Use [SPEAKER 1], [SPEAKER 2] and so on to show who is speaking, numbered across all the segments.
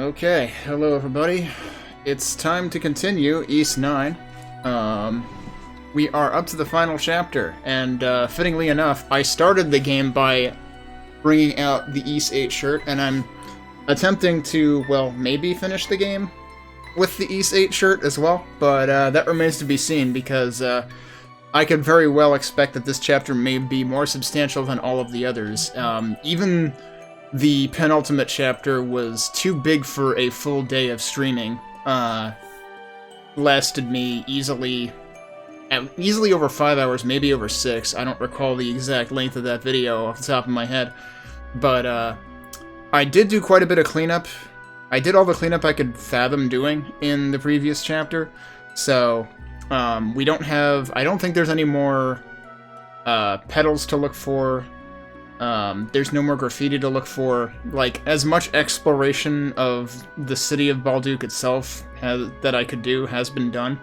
[SPEAKER 1] Okay, hello everybody. It's time to continue East 9. We are up to the final chapter, and fittingly enough, I started the game by bringing out the East 8 shirt, and I'm attempting to, well, maybe finish the game with the East 8 shirt as well, but that remains to be seen, because I could very well expect that this chapter may be more substantial than all of the others. Even the penultimate chapter was too big for a full day of streaming. Lasted me easily over 5 hours, maybe over 6. I don't recall the exact length of that video off the top of my head. But I did do quite a bit of cleanup. I did all the cleanup I could fathom doing in the previous chapter. So, we don't have... I don't think there's any more petals to look for. There's no more graffiti to look for. Like, as much exploration of the city of Balduke itself that I could do has been done.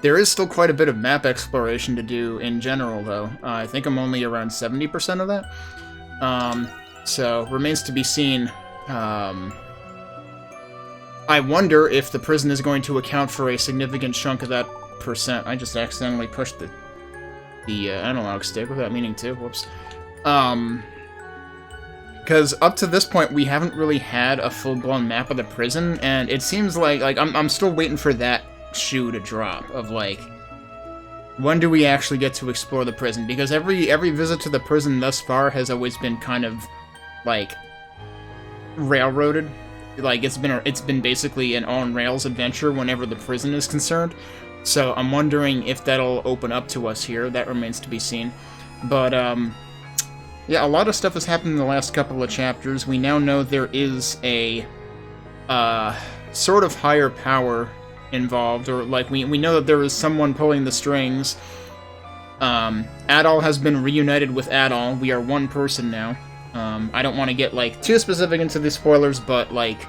[SPEAKER 1] There is still quite a bit of map exploration to do in general, though. I think I'm only around 70% of that. So, remains to be seen. I wonder if the prison is going to account for a significant chunk of that percent. I just accidentally pushed the analog stick without meaning to. Whoops. Because up to this point, we haven't really had a full-blown map of the prison, and it seems like I'm still waiting for that shoe to drop, of, like, when do we actually get to explore the prison? Because every visit to the prison thus far has always been kind of, like, railroaded. Like, it's been basically an on-rails adventure whenever the prison is concerned. So I'm wondering if that'll open up to us here. That remains to be seen. But, yeah, a lot of stuff has happened in the last couple of chapters. We now know there is a sort of higher power involved, or like we know that there is someone pulling the strings. Adol has been reunited with Adol. We are one person now. I don't want to get like too specific into the spoilers, but like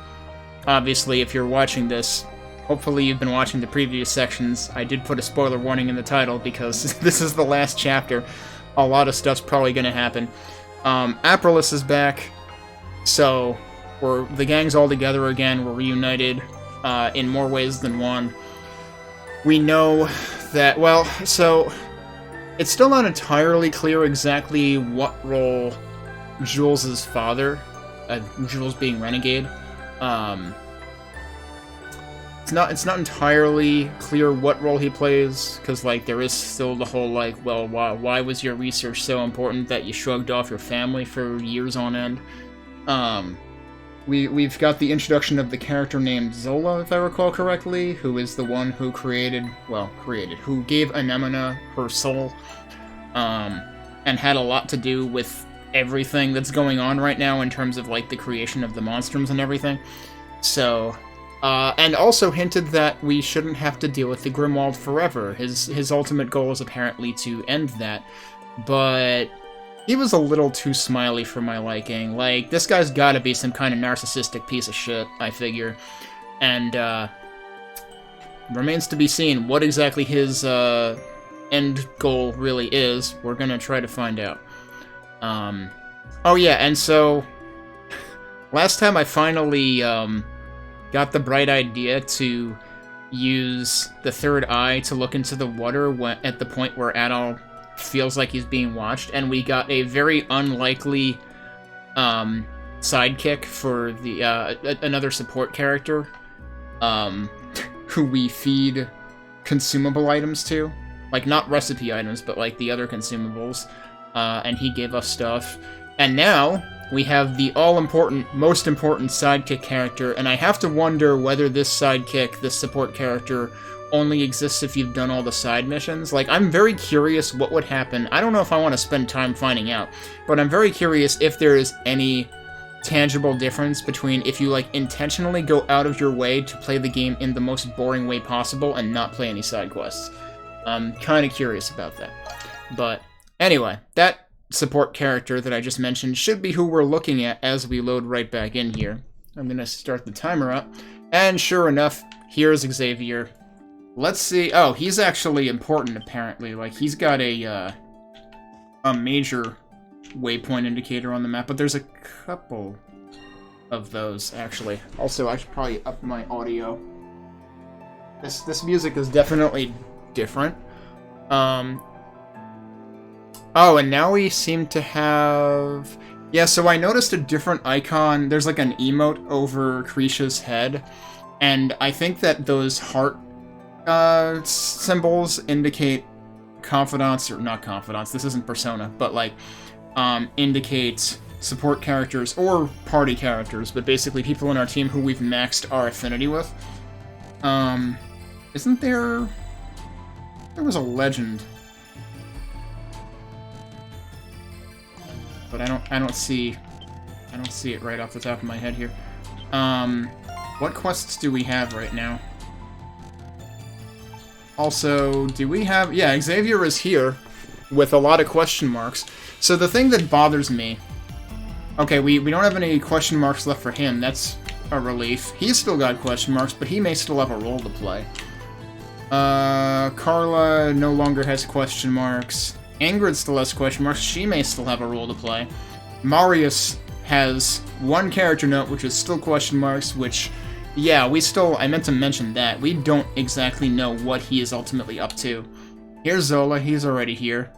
[SPEAKER 1] obviously if you're watching this, hopefully you've been watching the previous sections. I did put a spoiler warning in the title because this is the last chapter. A lot of stuff's probably going to happen. Aprilis is back, so the gang's all together again. We're reunited in more ways than one. We know that, well, so it's still not entirely clear exactly what role Jules' father, Jules being Renegade, It's not entirely clear what role he plays, because, like, there is still the whole, like, well, why was your research so important that you shrugged off your family for years on end? We've got the introduction of the character named Zola, if I recall correctly, who is the one who who gave Anemona her soul, and had a lot to do with everything that's going on right now in terms of, like, the creation of the monstrums and everything. So... and also hinted that we shouldn't have to deal with the Grimwald forever. His ultimate goal is apparently to end that, but he was a little too smiley for my liking. Like, this guy's gotta be some kind of narcissistic piece of shit, I figure. And, remains to be seen what exactly his, end goal really is. We're gonna try to find out. Oh yeah, and so, last time I finally, got the bright idea to use the third eye to look into the water at the point where Adol feels like he's being watched, and we got a very unlikely sidekick for the another support character who we feed consumable items to. Like, not recipe items, but like the other consumables. And he gave us stuff. And now we have the all-important, most important sidekick character, and I have to wonder whether this sidekick, this support character, only exists if you've done all the side missions. Like, I'm very curious what would happen. I don't know if I want to spend time finding out, but I'm very curious if there is any tangible difference between if you, like, intentionally go out of your way to play the game in the most boring way possible and not play any side quests. I'm kind of curious about that. But, anyway, that support character that I just mentioned should be who we're looking at as we load right back in here. I'm gonna start the timer up, and sure enough, here's Xavier. Let's see. Oh, he's actually important, apparently. Like, he's got a major waypoint indicator on the map, but there's a couple. of those, actually. Also, I should probably up my audio. This music is definitely different. Oh, and now we seem to have... Yeah, so I noticed a different icon. There's like an emote over Krisha's head, and I think that those heart symbols indicate confidants, or not confidants, this isn't Persona, but like, indicate support characters or party characters, but basically people in our team who we've maxed our affinity with. Isn't there... There was a legend. But I don't see it right off the top of my head here. What quests do we have right now? Also, do we have... Yeah, Xavier is here with a lot of question marks. So the thing that bothers me... Okay, we don't have any question marks left for him. That's a relief. He's still got question marks, but he may still have a role to play. Carla no longer has question marks. Ingrid still has question marks. She may still have a role to play. Marius has one character note, which is still question marks, which... Yeah, I meant to mention that. We don't exactly know what he is ultimately up to. Here's Zola, he's already here.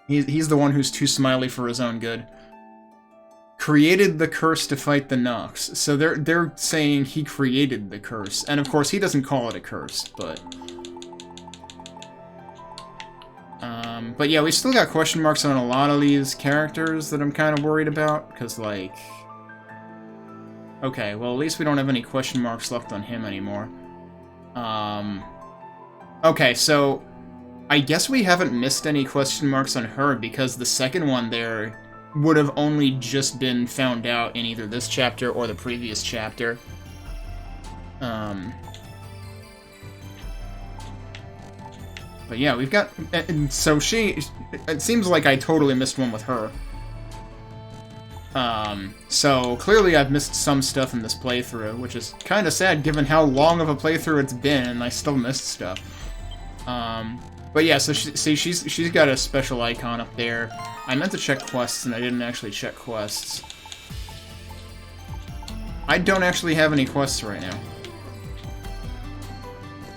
[SPEAKER 1] He's the one who's too smiley for his own good. Created the curse to fight the Nox. So they're saying he created the curse. And of course, he doesn't call it a curse, but... But yeah, we still got question marks on a lot of these characters that I'm kind of worried about, because, like... Okay, well, at least we don't have any question marks left on him anymore. Okay, so... I guess we haven't missed any question marks on her, because the second one there would have only just been found out in either this chapter or the previous chapter. But yeah, we've got... So she... It seems like I totally missed one with her. So clearly I've missed some stuff in this playthrough, which is kind of sad given how long of a playthrough it's been, and I still missed stuff. But yeah, so she's got a special icon up there. I meant to check quests, and I didn't actually check quests. I don't actually have any quests right now.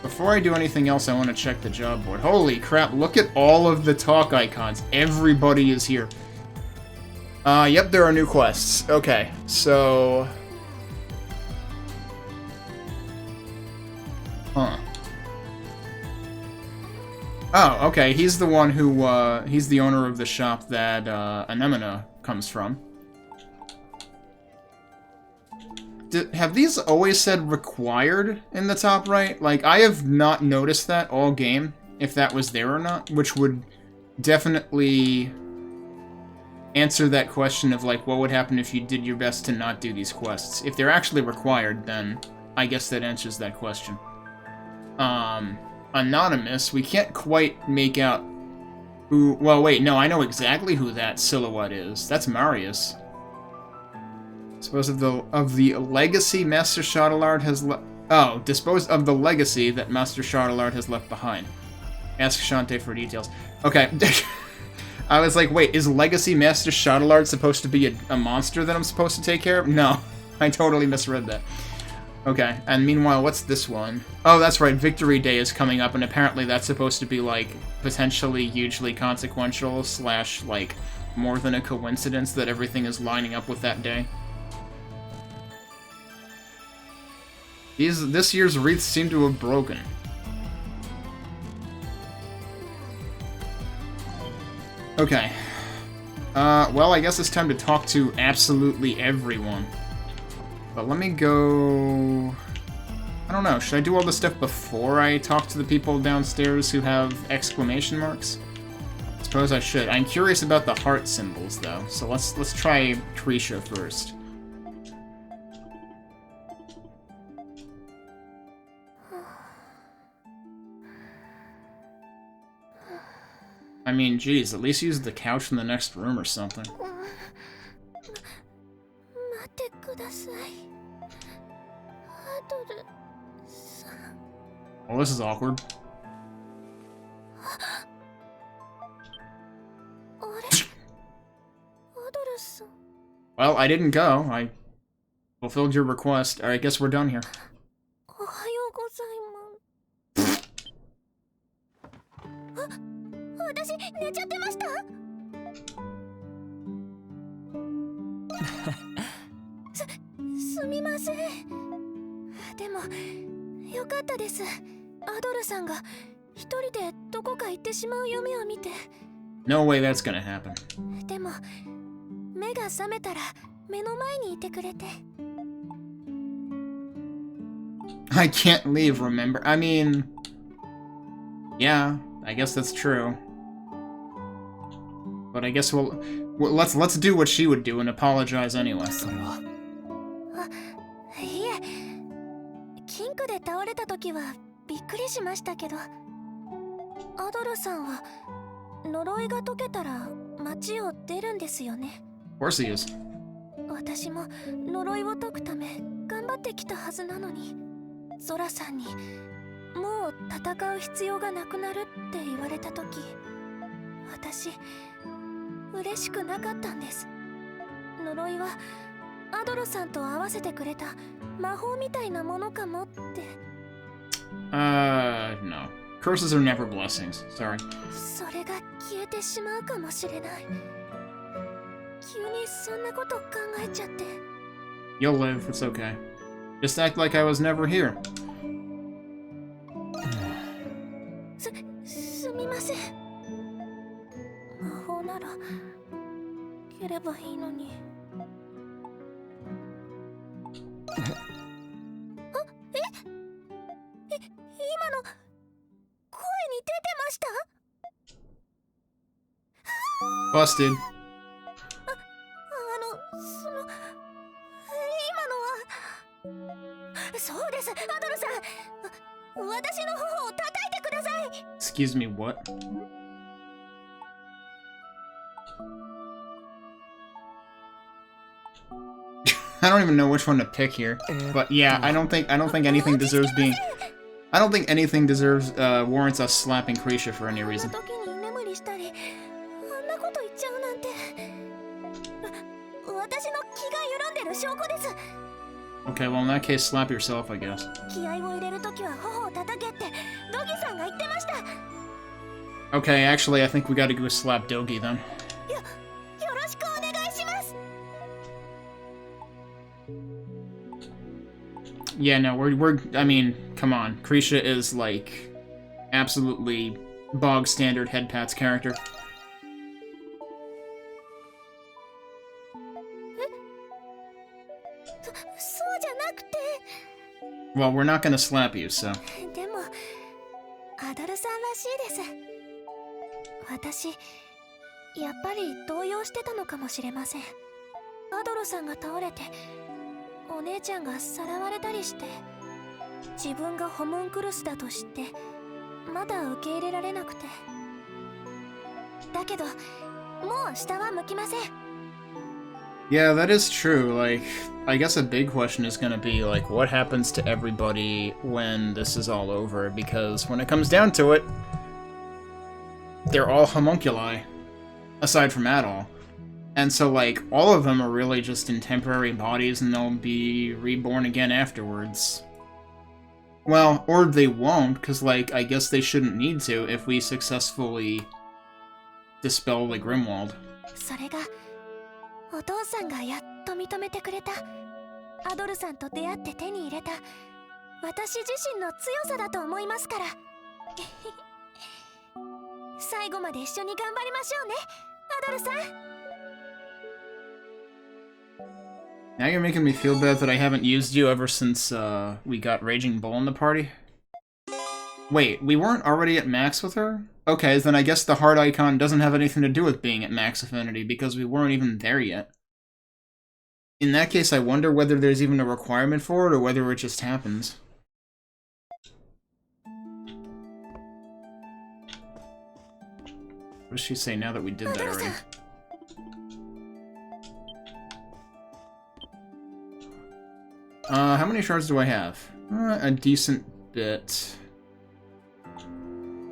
[SPEAKER 1] Before I do anything else, I want to check the job board. Holy crap, look at all of the talk icons. Everybody is here. Yep, there are new quests. Okay, so... Huh. Oh, okay, he's the one who, he's the owner of the shop that, Anemona comes from. Have these always said required in the top right? Like, I have not noticed that all game, if that was there or not, which would definitely answer that question of, like, what would happen if you did your best to not do these quests. If they're actually required, then I guess that answers that question. Anonymous, we can't quite make out who... Well, wait, no, I know exactly who that silhouette is. That's Marius. Dispose of the legacy Master Shadowlord has left... Oh, dispose of the legacy that Master Shadowlord has left behind. Ask Shantae for details. Okay. I was like, wait, is Legacy Master Shadowlord supposed to be a monster that I'm supposed to take care of? No, I totally misread that. Okay, and meanwhile, what's this one? Oh, that's right, Victory Day is coming up, and apparently that's supposed to be, like, potentially hugely consequential, / like, more than a coincidence that everything is lining up with that day. This year's wreaths seem to have broken. Okay. Well, I guess it's time to talk to absolutely everyone. But let me go... I don't know, should I do all this stuff before I talk to the people downstairs who have exclamation marks? I suppose I should. I'm curious about the heart symbols, though, so let's try Krisha first. I mean, geez, at least use the couch in the next room or something. Well, this is awkward. Well, I didn't go. I fulfilled your request. Alright, I guess we're done here.
[SPEAKER 2] おはようございます。あ、私寝ちゃってました。すみません。でもよかったです。アドルさんが一人でどこか行ってしまう夢を見て。
[SPEAKER 1] No way that's gonna happen.
[SPEAKER 2] でも目が覚めたら目の前にいてくれて。
[SPEAKER 1] I can't leave, remember? I mean... Yeah, I guess that's true. But I guess let's do what she would do and apologize anyway.
[SPEAKER 2] それは。あ、いえ。金庫で倒れた時はびっくりしましたけど、アドルさんは呪いが解けたら街を出るんですよね。
[SPEAKER 1] Of course he is.
[SPEAKER 2] 私も呪いを解くため頑張ってきたはずなのに、ゾラさんにもう戦う必要がなくなるって言われた時、私嬉しくなかったんです。呪いはアドルさんと合わせてくれた魔法みたいなものかもって。
[SPEAKER 1] No. Curses are never blessings. Sorry.
[SPEAKER 2] それが消えてしまうかもしれない。急にそんなこと考えちゃって。
[SPEAKER 1] You'll live, it's okay. Just act like I was never here.
[SPEAKER 2] すみません。魔法なら消えればいいのに。今の声に出てました？
[SPEAKER 1] Busted.
[SPEAKER 2] 今のは。そうです、アドルさん。私の頬を叩いてください。
[SPEAKER 1] Excuse me, what? I don't even know which one to pick here. But yeah, I don't think anything deserves being... I don't think anything deserves, warrants us slapping Krisha for any reason. Okay, well in that case, slap yourself, I guess. Okay, actually, I think we gotta go slap Dogi then. Yeah, no, I mean, come on. Krisha is, like, absolutely bog-standard Head Pats character. Well, we're not gonna slap you, so...
[SPEAKER 2] でも、アドルさんらしいです。私、やっぱり動揺してたのかもしれません。アドルさんが倒れて、お姉ちゃんがさらわれたりして、自分がホムンクルスだと知って、まだ受け入れられなくて。だけど、もう下は向きません。
[SPEAKER 1] Yeah, that is true. Like, I guess a big question is gonna be, like, what happens to everybody when this is all over? Because when it comes down to it, they're all homunculi, aside from Adol. And so, like, all of them are really just in temporary bodies and they'll be reborn again afterwards. Well, or they won't, because, like, I guess they shouldn't need to if we successfully dispel the Grimwald.
[SPEAKER 2] それがお父さんがやっと認めてくれた、アドルさんと出会って手に入れた私自身の強さだと思いますから。最後まで一緒に頑張りましょうね、アドルさん。
[SPEAKER 1] Now you're making me feel bad that I haven't used you ever since we got Raging Bull in the party. Wait, we weren't already at max with her? Okay, then I guess the heart icon doesn't have anything to do with being at max affinity, because we weren't even there yet. In that case, I wonder whether there's even a requirement for it, or whether it just happens. What does she say now that we did that already? How many shards do I have? A decent bit.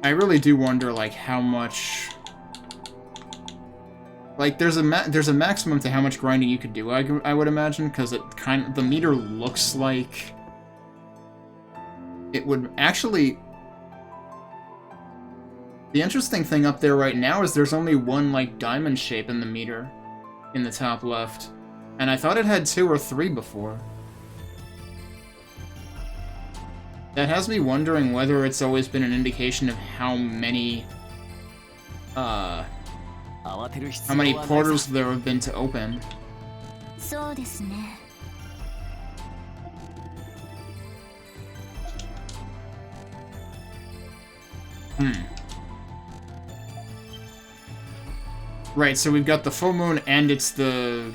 [SPEAKER 1] I really do wonder, like, how much Like, there's a maximum to how much grinding you could do, I would imagine, because the meter looks like it would actually... The interesting thing up there right now is there's only one, like, diamond shape in the meter in the top left. And I thought it had 2 or 3 before. That has me wondering whether it's always been an indication of how many portals there have been to open. Right, so we've got the full moon and it's the...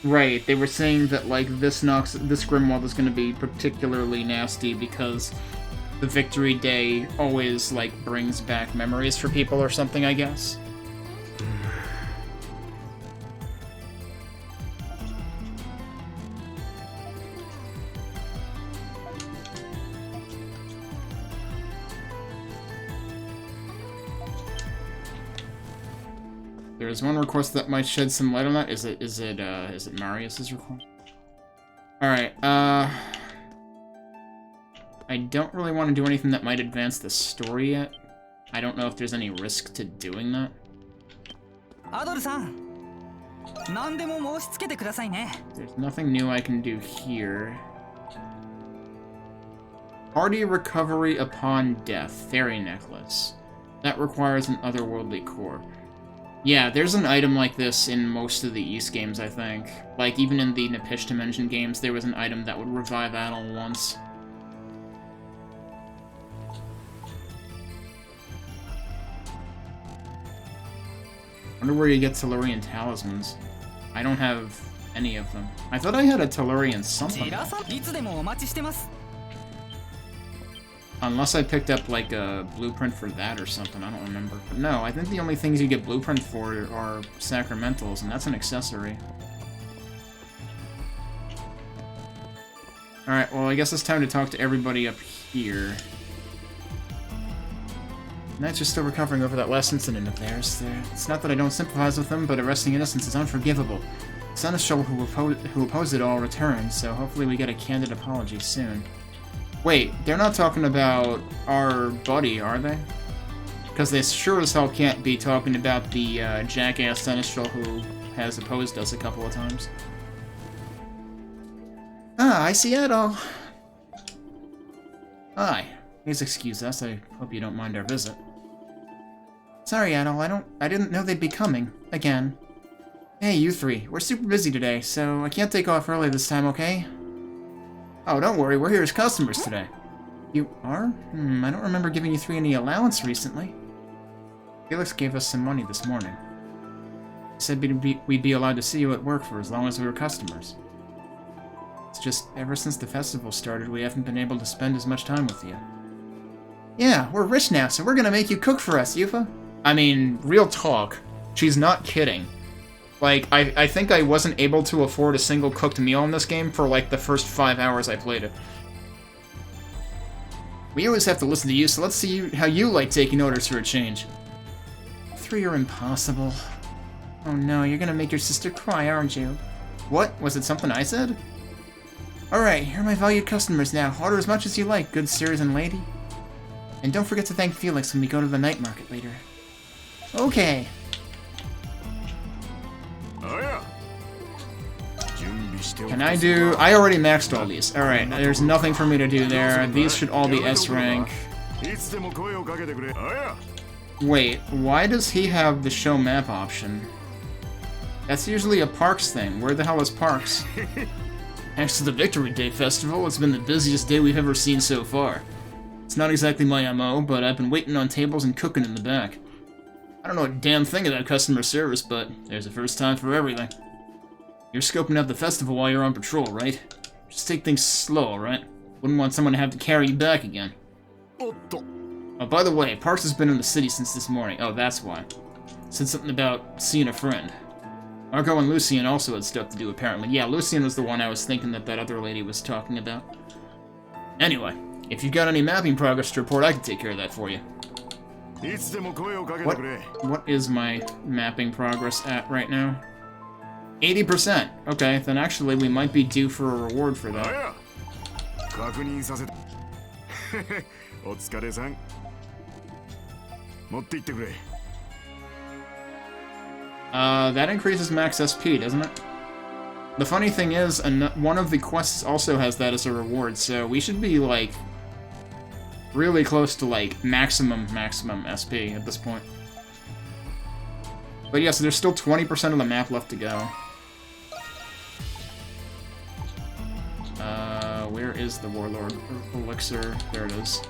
[SPEAKER 1] Right, they were saying that, like, this Grimwald is going to be particularly nasty because the Victory Day always, like, brings back memories for people or something, I guess. There's one request that might shed some light on that. Is it Marius's request? Alright, I don't really want to do anything that might advance the story yet. I don't know if there's any risk to doing that. There's nothing new I can do here. Hardy recovery upon death. Fairy necklace. That requires an otherworldly core. Yeah, there's an item like this in most of the East games, I think. Like, even in the Nepishtim Engine games, there was an item that would revive Adol once. Wonder where you get Tellurian talismans. I don't have any of them. I thought I had a Tellurian something. Unless I picked up, like, a blueprint for that or something, I don't remember. But no, I think the only things you get blueprint for are sacramentals, and that's an accessory. Alright, well, I guess it's time to talk to everybody up here. Knights are still recovering over that last incident of theirs. It's not that I don't sympathize with them, but arresting innocents is unforgivable. Seneschal who opposed it all returned, so hopefully we get a candid apology soon. Wait, they're not talking about our buddy, are they? Because they sure as hell can't be talking about the jackass Seneschal who has opposed us a couple of times. Ah, I see Adol. Hi. Please excuse us. I hope you don't mind our visit. Sorry, Adol. I didn't know they'd be coming. Again. Hey, you three. We're super busy today, so I can't take off early this time, okay? Oh, don't worry. We're here as customers today. You are? I don't remember giving you three any allowance recently. Felix gave us some money this morning. He said we'd be allowed to see you at work for as long as we were customers. It's just, ever since the festival started, we haven't been able to spend as much time with you. Yeah, we're rich now, so we're gonna make you cook for us, Yufa. I mean, real talk. She's not kidding. Like, I think I wasn't able to afford a single cooked meal in this game for, like, the first 5 hours I played it. We always have to listen to you, so let's see how you like taking orders for a change. 3 are impossible. Oh no, you're gonna make your sister cry, aren't you? What? Was it something I said? Alright, here are my valued customers now. Order as much as you like, good sirs and lady. And don't forget to thank Felix when we go to the night market later. Okay. Can I do... I already maxed all these. Alright, there's nothing for me to do there. These should all be S rank. Wait, why does he have the show map option? That's usually a Parks thing. Where the hell is Parks? Thanks to the Victory Day Festival, it's been the busiest day we've ever seen so far. It's not exactly my MO, but I've been waiting on tables and cooking in the back. I don't know a damn thing about customer service, but there's a first time for everything. You're scoping out the festival while you're on patrol, right? Just take things slow, alright? Wouldn't want someone to have to carry you back again. Oh, by the way, Parks has been in the city since this morning. Oh, that's why. Said something about seeing a friend. Marco and Lucien also had stuff to do, apparently. Yeah, Lucien was the one I was thinking that other lady was talking about. Anyway, if you've got any mapping progress to report, I can take care of that for you. What is my mapping progress at right now? 80%. Okay, then actually we might be due for a reward for that. That increases max SP, doesn't it? The funny thing is, one of the quests also has that as a reward, so we should be, like, really close to, like, maximum SP at this point. But yeah, so there's still 20% of the map left to go. Where is the Warlord Elixir? There it is.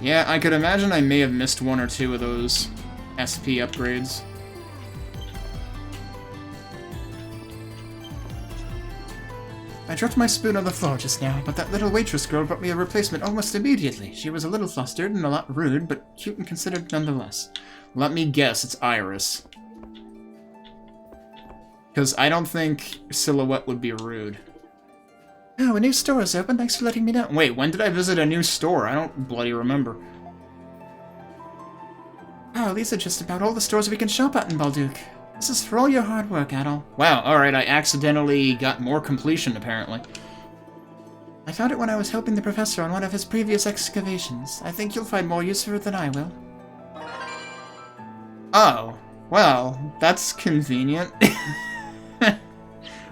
[SPEAKER 1] Yeah, I could imagine I may have missed one or two of those SP upgrades. I dropped my spoon on the floor just now, but that little waitress girl brought me a replacement almost immediately. She was a little flustered and a lot rude, but cute and considerate nonetheless. Let me guess, it's Iris. Because I don't think Silhouette would be rude. Oh, a new store is open. Thanks for letting me know. Wait, when did I visit a new store? I don't bloody remember. Oh, these are just about all the stores we can shop at in Balduke. This is for all your hard work, Adol. Wow, alright, I accidentally got more completion, apparently. I found it when I was helping the professor on one of his previous excavations. I think you'll find more use for it than I will. Oh, well, that's convenient.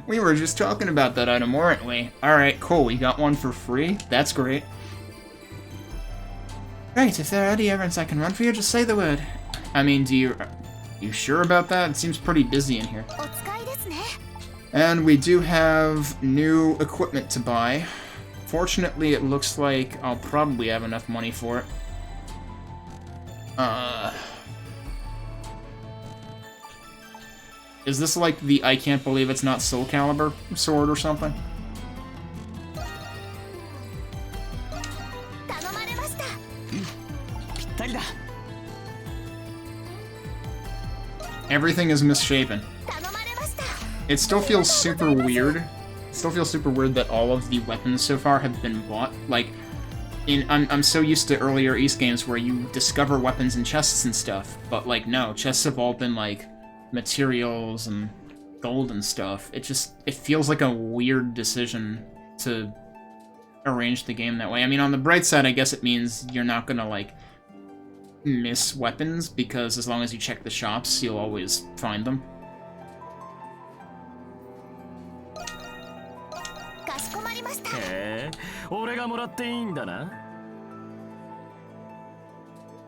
[SPEAKER 1] We were just talking about that item, weren't we? Alright, cool, we got one for free. That's great. Right, if there are any errands I can run for you, just say the word. I mean, you sure about that? It seems pretty busy in here. And we do have new equipment to buy. Fortunately, it looks like I'll probably have enough money for it. Is this like the I can't believe it's not Soul Calibur sword or something? Everything is misshapen. It still feels super weird. It still feels super weird that all of the weapons so far have been bought. Like, I'm so used to earlier East games where you discover weapons in chests and stuff, but like no, chests have all been like materials and gold and stuff. It feels like a weird decision to arrange the game that way. I mean, on the bright side, I guess it means you're not gonna like miss weapons, because as long as you check the shops, you'll always find them.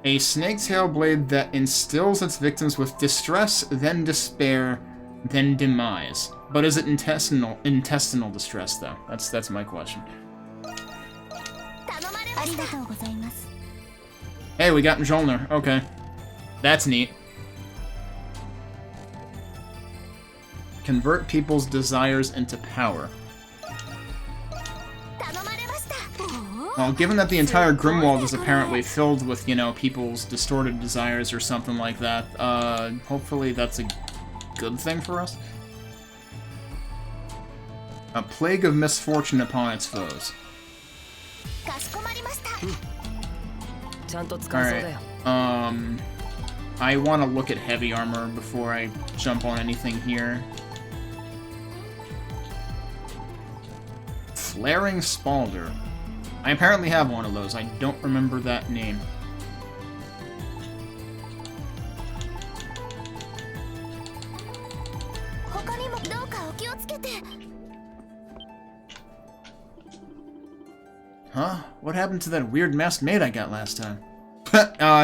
[SPEAKER 1] A snake-tail blade that instills its victims with distress, then despair, then demise. But is it intestinal distress, though? That's my question. Hey, we got Mjolnir. Okay. That's neat. Convert people's desires into power. Well, given that the entire Grimwald is apparently filled with, you know, people's distorted desires or something like that, hopefully that's a good thing for us. A plague of misfortune upon its foes. Alright, I want to look at heavy armor before I jump on anything here. Flaring Spalder. I apparently have one of those. I don't remember that name. Huh? What happened to that weird masked maid I got last time?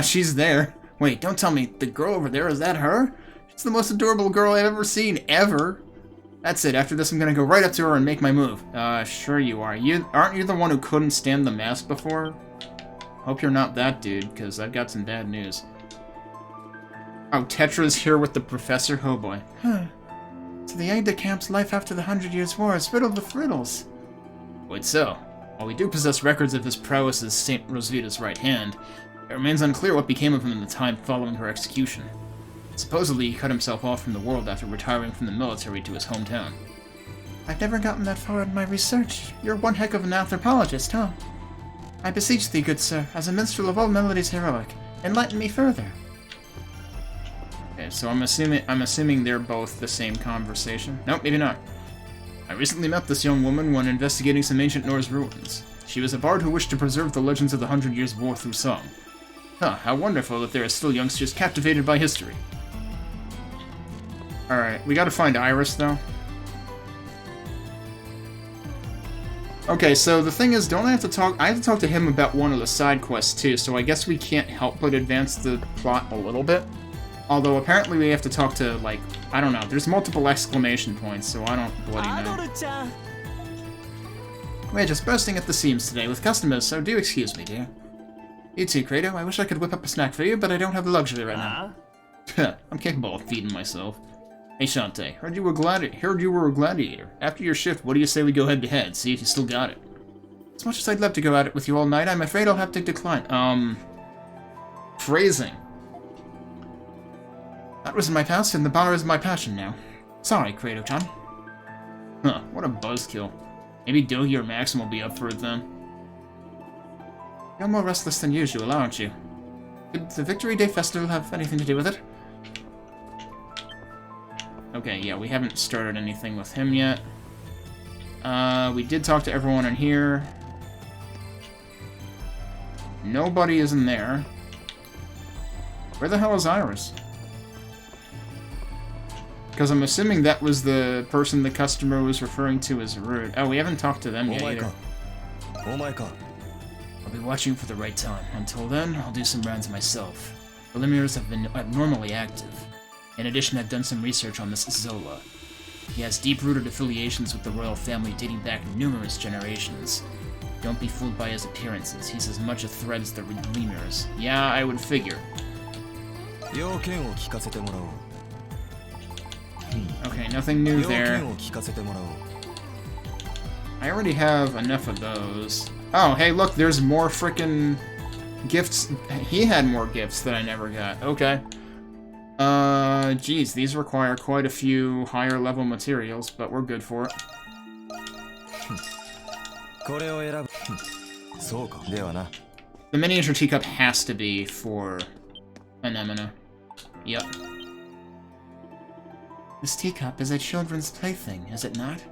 [SPEAKER 1] She's there. Wait, don't tell me. The girl over there, is that her? She's the most adorable girl I've ever seen, ever. That's it. After this, I'm gonna go right up to her and make my move. Sure you are. Aren't you the one who couldn't stand the mask before? Hope you're not that dude, because I've got some bad news. Oh, Tetra's here with the professor? Oh boy. Huh. So the aide-de-camp's life after the 100 Years' War is riddled with riddles. Wait, so? While we do possess records of his prowess as Saint Rosvita's right hand, it remains unclear what became of him in the time following her execution. Supposedly, he cut himself off from the world after retiring from the military to his hometown. I've never gotten that far in my research. You're one heck of an anthropologist, huh? I beseech thee, good sir, as a minstrel of all melodies heroic, enlighten me further. Okay, so I'm assuming they're both the same conversation. Nope, maybe not. I recently met this young woman when investigating some ancient Norse ruins. She was a bard who wished to preserve the legends of the 100 Years' War through song. Huh, how wonderful that there are still youngsters captivated by history. Alright, we gotta find Iris, though. Okay, so the thing is, I have to talk to him about one of the side quests, too, so I guess we can't help but advance the plot a little bit. Although, apparently we have to talk to, like, I don't know, there's multiple exclamation points, so I don't bloody know. We're just bursting at the seams today with customers, so do excuse me, dear. You too, Credo. I wish I could whip up a snack for you, but I don't have the luxury right now. I'm capable of feeding myself. Hey, Shantae, heard you were a gladiator. After your shift, what do you say we go head-to-head, see if you still got it? As much as I'd love to go at it with you all night, I'm afraid I'll have to decline. Phrasing. That was in my past, and the bar is my passion now. Sorry, Credo-chan. Huh, what a buzzkill. Maybe Dogi or Maxim will be up for it then. You're more restless than usual, aren't you? Did the Victory Day Festival have anything to do with it? Okay, yeah, we haven't started anything with him yet. We did talk to everyone in here. Nobody is in there. Where the hell is Iris? Because I'm assuming that was the person the customer was referring to as rude. Oh, we haven't talked to them yet either.
[SPEAKER 3] Oh my god.
[SPEAKER 1] I'll be watching for the right time. Until then, I'll do some rounds myself. The Lemirs have been abnormally active. In addition, I've done some research on this Zola. He has deep-rooted affiliations with the royal family dating back numerous generations. Don't be fooled by his appearances. He's as much a threat as the Lemirs. Yeah, I would figure. Okay, nothing new there. I already have enough of those. Oh, hey, look, there's more frickin' gifts. He had more gifts that I never got. Okay. Geez, these require quite a few higher level materials, but we're good for it. The miniature teacup has to be for Anemone. Yep. This teacup is a children's plaything, is it not?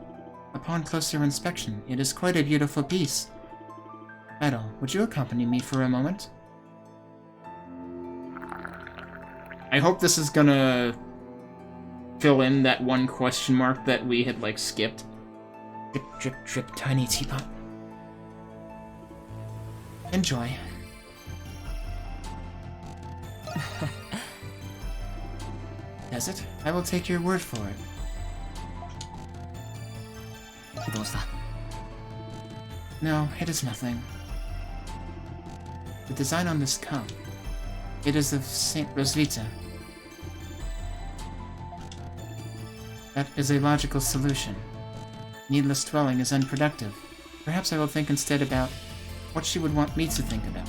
[SPEAKER 1] Upon closer inspection, it is quite a beautiful piece. Idol, would you accompany me for a moment? I hope this is gonna fill in that one question mark that we had, like, skipped. Drip, drip, drip, tiny teapot. Enjoy. Does it? I will take your word for it. No, it is nothing. The design on this cup. It is of Saint Rosvita. That is a logical solution. Needless dwelling is unproductive. Perhaps I will think instead about what she would want me to think about.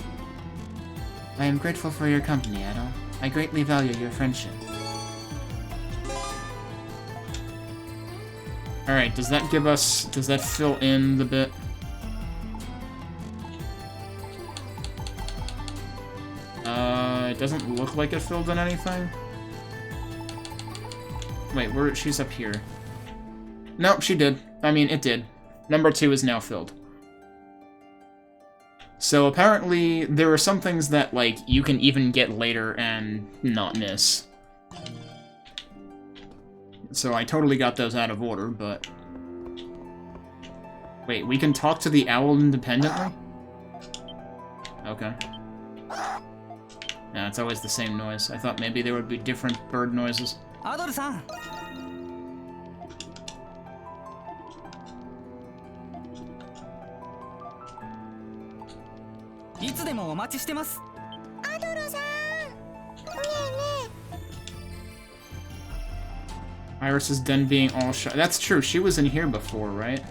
[SPEAKER 1] I am grateful for your company, Adol. I greatly value your friendship. Alright, does that fill in the bit? It doesn't look like it filled in anything. Wait, she's up here. Nope, she did. I mean, it did. Number 2 is now filled. So apparently, there are some things that, like, you can even get later and not miss. So I totally got those out of order, but... Wait, we can talk to the owl independently? Okay. Yeah, it's always the same noise. I thought maybe there would be different bird noises.
[SPEAKER 3] Adol-san!
[SPEAKER 1] Iris is done being all shy. That's true, she was in here before, right?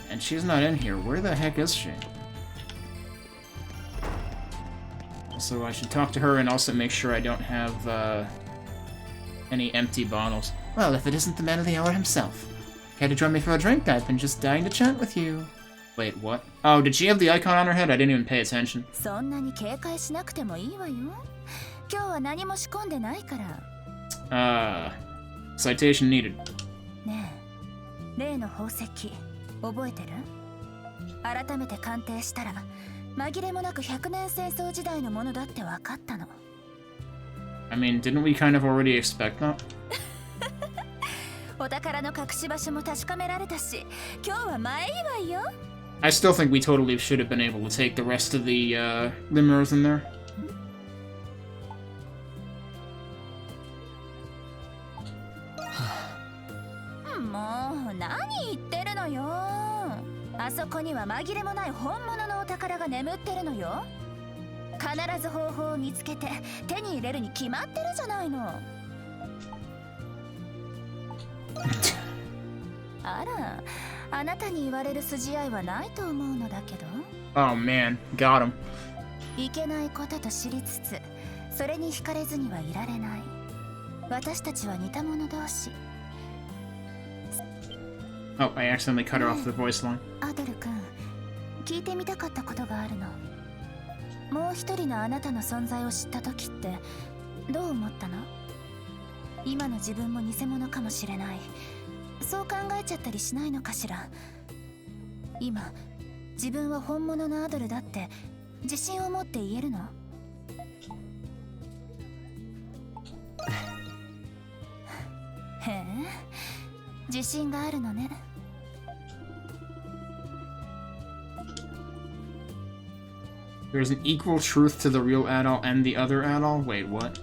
[SPEAKER 1] And she's not in here. Where the heck is she? So I should talk to her and also make sure I don't have Any empty bottles? Well, if it isn't the man of the hour himself. Care to join me for a drink? I've been just dying to chat with you. Wait, what? Oh, did she have the icon on her head? I didn't even pay attention.
[SPEAKER 2] そんなに警戒しなくてもいいわよ。今日は何も仕込んでないから。
[SPEAKER 1] Citation needed.
[SPEAKER 2] ねえ、例の宝石覚えてる？改めて鑑定したら紛れもなく100年戦争時代のものだって分かったの。
[SPEAKER 1] I mean, didn't we kind of already expect that?
[SPEAKER 2] お宝の隠し場所も確かめられたし、今日は前いわよ。
[SPEAKER 1] I still think we totally should have been able to take the rest of the mirrors in there.
[SPEAKER 2] もう何言ってるのよ。あそこには紛れもない本物のお宝が眠ってるのよ。必ず方法を見つけて手に入れるに決まってるじゃないの。あら、あなたに言われる筋合いはないと思うのだけど。
[SPEAKER 1] Oh man, got him.
[SPEAKER 2] いけないことと知りつつ、それに惹かれずにはいられない。私たちは似た者同士。
[SPEAKER 1] Oh, I accidentally cut her off the voice line.
[SPEAKER 2] アドル君、聞いてみたかったことがあるの。もう一人のあなたの存在を知った時ってどう思ったの？今の自分も偽物かもしれない。そう考えちゃったりしないのかしら。今、自分は本物のアドルだって自信を持って言えるの？へえ、自信があるのね。
[SPEAKER 1] There's an equal truth to the real Adol and the other Adol? Wait, what?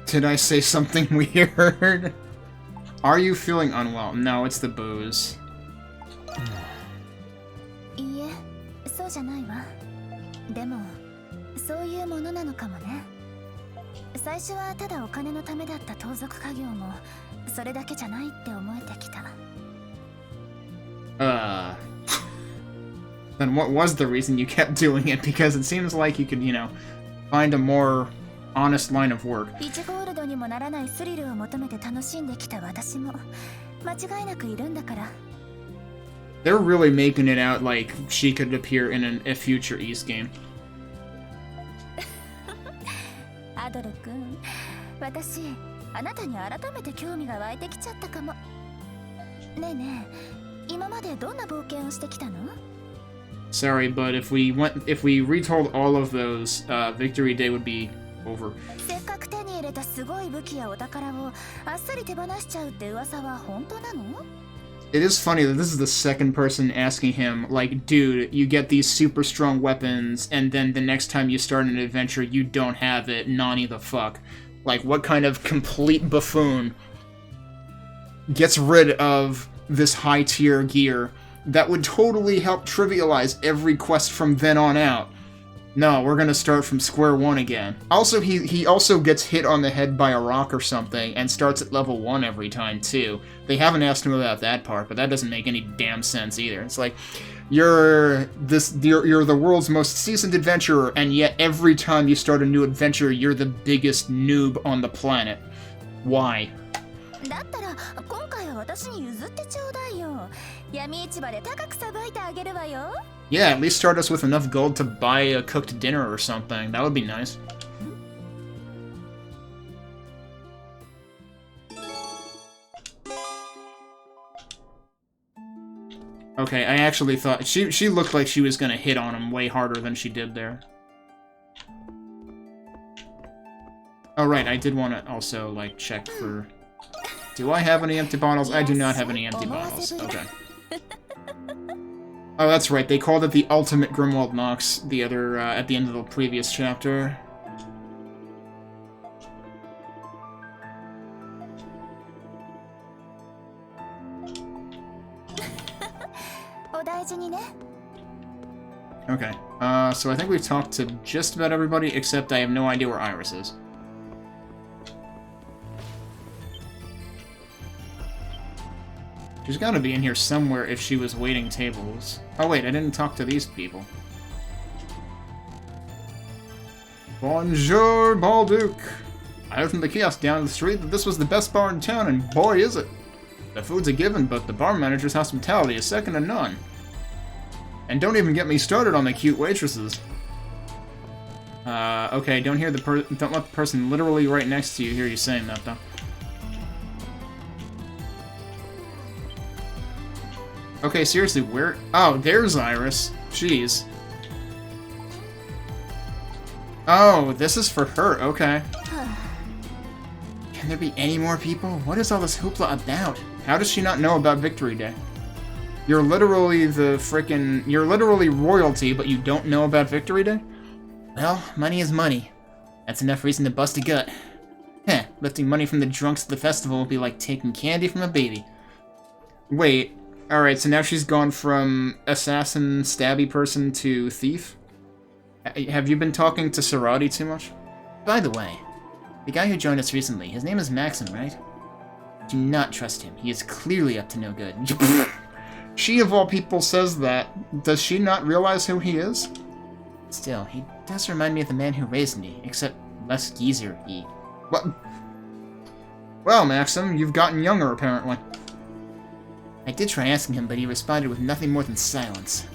[SPEAKER 1] Did I say something weird? Are you feeling unwell? No, it's the booze.
[SPEAKER 2] いいえ、そうじゃないわ。でも、そういうものなのかもね。最初はただお金のためだった盗賊家業も、それだけじゃないって思えてきた。
[SPEAKER 1] Then what was the reason you kept doing it? Because it seems like you could, you know, find a more honest line of work.
[SPEAKER 2] 1ゴールドにもならないスリルを求めて楽しんできた私も間違いなくいるんだから。
[SPEAKER 1] They're really making it out like she could appear in a future East game.
[SPEAKER 2] アドル君、私、あなたに改めて興味が湧いてきちゃったかも。ねえねえ、今までどんな冒険をしてきたの？
[SPEAKER 1] Sorry, but if we retold all of those, Victory Day would be over.
[SPEAKER 2] せっかく手に入れたすごい武器やお宝をあっさり手放しちゃうって噂は本当なの？
[SPEAKER 1] It is funny that this is the second person asking him, like, dude, you get these super strong weapons, and then the next time you start an adventure, you don't have it. Nani the fuck. Like, what kind of complete buffoon gets rid of this high-tier gear that would totally help trivialize every quest from then on out? No, we're gonna start from square one again. Also, he also gets hit on the head by a rock or something, and starts at level 1 every time, too. They haven't asked him about that part, but that doesn't make any damn sense either. It's like, you're the world's most seasoned adventurer, and yet every time you start a new adventure, you're the biggest noob on the planet. Why?
[SPEAKER 2] だったら今回は私に譲ってちょうだいよ。闇市場で高くさばいてあげるわよ。
[SPEAKER 1] Yeah, at least start us with enough gold to buy a cooked dinner or something. That would be nice. Okay, I actually thought she looked like she was gonna hit on him way harder than she did there. Oh right, I did want to also like check for. Do I have any empty bottles? I do not have any empty bottles. Okay. Oh, that's right. They called it the Ultimate Grimwald Nox the other at the end of the previous chapter. Okay. So I think we've talked to just about everybody, except I have no idea where Iris is. She's gotta be in here somewhere if she was waiting tables. Oh wait, I didn't talk to these people. Bonjour, Balduke. I heard from the kiosk down the street that this was the best bar in town, and boy is it. The food's a given, but the bar manager's hospitality is second to none. And don't even get me started on the cute waitresses. Okay, don't let the person literally right next to you hear you saying that, though. Okay, seriously, where? Oh, there's Iris. Jeez. Oh, this is for her, okay. Can there be any more people? What is all this hoopla about? How does she not know about Victory Day? You're literally you're literally royalty, but you don't know about Victory Day? Well, money is money. That's enough reason to bust a gut. Heh, lifting money from the drunks at the festival will be like taking candy from a baby. Wait, alright, so now she's gone from assassin, stabby person to thief? Have you been talking to Sarati too much? By the way, the guy who joined us recently, his name is Maxim, right? Do not trust him. He is clearly up to no good. She, of all people, says that. Does she not realize who he is? Still, he does remind me of the man who raised me, except less geezer-y. What? Well, Maxim, you've gotten younger, apparently. I did try asking him, but he responded with nothing more than silence.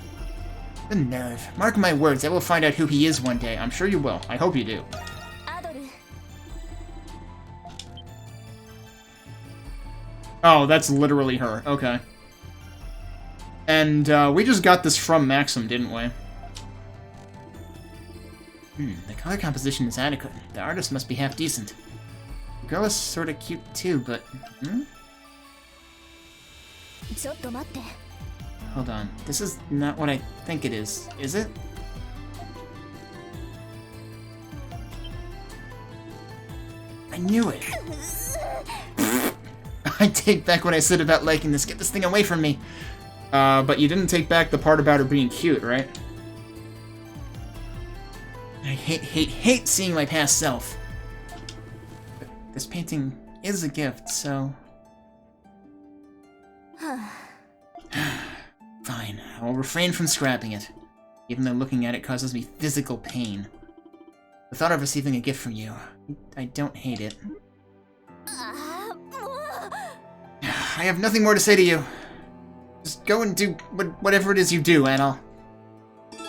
[SPEAKER 1] The nerve. Mark my words, I will find out who he is one day. I'm sure you will. I hope you do. Oh, that's literally her. Okay. And, we just got this from Maxim, didn't we? The color composition is adequate. The artist must be half decent. The girl is sorta cute too, but... Hold on. This is not what I think it is it? I knew it! I take back what I said about liking this. Get this thing away from me! But you didn't take back the part about her being cute, right? I hate seeing my past self. But this painting is a gift, so... Fine, I will refrain from scrapping it, even though looking at it causes me physical pain. The thought of receiving a gift from you, I don't hate it. I have nothing more to say to you. Just go and do whatever it is you do, and I'll...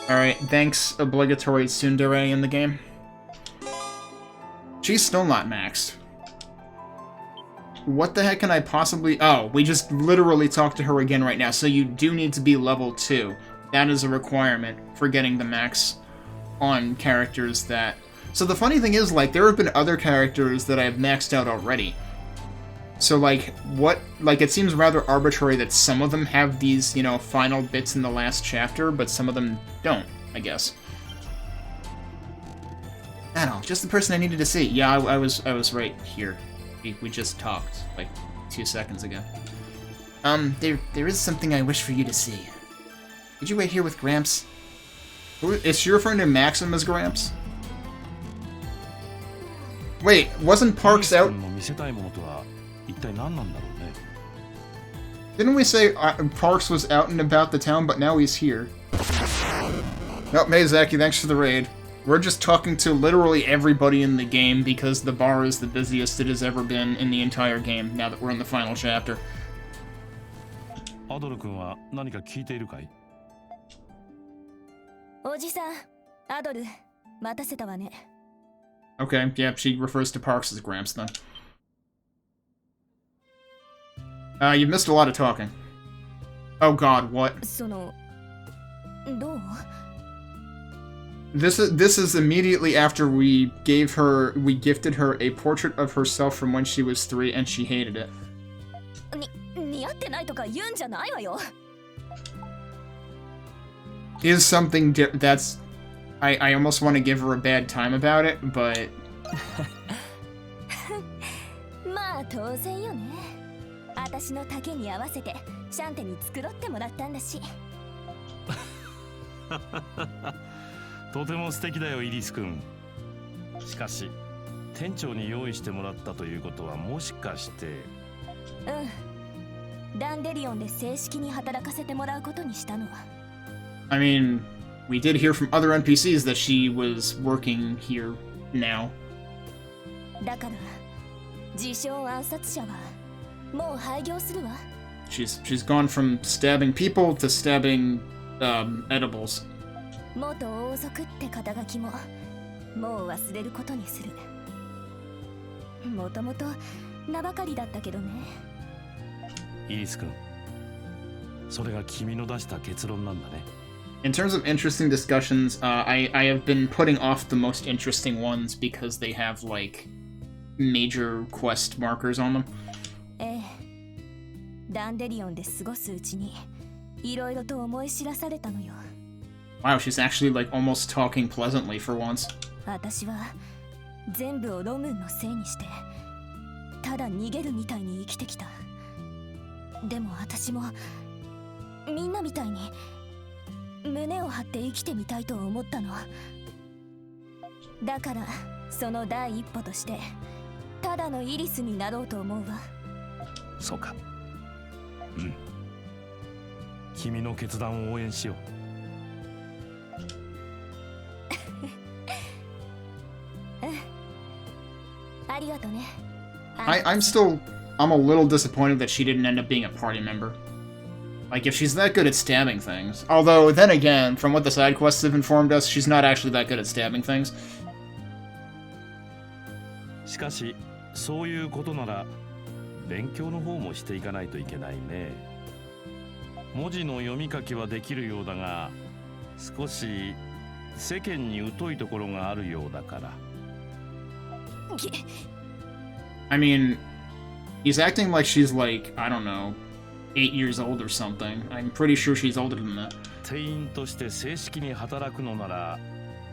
[SPEAKER 1] Alright, thanks, Obligatory tsundere in the game. She's still not maxed. What the heck can I possibly... Oh, we just literally talked to her again right now, so you do need to be level 2. That is a requirement for getting the max on characters that... So the funny thing is, like, there have been other characters that I've maxed out already. So, like, what... Like, it seems rather arbitrary that some of them have these, you know, final bits in the last chapter, but some of them don't, I guess. I don't know, just the person I needed to see. Yeah, I was right here. We just talked, like, 2 seconds ago. There is something I wish for you to see. Did you wait here with Gramps? Is she referring to Maxim as Gramps? Wait, wasn't Parks out? Didn't we say Parks was out and about the town, but now he's here? Nope, hey Zaki, thanks for the raid. We're just talking to literally everybody in the game because the bar is the busiest it has ever been in the entire game, now that we're in the final chapter. Okay, yeah, she refers to Parks as Gramps then. You've missed a lot of talking. Oh god, what? This is immediately after we gifted her a portrait of herself from when she was 3 and she hated it. Is something that's... I almost want to give her a bad time about it, but... I mean, we did hear from other NPCs that she was working here now.
[SPEAKER 2] だから自称暗殺者はもう廃業するわ。
[SPEAKER 1] She's gone from stabbing people to stabbing edibles.
[SPEAKER 2] 元王族って肩書きももう忘れることにする。もともと名ばかりだったけどね。
[SPEAKER 3] イリス君、それが君の出した結論なんだね。
[SPEAKER 1] In terms of interesting discussions, I have been putting off the most interesting ones because they have, like, major quest markers on them.
[SPEAKER 2] ええ。ダンデリオンで過ごすうちに、いろいろと思い知らされたのよ。
[SPEAKER 1] Wow, she's actually, like, almost talking pleasantly for once.
[SPEAKER 2] 私は全部をロムンのせいにして、ただ逃げるみたいに生きてきた。でも私も、みんなみたいに、胸を張って生きてみたいと思ったの。だからその第一歩としてただのイリスになろうと思うわ。
[SPEAKER 3] そうか。うん。君の決断を応援しよう。
[SPEAKER 2] ありがとね。
[SPEAKER 1] I'm a little disappointed that she didn't end up being a party member. Like, if she's that good at stabbing things. Although, then again, from what the side quests have informed us, she's not actually that good at stabbing things.
[SPEAKER 3] しかし、そういうことなら、勉強の方もしていかないといけないね。文字の読み書きはできるようだが、少し世間に疎いところがあるようだから。
[SPEAKER 1] I mean, he's acting like she's like, I don't know, 8 years old or something. I'm pretty sure she's older than that.
[SPEAKER 3] 店員として正式に働くのなら、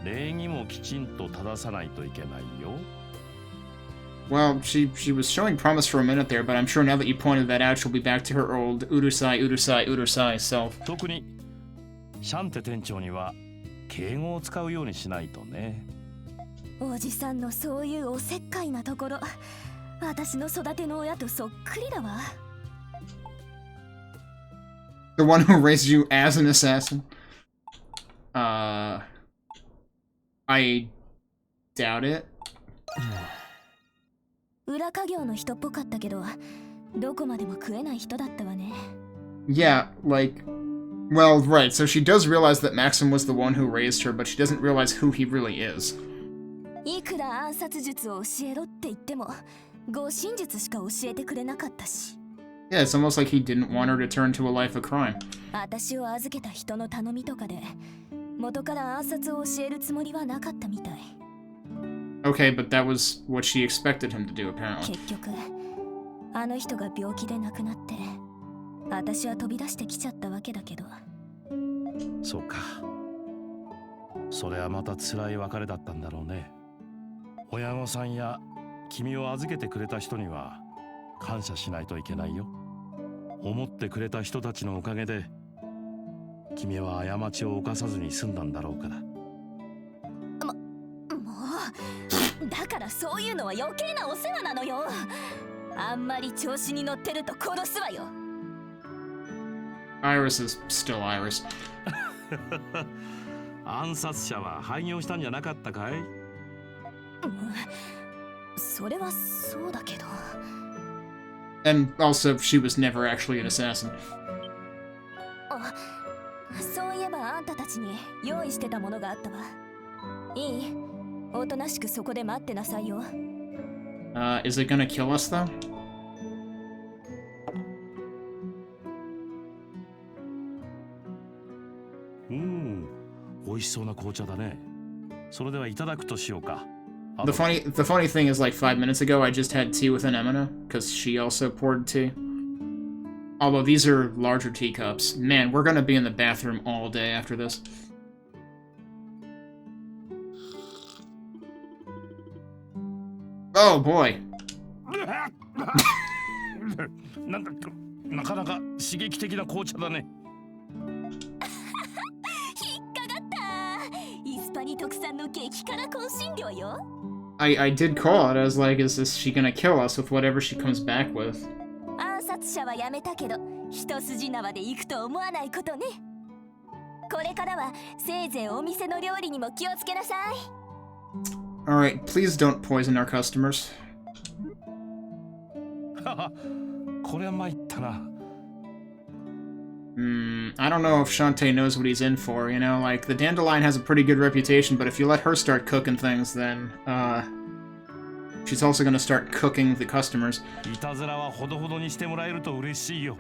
[SPEAKER 3] 礼儀もきちんと正さないといけないよ。
[SPEAKER 1] Well, she was showing promise for a minute there, but I'm sure now that you pointed that out, she'll be back to her old urusai self.
[SPEAKER 3] 特にシャンテ店長には敬語を使うようにしないとね。
[SPEAKER 2] おじさんのそういうおせっかいなところ、私の育ての親とそっくりだわ。
[SPEAKER 1] The one who raised you as an assassin? I doubt it.
[SPEAKER 2] 裏家業の人っぽかったけど、どこまでも食えない人だったわね。
[SPEAKER 1] Yeah, like... Well, right, so she does realize that Maxim was the one who raised her, but she doesn't realize who he really is.
[SPEAKER 2] いくら暗殺術を教えろって言っても、護身術しか教えてくれなかったし。
[SPEAKER 1] Yeah, it's almost like he didn't want her to turn to a life of crime.
[SPEAKER 2] 私を預けた人の頼みとかで、元から暗殺を教えるつもりはなかったみたい。
[SPEAKER 1] Okay, but that was what she expected him to do, apparently.
[SPEAKER 2] 結局、あの人が病気で亡くなって、私は飛び出してきちゃったわけだけど。
[SPEAKER 3] そうか。それはまた辛い別れだったんだろうね。親御さんや君を預けてくれた人には感謝しないといけないよ。思ってくれた人たちのおかげで君は過ちを犯さずに済んだんだろうから。
[SPEAKER 2] もうだからそういうのは余計なお世話なのよ。あんまり調子に乗ってると殺すわよ。
[SPEAKER 1] Iris is still Iris.
[SPEAKER 3] 暗殺者は廃業したんじゃなかったかい？
[SPEAKER 2] それはそうだけど。
[SPEAKER 1] And also, she was never actually an assassin.
[SPEAKER 2] あ、そういえばあんたたちに用意してたものがあったわ。いい？おとなしくそこで待ってなさいよ。
[SPEAKER 1] Is it gonna kill us, though?
[SPEAKER 3] 美味しそうな紅茶だね。それではいただくとしようか。
[SPEAKER 1] The funny thing is, like 5 minutes ago, I just had tea with Anemone, because she also poured tea. Although these are larger teacups. Man, we're gonna be in the bathroom all day after this. Oh boy.
[SPEAKER 3] なかなか刺激的な紅茶だね。
[SPEAKER 1] I did call it. I was like, is she gonna kill us with whatever she comes back with?
[SPEAKER 2] 暗殺者はやめたけど、一筋縄で行くと思わないことね。これからはせいぜいお店の料理にも気をつけなさい。
[SPEAKER 1] Alright, please don't poison our customers.
[SPEAKER 3] これは参ったな。
[SPEAKER 1] I don't know if Shantae knows what he's in for, you know? Like, the Dandelion has a pretty good reputation, but if you let her start cooking things, then, she's also gonna start cooking the customers.
[SPEAKER 3] いたずらはほどほどにしてもらえると嬉しいよ。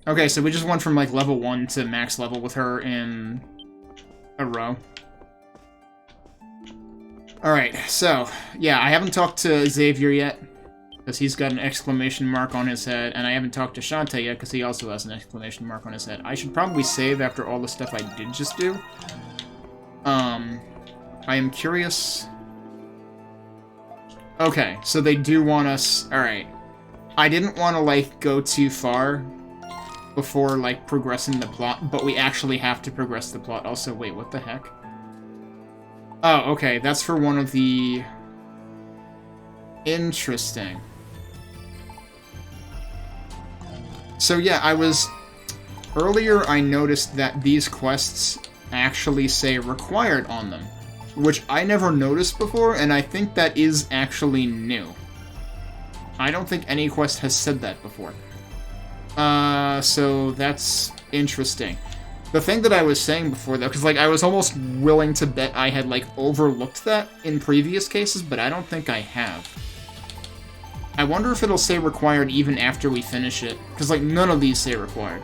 [SPEAKER 1] Okay, so we just went from, like, level 1 to max level with her in a row. Alright, so, yeah, I haven't talked to Xavier yet, because he's got an exclamation mark on his head, and I haven't talked to Shantae yet, because he also has an exclamation mark on his head. I should probably save after all the stuff I did just do. I am curious... Okay, so they do want us... Alright. I didn't want to, like, go too far before, like, progressing the plot, but we actually have to progress the plot. Also, wait, what the heck? Oh, okay, that's for one of the... Interesting. So yeah, earlier I noticed that these quests actually say required on them, which I never noticed before, and I think that is actually new. I don't think any quest has said that before. So that's interesting. The thing that I was saying before, though, because, like, I was almost willing to bet I had, like, overlooked that in previous cases, but I don't think I have. I wonder if it'll say required even after we finish it, because, like, none of these say required.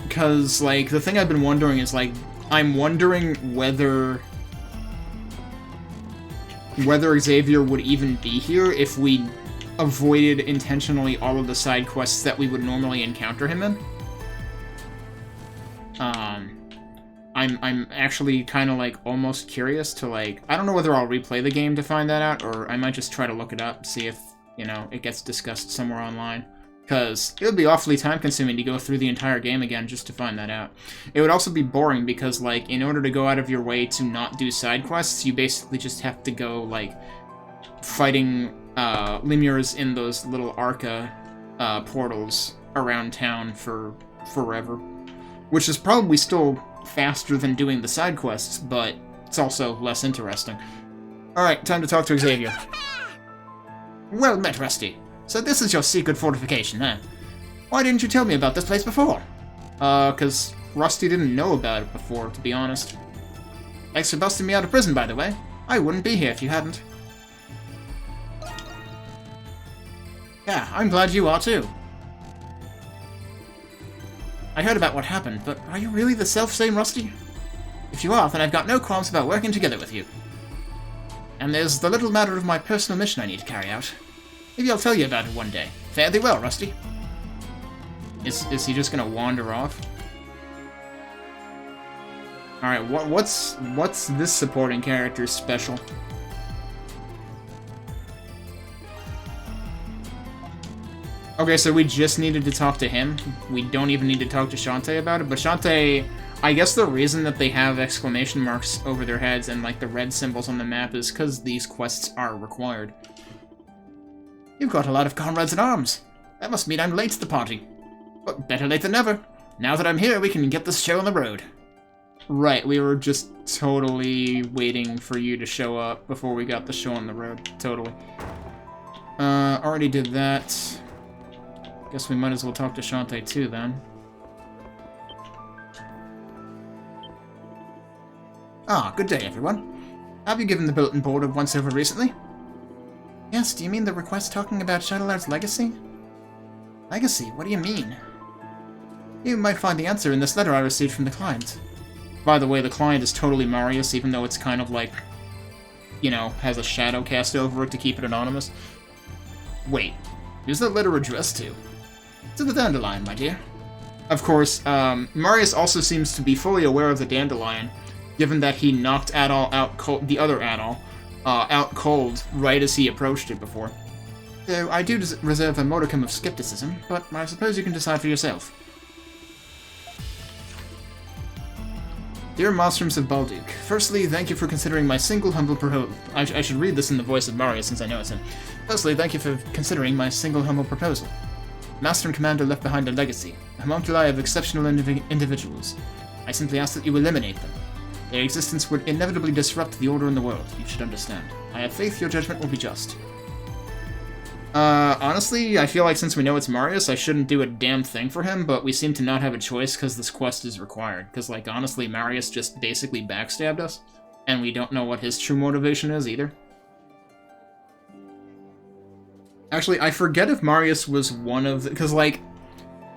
[SPEAKER 1] Because, like, the thing I've been wondering is, like, I'm wondering whether Xavier would even be here if we avoided intentionally all of the side quests that we would normally encounter him in. I'm actually kind of, like, almost curious to, like... I don't know whether I'll replay the game to find that out, or I might just try to look it up, see if, you know, it gets discussed somewhere online. Because it would be awfully time-consuming to go through the entire game again just to find that out. It would also be boring because, like, in order to go out of your way to not do side quests, you basically just have to go, like, fighting lemures in those little Arca portals around town for forever. Which is probably still faster than doing the side quests, but it's also less interesting. Alright, time to talk to Xavier. Well met, Rusty. So this is your secret fortification, huh? Why didn't you tell me about this place before? Cause Rusty didn't know about it before, to be honest. Thanks for busting me out of prison, by the way. I wouldn't be here if you hadn't. Yeah, I'm glad you are too. I heard about what happened, but are you really the self-same Rusty? If you are, then I've got no qualms about working together with you. And there's the little matter of my personal mission I need to carry out. Maybe I'll tell you about it one day. Fare thee well, Rusty. Is he just gonna wander off? Alright, what's this supporting character's special? Okay, so we just needed to talk to him. We don't even need to talk to Shantae about it, but Shantae... I guess the reason that they have exclamation marks over their heads and, like, the red symbols on the map is because these quests are required. You've got a lot of comrades in arms. That must mean I'm late to the party. But better late than never. Now that I'm here, we can get this show on the road. Right, we were just totally waiting for you to show up before we got the show on the road. Totally. Already did that. Guess we might as well talk to Shantae too, then. Ah, good day, everyone. Have you given the bulletin board a once-over recently? Yes, do you mean the request talking about Shadowlard's legacy? Legacy? What do you mean? You might find the answer in this letter I received from the client. By the way, the client is totally Marius, even though it's kind of like, you know, has a shadow cast over it to keep it anonymous. Wait, who's that letter addressed to? To the Dandelion, my dear. Of course, Marius also seems to be fully aware of the Dandelion, given that he knocked Adol out cold, the other Adol, out cold right as he approached it before. Though I do reserve a modicum of skepticism, but I suppose you can decide for yourself. Dear Monstrums of Balduke, firstly, thank you for considering my single humble proposal. I should read this in the voice of Mario since I know it's him. Firstly, thank you for considering my single humble proposal. Master and Commander left behind a legacy, a homunculi of exceptional individuals. I simply ask that you eliminate them. Their existence would inevitably disrupt the order in the world, you should understand. I have faith your judgment will be just. Honestly, I feel like since we know it's Marius, I shouldn't do a damn thing for him, but we seem to not have a choice because this quest is required. Because, like, honestly, Marius just basically backstabbed us, and we don't know what his true motivation is either. Actually, I forget if Marius was one of the... Because, like,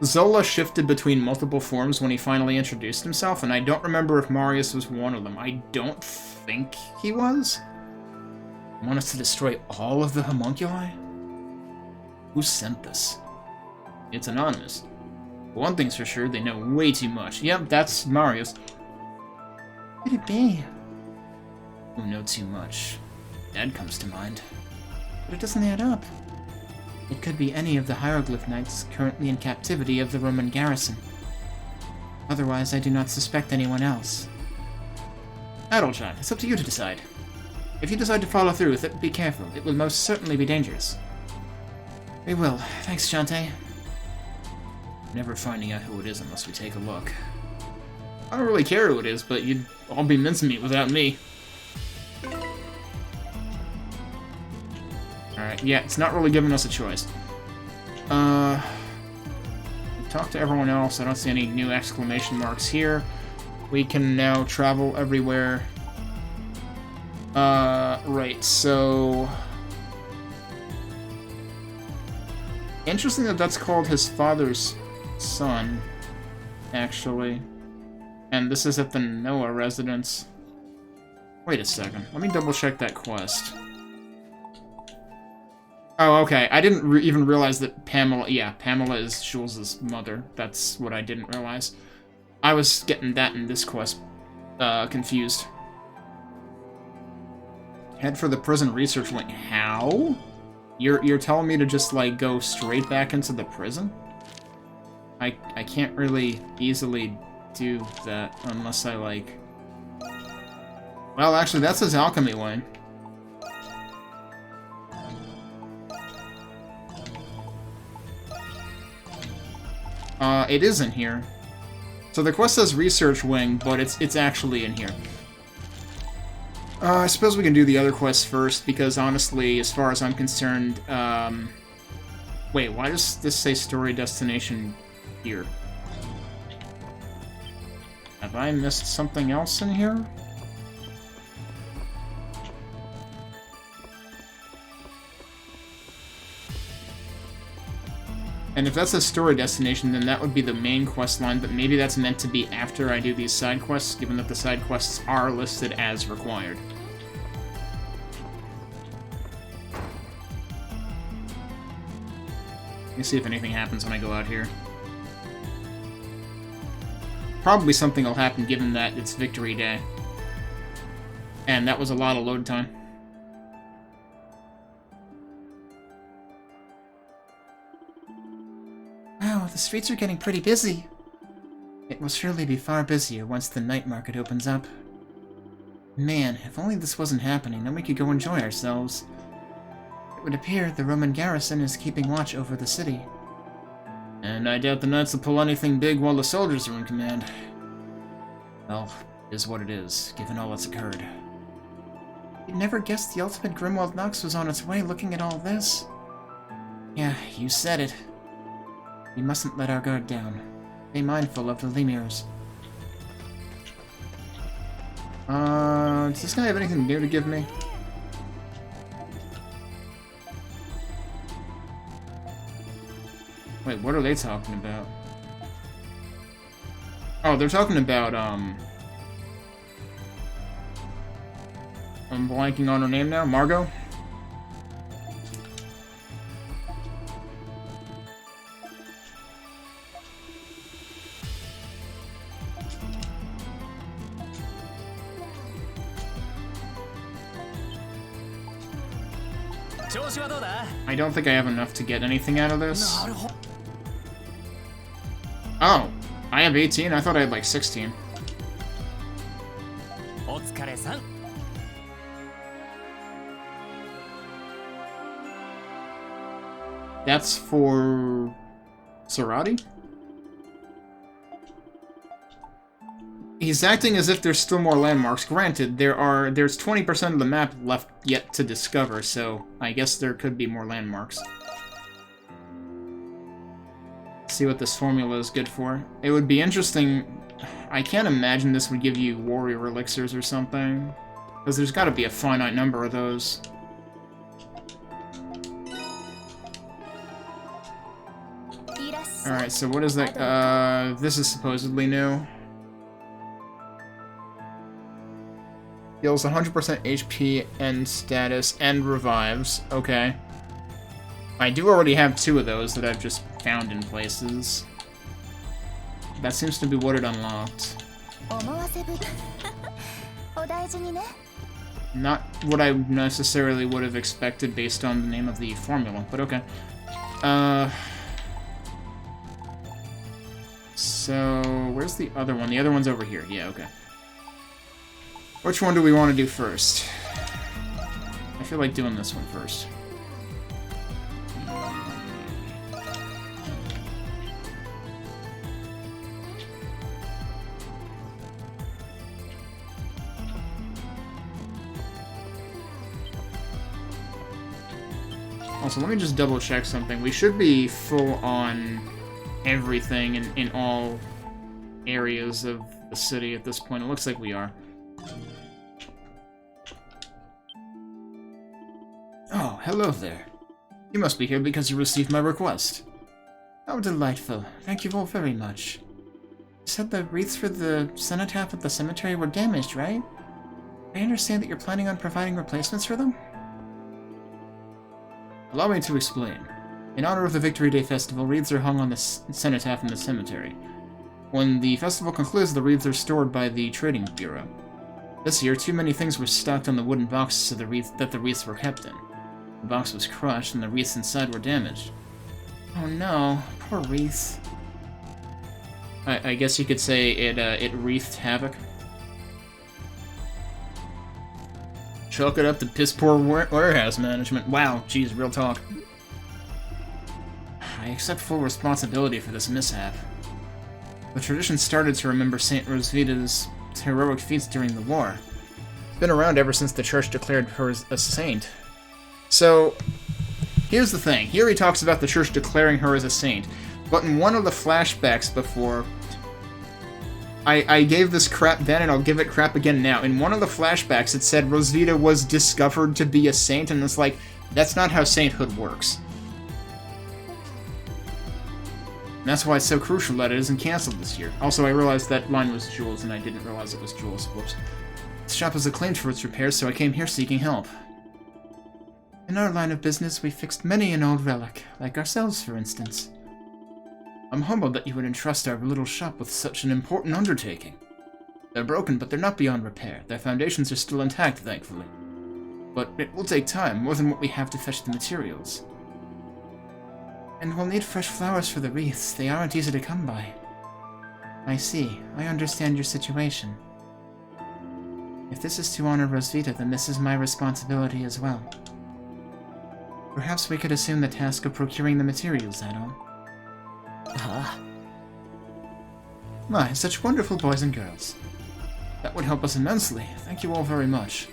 [SPEAKER 1] Zola shifted between multiple forms when he finally introduced himself, and I don't remember if Marius was one of them. I don't think he was. Want us to destroy all of the homunculi? Who sent this? It's anonymous. But one thing's for sure, they know way too much. Yep, that's Marius. Could it be? Who know too much? Dad comes to mind. But it doesn't add up. It could be any of the hieroglyph knights currently in captivity of the Roman garrison. Otherwise, I do not suspect anyone else. Adoljan, it's up to you to decide. If you decide to follow through with it, be careful. It will most certainly be dangerous. We will. Thanks, Shantae. Never finding out who it is unless we take a look. I don't really care who it is, but you'd all be mincemeat without me. Alright, yeah, it's not really giving us a choice. We've talked to everyone else. I don't see any new exclamation marks here. We can now travel everywhere. Right, so... Interesting that that's called his father's son, actually. And this is at the Noah residence. Wait a second. Let me double check that quest. Oh, okay. I didn't even realize that Pamela... Yeah, Pamela is Jules' mother. That's what I didn't realize. I was getting that in this quest confused. Head for the prison research wing. How? You're telling me to just, like, go straight back into the prison? I can't really easily do that unless I, like... Well, actually, that's his alchemy wing. It is in here. So the quest says research wing, but it's actually in here. I suppose we can do the other quests first, because honestly, as far as I'm concerned, wait, why does this say story destination here? Have I missed something else in here? And if that's a story destination, then that would be the main quest line, but maybe that's meant to be after I do these side quests, given that the side quests are listed as required. Let me see if anything happens when I go out here. Probably something will happen, given that it's Victory Day. And that was a lot of load time. Wow, the streets are getting pretty busy. It will surely be far busier once the night market opens up. Man, if only this wasn't happening, then we could go enjoy ourselves. It would appear the Roman garrison is keeping watch over the city. And I doubt the knights will pull anything big while the soldiers are in command. Well, it is what it is, given all that's occurred. You'd never guessed the ultimate Grimwald Nox was on its way looking at all this. Yeah, you said it. We mustn't let our guard down. Be mindful of the Lemirs. Does this guy have anything new to give me? Wait, what are they talking about? Oh, they're talking about, I'm blanking on her name now. Margot? I don't think I have enough to get anything out of this. Oh, I have 18? I thought I had like 16.
[SPEAKER 4] 疲れさん。
[SPEAKER 1] That's for Sarati? He's acting as if there's still more landmarks. Granted, there's 20% of the map left yet to discover, so I guess there could be more landmarks. See what this formula is good for. It would be interesting. I can't imagine this would give you warrior elixirs or something, because there's got to be a finite number of those. Alright, so what is that? This is supposedly new. Heals 100% HP and status and revives. Okay. I do already have 2 of those that I've just found in places. That seems to be what it unlocked. Not what I necessarily would have expected based on the name of the formula, but okay. So, where's the other one? The other one's over here. Yeah, okay. Which one do we want to do first? I feel like doing this one first. Also, let me just double check something. We should be full on everything in all areas of the city at this point. It looks like we are. Oh, hello there. You must be here because you received my request. How delightful. Thank you all very much. You said the wreaths for the cenotaph at the cemetery were damaged, right? I understand that you're planning on providing replacements for them? Allow me to explain. In honor of the Victory Day Festival, wreaths are hung on the cenotaph in the cemetery. When the festival concludes, the wreaths are stored by the Trading Bureau. This year, too many things were stocked on the wooden boxes of the wreaths were kept in. The box was crushed, and the wreaths inside were damaged. Oh no, poor wreaths. I guess you could say it wreathed havoc. Chalk it up to piss-poor warehouse management. Wow, geez, real talk. I accept full responsibility for this mishap. The tradition started to remember Saint Rosvita's heroic feats during the war. It's been around ever since the church declared her a saint. So, here's the thing. Here he talks about the church declaring her as a saint, but in one of the flashbacks before... I gave this crap then, and I'll give it crap again now. In one of the flashbacks, it said Rosvita was discovered to be a saint, and it's like, that's not how sainthood works. And that's why it's so crucial that it isn't cancelled this year. Also, I realized that line was Jules, and I didn't realize it was Jules. Whoops. This shop is acclaimed for its repairs, so I came here seeking help. In our line of business, we fixed many an old relic, like ourselves, for instance. I'm humbled that you would entrust our little shop with such an important undertaking. They're broken, but they're not beyond repair. Their foundations are still intact, thankfully. But it will take time, more than what we have to fetch the materials. And we'll need fresh flowers for the wreaths. They aren't easy to come by. I see. I understand your situation. If this is to honor Rosvita, then this is my responsibility as well. Perhaps we could assume the task of procuring the materials, Adol. My, such wonderful boys and girls. That would help us immensely. Thank you all very much.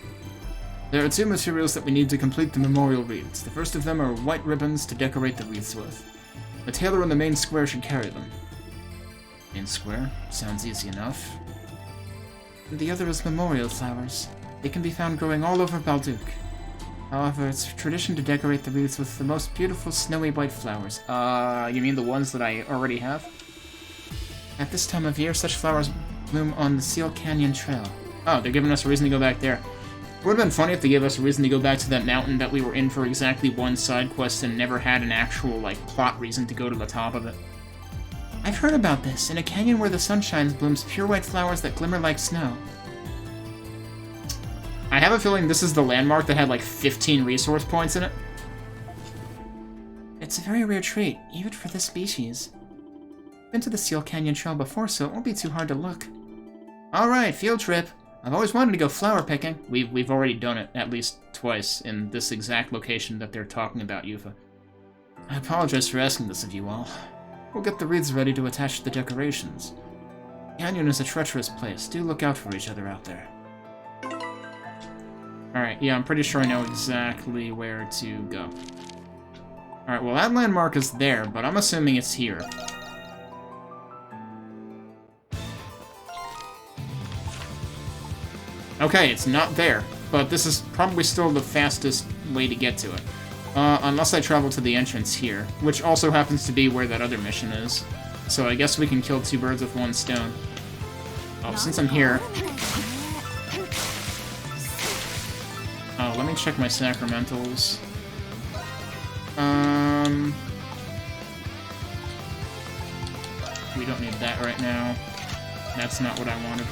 [SPEAKER 1] There are 2 materials that we need to complete the memorial wreaths. The first of them are white ribbons to decorate the wreaths with. The tailor in the main square should carry them. Main square? Sounds easy enough. And the other is memorial flowers. They can be found growing all over Balduc. However, it's tradition to decorate the wreaths with the most beautiful snowy white flowers. You mean the ones that I already have? At this time of year, such flowers bloom on the Seal Canyon Trail. Oh, they're giving us a reason to go back there. It would have been funny if they gave us a reason to go back to that mountain that we were in for exactly one side quest and never had an actual, plot reason to go to the top of it. I've heard about this. In a canyon where the sun shines blooms pure white flowers that glimmer like snow. I have a feeling this is the landmark that had 15 resource points in it. It's a very rare trait, even for this species. Been to the Seal Canyon Trail before, so it won't be too hard to look. Alright, field trip. I've always wanted to go flower picking. We've already done it at least twice in this exact location that they're talking about, Yufa. I apologize for asking this of you all. We'll get the wreaths ready to attach to the decorations. Canyon is a treacherous place. Do look out for each other out there. Alright, yeah, I'm pretty sure I know exactly where to go. Alright, well, that landmark is there, but I'm assuming it's here. Okay, it's not there, but this is probably still the fastest way to get to it. Unless I travel to the entrance here, which also happens to be where that other mission is. So I guess we can kill two birds with one stone. Oh, since I'm here... Oh, let me check my sacramentals. We don't need that right now. That's not what I wanted.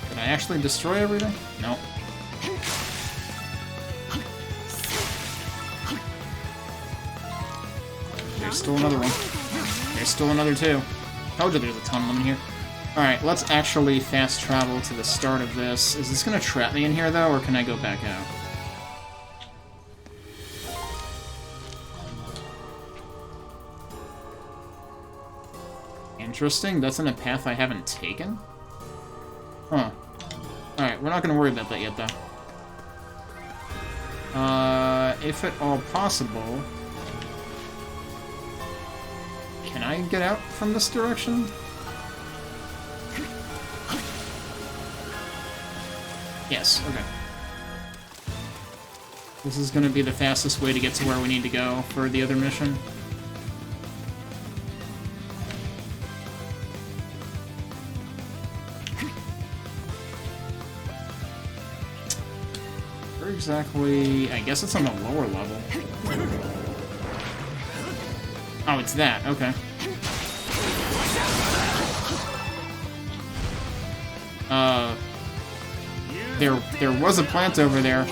[SPEAKER 1] Did I actually destroy everything? No. There's still another one. There's still another two. Told you there's a ton of them in here. Alright, let's actually fast travel to the start of this. Is this gonna trap me in here, though, or can I go back out? Interesting. That's in a path I haven't taken? Huh. Alright, we're not gonna worry about that yet, though. If at all possible... Can I get out from this direction? Yes, okay. This is gonna be the fastest way to get to where we need to go for the other mission. Where exactly... I guess it's on the lower level. Oh, it's that, okay. There was a plant over there.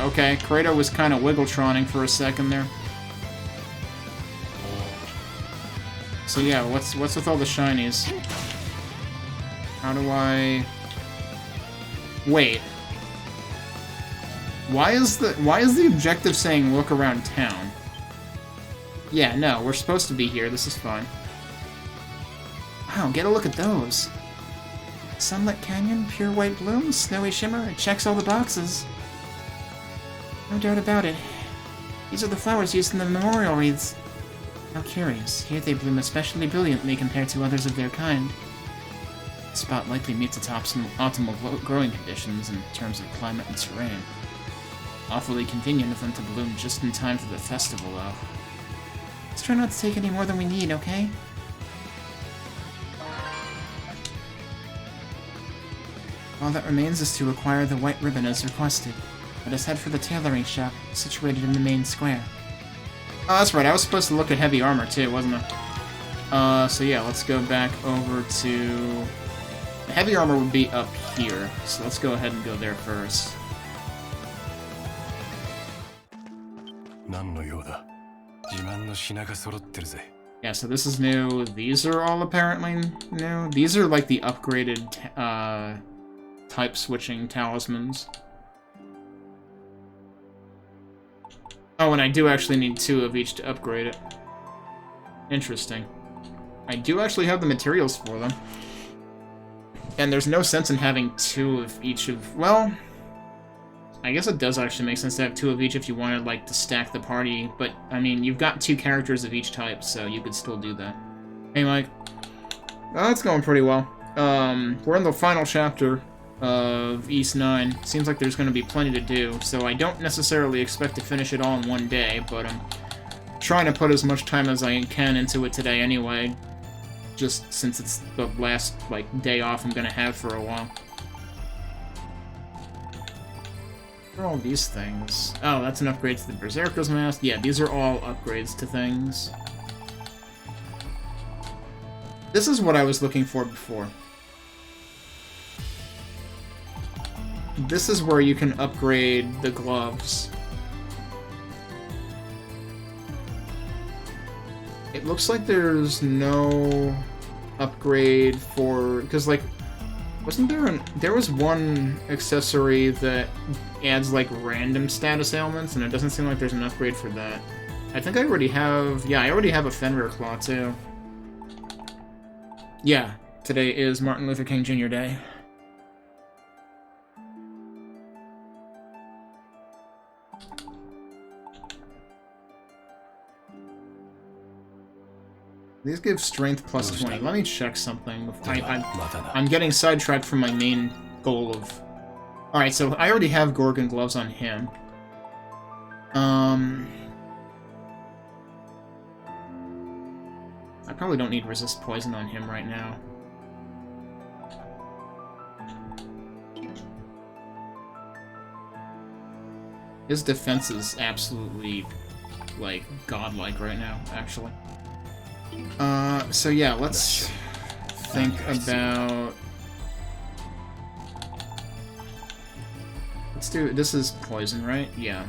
[SPEAKER 1] Okay, Kratos was kind of wiggletroning for a second there. So yeah, what's with all the shinies? How do I... Wait. Why is the objective saying look around town? Yeah, no, we're supposed to be here. This is fine. Wow, get a look at those. Sunlit Canyon, pure white bloom, snowy shimmer, it checks all the boxes. No doubt about it. These are the flowers used in the memorial wreaths. How curious. Here they bloom especially brilliantly compared to others of their kind. The spot likely meets its optimal growing conditions in terms of climate and terrain. Awfully convenient of them to bloom just in time for the festival, though. Let's try not to take any more than we need, okay? All that remains is to acquire the white ribbon as requested. Let us head for the tailoring shop, situated in the main square. Oh, that's right, I was supposed to look at heavy armor too, wasn't I? So yeah, let's go back over to... The heavy armor would be up here, so let's go ahead and go there first. Yeah, so this is new. These are all apparently new. These are like the upgraded type switching talismans. Oh, and I do actually need 2 of each to upgrade it. Interesting. I do actually have the materials for them. And there's no sense in having 2 of each of... Well, I guess it does actually make sense to have 2 of each if you wanted, like, to stack the party. But, I mean, you've got 2 characters of each type, so you could still do that. Hey, Mike. Oh, it's going pretty well. We're in the final chapter of East 9. Seems like there's going to be plenty to do, so I don't necessarily expect to finish it all in one day, but I'm trying to put as much time as I can into it today anyway, just since it's the last, like, day off I'm going to have for a while. What are all these things? Oh, that's an upgrade to the Berserker's Mask. Yeah, these are all upgrades to things. This is what I was looking for before. This is where you can upgrade the gloves. It looks like there's no upgrade for... Because, like, wasn't there there was one accessory that adds, like, random status ailments, and it doesn't seem like there's an upgrade for that. I think I already have... Yeah, I already have a Fenrir Claw, too. Yeah, today is Martin Luther King Jr. Day. These give strength plus 20. Let me check something. I'm getting sidetracked from my main goal of... Alright, so I already have Gorgon gloves on him. I probably don't need resist poison on him right now. His defense is absolutely, like, godlike right now, actually. So yeah, let's think about... Let's do... This is poison, right? Yeah.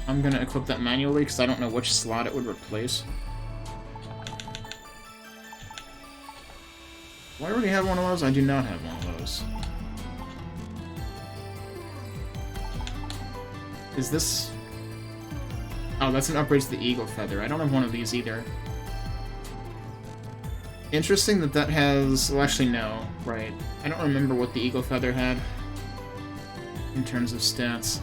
[SPEAKER 1] I'm gonna equip that manually, because I don't know which slot it would replace. Do I already have one of those? I do not have one of those. Is this... Oh, that's an upgrade to the Eagle Feather. I don't have one of these either. Interesting that that has... Well, actually, no. Right. I don't remember what the Eagle Feather had in terms of stats.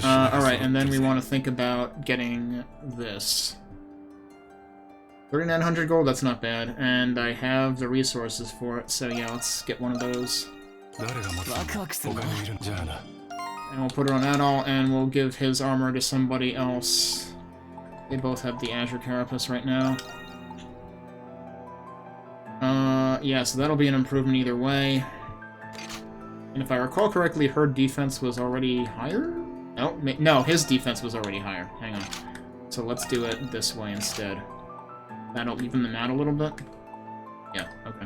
[SPEAKER 1] Alright, and then we want to think about getting this. 3,900 gold, that's not bad. And I have the resources for it, so yeah, let's get one of those. And we'll put it on Adol, and we'll give his armor to somebody else. They both have the Azure Carapace right now. Yeah, so that'll be an improvement either way. And if I recall correctly, her defense was already higher? No, his defense was already higher. Hang on. So let's do it this way instead. That'll even them out a little bit? Yeah, okay.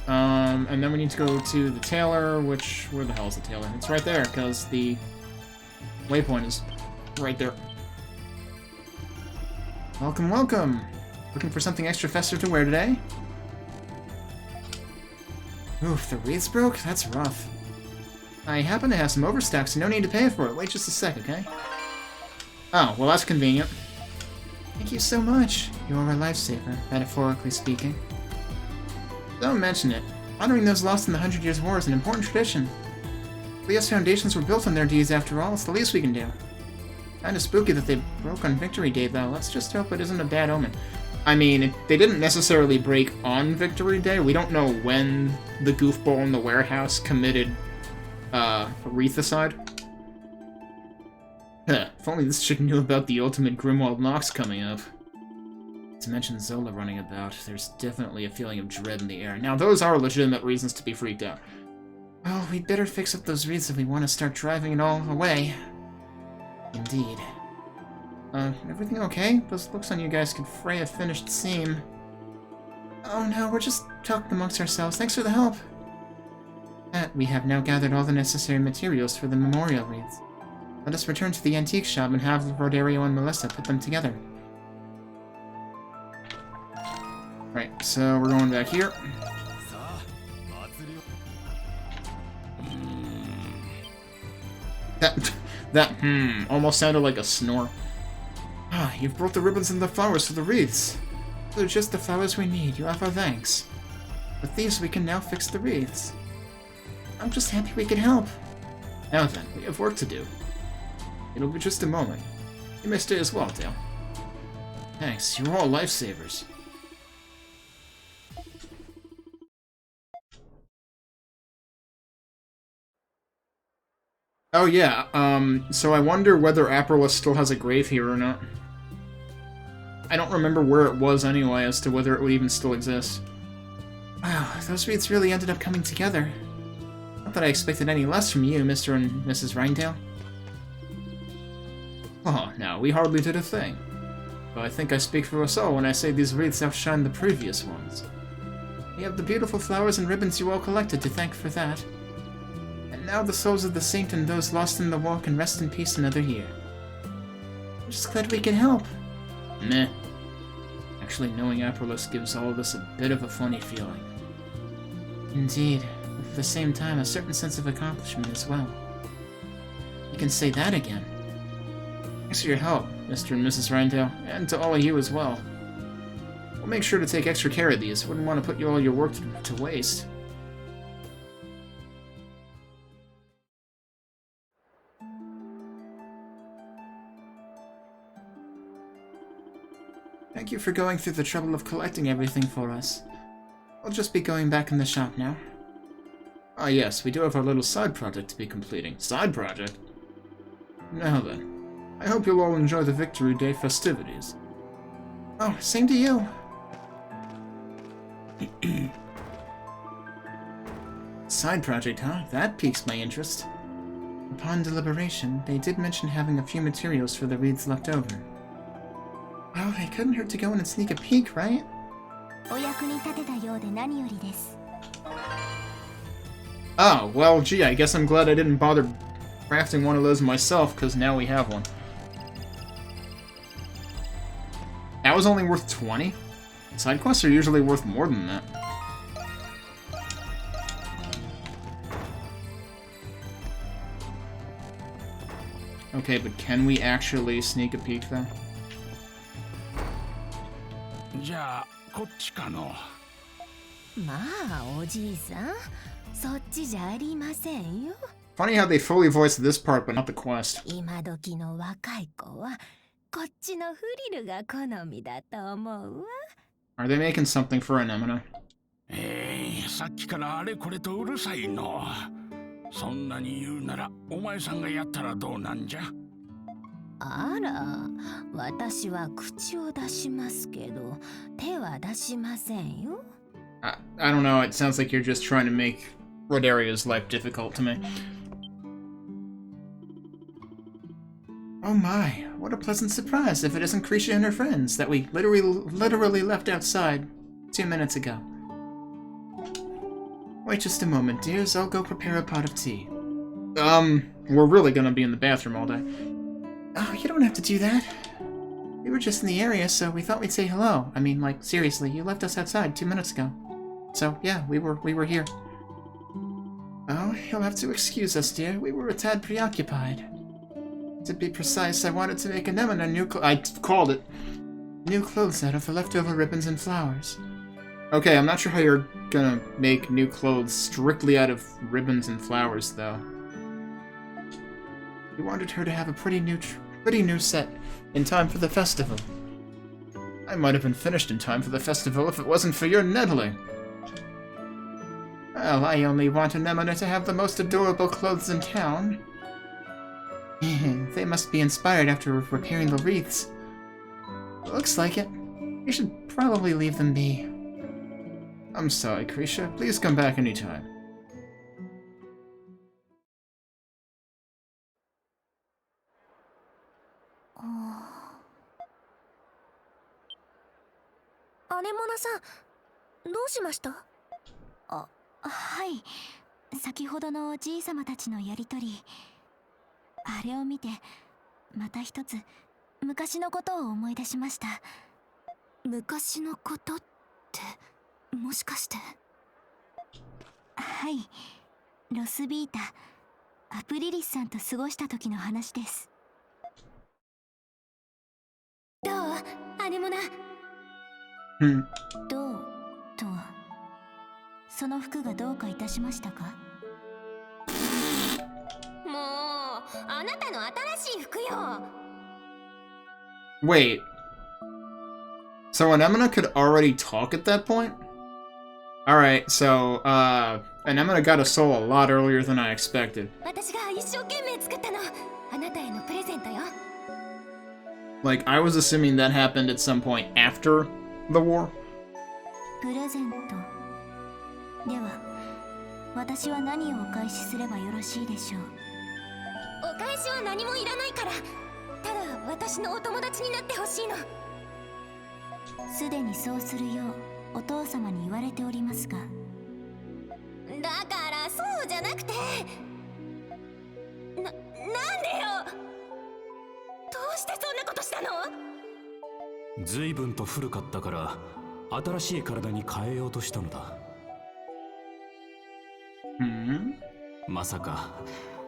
[SPEAKER 1] And then we need to go to the tailor, which... Where the hell is the tailor? It's right there, because the waypoint is right there. Welcome, welcome! Looking for something extra festive to wear today? Oof, the wreaths broke? That's rough. I happen to have some overstock, so no need to pay for it. Wait just a sec, okay? Oh, well that's convenient. Thank you so much. You're a lifesaver, metaphorically speaking. Don't mention it. Honoring those lost in the 100 Years' War is an important tradition. Leah's foundations were built on their deeds after all. It's the least we can do. Kinda spooky that they broke on Victory Day, though. Let's just hope it isn't a bad omen. I mean, they didn't necessarily break on Victory Day. We don't know when the goofball in the warehouse committed wreathicide. Huh, if only this chick knew about the ultimate Grimwald Nox coming up. To mention Zola running about, there's definitely a feeling of dread in the air. Now, those are legitimate reasons to be freaked out. Well, we'd better fix up those wreaths if we want to start driving it all away. Indeed. Everything okay? Those looks on you guys could fray a finished seam. Oh no, we're just talking amongst ourselves. Thanks for the help. We have now gathered all the necessary materials for the memorial wreaths. Let us return to the antique shop and have Rodario and Melissa put them together. Right, so we're going back here. That almost sounded like a snore. Ah, you've brought the ribbons and the flowers for the wreaths. They're just the flowers we need. You have our thanks. With these, we can now fix the wreaths. I'm just happy we could help. Now then, we have work to do. It'll be just a moment. You may stay as well, Dale. Thanks, you're all lifesavers. Oh yeah, so I wonder whether Aperla still has a grave here or not. I don't remember where it was anyway as to whether it would even still exist. Wow, those reeds really ended up coming together. Not that I expected any less from you, Mr. and Mrs. Rindale. Oh, no, we hardly did a thing. Though I think I speak for us all when I say these wreaths outshine the previous ones. We have the beautiful flowers and ribbons you all collected to thank for that. And now the souls of the saint and those lost in the war can rest in peace another year. I'm just glad we can help. Meh. Actually, knowing Aperlus gives all of us a bit of a funny feeling. Indeed, but at the same time, a certain sense of accomplishment as well. You can say that again. Thanks for your help, Mr. and Mrs. Rindale, and to all of you as well. We'll make sure to take extra care of these. Wouldn't want to put all your work to waste. Thank you for going through the trouble of collecting everything for us. I'll just be going back in the shop now. Ah yes, we do have our little side project to be completing. Side project? Now then. I hope you'll all enjoy the Victory Day festivities. Oh, same to you. Side project, huh? That piques my interest. Upon deliberation, they did mention having a few materials for the reeds left over. Well, it couldn't hurt to go in and sneak a peek, right? Oh, well, gee, I guess I'm glad I didn't bother crafting one of those myself, because now we have one. That was only worth 20? Side quests are usually worth more than that. Okay, but can we actually sneak a peek there? Funny how they fully voiced this part, but not the quest. Are they making something for Anemone?
[SPEAKER 4] さっきからあれこれとうるさいの。そんなに言うならお前さんがやったらどうなんじゃ。
[SPEAKER 5] あら、私は口を出しますけど、手は出しませんよ。
[SPEAKER 1] I don't know, it sounds like you're just trying to make Rodaria's life difficult to me. Oh my, what a pleasant surprise if it isn't Krisha and her friends that we literally left outside 2 minutes ago. Wait just a moment, dears, I'll go prepare a pot of tea. We're really gonna be in the bathroom all day. Oh, you don't have to do that. We were just in the area, so we thought we'd say hello. I mean, like, seriously, you left us outside 2 minutes ago. So, yeah, we were here. Oh, you'll have to excuse us, dear. We were a tad preoccupied. To be precise, I wanted to make Anemone new clothes out of the leftover ribbons and flowers. Okay, I'm not sure how you're gonna make new clothes strictly out of ribbons and flowers, though. We wanted her to have a pretty new set in time for the festival. I might have been finished in time for the festival if it wasn't for your nettling. Well, I only want Anemone to have the most adorable clothes in town. They must be inspired after repairing the wreaths. Looks like it. You should probably leave them be. I'm sorry, Krisha. Please come back anytime.
[SPEAKER 2] Anemoneさん、どうしました？
[SPEAKER 5] はい、先ほどのおじいさまたちのやりとり。あれを見て、また一つ昔のことを思い出しました。
[SPEAKER 2] 昔のことって、もしかして。
[SPEAKER 5] はい、ロスビータ、アプリリスさんと過ごした時の話です。
[SPEAKER 2] どう？アネモナ。
[SPEAKER 5] どうとは、その服がどうかいたしましたか？
[SPEAKER 2] もう、あなたの新しい服よ。
[SPEAKER 1] Wait. So Anemone could already talk at that point? Alright, so, Anemone got a soul a lot earlier than I expected.
[SPEAKER 2] 私が一生懸命作ったの。あなたへのプレゼントよ。
[SPEAKER 1] Like, I was assuming that happened at some point after the war.
[SPEAKER 5] プレゼントでは私は何をお返しすればよろしいでしょう。
[SPEAKER 2] お返しは何もいらないから、ただ私のお友達になってほしいの。
[SPEAKER 5] すでにそうするようお父様に言われておりますが。
[SPEAKER 2] だからそうじゃなくて、なんでよ。どうしてそんなことしたの？
[SPEAKER 6] 随分と古かったから新しい体に変えようとしたのだ。まさか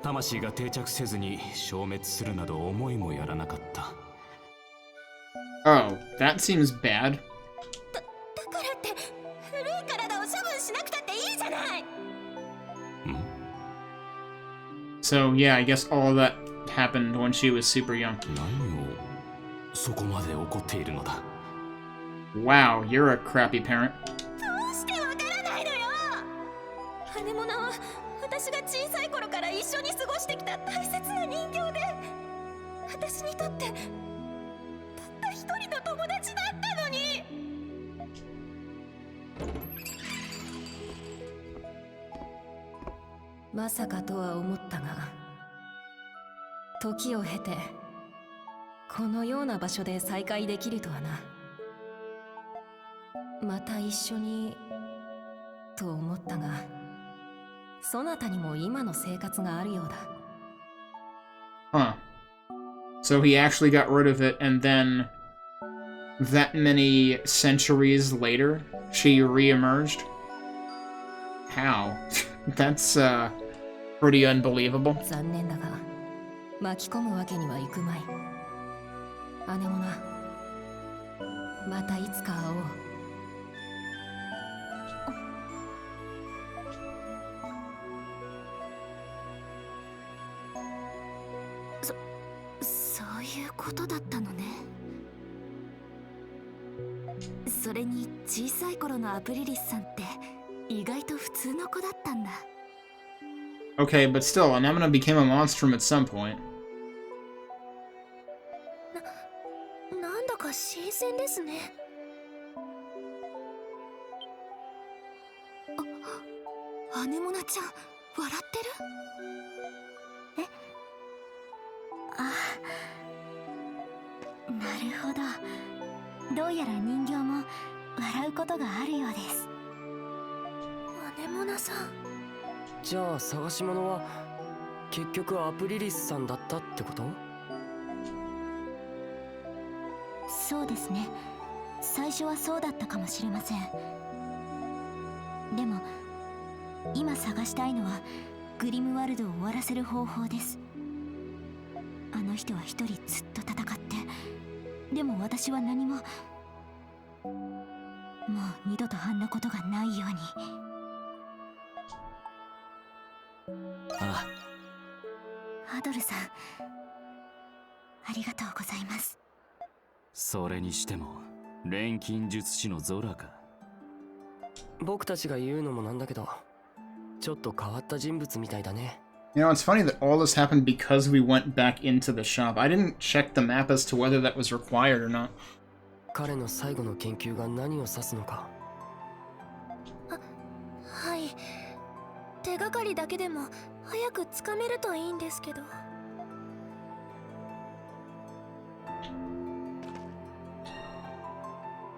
[SPEAKER 6] 魂が定着せずに消滅するなど思いもやらなかった。
[SPEAKER 1] Oh, that seems bad.
[SPEAKER 2] だからって古い体を処分しなくたっていいじゃない。
[SPEAKER 1] So yeah, I guess all that happened when she was super young.
[SPEAKER 6] 何をそこまで怒っているのだ。
[SPEAKER 1] Wow, you're a crappy parent.
[SPEAKER 2] どうしてわからないのよ。羽物は私が小さい頃から一緒に過ごしてきた大切な人形で、私にとってたった一人の友達だったのに。まさかとは思ったが、時を経てこのような場所で再会できるとはな。また一緒にと思ったが、そなたにも今の生活があるようだ。
[SPEAKER 1] Huh. So he actually got rid of it, and then that many centuries later, she reemerged? How? That's, pretty unbelievable.
[SPEAKER 2] 残念だが、巻き込むわけにはいくまい。姉もな、またいつか会おう。そういうことだったのね。それに小さい頃のアプリリスさんって意外と普通の子だったんだ。
[SPEAKER 1] Okay, but still, Anemone became a monstrum at some point.
[SPEAKER 2] なんだか新鮮ですね。アネモナちゃん、笑ってる？
[SPEAKER 5] え？ああ、なるほど。どうやら人形も笑うことがあるようです。
[SPEAKER 2] アネモナさん。
[SPEAKER 7] じゃあ探し物は結局アプリリスさんだったってこと？
[SPEAKER 5] そうですね。最初はそうだったかもしれません。でも今探したいのはグリムワルドを終わらせる方法です。あの人は一人ずっと戦って、でも私は何も、もう二度とあんなことがないように。
[SPEAKER 6] あ
[SPEAKER 5] あ、アドルさん、ありがとうございます。
[SPEAKER 6] それにしても錬金術師のゾラか。
[SPEAKER 7] 僕たちが言うのもなんだけど、ちょっと変わった人物みたいだね。
[SPEAKER 1] You know, it's funny that all this happened because we went back into the shop. I didn't check the map as to whether that was required or not.
[SPEAKER 7] 彼の最後の研究が何を指すのか。
[SPEAKER 2] はい。手がかりだけでも早くつかめるといいんですけど。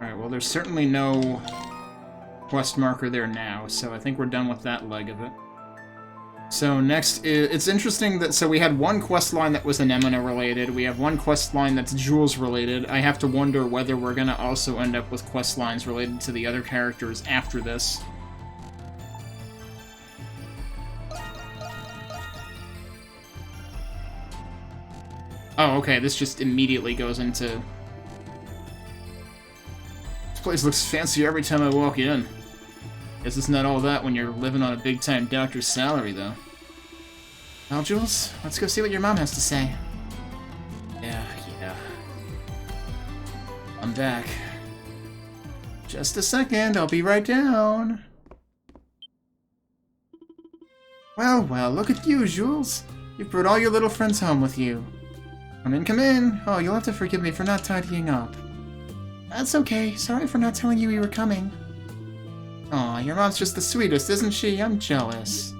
[SPEAKER 1] Alright, well, there's certainly no quest marker there now, so I think we're done with that leg of it. So next, it's interesting that, so we had one quest line that was Anemone related, we have one quest line that's Jules related. I have to wonder whether we're gonna also end up with quest lines related to the other characters after this. Oh, okay, this just immediately goes into... This place looks fancier every time I walk in. Guess it's not all that when you're living on a big-time doctor's salary, though. Well, Jules, let's go see what your mom has to say. Yeah. I'm back. Just a second, I'll be right down. Well, look at you, Jules. You've brought all your little friends home with you. Come in, come in! Oh, you'll have to forgive me for not tidying up. That's okay. Sorry for not telling you we were coming. Aw, your mom's just the sweetest, isn't she? I'm jealous.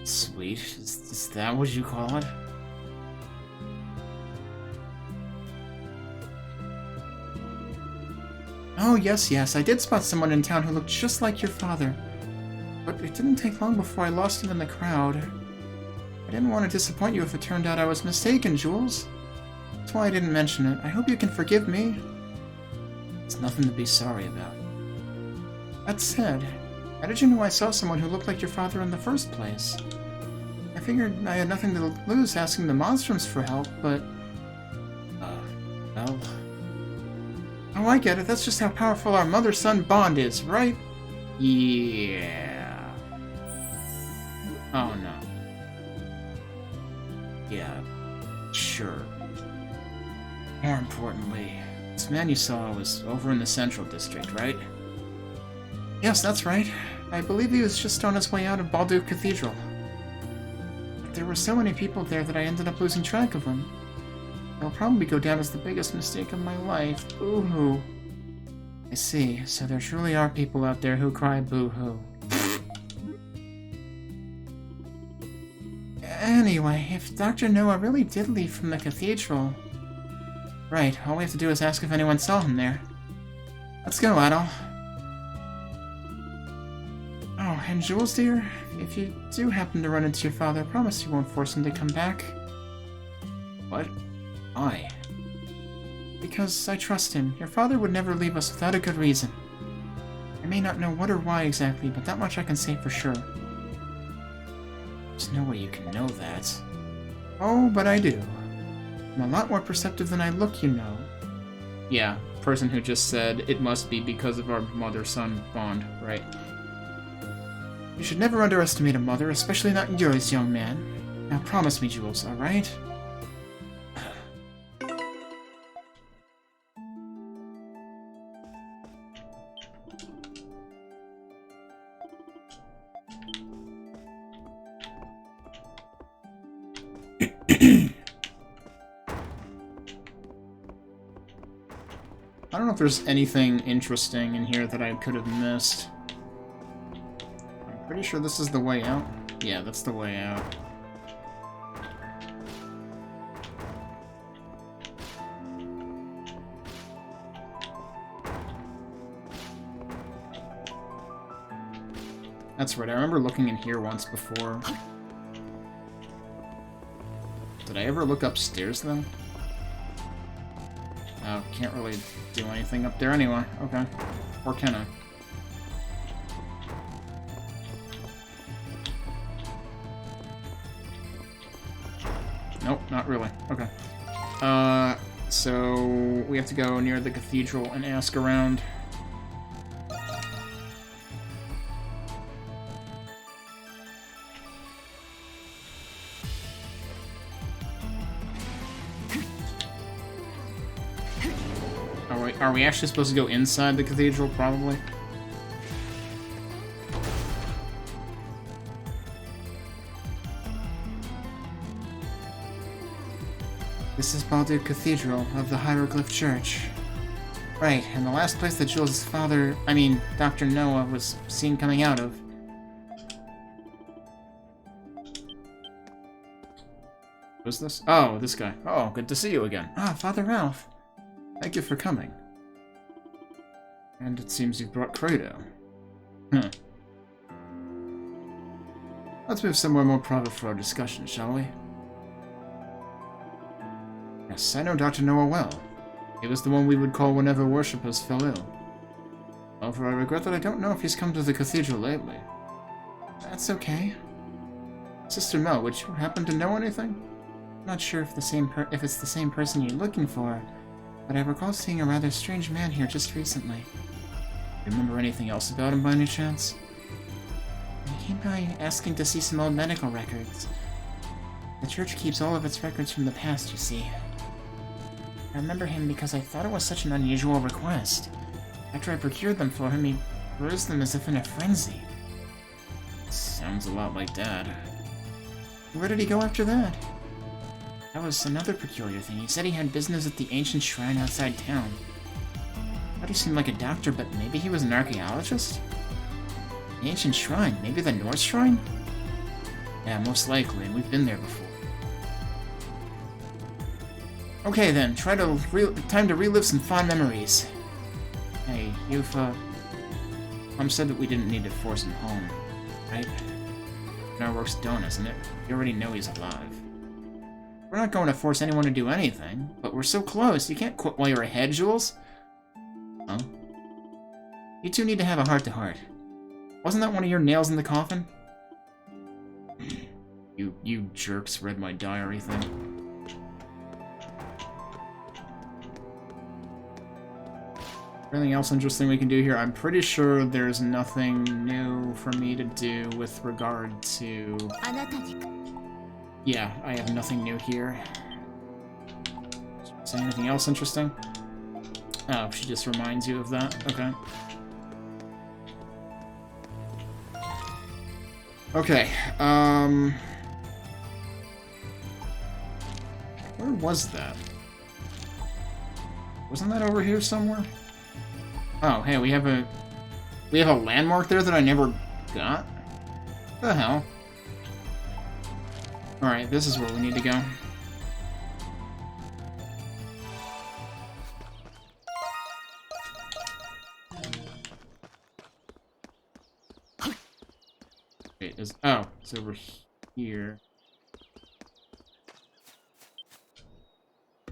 [SPEAKER 1] Sweet? Is that what you call it? Oh, yes, I did spot someone in town who looked just like your father. But it didn't take long before I lost him in the crowd. I didn't want to disappoint you if it turned out I was mistaken, Jules. That's why I didn't mention it. I hope you can forgive me. It's nothing to be sorry about. That said, how did you know I saw someone who looked like your father in the first place? I figured I had nothing to lose asking the Monstroms for help, but... well... Oh, I get it. That's just how powerful our mother-son bond is, right? Yeah. Oh, no. Yeah, sure. More importantly, this man you saw was over in the Central District, right? Yes, that's right. I believe he was just on his way out of Baldur Cathedral. But there were so many people there that I ended up losing track of him. It'll probably go down as the biggest mistake of my life. Boo-hoo. I see, so there truly are people out there who cry boo-hoo. Anyway, if Dr. Noah really did leave from the cathedral... Right, all we have to do is ask if anyone saw him there. Let's go, Adol. Oh, and Jules, dear, if you do happen to run into your father, promise you won't force him to come back. What? Why? Because I trust him. Your father would never leave us without a good reason. I may not know what or why exactly, but that much I can say for sure. There's no way you can know that. Oh, but I do. I'm a lot more perceptive than I look, you know. Yeah, person who just said it must be because of our mother-son bond, right? You should never underestimate a mother, especially not yours, young man. Now promise me, Jules, alright? I don't know if there's anything interesting in here that I could have missed. I'm pretty sure this is the way out. Yeah, that's the way out. That's right, I remember looking in here once before. Did I ever look upstairs, though? Oh, can't really do anything up there anyway. Okay. Or can I? Nope, not really. Okay. So we have to go near the cathedral and ask around. Are we actually supposed to go inside the cathedral? Probably. This is Baldur Cathedral of the Hieroglyph Church. Right, and the last place that Jules' father, Dr. Noah, was seen coming out of. Who's this? Oh, this guy. Oh, good to see you again. Ah, Father Ralph. Thank you for coming. And it seems you brought Credo. Let's move somewhere more private for our discussion, shall we? Yes, I know Dr. Noah well. He was the one we would call whenever worshippers fell ill. However, I regret that I don't know if he's come to the cathedral lately. That's okay. Sister Mel, would you happen to know anything? I'm not sure if it's the same person you're looking for, but I recall seeing a rather strange man here just recently. Remember anything else about him by any chance? He came by asking to see some old medical records. The church keeps all of its records from the past, you see. I remember him because I thought it was such an unusual request. After I procured them for him, he perused them as if in a frenzy. Sounds a lot like Dad. Where did he go after that? That was another peculiar thing. He said he had business at the ancient shrine outside town. Thought he seemed like a doctor, but maybe he was an archaeologist? The ancient shrine? Maybe the Norse shrine? Yeah, most likely, and we've been there before. Okay then, time to relive some fond memories. Hey, Mom said that we didn't need to force him home, right? Now work's done, isn't it? You already know he's alive. We're not going to force anyone to do anything, but we're so close, you can't quit while you're ahead, Jules. Huh? You two need to have a heart-to-heart. Wasn't that one of your nails in the coffin? You jerks read my diary thing. Anything else interesting we can do here? I'm pretty sure there's nothing new for me to do with regard to... Yeah, I have nothing new here. Say anything else interesting? Oh, she just reminds you of that? Okay. Okay, where was that? Wasn't that over here somewhere? Oh, hey, we have a landmark there that I never got? What the hell? Alright, this is where we need to go. Wait, it's over here.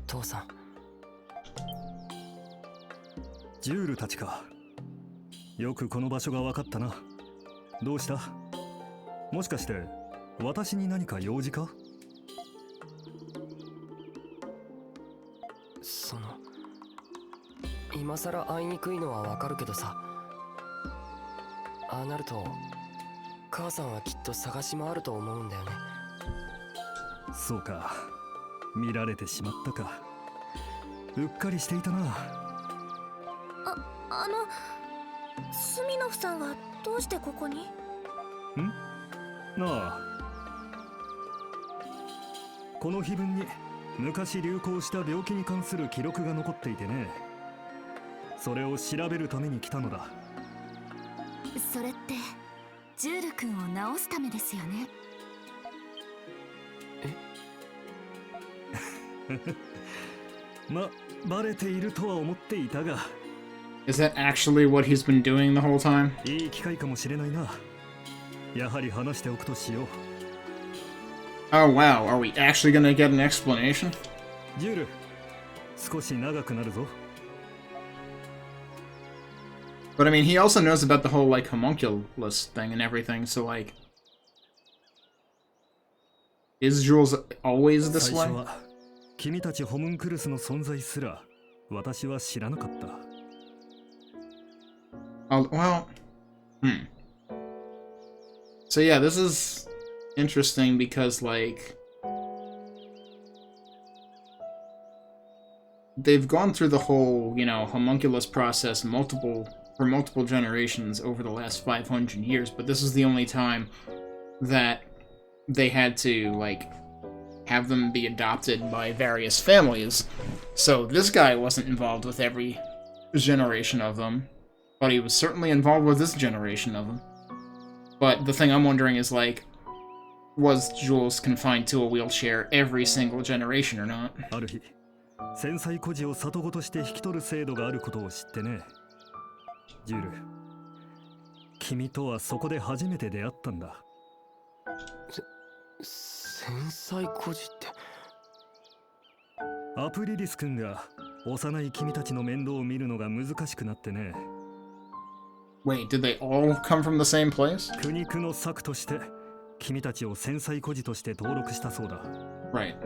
[SPEAKER 7] 父さん。
[SPEAKER 3] ジュールたちか。よくこの場所が分かったな。どうした？もしかして私に何か用事か？
[SPEAKER 7] その今さら会いにくいのはわかるけどさ、ああなると母さんはきっと探し回ると思うんだよね。
[SPEAKER 3] そうか、見られてしまったか。うっかりしていたな。
[SPEAKER 2] スミノフさんはどうしてここに？
[SPEAKER 3] なあ、この碑文に昔流行した病気に関する記録が残っていてね。それを調べるために来たのだ。
[SPEAKER 5] それってジュール君を治すためですよね。
[SPEAKER 3] ま、バレているとは思っていたが。
[SPEAKER 1] Is that actually what he's been doing the whole time?
[SPEAKER 3] いい機会かもしれないな。やはり話しておくとしよう。
[SPEAKER 1] Oh wow, are we actually gonna get an explanation?
[SPEAKER 3] ジュール、少し長くなるぞ。
[SPEAKER 1] But I mean, he also knows about the whole, like, homunculus thing and everything, so, like... Is Jules always this way?
[SPEAKER 3] 最初は君たちホムンクルスの存在すら私は知らなかった。
[SPEAKER 1] Oh, well... So yeah, this is interesting because, like... They've gone through the whole, you know, homunculus process for multiple generations over the last 500 years, but this is the only time that they had to, like, have them be adopted by various families. So this guy wasn't involved with every generation of them, but he was certainly involved with this generation of them. But the thing I'm wondering is, like, was Jules confined to a wheelchair every single generation or not?
[SPEAKER 3] ある日、繊細孤児を里ごとして引き取る制度があることを知ってね。ジュール、君とはそこで初めて出会ったんだ。
[SPEAKER 7] 繊細孤児って
[SPEAKER 3] アプリリス君が幼い君たちの面倒を見るのが難しくなってね。
[SPEAKER 1] Wait, did they all come from the same place?
[SPEAKER 3] 苦肉の策として君たちを繊細孤児として登録したそうだ。
[SPEAKER 1] Right.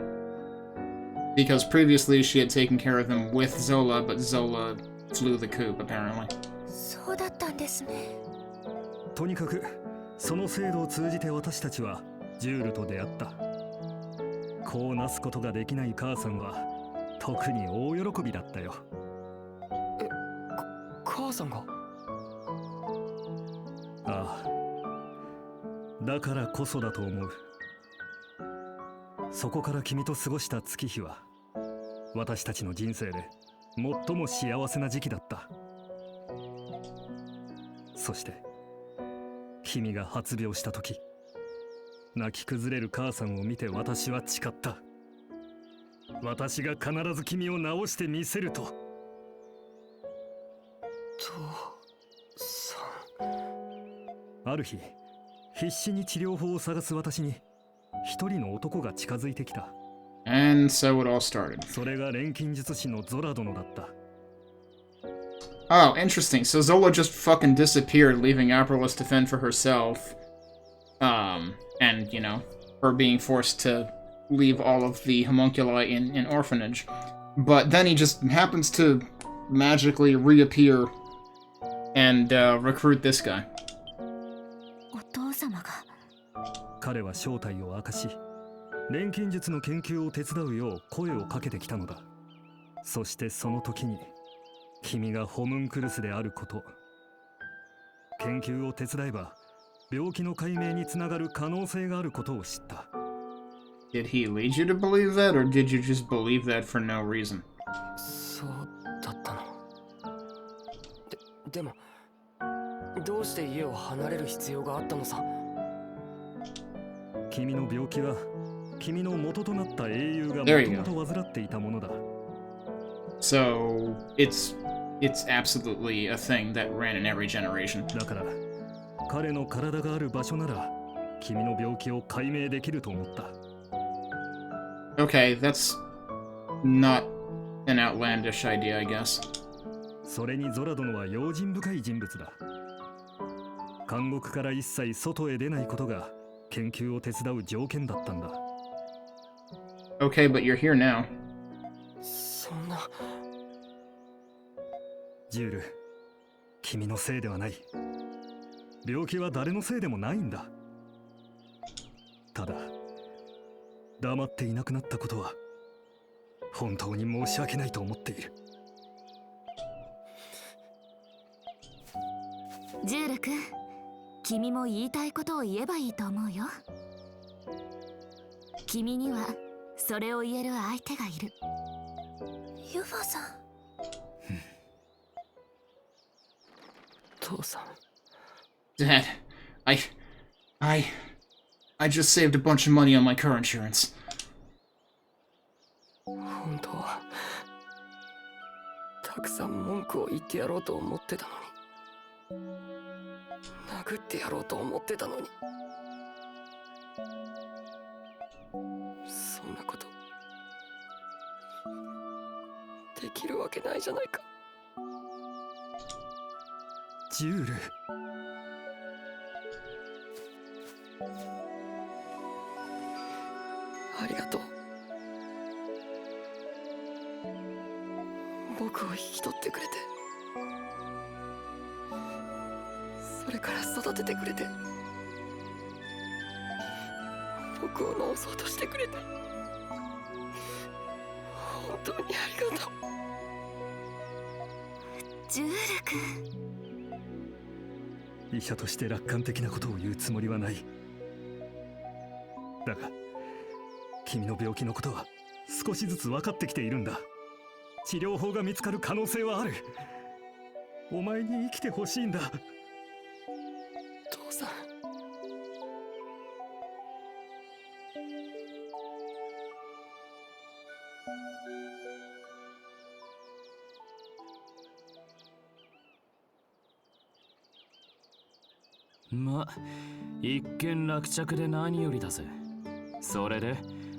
[SPEAKER 1] Because previously she had taken care of them with Zola, but Zola flew the coop, apparently.
[SPEAKER 2] そうだったんですね。
[SPEAKER 3] とにかくその制度を通じて私たちはジュールと出会った。こうなすことができない母さんは特に大喜びだったよ。
[SPEAKER 7] 母さんが？
[SPEAKER 3] ああ、だからこそだと思う。そこから君と過ごした月日は私たちの人生で最も幸せな時期だった。そして君が発病した時、泣き崩れる母さんを見て私は誓った。私が必ず君を治してみせると。
[SPEAKER 7] 父さ
[SPEAKER 3] ある日、必死に治療法を探す私に一人の男が近づいてきた。
[SPEAKER 1] And so it all started.
[SPEAKER 3] それが錬金術師のゾラ殿だった。
[SPEAKER 1] Oh, interesting. So Zola just fucking disappeared, leaving Aprilis to fend for herself. And, you know, her being forced to leave all of the homunculi in orphanage. But then he just happens to magically reappear and recruit this guy.
[SPEAKER 5] お父様が。
[SPEAKER 3] 彼は正体を明かし、錬金術の研究を手伝うよう声をかけてきたのだ。そしてその時に君がホムンクルスであること、研究を手伝えば病気の解明につながる可能性があることを知った。
[SPEAKER 1] Did he lead you to believe that, or did you just believe that for no reason?
[SPEAKER 7] そうだったの。でもどうして家を離れる必要があったのさ。
[SPEAKER 3] 君の病気は君の元となった英雄がもともと患っていたものだ。
[SPEAKER 1] So it's absolutely a thing that ran in every generation.
[SPEAKER 3] だから彼の体がある場所なら君の病気を解明できると思った。
[SPEAKER 1] Okay, that's not an outlandish idea, I guess.
[SPEAKER 3] それにゾラ殿は用心深い人物だ。監獄から一切外へ出ないことが研究を手伝う条件だったんだ。
[SPEAKER 1] Okay, but you're here now.
[SPEAKER 7] そんな。
[SPEAKER 3] ジュール、君のせいではない。病気は誰のせいでもないんだ。ただ黙っていなくなったことは本当に申し訳ないと思っている。
[SPEAKER 5] ジュール君、君も言いたいことを言えばいいと思うよ。君にはそれを言える相手がいる。
[SPEAKER 2] ユファさん。
[SPEAKER 7] 父さん。
[SPEAKER 1] Dad, I just saved a bunch of money on my car insurance.
[SPEAKER 7] 本当はたくさん文句を言ってやろうと思ってたのに、殴ってやろうと思ってたのに、そんなことできるわけないじゃないか。
[SPEAKER 3] ジュール、
[SPEAKER 7] ありがとう。僕を引き取ってくれて、それから育ててくれて、僕を治そうとしてくれて、本当にありがとう。
[SPEAKER 5] ジュール君、
[SPEAKER 3] 医者として楽観的なことを言うつもりはない。だが君の病気のことは少しずつ分かってきているんだ。治療法が見つかる可能性はある。お前に生きてほしいんだ。
[SPEAKER 7] 父さん。
[SPEAKER 6] ま、一見落着で何よりだぜ。それで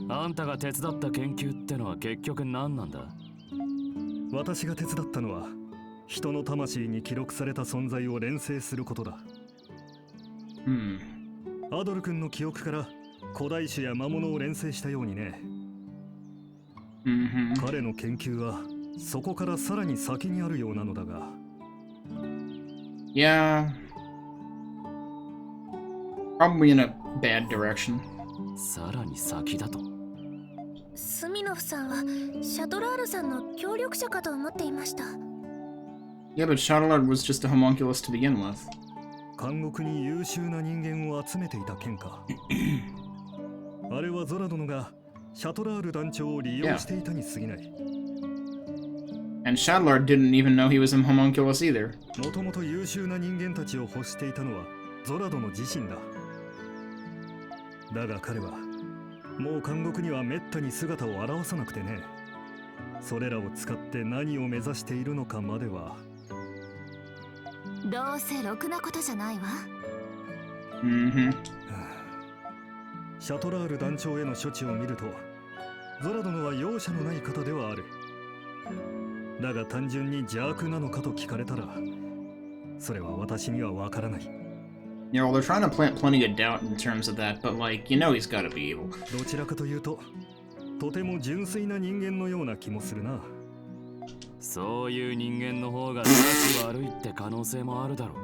[SPEAKER 6] あんたが手伝った研究ってのは結局何なんだ？
[SPEAKER 3] 私が手伝ったのは人の魂に記録された存在を連成することだ。アドル君の記憶から古代種や魔物を連成したようにね。彼の研究はそこからさらに先にあるようなのだが。
[SPEAKER 1] Probably in a bad direction.
[SPEAKER 6] さらに先だと。
[SPEAKER 2] スミノフさんはシャトラールさんの協力者かと思っていました。
[SPEAKER 1] Yeah, but Shadowlord was just a homunculus to begin with.
[SPEAKER 3] 監獄に優秀な人間を集めていた件か。あれはゾラ殿が
[SPEAKER 8] シャトラール団長を利用していたに過ぎない。
[SPEAKER 1] And Shadlar didn't even know he was a homunculus either.
[SPEAKER 8] もともと優秀な人間たちを欲していたのはゾラ殿自身だ。だが彼はもう監獄にはめったに姿を現さなくてね。それらを使って何を目指しているのかまでは。
[SPEAKER 5] どうせろくなことじゃないわ。
[SPEAKER 8] シャトラール団長への処置を見ると、ゾラ殿は容赦のない方ではある。だが単純に邪悪なのかと聞かれたら、それは私にはわからない。
[SPEAKER 1] Yeah, well, they're trying to plant plenty of doubt in terms of that, but like, you know he's gotta be evil.
[SPEAKER 8] どちらかというと、とても純粋な人間のような気もするな。
[SPEAKER 6] そういう人間の方が立ち悪いって可能性もあるだろ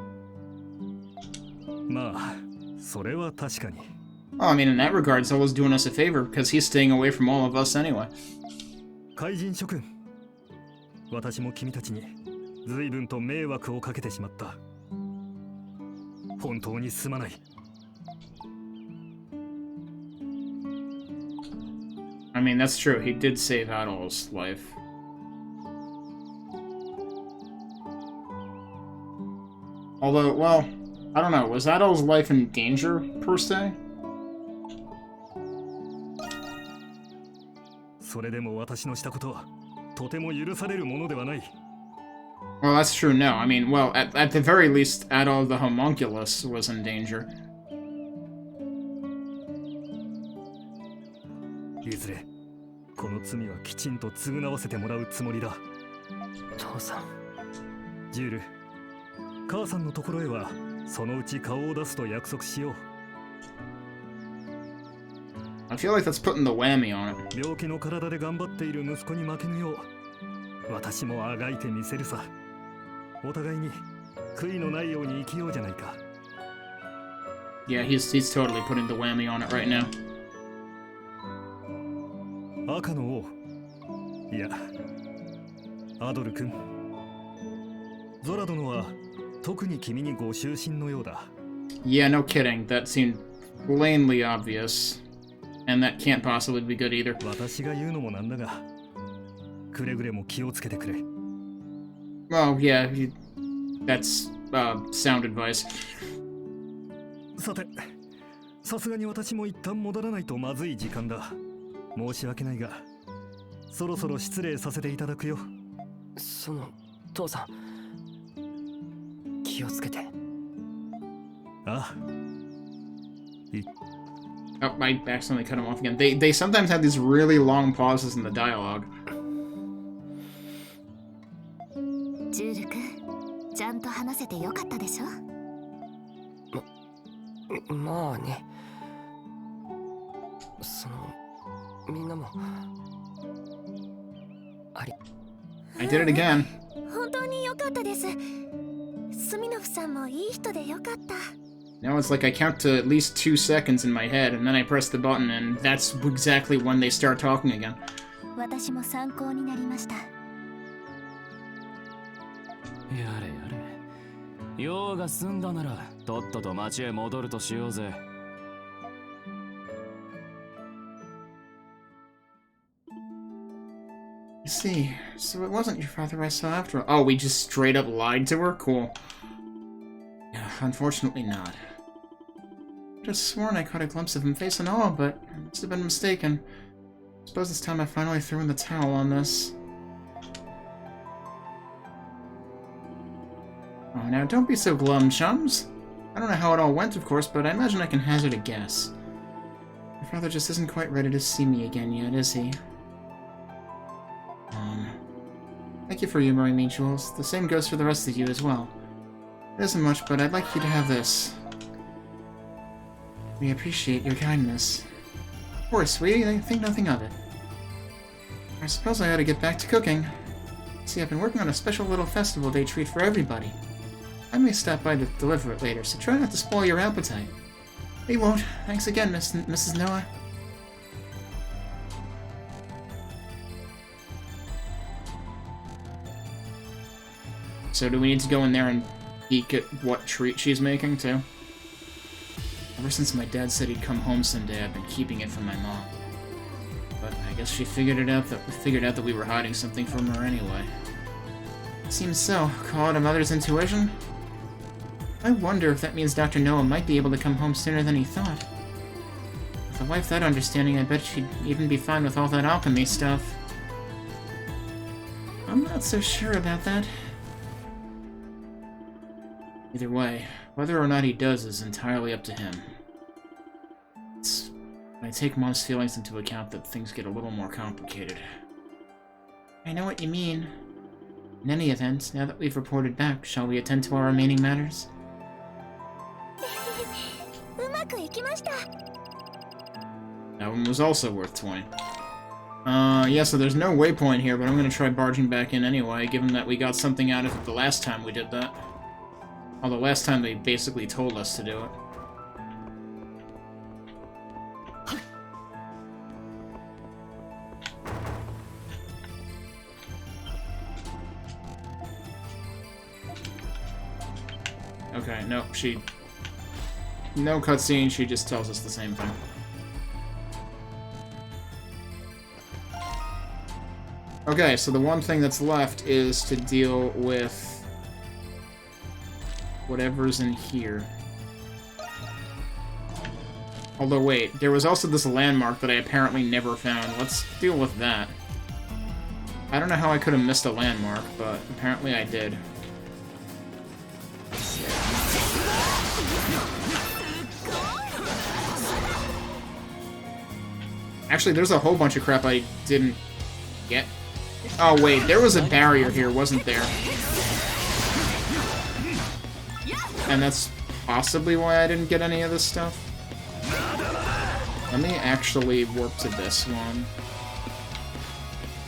[SPEAKER 6] う。
[SPEAKER 8] まあ、それは確かに。
[SPEAKER 1] Oh, I mean, in that regard, Zola's doing us a favor, because he's staying away from all of us anyway.
[SPEAKER 8] 怪人諸君、私も君たちに随分と迷惑をかけてしまった。本当にすまない。
[SPEAKER 1] I mean, that's true. He did save Adol's life. Although, well, I don't know. Was Adol's life in danger, per se?
[SPEAKER 8] それでも私のしたことはとても許されるものではない。
[SPEAKER 1] Well, that's true, no. I mean, well, at the very least, Adol the homunculus was in danger.
[SPEAKER 8] いずれこの罪はきちんと償わせてもらうつもりだ。
[SPEAKER 7] 父さん。
[SPEAKER 8] ジュール、母さんのところへはそのうち顔を出すと約束しよう。
[SPEAKER 1] I feel like that's putting the whammy on it.
[SPEAKER 8] 病気の体で頑張っている息子に負けぬよう、私もあがいてみせるさ。お互いに悔いのないように生きようじゃないか。
[SPEAKER 1] Yeah, he's totally putting the whammy on it right now.
[SPEAKER 8] 赤の王、いや、アドル君。ゾラ殿は特に君にご執心のようだ。
[SPEAKER 1] Yeah, no kidding. That seemed plainly obvious. And that can't possibly be good either.
[SPEAKER 8] 私が言うのもなんだが、くれぐれも気をつけてくれ。
[SPEAKER 1] Oh, yeah, that's sound advice.
[SPEAKER 8] さて、さすがに私も一旦戻らないとまずい時間だ。申し訳ないが、そろそろ失礼させていただくよ。
[SPEAKER 7] その、父さん、気をつけて。
[SPEAKER 8] ああ。
[SPEAKER 1] Oh, I accidentally cut him off again. They sometimes have these really long pauses in the dialogue.
[SPEAKER 5] ジュール君、ちゃんと話せてよかったでしょ。
[SPEAKER 7] まあね。その、みんなも
[SPEAKER 1] I did it again.
[SPEAKER 2] 本当に良かったです。スミノフさんもいい人でよかった。
[SPEAKER 1] Now it's like I count to at least 2 seconds in my head, and then I press the button, and that's exactly when they start talking again.
[SPEAKER 5] 私も参考になりました。
[SPEAKER 6] やれやれ。用が済んだならとっとと町へ戻るとしようぜ。
[SPEAKER 1] I see. So it wasn't your father I saw after all. Oh, we just straight up lied to her? Cool. Yeah, unfortunately not. I just sworn I caught a glimpse of him face and all, but I must have been mistaken. Suppose it's time I finally threw in the towel on this. Oh, now don't be so glum, chums. I don't know how it all went, of course, but I imagine I can hazard a guess. Your father just isn't quite ready to see me again yet, is he? Thank you for humoring me, Jules. The same goes for the rest of you as well. It isn't much, but I'd like you to have this. We appreciate your kindness. Of course, sweetie, I think nothing of it. I suppose I ought to get back to cooking. See, I've been working on a special little festival day treat for everybody. I may stop by to deliver it later, so try not to spoil your appetite. We won't. Thanks again, Mrs. Noah. So do we need to go in there and peek at what treat she's making, too? Ever since my dad said he'd come home someday, I've been keeping it from my mom. But I guess she figured out that we were hiding something from her anyway. Seems so. Call it a mother's intuition? I wonder if that means Dr. Noah might be able to come home sooner than he thought. With a wife that understanding, I bet she'd even be fine with all that alchemy stuff. I'm not so sure about that. Either way, whether or not he does is entirely up to him. I take Mom's feelings into account that things get a little more complicated. I know what you mean. In any event, now that we've reported back, shall we attend to our remaining matters? That one was also worth 20. Yeah, so there's no waypoint here, but I'm gonna try barging back in anyway, given that we got something out of it the last time we did that. Although last time they basically told us to do it. Okay, no, no cutscene, she just tells us the same thing. Okay, so the one thing that's left is to deal with whatever's in here. Although, wait, there was also this landmark that I apparently never found. Let's deal with that. I don't know how I could have missed a landmark, but apparently I did. Actually, there's a whole bunch of crap I didn't get. Oh, wait, there was a barrier here, wasn't there? And that's possibly why I didn't get any of this stuff. Let me actually warp to this one.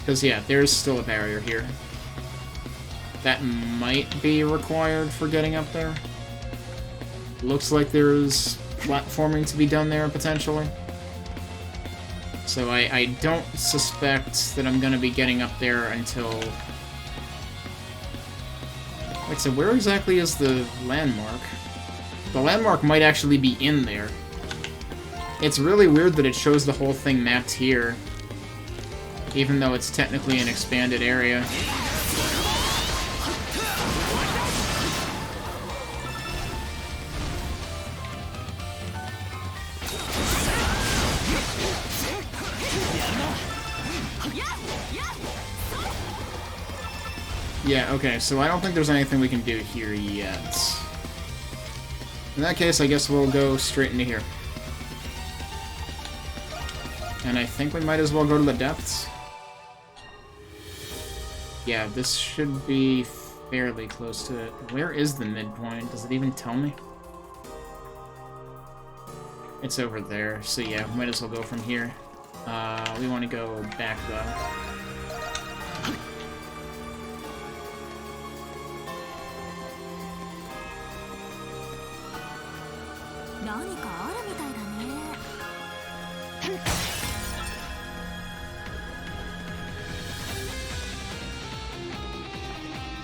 [SPEAKER 1] Because, yeah, there's still a barrier here. That might be required for getting up there. Looks like there's platforming to be done there, potentially. So I don't suspect that I'm going to be getting up there until... Wait, so where exactly is the landmark? The landmark might actually be in there. It's really weird that it shows the whole thing mapped here, even though it's technically an expanded area. Yeah, okay, so I don't think there's anything we can do here yet. In that case, I guess we'll go straight into here. And I think we might as well go to the depths. Yeah, this should be fairly close to it. Where is the midpoint? Does it even tell me? It's over there, so yeah, we might as well go from here. We want to go back, though.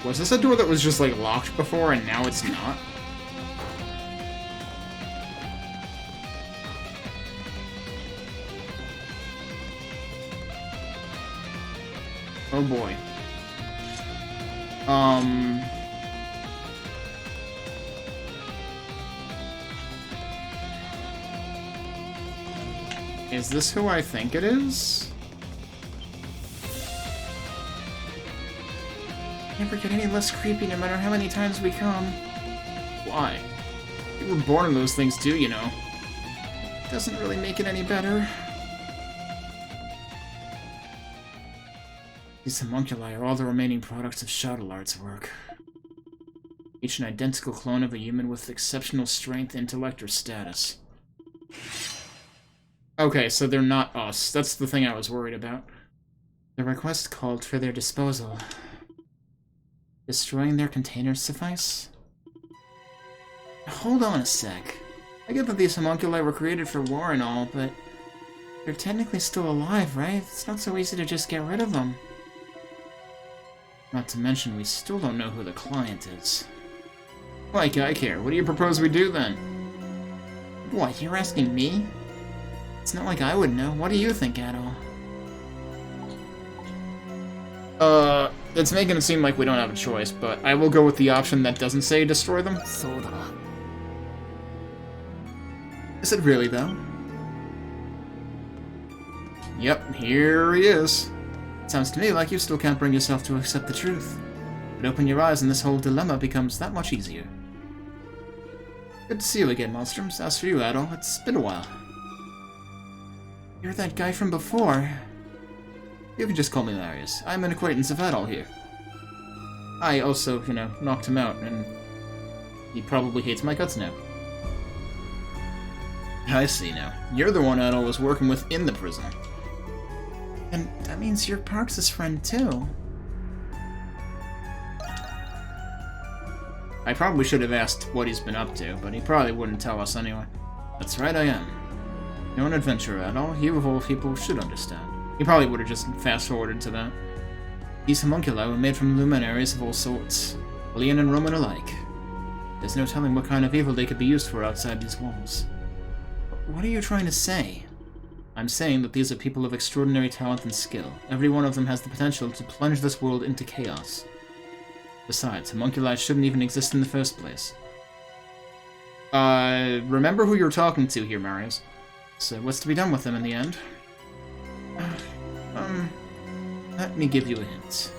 [SPEAKER 1] Was this a door that was just, like, locked before and now it's not? Oh boy. Is this who I think it is? Never get any less creepy no matter how many times we come. Why? We were born in those things too, you know. Doesn't really make it any better. These homunculi are all the remaining products of Shuttle Art's work. Each an identical clone of a human with exceptional strength, intellect, or status. Okay, so they're not us. That's the thing I was worried about. The request called for their disposal. Destroying their containers suffice? Hold on a sec. I get that these homunculi were created for war and all, but they're technically still alive, right? It's not so easy to just get rid of them. Not to mention, we still don't know who the client is. Like I care. What do you propose we do then? What, you're asking me? It's not like I would know. What do you think, Adol? It's making it seem like we don't have a choice, but I will go with the option that doesn't say destroy them.
[SPEAKER 6] そうだな。
[SPEAKER 1] Is it really, though? Yep, here he is. Sounds to me like you still can't bring yourself to accept the truth. But open your eyes and this whole dilemma becomes that much easier. Good to see you again, Monstrums. As for you, Adol, it's been a while. You're that guy from before. You can just call me Marius. I'm an acquaintance of Adol here. I also, knocked him out, and he probably hates my guts now. I see now. You're the one Adol was working with in the prison. And that means you're Parks' friend, too. I probably should have asked what he's been up to, but he probably wouldn't tell us anyway. That's right, I am. You're an adventurer, Adol. You of all people should understand. He probably would have just fast-forwarded to that. These homunculi were made from luminaries of all sorts, Leon and Roman alike. There's no telling what kind of evil they could be used for outside these walls. What are you trying to say? I'm saying that these are people of extraordinary talent and skill. Every one of them has the potential to plunge this world into chaos. Besides, homunculi shouldn't even exist in the first place. Remember who you're talking to here, Marius. So what's to be done with them in the end? Let me give you a hint.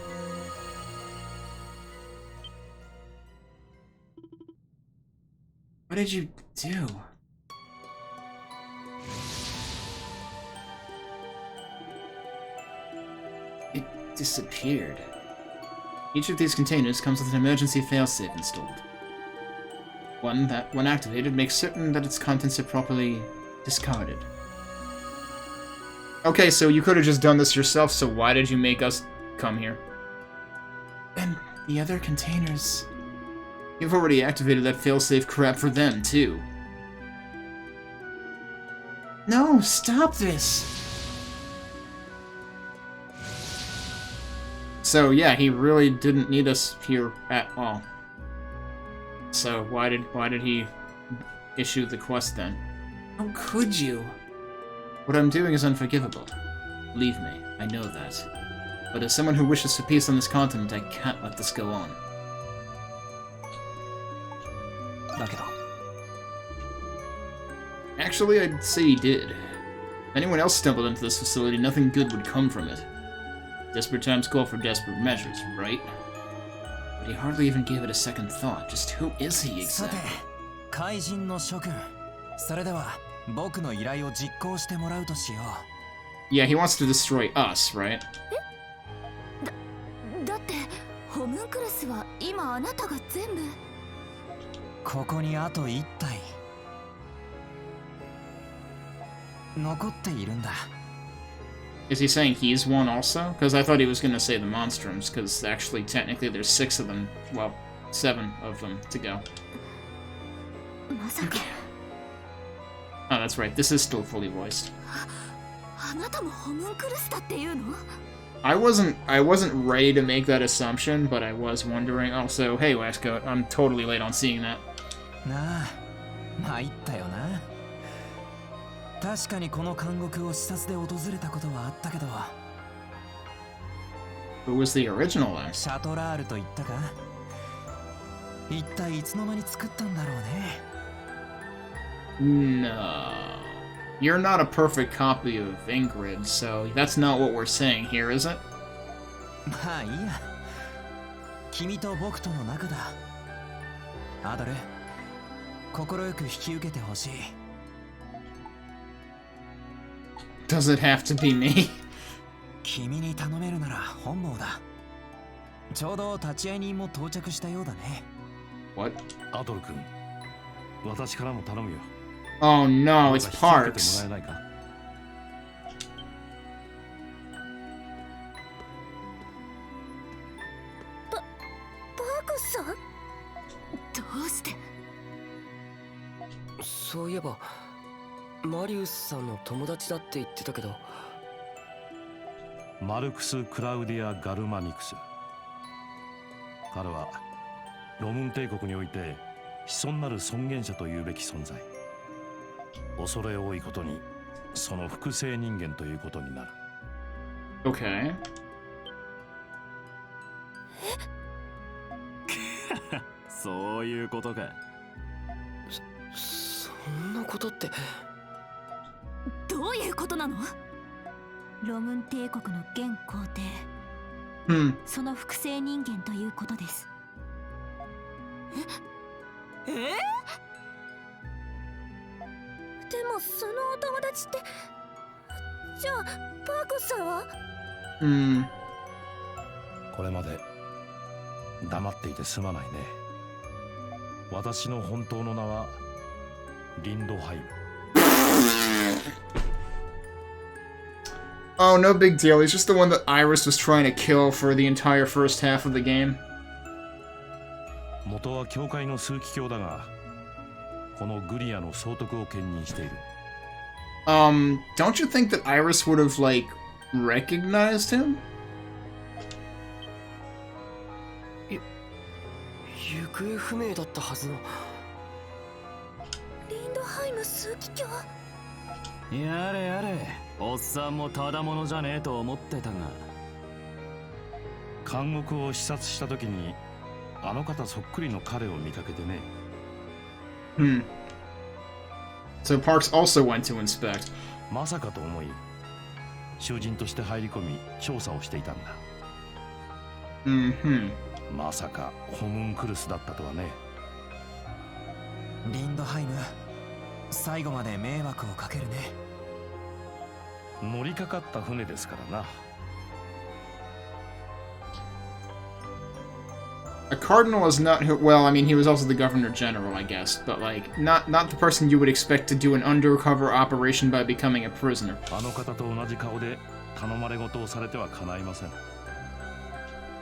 [SPEAKER 1] What did you do? It disappeared. Each of these containers comes with an emergency failsafe installed. One that, when activated, makes certain that its contents are properly discarded. Okay, so you could have just done this yourself, so why did you make us come here? And the other containers... You've already activated that failsafe crap for them, too. No, stop this! So yeah, he really didn't need us here at all. So why did he issue the quest then? How could you? What I'm doing is unforgivable. Believe me, I know that. But as someone who wishes for peace on this continent, I can't let this go on. Actually, I'd say he did. If anyone else stumbled into this facility, nothing good would come from it. Desperate times call for desperate measures, right? But he hardly even gave it a second thought. Just who is he exactly? Yeah, he wants to destroy us, right?
[SPEAKER 5] だってホムンクルスは今あなたが全部ここにあと1体残っているんだ
[SPEAKER 1] Is he saying he's one also? Because I thought he was going to say the Monstrums, because actually, technically, there's 6 of them. Well, 7 of them to go. Okay. Oh, that's right. This is still fully voiced. I wasn't ready to make that assumption, but I was wondering. Also, hey, Wascoat, I'm totally late on seeing that. Who was the original then? No. You're not a perfect copy of Ingrid, so that's not what we're saying here, is it? Does it have to be me? What? Oh no, it's Parks.
[SPEAKER 5] Parks-san? どうして？
[SPEAKER 7] そういえばマリウスさんの友達だって言ってたけど
[SPEAKER 3] マルクス・クラウディア・ガルマニクス彼はロムン帝国において子孫なる尊厳者というべき存在恐れ多いことにその複製人間ということになる
[SPEAKER 1] Okay.
[SPEAKER 6] そういうことか。
[SPEAKER 7] そんなことって。
[SPEAKER 5] どういうことなの？ロムン帝国の現皇帝、その複製人間ということです。
[SPEAKER 2] でもそのお友達って、じゃあパークスさんは？
[SPEAKER 3] これまで黙っていてすまないね。私の本当の名はリンドハイム。
[SPEAKER 1] Oh, no big deal. He's just the one that Iris was trying to kill for the entire first half of the game.
[SPEAKER 3] 元は教会の枢機卿だが、このグリアの総督を兼任している。
[SPEAKER 1] Don't you think that Iris would have, like, recognized him?
[SPEAKER 7] 行方不明だったはずの。
[SPEAKER 2] リンドハイム枢機卿。
[SPEAKER 6] やれやれ、おっさんもただものじゃねえと思ってたが。
[SPEAKER 3] 監獄を視察した時にあの方そっくりの彼を見かけてね。
[SPEAKER 1] So Parks also went to inspect.
[SPEAKER 3] まさかと思い、囚人として入り込み調査をしていたんだ。まさかホムンクルスだったとはね。
[SPEAKER 9] リンドハイム、最後まで迷惑をかけるね。
[SPEAKER 3] 乗りかかった船ですからな。
[SPEAKER 1] A cardinal is not who, well, I mean, he was also the governor general, I guess, but, like, not the person you would expect to do an undercover operation by becoming a prisoner.
[SPEAKER 3] あの方と同じ顔で頼まれ事をされては叶いません。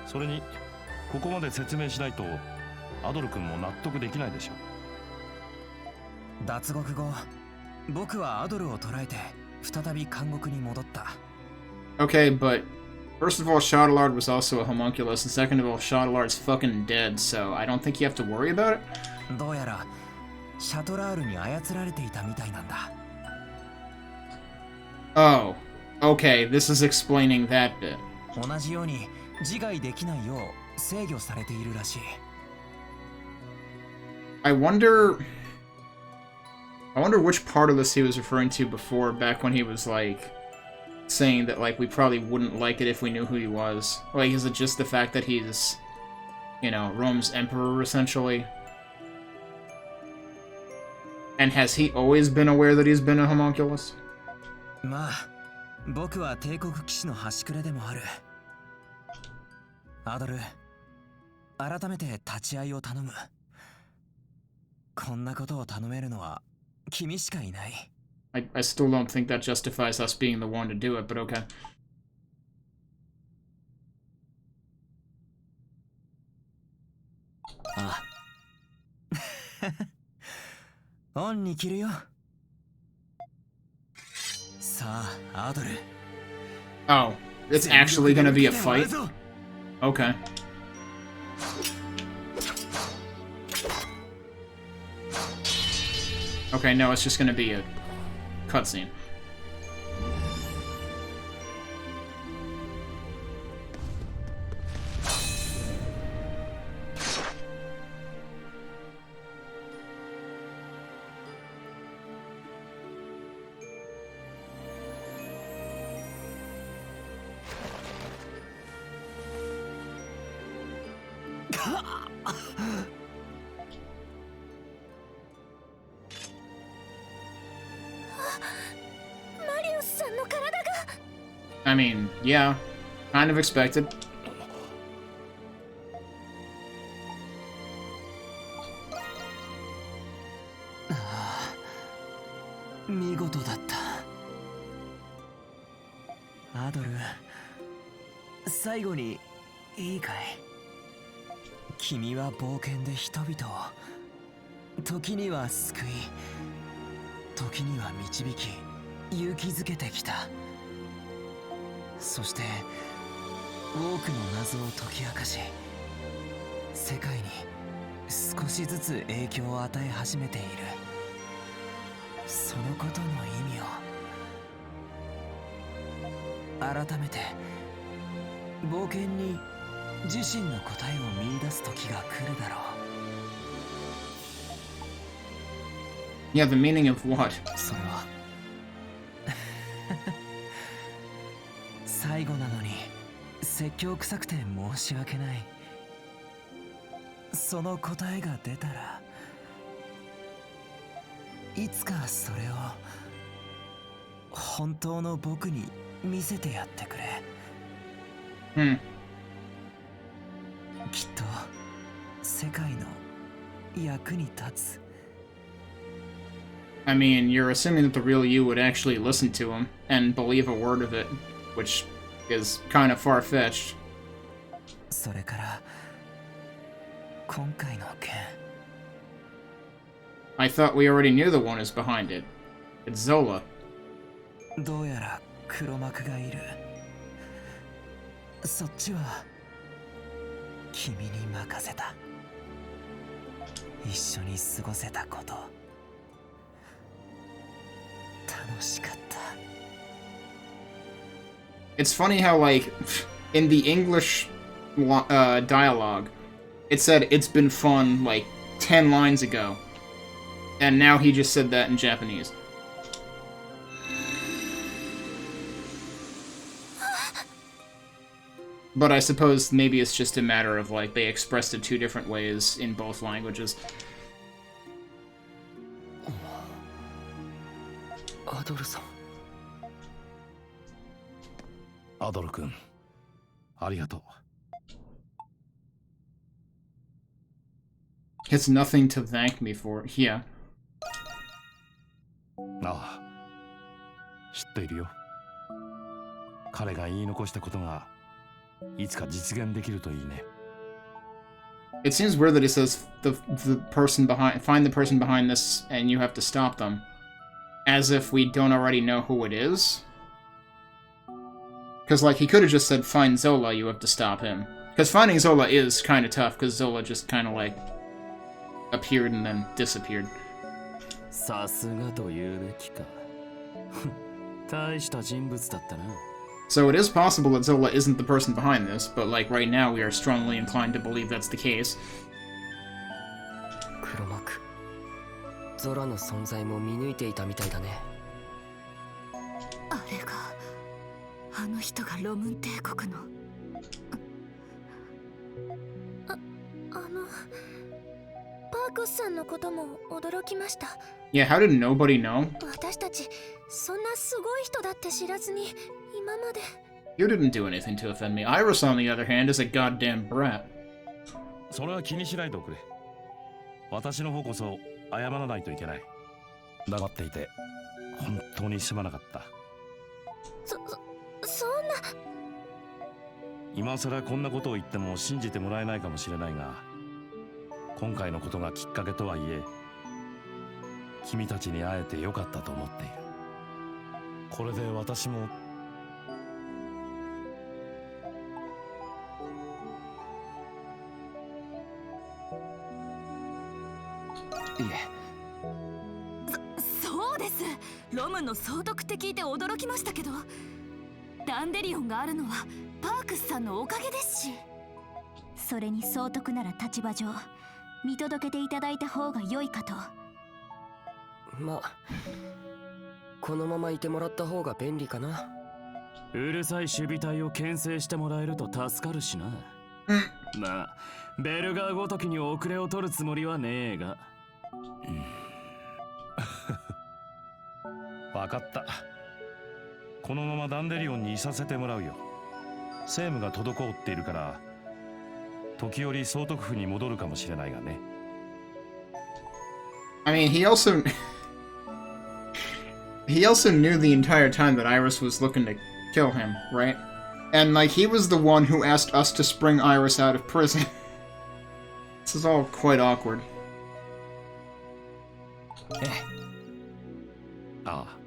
[SPEAKER 3] それに、ここまで説明しないとアドル君も納得できないでしょう。
[SPEAKER 9] 脱獄後、僕はアドルを捕らえて再び監獄に戻った。
[SPEAKER 1] Okay, but first of all, Shadowlard was also a homunculus, and second of all, Shadowlard's fucking dead, so I don't think you have to worry about it.
[SPEAKER 9] どうやらシャトラールに操られていたみたいなんだ。
[SPEAKER 1] Oh, okay, this is explaining that bit.
[SPEAKER 9] 同じように自害できないよう制御されているらしい。
[SPEAKER 1] I wonder which part of this he was referring to before, back when he was, like, saying that, like, we probably wouldn't like it if we knew who he was. Like, is it just the fact that he's, you know, Rome's emperor, essentially? And has he always been aware that he's been a homunculus?
[SPEAKER 9] まあ、僕は帝国騎士の端くれでもある。アドル、改めて立ち会いを頼む。こんなことを頼めるのは君しかいない。
[SPEAKER 1] I still don't think that justifies us being the one to do it, but okay.
[SPEAKER 9] ああ。オンに切るよ。さあ、アドル。
[SPEAKER 1] Oh, it's actually gonna be a fight? Okay. Okay, no, it's just gonna be a cutscene. I mean, yeah, kind of expected.
[SPEAKER 9] 見事だった。アドル、最後にいいかい？君は冒険で人々を、時には救い、時には導き、勇気づけてきた。そして多くの謎を解き明かし、世界に少しずつ影響を与え始めている。そのことの意味を改めて冒険に自身の答えを見出す時が来るだろう。
[SPEAKER 1] Yeah, the meaning of what?
[SPEAKER 9] それは最後なのに説教臭くて申し訳ない。その答えが出たらいつかそれを本当の僕に見せてやってくれ。きっと世界の役に立つ。
[SPEAKER 1] I mean, you're assuming that the real you would actually listen to him and believe a word of it, which is kind of far-fetched.
[SPEAKER 9] それから今回の件。
[SPEAKER 1] I thought we already knew the one is behind it. It's Zola.
[SPEAKER 9] どうやら黒幕がいる。そっちは君に任せた。一緒に過ごせたこと楽しかった。
[SPEAKER 1] It's funny how, like, in the English dialogue, it said it's been fun, like, 10 lines ago. And now he just said that in Japanese. But I suppose maybe it's just a matter of, like, they expressed it two different ways in both languages.
[SPEAKER 7] アドルさん。
[SPEAKER 3] アドル君、ありがとう。
[SPEAKER 1] It's nothing to thank me for. Yeah.
[SPEAKER 3] ああ、知っているよ。彼が言い残したことがいつか実現できるといいね。
[SPEAKER 1] It seems weird that he says the person behind, find the person behind this and you have to stop them. As if we don't already know who it is. Because, like, he could have just said, find Zola, you have to stop him. Because finding Zola is kind of tough, because Zola just kind of, like, appeared and then disappeared.
[SPEAKER 6] さすがと言うべきか。大した人物だったな。
[SPEAKER 1] So it is possible that Zola isn't the person behind this, but, like, right now we are strongly inclined to believe that's the case.
[SPEAKER 7] 黒幕。ゾラの存在も見抜いていたみたいだね。
[SPEAKER 5] あれがあの人がロムン帝国の。
[SPEAKER 2] パークスさんのことも驚きました。
[SPEAKER 1] Yeah, how did nobody know?
[SPEAKER 2] 私たちそんなすごい人だって知らずに今まで。
[SPEAKER 1] You didn't do anything to offend me. Iris, on the other hand, is a goddamn brat.
[SPEAKER 3] それは気にしないでおくれ。私の方こそ謝らないといけない。黙っていて本当にすまなかった。
[SPEAKER 2] そんな。
[SPEAKER 3] 今さらこんなことを言っても信じてもらえないかもしれないが、今回のことがきっかけとはいえ、君たちに会えてよかったと思っている。これで私も
[SPEAKER 5] いえ。そうです。ロムの総督って聞いて驚きましたけど、ダンデリオンがあるのはパークスさんのおかげですし。それに総督なら立場上見届けていただいた方が良いかと。
[SPEAKER 7] まあ、このままいてもらった方が便利かな。
[SPEAKER 6] うるさい守備隊を牽制してもらえると助かるしな。まあ、ベルガーごときに遅れを取るつもりはねえが。
[SPEAKER 3] 分かった。このままダンデリオンにいさせてもらうよ。政務が滞っているから時折総督府に戻るかもしれないがね。
[SPEAKER 1] I mean, he also knew the entire time that Iris was looking to kill him, right? And, like, he was the one who asked us to spring Iris out of prison. This is all quite awkward.
[SPEAKER 3] ああ、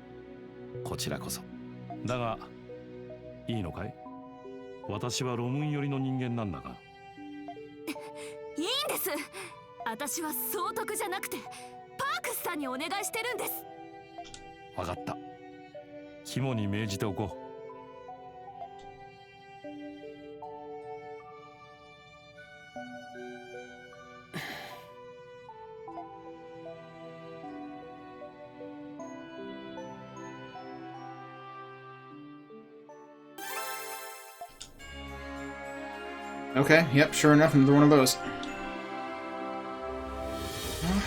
[SPEAKER 3] こちらこそ。だがいいのかい？私はロムン寄りの人間なんだが。
[SPEAKER 5] いいんです。私は総督じゃなくてパークスさんにお願いしてるんです。
[SPEAKER 3] 分かった。肝に銘じておこう。
[SPEAKER 1] Okay, yep, sure enough, another one of those. Well,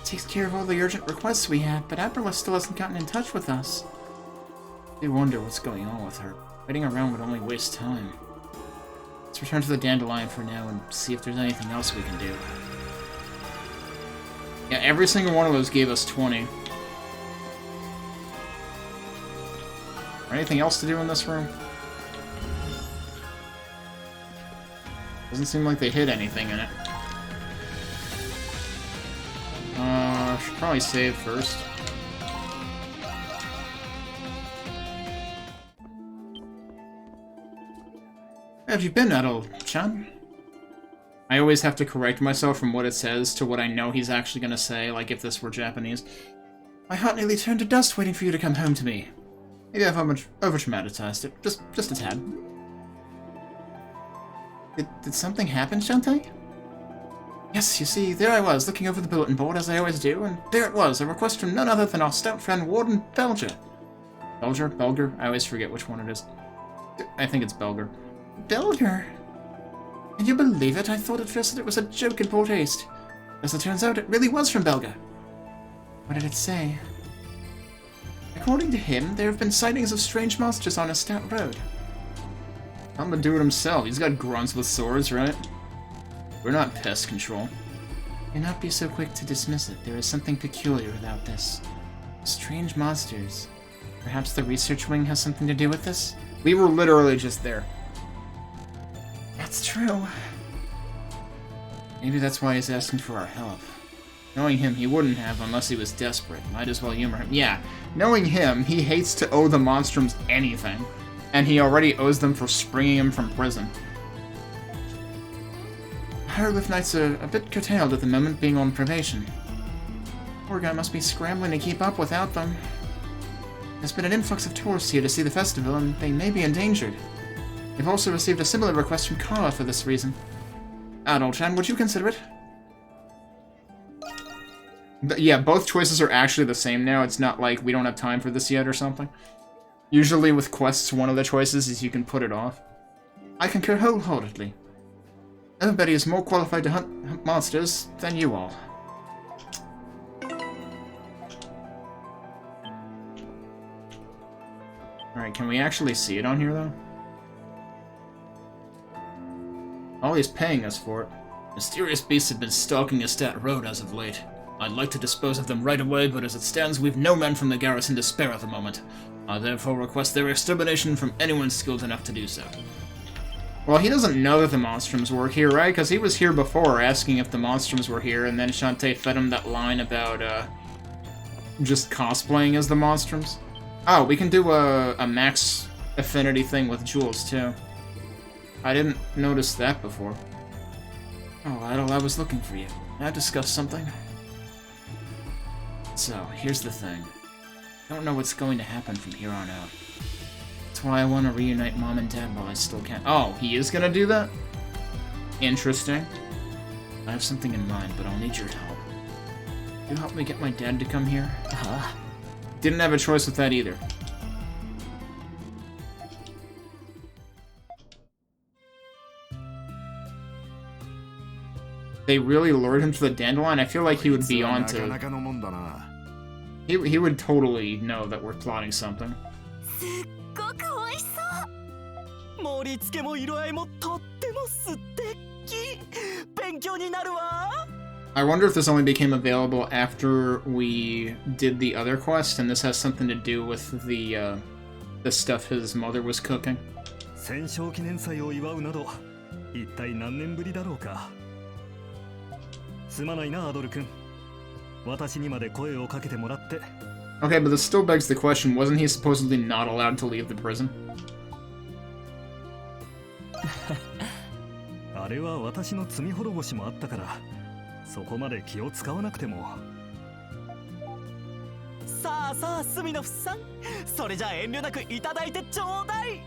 [SPEAKER 1] takes care of all the urgent requests we have, but Aperla still hasn't gotten in touch with us. I wonder what's going on with her. Waiting around would only waste time. Let's return to the Dandelion for now and see if there's anything else we can do. Yeah, every single one of those gave us 20. Anything else to do in this room? Doesn't seem like they hid anything in it. Should probably save first. Where have you been, Adol-chan? I always have to correct myself from what it says to what I know he's actually gonna say, like if this were Japanese. My heart nearly turned to dust waiting for you to come home to me. Maybe I've over-dramatized it. Just a tad. Did something happen, Shantae? Yes, you see, there I was, looking over the bulletin board, as I always do, and there it was, a request from none other than our stout friend Warden Belger. Belger? I always forget which one it is. I think it's Belger. Belger? Can you believe it? I thought at first that it was a joke in poor taste. As it turns out, it really was from Belger. What did it say? According to him, there have been sightings of strange monsters on a stout road. I'm gonna do it himself. He's got grunts with swords, right? We're not pest control. Do not be so quick to dismiss it. There is something peculiar about this. Strange monsters. Perhaps the research wing has something to do with this? We were literally just there. That's true. Maybe that's why he's asking for our help. Knowing him, he wouldn't have unless he was desperate. Might as well humor him. Yeah, knowing him, he hates to owe the Monstroms anything. And he already owes them for springing him from prison. Hieroglyph Knights are a bit curtailed at the moment, being on probation. Poor guy must be scrambling to keep up without them. There's been an influx of tourists here to see the festival, and they may be endangered. They've also received a similar request from Kara for this reason. Adol-chan, would you consider it? Yeah, both choices are actually the same now. It's not like we don't have time for this yet or something. Usually with quests, one of the choices is you can put it off. I concur wholeheartedly. Everybody is more qualified to hunt monsters than you all. Alright, can we actually see it on here, though? Oh, he's paying us for it. Mysterious beasts have been stalking Estat Road as of late. I'd like to dispose of them right away, but as it stands, we've no men from the garrison to spare at the moment. I therefore request their extermination from anyone skilled enough to do so. Well, he doesn't know that the Monstroms work here, right? Because he was here before asking if the Monstroms were here, and then Shantae fed him that line about, just cosplaying as the Monstroms. Oh, we can do a max affinity thing with jewels, too. I didn't notice that before. Oh, Idol, I was looking for you. May I discuss something? So, here's the thing. I don't know what's going to happen from here on out. That's why I want to reunite Mom and Dad while I still can. Oh, he is gonna do that? Interesting. I have something in mind, but I'll need your help. You help me get my dad to come here? Didn't have a choice with that either. They really lured him to the Dandelion? I feel like he would be on to... He would totally know that we're plotting something. I wonder if this only became available after we did the other quest, and this has something to do with the stuff his mother was cooking.
[SPEAKER 8] 戦勝記念祭を祝うなど一体何年ぶりだろうか。すまないな、アドル君。私にまで声をかけてもらって。
[SPEAKER 1] Okay, but this still begs the question, wasn't he supposedly not allowed to leave the prison?
[SPEAKER 8] あれは私の罪滅ぼしもあったから、そこまで気を使わなくても。
[SPEAKER 9] さあさあ、スミノフさん、それじゃ遠慮なくいただいてちょうだい。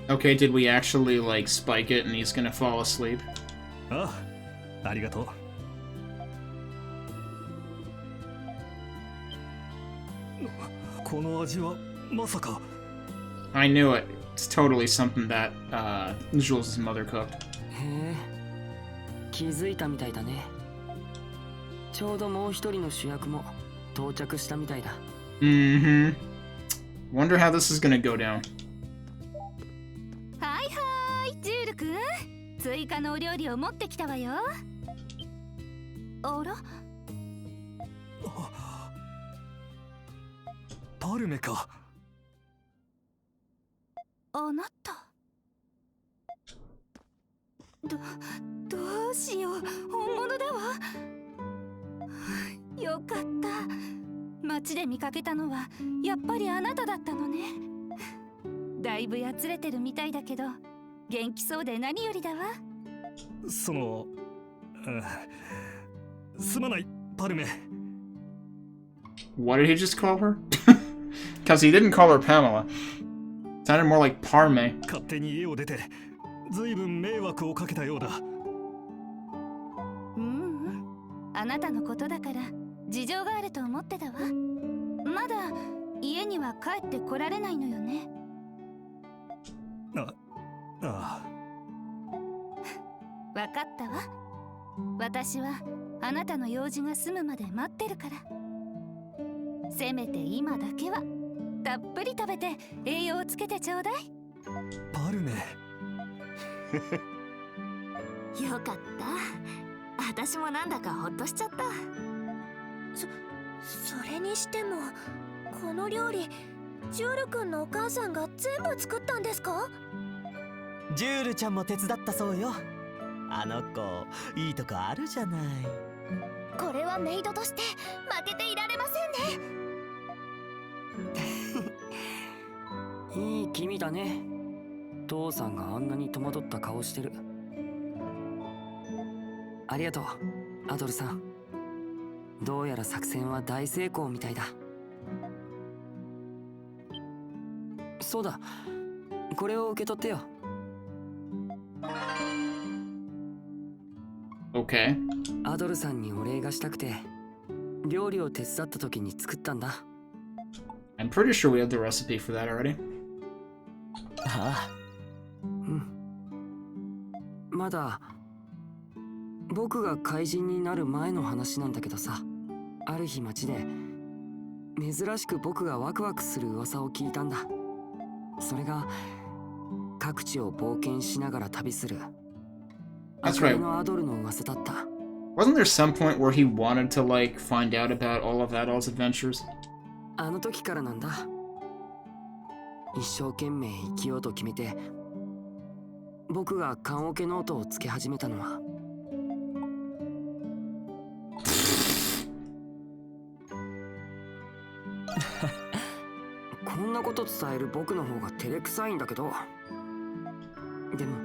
[SPEAKER 1] Okay, did we actually, like, spike it and he's gonna fall asleep?
[SPEAKER 8] ああ、ありがとう。この味はまさか。
[SPEAKER 1] I knew it. It's totally something that Jules' mother cooked.
[SPEAKER 7] へえ、気づいたみたいだね。ちょうどもう一人の主役も到着したみたいだ。
[SPEAKER 1] Mm-hmm. Wonder how this is gonna go down.
[SPEAKER 2] はいはい、ジュール君、追加のお料理を持ってきたわよ。あら、
[SPEAKER 8] パルメか。
[SPEAKER 2] あなた。どうしよう、本物だわ。よかった。街で見かけたのはやっぱりあなただったのね。だいぶやつれてるみたいだけど元気そうで何よりだわ。
[SPEAKER 8] その、すまないパルメ。
[SPEAKER 1] What did he just call her? Because he didn't call her Pamela. Sounded more like Parme.
[SPEAKER 8] 勝手に家を出てずいぶん迷惑をかけたようだ。
[SPEAKER 2] あなたのことだから事情があると思ってたわ。まだ家には帰ってこられないのよね。
[SPEAKER 8] ああ。
[SPEAKER 2] わかったわ。私はあなたの用事が済むまで待ってるから。せめて今だけはたっぷり食べて栄養をつけてちょうだい。
[SPEAKER 8] パルメ。
[SPEAKER 5] よかった。私もなんだかほっとしちゃった。
[SPEAKER 2] それにしてもこの料理ジュール君のお母さんが全部作ったんですか？
[SPEAKER 9] ジュールちゃんも手伝ったそうよ。あの子いいとこあるじゃない。
[SPEAKER 2] これはメイドとして負けていられません
[SPEAKER 7] ね。いい君だね。父さんがあんなに戸惑った顔してる。ありがとう、アドルさん。どうやら作戦は大成功みたいだ。そうだ、これを受け取ってよ。
[SPEAKER 1] Okay.
[SPEAKER 7] アドルさんにお礼がしたくて料理を手伝った時に作ったんだ。
[SPEAKER 1] I'm pretty sure we have the recipe for that already.
[SPEAKER 9] ああ。
[SPEAKER 7] うん。まだ僕が怪人になる前の話なんだけどさ、ある日街で珍しく僕がワクワクする噂を聞いたんだ。それが各地を冒険しながら旅する
[SPEAKER 1] That's right.
[SPEAKER 7] のアドルの噂だった。
[SPEAKER 1] Wasn't there some point where he wanted to like find out about all of Adol's adventures?
[SPEAKER 7] あの時からなんだ。一生懸命生きようと決めて僕が棺桶ノートをつけ始めたのはこんなこと伝える僕の方が照れくさいんだけど、でも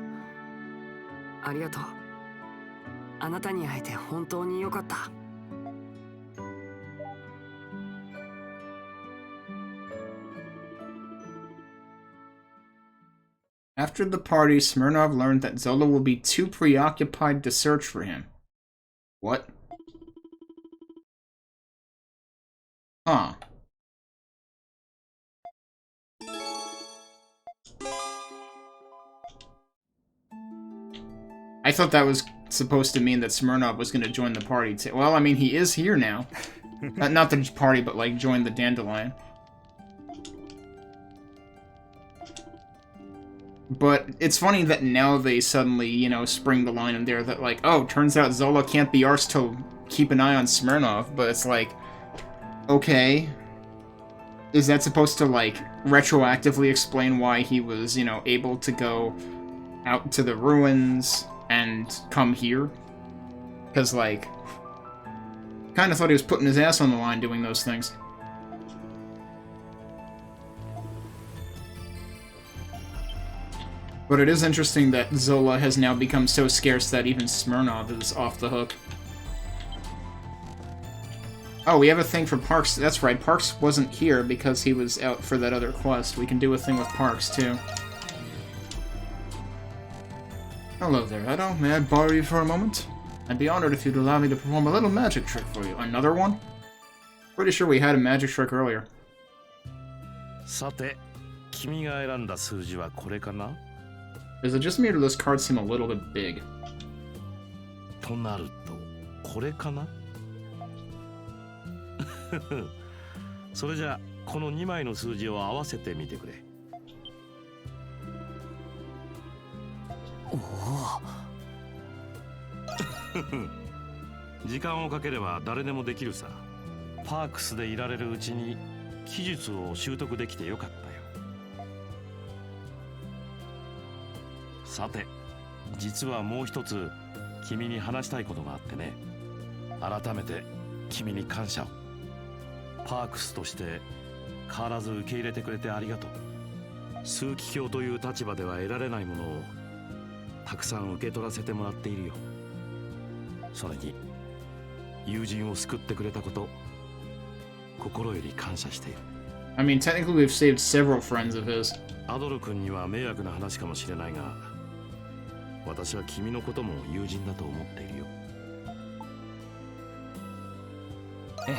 [SPEAKER 7] ありがとう。あなたに会えて本当に良かった。
[SPEAKER 1] After the party, Smirnov learned that Zola will be too preoccupied to search for him. What? Huh. I thought that was supposed to mean that Smirnov was going to join the party too. Well, I mean, he is here now. Not the party, but like join the Dandelion. But it's funny that now they suddenly, you know, spring the line in there that like, oh, turns out Zola can't be arsed to keep an eye on Smirnov, but it's like, okay. Is that supposed to, like, retroactively explain why he was, you know, able to go out to the ruins and come here? Because, like, kind of thought he was putting his ass on the line doing those things. But it is interesting that Zola has now become so scarce that even Smirnov is off the hook. Oh, we have a thing for Parks. That's right, Parks wasn't here because he was out for that other quest. We can do a thing with Parks, too. Hello there, Edo. May I borrow you for a moment? I'd be honored if you'd allow me to perform a little magic trick for you. Another one? Pretty sure we had a magic trick earlier.
[SPEAKER 3] さて、君が選んだ数字はこれかな？
[SPEAKER 1] Is it just me or do those cards seem a little bit big?
[SPEAKER 3] となるとこれかなそれじゃこの2枚の数字を合わせてみてくれ。
[SPEAKER 9] おお。
[SPEAKER 3] 時間をかければ誰でもできるさ。パークスでいられるうちに技術を習得できてよかったよ。さて、実はもう一つ君に話したいことがあってね。改めて君に感謝を。パークスとして変わらず受け入れてくれてありがとう。枢機卿という立場では得られないものをたくさん受け取らせてもらっているよ。それに友人を救ってくれたこと、心より感謝している。
[SPEAKER 1] I mean, technically we've saved several friends of his.
[SPEAKER 3] アドル君には迷惑な話かもしれないが、私は君のことも友人だと思っているよ。
[SPEAKER 9] ええ。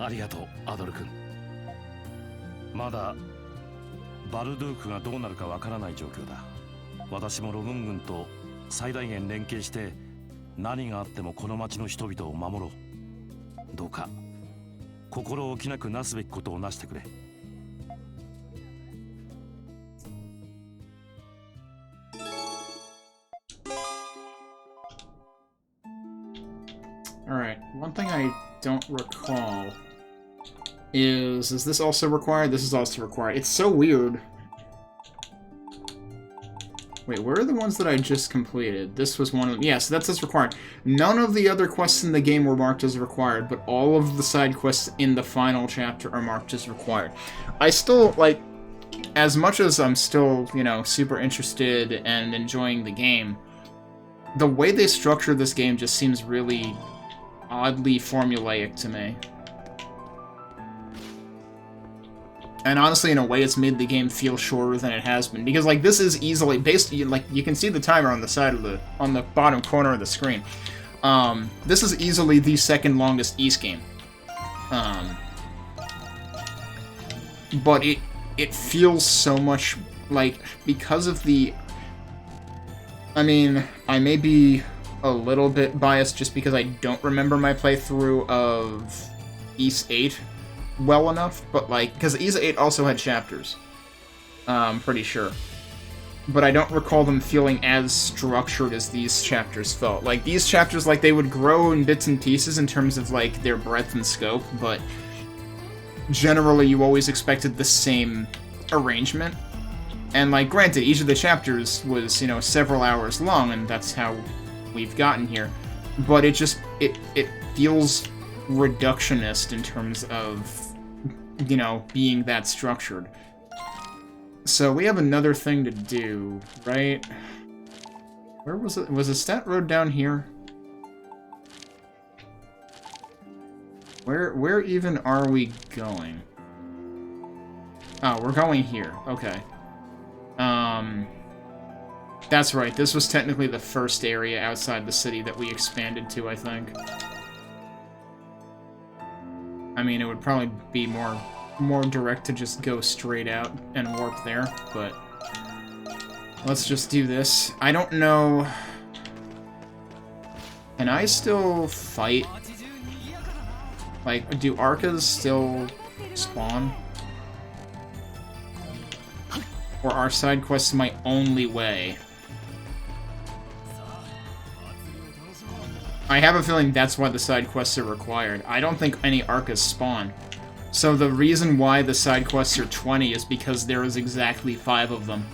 [SPEAKER 3] ありがとう、アドル君。まだバルドゥークがどうなるかわからない状況だ。私もログン軍と最大限連携して何があってもこの町の人々を守ろう。どうか心置きなくなすべきことをなしてくれ。
[SPEAKER 1] Alright, one thing I don't recall is this also required? This is also required. It's so weird. Wait, where are the ones that I just completed? This was one of them. Yeah, so that's required. None of the other quests in the game were marked as required, but all of the side quests in the final chapter are marked as required. I still, like, as much as I'm still, you know, super interested and enjoying the game, the way they structure this game just seems really oddly formulaic to me. And honestly, in a way, it's made the game feel shorter than it has been. Because, like, this is easily, like, you can see the timer on the side of on the bottom corner of the screen. This is easily the second longest East game. But it feels so much, like, because of the... I mean, I may be a little bit biased just because I don't remember my playthrough of East 8 well enough, but like, because East 8 also had chapters, I'm pretty sure. But I don't recall them feeling as structured as these chapters felt. Like, these chapters, like, they would grow in bits and pieces in terms of, like, their breadth and scope, but generally you always expected the same arrangement. And, like, granted, each of the chapters was, you know, several hours long, and that's how we've gotten here. But it just, it feels reductionist in terms of, you know, being that structured. So we have another thing to do, right? Where was it? Was the stat road down here? Where even are we going? Oh, we're going here. Okay. That's right. This was technically the first area outside the city that we expanded to, I think. I mean, it would probably be more direct to just go straight out and warp there, but let's just do this. I don't know... Can I still fight? Like, do Arcas still spawn? Or are side quests my only way? I have a feeling that's why the side quests are required. I don't think any Arcas spawn. So the reason why the side quests are 20 is because there is exactly 5 of them.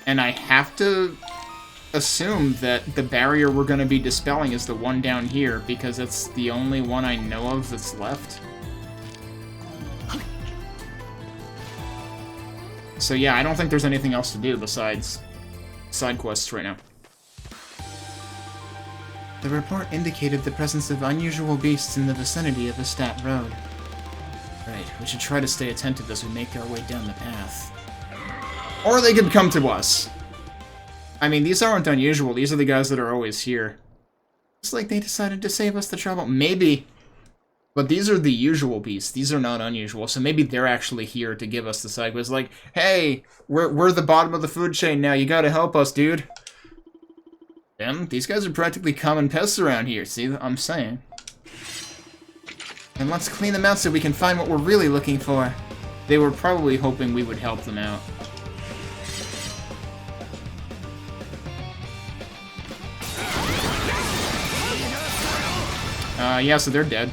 [SPEAKER 1] And I have to assume that the barrier we're going to be dispelling is the one down here, because it's the only one I know of that's left. So yeah, I don't think there's anything else to do besides side quests right now. The report indicated the presence of unusual beasts in the vicinity of Estat Road. Right, we should try to stay attentive as we make our way down the path. Or they could come to us! I mean, these aren't unusual, these are the guys that are always here. It's like they decided to save us the trouble. Maybe. But these are the usual beasts. These are not unusual. So maybe they're actually here to give us the side quest. Like, hey, we're the bottom of the food chain now. You gotta help us, dude. Them? These guys are practically common pests around here. See, I'm saying. And let's clean them out so we can find what we're really looking for. They were probably hoping we would help them out. Yeah, so they're dead.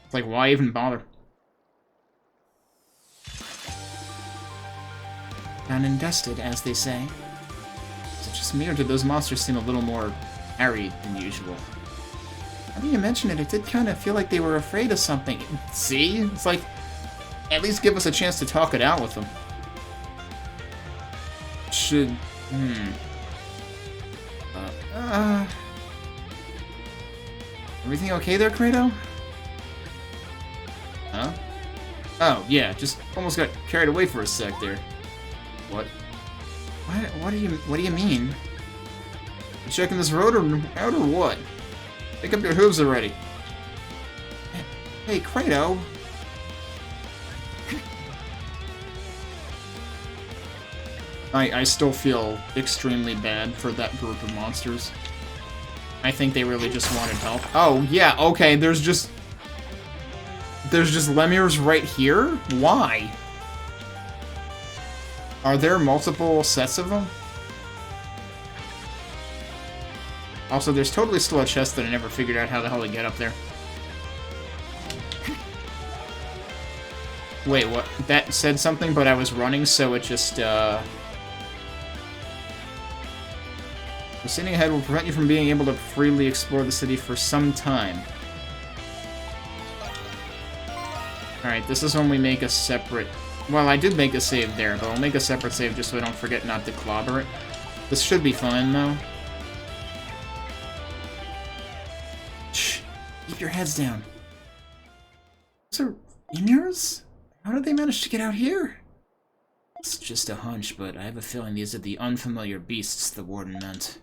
[SPEAKER 1] It's like, why even bother? Done and dusted, as they say. Is it just me, or did those monsters seem a little more harried than usual? Now that you mention it, it did kind of feel like they were afraid of something. See? It's like, at least give us a chance to talk it out with them. Should... Everything okay there, Kratos? Huh? Oh, yeah, just almost got carried away for a sec there. What? What do you mean? You checking this road out or what? Pick up your hooves already. Hey, Kratos. I still feel extremely bad for that group of monsters. I think they really just wanted help. Oh, yeah, okay, there's just lemures right here? Why? Are there multiple sets of them? Also, there's totally still a chest that I never figured out how the hell to get up there. Wait, what? That said something, but I was running, so it just, Proceeding ahead will prevent you from being able to freely explore the city for some time. Alright, this is when we make a separate... Well, I did make a save there, but I'll make a separate save just so I don't forget not to clobber it. This should be fine, though. Shh! Keep your heads down. Those are lemurs? How did they manage to get out here? It's just a hunch, but I have a feeling these are the unfamiliar beasts the warden meant.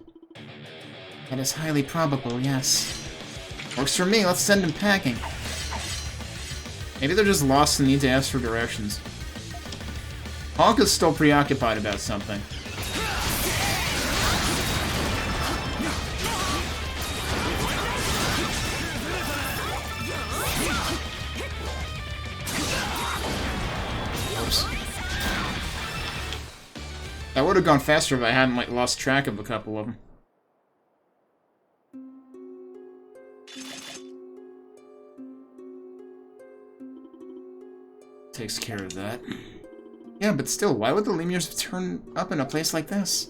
[SPEAKER 1] That is highly probable, yes. Works for me, let's send him packing. Maybe they're just lost and need to ask for directions. Hawk is still preoccupied about something. Oops. That would have gone faster if I hadn't, like, lost track of a couple of them. Takes care of that. Yeah, but still, why would the lemurs turn up in a place like this?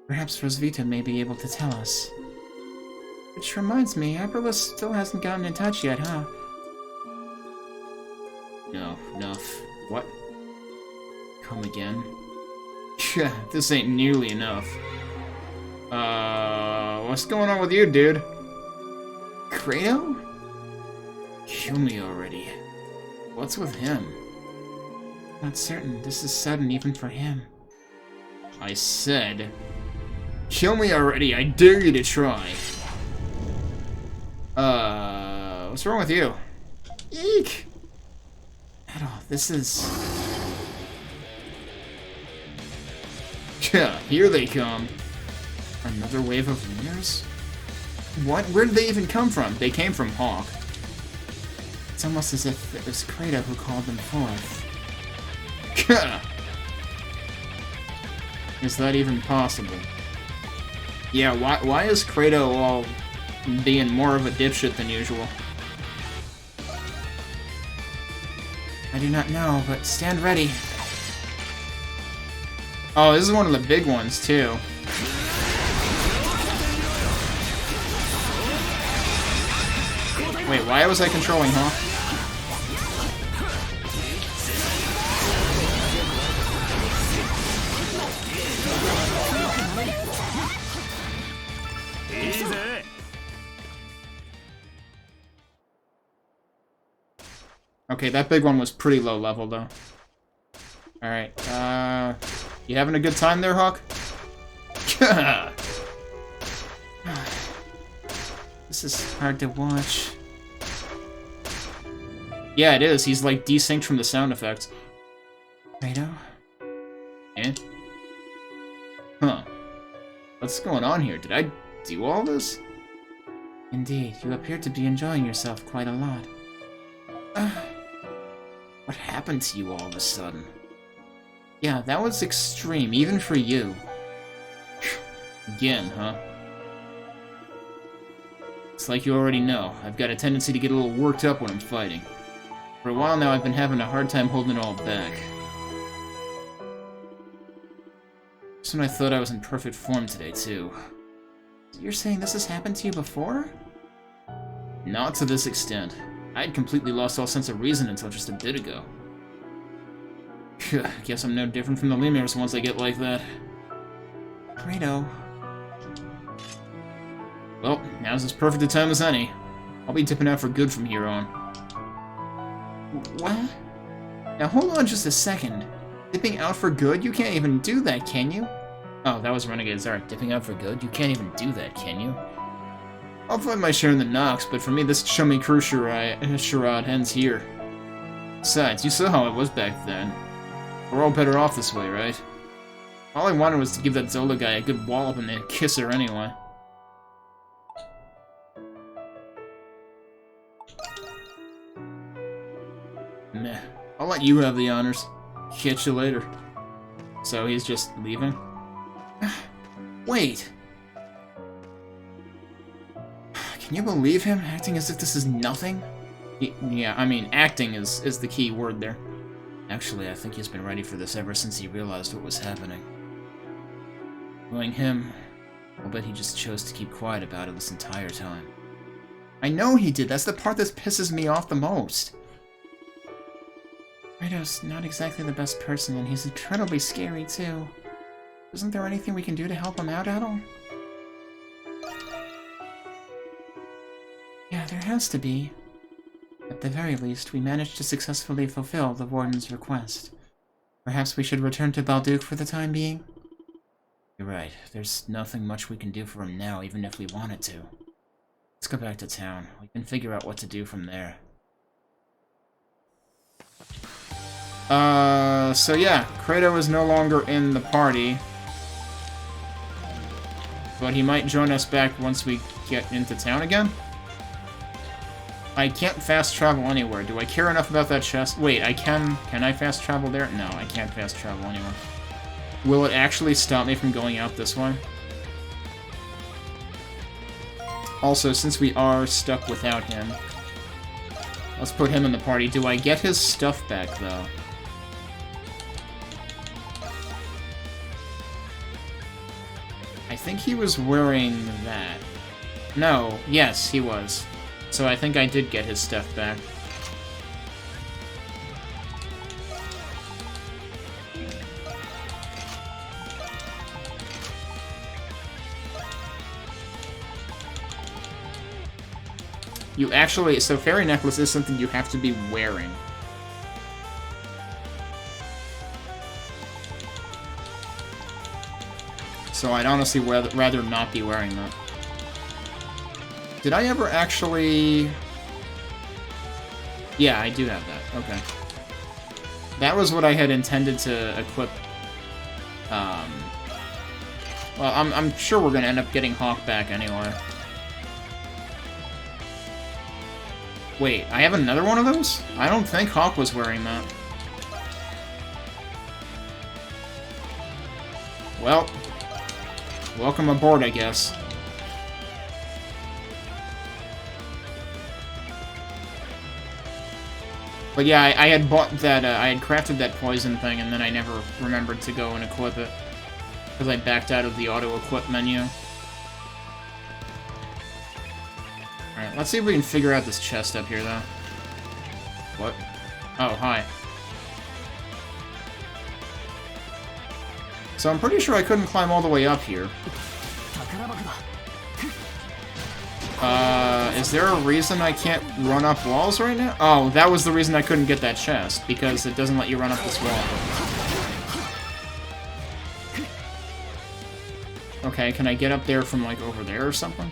[SPEAKER 1] Perhaps Rosvita may be able to tell us. Which reminds me, Aperlus still hasn't gotten in touch yet, huh? No, enough. What? Come again? Yeah, this ain't nearly enough. What's going on with you, dude? Kratos? Kill me already. What's with him? Not certain. This is sudden even for him. I said, kill me already. I dare you to try. What's wrong with you? Eek! This is... Yeah, here they come. Another wave of lemurs? What? Where did they even come from? They came from Hawk. It's almost as if it was Kratos who called them forth. Is that even possible? Yeah, why is Kratos all being more of a dipshit than usual? I do not know, but stand ready. Oh, this is one of the big ones, too. Wait, why was I controlling Hawk? Okay, that big one was pretty low level, though. Alright, you having a good time there, Hawk? This This is hard to watch. Yeah, it is. He's like desynced from the sound effects. Kratos? Eh? Huh. What's going on here? Did I do all this? Indeed, you appear to be enjoying yourself quite a lot. What happened to you all of a sudden? Yeah, that was extreme, even for you. Again, huh? It's like you already know. I've got a tendency to get a little worked up when I'm fighting. For a while now, I've been having a hard time holding it all back. Just when I thought I was in perfect form today, too. You're saying this has happened to you before? Not to this extent. I'd completely lost all sense of reason until just a bit ago. Guess I'm no different from the lemurs once I get like that. Kratos. Well, now's as perfect a time as any. I'll be dipping out for good from here on. What? Now hold on just a second. Dipping out for good? You can't even do that, can you? Oh, that was Renegade's art. Dipping out for good? You can't even do that, can you? I'll find my share in the Nox, but for me this chummy crew charade ends here. Besides, you saw how it was back then. We're all better off this way, right? All I wanted was to give that Zola guy a good wallop and then kiss her anyway. Meh. I'll let you have the honors. Catch you later. So he's just leaving? Wait! Can you believe him, acting as if this is nothing? Yeah, I mean, acting is the key word there. Actually, I think he's been ready for this ever since he realized what was happening. Knowing him, I'll bet he just chose to keep quiet about it this entire time. I know he did, that's the part that pisses me off the most. Kratos not exactly the best person, and he's incredibly scary, too. Isn't there anything we can do to help him out at all? Yeah, there has to be. At the very least, we managed to successfully fulfill the Warden's request. Perhaps we should return to Balduke for the time being? You're right. There's nothing much we can do for him now, even if we wanted to. Let's go back to town. We can figure out what to do from there. So yeah, Kratos is no longer in the party. But he might join us back once we get into town again? I can't fast travel anywhere. Do I care enough about that chest? Wait, I can... Can I fast travel there? No, I can't fast travel anywhere. Will it actually stop me from going out this way? Also, since we are stuck without him, let's put him in the party. Do I get his stuff back, though? I think he was wearing that. No, yes, he was. So I think I did get his stuff back. You actually... So Fairy Necklace is something you have to be wearing. So I'd honestly rather not be wearing that. Did I ever actually... Yeah, I do have that. Okay. That was what I had intended to equip. Well, I'm sure we're gonna end up getting Hawk back anyway. Wait, I have another one of those? I don't think Hawk was wearing that. Well, welcome aboard, I guess. But yeah, I had bought that, I had crafted that poison thing, and then I never remembered to go and equip it. Because I backed out of the auto-equip menu. Alright, let's see if we can figure out this chest up here, though. What? Oh, hi. So I'm pretty sure I couldn't climb all the way up here. Is there a reason I can't run up walls right now? Oh, that was the reason I couldn't get that chest, because it doesn't let you run up this wall. Okay, can I get up there from, like, over there or something?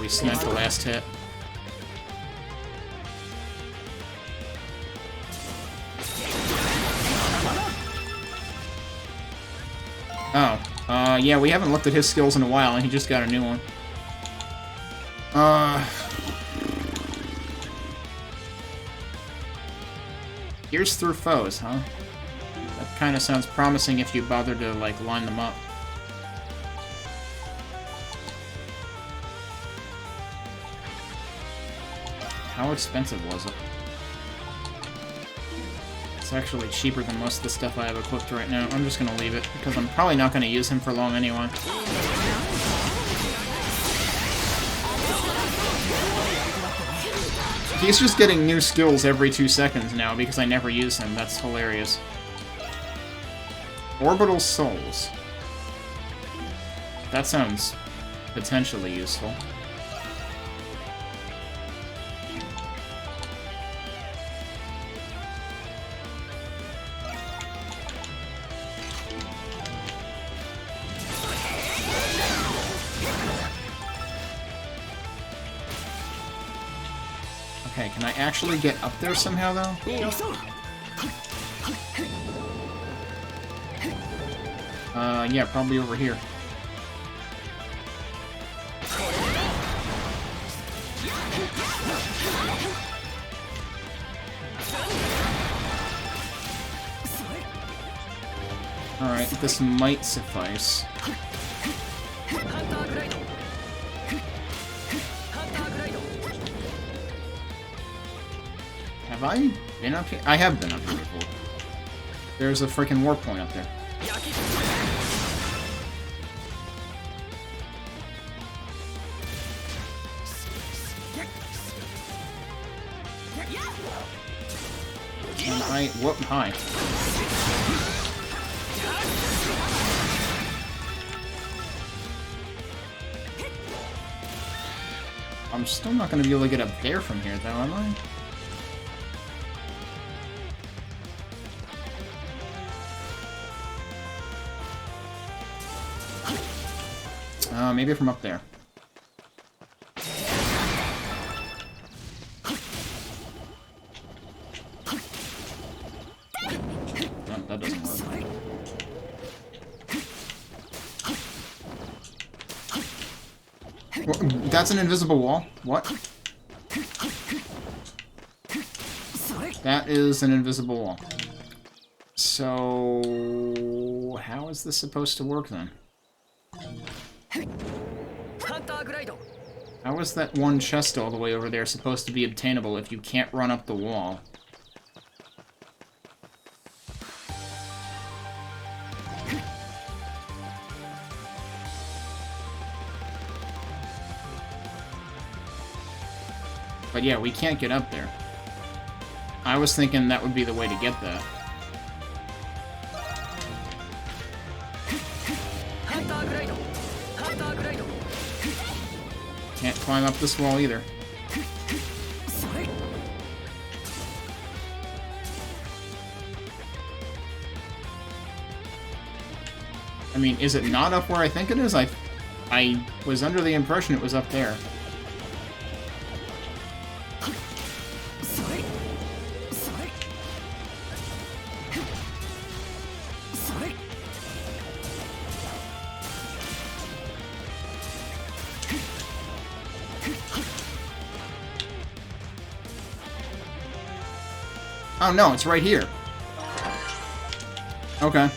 [SPEAKER 1] we sniped the last hit. Oh, yeah, we haven't looked at his skills in a while, and he just got a new one. Pierce through foes, huh? That kind of sounds promising if you bother to, like, line them up. How expensive was it? It's actually cheaper than most of the stuff I have equipped right now. I'm just gonna leave it, because I'm probably not gonna use him for long anyway. He's just getting new skills every 2 seconds now, because I never use him. That's hilarious. Orbital Souls. That sounds potentially useful. Okay, can I actually get up there somehow, though? Yeah, probably over here. Alright, this might suffice. Have I been up here? I have been up here before. There's a freaking warp point up there. Can I... Whoop, hi. I'm still not going to be able to get up there from here, though, am I? Maybe from up there. No, that doesn't work. Well, that's an invisible wall. What? That is an invisible wall. So... how is this supposed to work, then? How is that one chest all the way over there supposed to be obtainable if you can't run up the wall? But yeah, we can't get up there. I was thinking that would be the way to get that. Can't climb up this wall either. I mean, is it not up where I think it is? I was under the impression it was up there. Oh no, it's right here. Okay.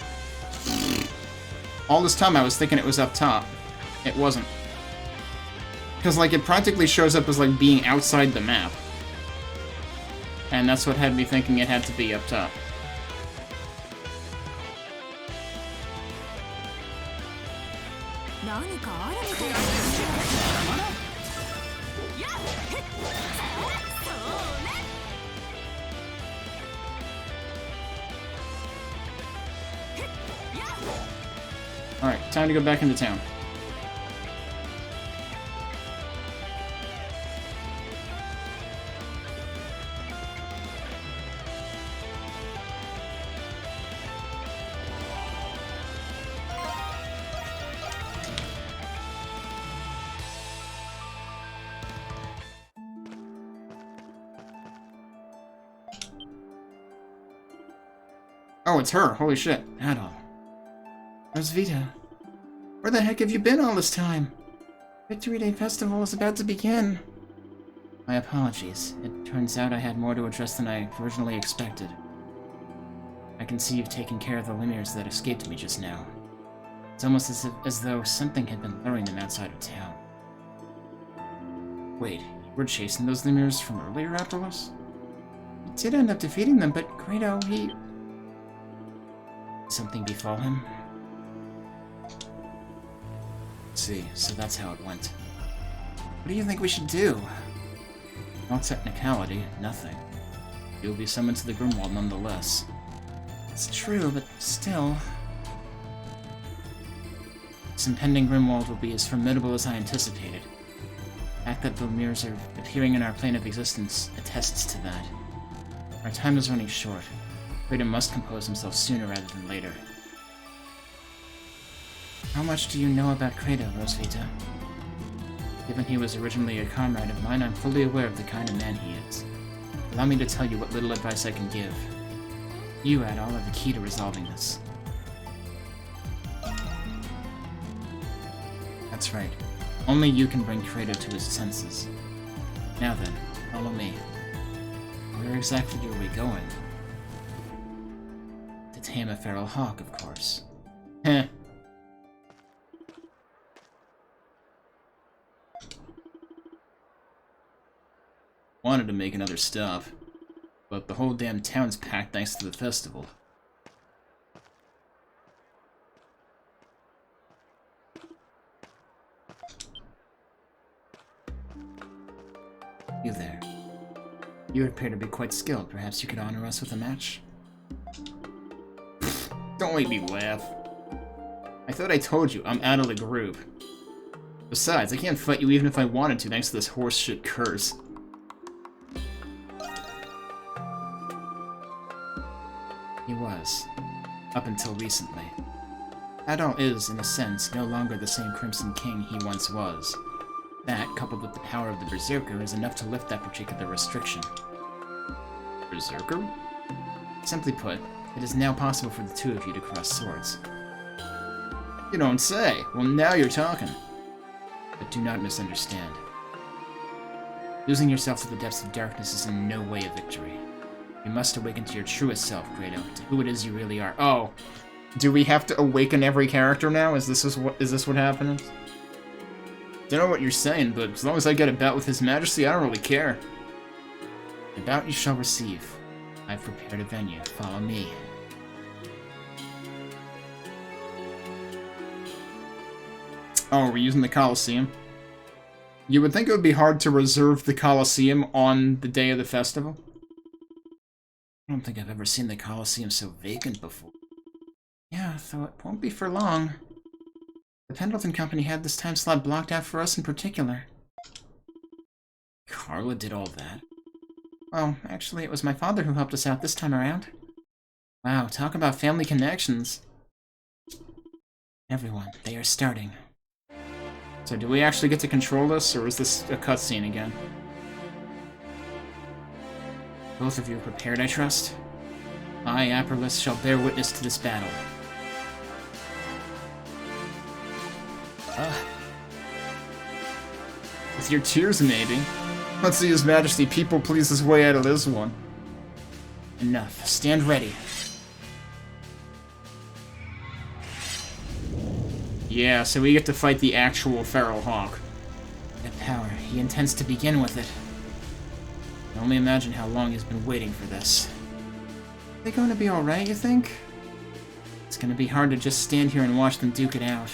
[SPEAKER 1] All this time I was thinking it was up top. It wasn't. Because, like, it practically shows up as, like, being outside the map. And that's what had me thinking it had to be up top. Alright, time to go back into town. Oh, it's her. Holy shit. Adol. Rosvita. Where the heck have you been all this time? Victory Day Festival is about to begin. My apologies. It turns out I had more to address than I originally expected. I can see you've taken care of the Lemirs that escaped me just now. It's almost as though something had been luring them outside of town. Wait, you were chasing those Lemirs from earlier after us? We did end up defeating them, but Grado, he... Something befall him? Let's see, so that's how it went. What do you think we should do? No technicality, nothing. You will be summoned to the Grimwald nonetheless. It's true, but still... This impending Grimwald will be as formidable as I anticipated. The fact that the Lemirs are appearing in our plane of existence attests to that. Our time is running short. Grado must compose himself sooner rather than later. How much do you know about Grado, Rosvita? Given he was originally a comrade of mine, I'm fully aware of the kind of man he is. Allow me to tell you what little advice I can give. You, Adol, are the key to resolving this. That's right. Only you can bring Grado to his senses. Now then, follow me. Where exactly are we going? To tame a feral hawk, of course. Heh. Wanted to make another stop, but the whole damn town's packed thanks to the festival. You there. You appear to be quite skilled. Perhaps you could honor us with a match? Don't make me laugh. I thought I told you, I'm out of the group. Besides, I can't fight you even if I wanted to thanks to this horseshit curse. He was. Up until recently. Adol is, in a sense, no longer the same Crimson King he once was. That, coupled with the power of the Berserker, is enough to lift that particular restriction. Berserker? Simply put, it is now possible for the two of you to cross swords. You don't say! Well, now you're talking. But do not misunderstand. Losing yourself to the depths of darkness is in no way a victory. You must awaken to your truest self, Grado, to who it is you really are. Oh, do we have to awaken every character now? Is this what happens? Don't know what you're saying, but as long as I get a bout with His Majesty, I don't really care. The bout you shall receive. I've prepared a venue. Follow me. Oh, we're using the Colosseum. You would think it would be hard to reserve the Colosseum on the day of the festival. I don't think I've ever seen the Colosseum so vacant before. Yeah, though it won't be for long. The Pendleton Company had this time slot blocked out for us in particular. Carla did all that? Well, actually, it was my father who helped us out this time around. Wow, talk about family connections. Everyone, they are starting. So do we actually get to control this, or is this a cutscene again? Both of you are prepared, I trust? I, Aperlus, shall bear witness to this battle. With your tears, maybe. Let's see His Majesty people please his way out of this one. Enough. Stand ready. Yeah, so we get to fight the actual Feral Hawk. That power, he intends to begin with it. I can only imagine how long he's been waiting for this. Are they going to be alright, you think? It's going to be hard to just stand here and watch them duke it out.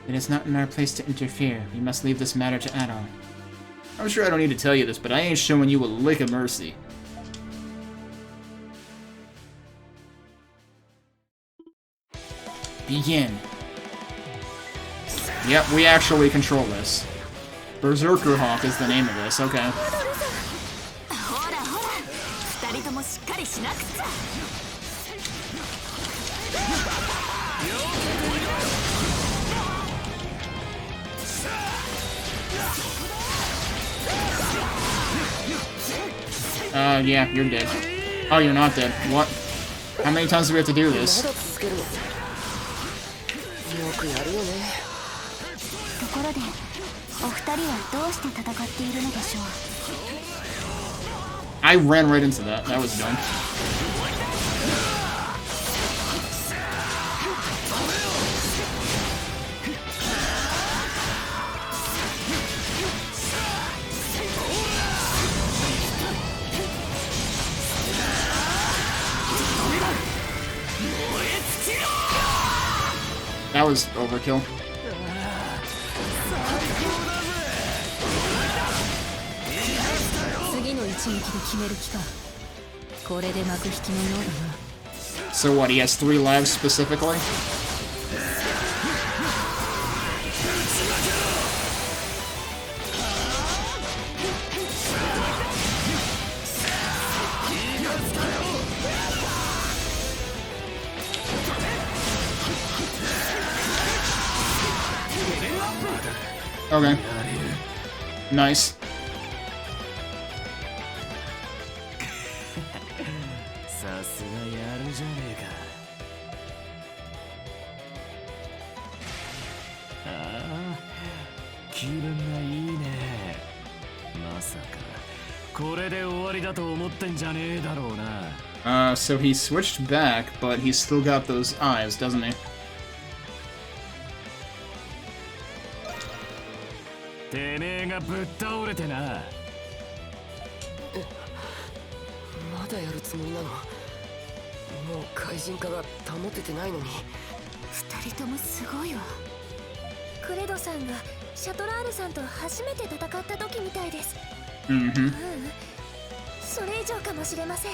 [SPEAKER 1] It is not in our place to interfere. We must leave this matter to Adol. I'm sure I don't need to tell you this, but I ain't showing you a lick of mercy. Begin. Yep, we actually control this. Berserker Hawk is the name of this, okay. Yeah, you're dead. Oh, you're not dead. What? How many times do we have to do this?
[SPEAKER 7] まだ続けるの。よくやるよね。
[SPEAKER 5] ところでお二人はどうして戦っているのでしょう。
[SPEAKER 1] I ran right into that. That was dumb. That was overkill.
[SPEAKER 2] 次の一撃で決める気か。これで幕引きのようだな。
[SPEAKER 1] So what, he has 3 lives specifically? Okay. Nice.
[SPEAKER 6] さすがやるじゃねえか。ああ、気分がいいね。まさかこれで終わりだと思ってんじゃねえだろうな。
[SPEAKER 1] So he switched back, but he's still got those eyes, doesn't he?
[SPEAKER 6] てめえがぶっ倒れてな。
[SPEAKER 7] まだやるつもりなの。もう怪人化が保ててないのに。
[SPEAKER 2] 二人ともすごいわ。クレドさんがシャトラールさんと初めて戦った時みたいです。
[SPEAKER 1] Mm-hmm.
[SPEAKER 2] それ以上かもしれません。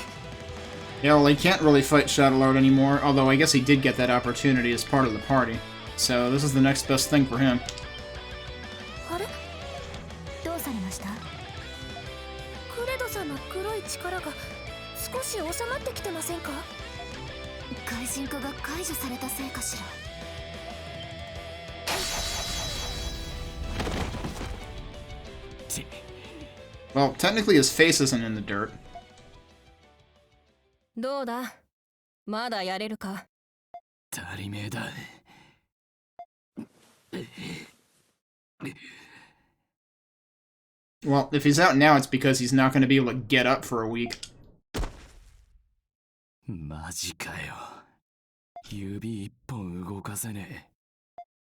[SPEAKER 1] Yeah, well, he can't really fight Shadowlord anymore, although I guess he did get that opportunity as part of the party. So this is the next best thing for him.
[SPEAKER 2] あれ？
[SPEAKER 5] どうされました？
[SPEAKER 2] クレドさんの黒い力が少し収まってきてませんか？怪人化が解除されたせいかしら。
[SPEAKER 1] Well, technically his face isn't in the dirt.
[SPEAKER 2] どうだ？まだやれるか？
[SPEAKER 6] 足りめえだ。
[SPEAKER 1] Well, if he's out now, it's because he's not going to be able to get up for a week.
[SPEAKER 6] マジかよ。指一本動かせね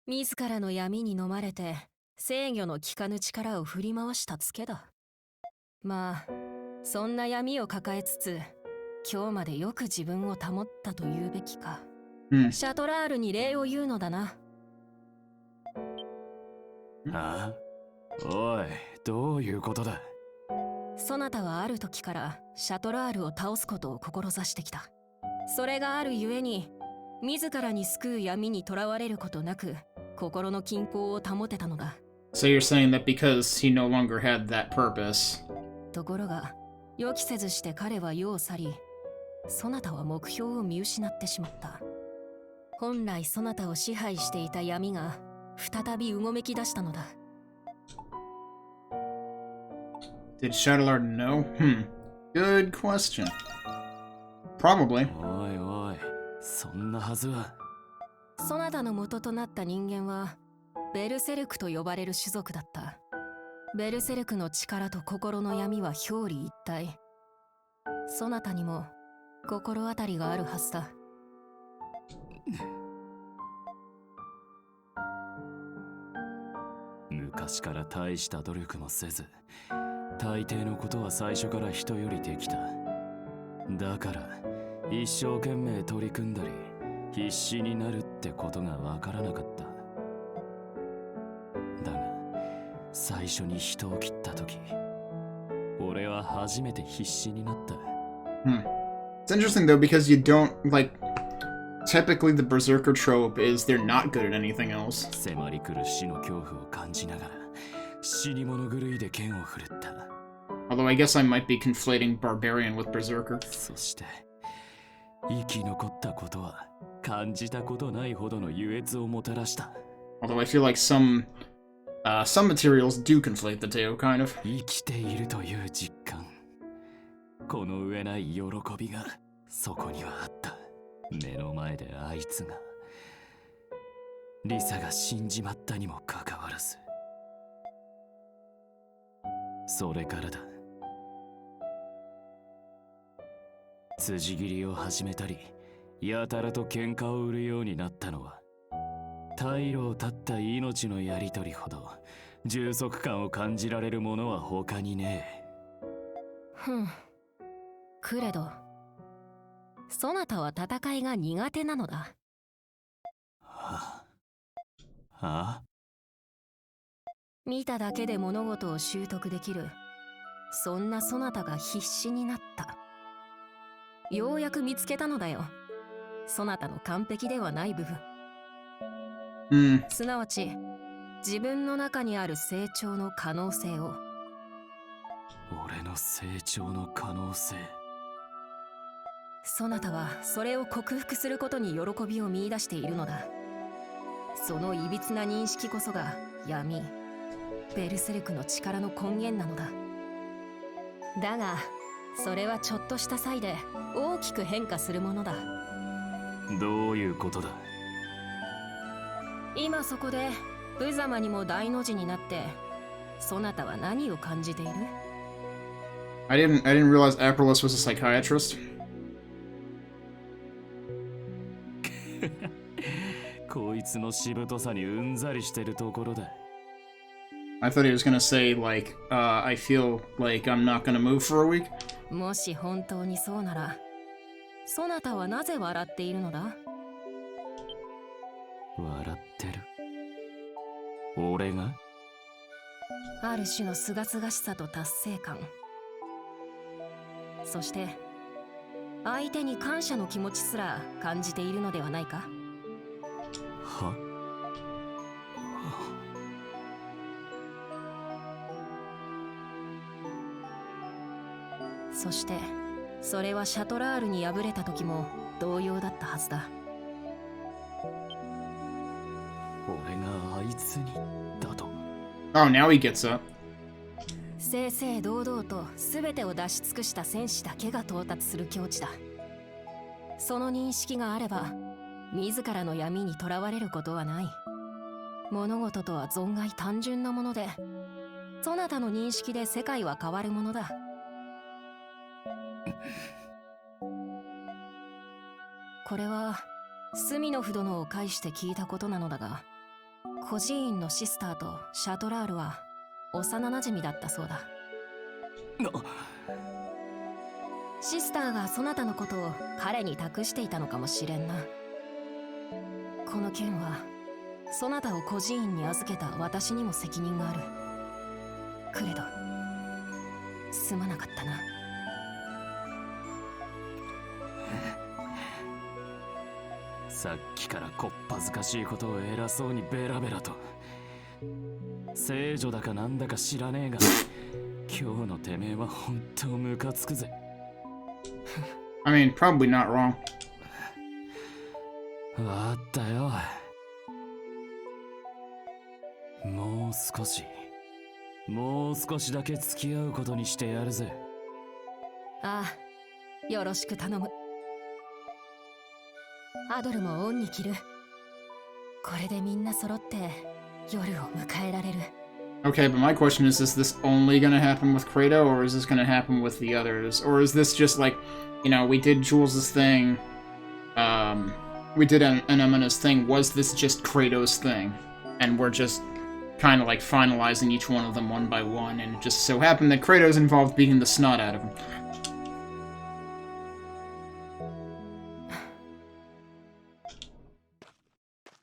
[SPEAKER 6] え。
[SPEAKER 2] 自らの闇に飲まれて制御の効かぬ力を振り回したツケだ。まあそんな闇を抱えつつ今日までよく自分を保ったと言うべきか。シャトラールに礼を言うのだな。
[SPEAKER 6] あ？おい、どういうことだ？
[SPEAKER 2] そなたはある時からシャトラールを倒すことを志してきた。それがあるゆえに自らに救う闇にとらわれることなく心の均衡を保てたのだ。
[SPEAKER 1] So you're saying that because he no longer had that purpose.
[SPEAKER 2] ところが予期せずして彼は世を去り、そなたは目標を見失ってしまった。本来そなたを支配していた闇が再びうごめき出したのだ。
[SPEAKER 1] Did Shadowlord know? Good question. Probably.
[SPEAKER 6] おいおい、そんなはずは。
[SPEAKER 2] そなたの元となった人間はベルセルクと呼ばれる種族だった。ベルセルクの力と心の闇は表裏一体。そなたにも心当たりがあるはずだ。
[SPEAKER 6] 昔から大した努力もせず、大抵のことは最初から人よりできた。だから一生懸命取り組んだり必死になるってことがわからなかった。だが最初に人を切った時、俺は初めて必死になった。
[SPEAKER 1] It's interesting though because you don't like. Typically, the berserker trope is they're not good at anything else.
[SPEAKER 6] 迫り来る死の恐怖を感じながら死に物狂いで剣を振るった。
[SPEAKER 1] Although I guess I might be conflating barbarian with berserker.
[SPEAKER 6] そして生き残ったことは感じたことないほどの優越をもたらした。
[SPEAKER 1] Although I feel like some materials do conflate the two, kind of.
[SPEAKER 6] 生きているという実感、この上ない喜びがそこにはあった。目の前であいつがリサが死んじまったにもかかわらず。それからだ。辻斬りを始めたり、やたらと喧嘩を売るようになったのは、退路を断った命のやりとりほど充足感を感じられるものは他にねえ。
[SPEAKER 10] クレド、そなたは戦いが苦手なのだ。
[SPEAKER 6] はあ、
[SPEAKER 10] 見ただけで物事を習得できる、そんなそなたが必死になった。ようやく見つけたのだよ、そなたの完璧ではない部分。すなわち自分の中にある成長の可能性を。
[SPEAKER 6] 俺の成長の可能性。
[SPEAKER 10] そなたはそれを克服することに喜びを見出しているのだ。そのいびつな認識こそが闇、ベルセルクの力の根源なのだ。だがそれはちょっとした際で大きく変化するものだ。
[SPEAKER 6] どういうことだ。
[SPEAKER 10] 今そこで無様にも大の字になって、そなたは何を感じている？
[SPEAKER 1] I didn't realize Aperlus was a psychiatrist.
[SPEAKER 6] こいつのしぶとさにうんざりしてるところだ。
[SPEAKER 1] I thought he was gonna say, like, I feel like I'm not gonna move for a week.
[SPEAKER 10] もし本当にそうなら、そなたはなぜ笑っているのだ？
[SPEAKER 6] 笑ってる？俺が？
[SPEAKER 10] ある種の清々しさと達成感、そして相手に感謝の気持ちすら感じているのではないか？
[SPEAKER 6] は？
[SPEAKER 10] そしてそれはシャトラールに敗れた時も同様だったはずだ。
[SPEAKER 6] 俺があいつにだと。
[SPEAKER 1] Oh, now he gets up.
[SPEAKER 10] 正々堂々と全てを出し尽くした戦士だけが到達する境地だ。その認識があれば自らの闇にとらわれることはない。物事とは存外単純なもので、そなたの認識で世界は変わるものだ。これはスミノフ殿を介して聞いたことなのだが、孤児院のシスターとシャトラールは幼なじみだったそうだ。シスターがそなたのことを彼に託していたのかもしれんな。この件はそなたを孤児院に預けた私にも責任がある。クレド、すまなかったな。
[SPEAKER 6] さっきからこっぱずかしいことを偉そうにベラベラと。聖女だかなんだか知らねえが、今日のてめえは本当ムカつくぜ。
[SPEAKER 1] I mean, probably not wrong.
[SPEAKER 6] わかったよ。もう少しだけ付き合うことにしてやるぜ。
[SPEAKER 10] ああ、よろしく頼む。アドルも恩に着る。これでみんな揃って夜を迎えられる。
[SPEAKER 1] Okay, but my question is this only gonna happen with Kratos, or is this gonna happen with the others? Or is this just like, you know, we did Jules' thing, we did an Emina's thing, was this just Kratos' thing? And we're just kind of like finalizing each one of them one by one, and it just so happened that Kratos involved beating the snot out of him.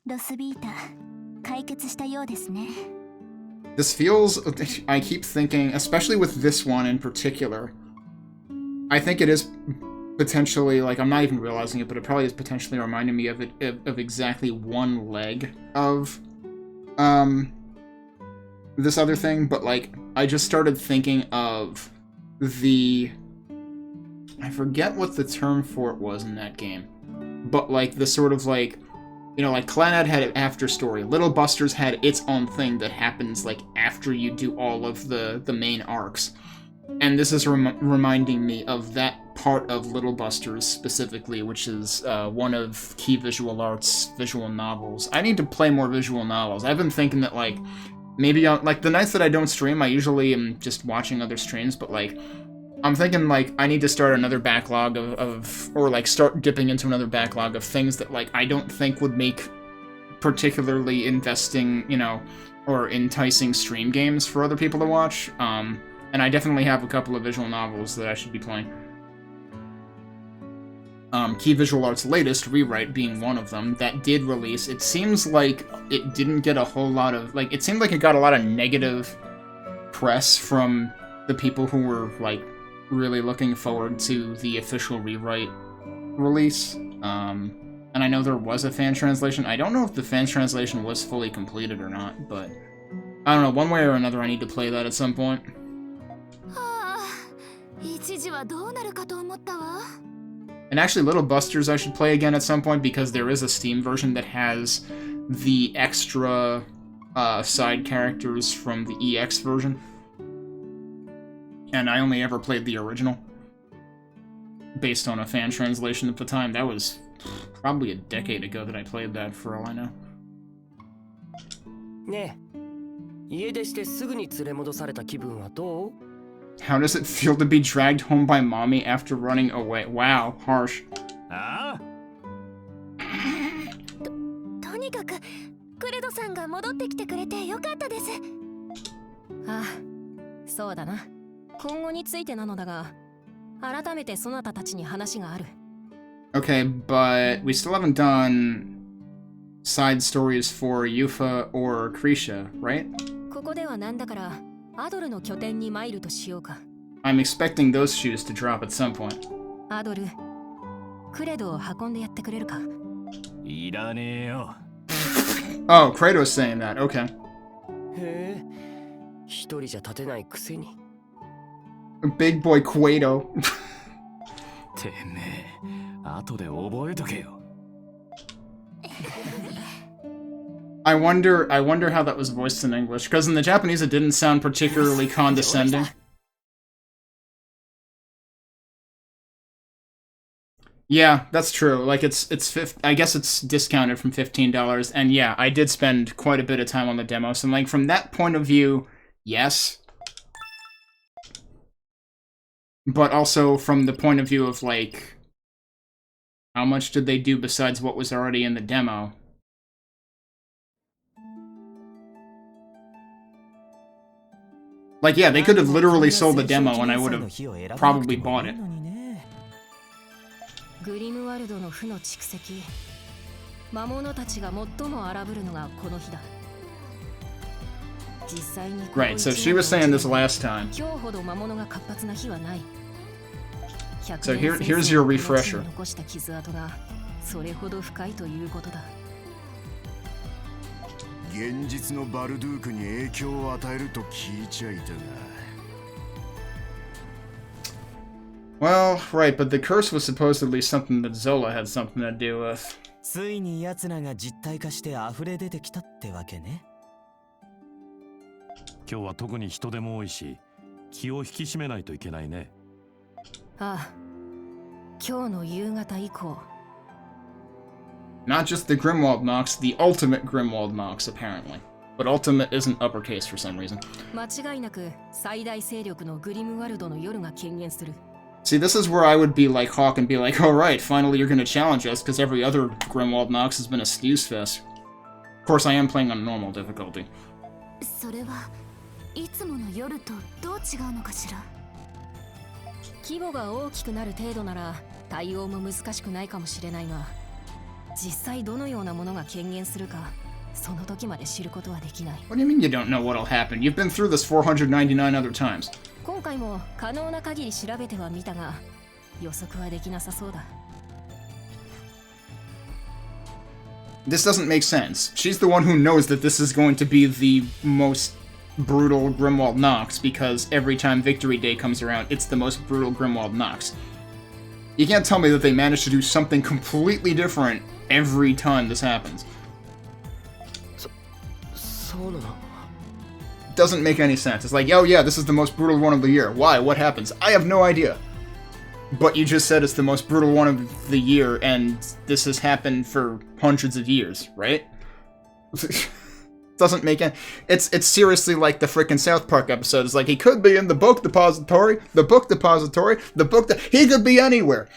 [SPEAKER 5] ロスビータ、解決したようですね。
[SPEAKER 1] This feels, I keep thinking, especially with this one in particular, I think it is potentially, like, I'm not even realizing it, but it probably is potentially reminding me of exactly one leg of, this other thing, but, like, I just started thinking of I forget what the term for it was in that game, but, like, the sort of, like, you know, like, Clannad had an after story. Little Busters had its own thing that happens, like, after you do all of the main arcs. And this is reminding me of that part of Little Busters specifically, which is one of Key Visual Arts' visual novels. I need to play more visual novels. I've been thinking that, like, maybe, like, the nights that I don't stream, I usually am just watching other streams, but, like, I'm thinking, like, I need to start another backlog or, like, start dipping into another backlog of things that, like, I don't think would make particularly investing, you know, or enticing stream games for other people to watch. And I definitely have a couple of visual novels that I should be playing. Key Visual Arts' latest, Rewrite, being one of them, that did release. It seems like it didn't get a whole lot of... Like, it seemed like it got a lot of negative press from the people who were, like, really looking forward to the official Rewrite release. And I know there was a fan translation. I don't know if the fan translation was fully completed or not, but... I don't know, one way or another I need to play that at some point. And actually, Little Busters I should play again at some point, because there is a Steam version that has the extra side characters from the EX version. And I only ever played the original, based on a fan translation at the time. That was probably a decade ago that I played that, for all I know. How does it feel to be dragged home by mommy after running away? Wow, harsh.
[SPEAKER 6] Ah?
[SPEAKER 2] とにかくクレドさんが戻ってきてくれてよかったです。
[SPEAKER 10] ああ、そうだな。今後についてなのだが、改めてそなたたちに話がある。
[SPEAKER 1] Okay, but we still haven't done side stories for Yufa or Krisha, right?
[SPEAKER 10] ここではなんだから、アドルの拠点に参るとしようか。
[SPEAKER 1] I'm expecting those shoes to drop at some point.
[SPEAKER 10] アドル、クレドを運んでやってくれるか？
[SPEAKER 6] いらねえよ。
[SPEAKER 1] Oh, Kratos saying that. Okay.
[SPEAKER 7] へえ、一人じゃ立てないくせに。
[SPEAKER 1] Big boy Quato.
[SPEAKER 6] てめえ、後で覚えとけよ。
[SPEAKER 1] I wonder how that was voiced in English, because in the Japanese it didn't sound particularly condescending. Yeah, that's true. Like I guess it's discounted from $15, and yeah, I did spend quite a bit of time on the demo, so like from that point of view, yes. But also from the point of view of like, how much did they do besides what was already in the demo? Like, yeah, they could have literally sold the demo and I would have probably bought it.
[SPEAKER 10] グリムワルドの負の蓄積、魔物たちが最も荒ぶるのがこの日だ。実際に
[SPEAKER 1] Right, so she was saying this last time.
[SPEAKER 10] 今日ほど魔物が活発な日はない。
[SPEAKER 1] So here's your refresher.
[SPEAKER 10] 残した傷跡がそれほど深いということだ。
[SPEAKER 11] 現実のバルドゥークに影響を与えると聞いちゃいたが。
[SPEAKER 1] Well, right, but the curse was supposedly something that Zola had something to do with.
[SPEAKER 9] ついに奴らが実体化して溢れ出てきたってわけね。
[SPEAKER 3] 今日は特に人手も多いし、気を引き締めないといけないね。
[SPEAKER 10] ああ、今日の夕方以降。
[SPEAKER 1] Not just the Grimwald Nox, the ultimate Grimwald Nox, apparently. But ultimate isn't uppercase for some reason.
[SPEAKER 10] 間違いなく最大勢力のグリムワルドの夜が権限する。
[SPEAKER 1] See, this is where I would be like Hawk and be like, alright, finally you're gonna challenge us, because every other Grimwald Nox has been a snooze fest. Of course, I am playing on normal difficulty.
[SPEAKER 2] それはいつもの夜とどう違うのかしら。
[SPEAKER 10] 規模が大きくなる程度なら対応も難しくないかもしれないが、実際どのようなものが権限するか、その時まで知ることはできない。
[SPEAKER 1] What do you mean you don't know what'll happen? You've been through this 499 other times.
[SPEAKER 10] 今回も可能な限り調べてはみたが、予測はできなさそうだ。
[SPEAKER 1] This doesn't make sense. She's the one who knows that this is going to be the most brutal Grimwald Nox, because every time Victory Day comes around, it's the most brutal Grimwald Nox. You can't tell me that they managed to do something completely different every time this happens. doesn't make any sense. It's like, oh yeah, this is the most brutal one of the year. Why? What happens? I have no idea. But you just said it's the most brutal one of the year, and this has happened for hundreds of years, right? Doesn't make any... It's seriously like the frickin' South Park episode. It's like, he could be in the book depository, he could be anywhere.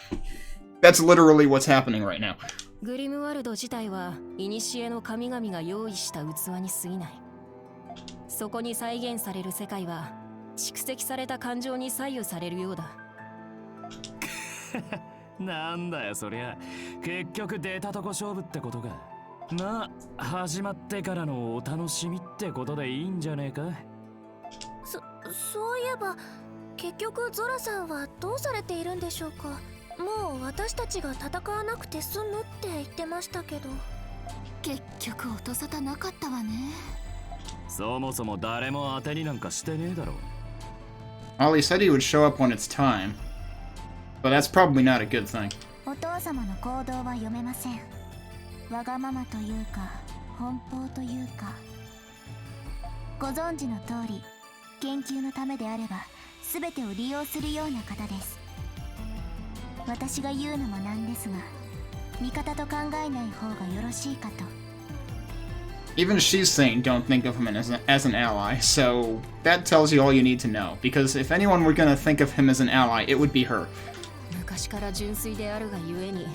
[SPEAKER 1] That's literally what's happening right now.
[SPEAKER 10] グリムワルド自体は古の神々が用意した器に過ぎない。そこに再現される世界は蓄積された感情に左右されるようだ。
[SPEAKER 6] なんだよそりゃ、結局出たとこ勝負ってことか。まあ始まってからのお楽しみってことでいいんじゃねえか。
[SPEAKER 2] そういえば結局ゾラさんはどうされているんでしょうか。もう私たちが戦わなくて済むって言ってましたけど。
[SPEAKER 5] 結局音沙汰なかったわね。
[SPEAKER 6] そもそも誰も当てになんかしてねえだろ。
[SPEAKER 1] Ollie said he would show up when it's time, but that's probably not a good thing.
[SPEAKER 5] お父様の行動は読めません。わがままというか奔放というか、ご存知の通り研究のためであれば全てを利用するような方です。私が言うのもなんですが、味方と考えない方がよろしいかと。
[SPEAKER 1] Even she's saying don't think of him as an ally, so that tells you all you need to know, because if anyone were gonna think of him as an ally, it would be her.
[SPEAKER 10] 昔から純粋であるがゆえに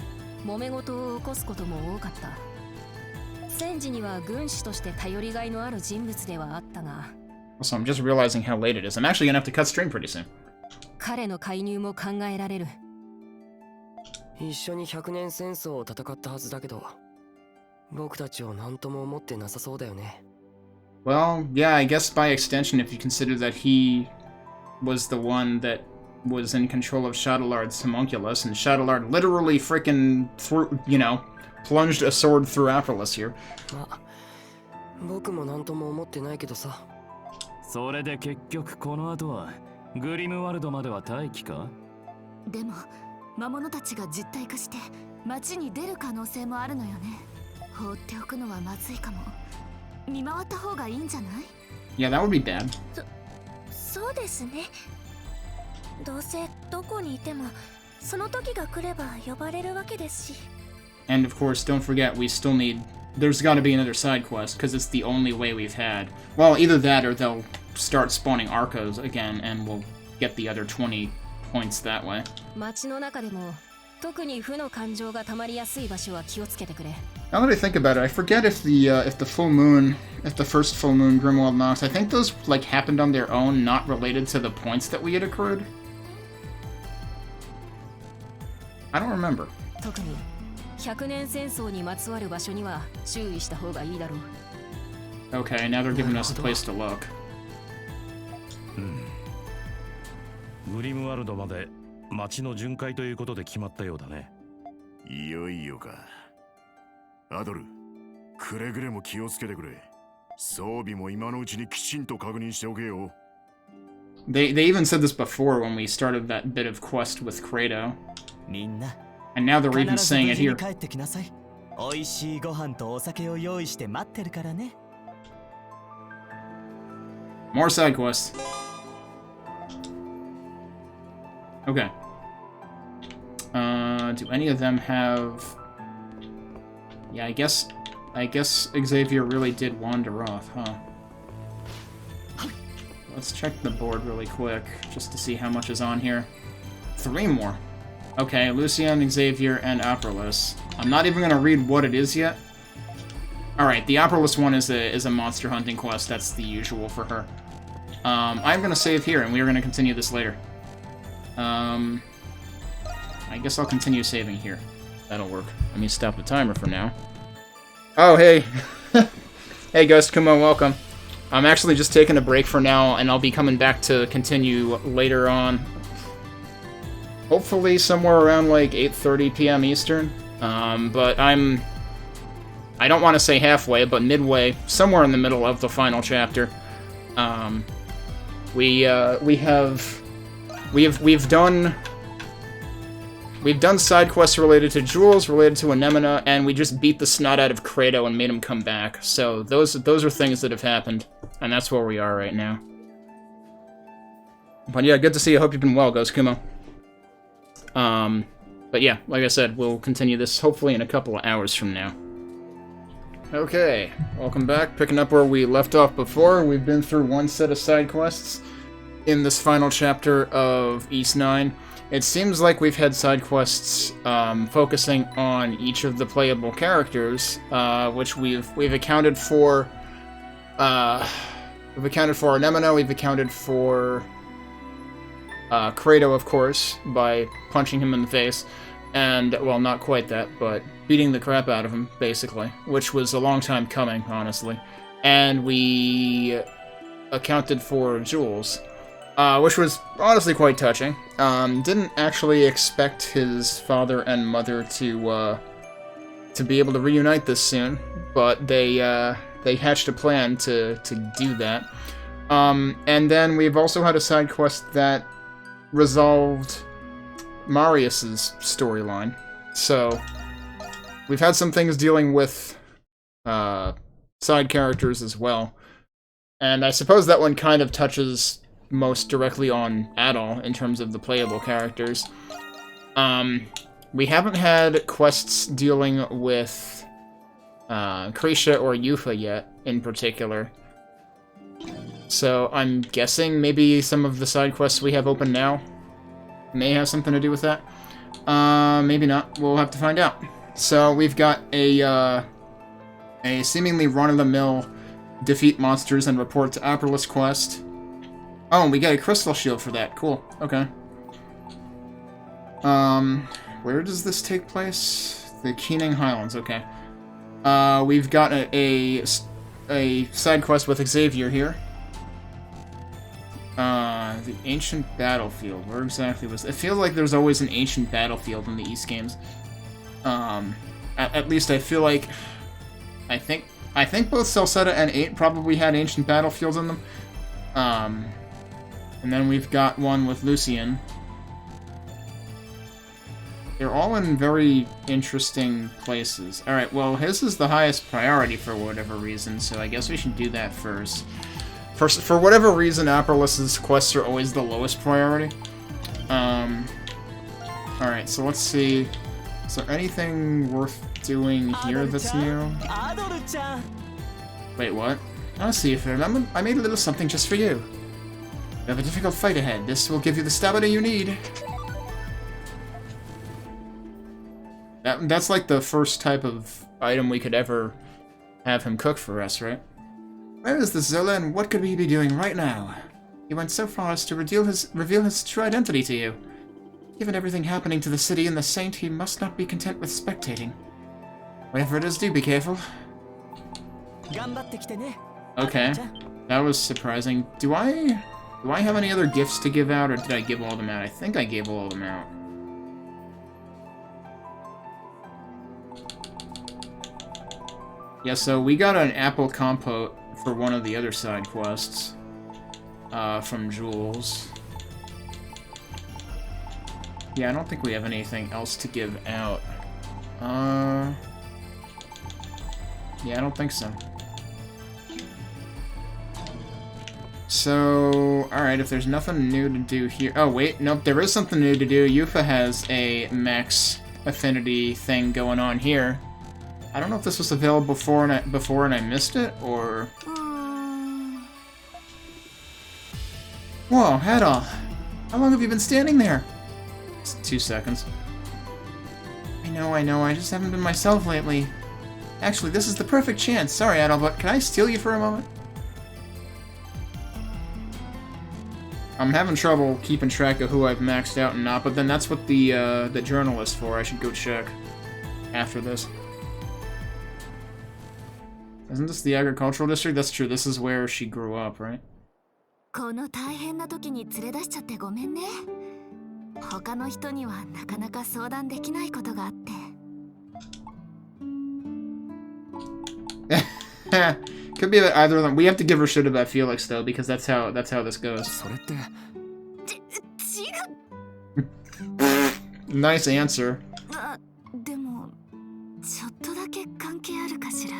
[SPEAKER 10] 揉め事を起こすことも多かった。戦時には軍師として頼りがいのある人物ではあったが。
[SPEAKER 1] Also, I'm just realizing how late it is. I'm actually gonna have to cut stream pretty soon.
[SPEAKER 10] 彼の介入も考えられる。
[SPEAKER 7] 一緒に100年戦争を戦ったはずだけど、僕たちを何とも思ってなさそうだよね。
[SPEAKER 1] Well, yeah, I guess by extension, if you consider that he was the one that was in control of Shadowlard's homunculus, and Shadowlard literally freaking plunged a sword through Aperlus here.
[SPEAKER 7] まあ、僕も何とも思ってないけどさ。
[SPEAKER 6] それで結局この後はグリムワルドまでは待機か？
[SPEAKER 5] でも魔物たちが実体化して街に出る可能性もあるのよね。放っておくのはまずいかも。見回った方がいいんじゃない？
[SPEAKER 1] Yeah, that would be bad.
[SPEAKER 2] そうですね。どうせどこにいてもその時が来れば呼ばれるわけですし。
[SPEAKER 1] And of course, don't forget, we still need... There's gotta be another side quest, because it's the only way we've had. Well, either that or they'll start spawning Arcos again, and we'll get the other 20 points that way.
[SPEAKER 10] 街の中でも特に負の感情が溜まりやすい場所は気をつけてくれ。
[SPEAKER 1] Now that I think about it, I forget if the full moon, if the first full moon Grimwald Nox, I think those like happened on their own, not related to the points that we had accrued. I don't remember.
[SPEAKER 10] 特に100年戦争にまつわる場所には注意した方がいいだろう。
[SPEAKER 1] Okay, now they're giving us a place to look.
[SPEAKER 3] グリムワルドまで町の巡回ということで決まったようだね。
[SPEAKER 11] いよいよか。アドル、くれぐれも気をつけてくれ。装備も今のうちにきちんと確認しておけよ。
[SPEAKER 1] They even said this before when we started that bit of quest with Kratos.
[SPEAKER 9] みんな。
[SPEAKER 1] And now they're even saying it here.
[SPEAKER 9] 帰ってきなさい。美味しいご飯とお酒を用意して待ってるからね。
[SPEAKER 1] More side quests. Okay. Do any of them have... Yeah, I guess Xavier really did wander off, huh? Let's check the board really quick, just to see how much is on here. 3 more. Okay, Lucian, Xavier, and Aperlus. I'm not even gonna read what it is yet. Alright, the Aperlus one is a monster hunting quest. That's the usual for her. I'm gonna save here, and we are gonna continue this later. I guess I'll continue saving here. That'll work. Let me stop the timer for now. Oh, hey! Hey, Ghost Kumo, welcome. I'm actually just taking a break for now, and I'll be coming back to continue later on. Hopefully somewhere around like 8:30 p.m. Eastern. But I don't want to say halfway, but midway, somewhere in the middle of the final chapter. We've done we've done side quests related to Jules, related to Anemona, and we just beat the snot out of Credo and made him come back. So those are things that have happened, and that's where we are right now. But yeah, good to see you. Hope you've been well, Ghost Kumo. But yeah, like I said, we'll continue this hopefully in a couple of hours from now. Okay, welcome back. Picking up where we left off before. We've been through one set of side quests in this final chapter of East 9. It seems like we've had side quests focusing on each of the playable characters, which we've accounted for. We've accounted for Anemona. We've accounted for Credo, of course, by punching him in the face, and well, not quite that, but beating the crap out of him, basically, which was a long time coming, honestly. And we accounted for Jules, which was honestly quite touching. Didn't actually expect his father and mother to be able to reunite this soon, but they hatched a plan to do that. And then we've also had a side quest that resolved Marius's storyline. So we've had some things dealing with side characters as well. And I suppose that one kind of touches most directly on Adol in terms of the playable characters. We haven't had quests dealing with Krisha or Yufa yet, in particular. So I'm guessing maybe some of the side quests we have open now may have something to do with that. Maybe not. We'll have to find out. So we've got a seemingly run-of-the-mill defeat monsters and report to Aperlis quest. Oh, and we get a crystal shield for that. Cool. Okay. Where does this take place? The Keening Highlands. Okay. We've got a side quest with Xavier here. The ancient battlefield. Where exactly was it? It feels like there's always an ancient battlefield in the East games. At least I feel like I think both Celceta and 8 probably had ancient battlefields in them. And then we've got one with Lucian. They're all in very interesting places. Alright, well, his is the highest priority for whatever reason, so I guess we should do that first. For whatever reason, Aperlis's quests are always the lowest priority. Alright, so let's see. Is there anything worth doing here that's new? Wait, what? I see if I remember. I made a little something just for you. You have a difficult fight ahead. This will give you the stamina you need. That's like the first type of item we could ever have him cook for us, right? Where is the Zola, and what could he be doing right now? He went so far as to reveal his true identity to you. Given everything happening to the city and the Saint, he must not be content with spectating. Whatever it is, do be careful. Okay, that was surprising. Do I have any other gifts to give out, or did I give all of them out? I think I gave all of them out. Yeah, so we got an apple compote for one of the other side quests from Jules. Yeah, I don't think we have anything else to give out. Yeah, I don't think so. So, alright, if there's nothing new to do here... Oh, wait, nope, there is something new to do. Yufa has a max affinity thing going on here. I don't know if this was available before and I missed it, or... Whoa, Adol! How long have you been standing there? It's 2 seconds. I know, I just haven't been myself lately. Actually, this is the perfect chance. Sorry, Adol, but can I steal you for a moment? I'm having trouble keeping track of who I've maxed out and not, but then that's what the journal is for. I should go check after this. Isn't this the agricultural district? That's true. This is where she grew up, right?
[SPEAKER 5] この大変な時に連れ出しちゃってごめんね。他の人にはなかなか相談できないことがあって。
[SPEAKER 1] Could be either of them. We have to give her shit about Felix though, because that's how this goes. Nice answer.
[SPEAKER 5] でもちょっとだけ関係あるかしら。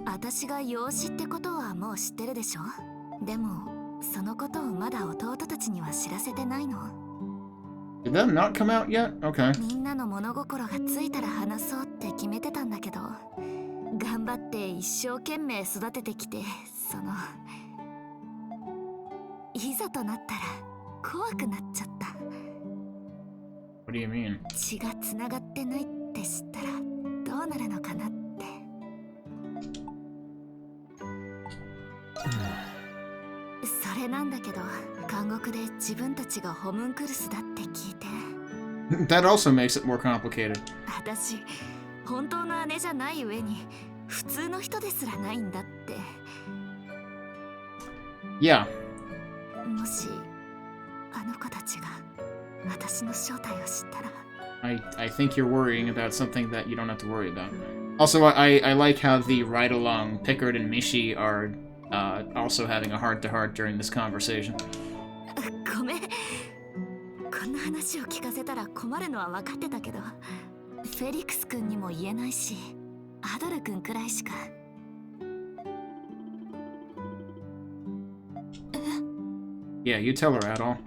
[SPEAKER 5] 私が養子ってことはもう知ってるでしょ。でもそのことをまだ弟たちには知らせてないの。
[SPEAKER 1] Did that not come out yet? Okay.
[SPEAKER 5] みんなの物心がついたら話そうって決めてたんだけど、頑張って一生懸命育ててきて、いざとなったら怖くなっちゃった。
[SPEAKER 1] What do you mean?
[SPEAKER 5] 血がつながってないって知ったらどうなるのかなって。それなんだけど、監獄で自分たちがホムンクルスだって聞いて。
[SPEAKER 1] That also makes it more complicated.
[SPEAKER 5] 私本当の姉じゃない上に普通の人ですらないんだって。
[SPEAKER 1] Yeah.
[SPEAKER 5] もしあの子たちが私の正体を知ったら。
[SPEAKER 1] I think you're worrying about something that you don't have to worry about. Also, I like how the ride-along Pickard and Mishi are also having a heart-to-heart during this conversation.
[SPEAKER 5] ごめん、こんな話を聞かせたら困るのは分かってたけど、フェリクス君にも言えないし、アドル君くらいしか。
[SPEAKER 1] Yeah, you tell her, Adol.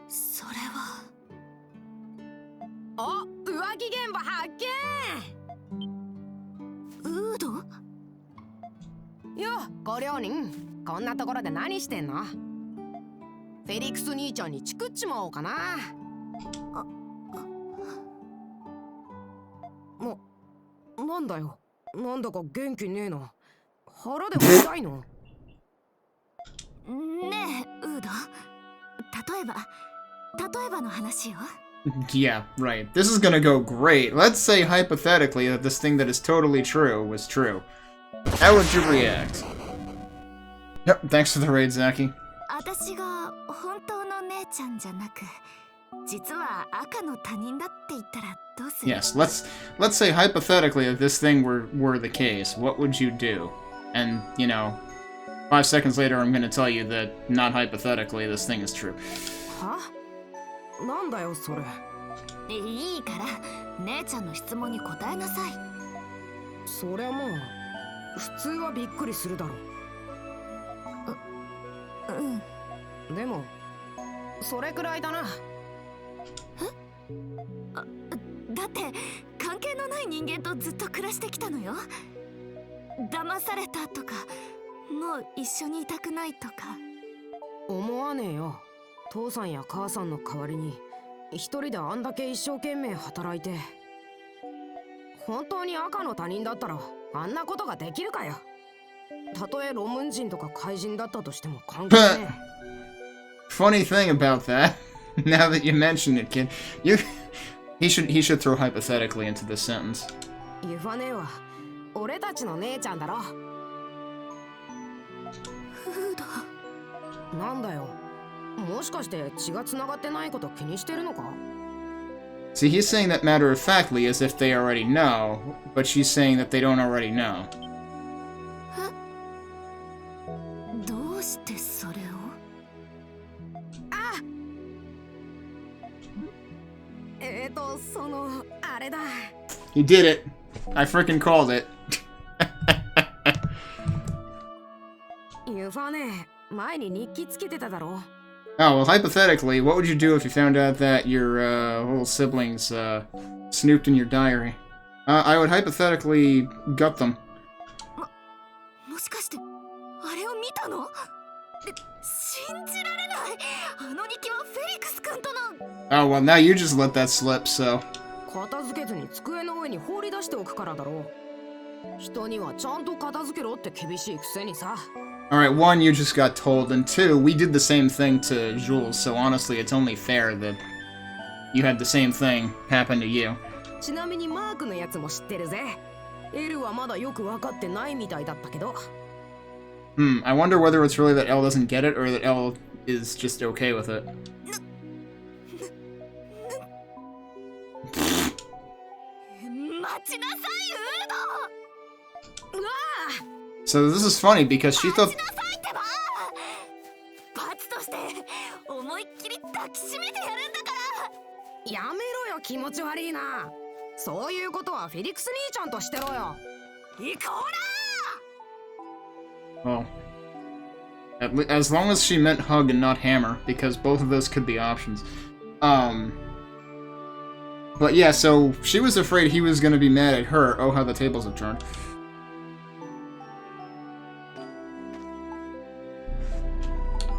[SPEAKER 5] それは。
[SPEAKER 10] お、浮気現場発見。
[SPEAKER 5] ウード？
[SPEAKER 10] よ、ご両人、こんなところで何してんの？フェリクス兄ちゃんにチクっちまおうかな。なんだよ、なんだか元気ねえな。腹でも痛いの？
[SPEAKER 5] ねえ、ウード。例えばの話よ。
[SPEAKER 1] Yeah, right. This is gonna go great. Let's say hypothetically that this thing that is totally true was true. How would you react? Yep, thanks for the raid, Zaki.
[SPEAKER 5] 私が本当の姉ちゃんじゃなく、実は赤の他人だって言ったらどうする？
[SPEAKER 1] Yes, let's say hypothetically that this thing were the case. What would you do? And, you know, 5 seconds later I'm gonna tell you that, not hypothetically, this thing is true.
[SPEAKER 10] は？なんだよそれ。
[SPEAKER 5] いいから姉ちゃんの質問に答えなさい。
[SPEAKER 10] そりゃもう普通はびっくりするだろう。うん。でもそれくらいだな。
[SPEAKER 5] だって関係のない人間とずっと暮らしてきたのよ。騙されたとか、もう一緒にいたくないとか。
[SPEAKER 10] 思わねえよ。父さんや母さんの代わりに一人であんだけ一生懸命働いて。本当に赤の他人だったらあんなことができるかよ。たとえロムン人とか怪人だったとしても関係ねえ。
[SPEAKER 1] Funny thing about that, now that you mention it, kid, he should throw hypothetically into this sentence.
[SPEAKER 10] ユファ姉は俺たちの姉ちゃんだろ。
[SPEAKER 5] フード。
[SPEAKER 10] なんだよ。もしかして血が繋がってないこと気にしてるのか？
[SPEAKER 1] See, he's saying that matter-of-factly as if they already know, but she's saying that they don't already know.
[SPEAKER 5] どうしてそれを？
[SPEAKER 10] あ！あれだ。
[SPEAKER 1] He did it. I freaking called it.
[SPEAKER 10] ユファね、前に日記つけてただろ。
[SPEAKER 1] Oh, well, hypothetically, what would you do if you found out that your little siblings snooped in your diary? I would hypothetically gut them.
[SPEAKER 5] もしかしてあれを見たの？信じられない。あの日記はフェリクス君との。
[SPEAKER 1] Oh, well, now you just let that slip, so.
[SPEAKER 10] 片付けずに机の上に放り出しておくからだろう。人にはちゃんと片付けろって厳しいくせにさ。
[SPEAKER 1] Alright, 1, you just got told, and 2, we did the same thing to Jules, so honestly, it's only fair that you had the same thing happen to you.
[SPEAKER 10] ちなみにマークのやつも知ってるぜ。エルはまだよく分かってないみたいだったけど。
[SPEAKER 1] I wonder whether it's really that Elle doesn't get it, or that Elle is just okay with it.
[SPEAKER 5] 待ちなさい、ウード。うわあ。
[SPEAKER 1] So this is funny because she thought...
[SPEAKER 5] 待ちなさいってば。バ
[SPEAKER 2] 思いっきり抱きしめてやるんだから。
[SPEAKER 12] やめろよ、気持ち悪いな。そういうことはフェリクス兄ちゃんとしてろよ。行こうな。
[SPEAKER 1] Well, as long as she meant hug and not hammer, because both of those could be options. But yeah, so she was afraid he was gonna be mad at her. Oh, how the tables have turned.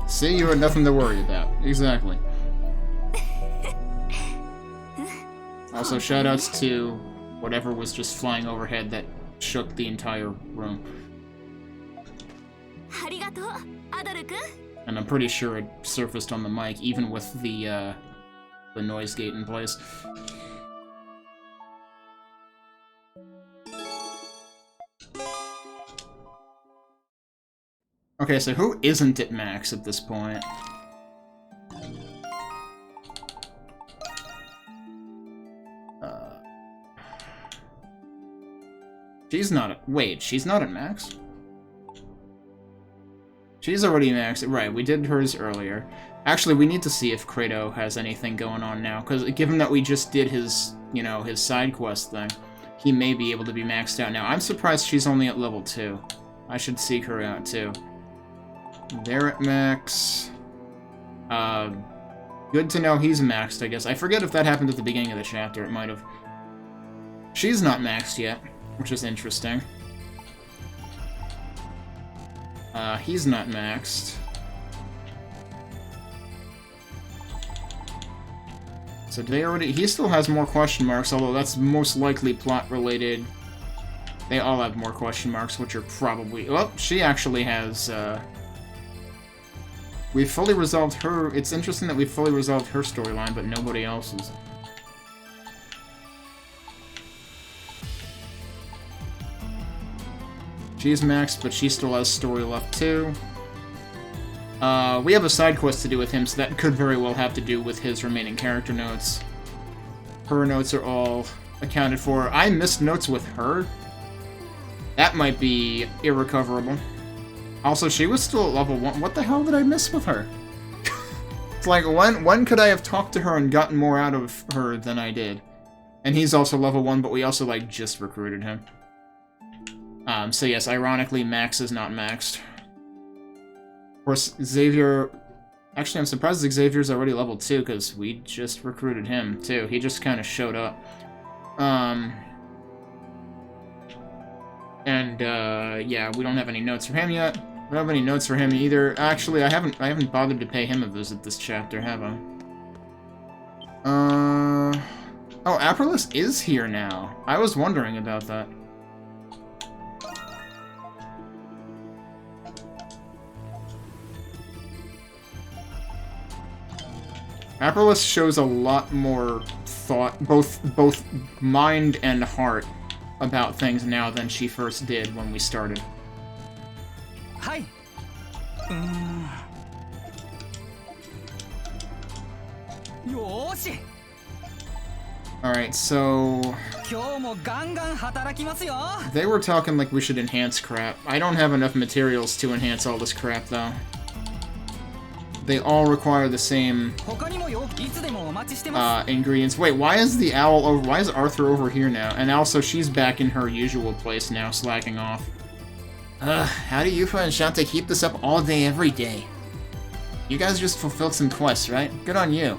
[SPEAKER 1] See, you had nothing to worry about. Exactly. Also, shoutouts to whatever was just flying overhead that shook the entire room. And I'm pretty sure it surfaced on the mic, even with the noise gate in place. Okay, so who isn't at max at this point? She's not at... Wait, she's not at max? She's already maxed. Right, we did hers earlier. Actually, we need to see if Kratos has anything going on now, because given that we just did his, you know, his side quest thing, he may be able to be maxed out now. I'm surprised she's only at level 2. I should seek her out, too. They're at max. Good to know he's maxed, I guess. I forget if that happened at the beginning of the chapter. It might have. She's not maxed yet, which is interesting. He's not maxed. So did they already... He still has more question marks, although that's most likely plot-related. They all have more question marks, which are probably... Well, she actually has, We've fully resolved her... It's interesting that we've fully resolved her storyline, but nobody else's. She's maxed, but she still has story left, too. We have a side quest to do with him, so that could very well have to do with his remaining character notes. Her notes are all accounted for. I missed notes with her. That might be irrecoverable. Also, she was still at level 1. What the hell did I miss with her? It's like, when could I have talked to her and gotten more out of her than I did? And he's also level 1, but we also, like, just recruited him. So yes, ironically, Max is not maxed. Of course, Xavier... Actually, I'm surprised Xavier's already level 2, because we just recruited him, too. He just kind of showed up. Yeah, we don't have any notes for him yet. We don't have any notes for him either. Actually, I haven't bothered to pay him a visit this chapter, have I? Oh, Aperlis is here now. I was wondering about that. Aperlis shows a lot more thought, both mind and heart, about things now than she first did when we started.
[SPEAKER 9] Hi.
[SPEAKER 1] Alright, so... They were talking like we should enhance crap. I don't have enough materials to enhance all this crap, though. They all require the same ingredients. Wait, why is the owl over? Why is Arthur over here now? And also, she's back in her usual place now, slacking off. How do Yufa and Shante keep this up all day, every day? You guys just fulfilled some quests, right? Good on you.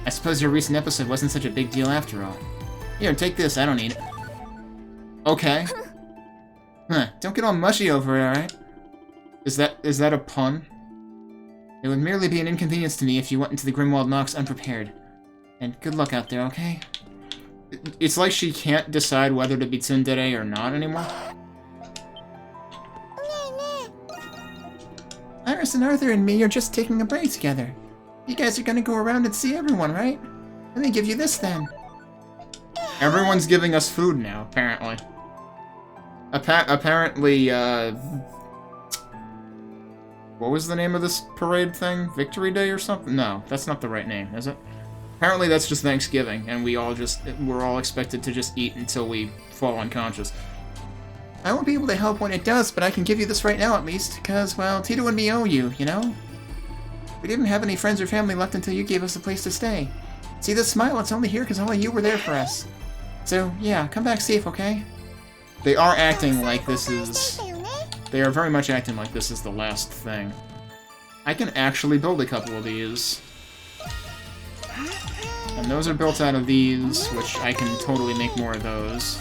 [SPEAKER 1] I suppose your recent episode wasn't such a big deal after all. Here, take this. I don't need it. Okay. Huh? Don't get all mushy over it, alright? Is that a pun? It would merely be an inconvenience to me if you went into the Grimwald Nox unprepared. And good luck out there, okay? It's like she can't decide whether to be tsundere or not anymore. Iris and Arthur and me are just taking a break together. You guys are gonna go around and see everyone, right? Let me give you this then. Everyone's giving us food now, apparently. Apparently, what was the name of this parade thing? Victory Day or something? No, that's not the right name, is it? Apparently that's just Thanksgiving, and we're all expected to just eat until we fall unconscious. I won't be able to help when it does, but I can give you this right now at least, because, well, Tito and me owe you, you know? We didn't have any friends or family left until you gave us a place to stay. See this smile? It's only here because only you were there for us. So, yeah, come back safe, okay? They are acting like this is... They are very much acting like this is the last thing. I can actually build a couple of these. And those are built out of these, which I can totally make more of those.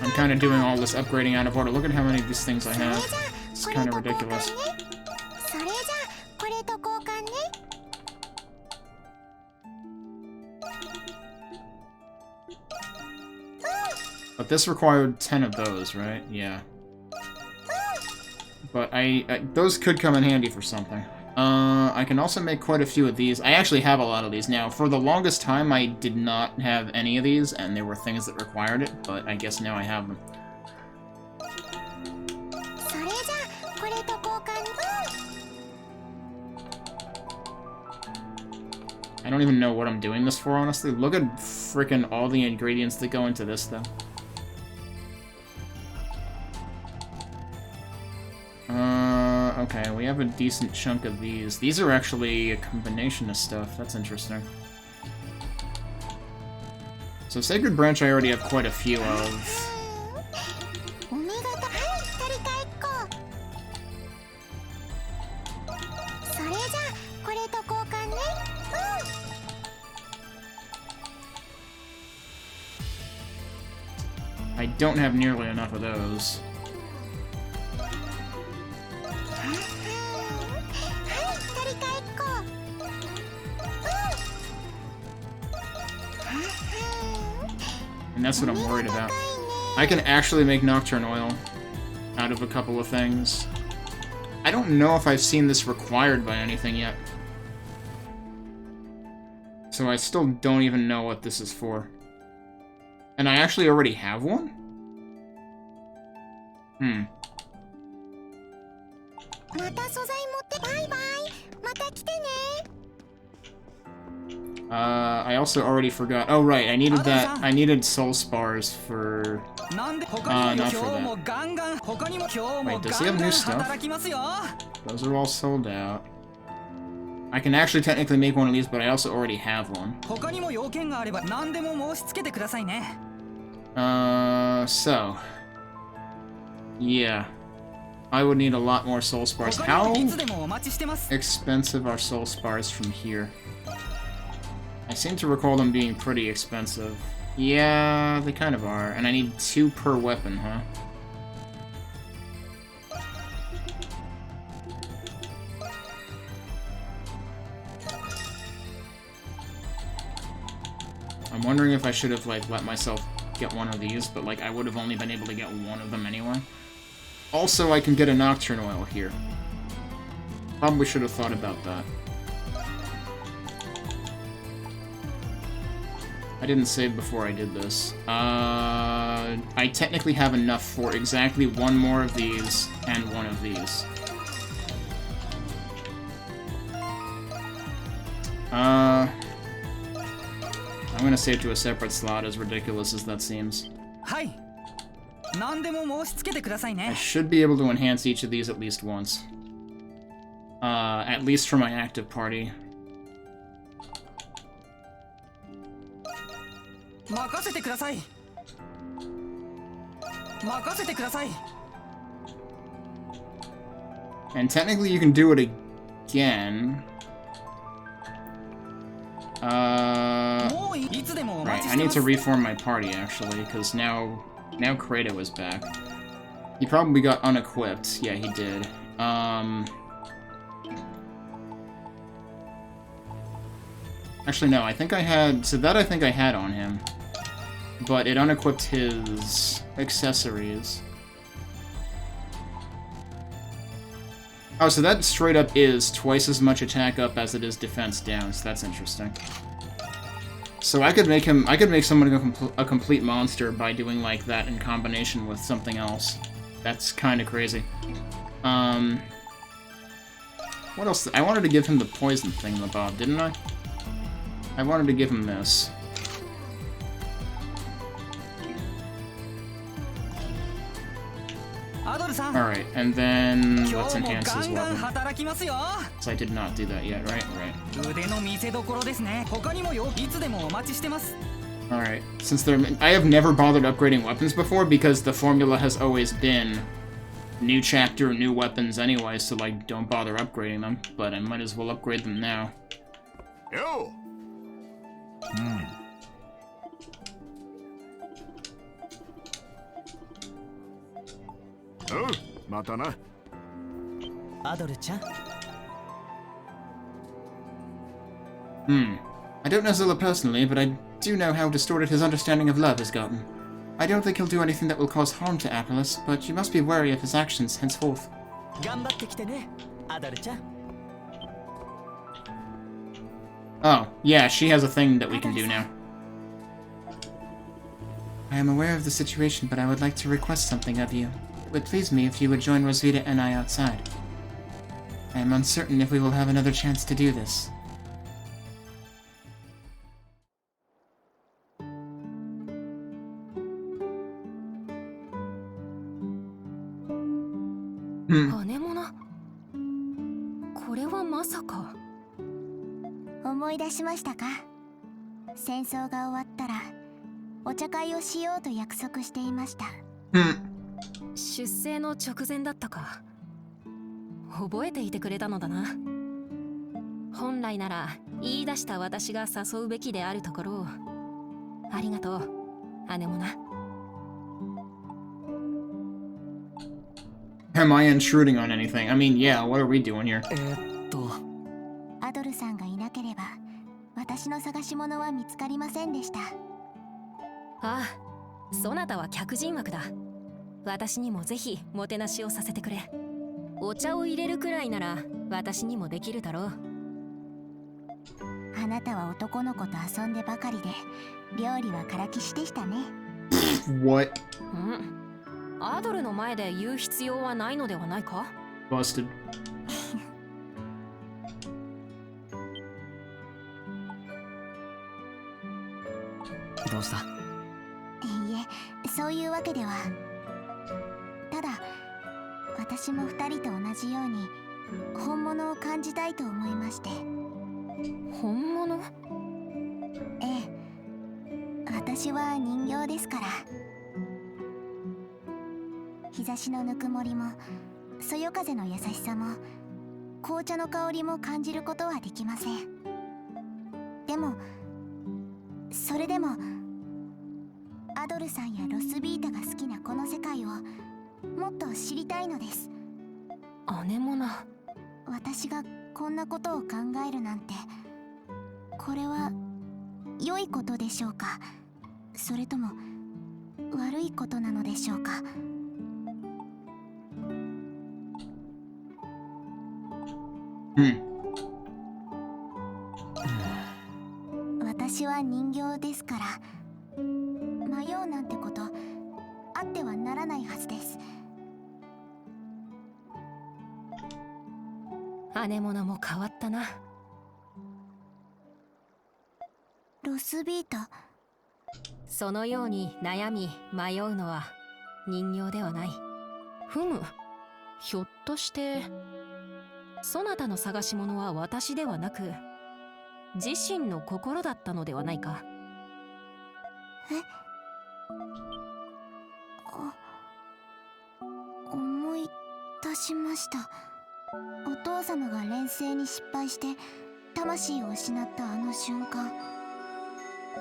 [SPEAKER 1] I'm kind of doing all this upgrading out of order. Look at how many of these things I have. It's kind of ridiculous. But this required 10 of those, right? Yeah. But those could come in handy for something. I can also make quite a few of these. I actually have a lot of these now. For the longest time, I did not have any of these, and there were things that required it, but I guess now I have them. I don't even know what I'm doing this for, honestly. Look at frickin' all the ingredients that go into this, though. Okay, we have a decent chunk of these. These are actually a combination of stuff. That's interesting. So Sacred Branch I already have quite a few of. I don't have nearly enough of those. And that's what I'm worried about. I can actually make Nocturne Oil out of a couple of things. I don't know if I've seen this required by anything yet. So I still don't even know what this is for. And I actually already have one? I also already forgot. Oh, right, I needed that. I needed soul spars for... not for that. Wait, does he have new stuff? Those are all sold out. I can actually technically make one of these, but I also already have one. So... yeah. I would need a lot more soul spars. How expensive are soul spars from here? I seem to recall them being pretty expensive. Yeah, they kind of are. And I need 2 per weapon, huh? I'm wondering if I should have, like, let myself get one of these, but, like, I would have only been able to get one of them anyway. Also, I can get a Nocturne Oil here. Probably should have thought about that. I didn't save before I did this. I technically have enough for exactly one more of these and one of these. I'm gonna save to a separate slot, as ridiculous as that seems. I should be able to enhance each of these at least once. At least for my active party. And technically you can do it again. Right, I need to reform my party, actually, because now Kratos is back. He probably got unequipped. Yeah, he did. Actually, no, I think I had... So that I think I had on him. But it unequipped his accessories. Oh, so that straight up is twice as much attack up as it is defense down, so that's interesting. So I could make someone a complete monster by doing like that in combination with something else. That's kind of crazy. What else? I wanted to give him the poison thing, the Bob, didn't I? I wanted to give him this. Alright, and then let's enhance his weapon. So I did not do that yet, right? Right. Alright, since I have never bothered upgrading weapons before because the formula has always been new chapter, new weapons anyway, so like don't bother upgrading them, but I might as well upgrade them now.
[SPEAKER 11] Yo! Oh, またな。
[SPEAKER 9] アドルちゃん。
[SPEAKER 1] I don't know Zilla personally, but I do know how distorted his understanding of love has gotten. I don't think he'll do anything that will cause harm to Apollos, but you must be wary of his actions henceforth.
[SPEAKER 9] 頑張ってきてね、アドルちゃん。
[SPEAKER 1] Oh, yeah, she has a thing that we can do now. I am aware of the situation, but I would like to request something of you. It would please me if you would join Rosvita and I outside. I am uncertain if we will have another chance to do this. Hmm.
[SPEAKER 10] これはまさか。
[SPEAKER 5] 思い出しましたか？戦争が終わったらお茶会をしようと約束していました。
[SPEAKER 10] 出征の直前だったか。覚えていてくれたのだな。本来なら言い出した私が誘うべきであるところを。ありがとう、姉もな。
[SPEAKER 1] Am I intruding on anything? I mean, yeah, what are we doing here?
[SPEAKER 5] アドルさんがいなければ私の探し物は見つかりませんでした。
[SPEAKER 10] ああ、そなたは客人枠だ。私にもぜひもてなしをさせてくれ。お茶を入れるくらいなら私にもできるだろう。
[SPEAKER 5] あなたは男の子と遊んでばかりで料理はからきしでしたね。
[SPEAKER 1] What?
[SPEAKER 10] アドルの前で言う必要はないのではないか？
[SPEAKER 1] Busted.
[SPEAKER 9] どうした？
[SPEAKER 5] いいえ、そういうわけでは。ただ、私も二人と同じように本物を感じたいと思いまして。
[SPEAKER 10] 本物？
[SPEAKER 5] ええ、私は人形ですから。日差しのぬくもりも、そよ風の優しさも、紅茶の香りも感じることはできません。でも、それでもアドルさんやロスビータが好きなこの世界をもっと知りたいのです。
[SPEAKER 10] 姉もな。
[SPEAKER 5] 私がこんなことを考えるなんて、これは良いことでしょうか、それとも悪いことなのでしょうか。私は人形ですから、迷うなんてことあってはならないはずです。
[SPEAKER 10] 姉もなも変わったな。
[SPEAKER 5] ロスビータ。
[SPEAKER 10] そのように悩み迷うのは人形ではない。ふむ、ひょっとしてそなたの探し物は私ではなく自身の心だったのではないか？
[SPEAKER 5] 思い出しました。お父様が錬成に失敗して魂を失ったあの瞬間、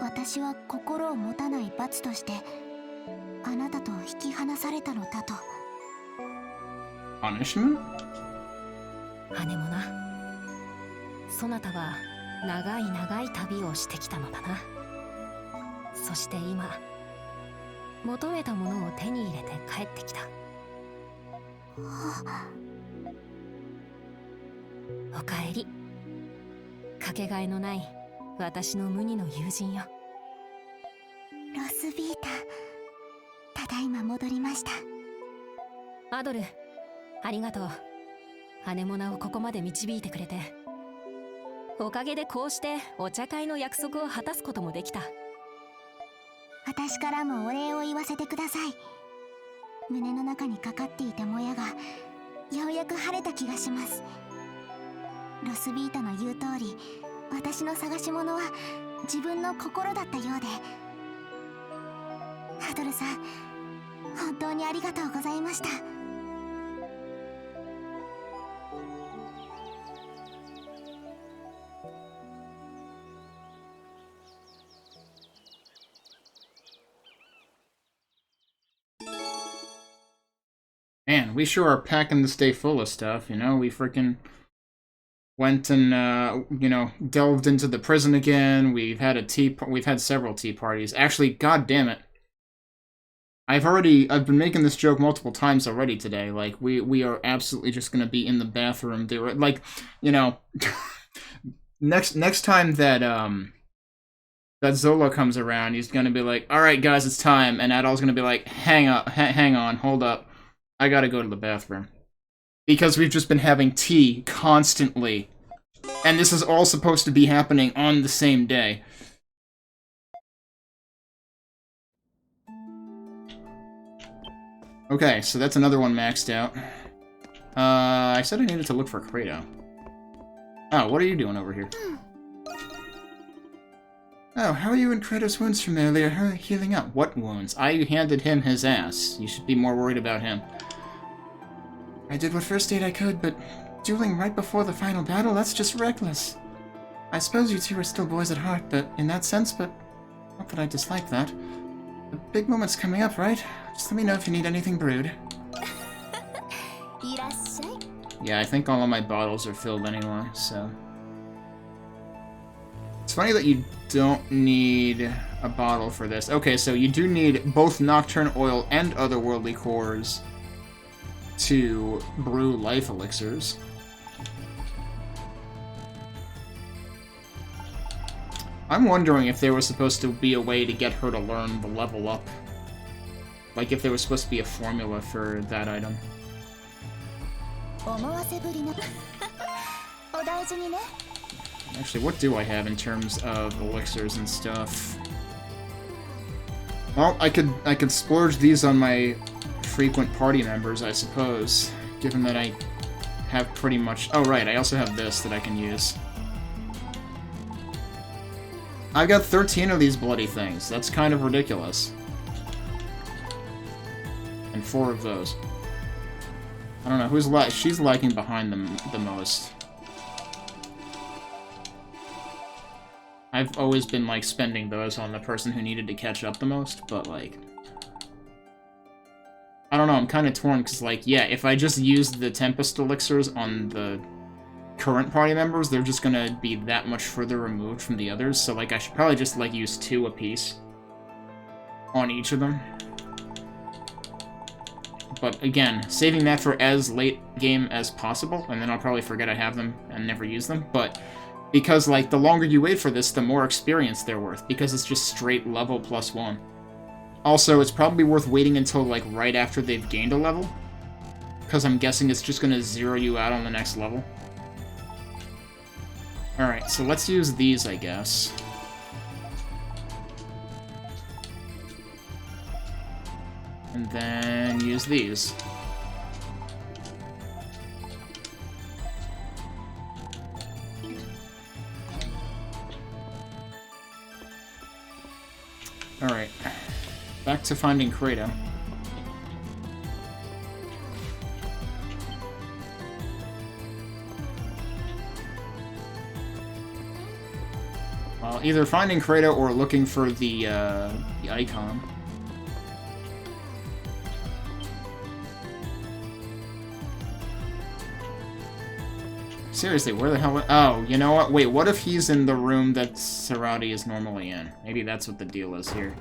[SPEAKER 5] 私は心を持たない罰としてあなたと引き離されたのだと。
[SPEAKER 1] Punishment?
[SPEAKER 10] 姉もな、そなたは長い長い旅をしてきたのだな。そして今求めたものを手に入れて帰ってきた。おかえり、かけがえのない私の無二の友人よ。
[SPEAKER 5] ロスビータ、ただいま戻りました。
[SPEAKER 10] アドル、ありがとう。姉モナをここまで導いてくれて。おかげでこうしてお茶会の約束を果たすこともできた。
[SPEAKER 5] 私からもお礼を言わせてください。胸の中にかかっていたもやがようやく晴れた気がします。ロスビータの言う通り、私の探し物は自分の心だったようで。ハドルさん、本当にありがとうございました。
[SPEAKER 1] Man, we sure are packing this day full of stuff, you know? We freaking went and, you know, delved into the prison again. We've had several tea parties. Actually, god damn it. I've been making this joke multiple times already today. Like, we are absolutely just gonna be in the bathroom doing, like, you know, next time that, that Zola comes around, he's gonna be like, alright guys, it's time, and Adol's gonna be like, hang on, hold up. I gotta go to the bathroom. Because we've just been having tea constantly. And this is all supposed to be happening on the same day. Okay, so that's another one maxed out. I said I needed to look for Kratos. Oh, what are you doing over here? Oh, how are you and Kratos' wounds from earlier? How are they healing up? What wounds? I handed him his ass. You should be more worried about him. I did what first aid I could, but dueling right before the final battle, that's just reckless. I suppose you two are still boys at heart, but in that sense, but not that I dislike that. The big moment's coming up, right? Just let me know if you need anything brewed. Yeah, I think all of my bottles are filled anyway, so... It's funny that you don't need a bottle for this. Okay, so you do need both Nocturne Oil and Otherworldly Cores to brew life elixirs. I'm wondering if there was supposed to be a way to get her to learn the level up. Like if there was supposed to be a formula for that item. Actually, what do I have in terms of elixirs and stuff? Well, I could splurge these on my frequent party members, I suppose, given that I have pretty much... Oh, right, I also have this that I can use. I've got 13 of these bloody things. That's kind of ridiculous. And 4 of those. I don't know, who's she's lagging behind them the most. I've always been, like, spending those on the person who needed to catch up the most, but, like... I don't know, I'm kind of torn, because, like, yeah, if I just use the Tempest elixirs on the current party members, they're just gonna be that much further removed from the others, so, like, I should probably just, like, use 2 apiece on each of them. But, again, saving that for as late game as possible, and then I'll probably forget I have them and never use them, but... Because, like, the longer you wait for this, the more experience they're worth, because it's just straight level +1. Also, it's probably worth waiting until, like, right after they've gained a level, because I'm guessing it's just gonna zero you out on the next level. Alright, so let's use these, I guess. And then use these. Alright, back to finding Kratos. Well, either finding Kratos or looking for the icon. Seriously, where the hell... Oh, you know what? Wait, what if he's in the room that Sarati is normally in? Maybe that's what the deal is here.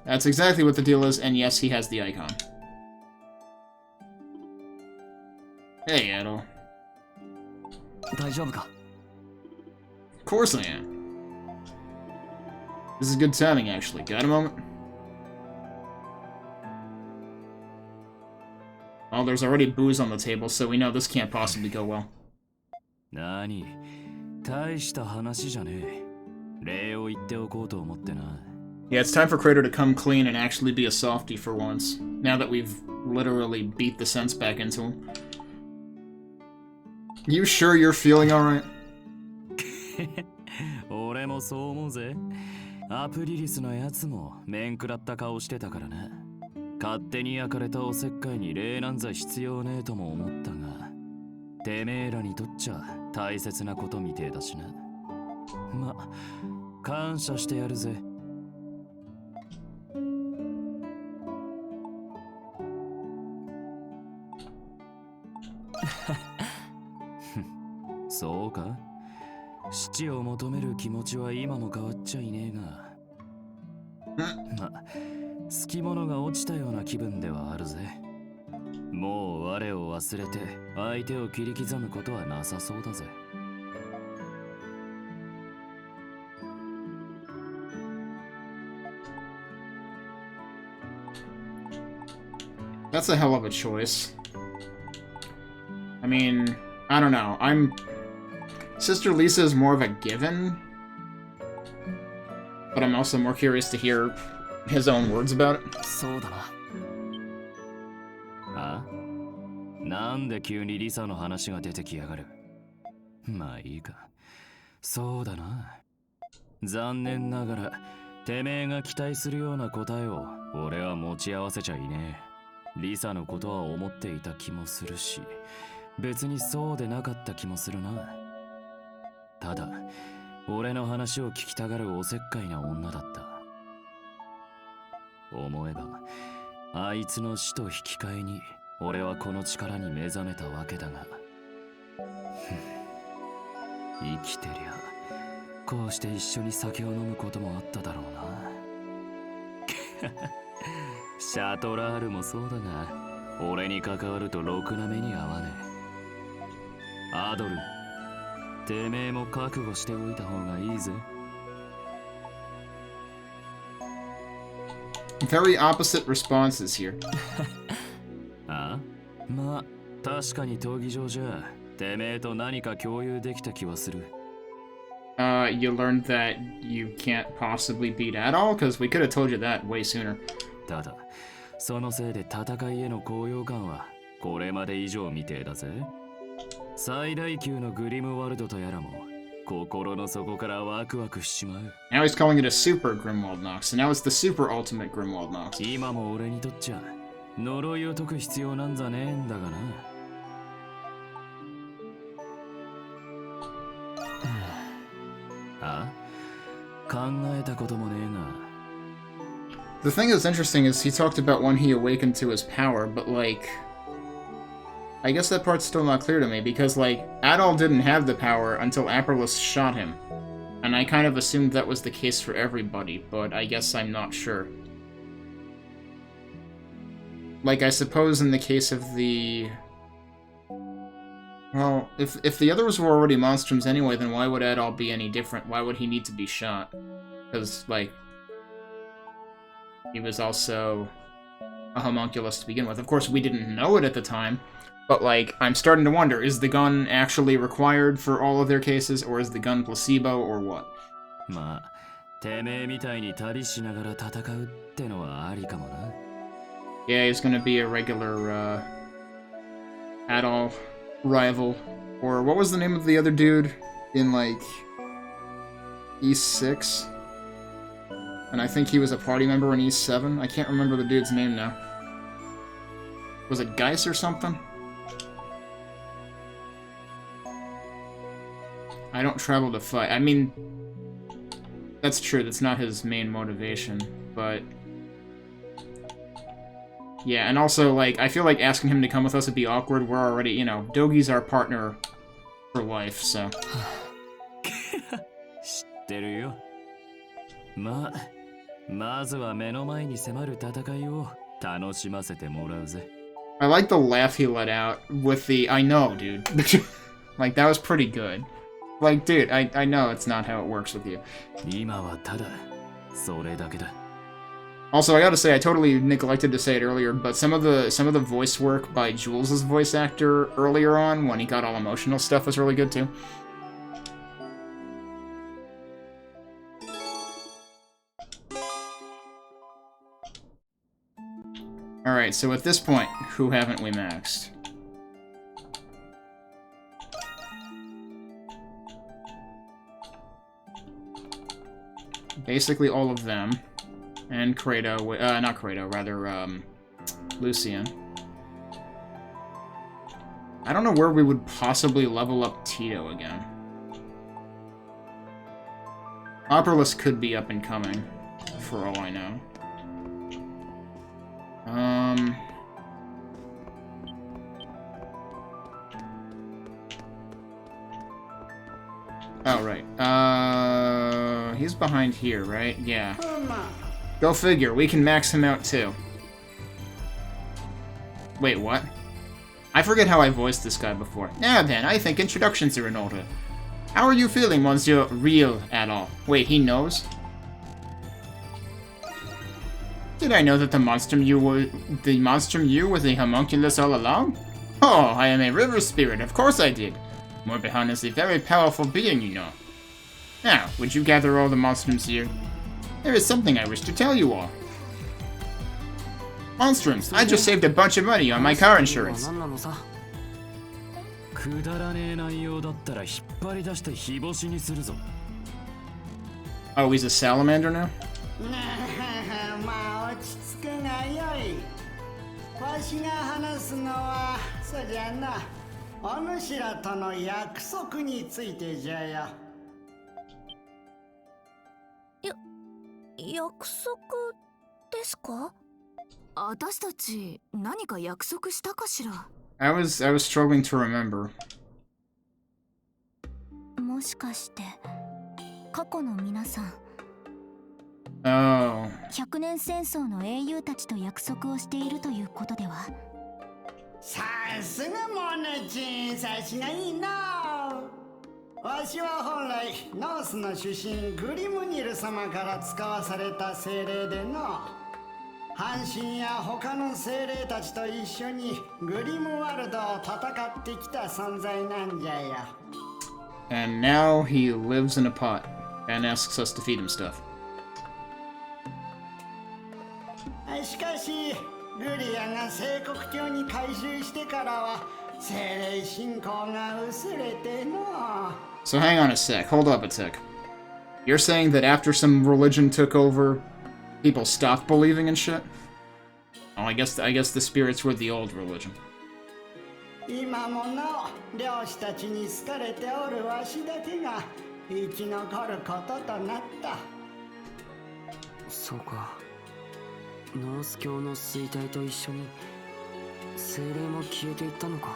[SPEAKER 1] That's exactly what the deal is, and yes, he has the icon. Hey, Adol. Of course I am. This is good timing, actually. Got a moment? Well, there's already booze on the table, so we know this can't possibly go well.
[SPEAKER 6] 何大した話じゃねえ。礼を言っておこうと思ってな。
[SPEAKER 1] Yeah, it's time for Kratos to come clean and actually be a softie for once. Now that we've literally beat the sense back into him. You sure you're feeling alright?
[SPEAKER 6] 俺もそう思うぜ。アプリリスのやつも面食らった顔してたからな。勝手に焼かれたおせっかいに礼なんざ必要ねえとも思ったが、てめえらにとっちゃ大切なことみてえだしな。ま、感謝してやるぜ。そうか？七を求める気持ちは今も変わっちゃいねえが。ま、好き者が落ちたような気分ではあるぜ。もう我を忘れて相手を切り刻むことはなさそうだぜ。
[SPEAKER 1] That's a hell of a choice. I mean, I don't know. Sister Lisa is more of a given, but I'm also more curious to hear his own words about it.
[SPEAKER 7] そうだな。
[SPEAKER 6] あ？なんで急にリサの話が出てきやがる？まあいいか。そうだな。残念ながら、てめえが期待するような答えを俺は持ち合わせちゃいねえ。リサのことは思っていた気もするし、別にそうでなかった気もするな。ただ、俺の話を聞きたがるおせっかいな女だった。思えば、あいつの死と引き換えに俺はこの力に目覚めたわけだが。生きてりゃ、こうして一緒に酒を飲むこともあっただろうな。シャトラールもそうだが、俺に関わるとろくな目に合わねえ。アドル、てめえも覚悟しておいた方がいいぜ。
[SPEAKER 1] Very opposite responses here.
[SPEAKER 6] あ？まあ、確かに闘技場じゃ、てめえと何か共有できた気はする。
[SPEAKER 1] You learned that you can't possibly beat at all? Because we could have told you that way sooner.
[SPEAKER 6] ただ、そのせいで戦いへの高揚感はこれまで以上みてえだぜ。最大級のグリムワルドとやらも心の底からワクワクしちまう。
[SPEAKER 1] Now he's calling it a super Grimwald Nox, and now it's the super ultimate Grimwald Nox.
[SPEAKER 6] 今も俺にとっちゃ呪いを解く必要なんざねえんだがな。あ？考えたこともねえが。
[SPEAKER 1] The thing that's interesting is he talked about when he awakened to his power, but like, I guess that part's still not clear to me, because like, Adol didn't have the power until Aperlus shot him. And I kind of assumed that was the case for everybody, but I guess I'm not sure. Like, I suppose in the case of the... Well, if the others were already monstroms anyway, then why would Adol be any different? Why would he need to be shot? Because, like, he was also a homunculus to begin with. Of course, we didn't know it at the time, but, like, I'm starting to wonder, is the gun actually required for all of their cases, or is the gun placebo, or what?
[SPEAKER 6] まあ、てめえみたいに旅しながら戦うってのはありかもな。
[SPEAKER 1] Yeah, he's gonna be a regular, Adol rival. Or what was the name of the other dude in, like, East 6? And I think he was a party member in East 7. I can't remember the dude's name now. Was it Geis or something? I don't travel to fight. I mean, that's true. That's not his main motivation, but... Yeah, and also, like, I feel like asking him to come with us would be awkward. We're already, you know, Dogi's our partner for life, so...
[SPEAKER 6] 知ってるよ。まあ、まずは目の前に迫る戦いを楽しませてもらうぜ。
[SPEAKER 1] I like the laugh he let out with the, I know, dude. Like, that was pretty good. Like, dude, I know it's not how it works with you.
[SPEAKER 6] 今はただ、それだけだ。
[SPEAKER 1] Also, I gotta say, I totally neglected to say it earlier, but some of the voice work by Jules' voice actor earlier on, when he got all emotional stuff, was really good too. Alright, so at this point, who haven't we maxed? Basically all of them. And Kratos, not Kratos, rather, Lucian. I don't know where we would possibly level up Tito again. Operalis could be up and coming, for all I know. Oh, right. He's behind here, right? Yeah. Go figure, we can max him out too. Wait, what? I forget how I voiced this guy before. Now then, I think introductions are in order. How are you feeling, Monsieur Real at all? Wait, he knows? Did I know that the monster you was a homunculus all along? Oh, I am a river spirit, of course I did. Morbihan is a very powerful being, you know. Now, would you gather all the monstrums here? There is something I wish to tell you all. Monstrums, I just saved a bunch of money on my car insurance. Oh, he's a salamander now? I was struggling to remember.
[SPEAKER 5] もしかして過去の皆さん
[SPEAKER 1] Oh.
[SPEAKER 5] 100年戦争の英雄たちと約束をしているということでは。
[SPEAKER 13] さすがモネチン、察しがいいな。わしは本来ノースの主神グリムニル様から使わされた精霊での阪神や他の精霊たちと一緒にグリムワルドを戦ってきた存在なんじゃよ。
[SPEAKER 1] And now he lives in a pot and asks us to feed him stuff.
[SPEAKER 13] しかしグリアが聖国教に改宗してからは精霊信仰が薄れての。
[SPEAKER 1] So hang on a sec, hold up a sec. You're saying that after some religion took over, people stopped believing in shit? Oh, I guess the spirits were the old religion.
[SPEAKER 13] 今もなお漁師たちに好かれておるわしだけが生き残ることとなった。
[SPEAKER 7] そうか。ノース教の衰退と一緒に精霊も消えていったのか。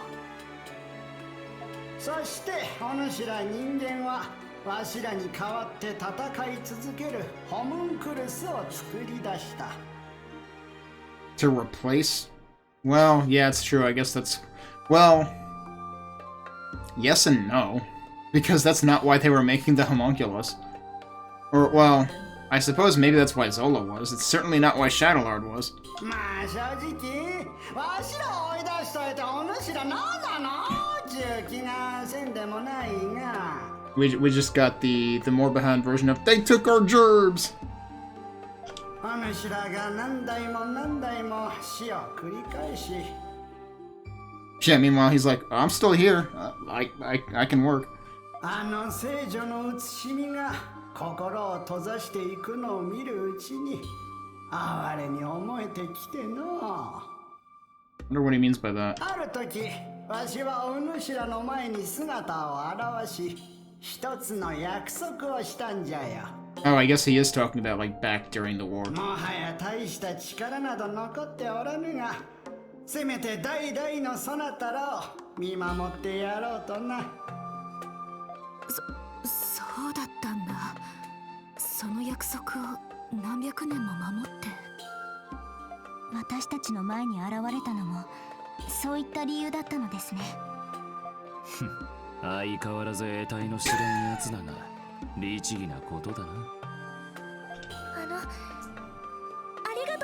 [SPEAKER 13] そしてお主ら人間はわしらに代わって戦い続けるホムンクルスを作り出した。
[SPEAKER 1] To replace? Well, yeah, it's true. I guess that's... Well... Yes and no. Because that's not why they were making the homunculus. Or, well... I suppose maybe that's why Zola was. It's certainly not why Shadowlord was.
[SPEAKER 13] まあ正直わしらを追い出しといてお主ら何なのちゅう気がせんでもないが。
[SPEAKER 1] We just got the Morbihan version of They took our gerbs!
[SPEAKER 13] お主らが何代も何代も死を繰り返し。
[SPEAKER 1] Yeah, meanwhile he's like, I'm still here. I can work.
[SPEAKER 13] あの聖女の写しみが心を閉ざしていくのを見るうちに哀れに思えてきての。
[SPEAKER 1] I wonder what he means by that.
[SPEAKER 13] ある時わしはお主らの前に姿を現し一つの約束をしたんじゃよ。
[SPEAKER 1] Oh, I guess he is talking about, like, back during the war.
[SPEAKER 13] もはや大した力など残っておらぬがせめて代々のそなたらを見守ってやろうとな。
[SPEAKER 5] そうだったんだ。その約束を何百年も守って。私たちの前に現れたのもそういった理由だったのですね。
[SPEAKER 6] 相変わらず得体の知れんやつだが律儀なことだな。
[SPEAKER 2] ありが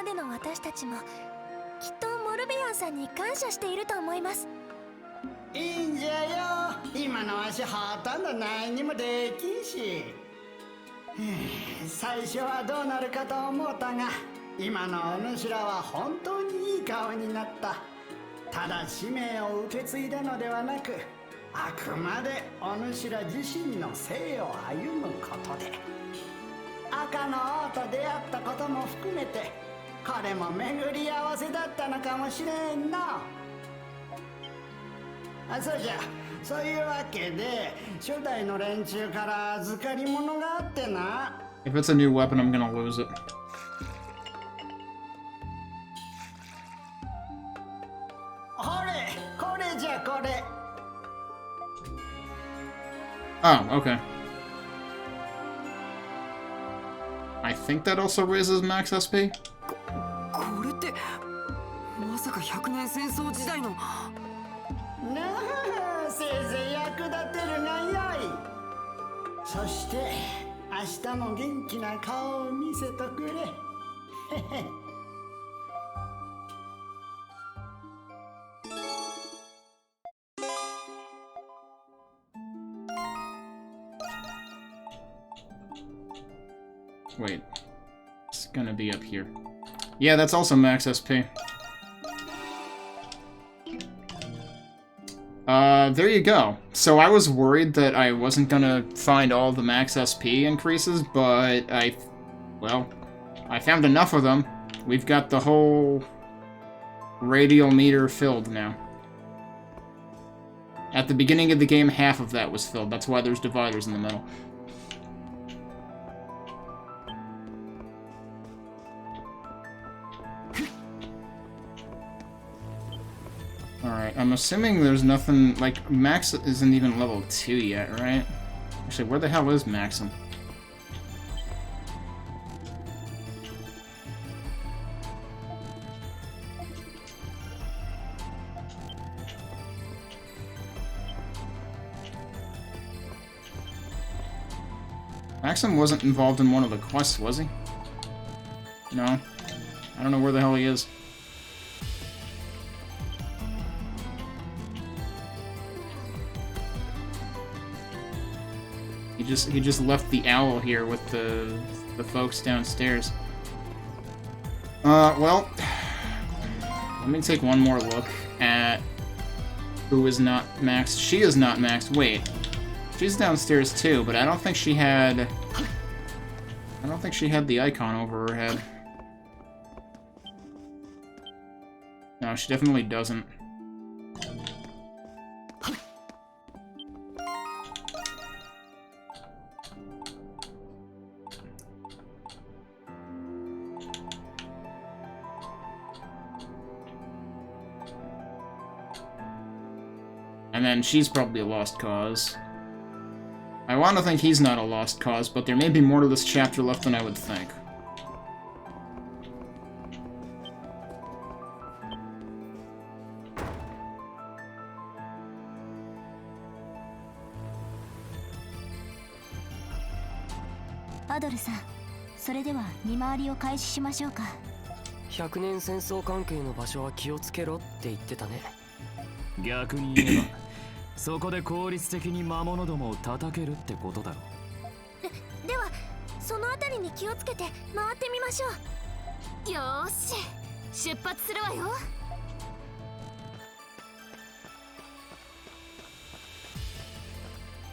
[SPEAKER 2] までの私たちもきっとモルビアンさんに感謝していると思います。
[SPEAKER 13] いいんじゃよ。今のわしほとんど何にもできんし。最初はどうなるかと思ったが、今のお主らは本当にいい顔になった。ただ使命を受け継いだのではなく、あくまでお主ら自身の生を歩むことで、赤の王と出会ったことも含めて、これも巡り合わせだったのかもしれんな。そうじゃ、そういうわけで初代の連中から預かり物があってな。
[SPEAKER 1] If it's a new weapon, I'm gonna lose it.
[SPEAKER 13] ほれ、これじゃこれ。
[SPEAKER 1] Oh, okay. I think that also raises max SP?
[SPEAKER 7] これってまさか100年戦争時代の。
[SPEAKER 13] なあ、せいぜい役立てるがよい。そして明日も元気な顔を見せとくれ。
[SPEAKER 1] Wait. It's gonna be up here. Yeah, that's also max SP. There you go. So I was worried that I wasn't gonna find all the max SP increases, but I found enough of them. We've got the whole radial meter filled now. At the beginning of the game, half of that was filled. That's why there's dividers in the middle. Alright, I'm assuming there's nothing, like, Max isn't even level 2 yet, right? Actually, where the hell is Maxim? Maxim wasn't involved in one of the quests, was he? No. I don't know where the hell he is. He just left the owl here with the folks downstairs. Well, let me take one more look at who is not maxed. She is not maxed. Wait, she's downstairs too, but I don't think she had the icon over her head. No, she definitely doesn't. And then she's probably a lost cause. I want to think he's not a lost cause, but there may be more to this chapter left than I would think.
[SPEAKER 5] Adol さん、それでは見回りを開始しましょうか。
[SPEAKER 7] 100年戦争関係の場所は気をつけろって言ってたね。
[SPEAKER 6] 逆に言えばそこで効率的に魔物どもを叩けるってことだろ。
[SPEAKER 2] ではそのあたりに気をつけて回ってみましょう。よーし、出発するわよ。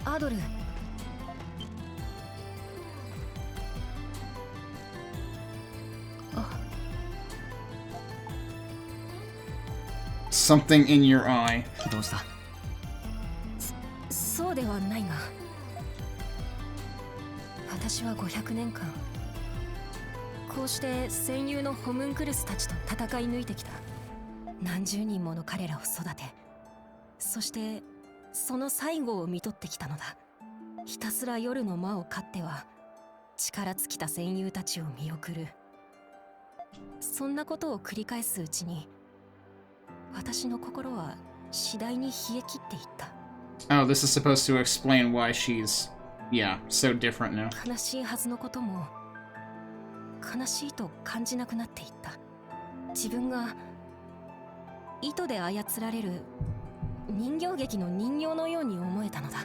[SPEAKER 2] アドル、
[SPEAKER 1] Something in your eye.
[SPEAKER 9] どうした？
[SPEAKER 10] そうではないが、私は500年間こうして戦友のホムンクルスたちと戦い抜いてきた。何十人もの彼らを育て、そしてその最後を見とってきたのだ。ひたすら夜の魔を狩っては力尽きた戦友たちを見送る。そんなことを繰り返すうちに私の心は次第に冷え切っていった。
[SPEAKER 1] Oh, this is supposed to explain why she's, yeah, so different now.
[SPEAKER 10] 悲しいはずのことも悲しいと感じなくなっていった。自分が糸で操られる人形劇の人形のように思えたのだ。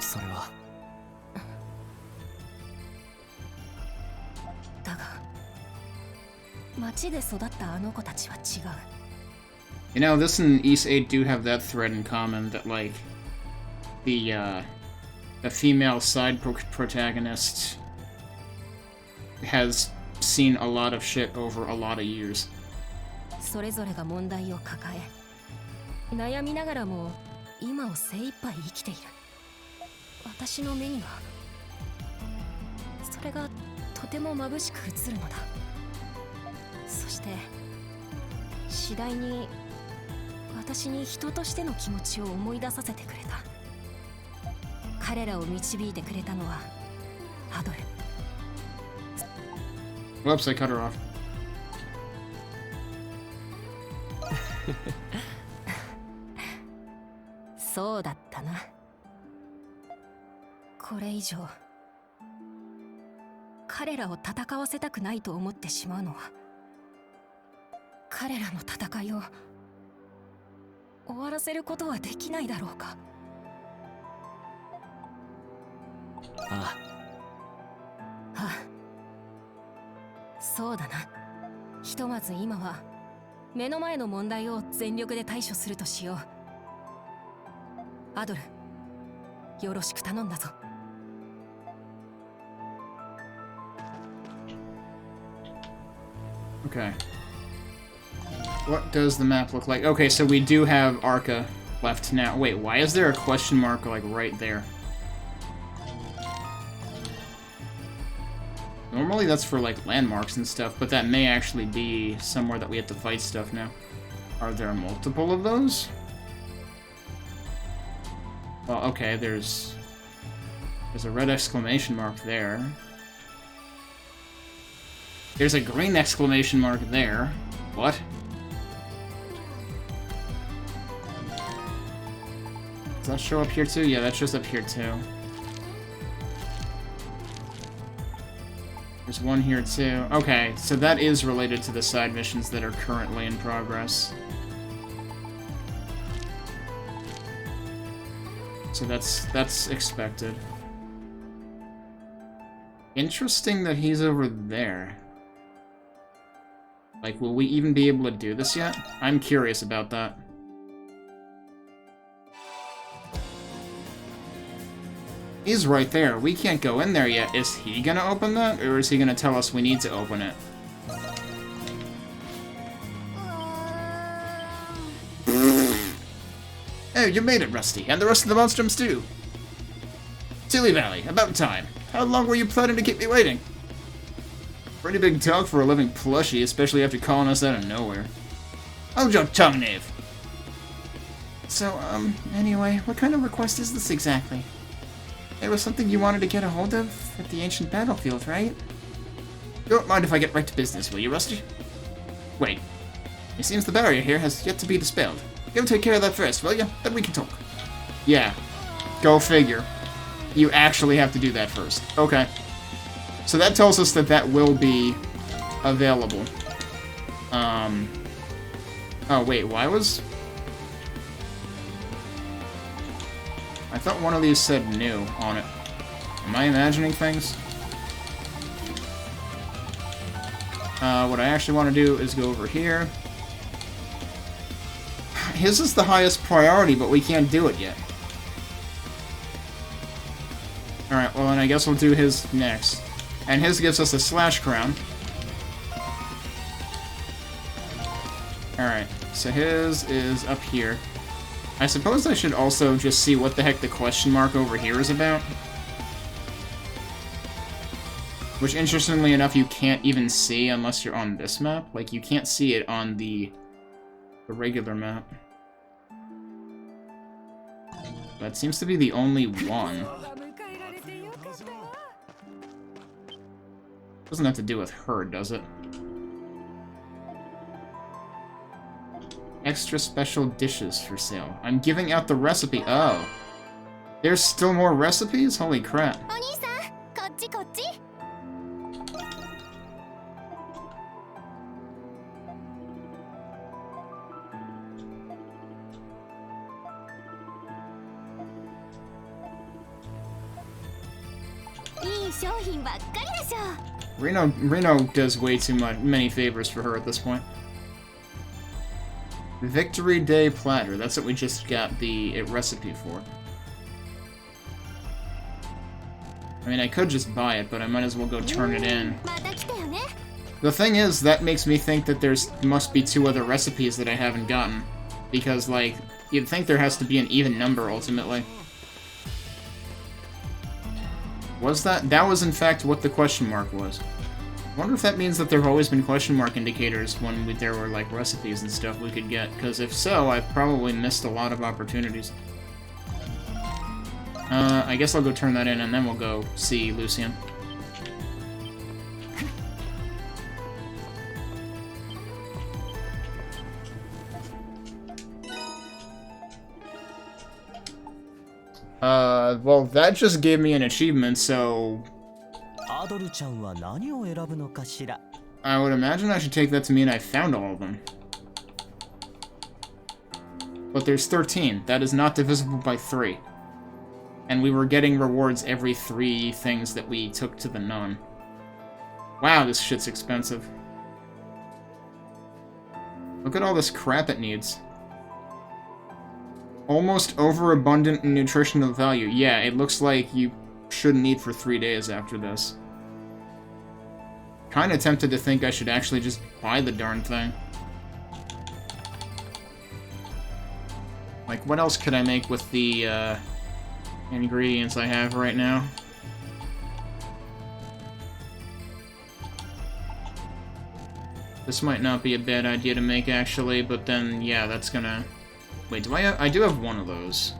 [SPEAKER 9] それは
[SPEAKER 10] だが町で育ったあの子たちは違う。
[SPEAKER 1] You know, this and East 8 do have that thread in common that, like, the female side protagonist has seen a lot of shit over a lot of years.
[SPEAKER 10] それぞれが問題を抱え、悩みながらも今を精一杯生きている。私の目にはそれがとても眩しく映るのだ。そして次第に私に人としての気持ちを思い出させてくれた。彼らを導いてくれたのはアドル。
[SPEAKER 1] Whoops, I cut her off.
[SPEAKER 10] そうだったな。これ以上彼らを戦わせたくないと思ってしまうのは、彼らの戦いを終わらせることはできないだろうか。
[SPEAKER 9] あ
[SPEAKER 10] あ、そうだな。ひとまず今は目の前の問題を全力で対処するとしよう。アドル、よろしく頼んだぞ。
[SPEAKER 1] Okay. What does the map look like? Okay, so we do have Arca left now. Wait, why is there a question mark, like, right there? Normally that's for, like, landmarks and stuff, but that may actually be somewhere that we have to fight stuff now. Are there multiple of those? Well, okay, there's a red exclamation mark there. There's a green exclamation mark there. What? Does that show up here too? Yeah, that shows up here too. There's one here too. Okay, so that is related to the side missions that are currently in progress. So that's expected. Interesting that he's over there. Like, will we even be able to do this yet? I'm curious about that. He's right there. We can't go in there yet. Is he gonna open that, or is he gonna tell us we need to open it? Oh, you made it, Rusty, and the rest of the Monstrums too. Tilly Valley, about time. How long were you planning to keep me waiting? Pretty big talk for a living plushie, especially after calling us out of nowhere. Hold your tongue, Knave. So, anyway, what kind of request is this exactly? It was something you wanted to get a hold of at the ancient battlefield, right? Don't mind if I get right to business, will you, Rusty? Wait. It seems the barrier here has yet to be dispelled. Go take care of that first, will you? Then we can talk. Yeah. Go figure. You actually have to do that first. Okay. So that tells us that that will be available. Oh, wait, why was... I thought one of these said new on it. Am I imagining things? What I actually want to do is go over here. His is the highest priority, but we can't do it yet. Alright, well then I guess we'll do his next. And his gives us a slash crown. Alright, so his is up here. I suppose I should also just see what the heck the question mark over here is about. Which, interestingly enough, you can't even see unless you're on this map. Like, you can't see it on the regular map. That seems to be the only one. Doesn't have to do with her, does it? Extra special dishes for sale. I'm giving out the recipe. Oh. There's still more recipes? Holy crap.
[SPEAKER 5] 商品ばっかりでしょ。
[SPEAKER 1] Reno does way too many favors for her at this point. Victory Day Platter. That's what we just got the recipe for. I mean, I could just buy it, but I might as well go turn it in. The thing is, that makes me think that must be 2 other recipes that I haven't gotten. Because, like, you'd think there has to be an even number, ultimately. Was that? That was, in fact, what the question mark was. I wonder if that means that there have always been question mark indicators when there were, like, recipes and stuff we could get. Because if so, I've probably missed a lot of opportunities. I guess I'll go turn that in, and then we'll go see Lucian. Well, that just gave me an achievement, so... I would imagine I should take that to mean I found all of them. But there's 13. That is not divisible by 3. And we were getting rewards every 3 things that we took to the nun. Wow, this shit's expensive. Look at all this crap it needs. Almost overabundant in nutritional value. Yeah, it looks like you shouldn't eat for 3 days after this. Kinda tempted to think I should actually just buy the darn thing. Like, what else could I make with the, ingredients I have right now? This might not be a bad idea to make, actually, but then, yeah, that's gonna... Wait, do I do have one of those.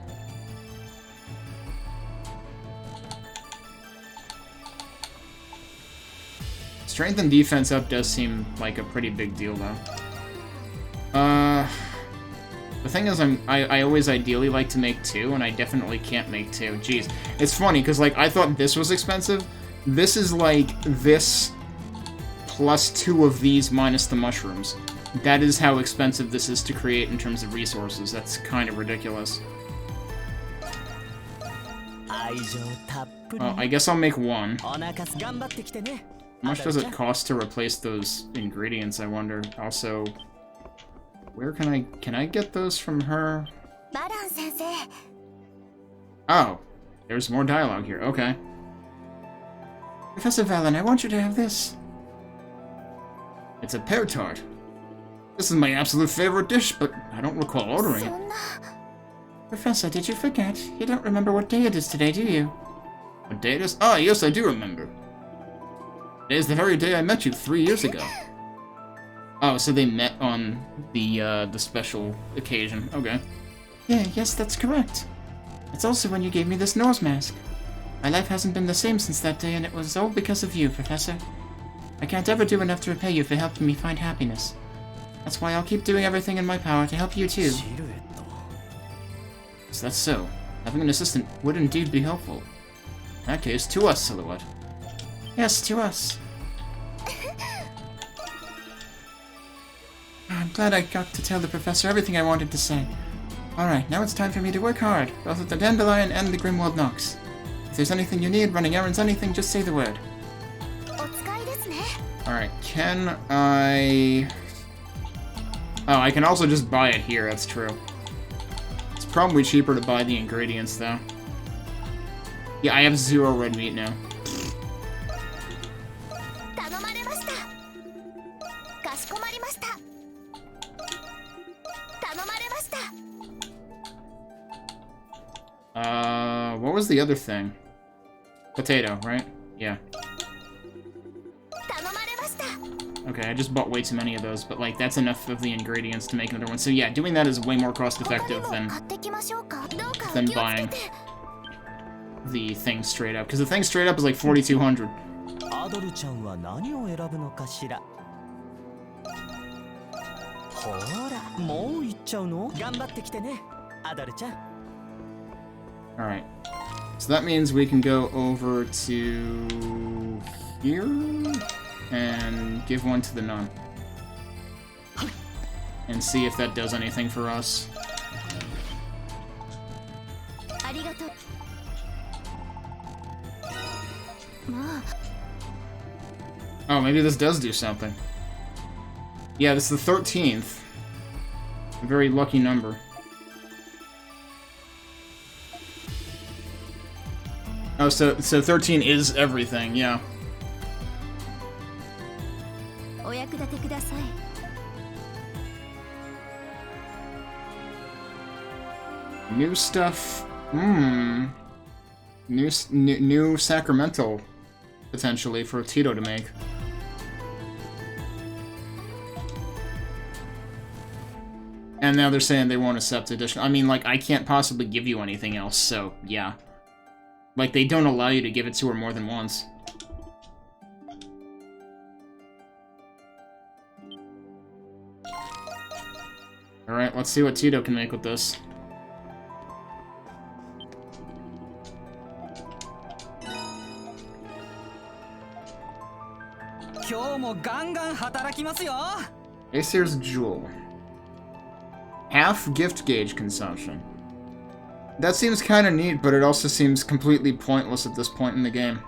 [SPEAKER 1] Strength and defense up does seem like a pretty big deal, though. The thing is, I always ideally like to make 2, and I definitely can't make 2. Jeez. It's funny, because, like, I thought this was expensive. This is, like, this plus 2 of these minus the mushrooms. That is how expensive this is to create in terms of resources. That's kind of ridiculous. Well, I guess I'll make 1. How much does it cost to replace those ingredients, I wonder? Also... Where can I get those from her? Oh, there's more dialogue here. Okay. Professor Valen, I want you to have this. It's a pear tart. This is my absolute favorite dish, but I don't recall ordering it. Professor, did you forget? You don't remember what day it is today, do you? What day it is? Ah, yes, I do remember. It is the very day I met you 3 years ago. Oh, so they met on the special occasion. Okay. Yeah, yes, that's correct. It's also when you gave me this nose mask. My life hasn't been the same since that day, and it was all because of you, Professor. I can't ever do enough to repay you for helping me find happiness. That's why I'll keep doing everything in my power to help you too. Is that so? Having an assistant would indeed be helpful. In that case, to us, Silhouette. Yes, to us. I'm glad I got to tell the professor everything I wanted to say. Alright, now it's time for me to work hard, both at the Dandelion and the Grimwald Nox. If there's anything you need, running errands, anything, just say the word. Alright, can I... Oh, I can also just buy it here, that's true. It's probably cheaper to buy the ingredients, though. Yeah, I have 0 red meat now. What was the other thing? Potato, right? Yeah. Okay, I just bought way too many of those, but like that's enough of the ingredients to make another one. So yeah, doing that is way more cost effective than buying the thing straight up. Because the thing straight up is like 4,200. Alright. So that means we can go over to here and give one to the nun. And see if that does anything for us. Oh, maybe this does do something. Yeah, this is the 13th. A very lucky number. Oh, so 13 is everything, yeah. New stuff. New Sacramental, potentially, for Tito to make. And now they're saying they won't accept additional. I mean, like, I can't possibly give you anything else, so, yeah. Like, they don't allow you to give it to her more than once. Alright, let's see what Tito can make with this. Aesir's Jewel. Half gift gauge consumption. That seems kind of neat, but it also seems completely pointless at this point in the game.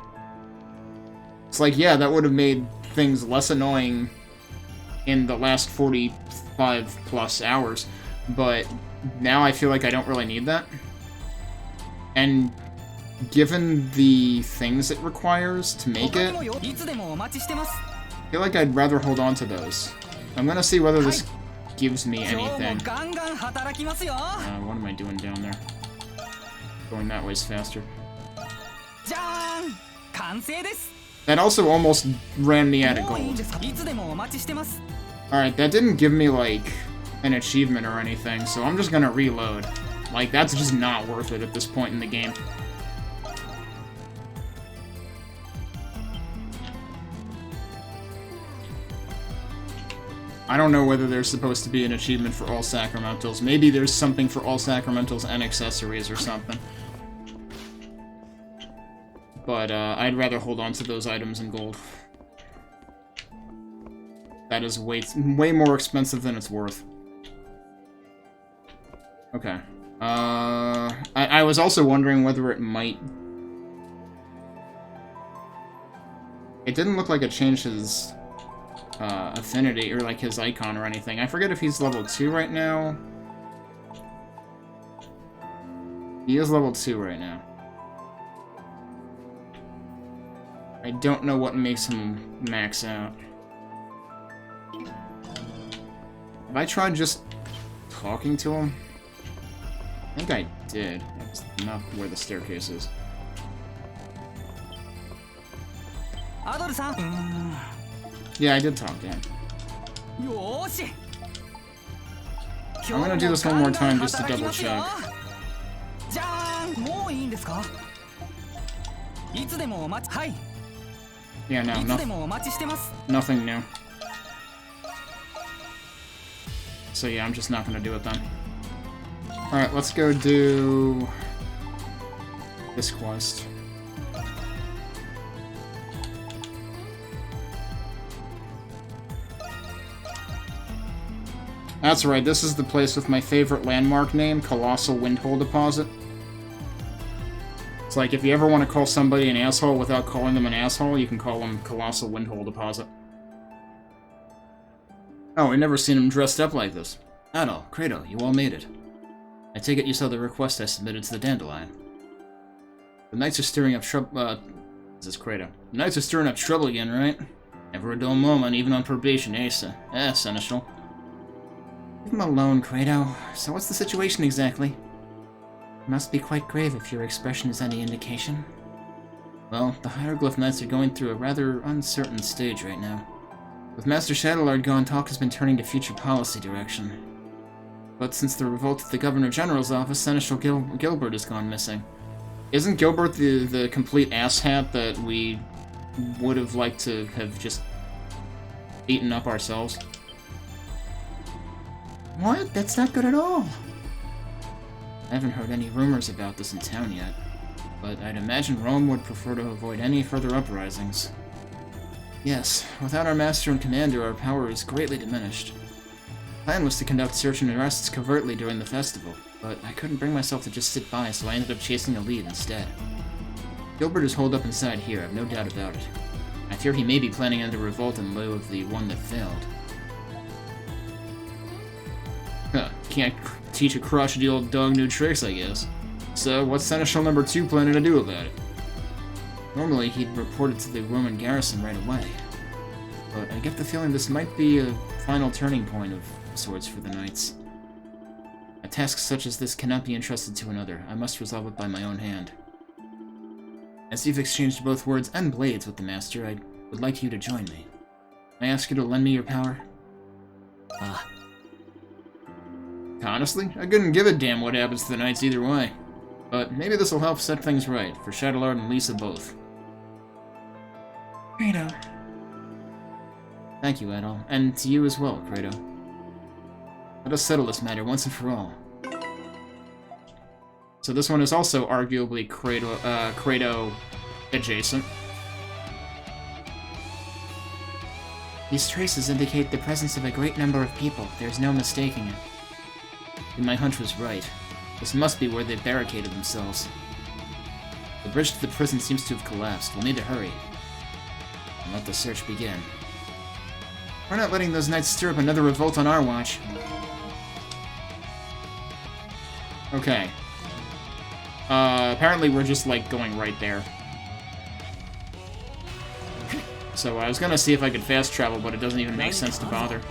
[SPEAKER 1] It's like, yeah, that would have made things less annoying in the last 45 plus hours, but now I feel like I don't really need that. And given the things it requires to make it, I feel like I'd rather hold on to those. I'm gonna see whether this gives me anything. What am I doing down there? Going that way's faster. That also almost ran me out of gold. Alright, that didn't give me, like, an achievement or anything, so I'm just gonna reload. Like, that's just not worth it at this point in the game. I don't know whether there's supposed to be an achievement for all Sacramentals. Maybe there's something for all Sacramentals and accessories or something. But, I'd rather hold on to those items in gold. That is way more expensive than it's worth. Okay. I was also wondering whether it might... It didn't look like it changed his... affinity, or like his icon or anything. I forget if he's level 2 right now. He is level 2 right now. I don't know what makes him max out. Have I tried just talking to him? I think I did. That's not where the staircase is. Yeah, I did talk to him. I'm gonna do this one more time just to double check. Yeah, no, nothing new. So yeah, I'm just not gonna do it then. Alright, let's go do this quest. That's right, this is the place with my favorite landmark name, Colossal Windhole Deposit. It's like, if you ever want to call somebody an asshole without calling them an asshole, you can call them Colossal Windhole Deposit. Oh, I've never seen him dressed up like this. Adol, Credo, you all made it. I take it you saw the request I submitted to the Dandelion. The Knights are stirring up trouble, this is Credo. The Knights are stirring up trouble again, right? Never a dull moment, even on probation, Seneschal. Leave him alone, Credo. So what's the situation exactly? It must be quite grave if your expression is any indication. Well, the Hieroglyph Knights are going through a rather uncertain stage right now. With Master Shadowlord gone, talk has been turning to future policy direction. But since the revolt at the Governor-General's office, Seneschal Gilbert has gone missing. Isn't Gilbert the complete asshat that we would have liked to have just eaten up ourselves? What? That's not good at all. I haven't heard any rumors about this in town yet, but I'd imagine Rome would prefer to avoid any further uprisings. Yes, without our master and commander, our power is greatly diminished. The plan was to conduct search and arrests covertly during the festival, but I couldn't bring myself to just sit by, so I ended up chasing a lead instead. Gilbert is holed up inside here, I've no doubt about it. I fear he may be planning another revolt in lieu of the one that failed. Huh, can't teach a crotchety old dog new tricks, I guess. So, what's Seneschal number 2 planning to do about it? Normally, he'd report it to the Roman garrison right away. But I get the feeling this might be a final turning point of sorts for the Knights. A task such as this cannot be entrusted to another. I must resolve it by my own hand. As you've exchanged both words and blades with the Master, I would like you to join me. May I ask you to lend me your power? Ah. Honestly, I couldn't give a damn what happens to the Knights either way. But maybe this will help set things right, for Shadowlord and Lisa both. Credo. Thank you, Adol. And to you as well, Credo. Let us settle this matter once and for all. So this one is also arguably Credo adjacent. These traces indicate the presence of a great number of people. There's no mistaking it. And my hunch was right. This must be where they barricaded themselves. The bridge to the prison seems to have collapsed. We'll need to hurry. And let the search begin. We're not letting those knights stir up another revolt on our watch. Okay. Apparently we're just, like, going right there. So I was gonna see if I could fast travel, but it doesn't even make sense to bother.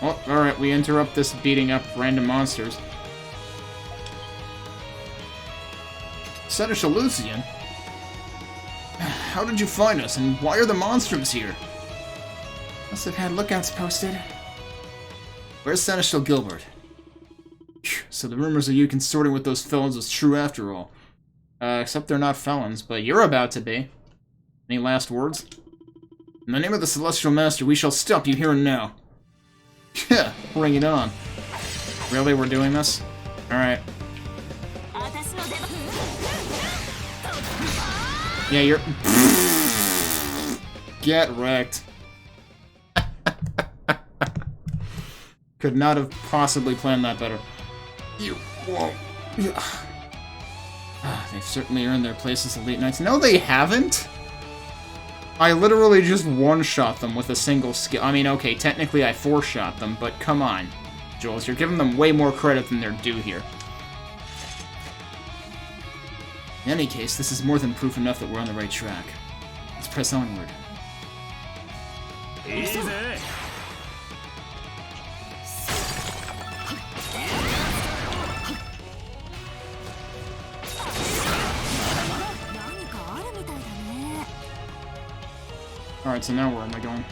[SPEAKER 1] Oh, alright, we interrupt this beating up random monsters. Seneschal Lucian? How did you find us, and why are the monstrums here? Must have had lookouts posted. Where's Seneschal Gilbert? So the rumors of you consorting with those felons was true after all. Except they're not felons, but you're about to be. Any last words? In the name of the Celestial Master, we shall stop you here and now. Yeah, bring it on. Really, we're doing this? Alright. Yeah, you're... Get wrecked. Could not have possibly planned that better. You won't. They've certainly earned their place as elite knights. No, they haven't! I literally just one-shot them with a single skill. I mean, okay, technically I four-shot them, but come on. Jules, you're giving them way more credit than they're due here. In any case, this is more than proof enough that we're on the right track. Let's press onward.
[SPEAKER 6] Easy.
[SPEAKER 1] Alright, so now where am I going?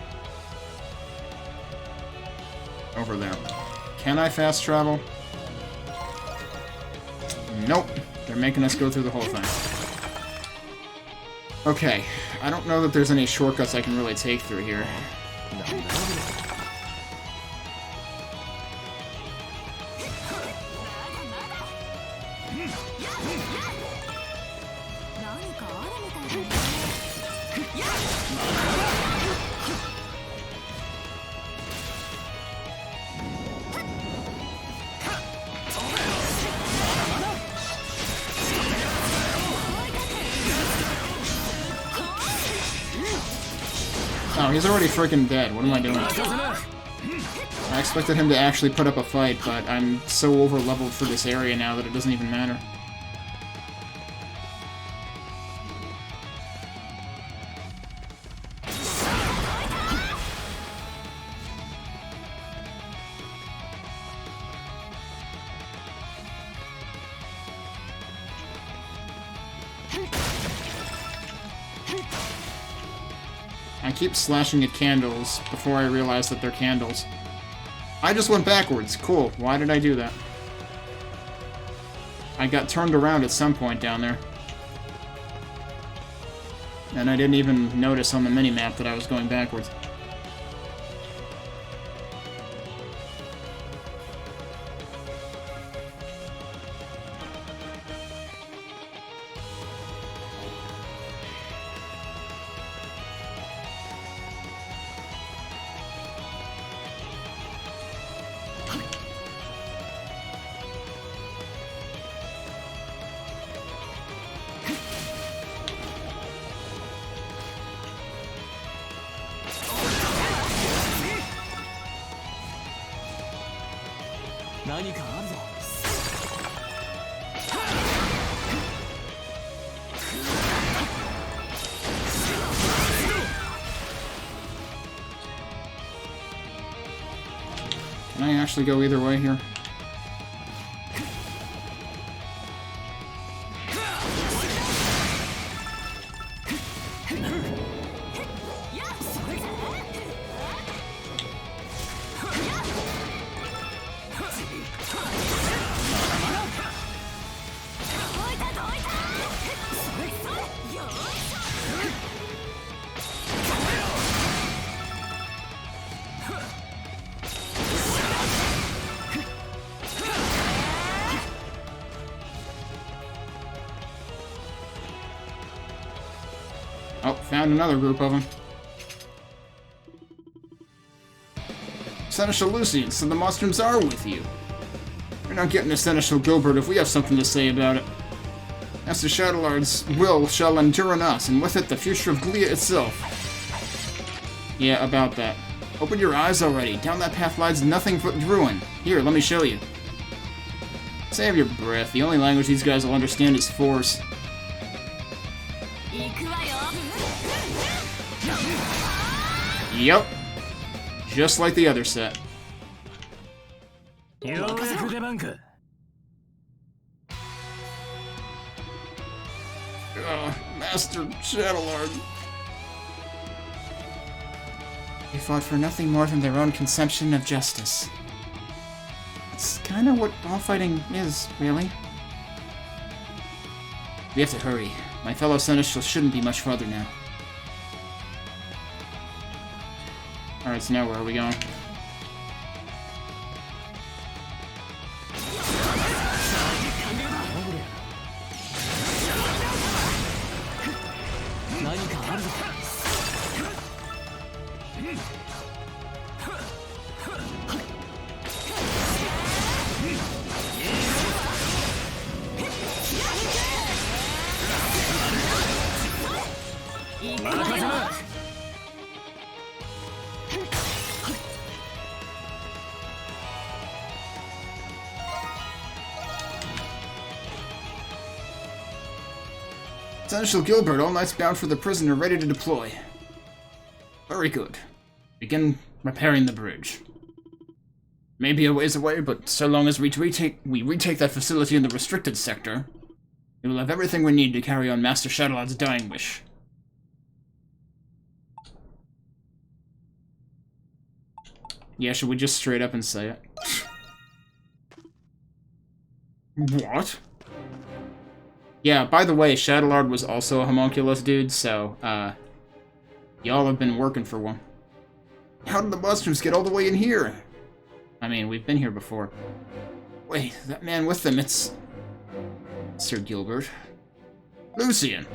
[SPEAKER 1] Over there. Can I fast travel? Nope. They're making us go through the whole thing. Okay. I don't know that there's any shortcuts I can really take through here. Oh, he's already freaking dead. What am I doing? I expected him to actually put up a fight, but I'm so over-leveled for this area now that it doesn't even matter. I keep slashing at candles before I realize that they're candles. I just went backwards. Cool. Why did I do that? I got turned around at some point down there. and I didn't even notice on the minimap that I was going backwards. Can I actually go either way here? Oh, found another group of them. Seneschal Lucian, so the Monstrums are with you. We're not getting to Seneschal Gilbert if we have something to say about it. Master Shadowlard's will shall endure in us, and with it the future of Glia itself. Yeah, about that. Open your eyes already. Down that path lies nothing but ruin. Here, let me show you. Save your breath. The only language these guys will understand is force. Yep. Just like the other set. Master Shadowlord. They fought for nothing more than their own conception of justice. It's kind of what all fighting is, really. We have to hurry. My fellow Seneschals shouldn't be much farther now. Alright, so now where are we going? Seneschal Gilbert, all knights bound for the prisoner, ready to deploy. Very good. Begin repairing the bridge. Maybe a ways away, but so long as we retake that facility in the restricted sector, we will have everything we need to carry on Master Shadowlard's dying wish. Yeah, should we just straight up and say it? What? Yeah, by the way, Shadowlord was also a homunculus dude, so, y'all have been working for one. How did the Monstrums get all the way in here? I mean, we've been here before. Wait, that man with them, it's... Sir Gilbert. Lucian!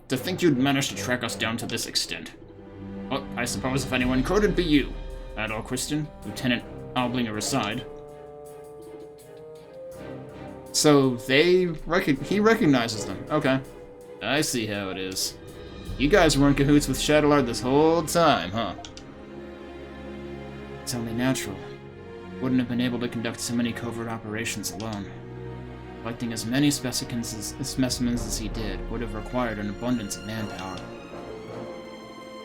[SPEAKER 1] To think you'd managed to track us down to this extent. Well, I suppose if anyone could, it'd be you. Adol Christian, Lieutenant Oblinger aside. So, he recognizes them. Okay. I see how it is. You guys were in cahoots with Shadowlord this whole time, huh? It's only natural. Wouldn't have been able to conduct so many covert operations alone. Collecting as many specimens as he did would have required an abundance of manpower.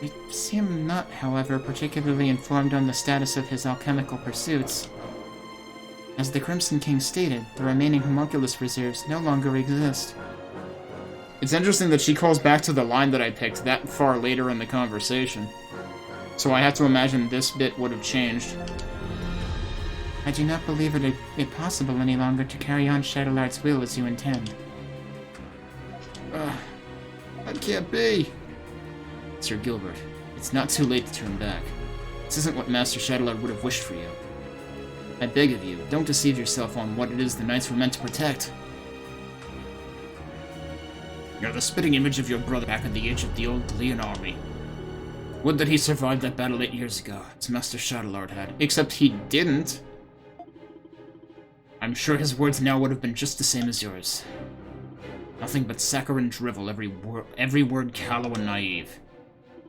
[SPEAKER 1] We seem not, however, particularly informed on the status of his alchemical pursuits. As the Crimson King stated, the remaining homunculus reserves no longer exist. It's interesting that she calls back to the line that I picked that far later in the conversation. So I have to imagine this bit would have changed. I do not believe it possible any longer to carry on Shadowlard's will as you intend. That can't be! Sir Gilbert, it's not too late to turn back. This isn't what Master Shadowlord would have wished for you. I beg of you, don't deceive yourself on what it is the Knights were meant to protect. You're the spitting image of your brother back at the age of the old Glean army. Would that he survived that battle 8 years ago, as Master Shadowlord had. Except he didn't. I'm sure his words now would have been just the same as yours. Nothing but saccharine drivel, every word callow and naive.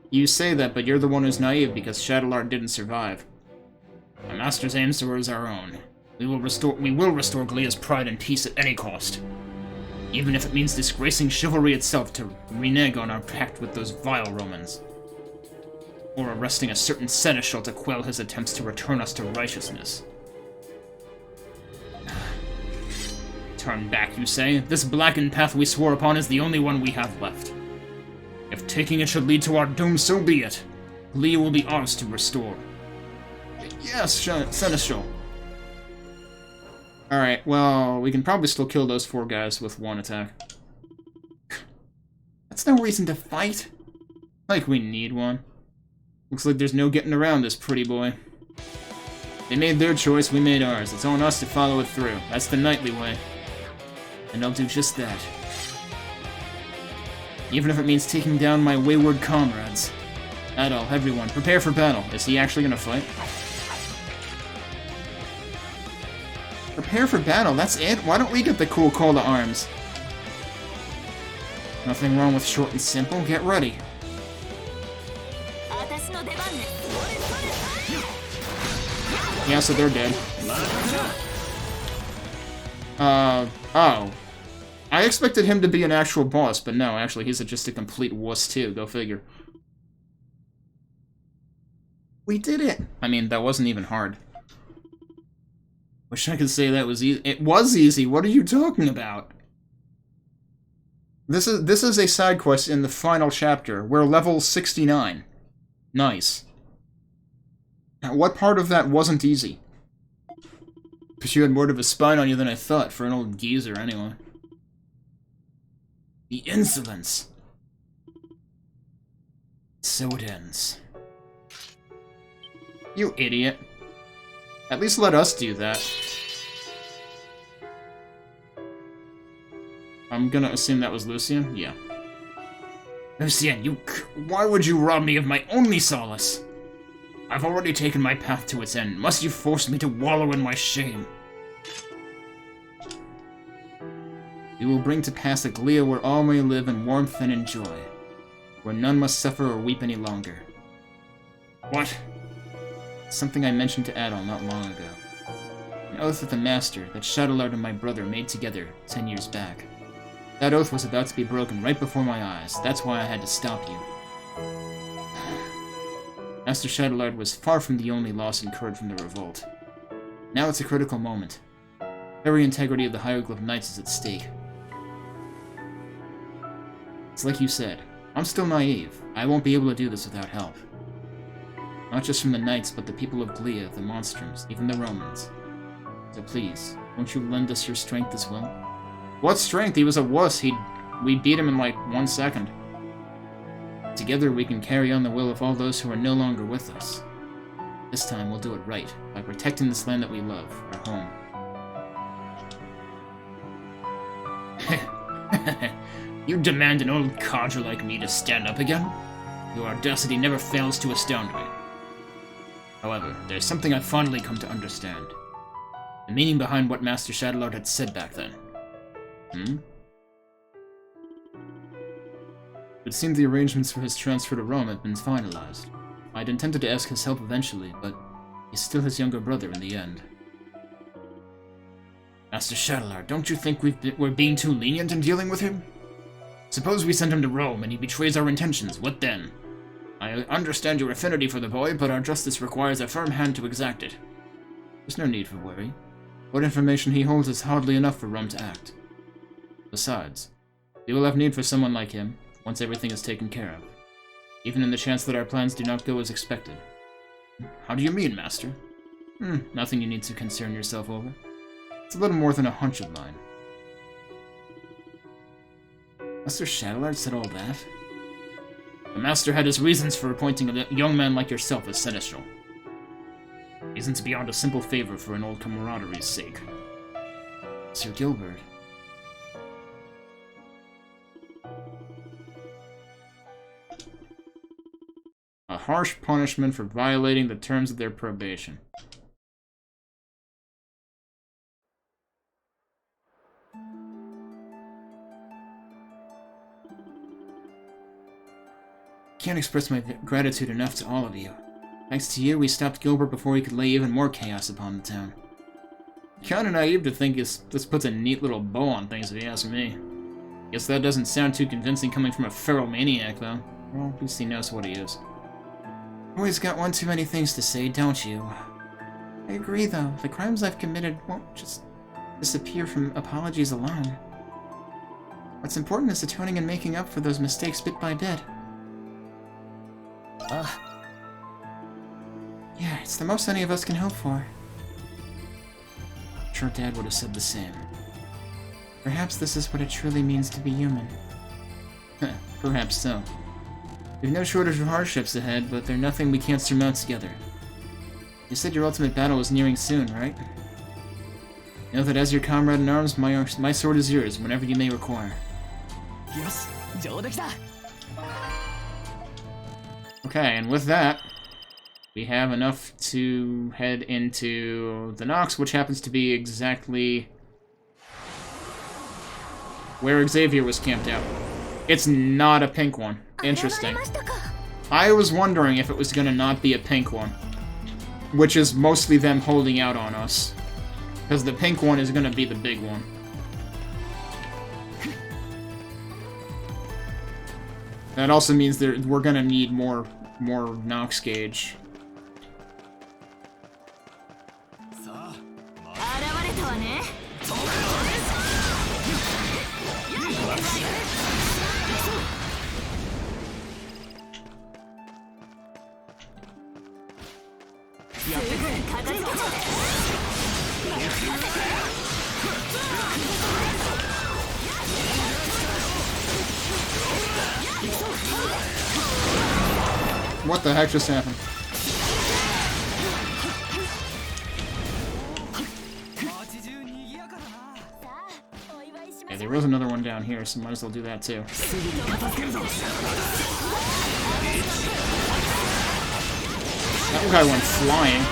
[SPEAKER 1] You say that, but you're the one who's naive because Shadowlord didn't survive. My master's aims towards our own. We will restore Glea's pride and peace at any cost. Even if it means disgracing chivalry itself to renege on our pact with those vile Romans. Or arresting a certain seneschal to quell his attempts to return us to righteousness. Turn back, you say? This blackened path we swore upon is the only one we have left. If taking it should lead to our doom, so be it. Glea will be ours to restore. Yes, Seneschal. Alright, well, we can probably still kill those 4 guys with 1 attack. That's no reason to fight. Like we need one. Looks like there's no getting around this pretty boy. They made their choice, we made ours. It's on us to follow it through. That's the knightly way. And I'll do just that. Even if it means taking down my wayward comrades. Adol, everyone, prepare for battle. Is he actually gonna fight? Prepare for battle, that's it? Why don't we get the cool call to arms? Nothing wrong with short and simple, get ready. Yeah, so they're dead. Oh. I expected him to be an actual boss, but no, actually, he's just a complete wuss too, go figure. We did it! I mean, that wasn't even hard. Wish I could say that was easy. It was easy, what are you talking about? This is a side quest in the final chapter. We're level 69. Nice. Now, what part of that wasn't easy? Because you had more of a spine on you than I thought, for an old geezer anyway. The insolence. So it ends. You idiot. At least let us do that. I'm gonna assume that was Lucien? Yeah. Lucien, why would you rob me of my only solace? I've already taken my path to its end. Must you force me to wallow in my shame? We will bring to pass a Glea where all may live in warmth and in joy, where none must suffer or weep any longer. What? Something I mentioned to Adol not long ago. An oath with the Master that Shadowlord and my brother made together 10 years back. That oath was about to be broken right before my eyes. That's why I had to stop you. Master Shadowlord was far from the only loss incurred from the revolt. Now it's a critical moment. The very integrity of the Hieroglyph Knights is at stake. It's like you said, I'm still naive. I won't be able to do this without help. Not just from the Knights, but the people of Glea, the Monstrums, even the Romans. So please, won't you lend us your strength as well? What strength? He was a wuss. We beat him in like 1 second. Together we can carry on the will of all those who are no longer with us. This time we'll do it right, by protecting this land that we love, our home. You demand an old codger like me to stand up again? Your audacity never fails to astound me. However, there's something I've finally come to understand. The meaning behind what Master Shadowlord had said back then. It seemed the arrangements for his transfer to Rome had been finalized. I'd intended to ask his help eventually, but he's still his younger brother in the end. Master Shadowlord, don't you think we're being too lenient in dealing with him? Suppose we send him to Rome and he betrays our intentions, what then? I understand your affinity for the boy, but our justice requires a firm hand to exact it. There's no need for worry. What information he holds is hardly enough for Rome to act. Besides, we will have need for someone like him, once everything is taken care of. Even in the chance that our plans do not go as expected. How do you mean, Master? Nothing you need to concern yourself over. It's a little more than a hunch of mine. A Master Shadowlord said all that? The Master had his reasons for appointing a young man like yourself as Seneschal. Reasons beyond a simple favor for an old camaraderie's sake. Sir Gilbert. A harsh punishment for violating the terms of their probation. Can't express my gratitude enough to all of you. Thanks to you, we stopped Gilbert before he could lay even more chaos upon the town. Kinda naive to think this puts a neat little bow on things, if you ask me. Guess that doesn't sound too convincing coming from a feral maniac, though. Well, at least he knows what he is. Always got one too many things to say, don't you? I agree, though. The crimes I've committed won't just disappear from apologies alone. What's important is atoning and making up for those mistakes bit by bit. Yeah, it's the most any of us can hope for. I'm sure Dad would have said the same. Perhaps this is what it truly means to be human. Perhaps so. We've no shortage of hardships ahead, but they're nothing we can't surmount together. You said your ultimate battle was nearing soon, right? Know that as your comrade in arms, my sword is yours whenever you may require.
[SPEAKER 9] Yes,
[SPEAKER 1] okay, and with that, we have enough to head into the Nox, which happens to be exactly where Xavier was camped out. It's not a pink one. Interesting. I was wondering if it was gonna not be a pink one, which is mostly them holding out on us, because the pink one is gonna be the big one. That also means that we're gonna need more Nox gauge. What the heck just happened? Yeah, there was another one down here, so might as well do that too. That guy went flying.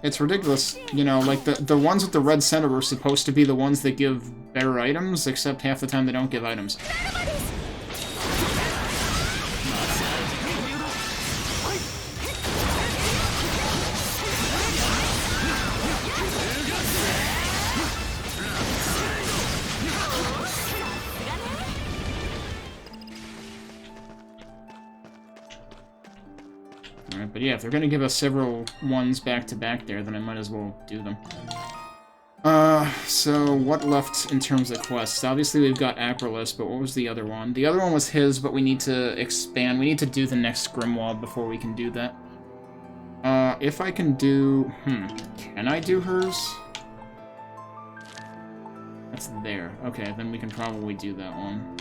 [SPEAKER 1] It's ridiculous, you know, like, the ones with the red center were supposed to be the ones that give better items, except half the time they don't give items. Alright, but yeah, if they're gonna give us several ones back to back there, then I might as well do them. So what left in terms of quests? Obviously we've got Aprilis, but what was the other one? The other one was his, but we need to expand. We need to do the next Grimwald before we can do that. If I can do... can I do hers? That's there. Okay, then we can probably do that one.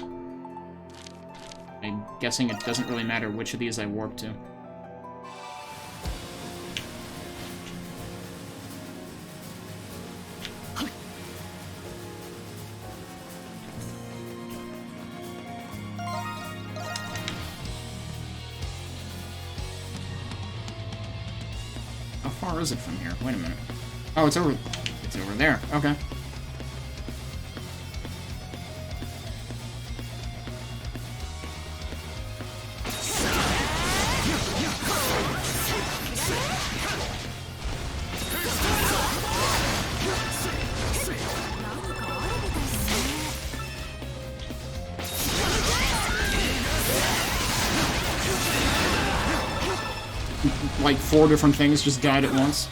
[SPEAKER 1] I'm guessing it doesn't really matter which of these I warp to. How far is it from here? Wait a minute. Oh, it's over there. Okay. Like 4 different things just died at once.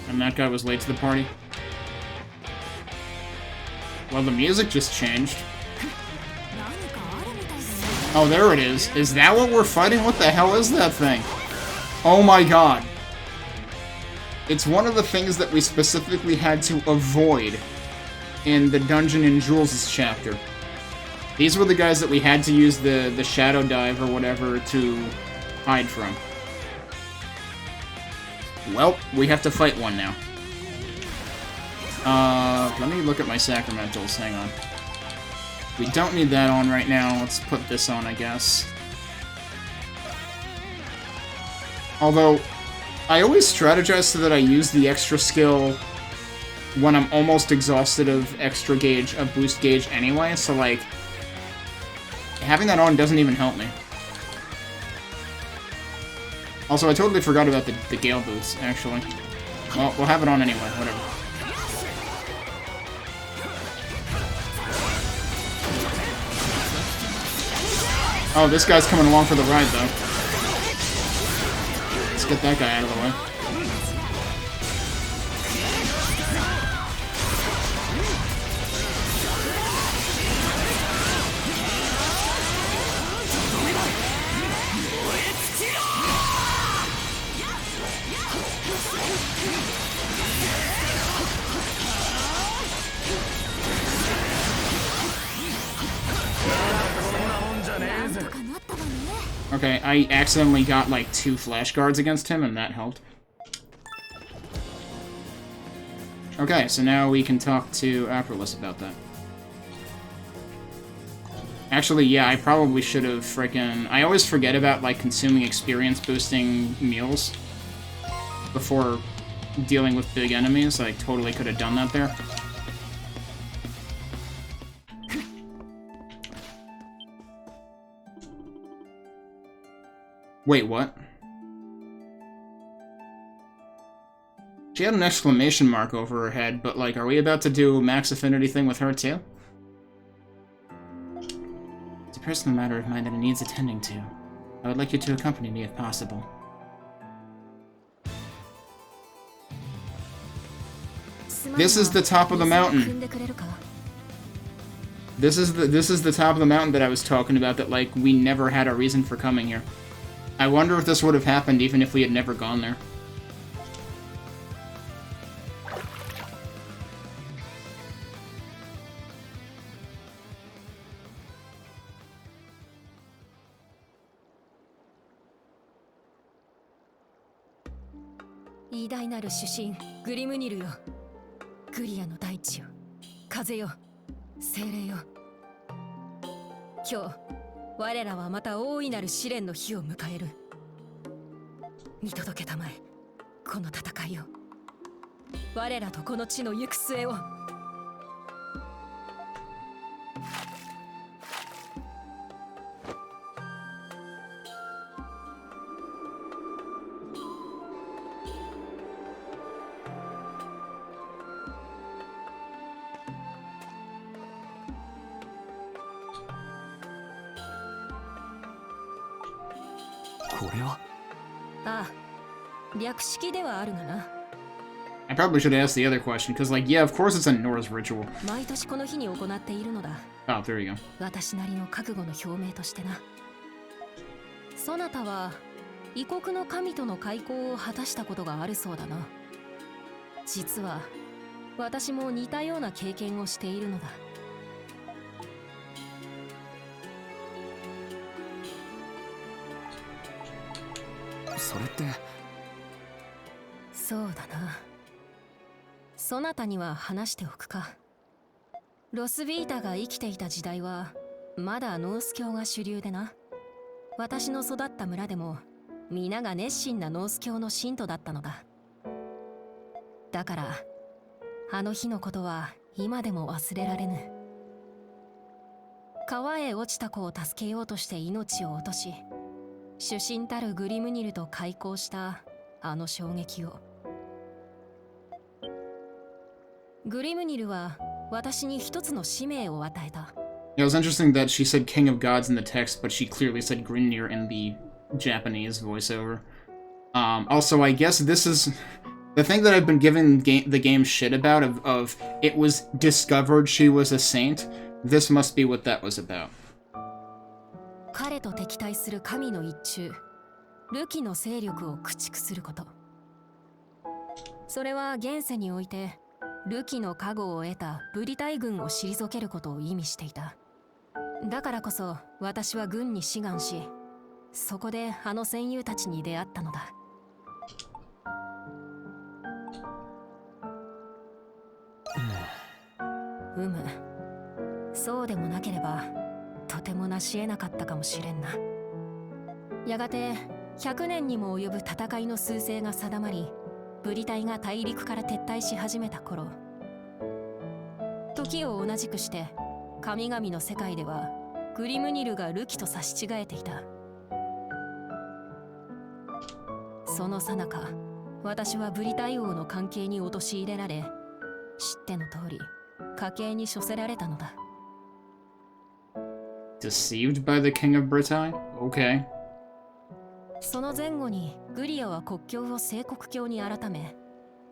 [SPEAKER 1] And that guy was late to the party. Well, the music just changed. Oh, there it is. Is that what we're fighting? What the hell is that thing? Oh my god. It's one of the things that we specifically had to avoid in the Dungeon in Jules' chapter. These were the guys that we had to use the Shadow Dive or whatever to hide from. Well, we have to fight one now. Let me look at my sacramentals. Hang on. We don't need that on right now. Let's put this on, I guess. Although, I always strategize so that I use the extra skill when I'm almost exhausted of extra gauge, of boost gauge anyway, so like, having that on doesn't even help me. Also, I totally forgot about the Gale Boots, actually. Well, we'll have it on anyway, whatever. Oh, this guy's coming along for the ride, though. Let's get that guy out of the way. Okay, I accidentally got like 2 flash guards against him, and that helped. Okay, so now we can talk to Aprilis about that. Actually, yeah, I probably should have frickin'... I always forget about, like, consuming experience-boosting meals before dealing with big enemies. I totally could have done that there. Wait, what? She had an exclamation mark over her head, but, like, are we about to do a max affinity thing with her, too? It's a personal matter of mine that it needs attending to. I would like you to accompany me if possible. This is the top of the mountain. This is the top of the mountain that I was talking about, that, like, we never had a reason for coming here. I wonder if this would have happened even if we had never gone there.
[SPEAKER 10] 我らはまた大いなる試練の日を迎える。見届けたまえ、この戦いを。我らとこの地の行く末を。
[SPEAKER 1] I probably should have asked the other question, because, like, yeah, of course it's a Norse ritual.
[SPEAKER 10] 毎年この日に行っているのだ。
[SPEAKER 1] Oh, there you go.
[SPEAKER 10] 私なりの覚悟の表明としてな。そなたは異国の神との開口を果たしたことがあるそうだな。実は私も似たような経験をしているのだ。
[SPEAKER 7] それって。
[SPEAKER 10] そうだな。そなたには話しておくか。ロスビータが生きていた時代はまだノース教が主流でな。私の育った村でも皆が熱心なノース教の信徒だったのだ。だからあの日のことは今でも忘れられぬ。川へ落ちた子を助けようとして命を落とし、主神たるグリムニルと開口したあの衝撃を。グリムニルは私に一つの使命を与えた。
[SPEAKER 1] Yeah, it was interesting that she said King of Gods in the text, but she clearly said Grimnir in the Japanese voiceover. Also, I guess this is The thing that I've been giving the game shit about of it was discovered she was a saint, this must be what that was about.
[SPEAKER 10] 彼と敵対する神の一中、ルキの勢力を駆逐すること。それは現世においてルキの加護を得たブリタイ軍を退けることを意味していた。だからこそ私は軍に志願し、そこであの戦友たちに出会ったのだ。そうでもなければとても成し得なかったかもしれんな。やがて100年にも及ぶ戦いの趨勢が定まり、ブリ隊が大陸から撤退し始めた頃、時を同じくして神々の世界ではグリムニルがルキと差し違えていた。その最中、私はブリタイ王の関係に陥れられ、知っての通り家計に処せられたのだ。
[SPEAKER 1] Deceived by the king of Britain? Okay.
[SPEAKER 10] その前後にグリアは国境を聖国教に改め、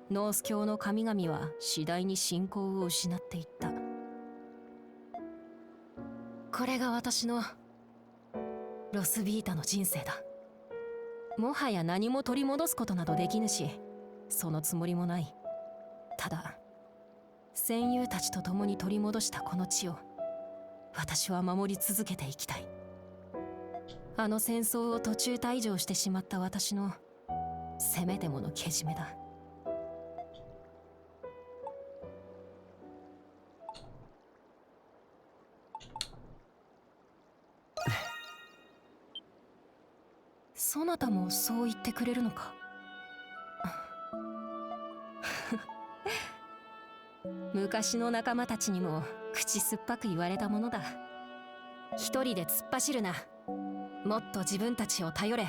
[SPEAKER 10] ノース教の神々は次第に信仰を失っていった。これが私のロスビータの人生だ。もはや何も取り戻すことなどできぬし、そのつもりもない。ただ戦友たちと共に取り戻したこの地を私は守り続けていきたい。あの戦争を途中退場してしまった私のせめてものけじめだ。そなたもそう言ってくれるのか。昔の仲間たちにも口酸っぱく言われたものだ。一人で突っ走るな、もっと自分たちを頼れ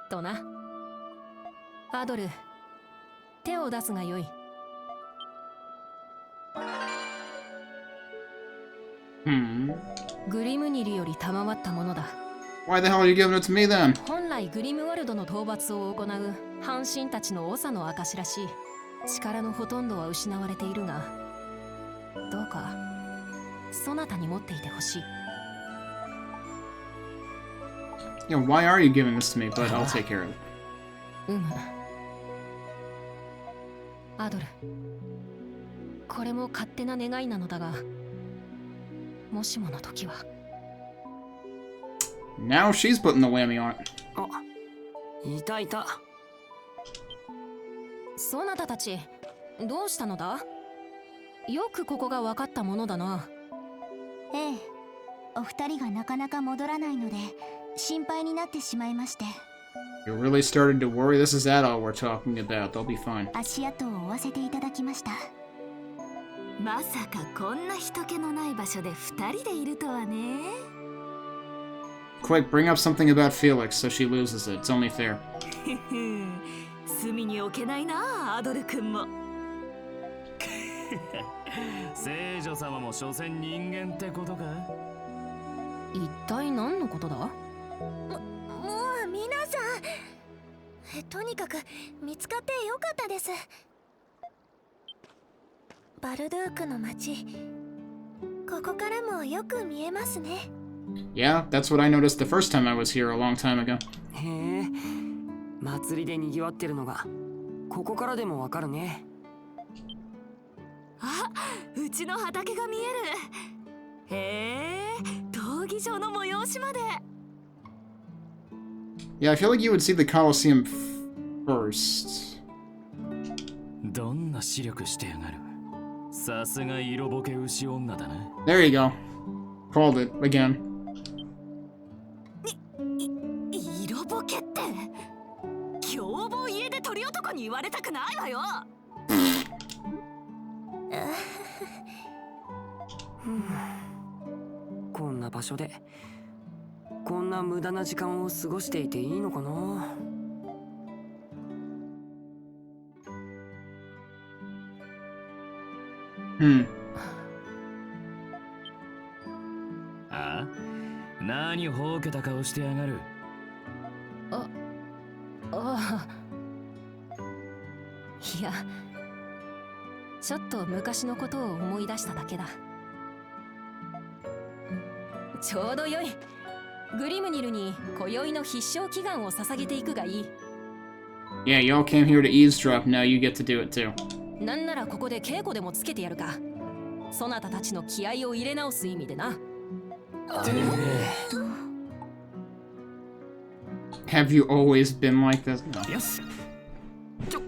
[SPEAKER 10] とな。アドル、手を出すがよい。グリムニルより賜ったものだ。
[SPEAKER 1] Why the hell are you giving it to me then?
[SPEAKER 10] 本来グリムワルドの討伐を行う半神たちの長の証らしい。力のほとんどは失われているが、どうかそなたに持っていてほしい。
[SPEAKER 1] Yeah, why are you giving this to me? But I'll take care of it.
[SPEAKER 10] アドル、これも勝手な願いなのだが、もしもの時は。
[SPEAKER 1] Now she's putting the whammy on it.
[SPEAKER 7] あ、いたいた。
[SPEAKER 10] そなたたちどうしたのだ。よくここが分かったものだな。
[SPEAKER 5] ええ、お二人がなかなか戻らないので心配になってしまいまして。
[SPEAKER 1] You really started to worry? This is Adol we're talking about. They'll be fine.
[SPEAKER 5] 足跡を追わせていただきました。
[SPEAKER 14] まさかこんな人気のない場所で二人でいるとはね。
[SPEAKER 1] Quick, bring up something about Felix so she loses it. It's only fair.
[SPEAKER 14] 隅に置けないな、アドル君も。
[SPEAKER 6] 聖女様も所詮人間ってことか。
[SPEAKER 10] 一体何のことだ。
[SPEAKER 2] もう皆さん、とにかく見つかってよかったです。バルドゥークの町、ここからもよく見えますね。
[SPEAKER 1] Yeah, that's what I noticed the first time I was here a long time ago.
[SPEAKER 7] へえ、祭りで賑わってるのがここからでもわかるね。
[SPEAKER 14] あ、うちの畑が見える。へえ、闘技場の催しまで。
[SPEAKER 1] Yeah, I feel like you would see the Colosseum first.
[SPEAKER 6] どんな視力してやがる。さすが色ボケ牛女だな。
[SPEAKER 1] There you go. Called it again.
[SPEAKER 14] 色ボケって凶暴家で鳥男に言われたくないわよ。
[SPEAKER 7] こんな場所でこんな無駄な時間を過ごしていていいのかな。
[SPEAKER 6] あ？何ほうけた顔してやがる。
[SPEAKER 10] や、ちょっと昔のことを思い出しただけだ。ちょうどよい。グリムニルに今宵の必勝祈願を捧げていくがいい。
[SPEAKER 1] Yeah, y'all came here to eavesdrop, now you get to do it too.
[SPEAKER 10] なんならここで稽古でもつけてやるか。そなたたちの気合を入れ直す意味でな。
[SPEAKER 1] Have you always been like this? No.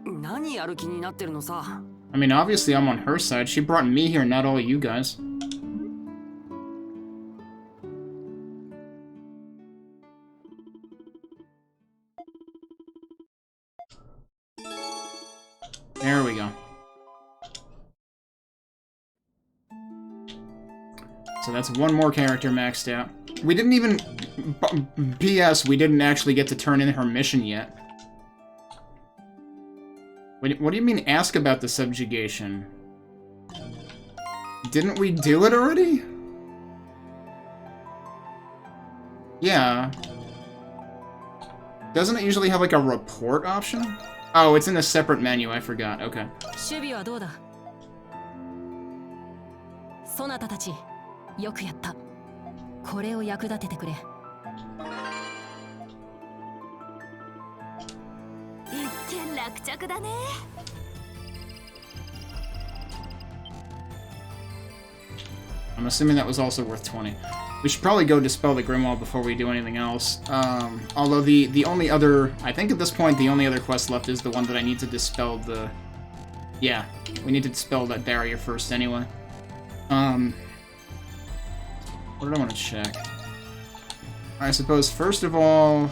[SPEAKER 7] 何やる気になってるのさ。
[SPEAKER 1] I mean, obviously I'm on her side. She brought me here, not all you guys. There we go. So that's one more character maxed out. We didn't even... BS, we didn't actually get to turn in her mission yet. What do you mean, ask about the subjugation? Didn't we do it already? Yeah. Doesn't it usually have, like, a report option? Oh, it's in a separate menu, I forgot. Okay.
[SPEAKER 10] 守備はどうだ。そなたたち、よくやった。これを役立ててくれ。
[SPEAKER 14] 一件落着だね。
[SPEAKER 1] I'm assuming that was also worth 20. We should probably go dispel the Grimwald before we do anything else. Although the only other... I think at this point the only other quest left is the one that I need to dispel the... Yeah, we need to dispel that barrier first anyway. What did I want to check? I suppose, first of all...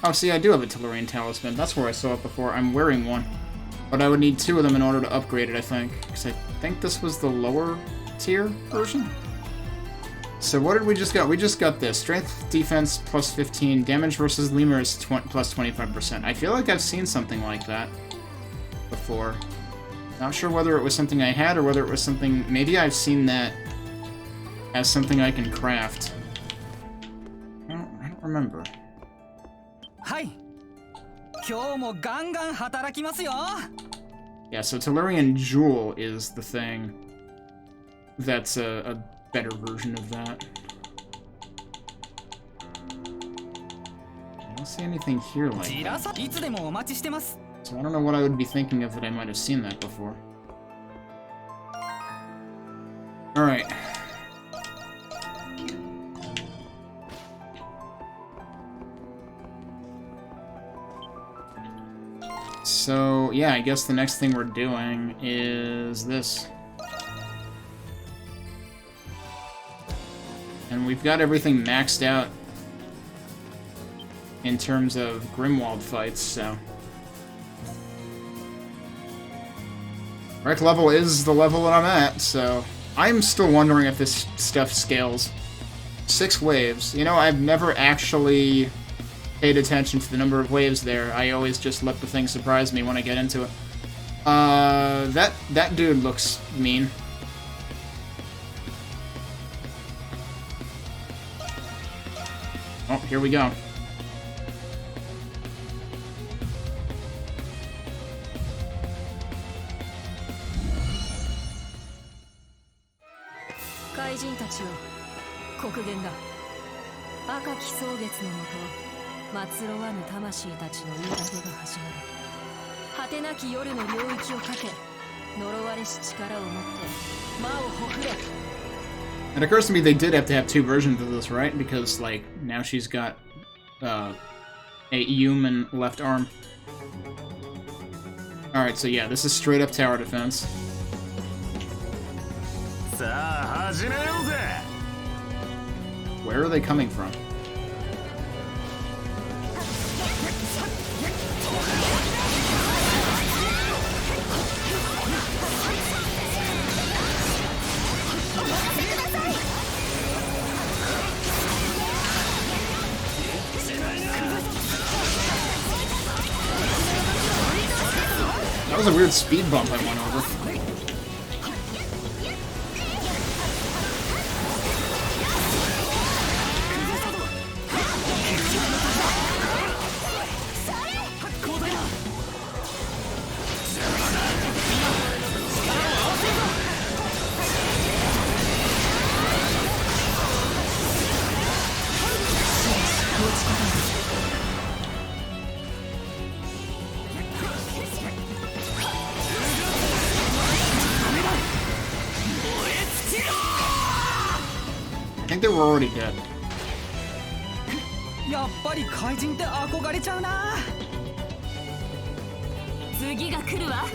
[SPEAKER 1] Oh, see, I do have a Tellurian Talisman. That's where I saw it before. I'm wearing one. But I would need 2 of them in order to upgrade it, I think. Because I think this was the lower tier version? So what did we just get? We just got this. Strength, defense, plus 15. Damage versus lemur is plus 25%. I feel like I've seen something like that before. Not sure whether it was something I had or whether it was something... Maybe I've seen that as something I can craft. I don't remember.
[SPEAKER 9] Hi.
[SPEAKER 1] Yeah, so Tellurian Jewel is the thing that's a better version of that. I don't see anything here like that. So I don't know what I would be thinking of that I might have seen that before. Alright. So, yeah, I guess the next thing we're doing is this. And we've got everything maxed out in terms of Grimwald fights, so... Rec level is the level that I'm at, so... I'm still wondering if this stuff scales. 6 waves. You know, I've never actually paid attention to the number of waves there. I always just let the thing surprise me when I get into it. That dude looks mean. Oh, here we go.
[SPEAKER 10] Kaijinたちよ、刻限だ。赤き蒼月のもと、祭ろわぬ魂たちの宴が始まる。果てなき夜の領域をかけ、呪われし力を持って魔をほふれ。
[SPEAKER 1] It occurs to me they did have to have 2 versions of this, right? Because, like, now she's got a human left arm. Alright, so yeah, this is straight up tower defense. Where are they coming from? That was a weird speed bump I went over. they were already dead.
[SPEAKER 9] やっぱり怪人って憧れちゃうな。
[SPEAKER 14] 次が来るわ。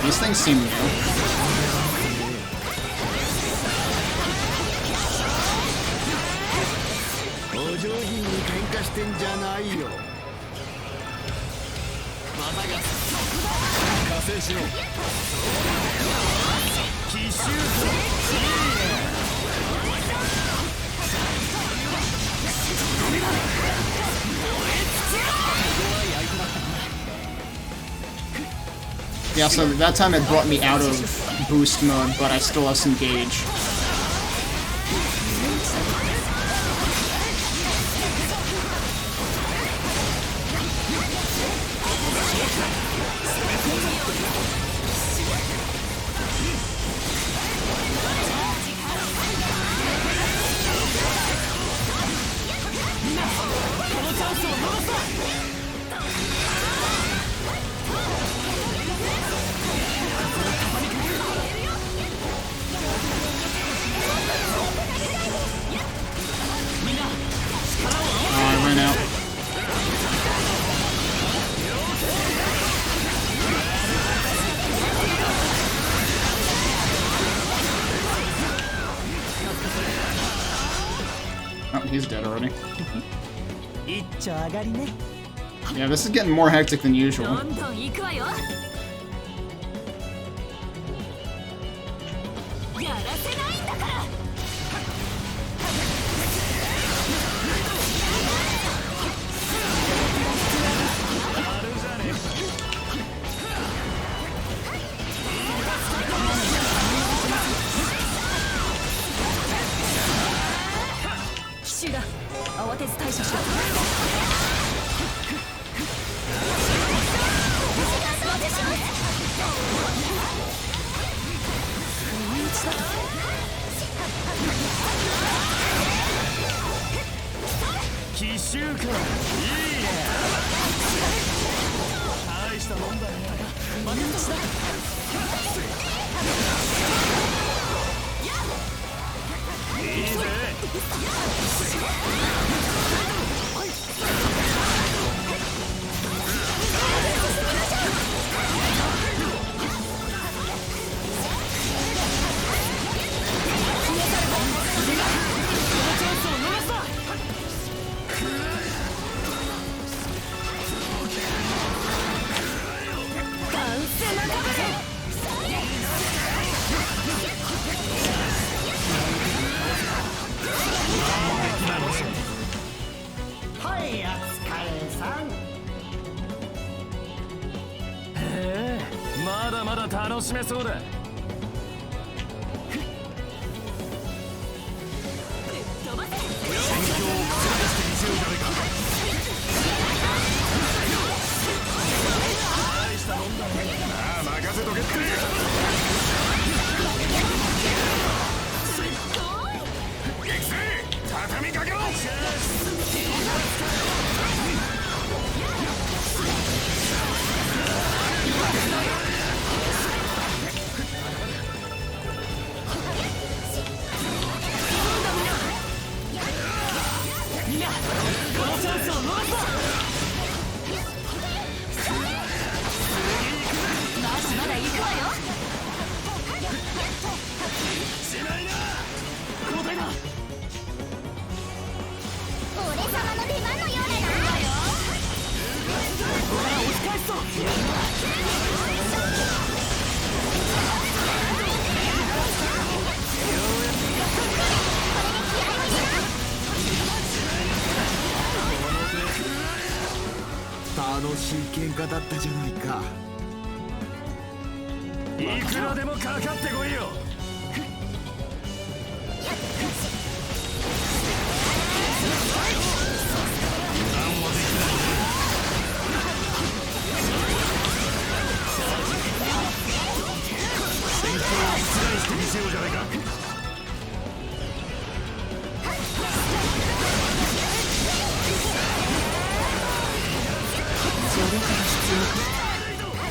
[SPEAKER 1] These things seem new.
[SPEAKER 11] お上品に喧嘩してんじゃないよ。加勢しよう。奇襲
[SPEAKER 1] Yeah, so that time it brought me out of boost mode, but I still have some gauge. I ran out. Oh, he's dead already. Yeah, this is getting more hectic than usual.
[SPEAKER 14] どんどん行くわよ。やらせないんだから。奇襲だ。慌てず対処しろ。
[SPEAKER 11] 奇襲か。いいね。大したもんだね。負けとしだ。いいぜ。
[SPEAKER 13] はい、お疲れさん。
[SPEAKER 6] へえ、まだまだ楽しめそうだ。
[SPEAKER 11] 任せとけって。行くぜ、畳みかけろ。
[SPEAKER 14] みんな、このチャンスを逃すな。まだ行くわよ。
[SPEAKER 11] しないな。
[SPEAKER 14] 交代だ。
[SPEAKER 2] 俺様の出番のようだな。
[SPEAKER 14] ここから押し返すぞ。
[SPEAKER 11] 楽しい喧嘩だったじゃないか。いくらでもかかってこいよ。戦況を覆してみせようじゃないか。
[SPEAKER 14] それから必要か。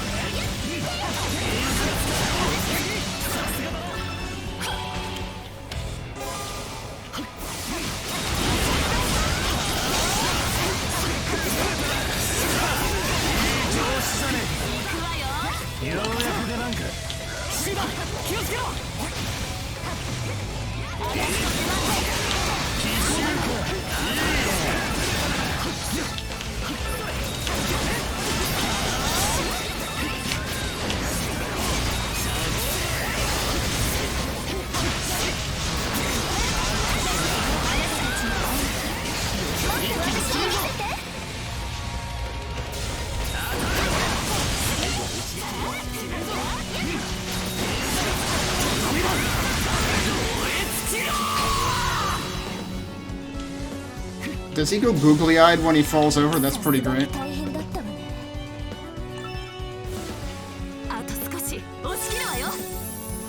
[SPEAKER 1] Does he go googly-eyed when he falls over? That's pretty great.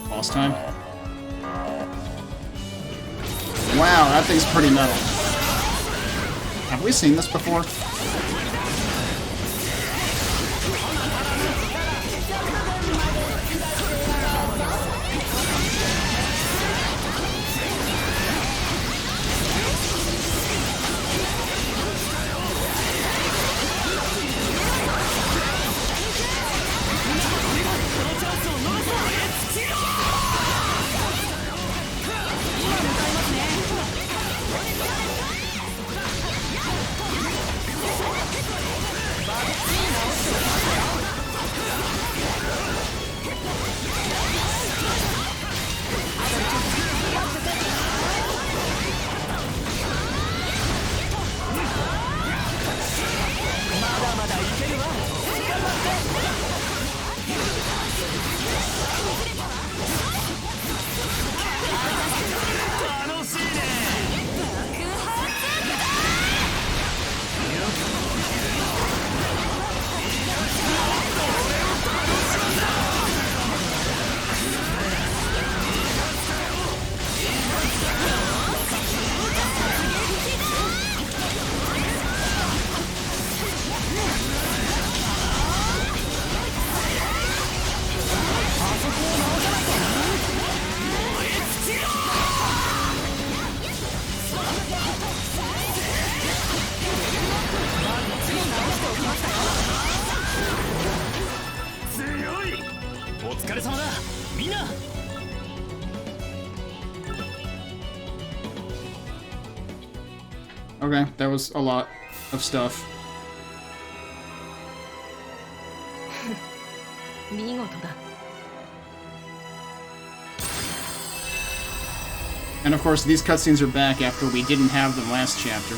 [SPEAKER 1] Boss time. Wow, that thing's pretty metal. Have we seen this before? Okay, that was a lot of stuff. And of course, these cutscenes are back after we didn't have them last chapter.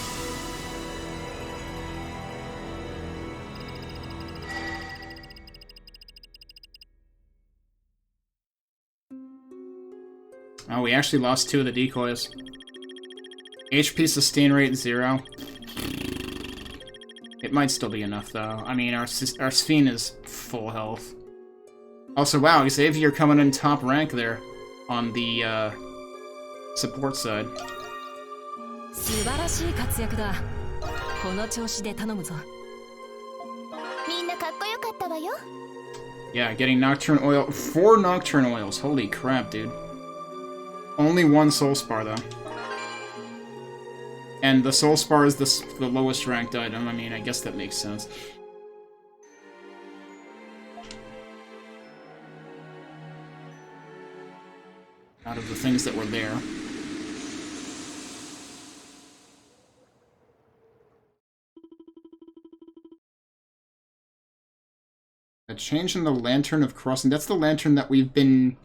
[SPEAKER 1] Oh, we actually lost 2 of the decoys. HP sustain rate 0. It might still be enough, though. I mean, our Sphene is full health. Also, wow, Xavier coming in top rank there on the support side. Yeah, getting Nocturne Oil. 4 Nocturne Oils. Holy crap, dude. Only 1 Soul Spar, though. And the Soul Spar is the lowest ranked item. I mean, I guess that makes sense. Out of the things that were there. A change in the Lantern of Crossing. That's the lantern that we've been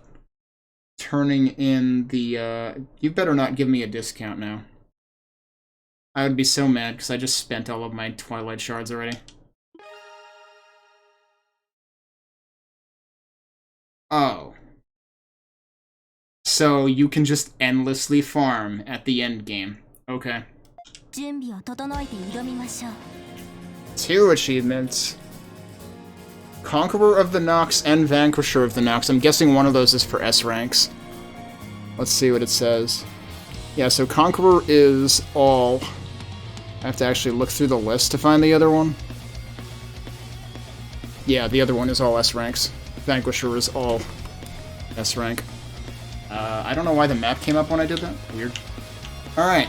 [SPEAKER 1] turning in the, You better not give me a discount now. I would be so mad, because I just spent all of my Twilight Shards already. Oh. So you can just endlessly farm at the end game. Okay. 2 achievements. Conqueror of the Nox and Vanquisher of the Nox. I'm guessing one of those is for S ranks. Let's see what it says. Yeah, so Conqueror is all. I have to actually look through the list to find the other one. Yeah, the other one is all S ranks. Vanquisher is all S rank. I don't know why the map came up when I did that. Weird. Alright.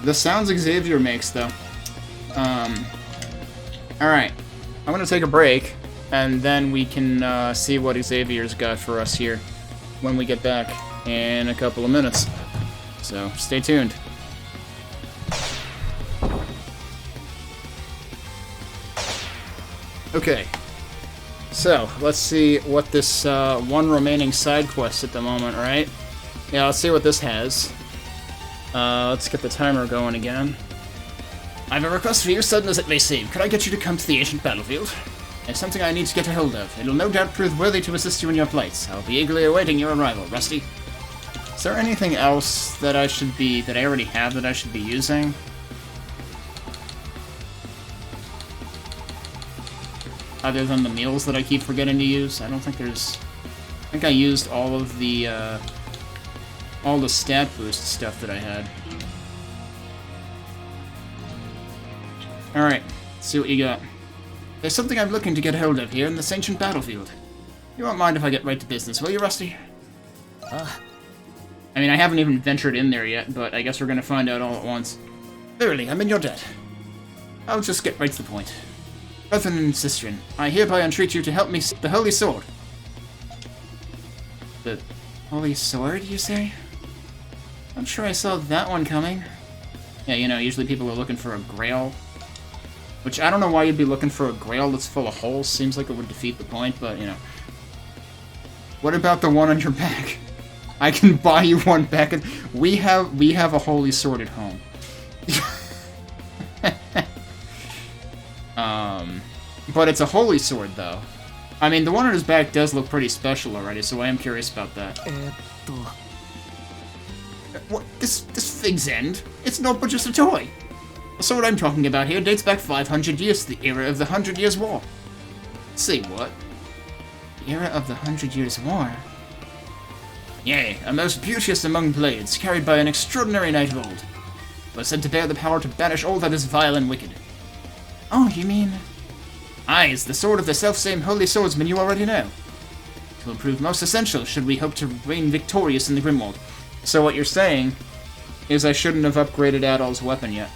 [SPEAKER 1] The sounds Xavier makes, though. Alright. I'm gonna take a break, and then we can see what Xavier's got for us here when we get back in a couple of minutes. So, stay tuned. Okay. So, let's see what this one remaining side quest at the moment, right? Yeah, let's see what this has. Let's get the timer going again. I have a request for you, sudden as it may seem. Could I get you to come to the ancient battlefield? It's something I need to get a hold of. It'll no doubt prove worthy to assist you in your plights. I'll be eagerly awaiting your arrival, Rusty. Is there anything else that I already have that I should be using? Other than the meals that I keep forgetting to use? I don't think there's... I think I used all the stat boost stuff that I had. Alright, let's see what you got. There's something I'm looking to get hold of here in this ancient battlefield. You won't mind if I get right to business, will you, Rusty? I mean, I haven't even ventured in there yet, but I guess we're gonna find out all at once. Verily, I'm in your debt. I'll just get right to the point. Brethren and Sisterin, I hereby entreat you to help me seek the Holy Sword. The Holy Sword, you say? I'm sure I saw that one coming. Yeah, you know, usually people are looking for a grail. Which, I don't know why you'd be looking for a grail that's full of holes. Seems like it would defeat the point, but, you know. What about the one on your back? I can buy you one back. We have a holy sword at home. But it's a holy sword, though. I mean, the one on his back does look pretty special already, so I am curious about that. What? This thing's end? It's not but just a toy. The sword I'm talking about here dates back 500 years to the era of the 100 Years' War. Say what? The era of the 100 Years' War? Yea, a most beauteous among blades, carried by an extraordinary knight of old, was said to bear the power to banish all that is vile and wicked. Oh, you mean... Aye, it's the sword of the self-same holy swordsman you already know. It will prove most essential should we hope to reign victorious in the Grimworld. So what you're saying is I shouldn't have upgraded Adol's weapon yet.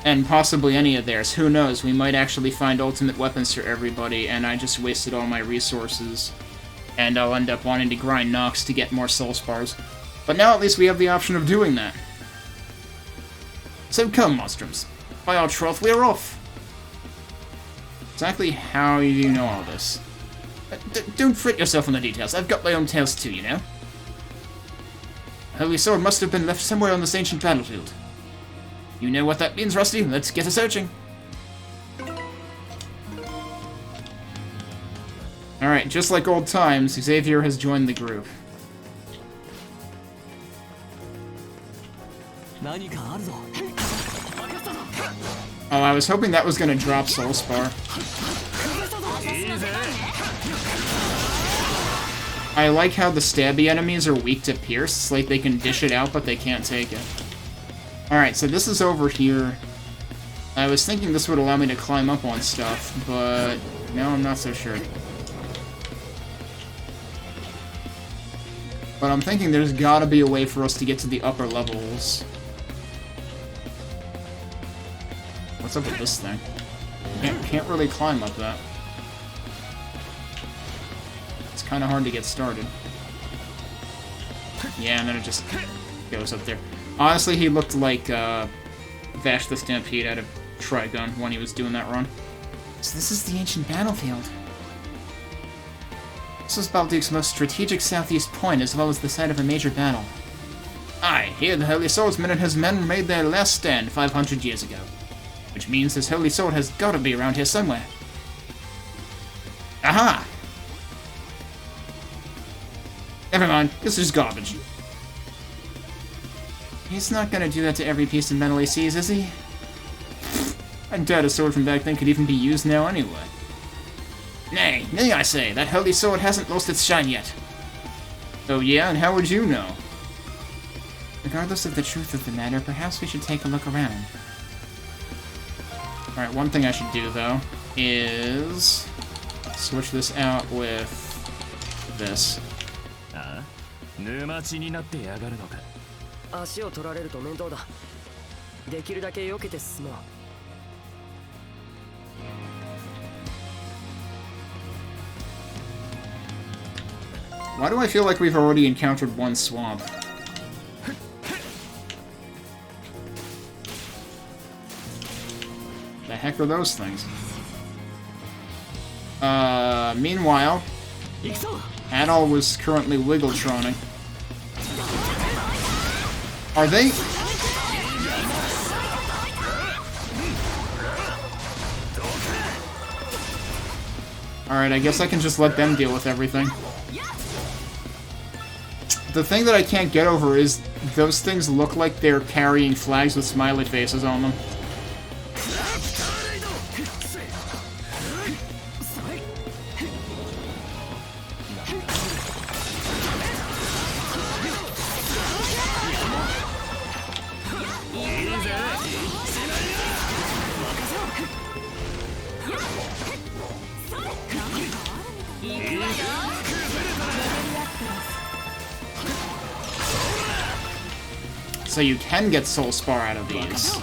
[SPEAKER 1] And possibly any of theirs. Who knows? We might actually find ultimate weapons for everybody, and I just wasted all my resources. And I'll end up wanting to grind Nox to get more soul spars. But now at least we have the option of doing that. So come, Monstrums. By our troth, we are off! Exactly how do you know all this? Don't fret yourself on the details. I've got my own tales too, you know? The Holy Sword must have been left somewhere on this ancient battlefield. You know what that means, Rusty? Let's get a searching. Alright, just like old times, Xavier has joined the group. Oh, I was hoping that was gonna drop Soul Spar. I like how the stabby enemies are weak to Pierce. It's like they can dish it out, but they can't take it. Alright, so this is over here. I was thinking this would allow me to climb up on stuff, but now I'm not so sure. But I'm thinking there's gotta be a way for us to get to the upper levels. What's up with this thing? Can't really climb up that. It's kind of hard to get started. Yeah, and then it just goes up there. Honestly, he looked like Vash the Stampede out of Trigun when he was doing that run. So this is the ancient battlefield. This is Balduke's most strategic southeast point, as well as the site of a major battle. Aye, here the Holy Swordsman and his men made their last stand 500 years ago. Which means his Holy Sword has gotta be around here somewhere. Aha! Never mind, this is garbage. He's not gonna do that to every piece of metal he sees, is he? I doubt a sword from back then could even be used now anyway. Nay, I say, that Holy Sword hasn't lost its shine yet. Oh yeah, and how would you know? Regardless of the truth of the matter, perhaps we should take a look around. Alright, one thing I should do, though, is switch this out with this.
[SPEAKER 7] 足を取られると面倒だ。できるだけ避けて進もう。
[SPEAKER 1] Why do I feel like we've already encountered one swamp? The heck are those things? Meanwhile, Adol was currently Wiggletroning. Are they? Alright, I guess I can just let them deal with everything. The thing that I can't get over is those things look like they're carrying flags with smiley faces on them. So you can get Soul Spar out of these.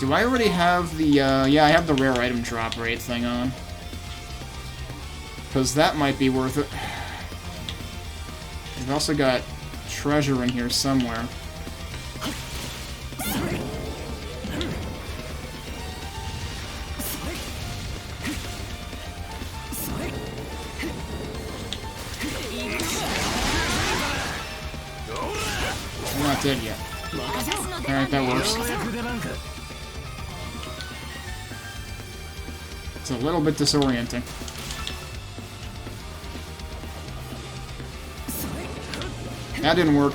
[SPEAKER 1] Do I already have the, yeah, I have the rare item drop rate thing on. Because that might be worth it. We've also got treasure in here somewhere. We're not dead yet. Alright, that works. It's a little bit disorienting. That didn't work.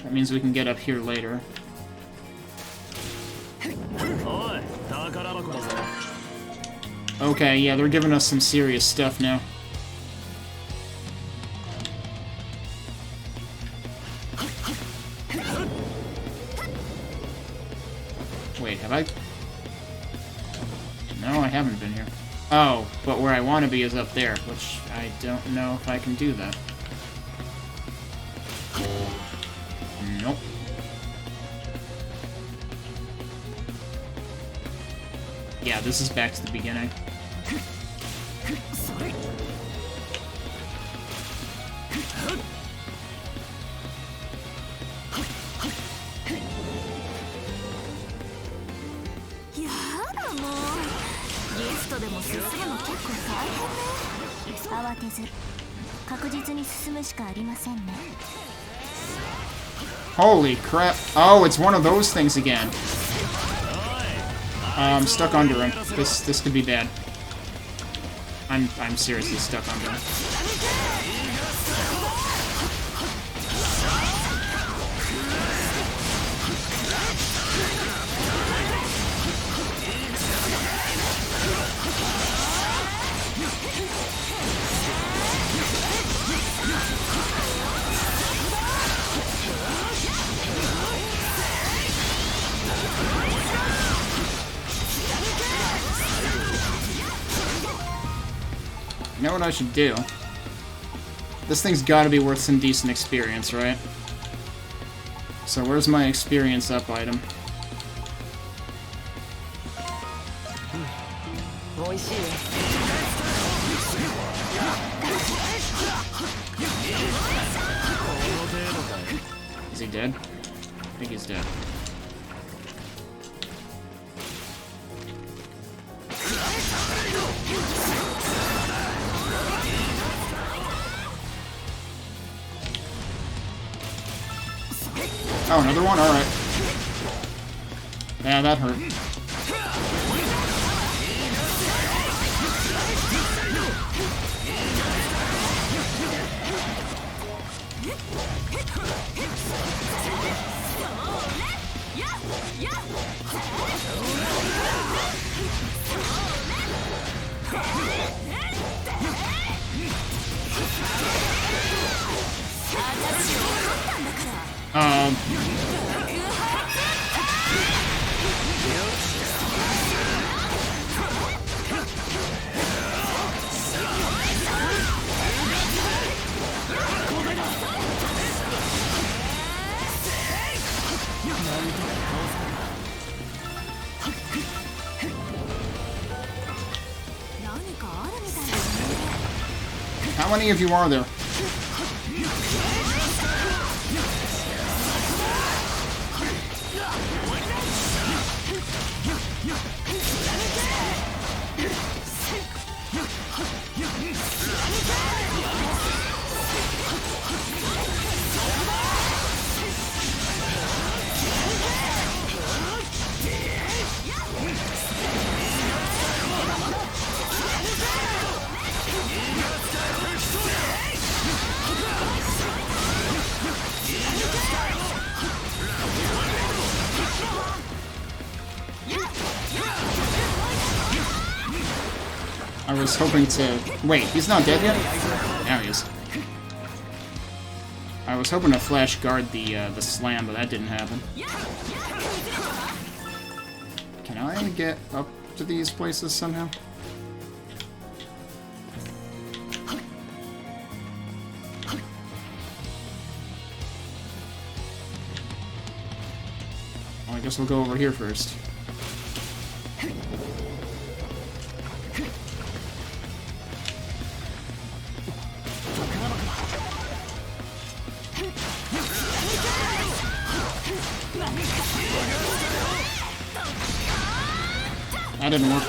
[SPEAKER 1] That means we can get up here later. Okay, yeah, they're giving us some serious stuff now. Wait, have I? No, I haven't been here. Oh, but where I want to be is up there, which I don't know if I can do that. Nope. Yeah, this is back to the beginning. Holy crap. Oh, it's one of those things again. I'm stuck under him. This could be bad. I'm seriously stuck under him. You know what I should do? This thing's gotta be worth some decent experience, right? So where's my experience up item? Is he dead? I think he's dead. Oh, another one? Alright. Yeah, that hurt. How many of you are there? I was hoping to... Wait, he's not dead yet? Now he is. I was hoping to flash guard the slam, but that didn't happen. Can I get up to these places somehow? Well, I guess we'll go over here first. That didn't work.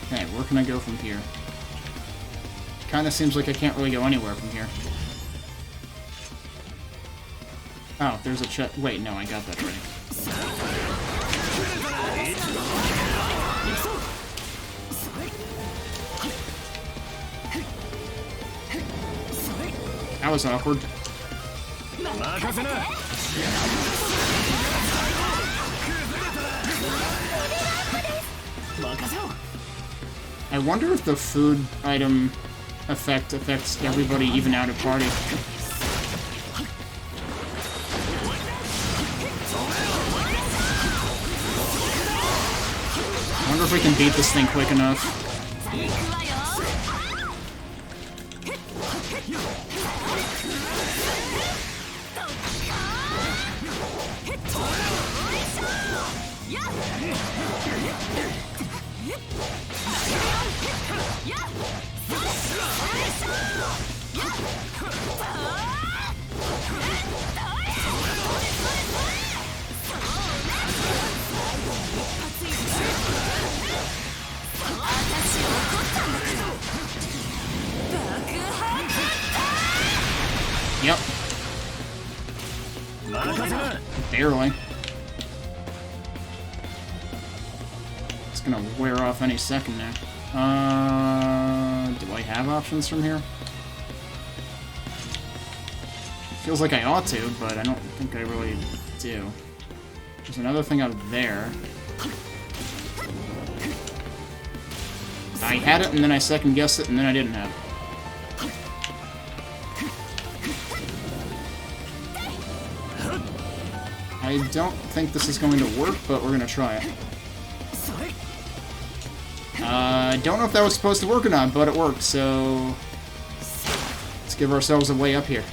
[SPEAKER 1] Okay, where can I go from here? Kinda seems like I can't really go anywhere from here. Oh, there's a chest. Wait, no, I got that right. That was awkward. I wonder if the food item effect affects everybody even out of party. I wonder if we can beat this thing quick enough. Yep. Barely. It's gonna wear off any second now. Do I have options from here? Feels like I ought to, but I don't think I really do. There's another thing out there. I had it, and then I second-guessed it, and then I didn't have it. I don't think this is going to work, but we're going to try it. I don't know if that was supposed to work or not, but it worked, so... let's give ourselves a way up here.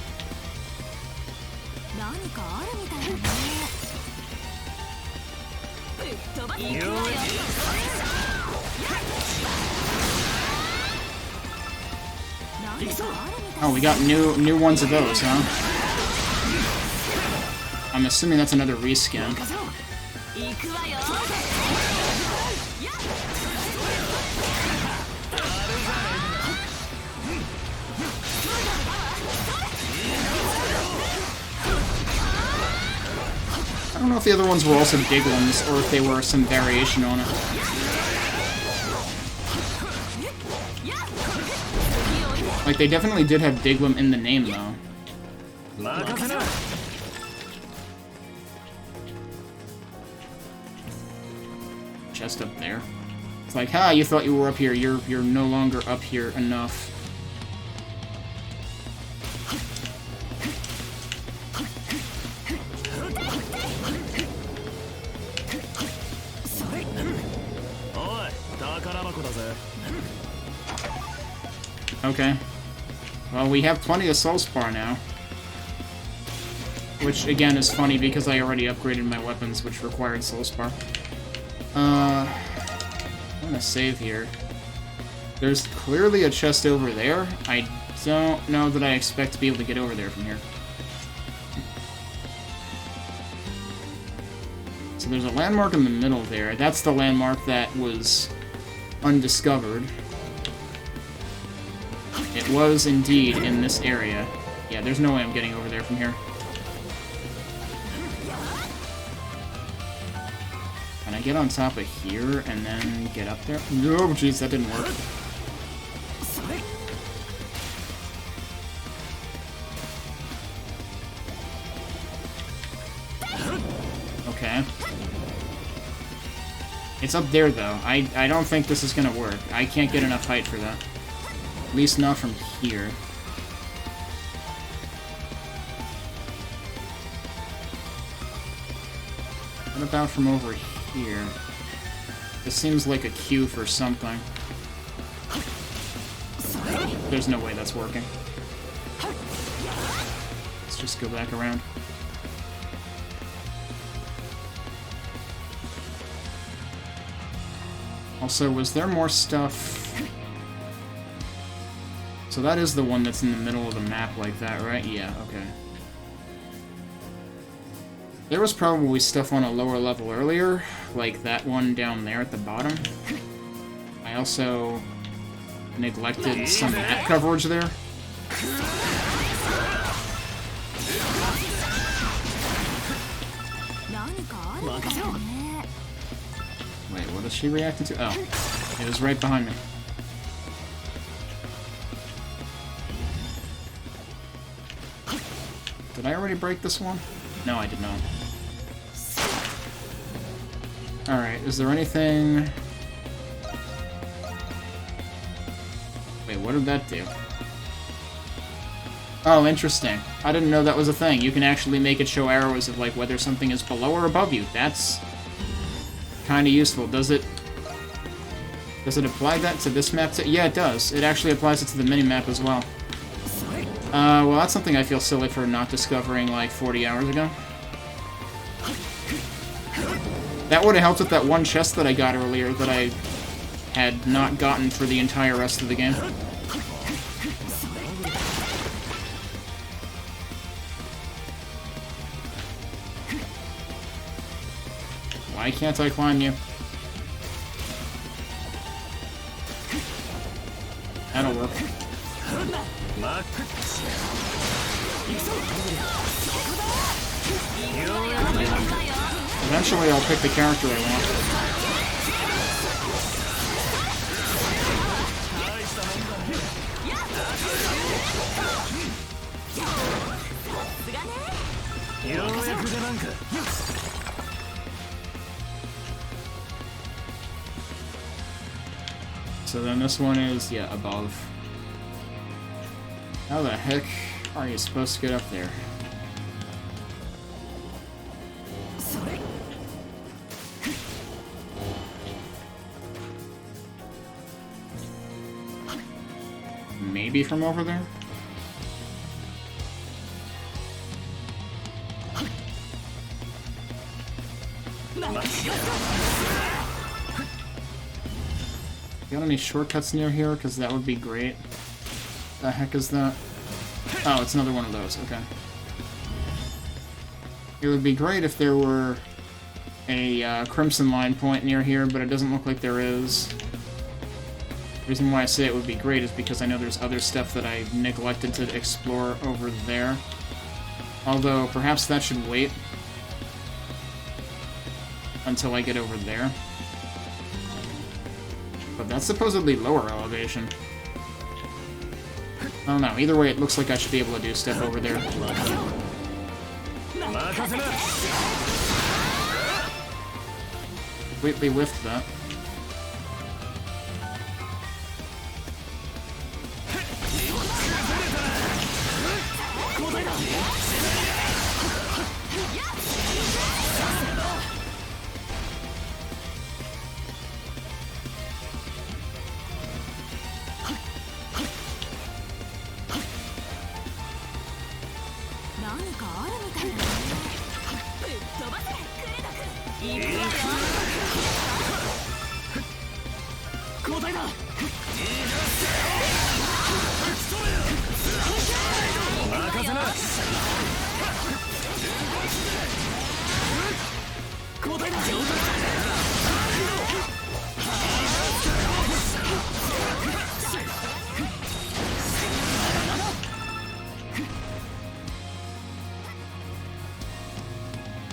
[SPEAKER 1] Oh, we got new ones of those, huh? I'm assuming that's another reskin. I don't know if the other ones were also big ones, or if they were some variation on it. Like, they definitely did have Diglum in the name, though. Chest up there. It's like, ha, you thought you were up here. You're no longer up here enough. Okay. Well, we have plenty of soul spar now. Which, again, is funny because I already upgraded my weapons, which required soul spar. I'm gonna save here. There's clearly a chest over there. I don't know that I expect to be able to get over there from here. So there's a landmark in the middle there. That's the landmark that was undiscovered. It was indeed in this area. Yeah, there's no way I'm getting over there from here. Can I get on top of here and then get up there? No, jeez, that didn't work. Okay. It's up there, though. I don't think this is gonna work. I can't get enough height for that. At least not from here. What about from over here? This seems like a cue for something. There's no way that's working. Let's just go back around. Also, was there more stuff? So that is the one that's in the middle of the map like that, right? Yeah, okay. There was probably stuff on a lower level earlier, like that one down there at the bottom. I also neglected some map coverage there. Wait, what is she reacting to? Oh, it was right behind me. Did I already break this one? No, I did not. Alright, is there anything... Wait, what did that do? Oh, interesting. I didn't know that was a thing. You can actually make it show arrows of, like, whether something is below or above you. That's kind of useful. Does it apply that to this map too? Yeah, it does. It actually applies it to the mini-map as well. Well, that's something I feel silly for not discovering, like, 40 hours ago. That would have helped with that one chest that I got earlier that I had not gotten for the entire rest of the game. Why can't I climb you? That'll work. Eventually I'll pick the character I want. So then this one is, yeah, above. How the heck are you supposed to get up there? Maybe from over there? Got any shortcuts near here? Because that would be great. The heck is that? Oh, it's another one of those. Okay. It would be great if there were a Crimson Line point near here, but it doesn't look like there is. The reason why I say it would be great is because I know there's other stuff that I neglected to explore over there. Although, perhaps that should wait until I get over there. But that's supposedly lower elevation. I don't know. Either way, it looks like I should be able to do stuff over there. Completely whiffed that.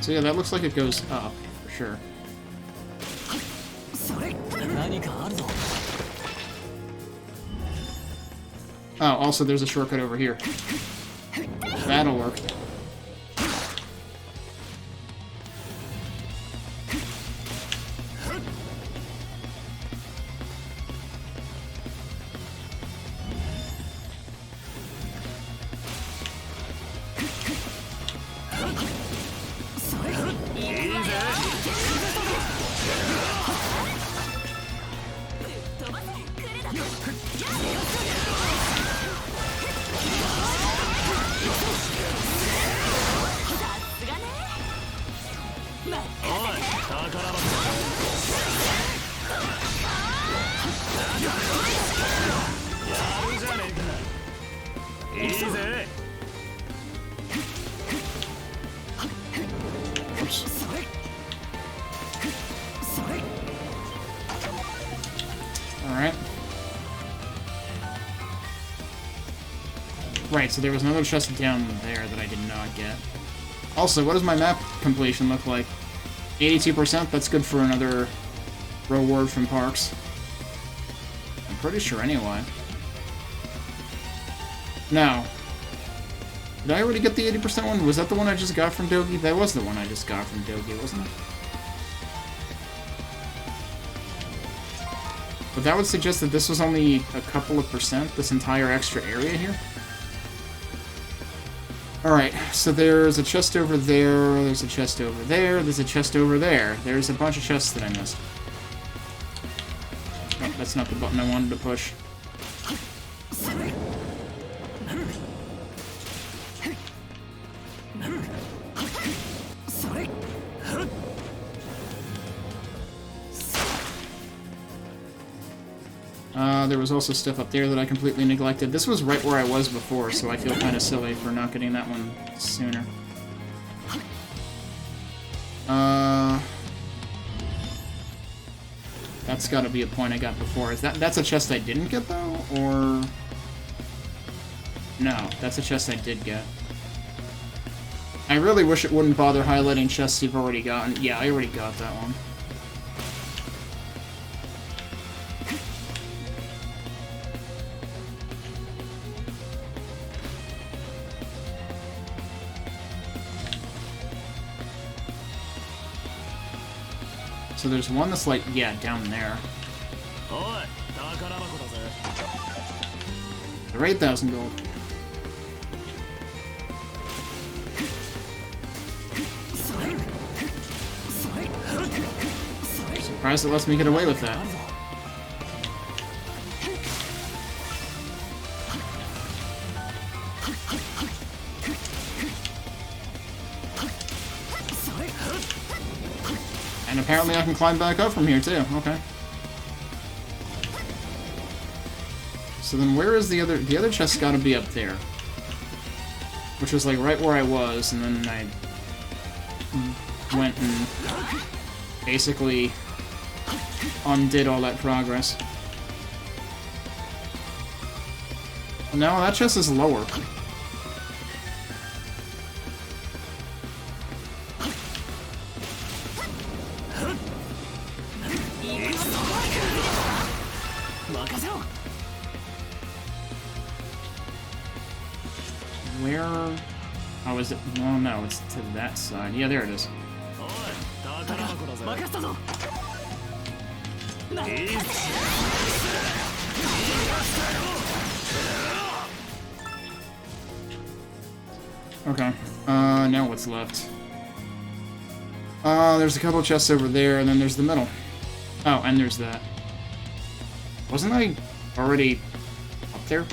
[SPEAKER 1] So yeah, that looks like it goes up, for sure. Oh, also there's a shortcut over here. That'll work. Alright. Right, so there was another chest down there that I did not get. Also, what does my map completion look like? 82%? That's good for another reward from Parks. I'm pretty sure anyway. No. Did I already get the 80% one? Was that the one I just got from Dogi? That was the one I just got from Dogi, wasn't it? But that would suggest that this was only a couple of percent, this entire extra area here. Alright, so there's a chest over there, there's a chest over there, there's a chest over there. There's a bunch of chests that I missed. Oh, that's not the button I wanted to push. There was also stuff up there that I completely neglected. This was right where I was before, so I feel kind of silly for not getting that one sooner. That's got to be a point I got before. That's a chest I didn't get, though? Or... No, that's a chest I did get. I really wish it wouldn't bother highlighting chests you've already gotten. Yeah, I already got that one. So there's one that's like, yeah, down there. For 8,000 gold. Surprised it lets me get away with that. And apparently I can climb back up from here too. Okay. So then where is the other chest's gotta be up there. Which was like right where I was, and then I went and basically undid all that progress. No, that chest is lower. Where... Oh, is it... No, no, it's to that side. Yeah, there it is. Okay. Now what's left? There's a couple chests over there, and then there's the middle. Oh, and there's that. Wasn't I already up there?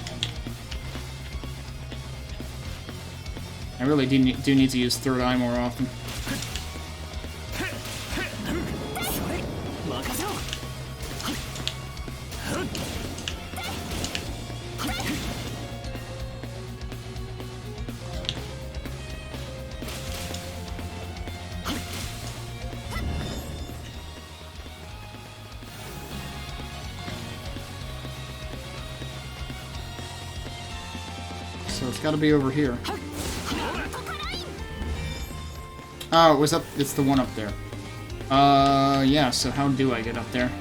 [SPEAKER 1] I really do need to use Third Eye more often. So it's gotta be over here. Oh, it was up. It's the one up there. Yeah, so how do I get up there?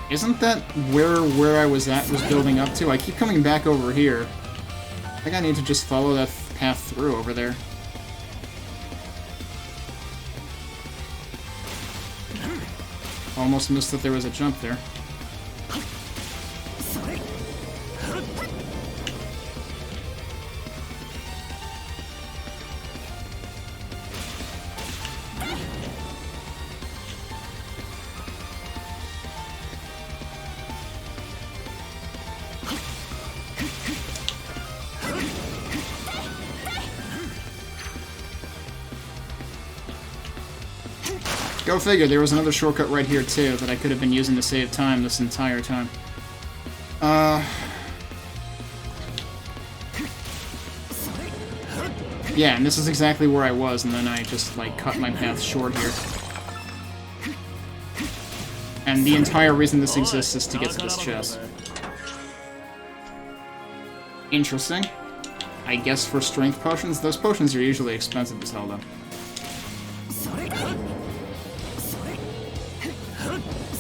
[SPEAKER 1] Isn't that where I was at was building up to? I keep coming back over here. I think I need to just follow that path through over there. Almost missed that there was a jump there. Go figure, there was another shortcut right here too that I could have been using to save time this entire time. Yeah, and this is exactly where I was, and then I just, like, cut my path short here. And the entire reason this exists is to get to this chest. Interesting. I guess for strength potions, those potions are usually expensive as hell, though.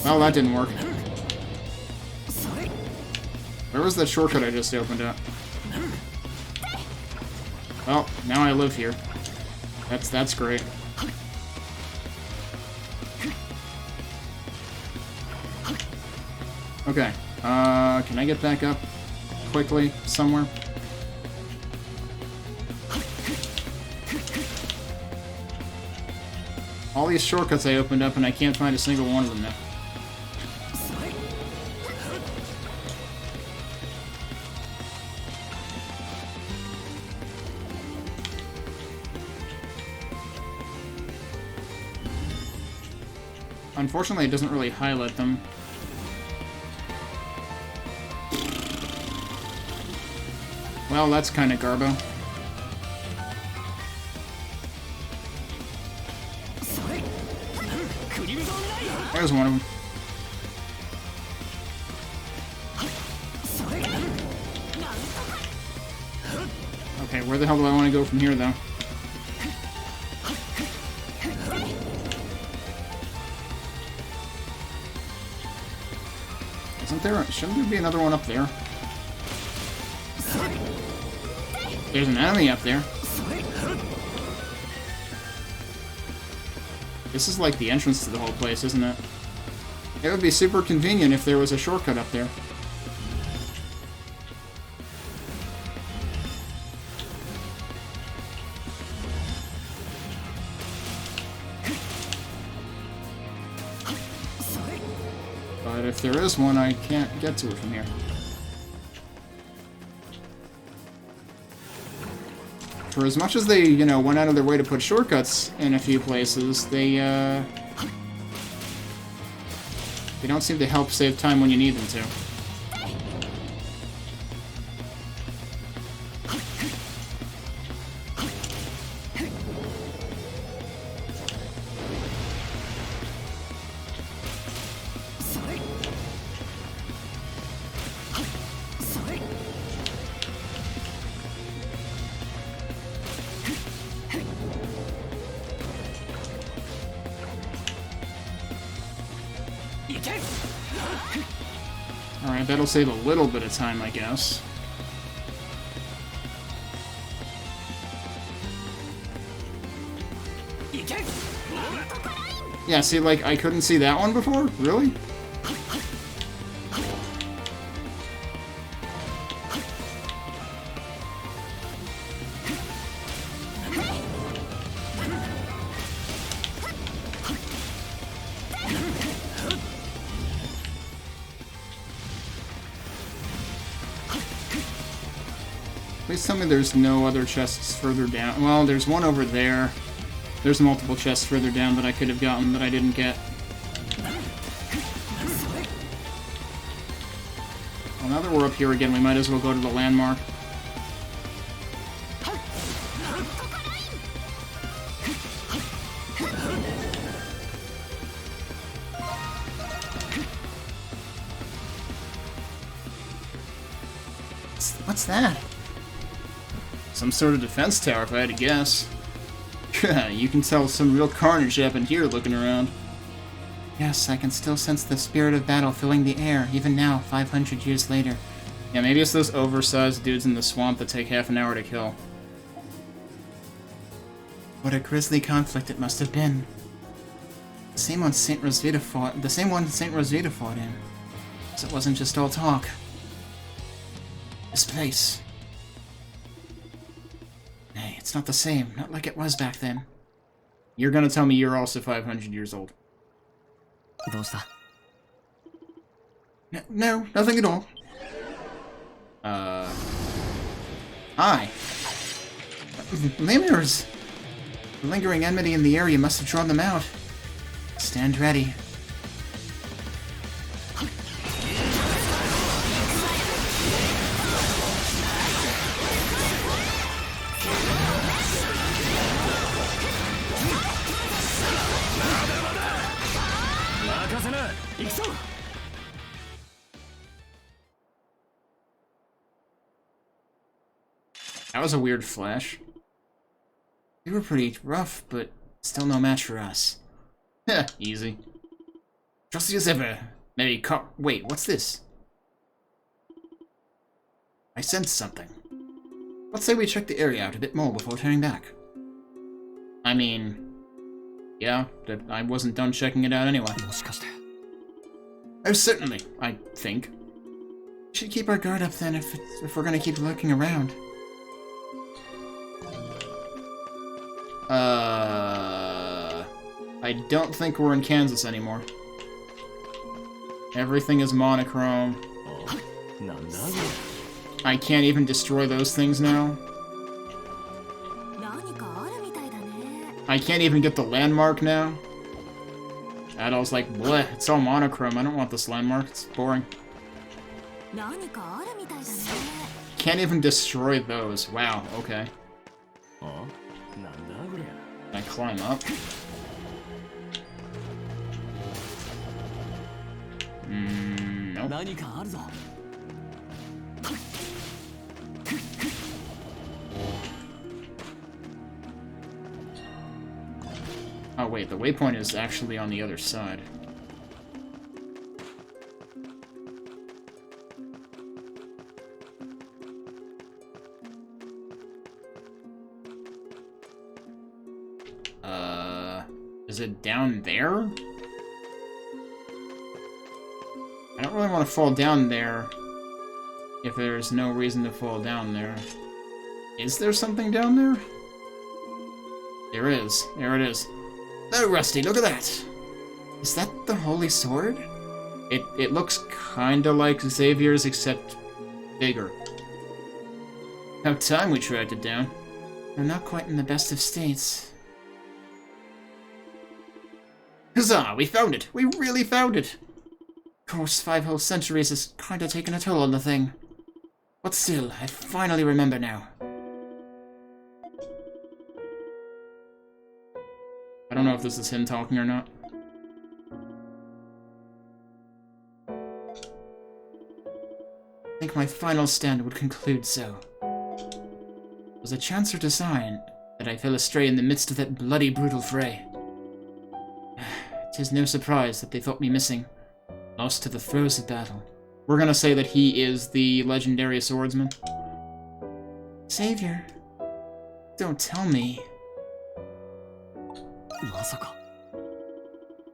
[SPEAKER 1] Well, that didn't work. Where was that shortcut I just opened up? Well, now I live here. That's great. Okay. Can I get back up quickly somewhere? All these shortcuts I opened up and I can't find a single one of them now. Unfortunately, it doesn't really highlight them. Well, that's kind of garbo. There's one of them. Okay, where the hell do I want to go from here, though? Shouldn't there be another one up there? There's an enemy up there. This is like the entrance to the whole place, isn't it? It would be super convenient if there was a shortcut up there. But if there is one, I can't get to it from here. For as much as they, you know, went out of their way to put shortcuts in a few places, they don't seem to help save time when you need them to. Alright, that'll save a little bit of time, I guess. Yeah, see, like, I couldn't see that one before? Really? Please tell me there's no other chests further down. Well, there's one over there. There's multiple chests further down that I could have gotten that I didn't get. Well, now that we're up here again, we might as well go to the landmark. What's that? Some sort of defense tower, if I had to guess. You can tell some real carnage happened here looking around. Yes, I can still sense the spirit of battle filling the air, even now, 500 years later. Yeah, maybe it's those oversized dudes in the swamp that take half an hour to kill. What a grisly conflict it must have been. The same one Saint Rosvita fought in. So it wasn't just all talk. This place. Nay, it's not the same. Not like it was back then. You're gonna tell me you're also 500 years old. No, nothing at all. Hi. Lemurs! The lingering enmity in the area must have drawn them out. Stand ready. That was a weird flash. They were pretty rough, but still no match for us. Heh, easy. Trusty as ever. Maybe wait, what's this? I sense something. Let's say we check the area out a bit more before turning back. I mean, yeah, I wasn't done checking it out anyway. Oh, certainly, I think. We should keep our guard up then if we're gonna keep looking around. I don't think we're in Kansas anymore. Everything is monochrome. I can't even destroy those things now. I can't even get the landmark now. Adol's like, bleh, it's all monochrome. I don't want this landmark. It's boring. Can't even destroy those. Wow, okay. Can I climb up? Nope. Oh wait, the waypoint is actually on the other side. Is it down there? I don't really want to fall down there if there's no reason to fall down there. Is there something down there? There is. There it is. Oh, Rusty, look at that! Is that the Holy Sword? It looks kinda like Xavier's, except bigger. About time we tracked it down. They're not quite in the best of states. Huzzah! We found it! We really found it! Of course, 5 whole centuries has kinda taken a toll on the thing. But still, I finally remember now. I don't know if this is him talking or not. I think my final stand would conclude so. It was a chance or design that I fell astray in the midst of that bloody brutal fray. 'Tis no surprise that they thought me missing, lost to the throes of battle. We're gonna say that he is the legendary swordsman. Savior, don't tell me.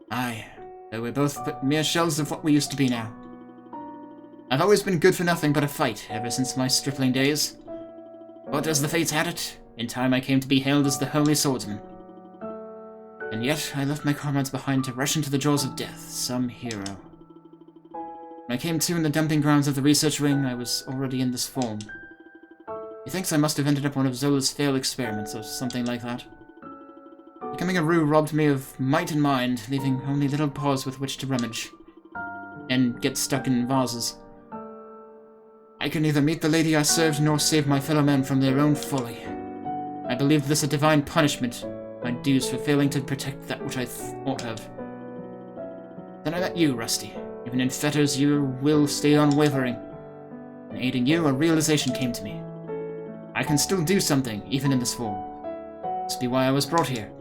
[SPEAKER 1] Aye, though we're both but mere shells of what we used to be now. I've always been good for nothing but a fight ever since my stripling days. But as the fates had it, in time I came to be hailed as the Holy Swordsman. And yet, I left my comrades behind to rush into the jaws of death, some hero. When I came to in the dumping grounds of the research wing, I was already in this form. He thinks I must have ended up one of Zola's failed experiments, or something like that. Becoming a Rue robbed me of might and mind, leaving only little paws with which to rummage. And get stuck in vases. I could neither meet the lady I served nor save my fellow men from their own folly. I believed this a divine punishment, my dues for failing to protect that which I thought of. Then I met you, Rusty. Even in fetters, your will stayed unwavering. And aiding you, a realization came to me. I can still do something, even in this form. This be why I was brought here.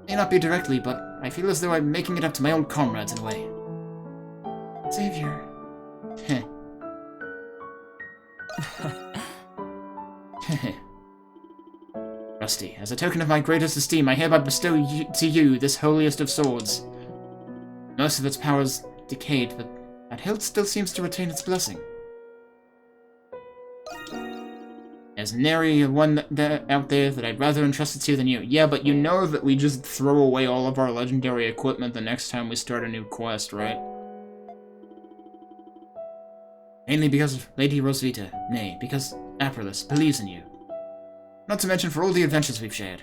[SPEAKER 1] May not be directly, but I feel as though I'm making it up to my old comrades in a way. Savior. Heh. Rusty, as a token of my greatest esteem, I hereby bestow to you this holiest of swords. Most of its powers decayed, but that hilt still seems to retain its blessing. There's nary one out there that I'd rather entrust it to than you. Yeah, but you know that we just throw away all of our legendary equipment the next time we start a new quest, right? Mainly because of Lady Rosvita, nay, because Aprilis believes in you. Not to mention for all the adventures we've shared.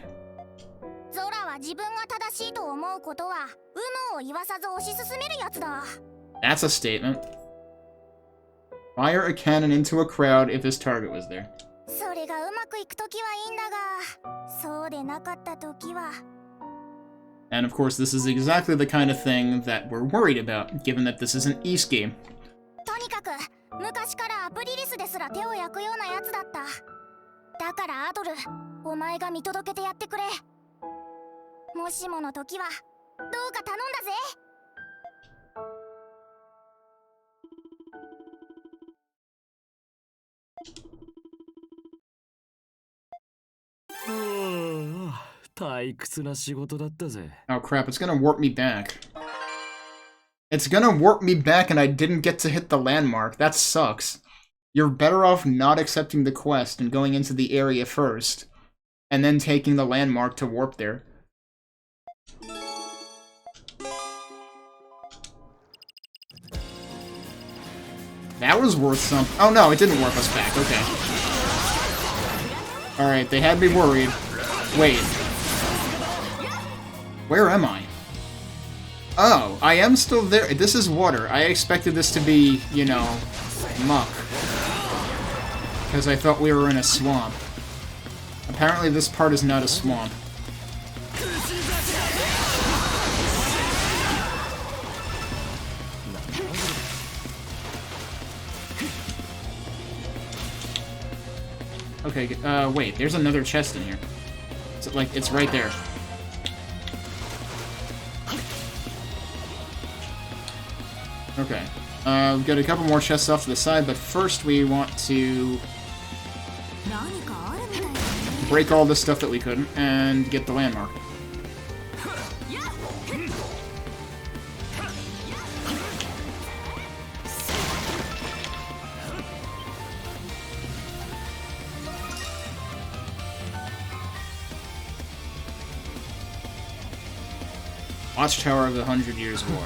[SPEAKER 1] That's a statement. Fire a cannon into a crowd if his target was there. And of course, this is exactly the kind of thing that we're worried about, given that this is an East game.
[SPEAKER 2] 昔からアプリリスですら手を焼くようなやつだった。だからアドル、お前が見届けてやってくれ。もしもの時はどうか頼んだぜ。
[SPEAKER 6] 退屈な仕事だったぜ。
[SPEAKER 1] Oh crap, it's gonna warp me back. It's gonna warp me back and I didn't get to hit the landmark. That sucks. You're better off not accepting the quest and going into the area first, and then taking the landmark to warp there. That was worth something. Oh no, it didn't warp us back. Okay. Alright, they had me worried. Wait. Where am I? Oh, I am still there. This is water. I expected this to be, you know, muck. Because I thought we were in a swamp. Apparently this part is not a swamp. Okay, wait, there's another chest in here. So, like, it's right there. Okay. We've got a couple more chests off to the side, but first we want to break all the stuff that we couldn't and get the landmark. Watchtower of the 100 Years' War.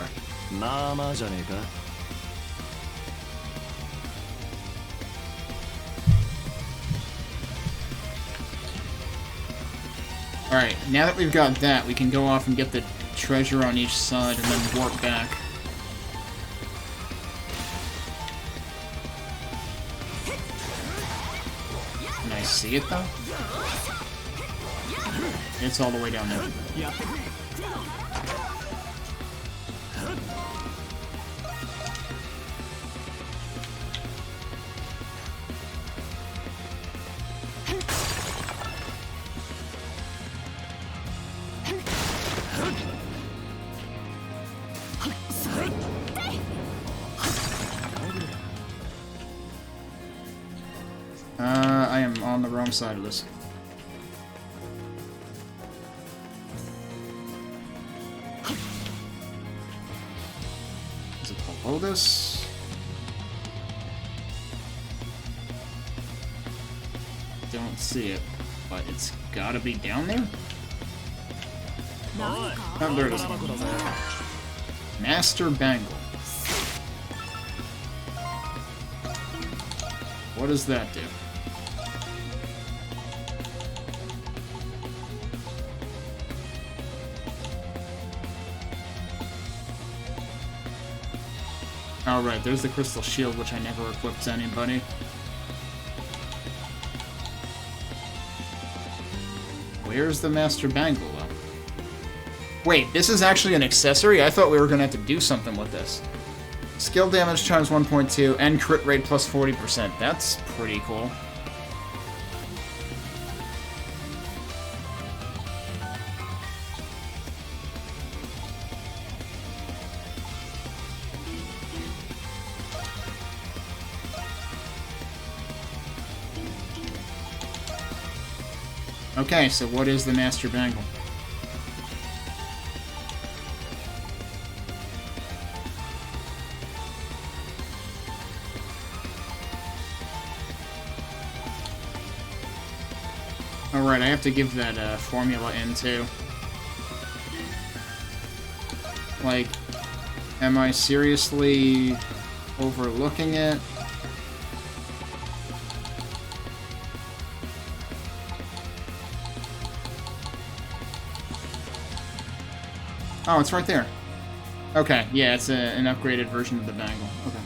[SPEAKER 1] Alright, now that we've got that, we can go off and get the treasure on each side and then warp back. Can I see it, though? It's all the way down there. I am on the wrong side of this. Is it below this? Don't see it, but it's gotta be down there? Oh, there it is. Master Bangle. What does that do? Alright, there's the crystal shield, which I never equipped to anybody. Where's the Master Bangle, though? Wait, this is actually an accessory? I thought we were gonna have to do something with this. Skill damage times 1.2 and crit rate plus 40%. That's pretty cool. Okay, so what is the Master Bangle? Alright, I have to give that formula in too. Like, am I seriously overlooking it? Oh, it's right there. Okay, yeah, it's an upgraded version of the bangle. Okay.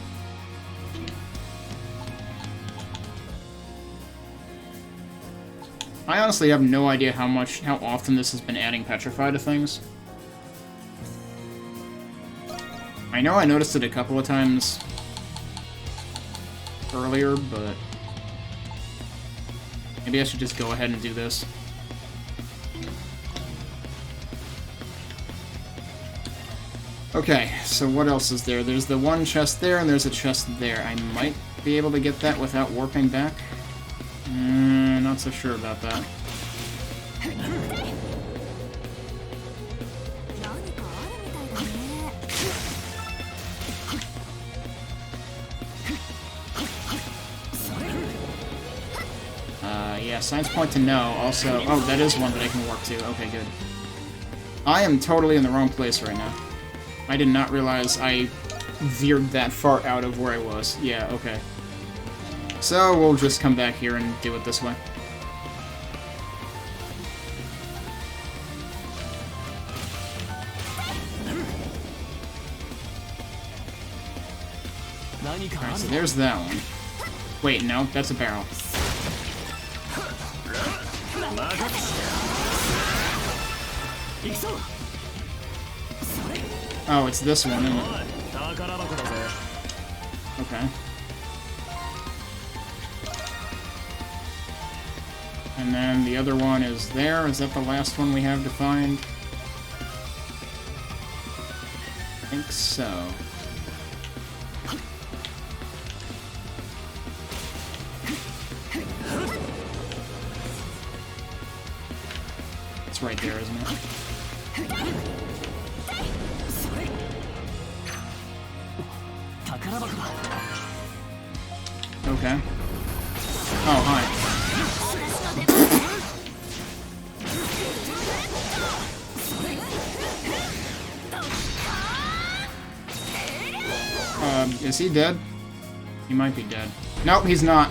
[SPEAKER 1] I honestly have no idea how often this has been adding Petrify to things. I know I noticed it a couple of times earlier, but maybe I should just go ahead and do this. Okay, so what else is there? There's the one chest there, and there's a chest there. I might be able to get that without warping back. Not so sure about that. Yeah, science point to no. Also, oh, that is one that I can warp to. Okay, good. I am totally in the wrong place right now. I did not realize I veered that far out of where I was. Yeah, okay. So we'll just come back here and do it this way. Alright, so there's that one. Wait, no, that's a barrel. Oh, it's this one, isn't it? Okay. And then the other one is there. Is that the last one we have to find? I think so. It's right there, isn't it? Okay. Oh, hi. Is he dead? He might be dead. Nope, he's not.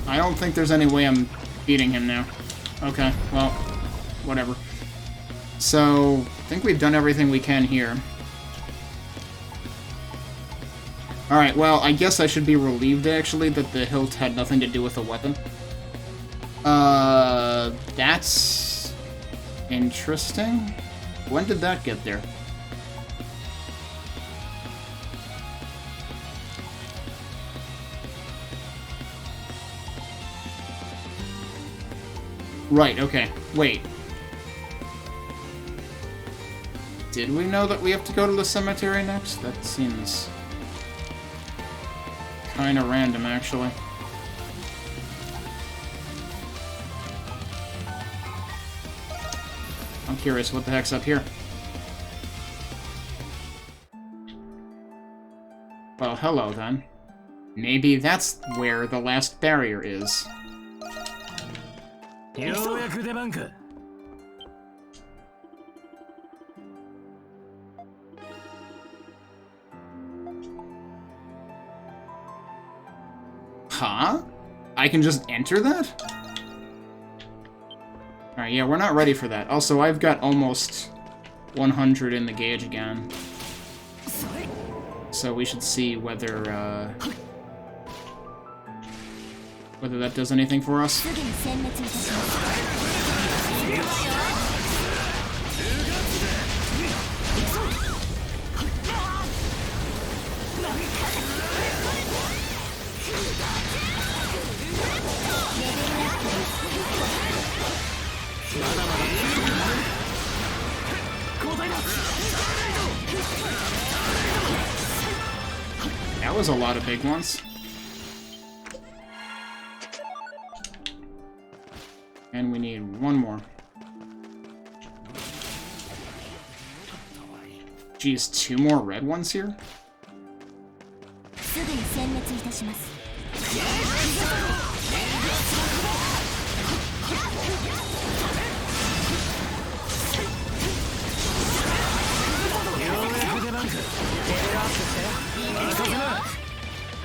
[SPEAKER 1] I don't think there's any way I'm beating him now. Okay, well, whatever. So, I think we've done everything we can here. Alright, well, I guess I should be relieved, actually, that the hilt had nothing to do with the weapon. That's interesting. When did that get there? Right, okay. Wait. Did we know that we have to go to the cemetery next? That seems kinda random, actually. I'm curious, what the heck's up here? Well, hello then. Maybe that's where the last barrier is. Huh? I can just enter that? Alright, yeah, we're not ready for that. Also, I've got almost 100 in the gauge again. So we should see whether that does anything for us. That was a lot of big ones. And we need one more. Geez, 2 more red ones here?
[SPEAKER 5] すぐに殲滅いたします。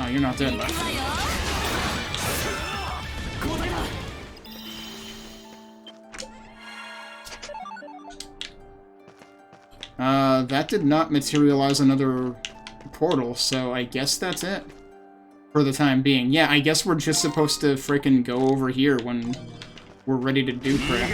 [SPEAKER 1] Oh, you're not dead. That did not materialize another portal, so I guess that's it. For the time being. Yeah, I guess we're just supposed to frickin' go over here when we're ready to do crap.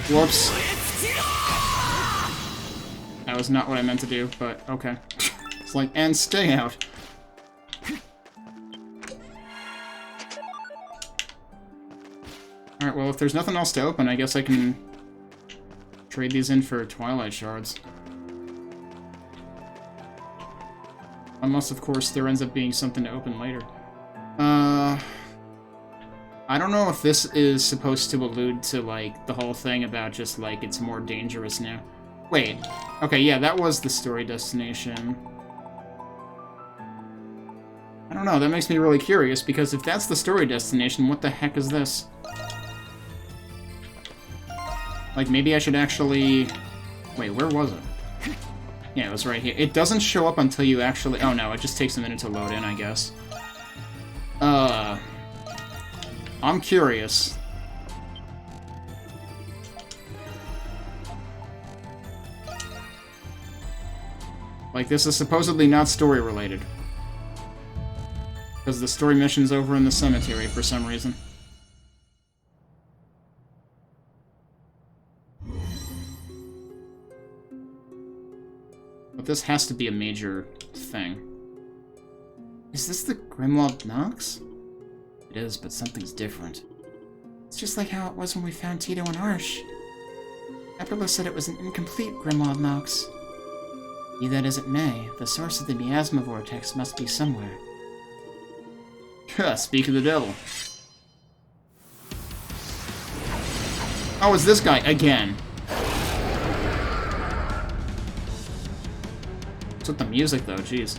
[SPEAKER 1] Whoops. That was not what I meant to do, but okay. It's like, and stay out. Alright, well, if there's nothing else to open, I guess I can trade these in for Twilight Shards. Unless, of course, there ends up being something to open later. I don't know if this is supposed to allude to, like, the whole thing about just, like, it's more dangerous now. Wait. Okay, yeah, that was the story destination. I don't know, that makes me really curious, because if that's the story destination, what the heck is this? Like, maybe I should actually... Wait, where was it? Yeah, it was right here. It doesn't show up until you actually... Oh no, it just takes a minute to load in, I guess. I'm curious. Like, this is supposedly not story-related. Because the story mission's over in the cemetery for some reason. But this has to be a major thing. Is this the Hard Nox? It is, but something's different. It's just like how it was when we found Tito and Arsh. Epperla said it was an incomplete Hard Nox. Be that as it may, the source of the miasma vortex must be somewhere. Speak of the devil. Oh, it's this guy again. What's with the music, though? Jeez.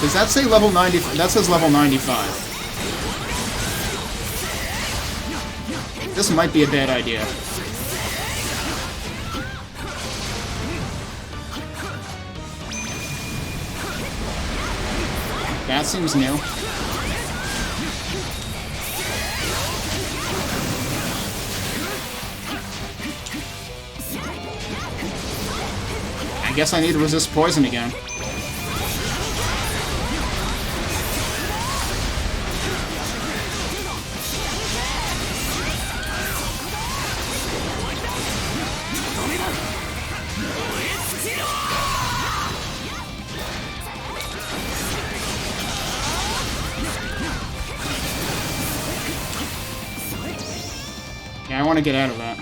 [SPEAKER 1] Does that say level 90? That says level 95. This might be a bad idea. That seems new. I guess I need to resist poison again. Yeah, I want to get out of that.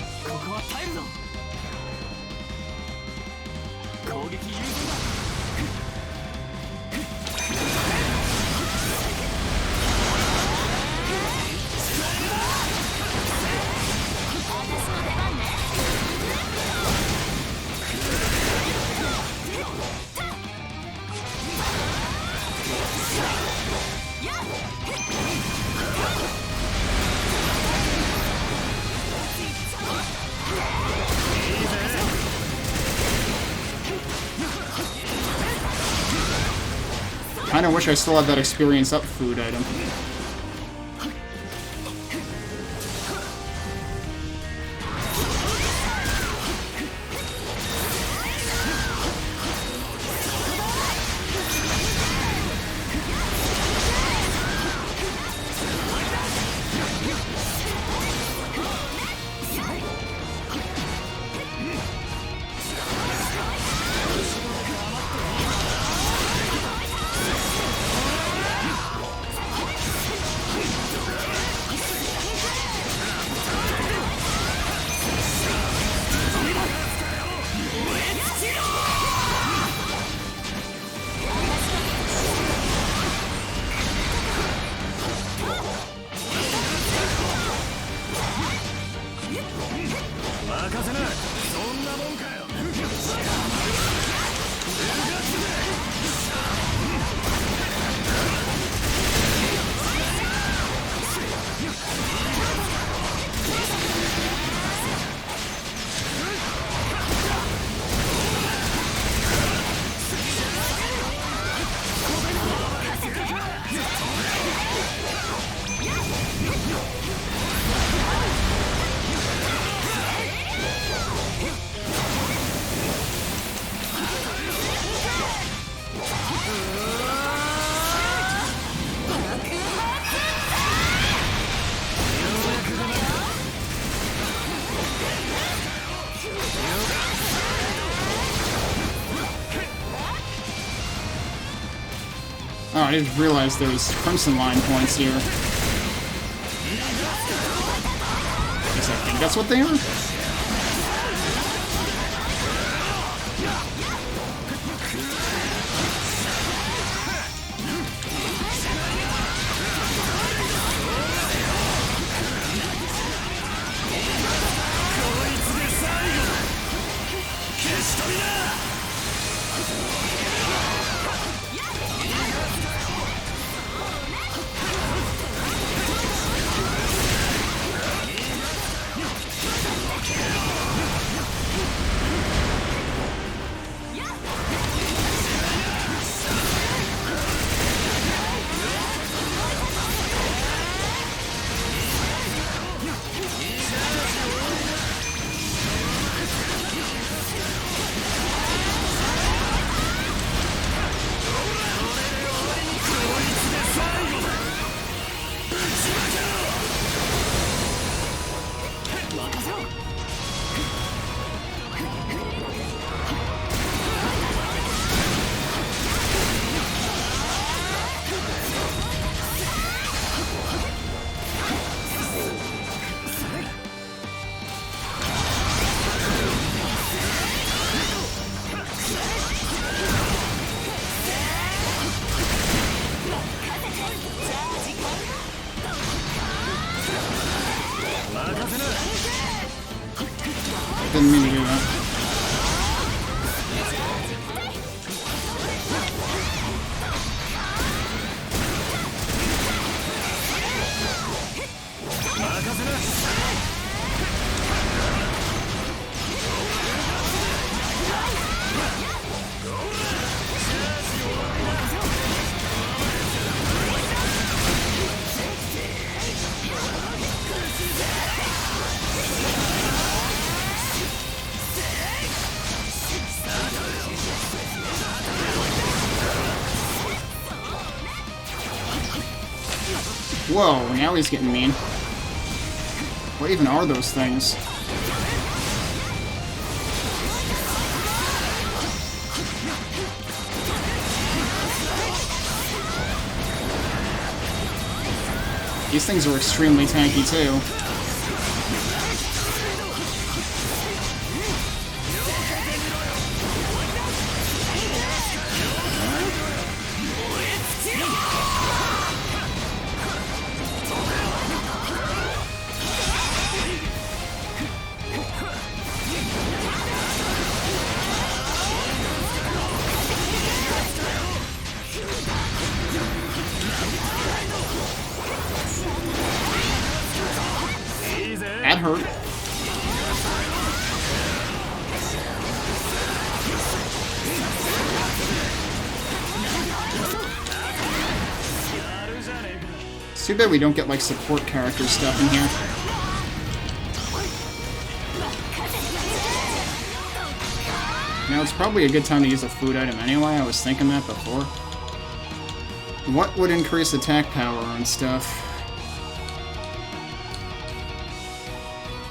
[SPEAKER 1] Kinda wish I still had that experience up food item. I didn't realize there was Crimson Line points here. Guess I think that's what they are? Didn't mean to do that. Whoa, now he's getting mean. What even are those things? These things are extremely tanky too. That hurt. It's too bad we don't get like support character stuff in here. Now it's probably a good time to use a food item anyway, I was thinking that before. What would increase attack power and stuff?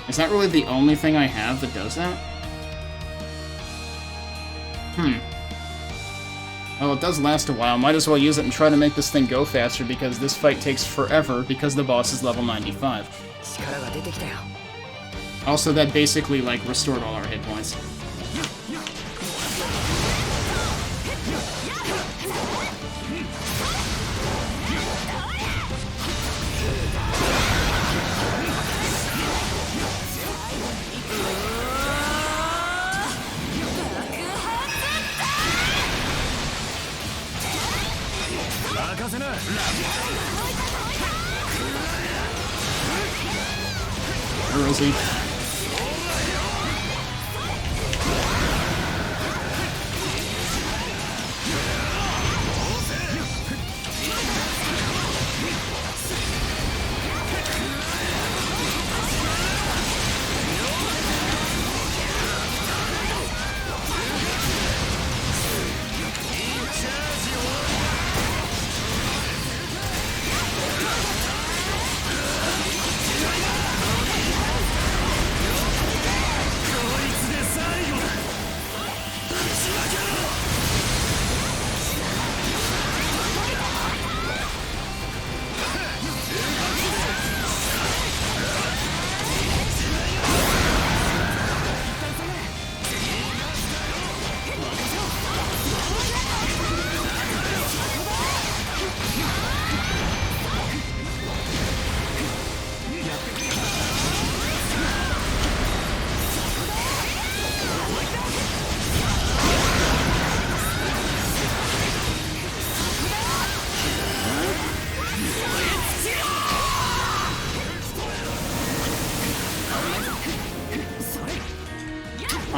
[SPEAKER 1] Is that really the only thing I have that does that? Well, it does last a while. Might as well use it and try to make this thing go faster because this fight takes forever because the boss is level 95. Also, that basically, like, restored all our hit points. Where is he?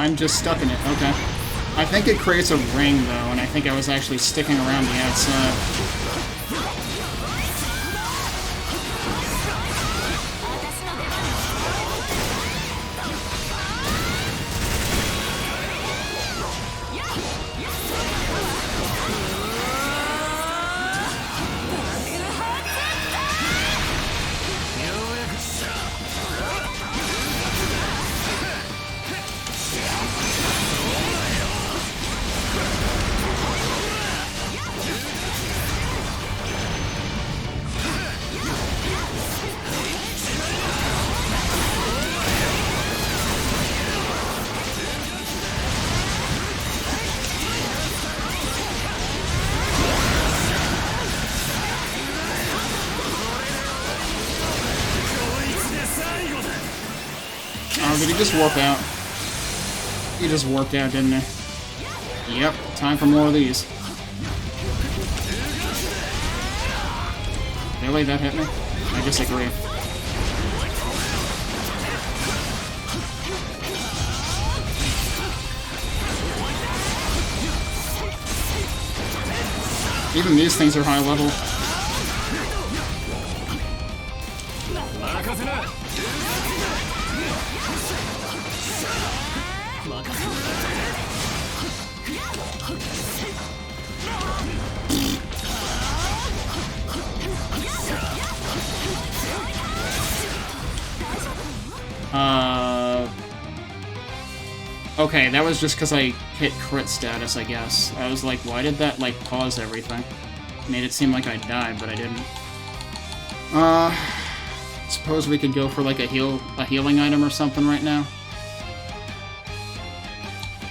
[SPEAKER 1] I'm just stuck in it. Okay. I think it creates a ring, though, and I think I was actually sticking around the outside. Oh, did he just warp out? He just warped out, didn't he? Yep, time for more of these. Really? That hit me? I disagree. Even these things are high level. Okay, that was just because I hit crit status, I guess. I was like, why did that, like, pause everything? Made it seem like I died, but I didn't. Suppose we could go for, like, a healing item or something right now?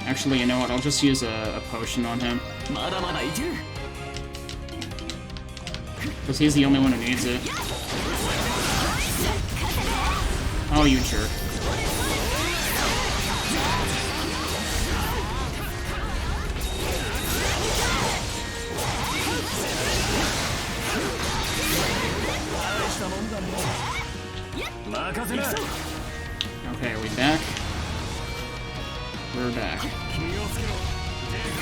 [SPEAKER 1] Actually, you know what? I'll just use a potion on him. Because he's the only one who needs it. Oh, you jerk. Okay, are we back? We're back.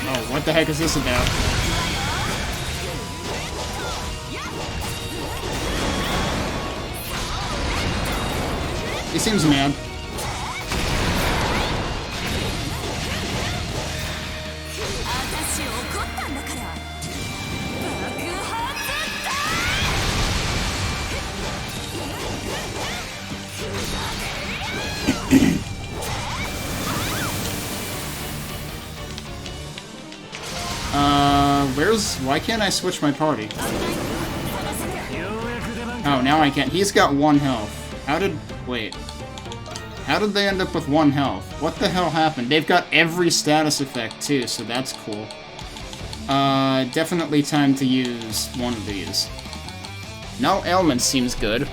[SPEAKER 1] Oh, what the heck is this about? He seems mad. Why can't I switch my party? Oh, now I can't. He's got 1 health. Wait. How did they end up with 1 health? What the hell happened? They've got every status effect, too, so that's cool. Definitely time to use one of these. No ailments seems good.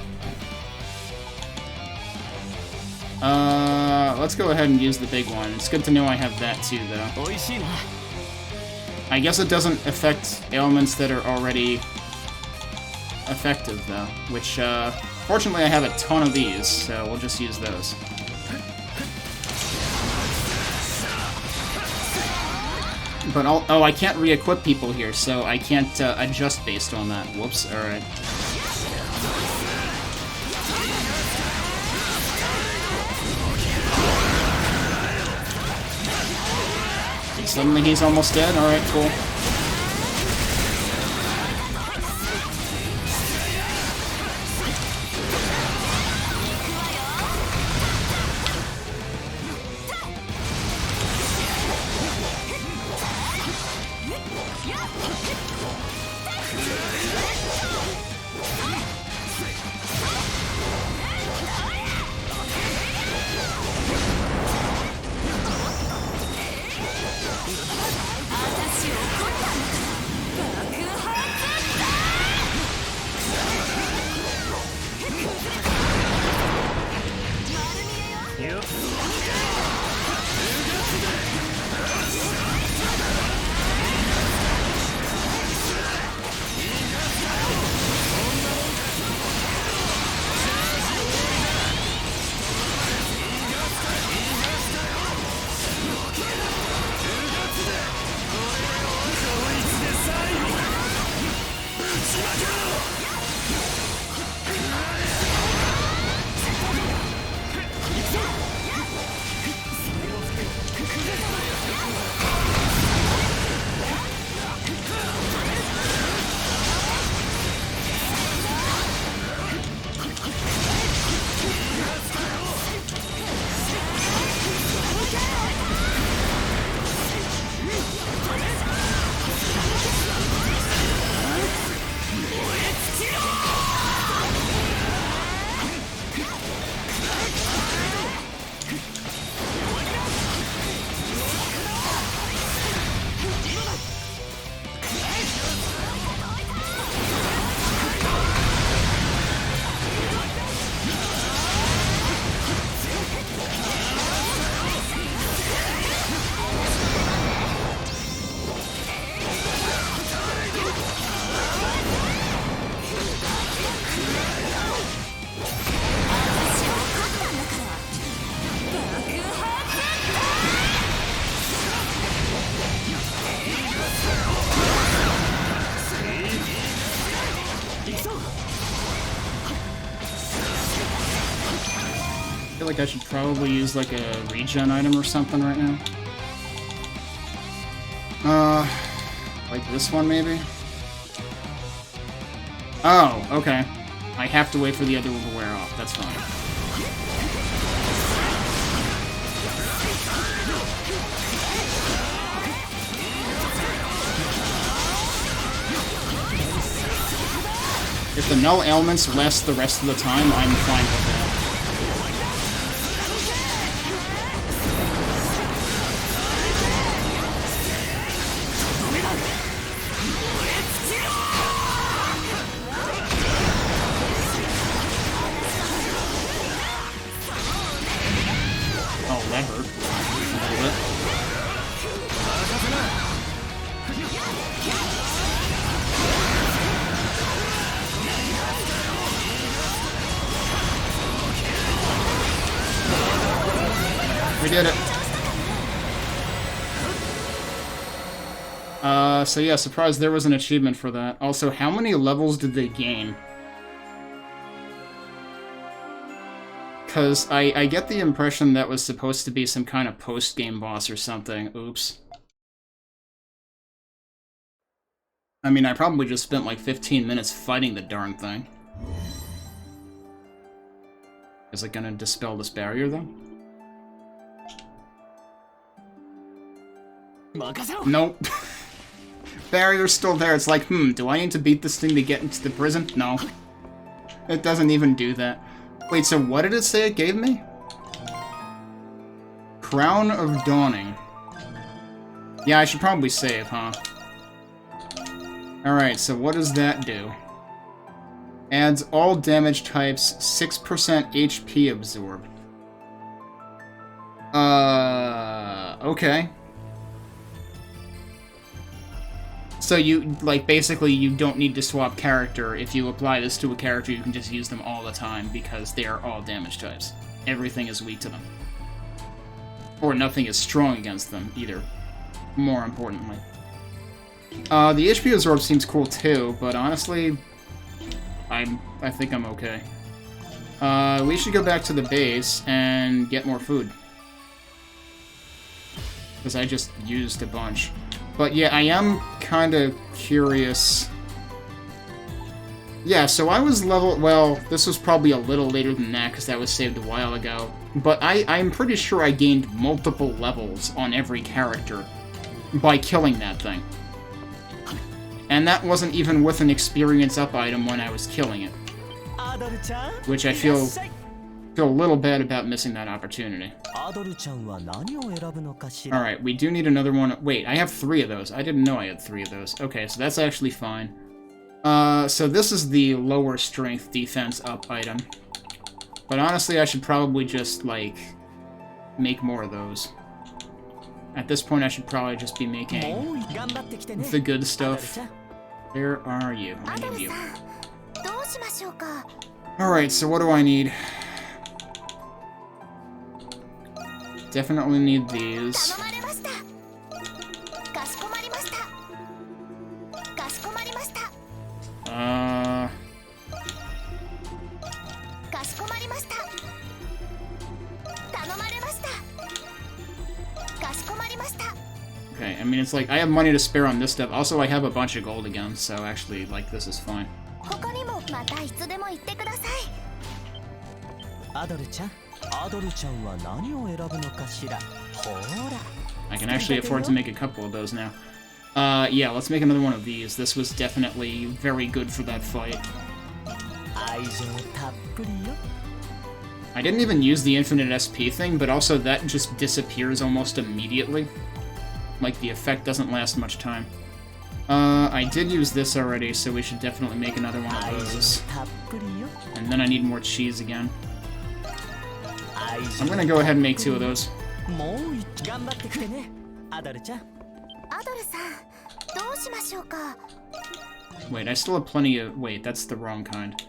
[SPEAKER 1] Let's go ahead and use the big one. It's good to know I have that, too, though. I guess it doesn't affect ailments that are already effective, though, which, fortunately I have a ton of these, so we'll just use those. But oh, I can't re-equip people here, so I can't adjust based on that. Whoops, alright. Suddenly he's almost dead? Alright, cool. I feel like I should probably use like a regen item or something right now. Like this one maybe? Oh, okay. I have to wait for the other one to wear off, that's fine. If the null ailments last the rest of the time, I'm fine with that. Oh, that hurt. A little bit. We did it. So yeah, surprised there was an achievement for that. Also, how many levels did they gain? Because I get the impression that was supposed to be some kind of post-game boss or something. Oops. I mean, I probably just spent like 15 minutes fighting the darn thing. Is it gonna dispel this barrier, though? Nope. Barrier's still there. It's like, do I need to beat this thing to get into the prison? No. It doesn't even do that. Wait, so what did it say it gave me? Crown of Dawning. Yeah, I should probably save, huh? Alright, so what does that do? Adds all damage types 6% HP absorb. Okay. So you, like, basically you don't need to swap character. If you apply this to a character, you can just use them all the time because they are all damage types. Everything is weak to them. Or nothing is strong against them, either. More importantly. The HP absorb seems cool too, but honestly, I think I'm okay. We should go back to the base and get more food. Because I just used a bunch. But yeah, I am kind of curious. Yeah, so I was level... Well, this was probably a little later than that, because that was saved a while ago. But I'm pretty sure I gained multiple levels on every character by killing that thing. And that wasn't even with an experience up item when I was killing it. Which I feel a little bad about missing that opportunity. Alright, we do need another one. Wait, I have 3 of those. I didn't know I had 3 of those. Okay, so that's actually fine. So this is the lower strength defense up item. But honestly, I should probably just, like, make more of those. At this point, I should probably just be making the good stuff. Where are you? I need you. Alright, so what do I need? Definitely need these. Okay, I mean, it's like, I have money to spare on this stuff. Also, I have a bunch of gold again, so actually, like, this is fine. I can actually afford to make a couple of those now. Yeah, let's make another one of these. This was definitely very good for that fight. I didn't even use the infinite SP thing, but also that just disappears almost immediately. Like, the effect doesn't last much time. I did use this already, so we should definitely make another one of those. And then I need more cheese again. I'm gonna go ahead and make 2 of those. Wait, I still have plenty of... Wait, that's the wrong kind.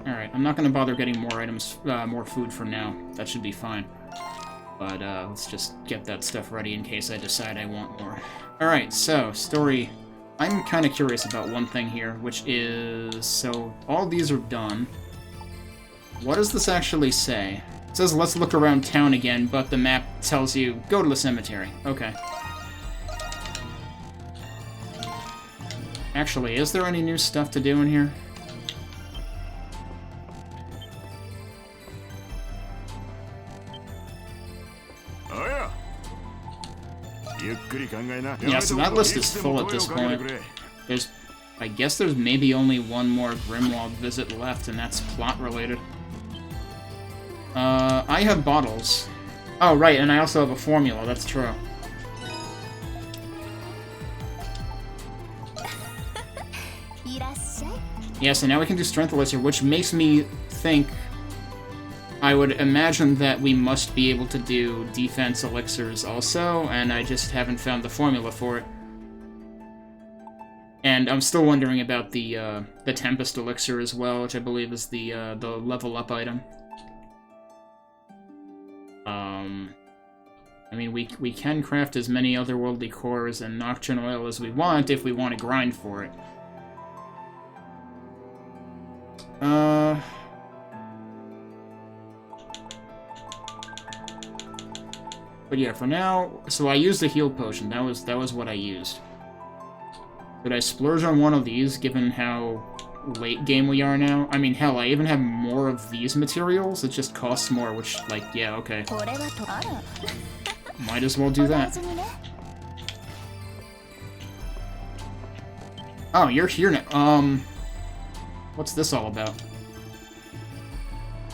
[SPEAKER 1] Alright, I'm not gonna bother getting more items, more food for now. That should be fine. But, let's just get that stuff ready in case I decide I want more. Alright, so, story. I'm kinda curious about one thing here, which is... So, all these are done. What does this actually say? It says, let's look around town again, but the map tells you, go to the cemetery. Okay. Actually, is there any new stuff to do in here? Yeah, so that list is full at this point. I guess there's maybe only one more Grimwald visit left, and that's plot-related. I have bottles. Oh, right, and I also have a formula, that's true. Yeah, so now we can do Strength Elixir, which makes me think... I would imagine that we must be able to do Defense Elixirs also, and I just haven't found the formula for it. And I'm still wondering about the Tempest Elixir as well, which I believe is the level up item. I mean, we can craft as many otherworldly cores and Nocturne Oil as we want if we want to grind for it. But yeah, for now, so I used the heal potion. That was what I used. Could I splurge on one of these, given how late game we are now? I mean, hell, I even have more of these materials. It just costs more, which, like, yeah, okay. Might as well do that. Oh, you're here now. What's this all about?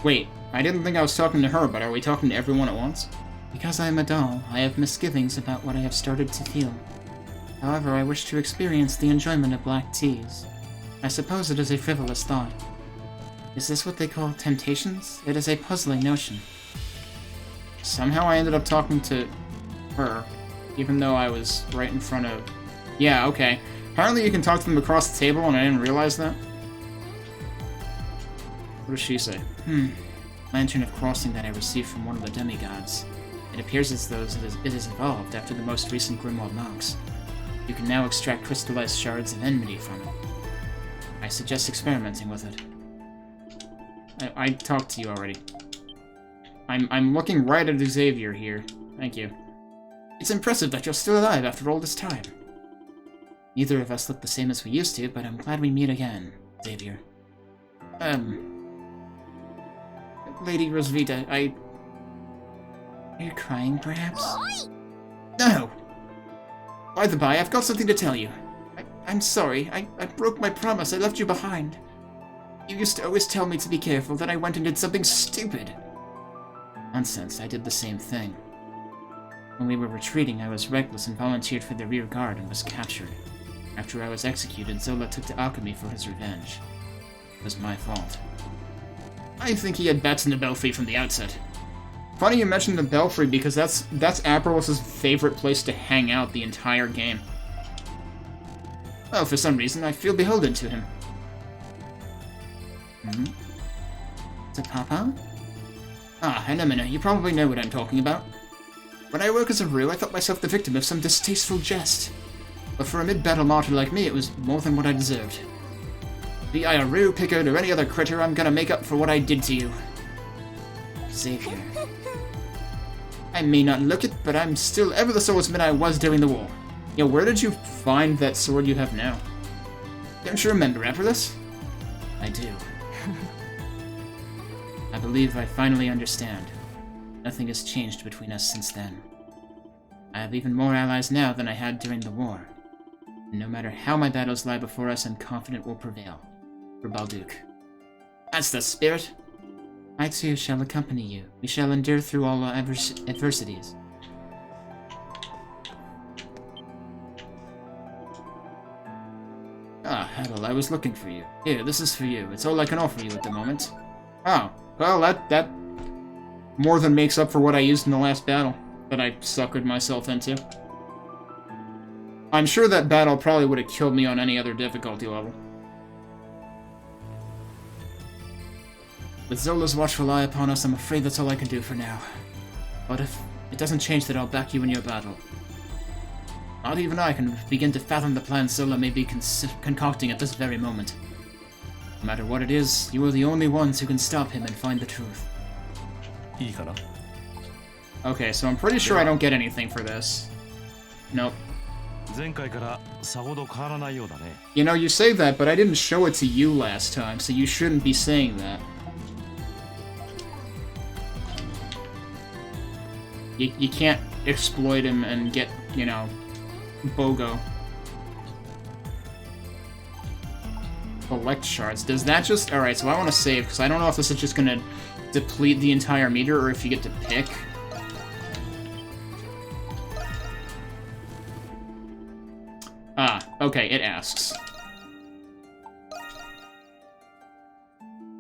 [SPEAKER 1] Wait, I didn't think I was talking to her, but are we talking to everyone at once? Because I am a doll, I have misgivings about what I have started to feel. However, I wish to experience the enjoyment of black teas. I suppose it is a frivolous thought. Is this what they call temptations? It is a puzzling notion. Somehow I ended up talking to her, even though I was right in front of... Yeah, okay. Apparently you can talk to them across the table, and I didn't realize that. What does she say? Lantern of Crossing that I received from one of the demigods. It appears as though it is evolved after the most recent Grimwald Nox. You can now extract crystallized shards of enmity from it. I suggest experimenting with it. I talked to you already. I'm looking right at Xavier here. Thank you. It's impressive that you're still alive after all this time. Neither of us look the same as we used to, but I'm glad we meet again, Xavier. Lady Rosvita, Are you crying, perhaps? No! By the by, I've got something to tell you. I'm sorry. I broke my promise. I left you behind. You used to always tell me to be careful, then I went and did something stupid. Nonsense. I did the same thing. When we were retreating, I was reckless and volunteered for the rear guard and was captured. After I was executed, Zola took to alchemy for his revenge. It was my fault. I think he had bets in the Belfry from the outset. Funny you mentioned the Belfry, because that's Aperos' favorite place to hang out the entire game. Well, for some reason, I feel beholden to him. To Papa? Ah, Anemone, you probably know what I'm talking about. When I woke as a Rue, I thought myself the victim of some distasteful jest. But for a mid-battle martyr like me, it was more than what I deserved. Be I a Rue, Pickard, or any other critter, I'm gonna make up for what I did to you. Xavier. I may not look it, but I'm still ever the swordsman I was during the war. Yo, where did you find that sword you have now? Don't you remember, Aperos? I do. I believe I finally understand. Nothing has changed between us since then. I have even more allies now than I had during the war. And no matter how my battles lie before us, I'm confident we'll prevail. For Balduc. That's the spirit! I too shall accompany you. We shall endure through all our adversities. Ah, Hedel, I was looking for you. Here, this is for you. It's all I can offer you at the moment. Oh, well, that more than makes up for what I used in the last battle that I suckered myself into. I'm sure that battle probably would have killed me on any other difficulty level. With Zola's watchful eye upon us, I'm afraid that's all I can do for now. But if it doesn't change that, I'll back you in your battle. Not even I can begin to fathom the plan Zola may be concocting at this very moment. No matter what it is, you are the only ones who can stop him and find the truth. Okay, so I'm pretty sure I don't get anything for this. Nope. You know, you say that, but I didn't show it to you last time, so you shouldn't be saying that. You can't exploit him and get, you know, BOGO. Collect shards. Does that just... Alright, so I want to save, because I don't know if this is just going to deplete the entire meter, or if you get to pick. Ah, okay, it asks.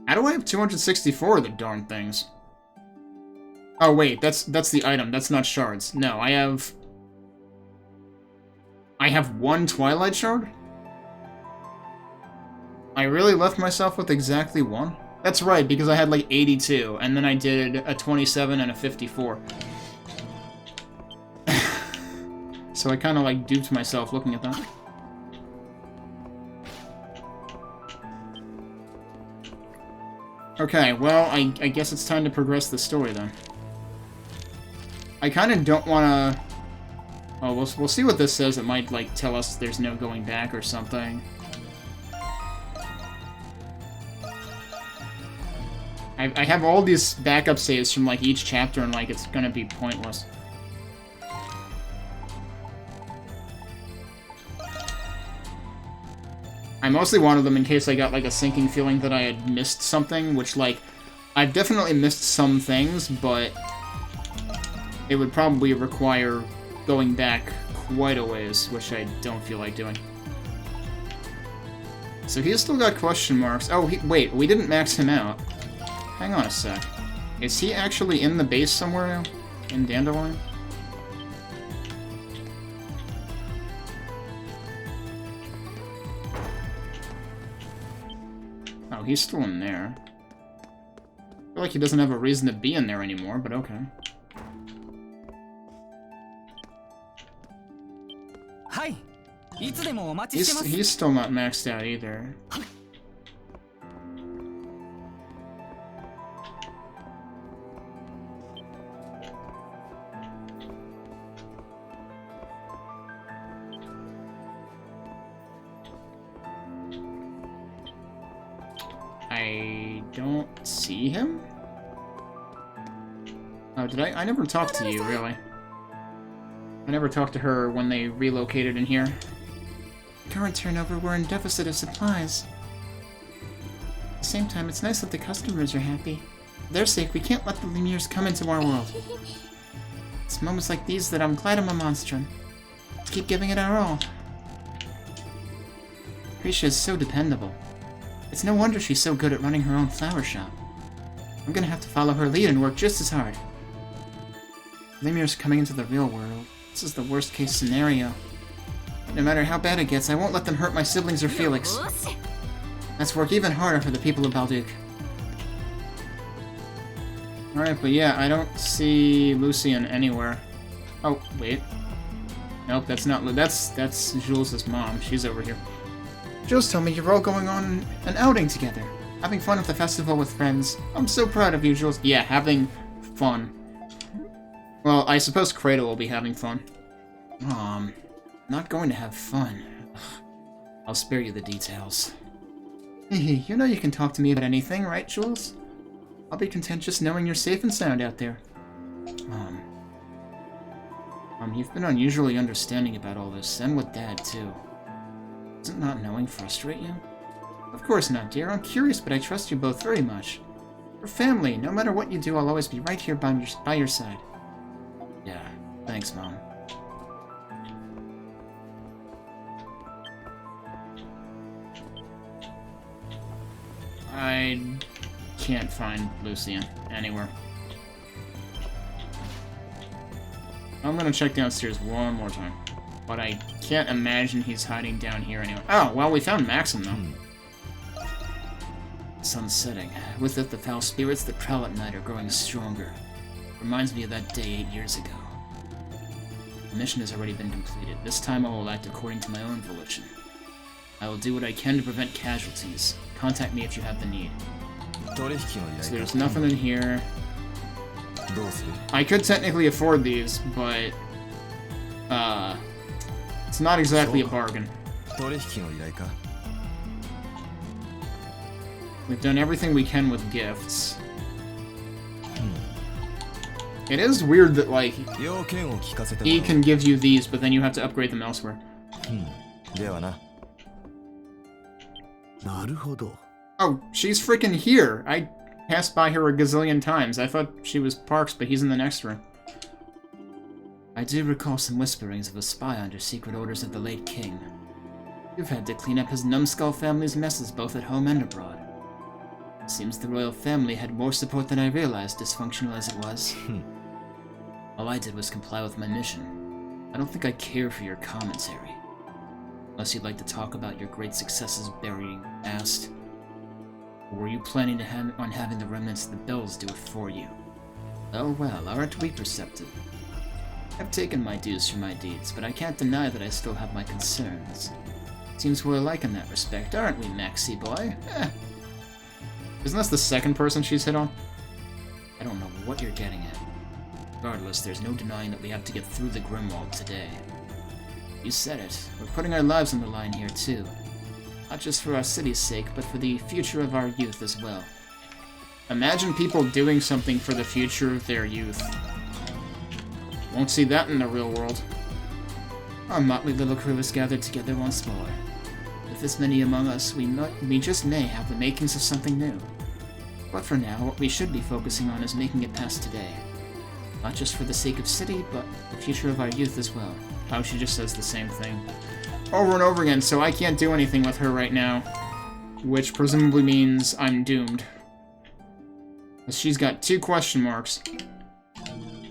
[SPEAKER 1] How do I have 264 of the darn things? Oh wait, that's the item, that's not shards. No, I have one Twilight Shard? I really left myself with exactly one? That's right, because I had like 82, and then I did a 27 and a 54. So I kind of like duped myself looking at that. Okay, well, I guess it's time to progress the story then. I kind of don't want to... Oh, we'll see what this says. It might, like, tell us there's no going back or something. I have all these backup saves from, like, each chapter, and, like, it's gonna be pointless. I mostly wanted them in case I got, like, a sinking feeling that I had missed something, which, like, I've definitely missed some things, but it would probably require going back quite a ways, which I don't feel like doing. So he's still got question marks. Oh, wait, we didn't max him out. Hang on a sec. Is he actually in the base somewhere now? In Dandelion? Oh, he's still in there. I feel like he doesn't have a reason to be in there anymore, but okay. He's still not maxed out either. I don't see him? Oh, did I never talked to you, really. I never talked to her when they relocated in here. Current turnover, we're in deficit of supplies. At the same time, it's nice that the customers are happy. For their sake, we can't let the Lemures come into our world. It's moments like these that I'm glad I'm a monstrum. Let's keep giving it our all. Prisha is so dependable. It's no wonder she's so good at running her own flower shop. I'm gonna have to follow her lead and work just as hard. Lemures coming into the real world. This is the worst case scenario. No matter how bad it gets, I won't let them hurt my siblings or Felix. Let's work even harder for the people of Balduke. Alright, but yeah, I don't see Lucian anywhere. Oh, wait. Nope, that's not that's Jules' mom. She's over here. Jules told me you're all going on an outing together. Having fun at the festival with friends. I'm so proud of you, Jules. Yeah, having fun. Well, I suppose Kratos will be having fun. Not going to have fun. Ugh. I'll spare you the details. Hey, you know you can talk to me about anything, right, Jules? I'll be content just knowing you're safe and sound out there. You've been unusually understanding about all this, and with Dad, too. Doesn't not knowing frustrate you? Of course not, dear. I'm curious, but I trust you both very much. We're family. No matter what you do, I'll always be right here by your side. Yeah, thanks, Mom. I can't find Lucian anywhere. I'm gonna check downstairs one more time. But I can't imagine he's hiding down here anyway. Oh, well, we found Maxim, though. Sun's setting. With it, the foul spirits that prowl at night are growing stronger. Reminds me of that day 8 years ago. The mission has already been completed. This time I will act according to my own volition. I will do what I can to prevent casualties. Contact me if you have the need. So there's nothing in here. I could technically afford these, but it's not exactly a bargain. We've done everything we can with gifts. It is weird that, like, he can give you these, but then you have to upgrade them elsewhere. Oh, she's freaking here! I passed by her a gazillion times. I thought she was Parks, but he's in the next room. I do recall some whisperings of a spy under secret orders of the late king. You've had to clean up his numbskull family's messes both at home and abroad. It seems the royal family had more support than I realized, dysfunctional as it was. All I did was comply with my mission. I don't think I care for your commentary. Unless you'd like to talk about your great successes burying past. Or were you planning to on having the remnants of the bells do it for you? Oh well, aren't we perceptive? I've taken my dues for my deeds, but I can't deny that I still have my concerns. Seems we're alike in that respect, aren't we, Maxie boy? Isn't this the second person she's hit on? I don't know what you're getting at. Regardless, there's no denying that we have to get through the Grimwald today. You said it. We're putting our lives on the line here, too. Not just for our city's sake, but for the future of our youth as well. Imagine people doing something for the future of their youth. Won't see that in the real world. Our motley little crew is gathered together once more. With this many among us, we just may have the makings of something new. But for now, what we should be focusing on is making it past today. Not just for the sake of city, but the future of our youth as well. Oh, she just says the same thing over and over again, so I can't do anything with her right now. Which presumably means I'm doomed. She's got 2 question marks.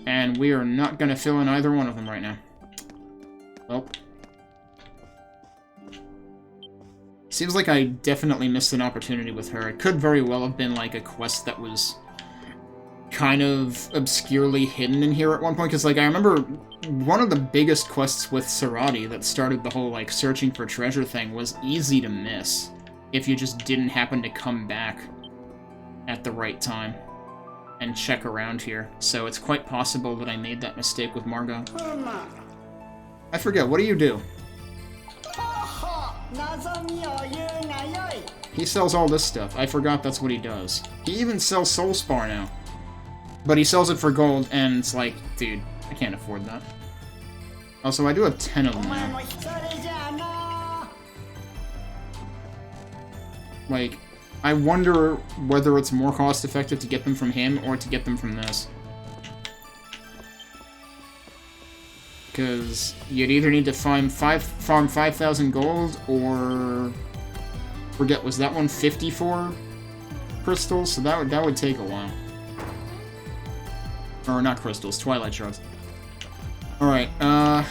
[SPEAKER 1] And we are not going to fill in either one of them right now. Well. Seems like I definitely missed an opportunity with her. It could very well have been like a quest that was kind of obscurely hidden in here at one point, because like I remember one of the biggest quests with Sarati that started the whole like searching for treasure thing was easy to miss if you just didn't happen to come back at the right time and check around here. So it's quite possible that I made that mistake with Margot. I forget, what do you do? He sells all this stuff. I forgot that's what he does. He even sells Soul Spar now. But he sells it for gold, and it's like, dude, I can't afford that. Also, I do have 10 of them now. Like, I wonder whether it's more cost-effective to get them from him or to get them from this. Because you'd either need to farm 5,000 gold, or... Forget, was that one 54 crystals? So that would take a while. Or not crystals, Twilight Shards. Alright, well,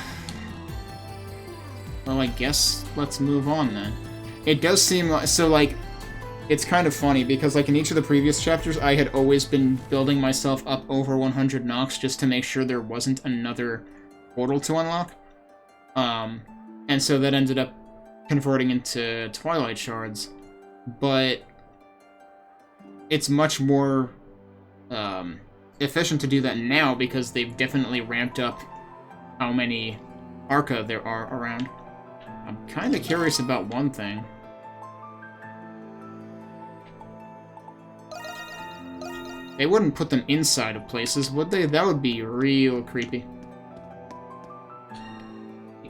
[SPEAKER 1] I guess let's move on then. It does seem like... So, like, it's kind of funny, because, like, in each of the previous chapters, I had always been building myself up over 100 Nox just to make sure there wasn't another portal to unlock. And so that ended up converting into Twilight Shards. But it's much more efficient to do that now, because they've definitely ramped up how many Arca there are around. I'm kind of curious about one thing. They wouldn't put them inside of places, would they? That would be real creepy.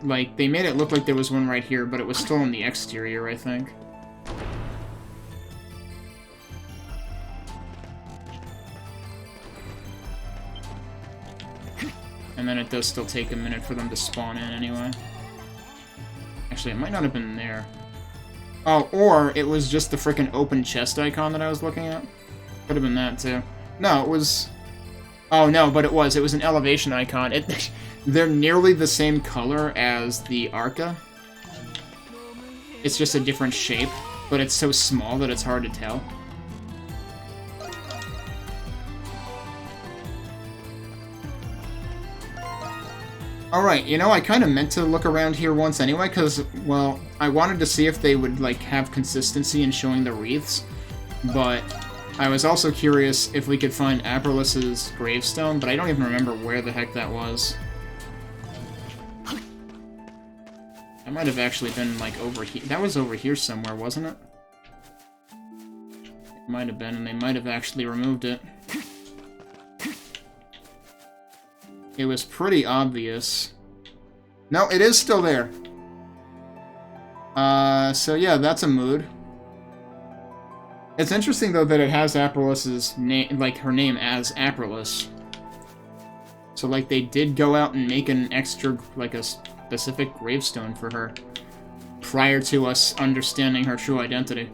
[SPEAKER 1] Like, they made it look like there was one right here, but it was still on the exterior, I think. And then it does still take a minute for them to spawn in anyway. Actually, it might not have been there. Oh, or it was just the frickin' open chest icon that I was looking at. Could have been that, too. No, it was... Oh, no, but it was. It was an elevation icon. They're nearly the same color as the Arca. It's just a different shape, but it's so small that it's hard to tell. Alright, you know, I kind of meant to look around here once anyway, because, well, I wanted to see if they would, like, have consistency in showing the wreaths, but I was also curious if we could find Aperlus's gravestone, but I don't even remember where the heck that was. That might have actually been, like, over here. That was over here somewhere, wasn't it? It might have been, and they might have actually removed it. It was pretty obvious. No, it is still there. So yeah, that's a mood. It's interesting, though, that it has Aperlus's name, like, her name as Aperlus. So, like, they did go out and make an extra, like, a specific gravestone for her prior to us understanding her true identity.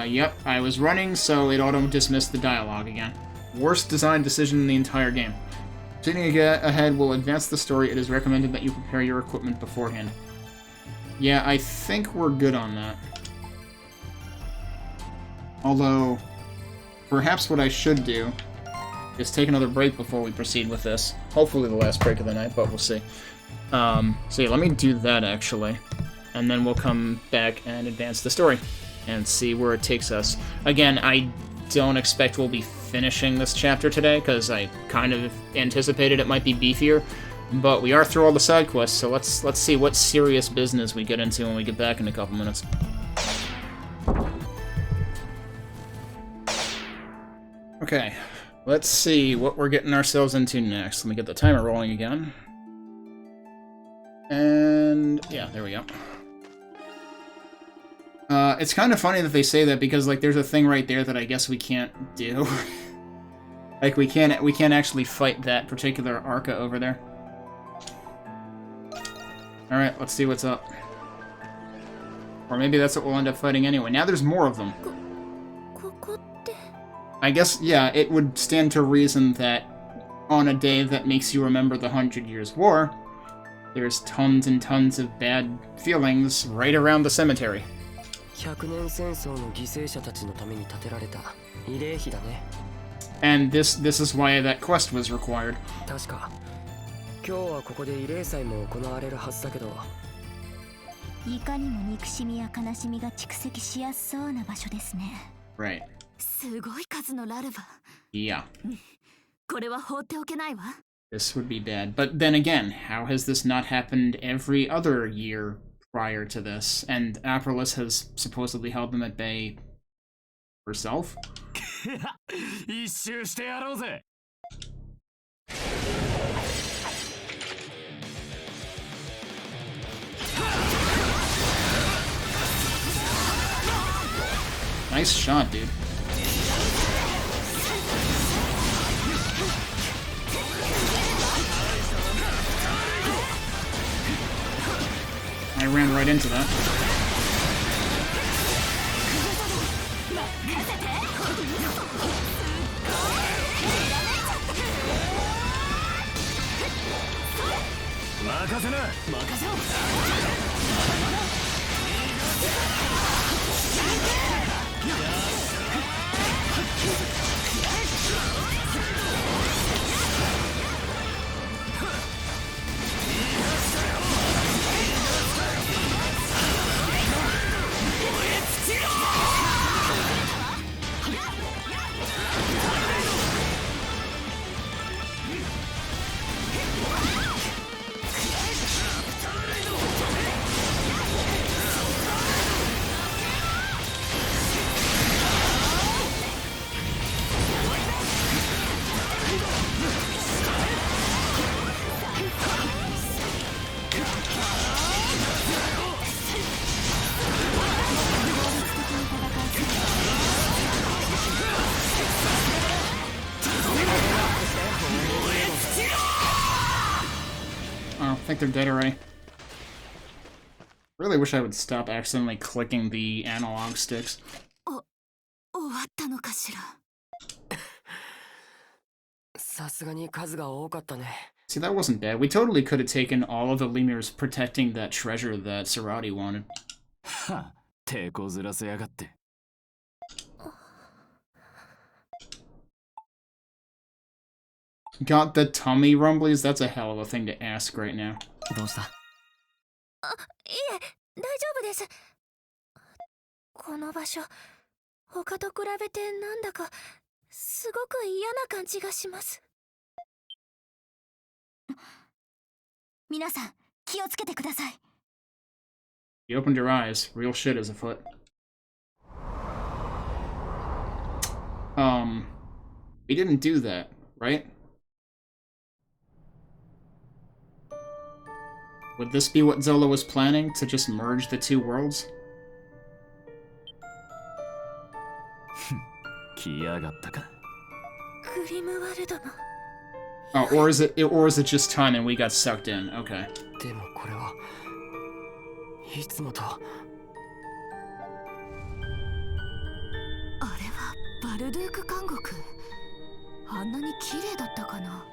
[SPEAKER 1] Yep, I was running, so it auto-dismissed the dialogue again. Worst design decision in the entire game. Proceeding ahead will advance the story. It is recommended that you prepare your equipment beforehand. Yeah, I think we're good on that. Although, perhaps what I should do is take another break before we proceed with this. Hopefully the last break of the night, but we'll see. So yeah, let me do that, actually. And then we'll come back and advance the story and see where it takes us. Again, I don't expect we'll be finishing this chapter today, because I kind of anticipated it might be beefier. But we are through all the side quests, so let's see what serious business we get into when we get back in a couple minutes. Okay, let's see what we're getting ourselves into next. Let me get the timer rolling again. And yeah, there we go. It's kind of funny that they say that, because, like, there's a thing right there that I guess we can't do. Like, we can't actually fight that particular Arca over there. Alright, let's see what's up. Or maybe that's what we'll end up fighting anyway. Now there's more of them. I guess, yeah, it would stand to reason that on a day that makes you remember the 100 Years' War, there's tons and tons of bad feelings right around the cemetery. And this is why that quest was required. Right. Yeah. This would be bad. But then again, how has this not happened every other year prior to this? And Aperlus has supposedly held them at bay herself? Nice shot, dude. I ran right into that. I think they're dead already. Really wish I would stop accidentally clicking the analog sticks. See, that wasn't bad. We totally could have taken all of the lemurs protecting that treasure that Sarati wanted.
[SPEAKER 6] Ha!
[SPEAKER 1] Got the tummy rumblies? That's a hell of a thing to ask right now.
[SPEAKER 7] どうした？
[SPEAKER 2] あ、いえ、大丈夫です。この場所、他と比べてなんだかすごく嫌な感じがします。
[SPEAKER 5] 皆さん、気をつけてください。
[SPEAKER 1] You opened your eyes. Real shit is afoot. We didn't do that, right? Would this be what Zola was planning, to just merge the two worlds?
[SPEAKER 6] 来やがったか。
[SPEAKER 2] グリムワルドの。
[SPEAKER 1] Oh, or is it just time and we got sucked in? Okay.
[SPEAKER 7] でもこれはいつもと。
[SPEAKER 14] あれはバルドゥーク監獄。あんなに綺麗だったかな。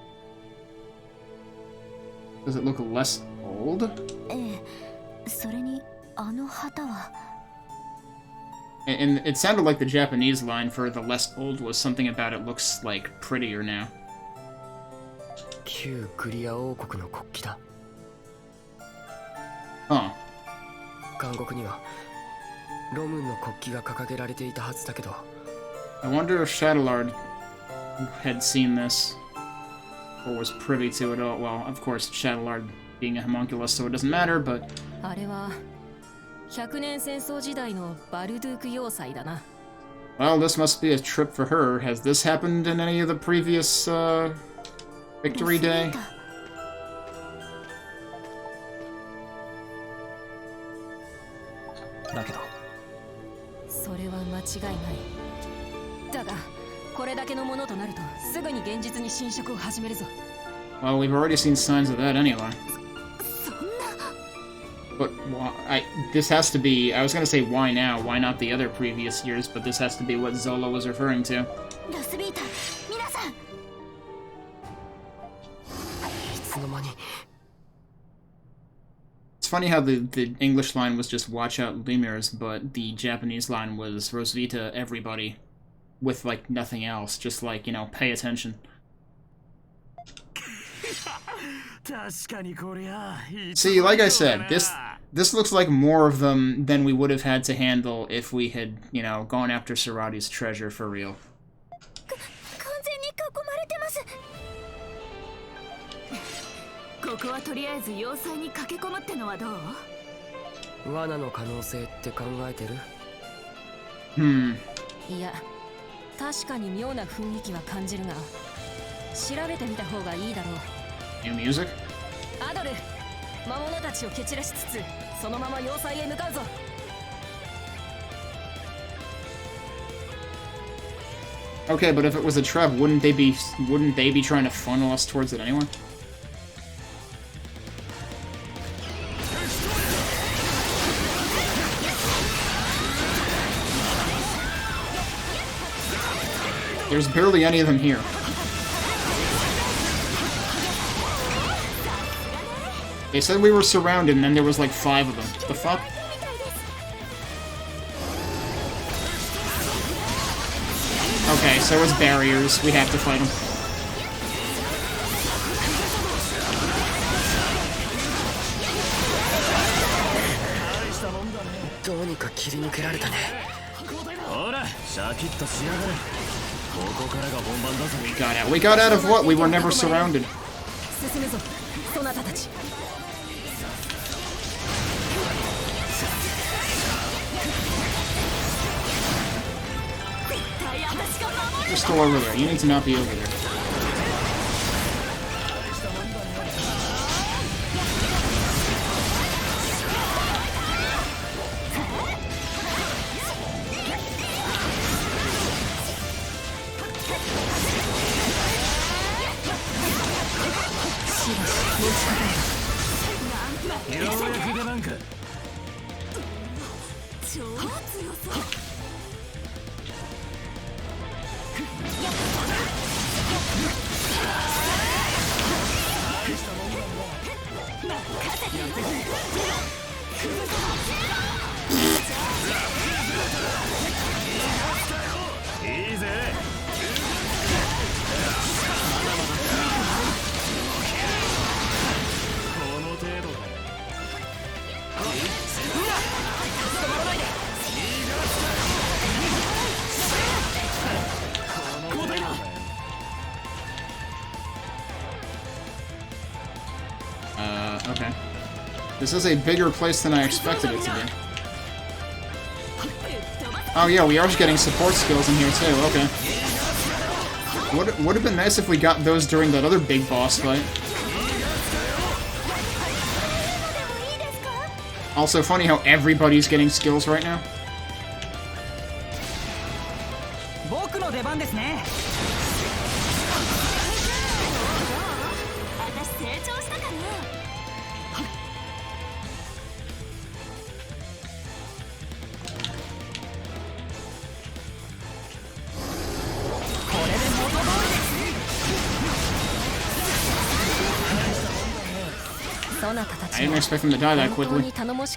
[SPEAKER 1] Does it look less old?
[SPEAKER 5] ええ、それにあの旗は。
[SPEAKER 1] And it sounded like the Japanese line for the less old was something about it looks like prettier now.
[SPEAKER 7] 旧グリア王国の国旗だ。
[SPEAKER 1] Huh.
[SPEAKER 7] 監獄にはロムンの国旗が掲げられていたはずだけど。
[SPEAKER 1] I wonder if Shadowlord had seen this or was privy to it all. Well, of course, Shadowlord being a homunculus, so it doesn't matter, but
[SPEAKER 10] あれは100年戦争時代のバルドゥーク要塞だな。
[SPEAKER 1] well, this must be a trip for her. Has this happened in any of the previous Victory Day?
[SPEAKER 7] だけど
[SPEAKER 10] それは間違いない。だがこれだけのものとなるとすぐに現実に侵食を始めるぞ。
[SPEAKER 1] Well, we've already seen signs of that anyway. But why, this has to be, I was gonna say why now, why not the other previous years, but this has to be what Zola was referring to.
[SPEAKER 5] ロスビータ、皆さん。
[SPEAKER 7] いつの間に。
[SPEAKER 1] It's funny how the English line was just watch out Lemurs, but the Japanese line was Rosvita everybody, with like nothing else, just like, you know, pay attention. See, like I said, this looks like more of them than we would have had to handle if we had, you know, gone after Sarati's treasure for real.
[SPEAKER 2] 完全に囲まれてます。
[SPEAKER 14] ここはとりあえず要塞に駆け込むってのはどう？
[SPEAKER 7] 罠の可能性って考えてる？
[SPEAKER 10] いや、確かに妙な雰囲気は感じるが、調べてみた方がいいだろう。
[SPEAKER 1] New music?
[SPEAKER 10] アドル、魔物たちを蹴散らしつつ、そのまま要塞へ向かうぞ。
[SPEAKER 1] Okay, but if it was a trap, wouldn't they be trying to funnel us towards it anyway? There's barely any of them here. They said we were surrounded, and then there was like 5 of them. The fuck? Okay, so it's barriers. We have to fight them.
[SPEAKER 7] どうにか切り抜けられたね。
[SPEAKER 6] ほら、シャキッとしやがれ。ここからが本番だぞ。
[SPEAKER 1] We got out of what? We were never surrounded.
[SPEAKER 10] 進むぞ、そなたたち。
[SPEAKER 1] You're still over there. You need to not be over there. Okay. This is a bigger place than I expected it to be. Oh yeah, we are getting support skills in here too, okay. Would have been nice if we got those during that other big boss fight. Also funny how everybody's getting skills right now. I didn't expect them to die that quickly.
[SPEAKER 2] いろいろなこ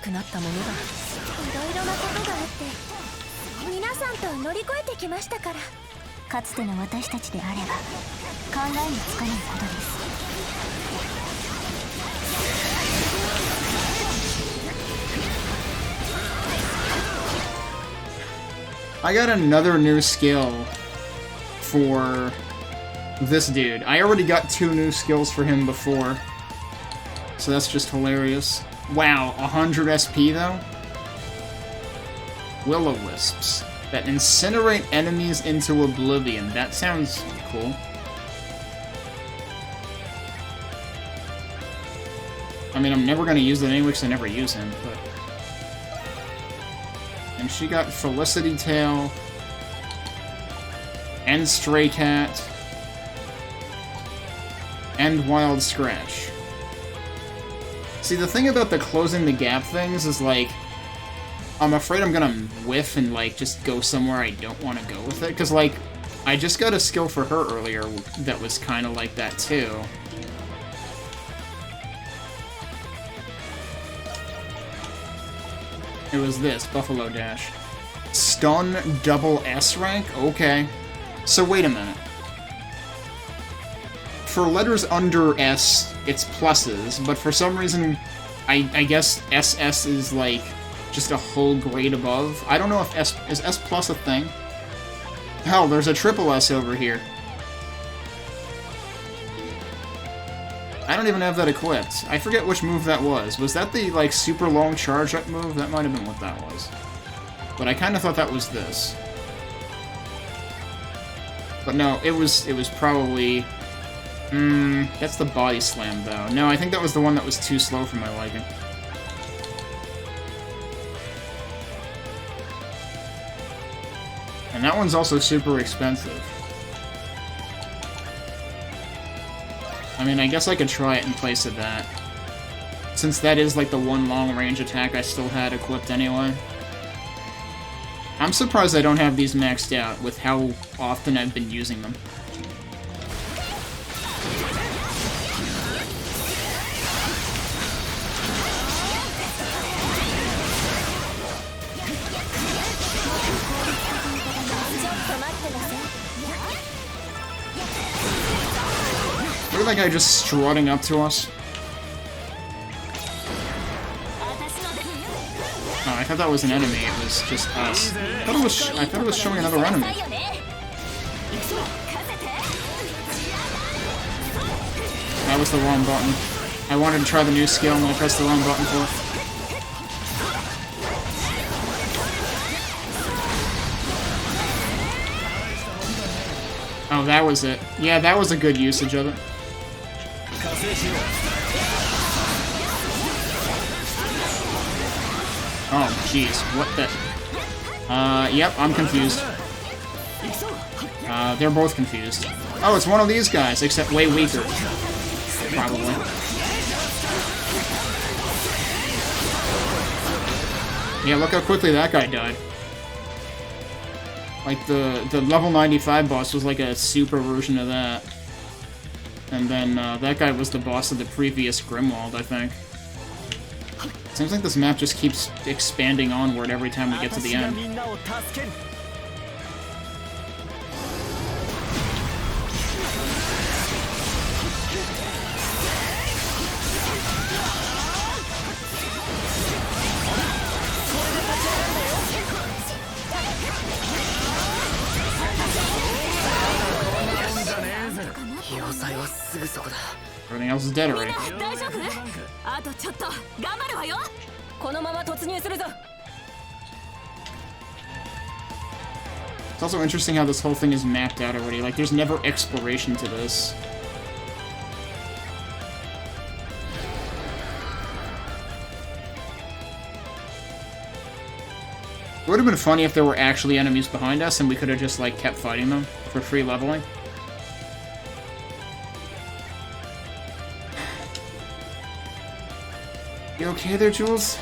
[SPEAKER 2] とがあって皆さんと乗り越えてきましたから。
[SPEAKER 5] かつての私たちであれば考えもつかないことです。
[SPEAKER 1] I got another new skill for this dude. I already got 2 new skills for him before. So that's just hilarious. Wow, 100 SP though? Will-o-wisps that incinerate enemies into oblivion. That sounds cool. I mean, I'm never gonna use it anyway because I never use him, but... And she got Felicity Tail, and Stray Cat, and Wild Scratch. See, the thing about the closing the gap things is, like, I'm afraid I'm gonna whiff and, like, just go somewhere I don't want to go with it, because, like, I just got a skill for her earlier that was kind of like that, too. It was this, Buffalo Dash. Stun double S rank? Okay. So wait a minute. For letters under S, it's pluses, but for some reason, I guess SS is like just a whole grade above. I don't know if is S plus a thing? Hell, there's a triple S over here. I don't even have that equipped. I forget which move that was. Was that the, like, super long charge-up move? That might have been what that was. But I kind of thought that was this. But no, it was probably... that's the body slam, though. No, I think that was the one that was too slow for my liking. And that one's also super expensive. I mean, I guess I could try it in place of that. Since that is, like, the one long-range attack I still had equipped anyway. I'm surprised I don't have these maxed out with how often I've been using them. Look at that guy just strutting up to us. Oh, I thought that was an enemy. It was just us. I thought it was showing another enemy. That was the wrong button. I wanted to try the new skill and I pressed the wrong button for it. Oh, that was it. Yeah, that was a good usage of it. Oh, jeez. What the... yep, I'm confused. They're both confused. Oh, it's one of these guys, except way weaker. Probably. Yeah, look how quickly that guy died. Like, the level 95 boss was like a super version of that. And then, that guy was the boss of the previous Grimwald, I think. Seems like this map just keeps expanding onward every time we get to the end. Everything else is dead already.
[SPEAKER 10] 大丈夫？あとちょっと頑張るわよ。このまま突入するぞ。
[SPEAKER 1] It's also interesting how this whole thing is mapped out already. Like, there's never exploration to this. It would have been funny if there were actually enemies behind us and we could have just, like, kept fighting them for free leveling. You okay there, Jules?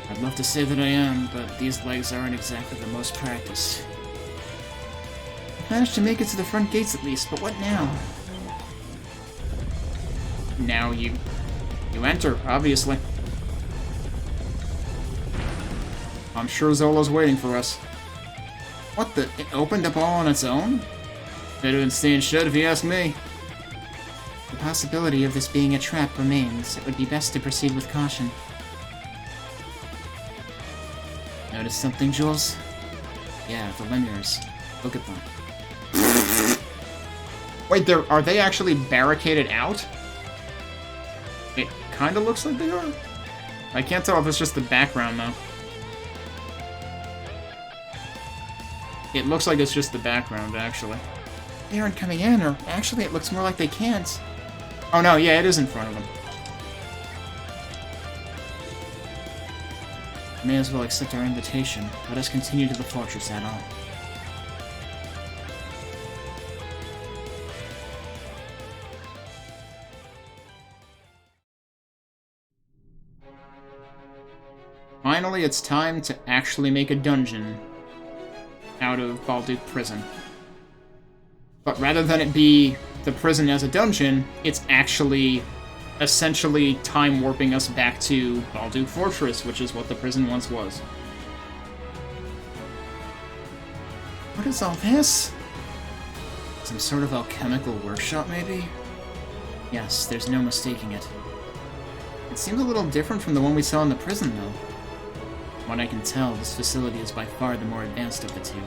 [SPEAKER 1] I'd love to say that I am, but these legs aren't exactly the most practiced. Managed to make it to the front gates at least, but what now? Now you enter, obviously. I'm sure Zola's waiting for us. What the? It opened up all on its own? Better than staying shut if you ask me. The possibility of this being a trap remains. It would be best to proceed with caution. Notice something, Jules? Yeah, the lemurs. Look at them. Wait, are they actually barricaded out? It kinda looks like they are. I can't tell if it's just the background, though. It looks like it's just the background, actually. They aren't coming in, or actually it looks more like they can't. Oh no, yeah, it is in front of them. May as well accept our invitation. Let us continue to the fortress at all. Finally, it's time to actually make a dungeon out of Balduke Prison. But rather than it be the prison as a dungeon, it's actually essentially time warping us back to Balduke Fortress, which is what the prison once was. What is all this? Some sort of alchemical workshop, maybe? Yes, there's no mistaking it. It seems a little different from the one we saw in the prison, though. From what I can tell, this facility is by far the more advanced of the two.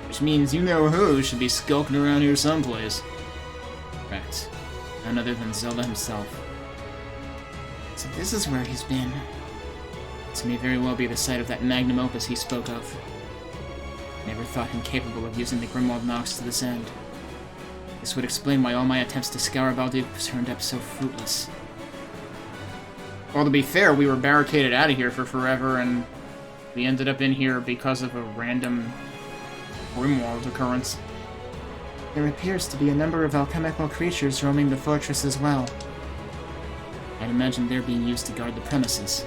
[SPEAKER 1] Which means you-know-who should be skulking around here someplace. Correct. None other than Zola himself. So this is where he's been. This may very well be the site of that magnum opus he spoke of. Never thought him capable of using the Grimwald Nox to this end. This would explain why all my attempts to scour Balduke turned up so fruitless. Well, to be fair, we were barricaded out of here for forever, and we ended up in here because of a random Grimwald occurrence. There appears to be a number of alchemical creatures roaming the fortress as well. I'd imagine they're being used to guard the premises.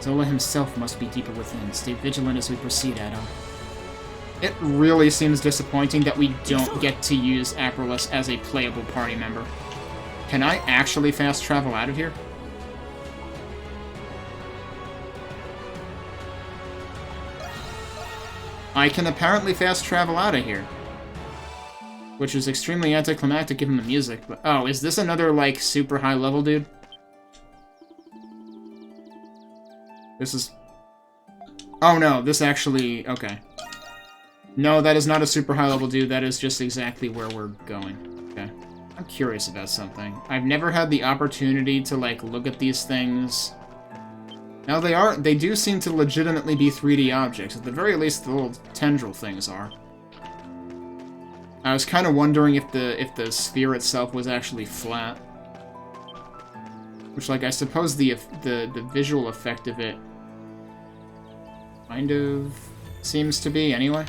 [SPEAKER 1] Zola himself must be deeper within. Stay vigilant as we proceed, Addo. It really seems disappointing that we don't get to use Aprilis as a playable party member. Can I actually fast travel out of here? I can apparently fast travel out of here. Which is extremely anticlimactic given the music, but... Oh, is this another, like, super high level dude? This is... Oh no, this actually... Okay. No, that is not a super high level dude, that is just exactly where we're going. Okay. I'm curious about something. I've never had the opportunity to, like, look at these things. Now, they do seem to legitimately be 3D objects. At the very least, the little tendril things are. I was kind of wondering if the sphere itself was actually flat. Which, like, I suppose the visual effect of it kind of seems to be, anyway.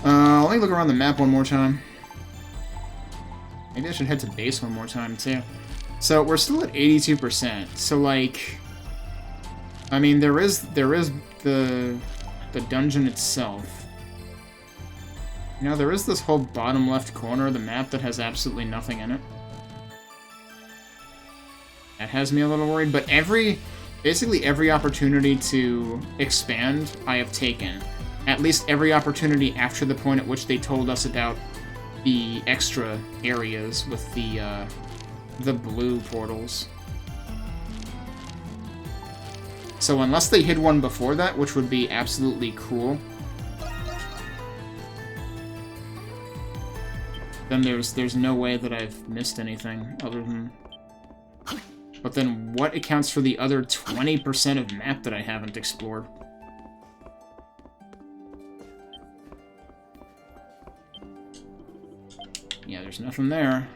[SPEAKER 1] Let me look around the map one more time. Maybe I should head to base one more time, too. So, we're still at 82%. So, like... I mean, there is the dungeon itself. You know, there is this whole bottom left corner of the map that has absolutely nothing in it. That has me a little worried, but basically every opportunity to expand, I have taken. At least every opportunity after the point at which they told us about the extra areas with the blue portals. So unless they hid one before that, which would be absolutely cool. then there's no way that I've missed anything other than... But then what accounts for the other 20% of map that I haven't explored? Yeah, there's nothing there.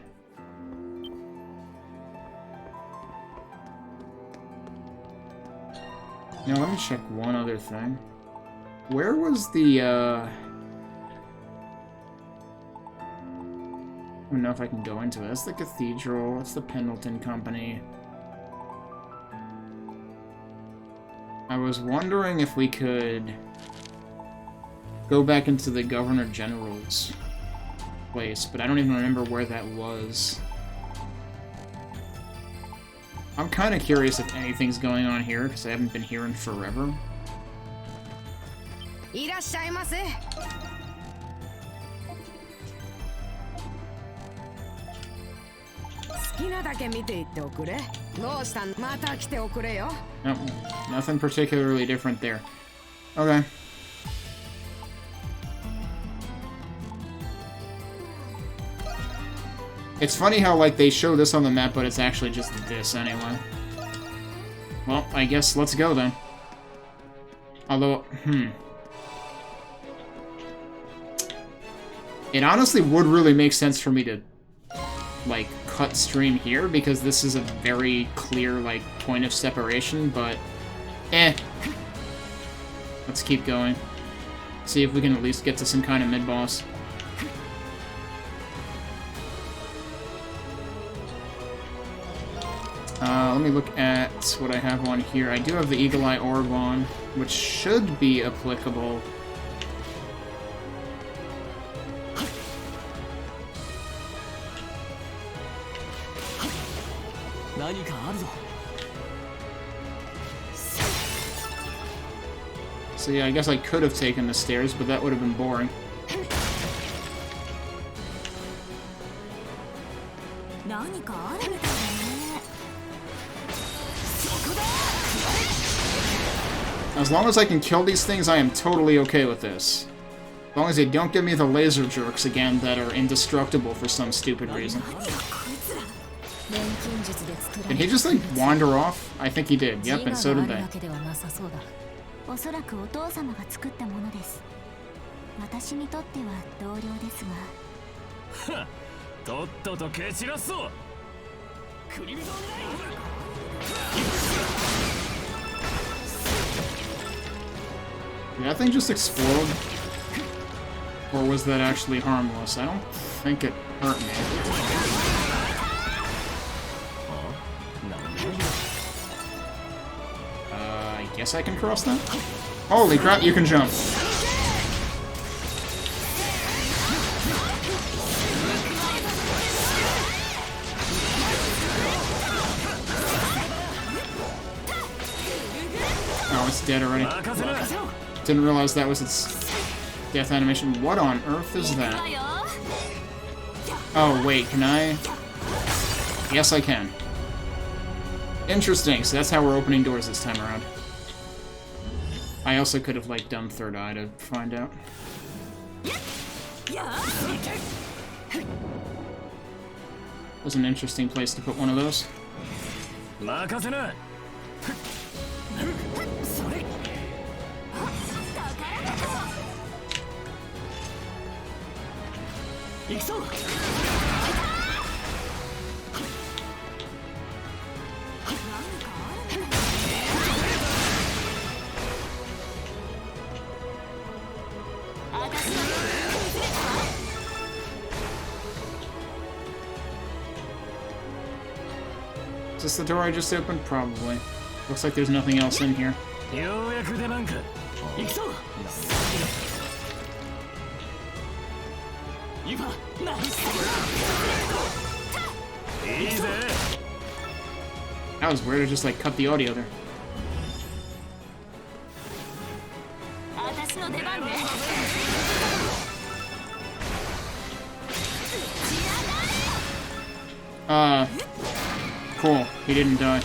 [SPEAKER 1] Now let me check one other thing. Where was the, I don't know if I can go into it. That's the Cathedral, that's the Pendleton Company. I was wondering if we could go back into the Governor General's place, but I don't even remember where that was. I'm kind of curious if anything's going on here, because I haven't been here in forever.
[SPEAKER 12] いらっしゃいませ。好きなだけ見ていっておくれ。どうしたん？また来ておくれよ。
[SPEAKER 1] Nope, nothing particularly different there. Okay. It's funny how, like, they show this on the map, but it's actually just this anyway. Well, I guess let's go then. Although, It honestly would really make sense for me to, like, cut stream here, because this is a very clear, like, point of separation, but... Let's keep going. See if we can at least get to some kind of mid-boss. Let me look at what I have on here. I do have the Eagle Eye Orb on, which should be applicable. So yeah, I guess I could have taken the stairs, but that would have been boring. As long as I can kill these things, I am totally okay with this. As long as they don't give me the laser jerks again that are indestructible for some stupid reason. Did he just, like, wander off? I think he did. Yep, and so did they.
[SPEAKER 5] おそらくお父様が作ったものです。私にとっては同僚ですが。
[SPEAKER 6] とっとと蹴散らすぞ。
[SPEAKER 1] Did that thing just explode? Or was that actually harmless? I don't think it hurt me. I guess I can cross that? Holy crap, you can jump! Oh, it's dead already. Didn't realize that was its death animation. What on earth is that? Oh, wait, can I? Yes, I can. Interesting, so that's how we're opening doors this time around. I also could have, like, done Third Eye to find out. Was an interesting place to put one of those. Is this the door I just opened? Probably. Looks like there's nothing else in here. That was weird to just, like, cut the audio there. Cool. He didn't die.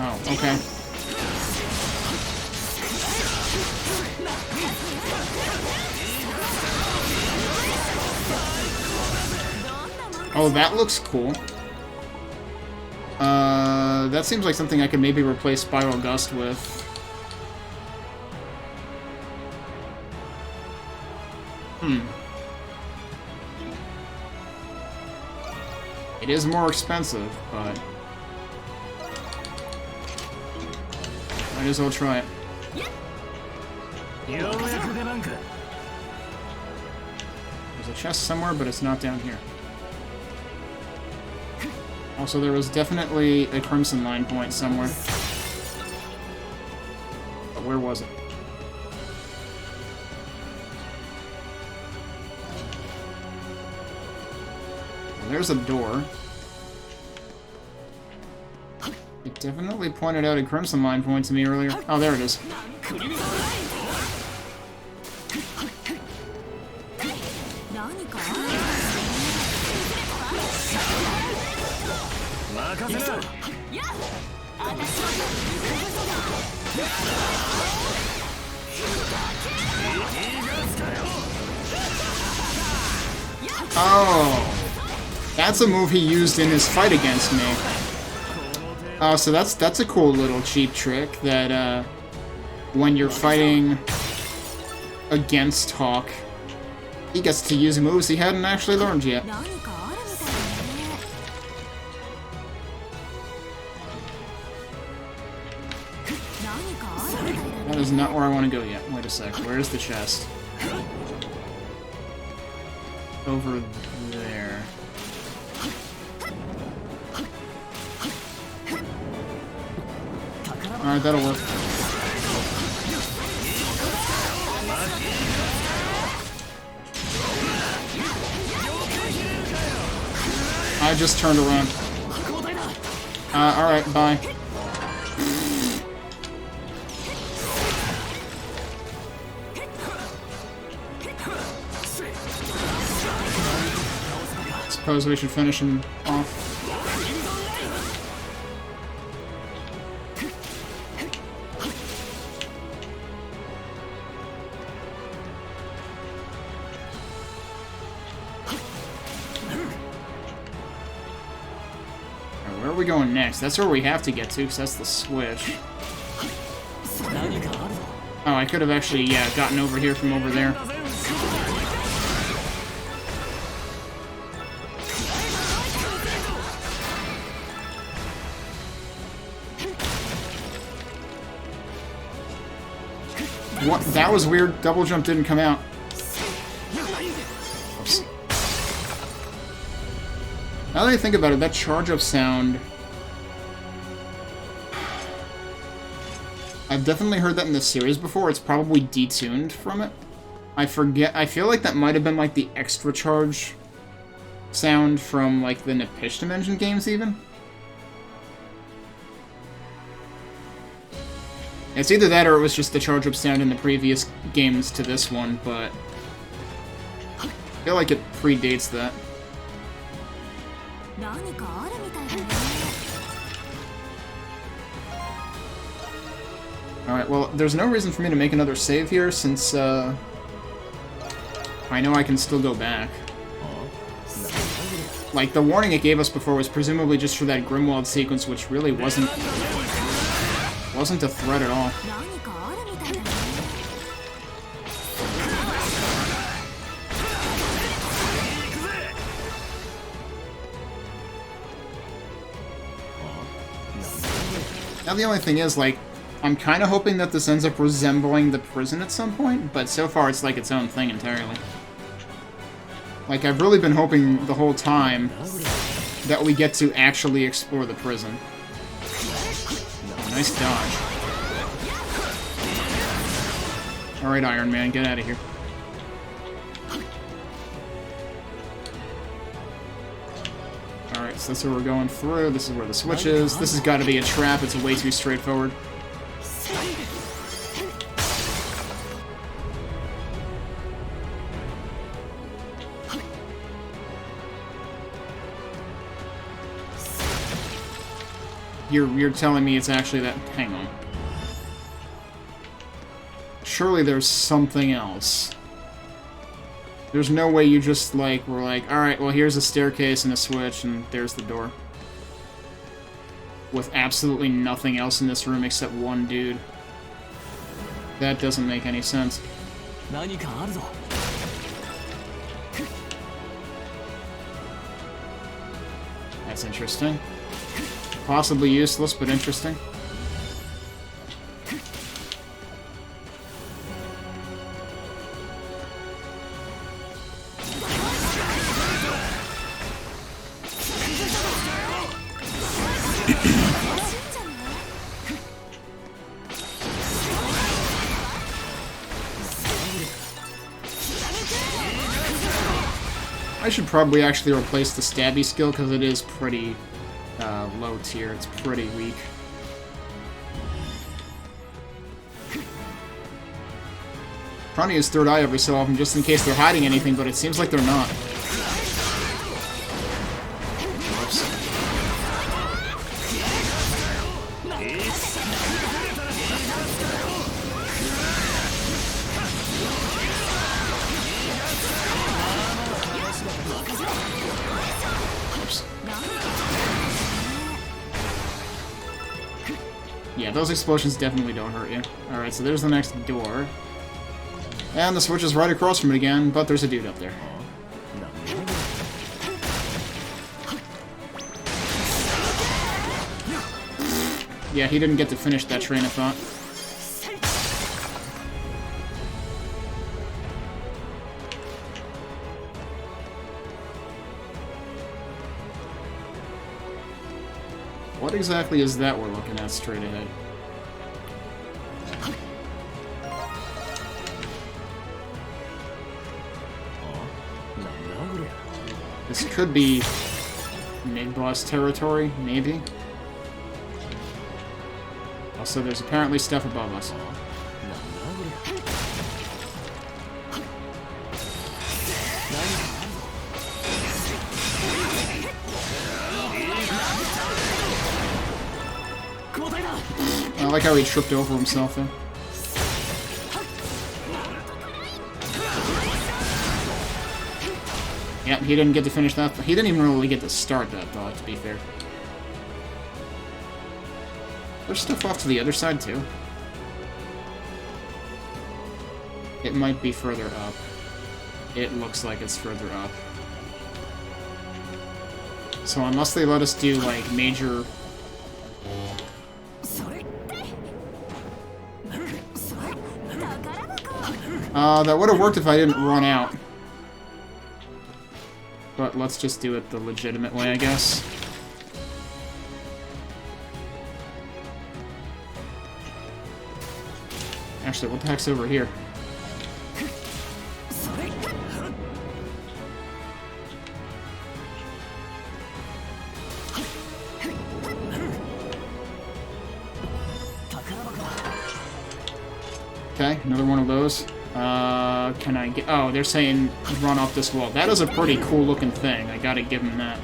[SPEAKER 1] Oh, okay. Oh, that looks cool. That seems like something I could maybe replace Spiral Gust with. It is more expensive, but might as well try it. There's a chest somewhere, but it's not down here. Also, there was definitely a Crimson Line point somewhere. But where was it? Well, there's a door. It definitely pointed out a Crimson Line point to me earlier. Oh, there it is. Oh, that's a move he used in his fight against me. Oh, so that's a cool little cheap trick that when you're fighting against Hawk, he gets to use moves he hadn't actually learned yet. That is not where I want to go yet. Wait a sec. Where's the chest? Over there. Alright, that'll work. I just turned around. Alright, bye. Suppose we should finish him off. Where are we going next? That's where we have to get to, because that's the switch. Oh, I could have actually, yeah, gotten over here from over there. What? That was weird. Double jump didn't come out. Oops. Now that I think about it, that charge up sound... I've definitely heard that in the series before. It's probably detuned from it. I forget. I feel like that might have been like the extra charge sound from like the Nipish Dimension games even. It's either that or it was just the charge up sound in the previous games to this one, but I feel like it predates that. Alright, well, there's no reason for me to make another save here, since, I know I can still go back. Like, the warning it gave us before was presumably just for that Grimwald sequence, which really wasn't a threat at all. Now the only thing is, like, I'm kind of hoping that this ends up resembling the prison at some point, but so far it's like its own thing entirely. Like, I've really been hoping the whole time that we get to actually explore the prison. Nice dodge. Alright, Iron Man, get out of here. Alright, so that's where we're going through. This is where the switch is. This has got to be a trap. It's way too straightforward. You're telling me it's actually that... Hang on. Surely there's something else. There's no way you just, like, were like, alright, well, here's a staircase and a switch, and there's the door. With absolutely nothing else in this room except one dude. That doesn't make any sense. That's interesting. Possibly useless, but interesting. I should probably actually replace the stabby skill because it is pretty low tier. It's pretty weak. Trying to use third eye every so often just in case they're hiding anything, but it seems like they're not. Yeah, those explosions definitely don't hurt you. Alright, so there's the next door. And the switch is right across from it again, but there's a dude up there. Yeah, he didn't get to finish that train of thought. What exactly is that we're looking at straight ahead? This could be mid-boss territory, maybe? Also, there's apparently stuff above us. I like how he tripped over himself there. Yep, he didn't get to finish that. He didn't even really get to start that thought, to be fair. There's stuff off to the other side, too. It might be further up. It looks like it's further up. So unless they let us do, like, major... that would have worked if I didn't run out. But let's just do it the legitimate way, I guess. Actually, what the heck's over here? Okay, another one of those. Can I get... Oh, they're saying run off this wall. That is a pretty cool looking thing. I gotta give them that.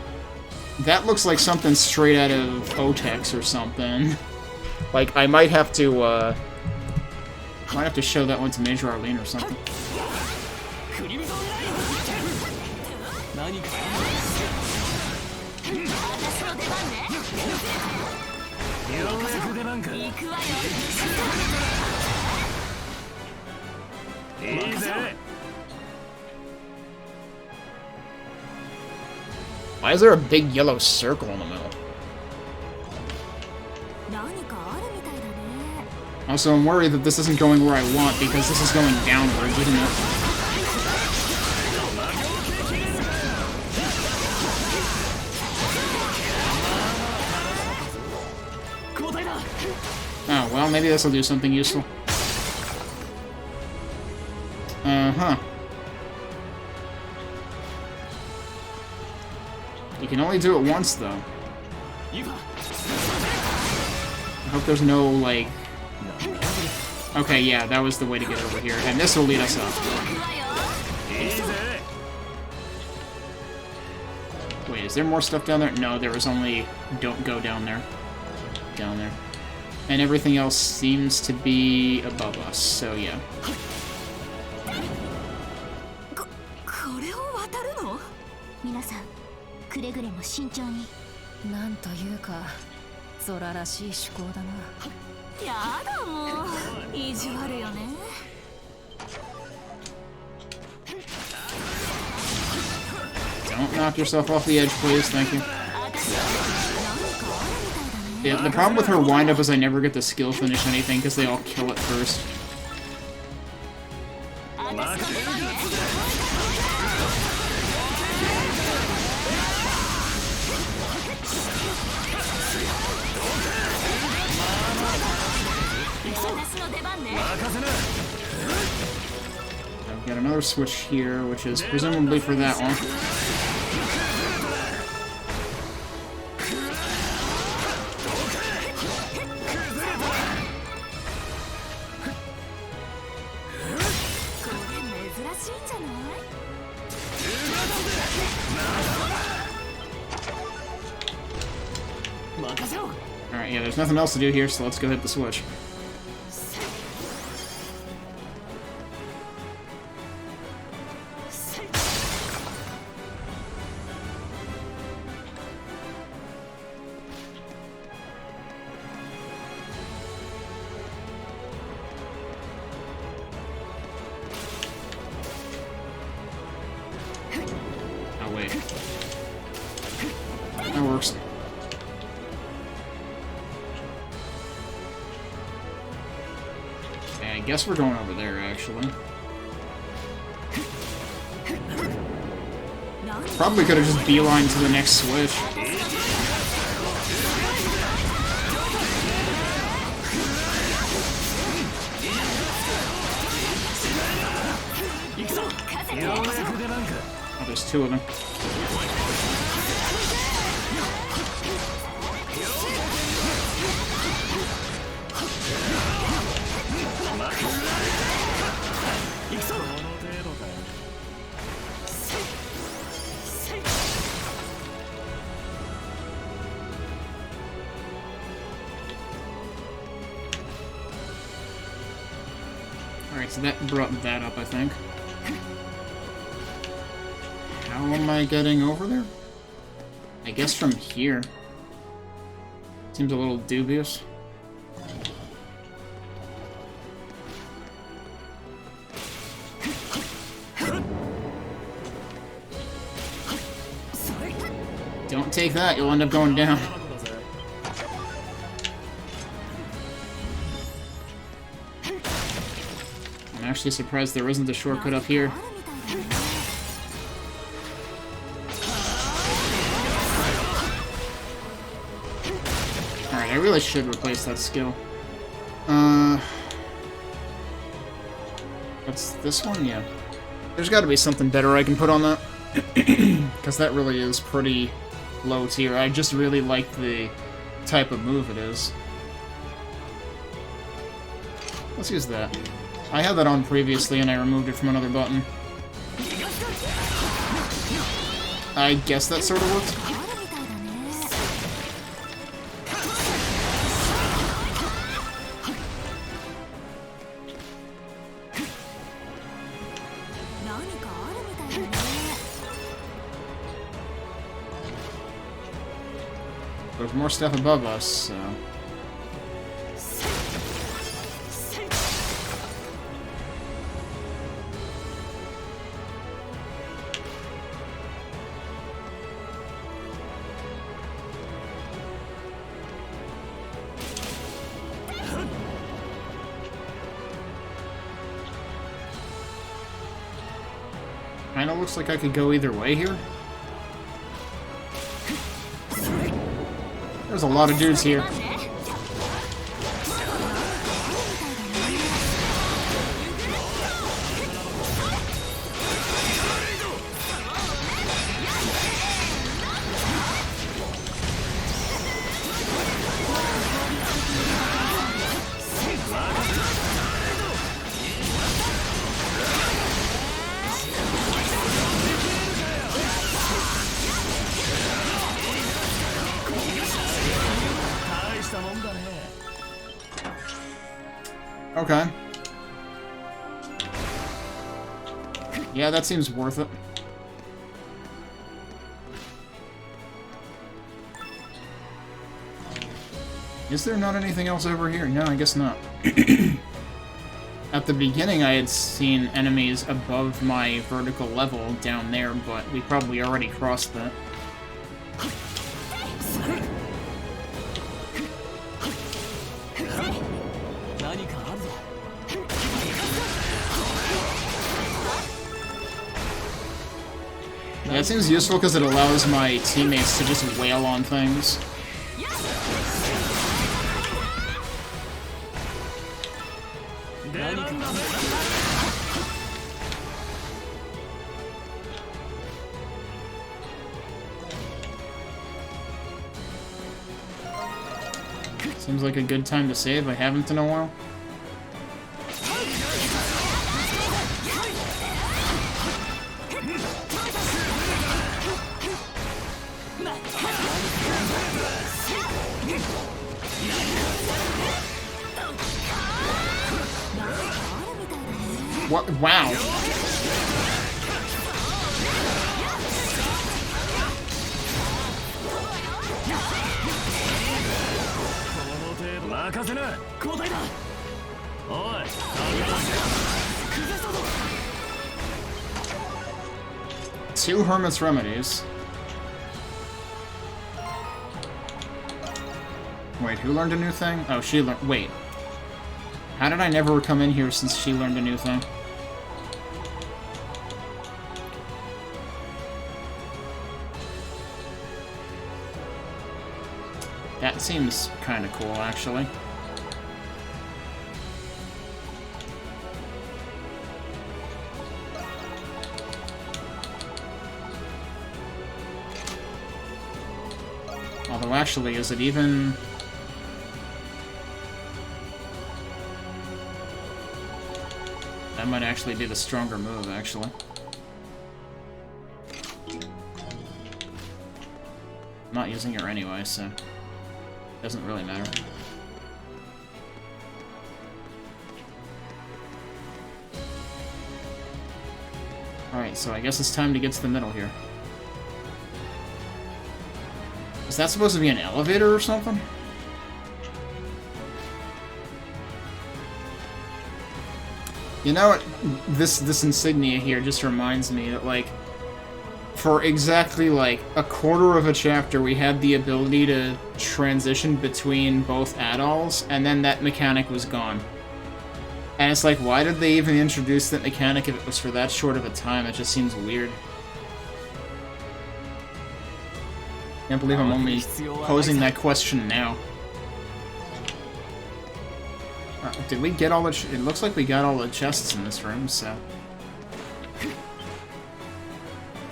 [SPEAKER 1] That looks like something straight out of Otex or something. Like, I might have to, might have to show that one to Major Arlene or something. Why is there a big yellow circle in the middle? Also, I'm worried that this isn't going where I want because this is going downwards, isn't it? Oh, well, maybe this will do something useful. Uh-huh. You can only do it once, though. I hope there's no, like... Okay, yeah, that was the way to get over here. And this will lead us up. Wait, is there more stuff down there? No, there was only... Don't go down there. down there. And everything else seems to be above us, so yeah.
[SPEAKER 5] これを渡るの？皆さん、くれぐれも慎重に。
[SPEAKER 10] なんというか、ゾラらしい趣向だな。
[SPEAKER 14] やだもう、意地悪よね。
[SPEAKER 1] Don't knock yourself off the edge, please. Thank you. Yeah, the problem with her wind-up is I never get to skill finish anything because they all kill it first. I've got another switch here, which is presumably for that one. Alright, yeah, there's nothing else to do here, so let's go hit the switch. Oh, wait. That works. I guess we're going over there, actually. Probably could have just beelined to the next switch. Oh, there's two of them. Alright, so that brought that up, I think. How am I getting over there? I guess from here. Seems a little dubious. Don't take that, you'll end up going down. I'm actually surprised there isn't a shortcut up here. Alright, I really should replace that skill. What's this one? Yeah. There's gotta be something better I can put on that. Because that really is pretty low tier. I just really like the type of move it is. Let's use that. I had that on previously and I removed it from another button. I guess that sort of worked. There's more stuff above us, so... Kinda looks like I could go either way here. There's a lot of dudes here. Okay. Yeah, that seems worth it. Is there not anything else over here? No, I guess not. At the beginning, I had seen enemies above my vertical level down there, but we probably already crossed that. Yeah, it seems useful because it allows my teammates to just wail on things. Seems like a good time to save. I haven't in a while. What? Wow. Two Hermit's Remedies. Wait, who learned a new thing? Oh, she learned. Wait. How did I never come in here since she learned a new thing? That seems kind of cool, actually. Although, actually, is it even... That might actually be the stronger move, actually. I'm not using her anyway, so... Doesn't really matter. Alright, so I guess it's time to get to the middle here. Is that supposed to be an elevator or something? You know what? This insignia here just reminds me that, like, for exactly, like, a quarter of a chapter, we had the ability to transition between both adults, and then that mechanic was gone. And it's like, why did they even introduce that mechanic if it was for that short of a time? It just seems weird. Can't believe I'm only posing that question now. Did we get all the... It looks like we got all the chests in this room, so...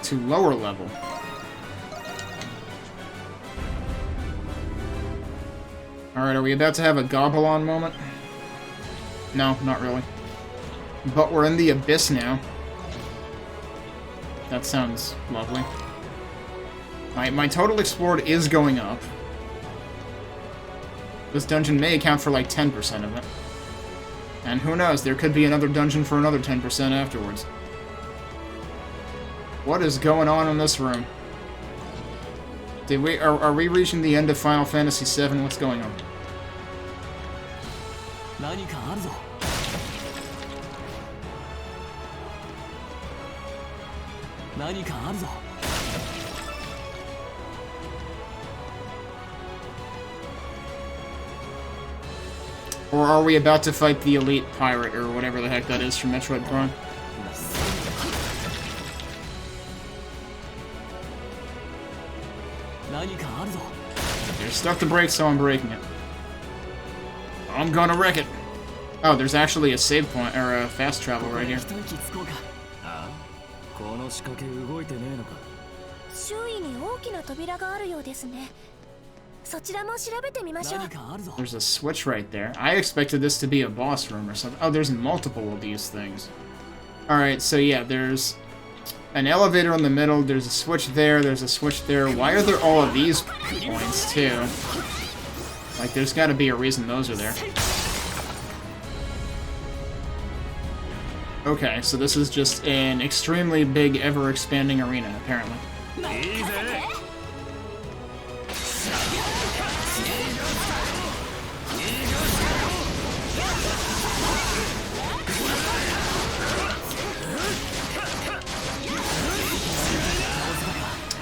[SPEAKER 1] To lower level. Alright, are we about to have a Gobbleon moment? No, not really. But we're in the Abyss now. That sounds lovely. My total explored is going up. This dungeon may account for like 10% of it. And who knows, there could be another dungeon for another 10% afterwards. What is going on in this room? Did we are we reaching the end of Final Fantasy VII? What's going on? Or are we about to fight the elite pirate, or whatever the heck that is from Metroid Prime? There's stuff to break, so I'm breaking it. I'm gonna wreck it! Oh, there's actually a save point, or a fast travel right here.
[SPEAKER 2] 周囲に大きな扉があるようですね。そちらも調べてみましょう。
[SPEAKER 1] There's a switch right there. I expected this to be a boss room or something. Oh, there's multiple of these things. Alright, so yeah, there's an elevator in the middle, there's a switch there, there's a switch there. Why are there all of these points, too? Like, there's gotta be a reason those are there. Okay, so this is just an extremely big, ever-expanding arena, apparently. Oh,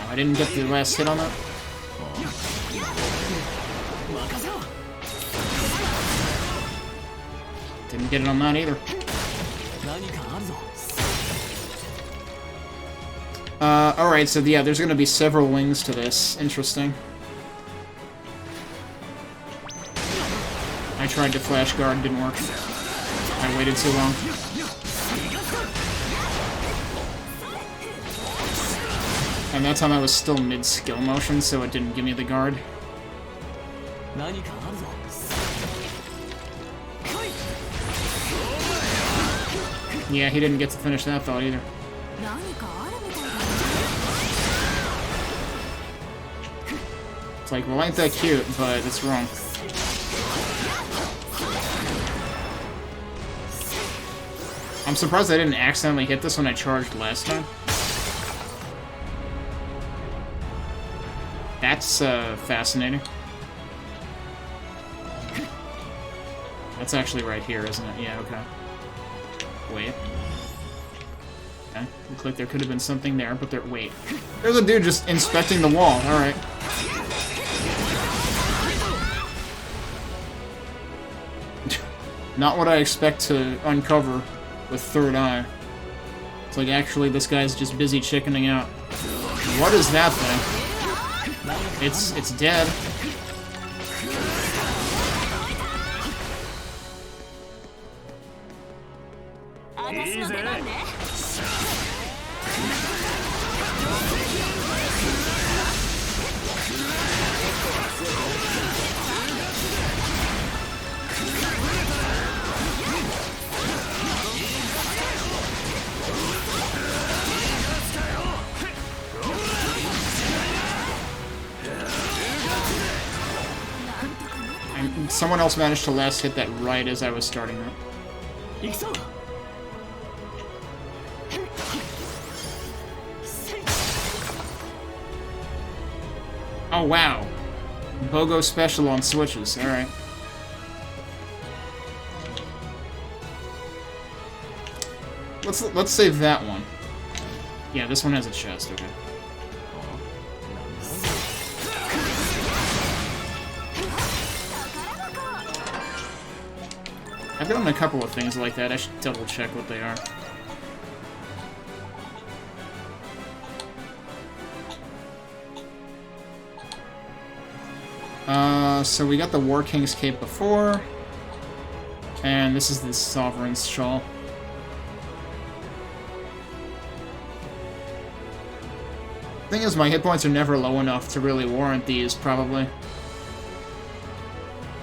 [SPEAKER 1] I didn't get the last hit on that. Didn't get it on that either. Alright, so yeah, there's gonna be several wings to this. Interesting. I tried to flash guard, didn't work. I waited too long. And that time I was still mid-skill motion, so it didn't give me the guard. Yeah, he didn't get to finish that thought either. It's like, well, ain't that cute, but it's wrong. I'm surprised I didn't accidentally hit this when I charged last time. That's, fascinating. That's actually right here, isn't it? Yeah, okay. Wait. Okay, looks like there could have been something there, but there- wait. There's a dude just inspecting the wall, alright. Not what I expect to uncover with Third Eye. It's like, actually, this guy's just busy chickening out. What is that thing? It's dead. Someone else managed to last hit that right as I was starting that. Oh wow. BOGO special on switches, alright. Let's save that one. Yeah, this one has a chest, okay. I've gotten a couple of things like that. I should double check what they are. So we got the War King's Cape before. And this is the Sovereign's Shawl. Thing is, my hit points are never low enough to really warrant these, probably.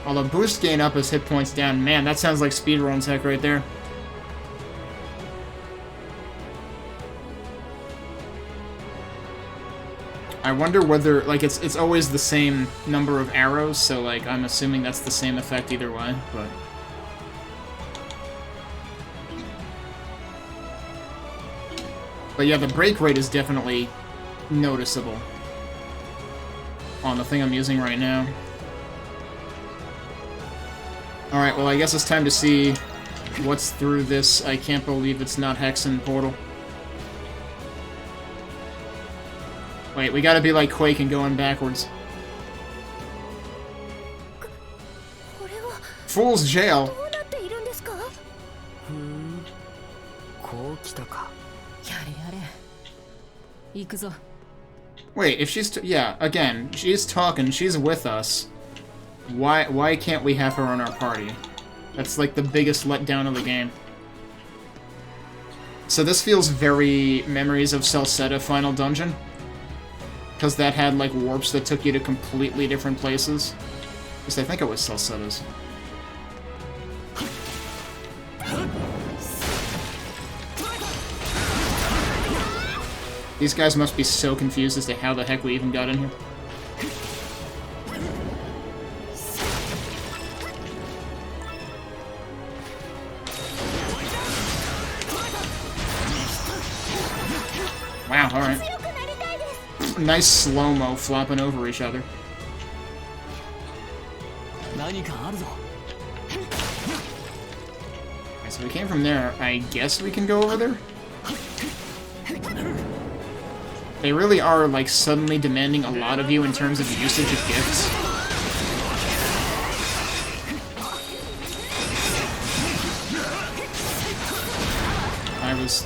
[SPEAKER 1] Although boost gain up as hit points down. Man, that sounds like speedrun tech right there. I wonder whether, like, it's always the same number of arrows, so, like, I'm assuming that's the same effect either way, but... But yeah, the break rate is definitely noticeable on the thing I'm using right now. Alright, well, I guess it's time to see what's through this. I can't believe it's not Hexen portal. Wait, we gotta be like Quake and going backwards. Fool's Jail? Wait, if she's... yeah, again, she's talking, she's with us. Why can't we have her on our party? That's like the biggest letdown of the game. So this feels very Memories of Celceta Final Dungeon. Because that had like warps that took you to completely different places. At least I think it was Celceta's. These guys must be so confused as to how the heck we even got in here. Wow, alright. Nice slow-mo flopping over each other. Okay, so we came from there. I guess we can go over there? They really are, like, suddenly demanding a lot of you in terms of usage of gifts.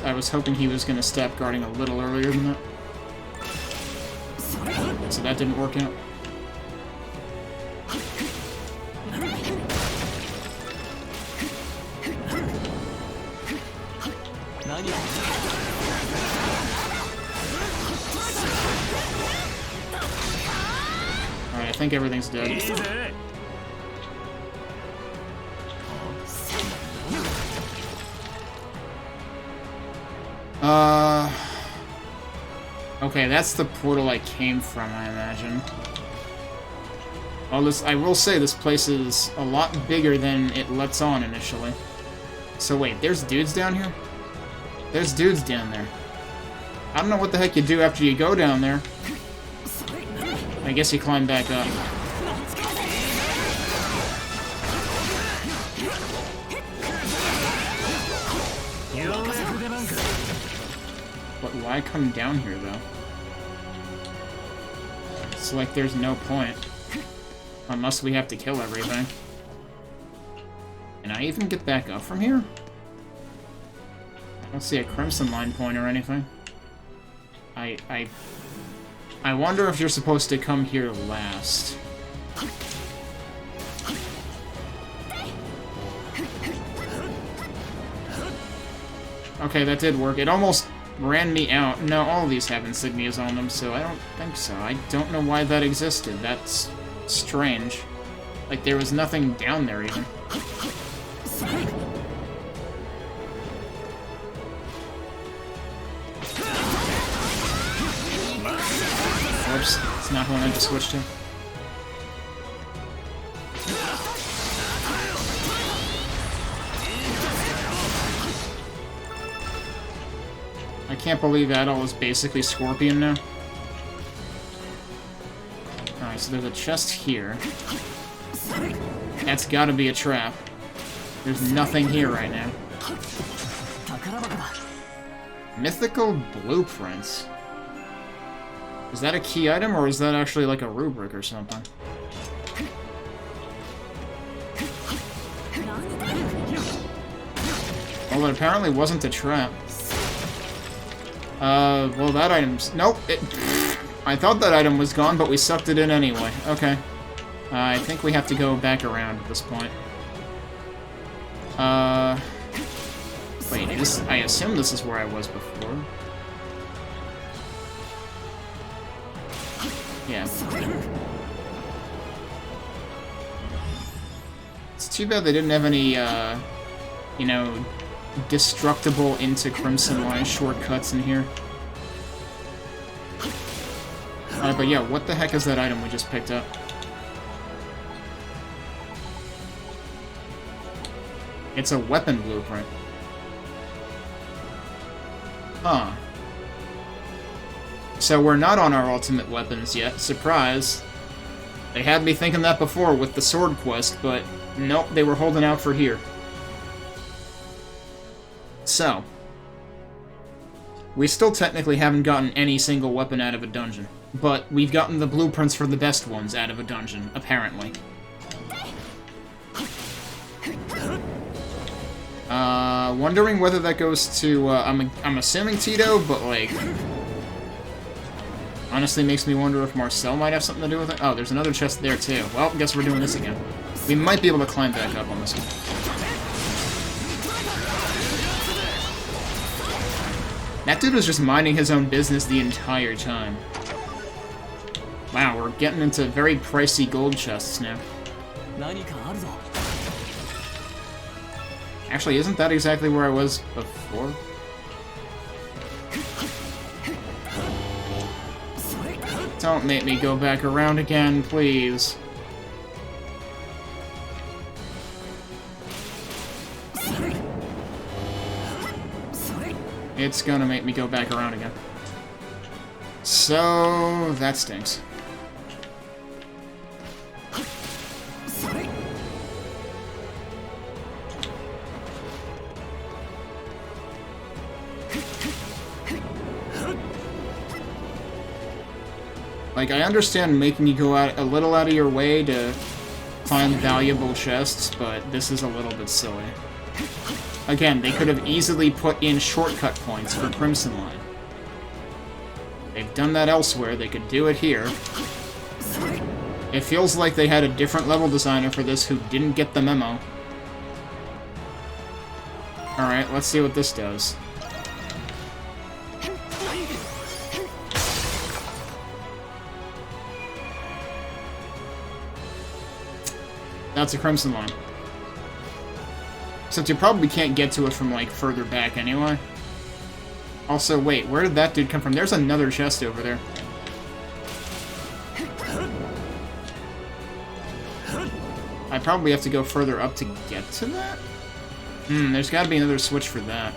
[SPEAKER 1] I was hoping he was gonna stop guarding a little earlier than that. So that didn't work out. Alright, I think everything's dead. Okay, that's the portal I came from, I imagine. I will say this place is a lot bigger than it lets on initially. So wait, there's dudes down here? There's dudes down there. I don't know what the heck you do after you go down there. I guess you climb back up. But why come down here, though? It's like there's no point. Unless we have to kill everything. Can I even get back up from here? I don't see a crimson line point or anything. I wonder if you're supposed to come here last. Okay, that did work. It almost ran me out. No, all of these have insignias on them, so I don't think so. I don't know why that existed. That's strange. Like, there was nothing down there, even. Oops, it's not the one I just switched to. I can't believe Adol is basically Scorpion now. Alright, so there's a chest here. That's gotta be a trap. There's nothing here right now. Mythical blueprints. Is that a key item, or is that actually like a rubric or something? Well, it apparently wasn't a trap. Well, that item's... Nope, I thought that item was gone, but we sucked it in anyway. Okay. I think we have to go back around at this point. Wait, I assume this is where I was before. Yeah. It's too bad they didn't have any, you know, destructible into Crimson Line shortcuts in here. But yeah, what the heck is that item we just picked up? It's a weapon blueprint. Huh. So we're not on our ultimate weapons yet. Surprise. They had me thinking that before with the sword quest, but nope, they were holding out for here. So, we still technically haven't gotten any single weapon out of a dungeon, but we've gotten the blueprints for the best ones out of a dungeon, apparently. Wondering whether that goes to, I'm assuming Tito, but, like, honestly makes me wonder if Marcel might have something to do with it. Oh, there's another chest there, too. Well, I guess we're doing this again. We might be able to climb back up on this one. That dude was just minding his own business the entire time. Wow, we're getting into very pricey gold chests now. Actually, isn't that exactly where I was before? Don't make me go back around again, please. It's gonna make me go back around again. So that stinks. Like, I understand making you go out a little out of your way to find valuable chests, but this is a little bit silly. Again, they could have easily put in shortcut points for Crimson Line. They've done that elsewhere, they could do it here. It feels like they had a different level designer for this who didn't get the memo. Alright, let's see what this does. That's a Crimson Line. Except you probably can't get to it from, like, further back anyway. Also, wait, where did that dude come from? There's another chest over there. I probably have to go further up to get to that? There's gotta be another switch for that.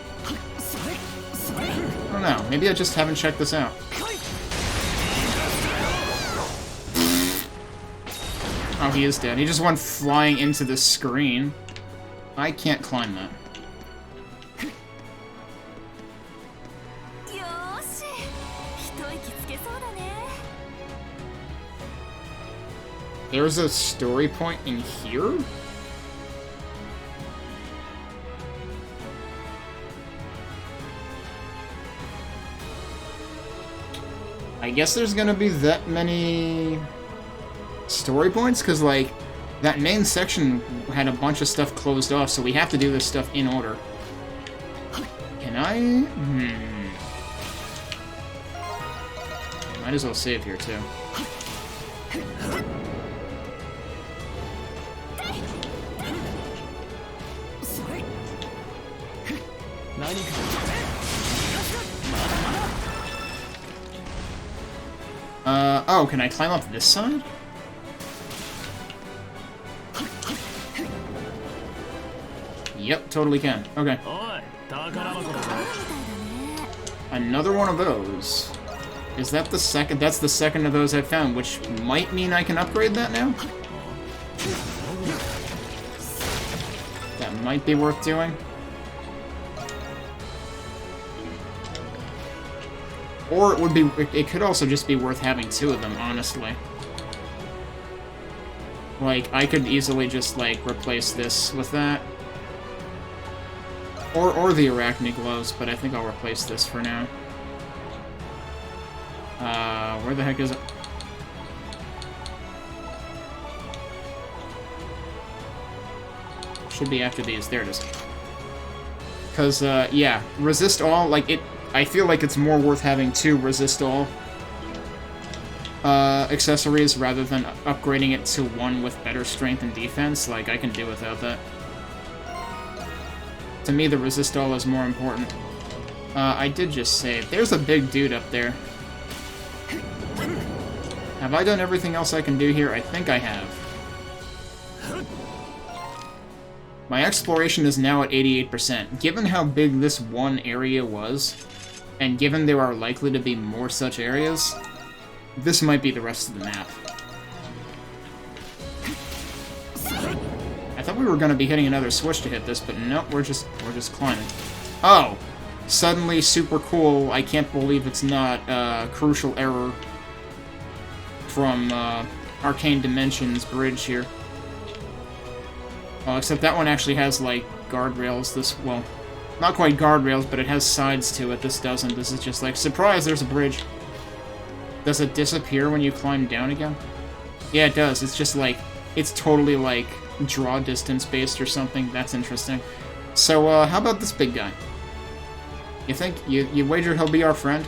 [SPEAKER 1] I don't know, maybe I just haven't checked this out. Oh, he is dead. He just went flying into the screen. I can't climb that. There's a story point in here? I guess there's gonna be that many story points, because, like, that main section had a bunch of stuff closed off, so we have to do this stuff in order. Can I? Might as well save here, too. Oh, can I climb up this side? Yep, totally can. Okay. Another one of those. Is that the second? That's the second of those I found, which might mean I can upgrade that now? That might be worth doing. Or it would be, it could also just be worth having two of them, honestly. Like, I could easily just, like, replace this with that. Or the Arachne Gloves, but I think I'll replace this for now. Where the heck is it? Should be after these. There it is. Because, yeah, resist all, like, I feel like it's more worth having two resist all accessories rather than upgrading it to one with better strength and defense. Like, I can do without that. To me, the resist all is more important. I did just save. There's a big dude up there. Have I done everything else I can do here? I think I have. My exploration is now at 88%. Given how big this one area was, and given there are likely to be more such areas, this might be the rest of the map. I thought we were going to be hitting another switch to hit this, but nope, we're just climbing. Oh! Suddenly super cool, I can't believe it's not a crucial error from Arcane Dimensions Bridge here. Except that one actually has, like, guardrails. This, well, not quite guardrails, but it has sides to it. This doesn't. This is just like, surprise, there's a bridge. Does it disappear when you climb down again? Yeah, it does. It's just like, it's totally, like, draw distance based or something. That's interesting. So, how about this big guy? You think, you wager he'll be our friend?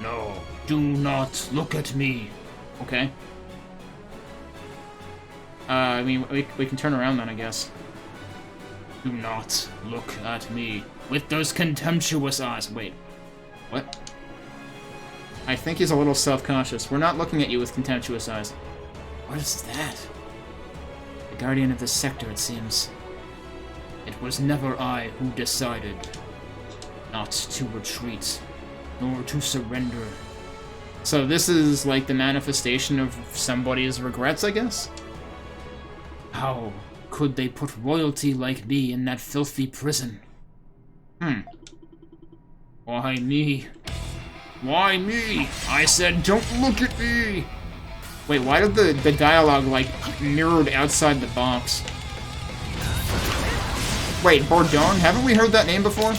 [SPEAKER 15] No, do not look at me.
[SPEAKER 1] Okay. I mean, we can turn around then, I guess.
[SPEAKER 15] Do not look at me with those contemptuous eyes.
[SPEAKER 1] Wait. What? I think he's a little self-conscious. We're not looking at you with contemptuous eyes.
[SPEAKER 15] What is that?
[SPEAKER 1] The guardian of this sector, it seems.
[SPEAKER 15] It was never I who decided not to retreat. nor to surrender.
[SPEAKER 1] So this is like the manifestation of somebody's regrets, I guess?
[SPEAKER 15] How could they put royalty like me in that filthy prison? Why me? Why me? I said, don't look at me!
[SPEAKER 1] Wait, why did the dialogue, like, mirrored outside the box? Wait, Bourdon? Haven't we heard that name before?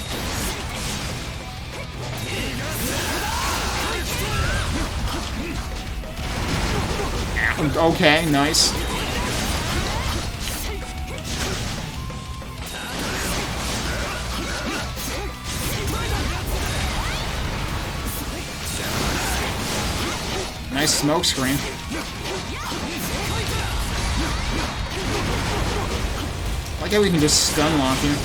[SPEAKER 1] Okay, nice. Nice smoke screen. I like how we can just stun lock you.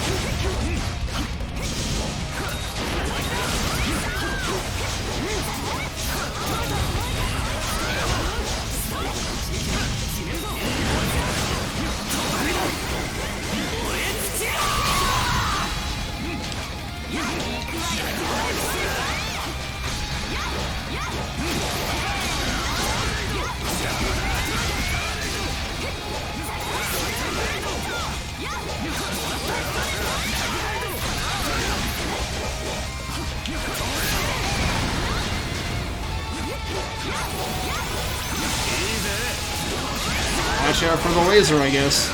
[SPEAKER 1] Watch out for the laser, I guess.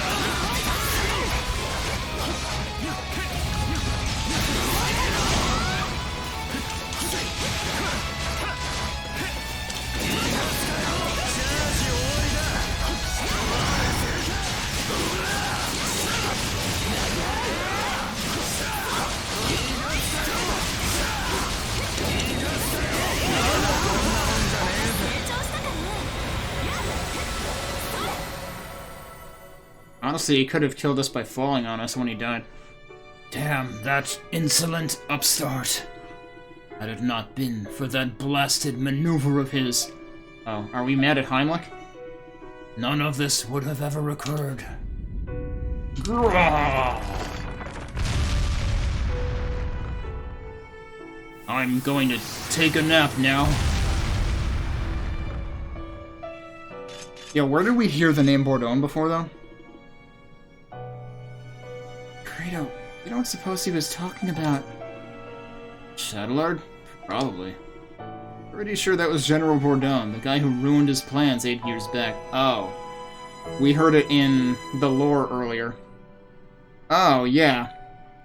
[SPEAKER 1] Honestly, he could have killed us by falling on us when he died.
[SPEAKER 15] Damn that insolent upstart. Had it not been for that blasted maneuver of his,
[SPEAKER 1] Oh, are we mad at Heimlich?
[SPEAKER 15] none of this would have ever occurred. I'm going to take a nap now.
[SPEAKER 1] Yo, where did we hear the name Bourdon before, though? Credo, you don't suppose he was talking about... Shadowlord? Probably. Pretty sure that was General Bourdon, the guy who ruined his plans 8 years back. Oh. We heard it in the lore earlier. Oh, yeah.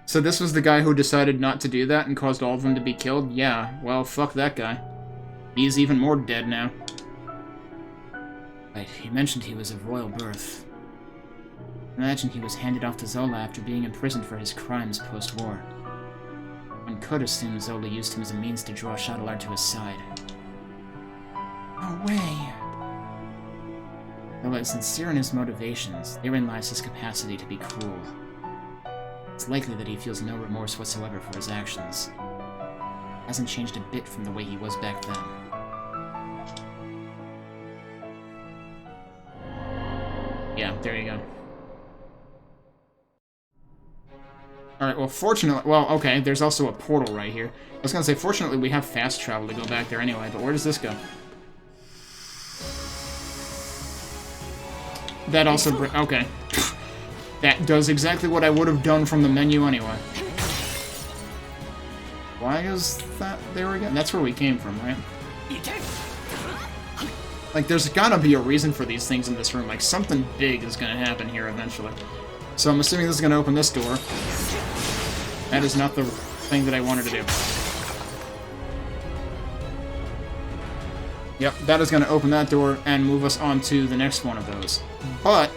[SPEAKER 1] So this was the guy who decided not to do that and caused all of them to be killed? Yeah, well, fuck that guy. He's even more dead now. Right, he mentioned he was of royal birth. Imagine he was handed off to Zola after being imprisoned for his crimes post-war. One could assume Zola used him as a means to draw Shadowlord to his side. No way! Though it's sincere in his motivations, therein lies his capacity to be cruel. It's likely that he feels no remorse whatsoever for his actions. Hasn't changed a bit from the way he was back then. Yeah, there you go. Alright, well, fortunately... Well, okay, there's also a portal right here. I was gonna say, fortunately, we have fast travel to go back there anyway, but where does this go? That also... Okay. That does exactly what I would have done from the menu anyway. Why is that there again? That's where we came from, right? Like, there's gotta be a reason for these things in this room. Like, something big is gonna happen here eventually. So I'm assuming this is gonna open this door. That is not the thing that I wanted to do. Yep, that is gonna open that door and move us on to the next one of those. But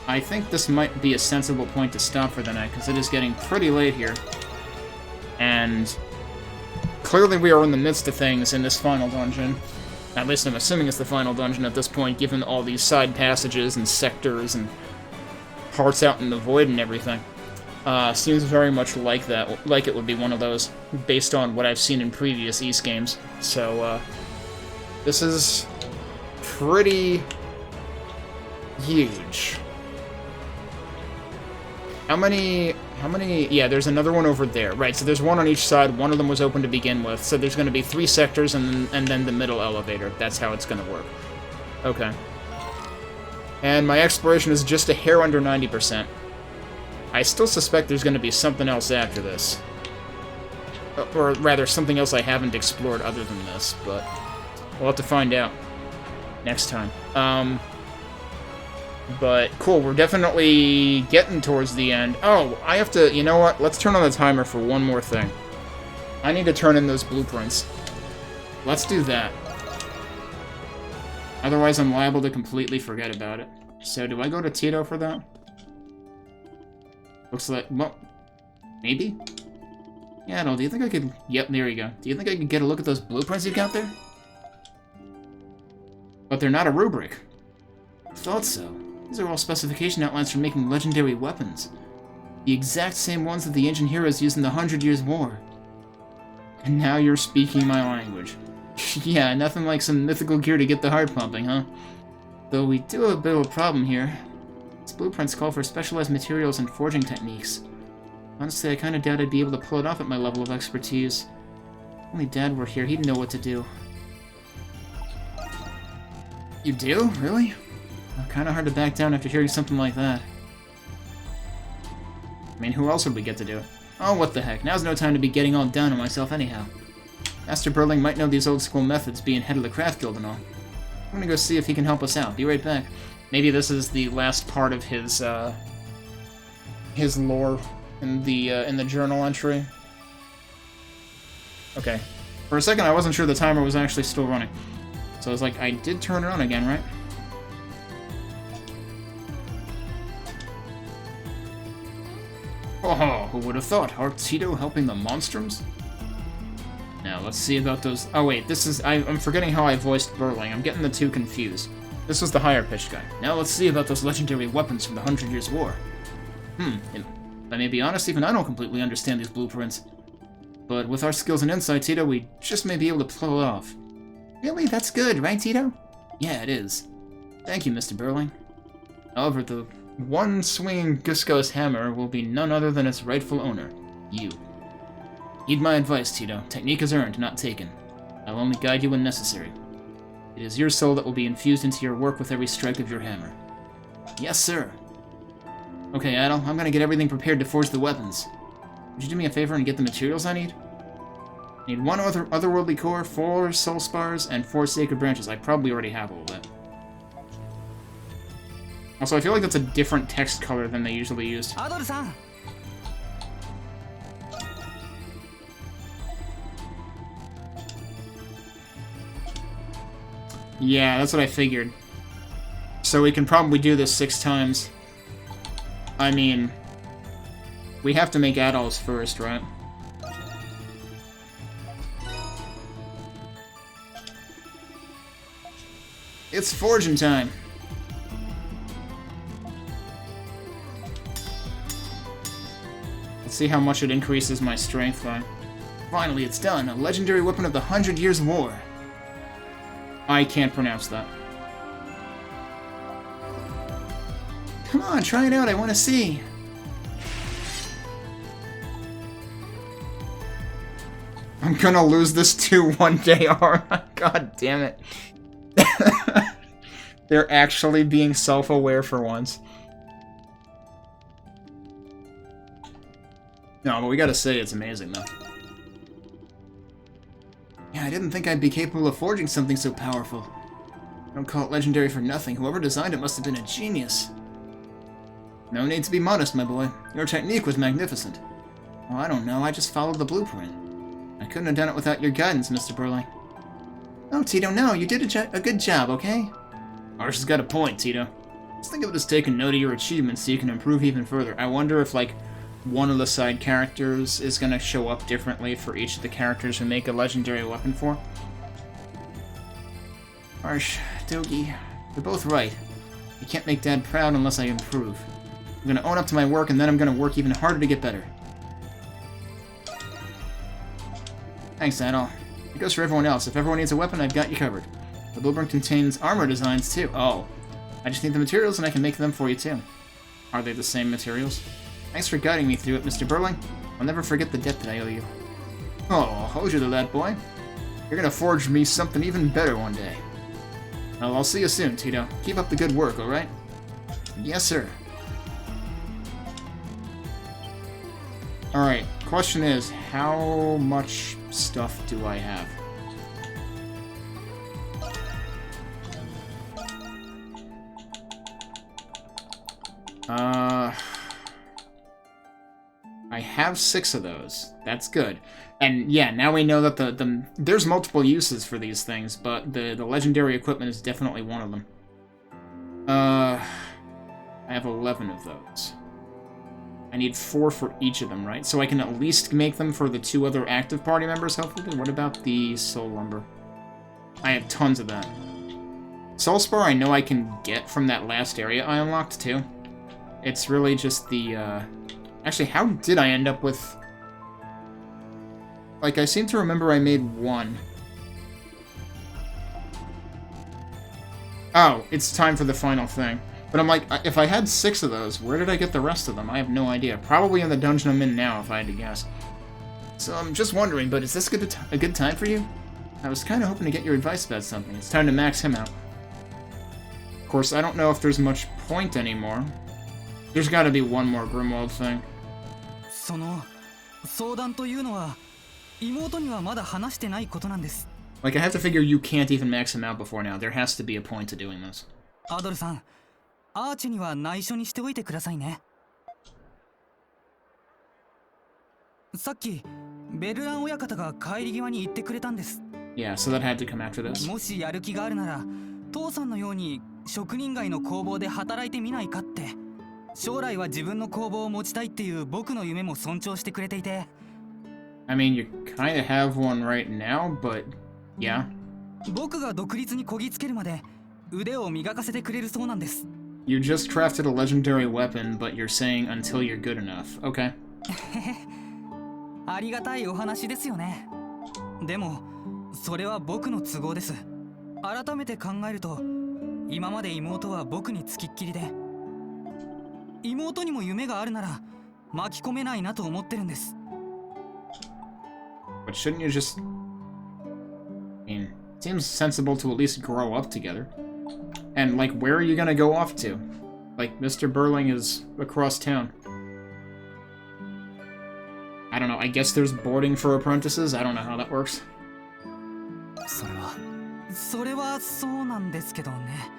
[SPEAKER 1] I think this might be a sensible point to stop for the night, because it is getting pretty late here. And clearly we are in the midst of things in this final dungeon. At least I'm assuming it's the final dungeon at this point, given all these side passages and sectors and parts out in the void and everything. Seems very much like that, like it would be one of those, based on what I've seen in previous Ys games. So, this is pretty huge. How many, yeah, there's another one over there. Right, so there's one on each side. One of them was open to begin with. So there's going to be 3 sectors and then the middle elevator. That's how it's going to work. Okay. And my exploration is just a hair under 90%. I still suspect there's going to be something else after this. Or rather, something else I haven't explored other than this, but we'll have to find out next time. But cool, we're definitely getting towards the end. Oh, I have to, you know what? Let's turn on the timer for one more thing. I need to turn in those blueprints. Let's do that. Otherwise, I'm liable to completely forget about it. So, do I go to Tito for that? Looks like, well, maybe? Yeah, no, do you think I could, yep, there you go. Do you think I could get a look at those blueprints you've got there? But they're not a rubric. I thought so. These are all specification outlines for making legendary weapons. The exact same ones that the ancient heroes used in the 100 Years' War. And now you're speaking my language. Yeah, nothing like some mythical gear to get the heart pumping, huh? Though we do have a bit of a problem here. These blueprints call for specialized materials and forging techniques. Honestly, I kind of doubt I'd be able to pull it off at my level of expertise. If only Dad were here, he'd know what to do. You do? Really? Kind of hard to back down after hearing something like that. I mean, who else would we get to do it? Oh, what the heck. Now's no time to be getting all down on myself anyhow. Master Burling might know these old school methods, being head of the craft guild and all. I'm gonna go see if he can help us out. Be right back. Maybe this is the last part of his lore in the journal entry. Okay. For a second, I wasn't sure the timer was actually still running. So I was like, I did turn it on again, right? Oh, who would have thought? Tito helping the Monstroms? Now, let's see about those... Oh, wait, this is... I'm forgetting how I voiced Burling. I'm getting the two confused. This was the higher-pitched guy. Now let's see about those legendary weapons from the 100 Years' War. If I may be honest, even I don't completely understand these blueprints. But with our skills and insight, Tito, we just may be able to pull it off. Really? That's good, right, Tito? Yeah, it is. Thank you, Mr. Burling. However, the one swinging Gusco's hammer will be none other than its rightful owner, you. Heed my advice, Tito. Technique is earned, not taken. I will only guide you when necessary. It is your soul that will be infused into your work with every strike of your hammer. Yes, sir. Okay, Adel, I'm gonna get everything prepared to forge the weapons. Would you do me a favor and get the materials I need? I need 1 otherworldly core, 4 soul spars, and 4 sacred branches. I probably already have all that. Also, I feel like that's a different text color than they usually use.
[SPEAKER 9] Adol-san!
[SPEAKER 1] Yeah, that's what I figured. So we can probably do this 6 times. I mean, we have to make Adel's first, right? It's forging time! Let's see how much it increases my strength by. Finally, it's done! A legendary weapon of the 100 Years' War! I can't pronounce that. Come on, try it out, I want to see! I'm gonna lose this too one day, alright? God damn it. They're actually being self-aware for once. No, but we gotta say it's amazing, though. Yeah, I didn't think I'd be capable of forging something so powerful. Don't call it legendary for nothing. Whoever designed it must have been a genius. No need to be modest, my boy. Your technique was magnificent. Oh, I don't know. I just followed the blueprint. I couldn't have done it without your guidance, Mr. Burling. Oh, Tito, no. You did a good job, okay? Arsh has got a point, Tito. Let's think of it as taking note of your achievements so you can improve even further. I wonder if, like, one of the side characters is going to show up differently for each of the characters we make a legendary weapon for. Arsh, Dogi, you're both right. I can't make Dad proud unless I improve. I'm going to own up to my work, and then I'm going to work even harder to get better. Thanks, Adol. It goes for everyone else. If everyone needs a weapon, I've got you covered. The blueprint contains armor designs, too. Oh. I just need the materials, and I can make them for you, too. Are they the same materials? Thanks for guiding me through it, Mr. Burling. I'll never forget the debt that I owe you. Oh, I'll hold you to that, boy. You're gonna forge me something even better one day. Well, I'll see you soon, Tito. Keep up the good work, alright? Yes, sir. Alright, question is, how much stuff do I have? I have 6 of those. That's good. And yeah, now we know that there's multiple uses for these things, but the legendary equipment is definitely one of them. I have 11 of those. I need 4 for each of them, right? So I can at least make them for the 2 other active party members, hopefully. What about the soul lumber? I have tons of that. Soul spar I know I can get from that last area I unlocked, too. It's really just the, Actually, how did I end up with... Like, I seem to remember I made 1. Oh, it's time for the final thing. But I'm like, if I had 6 of those, where did I get the rest of them? I have no idea. Probably in the dungeon I'm in now, if I had to guess. So I'm just wondering, but is this a good time for you? I was kind of hoping to get your advice about something. It's time to max him out. Of course, I don't know if there's much point anymore. There's gotta be one more Grimwald thing. Like, I have to figure you can't even max him out before now. There has to be a point to doing this.
[SPEAKER 16] アドルさん、アーチには内緒にしておいてくださいね。さっきベルラン親方が帰り際に言ってくれたんです。
[SPEAKER 1] Yeah, so that had to come after this.
[SPEAKER 16] もしやる気があるなら、父さんのように職人街の工房で働いてみないかって。将来は自分の工房を持ちたいっていう僕の夢も尊重してくれていて。
[SPEAKER 1] I mean, you kind of have one right now, but yeah.
[SPEAKER 16] 僕が独立にこぎつけるまで腕を磨かせてくれるそうなんです。
[SPEAKER 1] You just crafted a legendary weapon, but you're saying until you're good enough. Okay.
[SPEAKER 16] ありがたいお話ですよね。でも、それは僕の都合です。改めて考えると、今まで妹は僕につきっきりで、妹にも夢があるなら巻き込めないなと思ってるんです。
[SPEAKER 1] But shouldn't you just... I mean, it seems sensible to at least grow up together. And, like, where are you gonna go off to? Like, Mr. Burling is across town. I don't know, I guess there's boarding for apprentices? I don't know how that works.
[SPEAKER 16] それはそうなんですけどね。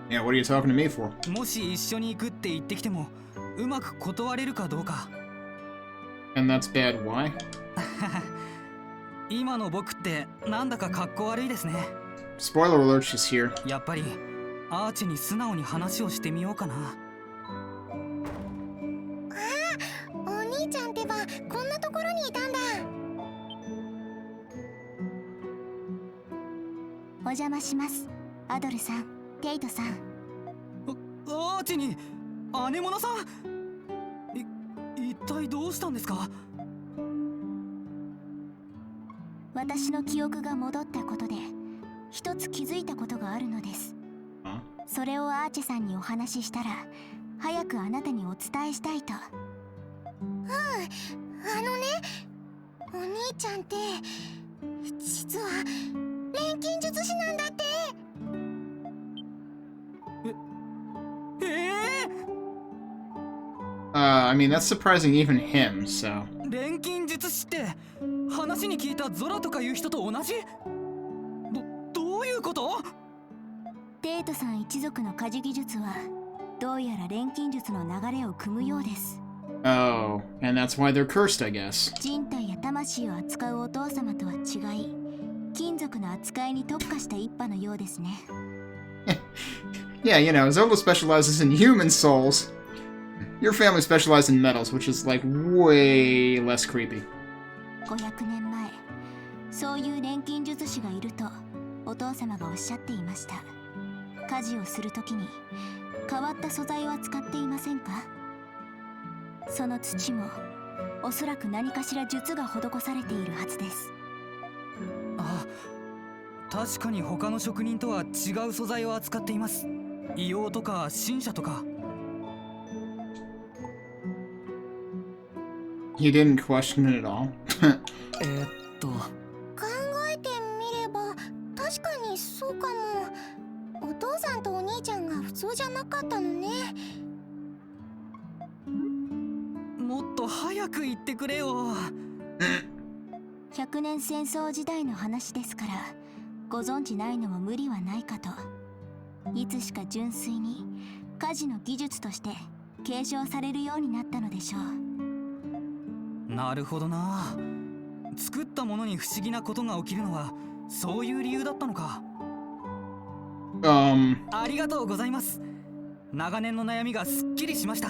[SPEAKER 1] Yeah, what are you talking to me for?
[SPEAKER 16] もし一緒に行くって言ってきても、うまく断れるかどうか。
[SPEAKER 1] And that's bad, why?
[SPEAKER 16] 今の僕ってなんだか格好悪いですね。
[SPEAKER 1] Spoiler alert, she's here.
[SPEAKER 16] やっぱりアーチに素直に話をしてみようかな。
[SPEAKER 2] お兄ちゃんってばこんなところにいたんだ。
[SPEAKER 5] お邪魔します、アドルさん、テイトさん。
[SPEAKER 16] アーチに姉物さん、一体どうしたんですか？
[SPEAKER 5] 私の記憶が戻ったことで一つ気づいたことがあるのです。それをアーチェさんにお話ししたら早くあなたにお伝えしたいと。
[SPEAKER 2] お兄ちゃんって実は錬金術師なんだって。
[SPEAKER 1] I mean, that's surprising even him, so...
[SPEAKER 16] 錬金術師って話に聞いたゾラとかいう人と同じ？どういうこと？
[SPEAKER 5] テイトさん一族の家事技術はどうやら錬金術の流れを組むようです。
[SPEAKER 1] Oh, and that's why they're cursed, I guess.
[SPEAKER 5] 人体や魂を扱うお父様とは違い、金属の扱いに特化した一派のようですね。
[SPEAKER 1] Yeah, you know, Zola specializes in human souls. Your family specialized in metals, which is, like, way less creepy.
[SPEAKER 5] 500年前、そういう錬金術師がいるとお父様がおっしゃっていました。家事をするときに変わった素材を扱っていませんか？その土もおそらく何かしら術が施されているはずです。
[SPEAKER 16] あ、確かに他の職人とは違う素材を扱っています。硫黄とか新車とか。
[SPEAKER 1] You didn't question it at all?
[SPEAKER 2] 考えてみれば確かにそうかも。お父さんとお兄ちゃんが普通じゃなかったのね。
[SPEAKER 16] もっと早く言ってくれよ。
[SPEAKER 5] 100年戦争時代の話ですからご存じないのも無理はないかと。いつしか純粋に家事の技術として継承されるようになったのでしょう。
[SPEAKER 16] なるほどな。作ったものに不思議なことが起きるのはそういう理由だったのか。ありがとうございます。長年の悩みがすっきりしました。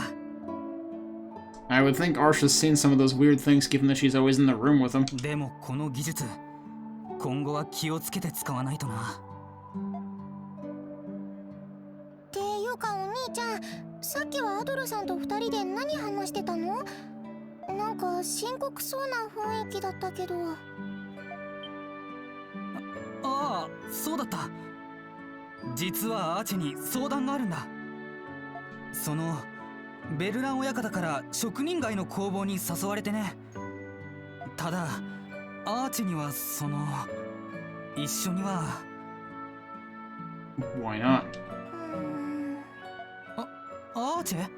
[SPEAKER 1] I would think Arsha's seen some of those weird things given that she's always in the room with him.
[SPEAKER 16] でもこの技術今後は気をつけて使わないとな。
[SPEAKER 2] っていうかお兄ちゃん、さっきはアドルさんと2人で何話してたの？なんか深刻そうな雰囲気だったけど。
[SPEAKER 16] ああ、そうだった。実はアーチェに相談があるんだ。そのベルラン親方から職人街の工房に誘われてね。ただアーチェには一緒には。
[SPEAKER 1] Why not?
[SPEAKER 16] アーチェ？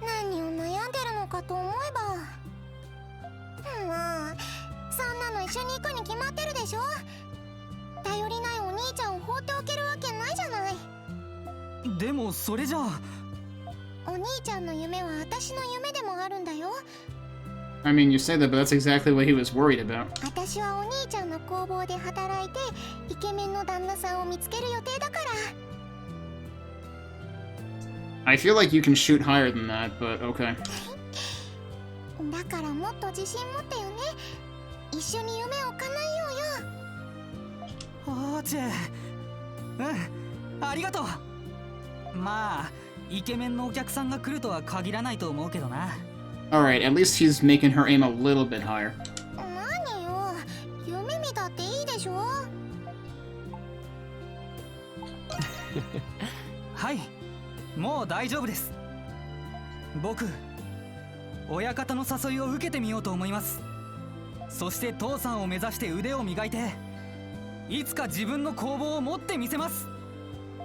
[SPEAKER 2] 何を悩んでるのかと思えば。まあそんなの一緒に行くに決まってるでしょ。頼りないお兄ちゃんを放っておけるわけないじゃない。
[SPEAKER 16] でもそれじゃあ
[SPEAKER 2] お兄ちゃんの夢は私の夢でもあるんだよ。
[SPEAKER 1] I mean, you say that, but that's exactly what he was worried about.
[SPEAKER 2] 私はお兄ちゃんの工房で働いてイケメンの旦那さんを見つける予定だから。
[SPEAKER 1] I feel like you can shoot higher than that, but okay.
[SPEAKER 2] だからもっと自信持ってよね。一緒に夢を叶えようよ。
[SPEAKER 16] アーチェ、ありがとう。まあイケメンのお客さんが来るとは限らないと思うけどな。
[SPEAKER 1] Alright, at least he's making her aim a little bit higher.
[SPEAKER 2] 何よ、夢見たっていいでしょ。
[SPEAKER 16] はい、もう大丈夫です。僕親方の誘いを受けてみようと思います。そして父さんを目指して腕を磨いていつか自分の工房を持ってみせます。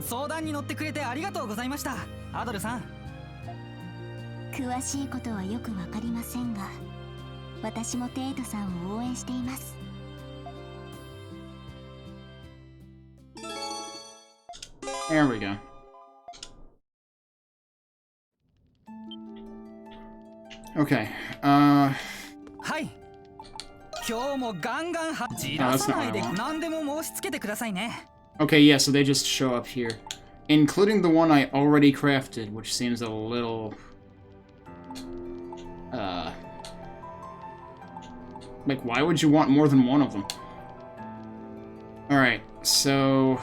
[SPEAKER 16] 相談に乗ってくれてありがとうございました、アドルさん。
[SPEAKER 5] 詳しいことはよくわかりませんが私もテイトさんを応援しています。
[SPEAKER 1] There we go. Okay,
[SPEAKER 16] はい。今日もガンガンじらさないで何でも申し付けてくださいね。
[SPEAKER 1] Okay, yeah, so they just show up here. Including the one I already crafted, which seems a little... Like, why would you want more than one of them? Alright, so...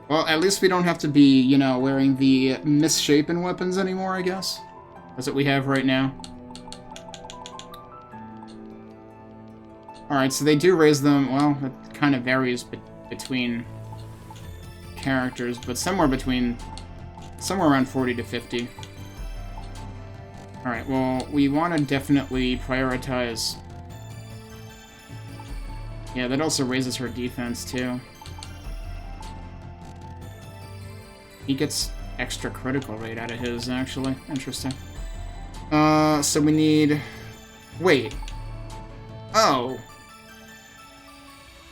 [SPEAKER 1] Well, at least we don't have to be, you know, wearing the misshapen weapons anymore, I guess. That's what we have right now. Alright, so they do raise them, well, it kind of varies between characters, but somewhere around 40 to 50. Alright, well, we want to definitely prioritize... Yeah, that also raises her defense, too. He gets extra critical rate out of his, actually. Interesting. So we need... Wait. Oh.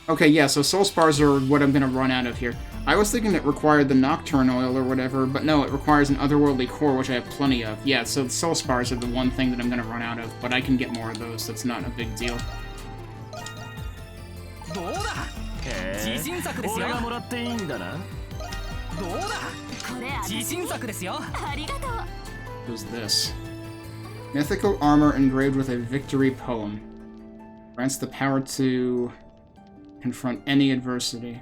[SPEAKER 1] Okay, yeah, so soul spars are what I'm gonna run out of here. I was thinking it required the Nocturne Oil or whatever, but no, it requires an otherworldly core, which I have plenty of. Yeah, so the soul spars are the one thing that I'm gonna run out of, but I can get more of those, that's not a big deal.
[SPEAKER 16] どうだ。自信作ですよ。俺がもらっていいんだな。どうだ。これ自信作ですよ。ありがとう。
[SPEAKER 1] Who's this? Mythical armor engraved with a victory poem. Grants the power to confront any adversity.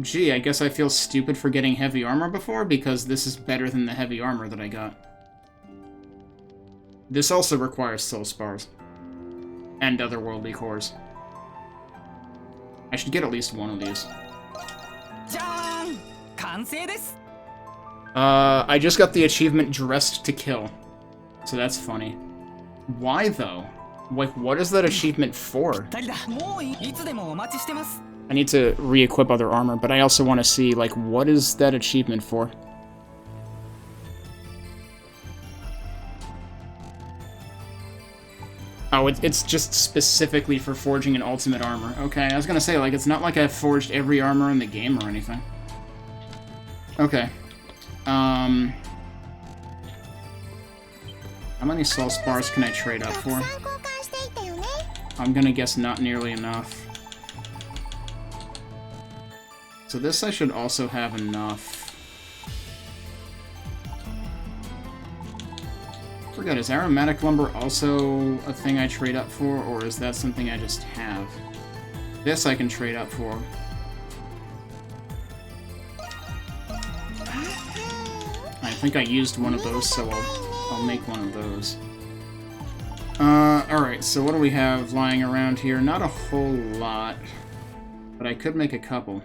[SPEAKER 1] Gee, I guess I feel stupid for getting heavy armor before, because this is better than the heavy armor that I got. This also requires soul spars. And otherworldly cores. I should get at least one of these. I just got the achievement Dressed to Kill. So that's funny. Why, though? Like, what is that achievement for? I need to re-equip other armor, but I also want to see, like, what is that achievement for? Oh, it's just specifically for forging an ultimate armor. Okay, I was gonna say, like, it's not like I've forged every armor in the game or anything. Okay. How many soul spars can I trade up for? I'm gonna guess not nearly enough. So this I should also have enough. Forget, is aromatic lumber also a thing I trade up for, or is that something I just have? This I can trade up for. I think I used one of those, so I'll make one of those. Alright, so what do we have lying around here? Not a whole lot, but I could make a couple.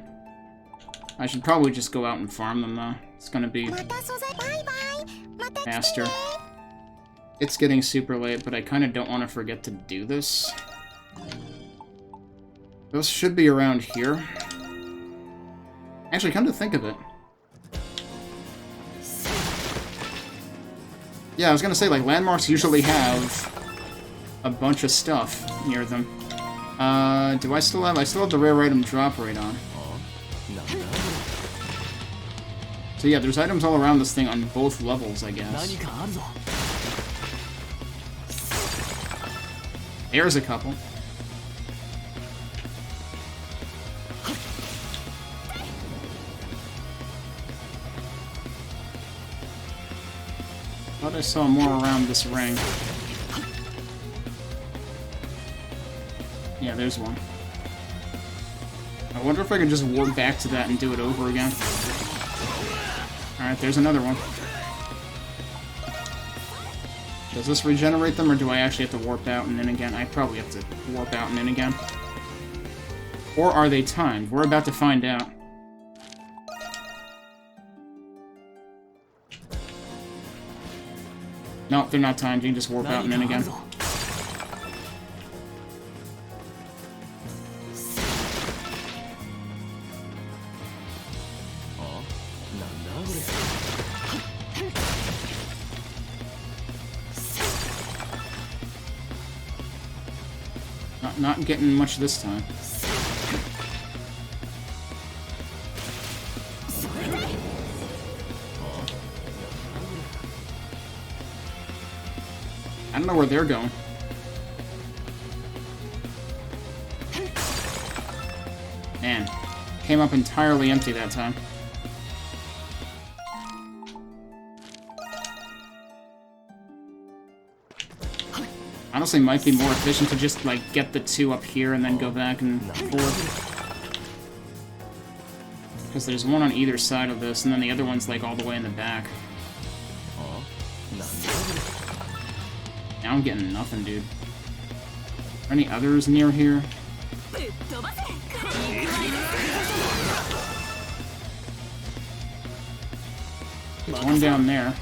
[SPEAKER 1] I should probably just go out and farm them, though. It's gonna be faster. It's getting super late, but I kind of don't want to forget to do this. Those should be around here. Actually, come to think of it. Yeah, I was gonna say, like, landmarks usually have a bunch of stuff near them. Do I still have the rare item drop rate on. So yeah, there's items all around this thing on both levels, I guess. There's a couple. Thought I saw more around this ring. Yeah, there's one. I wonder if I can just warp back to that and do it over again. Alright, there's another one. Does this regenerate them, or do I actually have to warp out and in again? I probably have to warp out and in again. Or are they timed? We're about to find out. No, they're not timed. You can just warp out and in again. Not getting much this time. I don't know where they're going. Man, came up entirely empty that time. Honestly, might be more efficient to just, like, get the two up here and then go back and forth. Because there's one on either side of this, and then the other one's, like, all the way in the back. Now I'm getting nothing, dude. Are any others near here? There's one down there.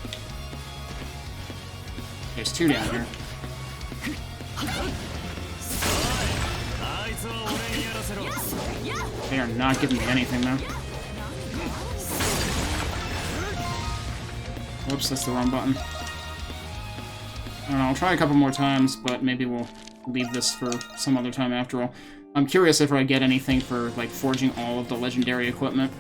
[SPEAKER 1] There's two down here. They are not giving me anything, though. Whoops, that's the wrong button. I don't know, I'll try a couple more times, but maybe we'll leave this for some other time after all. I'm curious if I get anything for, like, forging all of the legendary equipment.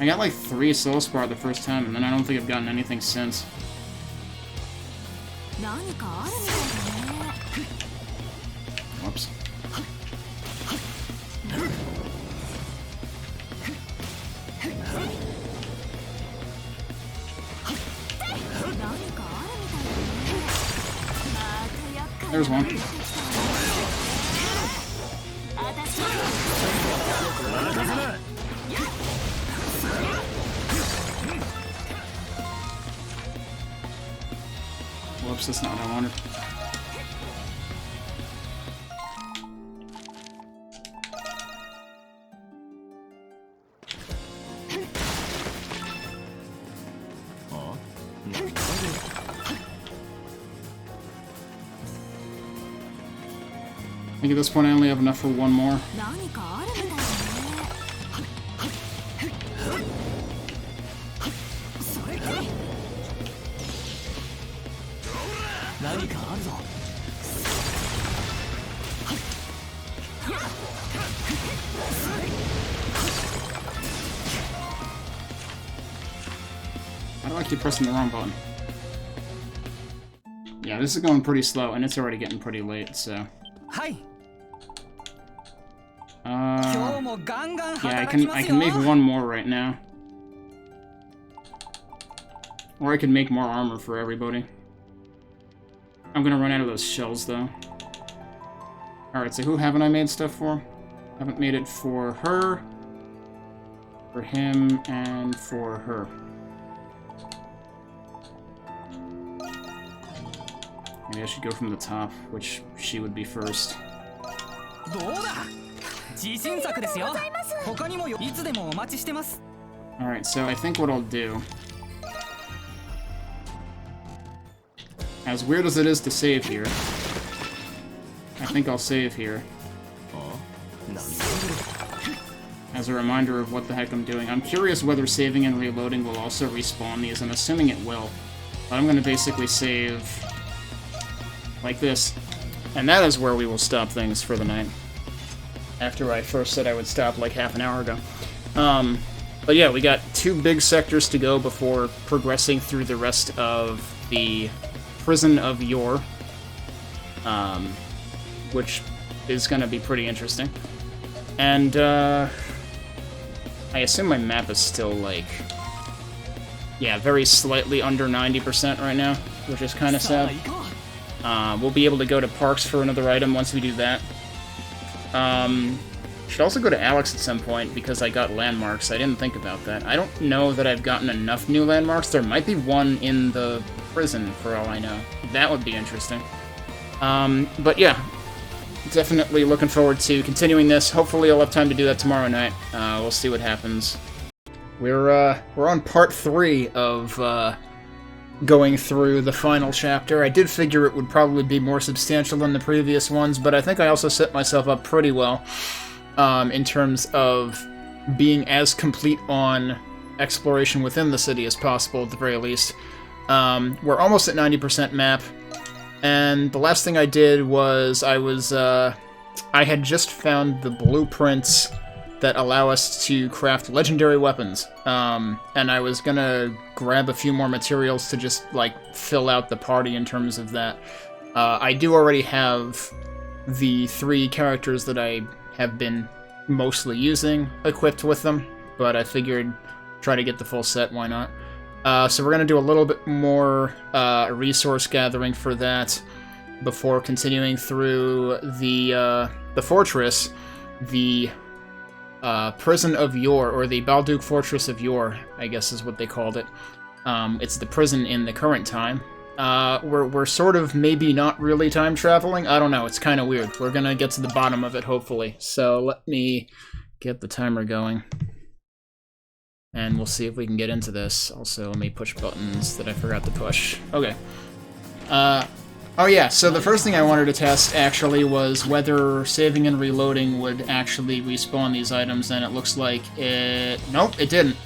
[SPEAKER 1] I got, like, 3 soul spar the first time, and then I don't think I've gotten anything since. Whoops. There's one. Whoops, that's not what I wanted. I think at this point I only have enough for one more.
[SPEAKER 14] 何かあるみたいだね。それ
[SPEAKER 9] 何かあるぞ。
[SPEAKER 1] I don't like keep pressing the wrong button. Yeah, this is going pretty slow, and it's already getting pretty late, so...
[SPEAKER 16] Hi.
[SPEAKER 1] Yeah, I can make one more right now. Or I could make more armor for everybody. I'm gonna run out of those shells, though. Alright, so who haven't I made stuff for? Haven't made it for her, for him, and for her. Maybe I should go from the top, which she would be first. Alright, so I think what I'll do... As weird as it is to save here, I think I'll save here. As a reminder of what the heck I'm doing. I'm curious whether saving and reloading will also respawn these. I'm assuming it will. But I'm gonna basically save... like this. And that is where we will stop things for the night. After I first said I would stop like half an hour ago. But yeah, we got 2 big sectors to go before progressing through the rest of the Prison of Yore. Which is going to be pretty interesting. And, I assume my map is still, like... yeah, very slightly under 90% right now, which is kind of sad. We'll be able to go to Parks for another item once we do that. Should also go to Alex at some point, because I got landmarks. I didn't think about that. I don't know that I've gotten enough new landmarks. There might be one in the prison, for all I know. That would be interesting. But yeah, definitely looking forward to continuing this. Hopefully I'll have time to do that tomorrow night. We'll see what happens. We're on part 3 of, going through the final chapter. I did figure it would probably be more substantial than the previous ones, but I think I also set myself up pretty well in terms of being as complete on exploration within the city as possible, at the very least. We're almost at 90% map, and the last thing I did was I had just found the blueprints that allow us to craft legendary weapons, and I was gonna grab a few more materials to just, like, fill out the party in terms of that. I do already have the 3 characters that I have been mostly using equipped with them, but I figured try to get the full set, why not? So we're gonna do a little bit more resource gathering for that before continuing through the fortress, the Prison of Yore, or the Balduke Fortress of Yore, I guess is what they called it. It's the prison in the current time. We're sort of maybe not really time traveling. I don't know, it's kind of weird. We're gonna get to the bottom of it, hopefully. So let me get the timer going. And we'll see if we can get into this. Also, let me push buttons that I forgot to push. Okay. Oh yeah, so the first thing I wanted to test, actually, was whether saving and reloading would actually respawn these items, and it looks like it... nope, it didn't.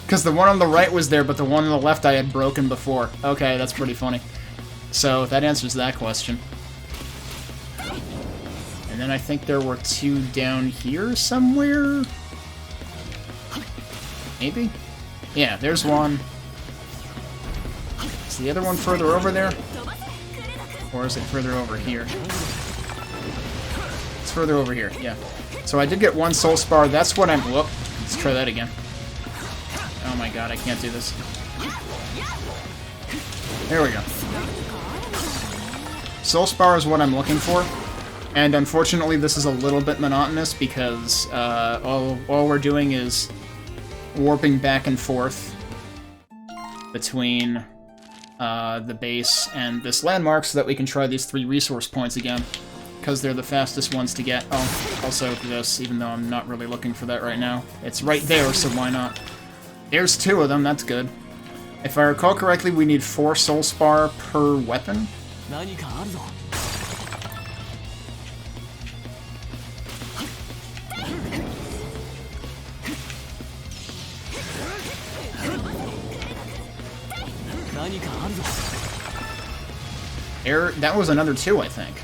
[SPEAKER 1] Because the one on the right was there, but the one on the left I had broken before. Okay, that's pretty funny. So, that answers that question. And then I think there were 2 down here somewhere? Maybe? Yeah, there's one. Is the other one further over there? Or is it further over here? It's further over here, yeah. So I did get 1 soul spar. That's what I'm... whoop. Let's try that again. Oh my god, I can't do this. There we go. Soul spar is what I'm looking for. And unfortunately, this is a little bit monotonous because all we're doing is warping back and forth between the base and this landmark so that we can try these 3 resource points again, because they're the fastest ones to get. Oh, also this, even though I'm not really looking for that right now. It's right there, so why not? There's 2 of them, that's good. If I recall correctly, we need 4 soul spar per weapon. Air, that was another 2, I think.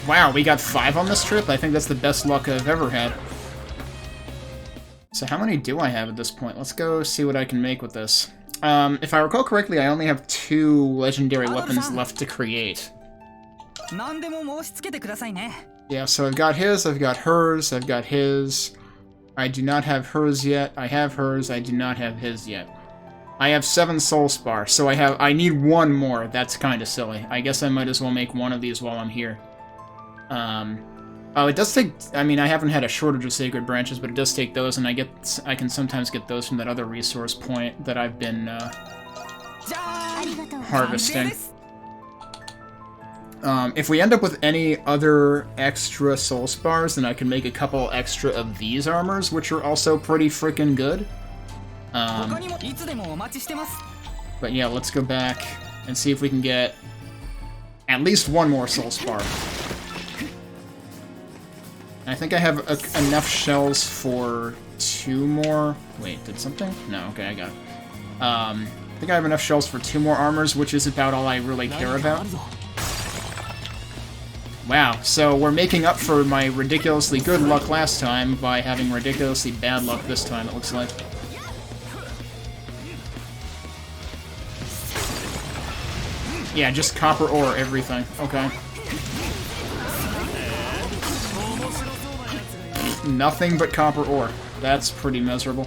[SPEAKER 1] Wow, we got 5 on this trip? I think that's the best luck I've ever had. So how many do I have at this point? Let's go see what I can make with this. If I recall correctly, I only have 2 legendary weapons left to create. Yeah, so I've got his, I've got hers, I've got his. I do not have hers yet. I have hers, I do not have his yet. I have 7 soul spar, so I need 1 more. That's kind of silly. I guess I might as well make 1 of these while I'm here. Oh, it does take, I mean, I haven't had a shortage of sacred branches, but it does take those, and I can sometimes get those from that other resource point that I've been, harvesting. If we end up with any other extra soul spars, then I can make a couple extra of these armors, which are also pretty freaking good. But yeah, let's go back and see if we can get at least 1 more soul spar. I think I have enough shells for 2 more. Wait, did something? No, okay, I got it. I think I have enough shells for 2 more armors, which is about all I really care about. Wow, so we're making up for my ridiculously good luck last time by having ridiculously bad luck this time, it looks like. Yeah, just copper ore, everything. Okay. Nothing but copper ore. That's pretty miserable.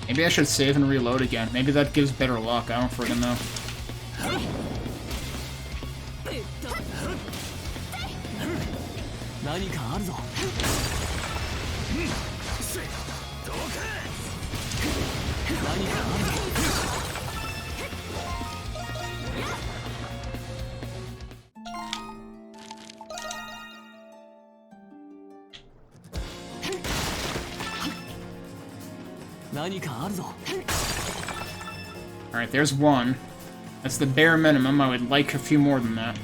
[SPEAKER 1] Maybe I should save and reload again. Maybe that gives better luck. I don't friggin' know. Alright, there's 1. That's the bare minimum. I would like a few more than that.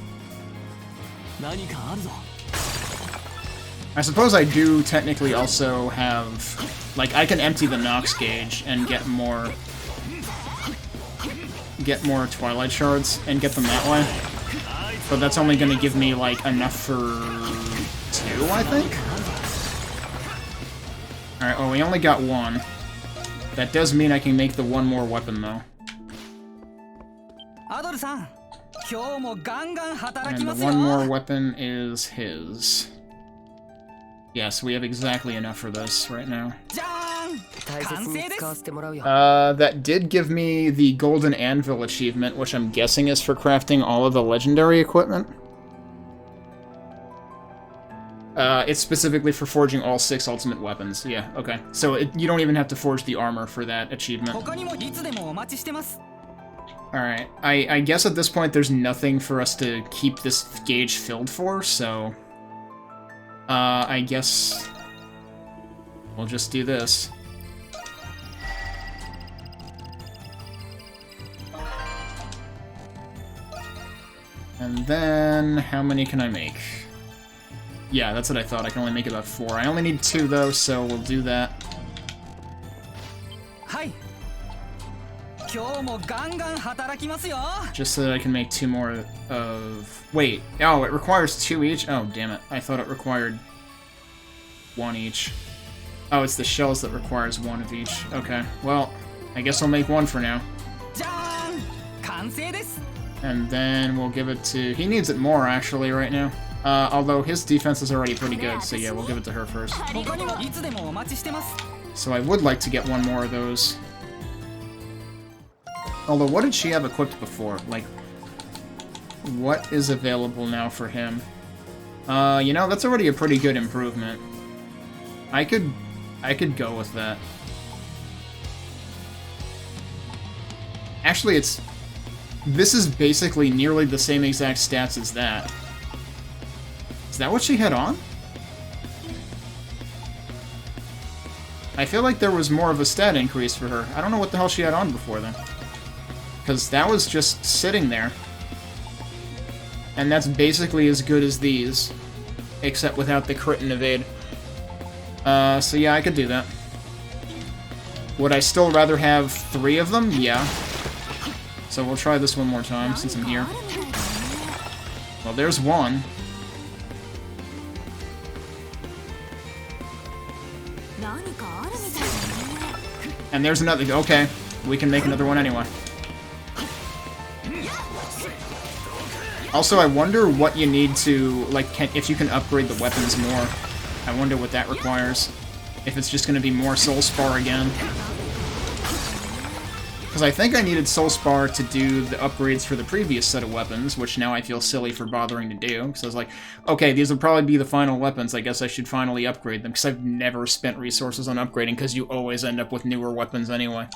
[SPEAKER 1] I suppose I do technically also have... Like, I can empty the Nox gauge and get more Twilight Shards and get them that way. But that's only going to give me, like, enough for 2, I think? Alright, well, we only got 1. That does mean I can make the 1 more weapon, though. And the 1 more weapon is his. Yes, we have exactly enough for this right now. That did give me the Golden Anvil achievement, which I'm guessing is for crafting all of the legendary equipment. It's specifically for forging all 6 ultimate weapons. Yeah, okay. So you don't even have to forge the armor for that achievement. Alright, I guess at this point there's nothing for us to keep this gauge filled for, so... I guess... we'll just do this. And then... how many can I make? Yeah, that's what I thought. I can only make about 4. I only need 2, though, so we'll do that. Just so that I can make 2 more of... Wait. Oh, it requires 2 each? Oh, damn it. I thought it required 1 each. Oh, it's the shells that requires 1 of each. Okay. Well, I guess I'll make 1 for now. And then we'll give it to... He needs it more, actually, right now. Although his defense is already pretty good, so yeah, we'll give it to her first. So I would like to get 1 more of those. Although, what did she have equipped before? Like, what is available now for him? You know, that's already a pretty good improvement. I could go with that. Actually, this is basically nearly the same exact stats as that. Is that what she had on? I feel like there was more of a stat increase for her. I don't know what the hell she had on before then. Because that was just sitting there. And that's basically as good as these. Except without the crit and evade. So yeah, I could do that. Would I still rather have 3 of them? Yeah. So we'll try this one more time, since I'm here. Well, there's one. And there's another. Okay, we can make another one anyway. Also, I wonder what you need to, like, if you can upgrade the weapons more. I wonder what that requires. If it's just going to be more Soul Spar again. Because I think I needed Soul Spar to do the upgrades for the previous set of weapons, which now I feel silly for bothering to do. Because I was like, okay, these will probably be the final weapons, I guess I should finally upgrade them, because I've never spent resources on upgrading, because you always end up with newer weapons anyway.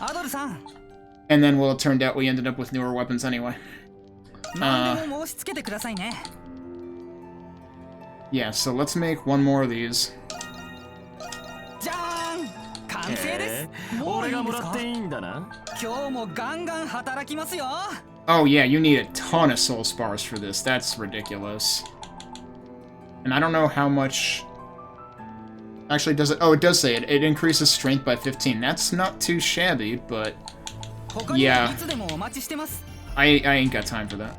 [SPEAKER 1] And then, well, it turned out we ended up with newer weapons anyway. Yeah, so let's make one more of these. Oh yeah, you need a ton of Soul Spars for this. That's ridiculous. And I don't know how much... Actually, does it... Oh, it does say it. It increases strength by 15. That's not too shabby, but... Yeah. I ain't got time for that.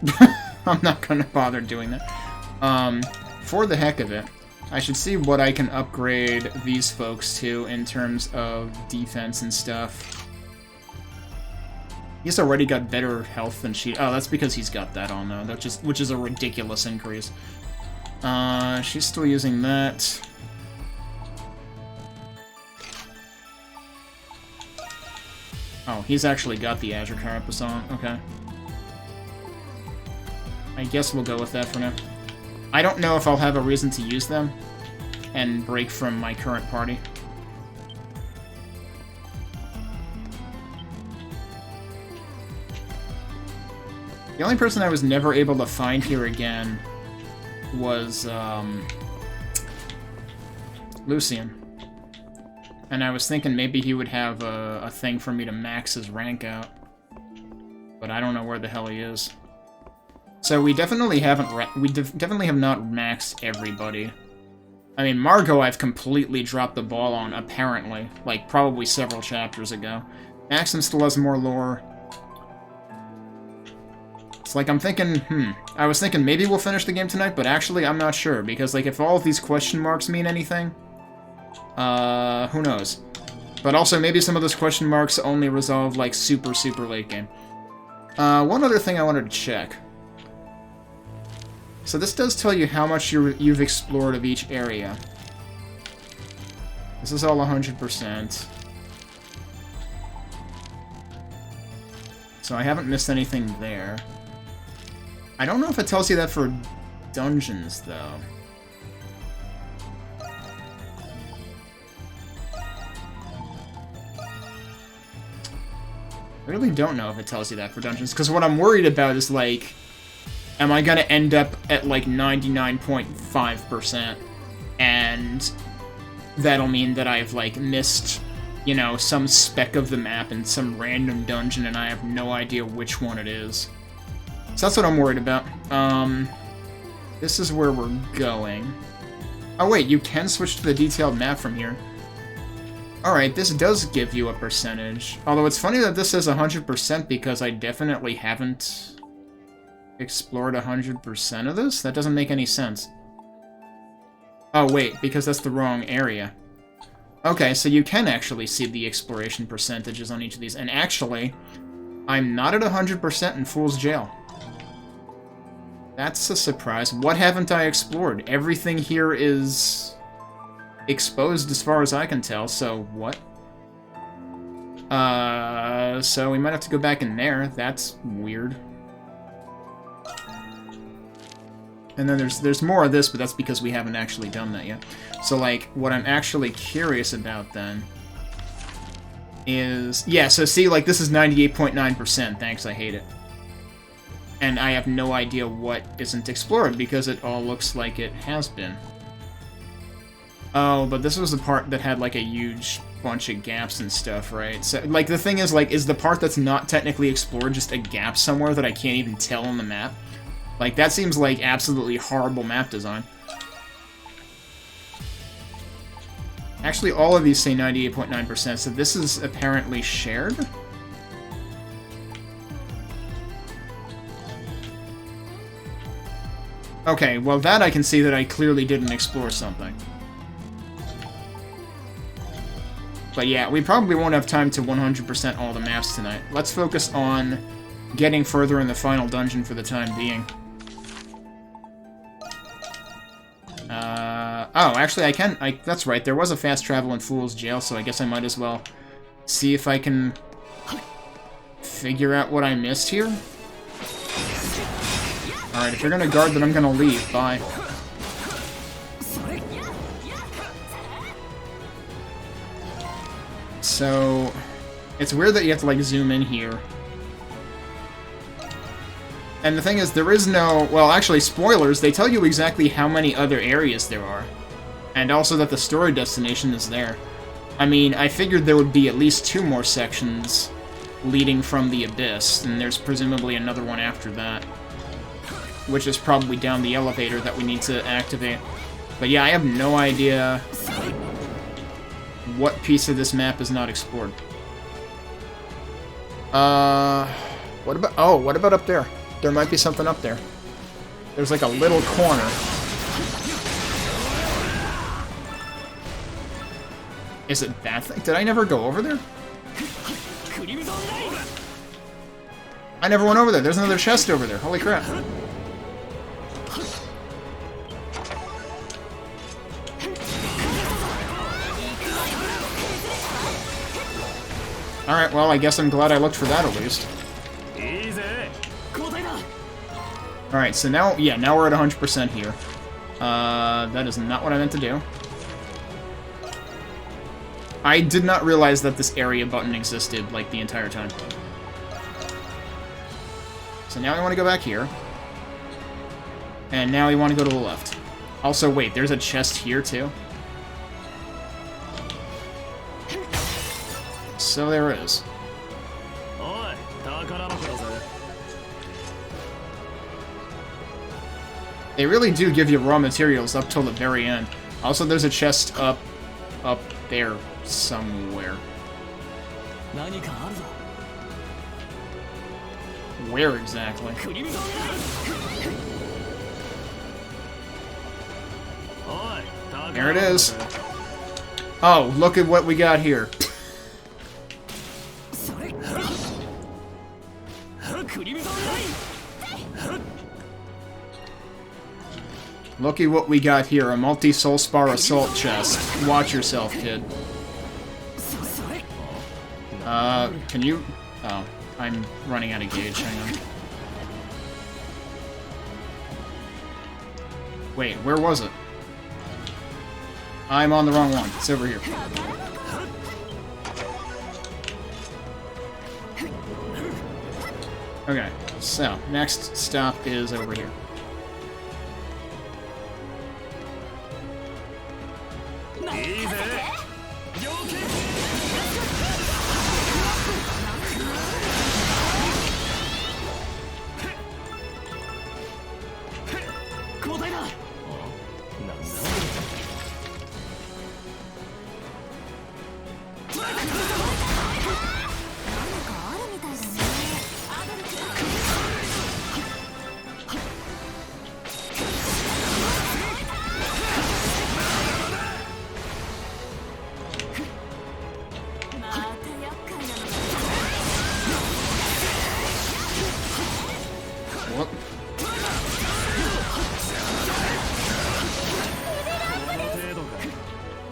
[SPEAKER 1] I'm not gonna bother doing that. For the heck of it, I should see what I can upgrade these folks to in terms of defense and stuff. He's already got better health than she... Oh, that's because he's got that on, though. That's just, which is a ridiculous increase. She's still using that. Oh, he's actually got the Azure Carapace on. Okay. I guess we'll go with that for now. I don't know if I'll have a reason to use them and break from my current party. The only person I was never able to find here again was Lucian. And I was thinking maybe he would have a thing for me to max his rank out. But I don't know where the hell he is. So we definitely haven't definitely have not maxed everybody. I mean, Margot I've completely dropped the ball on, apparently. Like, probably several chapters ago. Maxim still has more lore. It's like I'm thinking, I was thinking maybe we'll finish the game tonight, but actually I'm not sure. Because, like, if all of these question marks mean anything, who knows? But also, maybe some of those question marks only resolve, like, super, super late game. One other thing I wanted to check. So this does tell you how much you've explored of each area. This is all 100%. So I haven't missed anything there. I don't know if it tells you that for dungeons, though. I really don't know if it tells you that for dungeons, because what I'm worried about is, like... Am I gonna end up at, like, 99.5%, and that'll mean that I've, like, missed, you know, some speck of the map in some random dungeon, and I have no idea which one it is. So that's what I'm worried about. This is where we're going. Oh wait, you can switch to the detailed map from here. Alright, this does give you a percentage. Although it's funny that this says 100% because I definitely haven't... explored 100% of this? That doesn't make any sense. Oh, wait, because that's the wrong area. Okay, so you can actually see the exploration percentages on each of these. And actually, I'm not at 100% in Fool's Jail. That's a surprise. What haven't I explored? Everything here is exposed as far as I can tell, so what? So we might have to go back in there. That's weird. And then there's more of this, but that's because we haven't actually done that yet. So, like, what I'm actually curious about, then, is... Yeah, so see, like, this is 98.9%. Thanks, I hate it. And I have no idea what isn't explored, because it all looks like it has been. Oh, but this was the part that had, like, a huge bunch of gaps and stuff, right? So, like, the thing is, like, is the part that's not technically explored just a gap somewhere that I can't even tell on the map? Like, that seems like absolutely horrible map design. Actually, all of these say 98.9%, so this is apparently shared? Okay, well that I can see that I clearly didn't explore something. But yeah, we probably won't have time to 100% all the maps tonight. Let's focus on getting further in the final dungeon for the time being. Oh, actually that's right, there was a fast travel in Fool's Jail, so I guess I might as well see if I can figure out what I missed here. Alright, if you're gonna guard, then I'm gonna leave. Bye. So, it's weird that you have to, like, zoom in here. And the thing is, there is no... Well, actually, spoilers, they tell you exactly how many other areas there are. And also that the story destination is there. I mean, I figured there would be at least 2 more sections leading from the Abyss, and there's presumably another one after that. Which is probably down the elevator that we need to activate. But yeah, I have no idea what piece of this map is not explored. What about up there? There might be something up there. There's like a little corner. Is it that thing? Did I never go over there? I never went over there. There's another chest over there. Holy crap. Alright, well, I guess I'm glad I looked for that at least. Alright, so now, yeah, now we're at 100% here. That is not what I meant to do. I did not realize that this area button existed, like, the entire time. So now I want to go back here. And now we want to go to the left. Also, wait, there's a chest here, too? So there is. They really do give you raw materials up till the very end. Also, there's a chest up there somewhere. Where exactly? There it is. Oh, look at what we got here. Looky what we got here, a multi-Soulspar assault chest. Watch yourself, kid. Can you... Oh, I'm running out of gauge, hang on. Wait, where was it? I'm on the wrong one. It's over here. Okay, so, next stop is over here.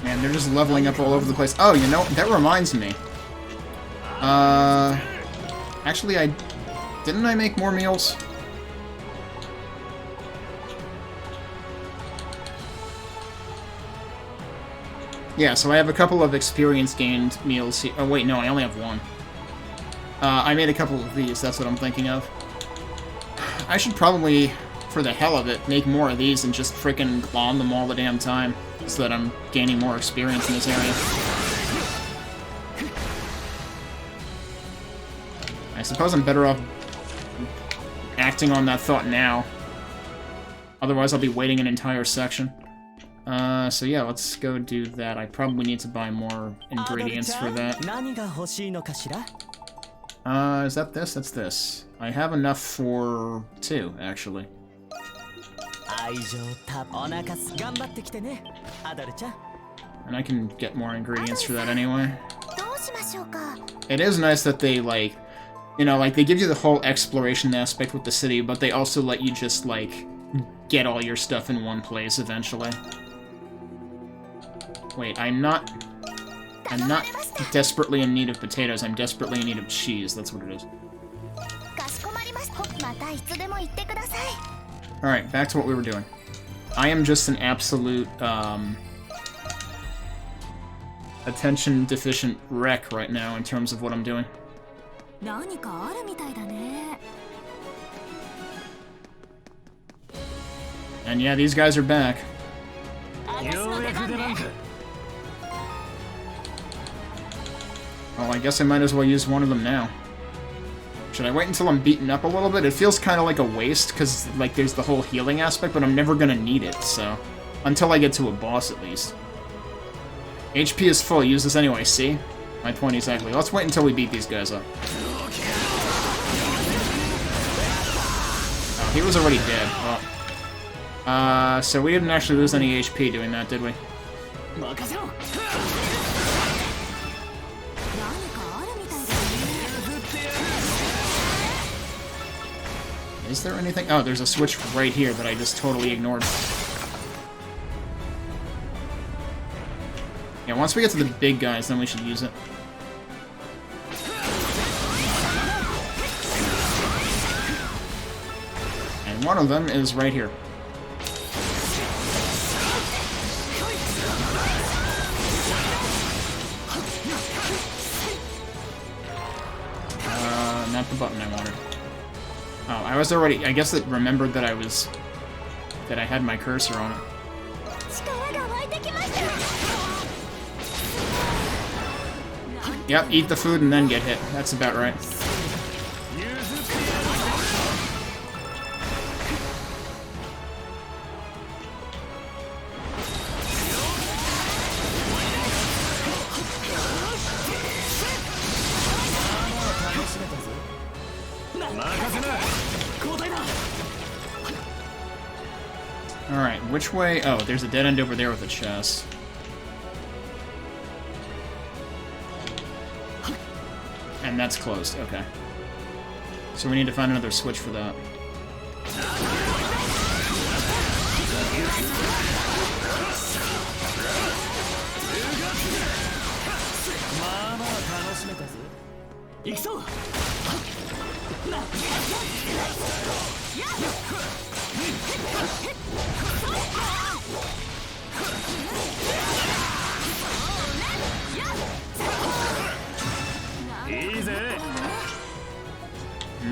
[SPEAKER 1] Man, they're just leveling up all over the place. Oh, you know, that reminds me. Actually, didn't I make more meals? Yeah, so I have a couple of experience gained meals here. Oh, wait, no, I only have one. I made a couple of these, that's what I'm thinking of. I should probably, for the hell of it, make more of these and just frickin' glom them all the damn time, so that I'm gaining more experience in this area. suppose I'm better off acting on that thought now. Otherwise, I'll be waiting an entire section. So yeah, let's go do that. I probably need to buy more ingredients for that. Is that this? That's this. I have enough for 2, actually. And I can get more ingredients for that anyway. It is nice that they, like, you know, like, they give you the whole exploration aspect with the city, but they also let you just, like, get all your stuff in one place eventually. Wait, I'm not desperately in need of potatoes, I'm desperately in need of cheese, that's what it is. Alright, back to what we were doing. I am just an absolute, attention-deficient wreck right now in terms of what I'm doing. And yeah, these guys are back. Well, I guess I might as well use one of them now. Should I wait until I'm beaten up a little bit? It feels kind of like a waste, because, like, there's the whole healing aspect, but I'm never gonna need it, so... Until I get to a boss, at least. HP is full, use this anyway, see? My point exactly. Let's wait until we beat these guys up. Oh, he was already dead. Well. So we didn't actually lose any HP doing that, did we? Is there anything? Oh, there's a switch right here that I just totally ignored. Yeah, once we get to the big guys, then we should use it. And one of them is right here. Not the button I wanted. Oh, I was already... I guess it remembered that I was... that I had my cursor on it. Yep, eat the food and then get hit. That's about right. Alright, which way? Oh, there's a dead end over there with a chest. And that's closed, okay. So we need to find another switch for that.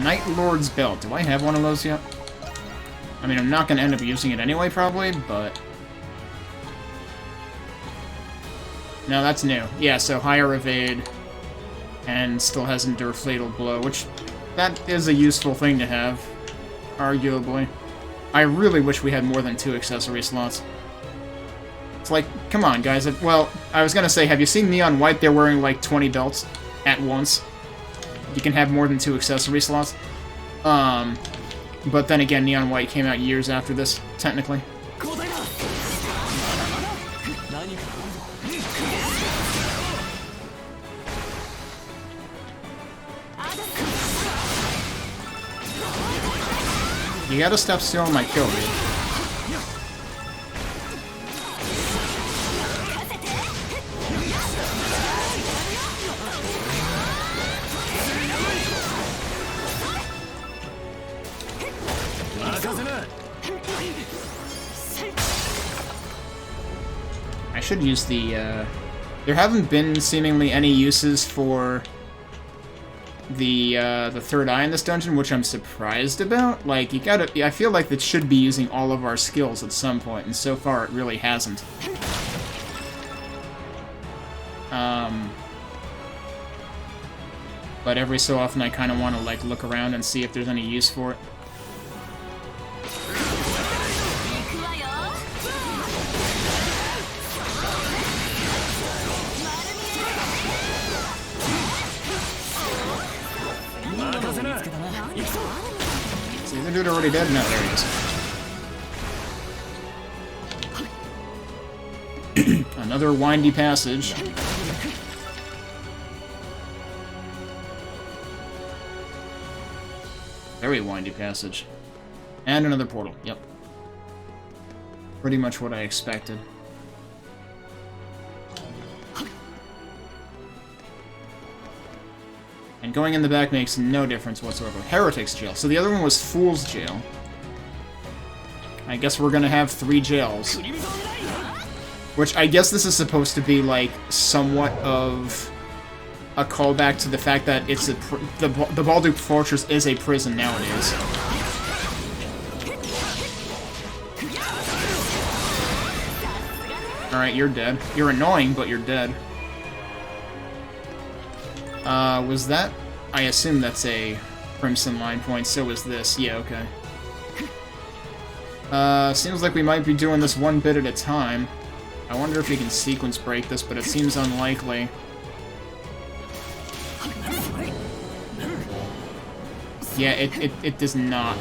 [SPEAKER 1] Night Lord's Belt. Do I have one of those yet? I mean, I'm not going to end up using it anyway, probably, but... No, that's new. Yeah, so higher evade, and still has Endure Fatal Blow, which... that is a useful thing to have, arguably. I really wish we had more than 2 accessory slots. It's like, come on, guys. Well, I was going to say, have you seen Neon White? They're wearing, like, 20 belts at once. You can have more than 2 accessory slots. But then again, Neon White came out years after this, technically. You gotta stop stealing my kill, dude. I should use the, there haven't been seemingly any uses for the third eye in this dungeon, which I'm surprised about. Like, you gotta... I feel like it should be using all of our skills at some point, and so far it really hasn't. but every so often I kind of want to like look around and see if there's any use for it. See, the dude already dead? No, there he is. Another windy passage. Very windy passage. And another portal, yep. Pretty much what I expected. And going in the back makes no difference whatsoever. Heretic's Jail. So the other one was Fool's Jail. I guess we're gonna have 3 jails. Which I guess this is supposed to be, like, somewhat of a callback to the fact that it's a the Balduke Fortress is a prison nowadays. Alright, you're dead. You're annoying, but you're dead. Was that? I assume that's a Crimson Line point, so is this. Yeah, okay. Seems like we might be doing this one bit at a time. I wonder if you can sequence break this, but it seems unlikely. Yeah, it does not.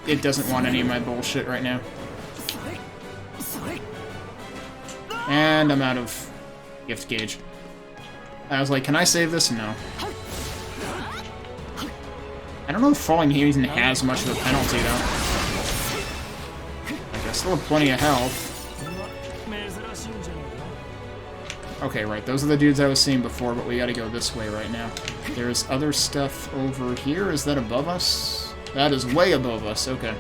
[SPEAKER 1] It doesn't want any of my bullshit right now. And I'm out of gift gauge. I was like, can I save this? No. I don't know if falling here even has much of a penalty, though. Like, I still have plenty of health. Okay, right, those are the dudes I was seeing before, but we gotta go this way right now. There's other stuff over here. Is that above us? That is way above us, okay.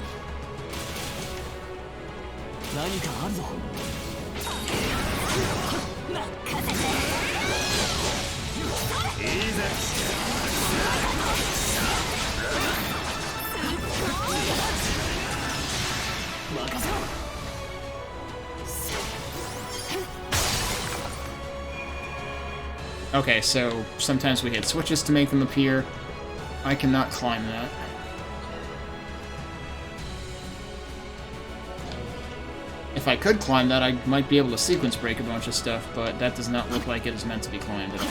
[SPEAKER 1] Okay, so sometimes we hit switches to make them appear. I cannot climb that. If I could climb that, I might be able to sequence break a bunch of stuff, but that does not look like it is meant to be climbed at all.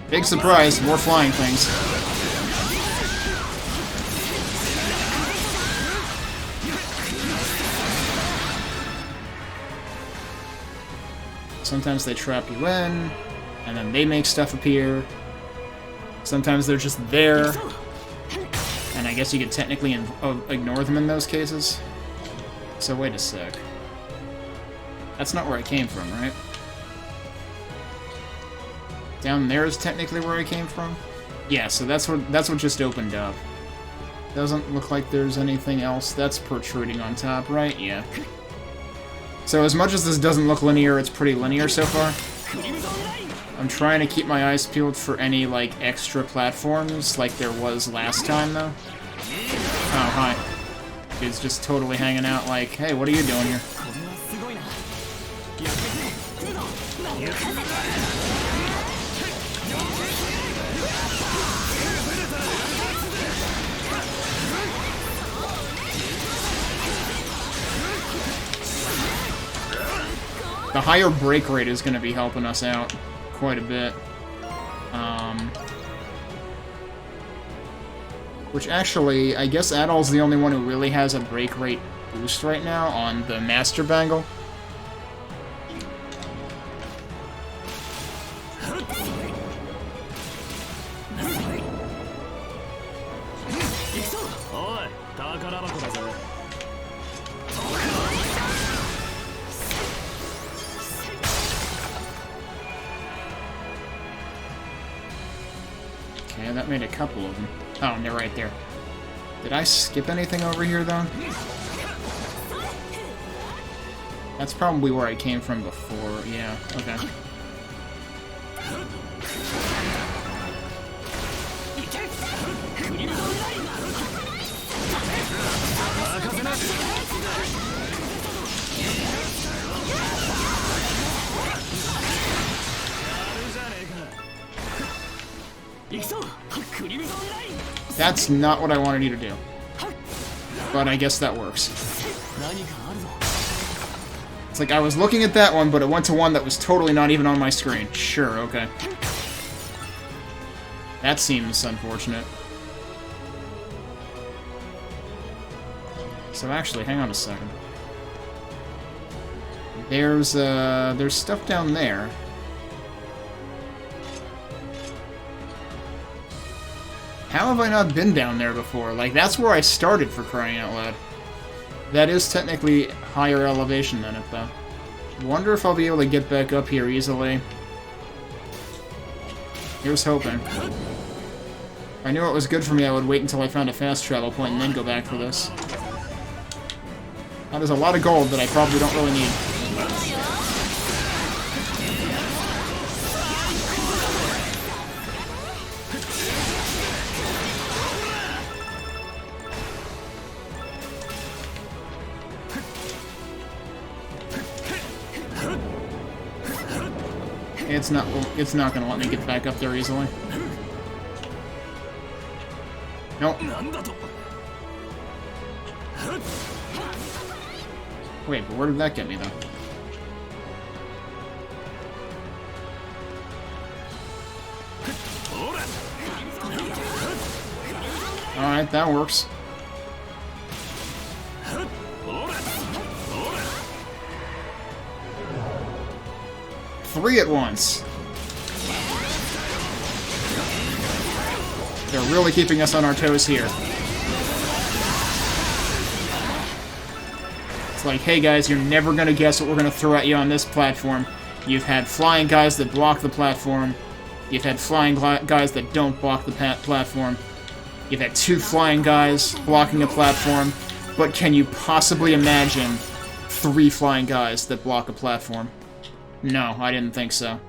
[SPEAKER 1] Big surprise, more flying things. Sometimes they trap you in, and then they make stuff appear. Sometimes they're just there, and I guess you could technically ignore them in those cases. So wait a sec. That's not where I came from, right? Down there is technically where I came from? Yeah, so that's what just opened up. Doesn't look like there's anything else that's protruding on top, right? Yeah. So as much as this doesn't look linear, it's pretty linear so far. I'm trying to keep my eyes peeled for any, like, extra platforms, like there was last time, though. Oh, hi. Dude's just totally hanging out like, hey, what are you doing here? The higher break rate is going to be helping us out quite a bit. Which actually, I guess Adol's the only one who really has a break rate boost right now on the Master Bangle. Okay, that made a couple of them. Oh, and they're right there. Did I skip anything over here, though? That's probably where I came from before. Yeah, okay. That's not what I wanted you to do. But I guess that works. It's like I was looking at that one, but it went to one that was totally not even on my screen. Sure, okay. That seems unfortunate. So actually, hang on a second. There's stuff down there. How have I not been down there before? Like, that's where I started, for crying out loud. That is technically higher elevation than it, though. Wonder if I'll be able to get back up here easily. Here's hoping. If I knew it was good for me, I would wait until I found a fast travel point and then go back for this. Now, there's a lot of gold that I probably don't really need. It's not gonna let me get back up there easily. Nope. Wait, but where did that get me, though? Alright, that works. Three at once. They're really keeping us on our toes here. It's like, hey guys, you're never gonna guess what we're gonna throw at you on this platform. You've had flying guys that block the platform. You've had flying guys that don't block the platform. You've had two flying guys blocking a platform. But can you possibly imagine three flying guys that block a platform? No, I didn't think so.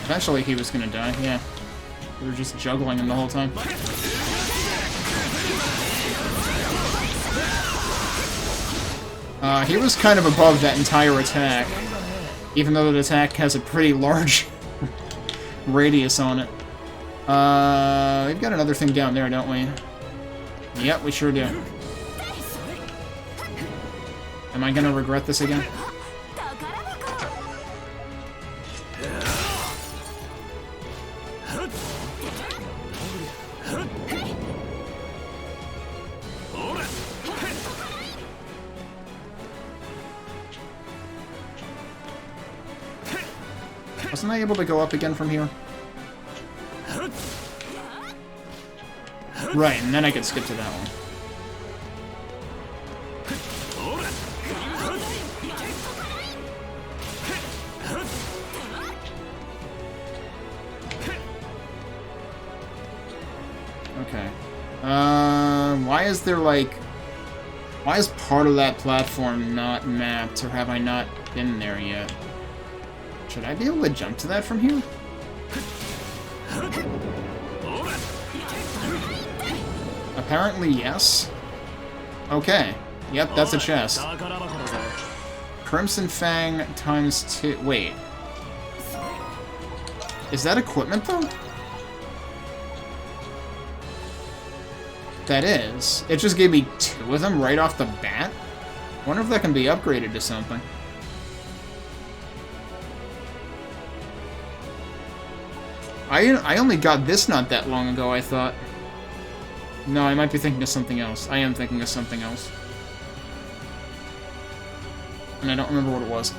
[SPEAKER 1] Eventually he was gonna die, yeah. We were just juggling him the whole time. He was kind of above that entire attack, even though the attack has a pretty large radius on it. We've got another thing down there, don't we? Yep, we sure do. Am I gonna regret this again? Wasn't I able to go up again from here? Right, and then I could skip to that one. Okay. Why is there, like... Why is part of that platform not mapped, or have I not been there yet? Should I be able to jump to that from here? Apparently, yes. Okay. Yep, that's a chest. Crimson Fang times 2... Wait. Is that equipment, though? That is. It just gave me 2 of them right off the bat? Wonder if that can be upgraded to something. I only got this not that long ago, I thought. No, I might be thinking of something else. I am thinking of something else. And I don't remember what it was.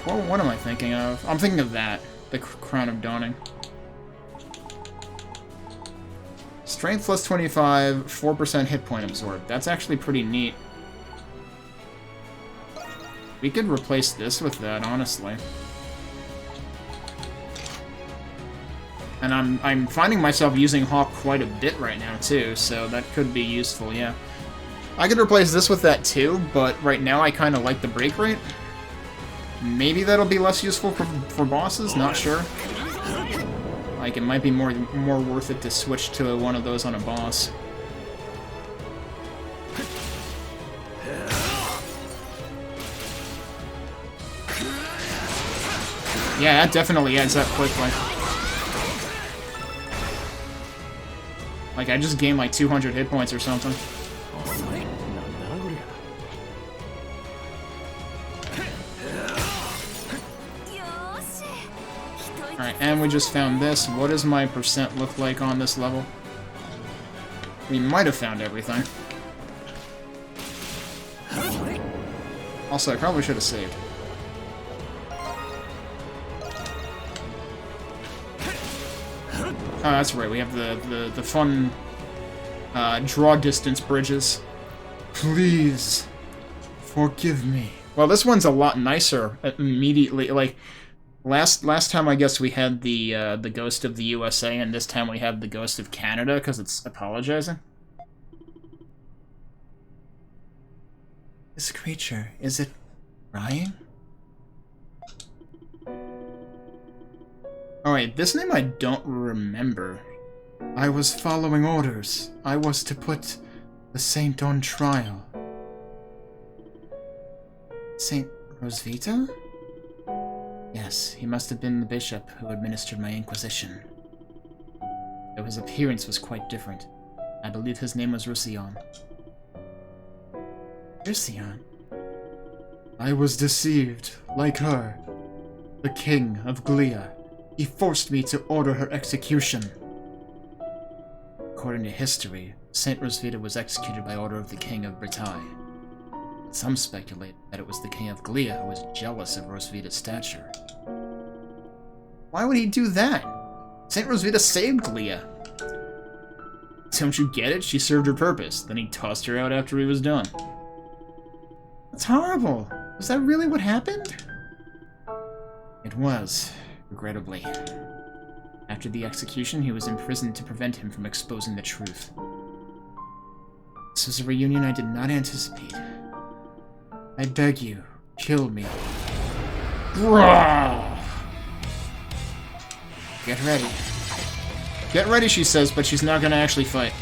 [SPEAKER 1] What am I thinking of? I'm thinking of that. The Crown of Dawning. Strength plus 25, 4% hit point absorbed. That's actually pretty neat. We could replace this with that, honestly. And I'm finding myself using Hawk quite a bit right now, too, so that could be useful, yeah. I could replace this with that, too, but right now I kind of like the break rate. Maybe that'll be less useful for bosses, not sure. Like, it might be more worth it to switch to one of those on a boss. Yeah, that definitely adds up quickly. Like, I just gained like 200 hit points or something. Alright, and we just found this. What does my percent look like on this level? We might have found everything. Also, I probably should have saved. Oh, that's right, we have the fun draw distance bridges. Please, forgive me. Well, this one's a lot nicer immediately. Like, last time I guess we had the Ghost of the USA, and this time we have the Ghost of Canada, because it's apologizing. This creature, is it crying? Oh wait, this name I don't remember. I was following orders. I was to put the saint on trial. Saint Rosvita? Yes, he must have been the bishop who administered my inquisition. Though his appearance was quite different. I believe his name was Russion. Russion? I was deceived, like her. The king of Glia. He forced me to order her execution. According to history, Saint Rosvita was executed by order of the king of Bretagne. Some speculate that it was the king of Glia who was jealous of Rosvita's stature. Why would he do that? Saint Rosvita saved Glia. Don't you get it? She served her purpose. Then he tossed her out after he was done. That's horrible. Was that really what happened? It was. Regrettably. After the execution, he was imprisoned to prevent him from exposing the truth. This was a reunion I did not anticipate. I beg you, kill me. Get ready. Get ready, she says, but she's not gonna actually fight.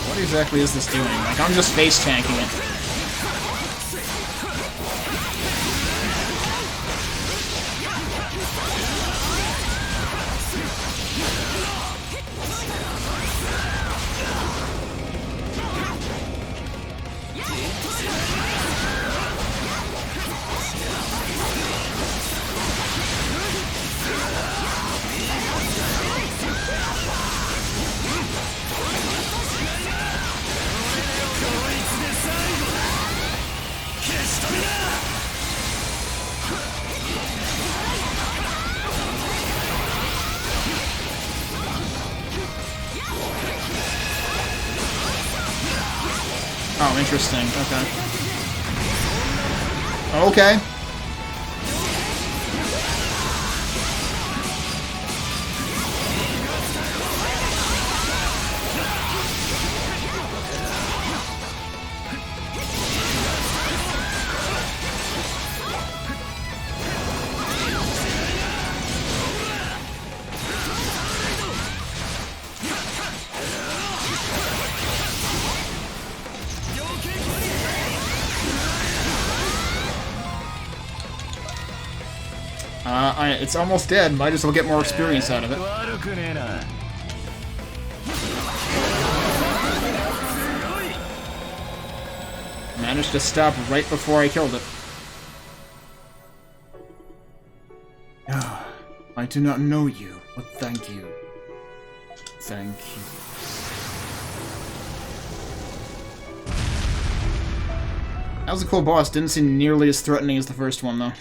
[SPEAKER 1] What exactly is this doing? Like, I'm just face tanking it. Oh, interesting. Okay. Okay. It's almost dead. Might as well get more experience out of it. Managed to stop right before I killed it. I do not know you, but thank you. Thank you. That was a cool boss. Didn't seem nearly as threatening as the first one, though.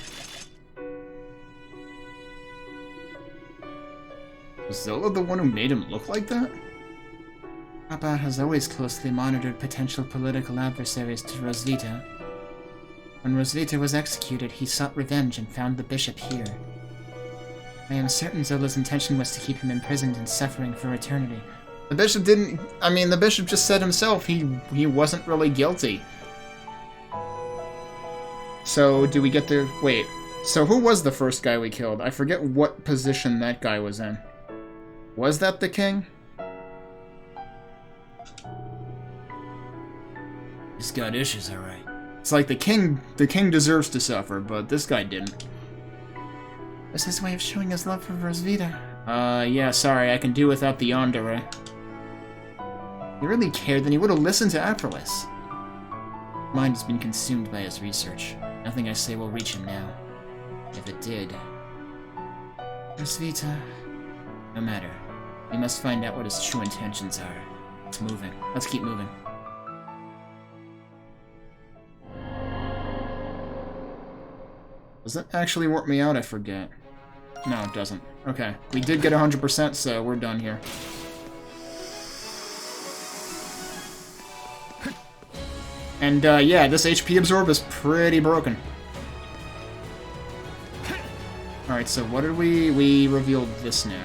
[SPEAKER 1] Was Zola the one who made him look like that? Papa has always closely monitored potential political adversaries to Rosvita. When Rosvita was executed, he sought revenge and found the bishop here. I am certain Zola's intention was to keep him imprisoned and suffering for eternity. The bishop didn't... I mean, the bishop just said himself he wasn't really guilty. So, do we get to... Wait. So, who was the first guy we killed? I forget what position that guy was in. Was that the king?
[SPEAKER 15] He's got issues, alright.
[SPEAKER 1] It's like the king deserves to suffer, but this guy didn't.
[SPEAKER 2] It was his way of showing his love for Rosvita.
[SPEAKER 1] Yeah, sorry, I can do without the yandere.
[SPEAKER 2] If he really cared, then he would have listened to Aphrolis. His mind has been consumed by his research. Nothing I say will reach him now. If it did... Rosvita... No matter. We must find out what his true intentions are. It's moving. Let's keep moving.
[SPEAKER 1] Does that actually work me out? I forget. No, it doesn't. Okay. We did get 100%, so we're done here. And, yeah, this HP absorb is pretty broken. Alright, so what did we revealed this now.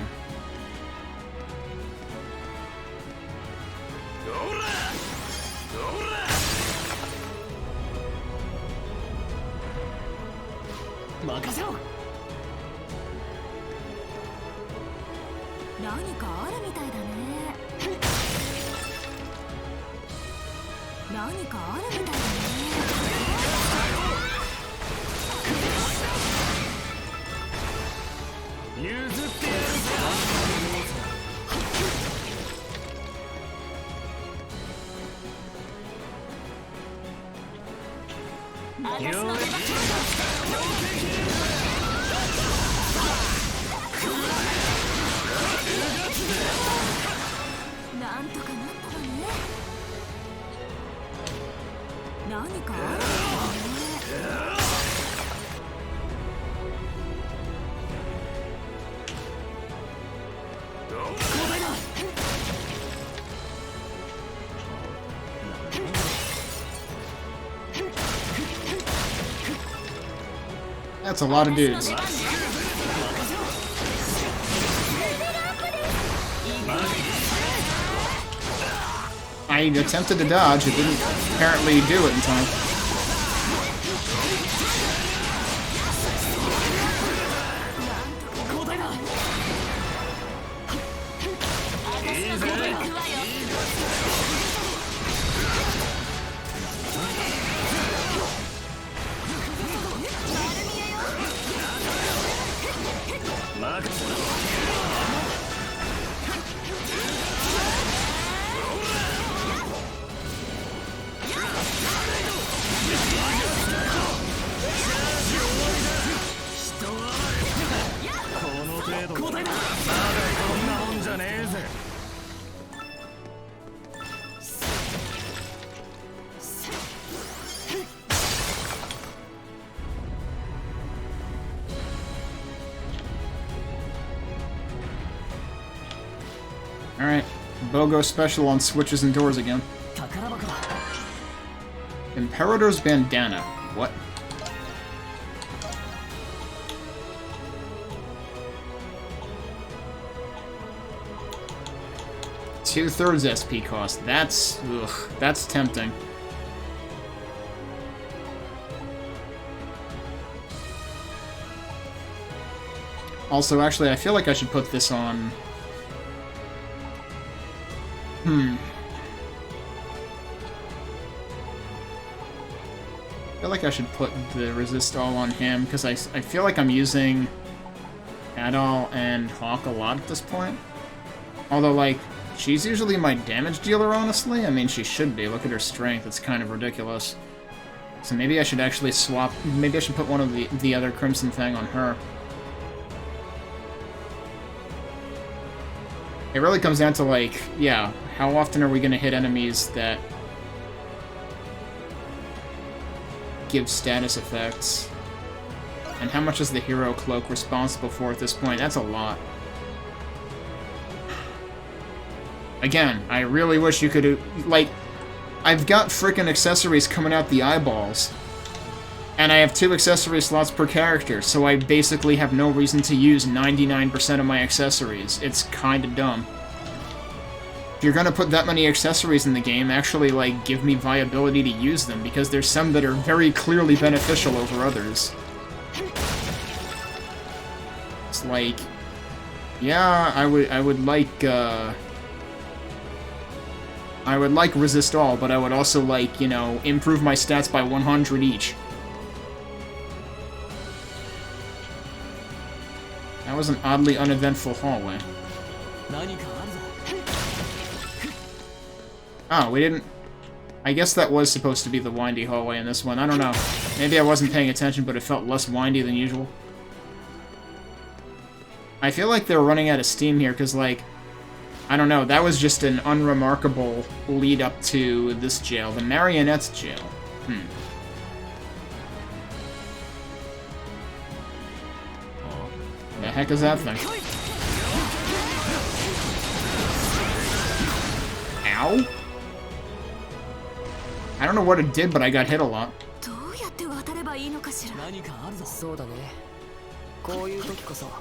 [SPEAKER 1] That's a lot of dudes. I attempted to dodge, it didn't apparently do it in time. Alright, BOGO special on switches and doors again. Imperator's bandana. What? Two-thirds SP cost. That's tempting. Also, actually, I feel like I should put this on... I feel like I should put the resist all on him, because I feel like I'm using Adol and Hawk a lot at this point. Although, like, she's usually my damage dealer, honestly. I mean, she should be. Look at her strength. It's kind of ridiculous. So maybe I should actually swap... Maybe I should put one of the other Crimson Fang on her. It really comes down to, like, yeah, how often are we gonna hit enemies that give status effects? And how much is the hero cloak responsible for at this point? That's a lot. Again, I really wish you could, like, I've got frickin' accessories coming out the eyeballs. And I have 2 accessory slots per character, so I basically have no reason to use 99% of my accessories. It's kinda dumb. If you're gonna put that many accessories in the game, actually, like, give me viability to use them, because there's some that are very clearly beneficial over others. It's like, yeah, I would like resist all, but I would also like, you know, improve my stats by 100 each. That was an oddly uneventful hallway. Oh, we didn't... I guess that was supposed to be the windy hallway in this one. I don't know. Maybe I wasn't paying attention, but it felt less windy than usual. I feel like they're running out of steam here, because, like... I don't know, that was just an unremarkable lead up to this jail. The Marionette's jail. The heck is that thing? Ow? I don't know what it did, but I got hit a lot.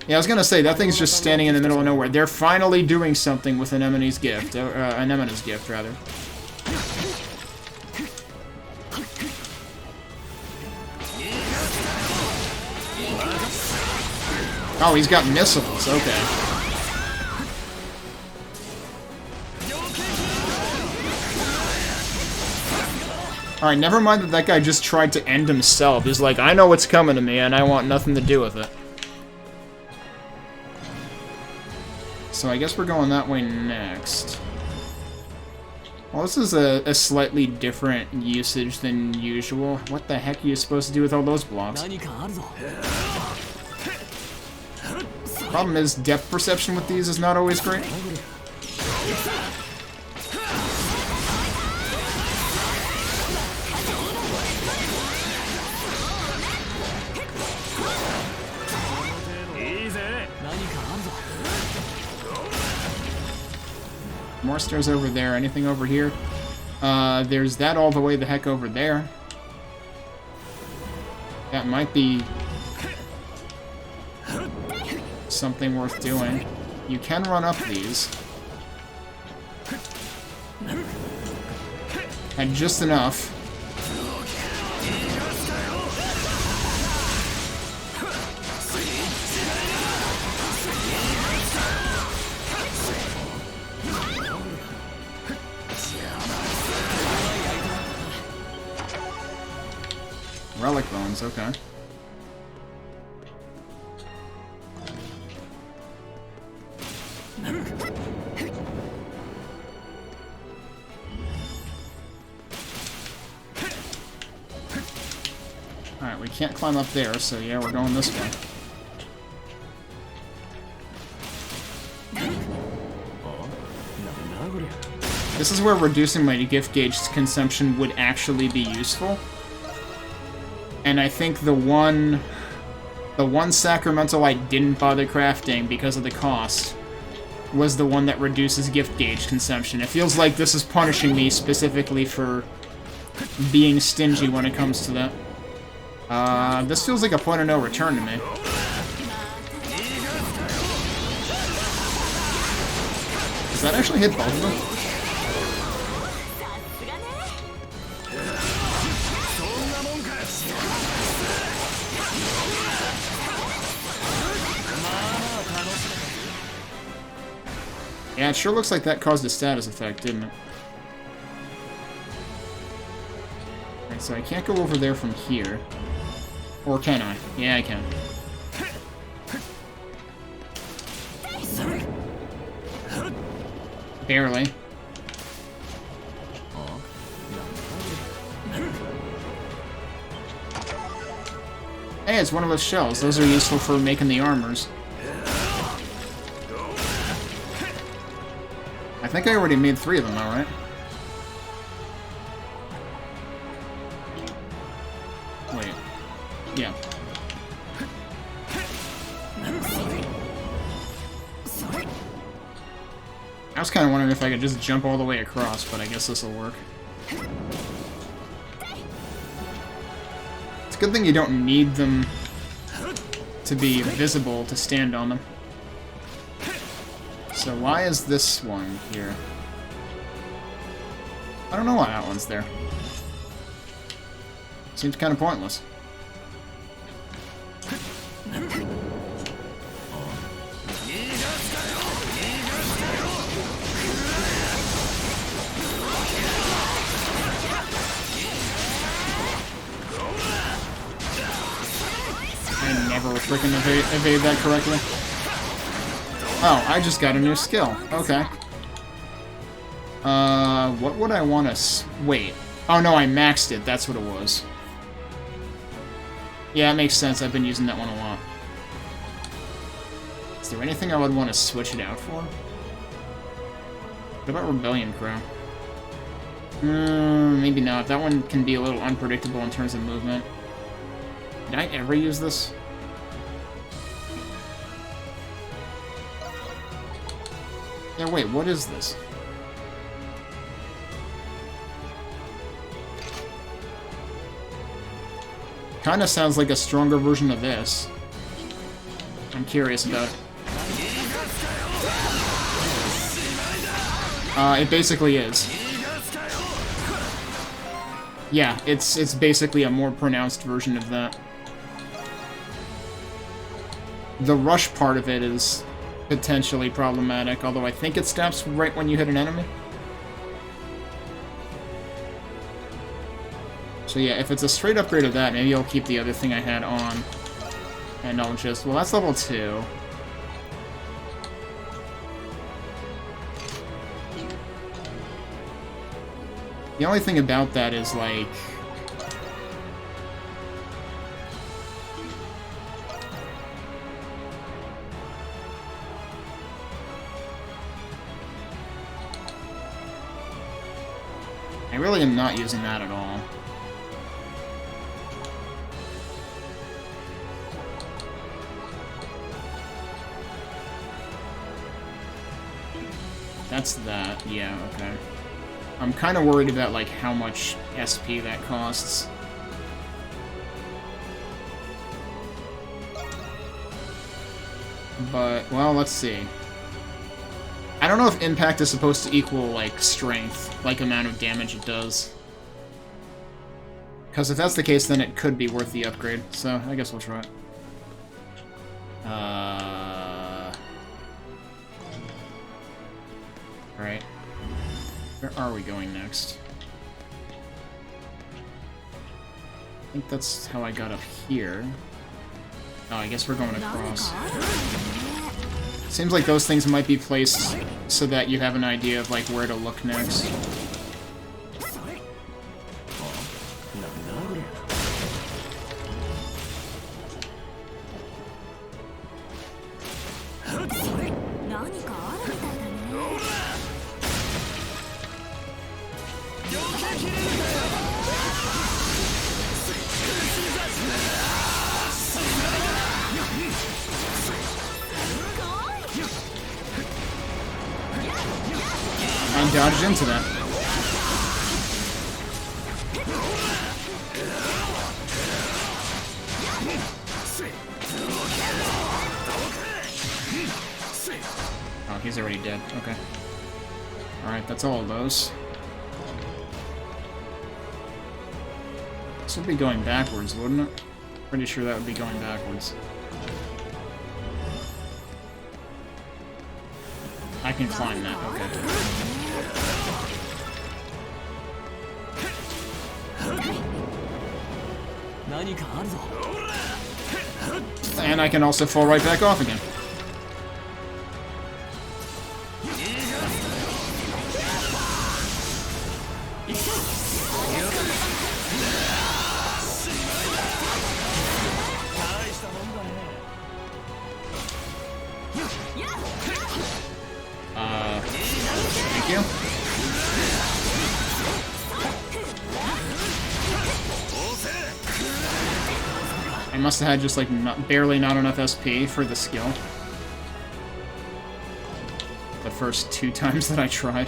[SPEAKER 1] Yeah, I was gonna say, that thing's just standing in the middle of nowhere. They're finally doing something with Anemone's gift. Anemone's gift, rather. Oh, he's got missiles, okay. Alright, never mind that guy just tried to end himself. He's like, I know what's coming to me, and I want nothing to do with it. So I guess we're going that way next. Well, this is a slightly different usage than usual. What the heck are you supposed to do with all those blocks? Problem is, depth perception with these is not always great. More stairs over there. Anything over here? There's that all the way the heck over there. That might be something worth doing. You can run up these. And just enough. Relic bones, okay. Alright, we can't climb up there, so yeah, we're going this way. This is where reducing my gift gauge consumption would actually be useful. And I think the one sacramental I didn't bother crafting because of the cost was the one that reduces gift gauge consumption. It feels like this is punishing me specifically for being stingy when it comes to that. This feels like a point of no return to me. Does that actually hit both of them? Yeah, it sure looks like that caused a status effect, didn't it? Alright, so I can't go over there from here. Or can I? Yeah, I can. Barely. Hey, it's one of those shells. Those are useful for making the armors. think I already made 3 of them, alright? Wait. Yeah. I was kind of wondering if I could just jump all the way across, but I guess this will work. It's a good thing you don't need them to be visible to stand on them. So why is this one here? I don't know why that one's there. Seems kind of pointless. I never freaking evade that correctly. Oh, I just got a new skill. Okay. What would I want to... Wait. Oh no, I maxed it. That's what it was. Yeah, it makes sense. I've been using that one a lot. Is there anything I would want to switch it out for? What about Rebellion Crow? Maybe not. That one can be a little unpredictable in terms of movement. Did I ever use this? Yeah, wait, what is this? Kinda sounds like a stronger version of this. I'm curious about it. It basically is. Yeah, it's basically a more pronounced version of that. The rush part of it is potentially problematic, although I think it stops right when you hit an enemy. So yeah, if it's a straight upgrade of that, maybe I'll keep the other thing I had on. And I'll just... Well, that's level 2. The only thing about that is, like... I really am not using that at all. That's that, yeah, okay. I'm kind of worried about, like, how much SP that costs. But, well, let's see. I don't know if impact is supposed to equal, like, strength, like amount of damage it does. Because if that's the case, then it could be worth the upgrade, so I guess we'll try it. Alright. Where are we going next? I think that's how I got up here. Oh, I guess we're going across. Seems like those things might be placed so that you have an idea of, like, where to look next. And dodged into that. Oh, he's already dead. Okay. Alright, that's all of those. This would be going backwards, wouldn't it? Pretty sure that would be going backwards. I can climb that, okay. And I can also fall right back off again. Thank must have had just, like, barely not enough SP for the skill. The first 2 times that I tried.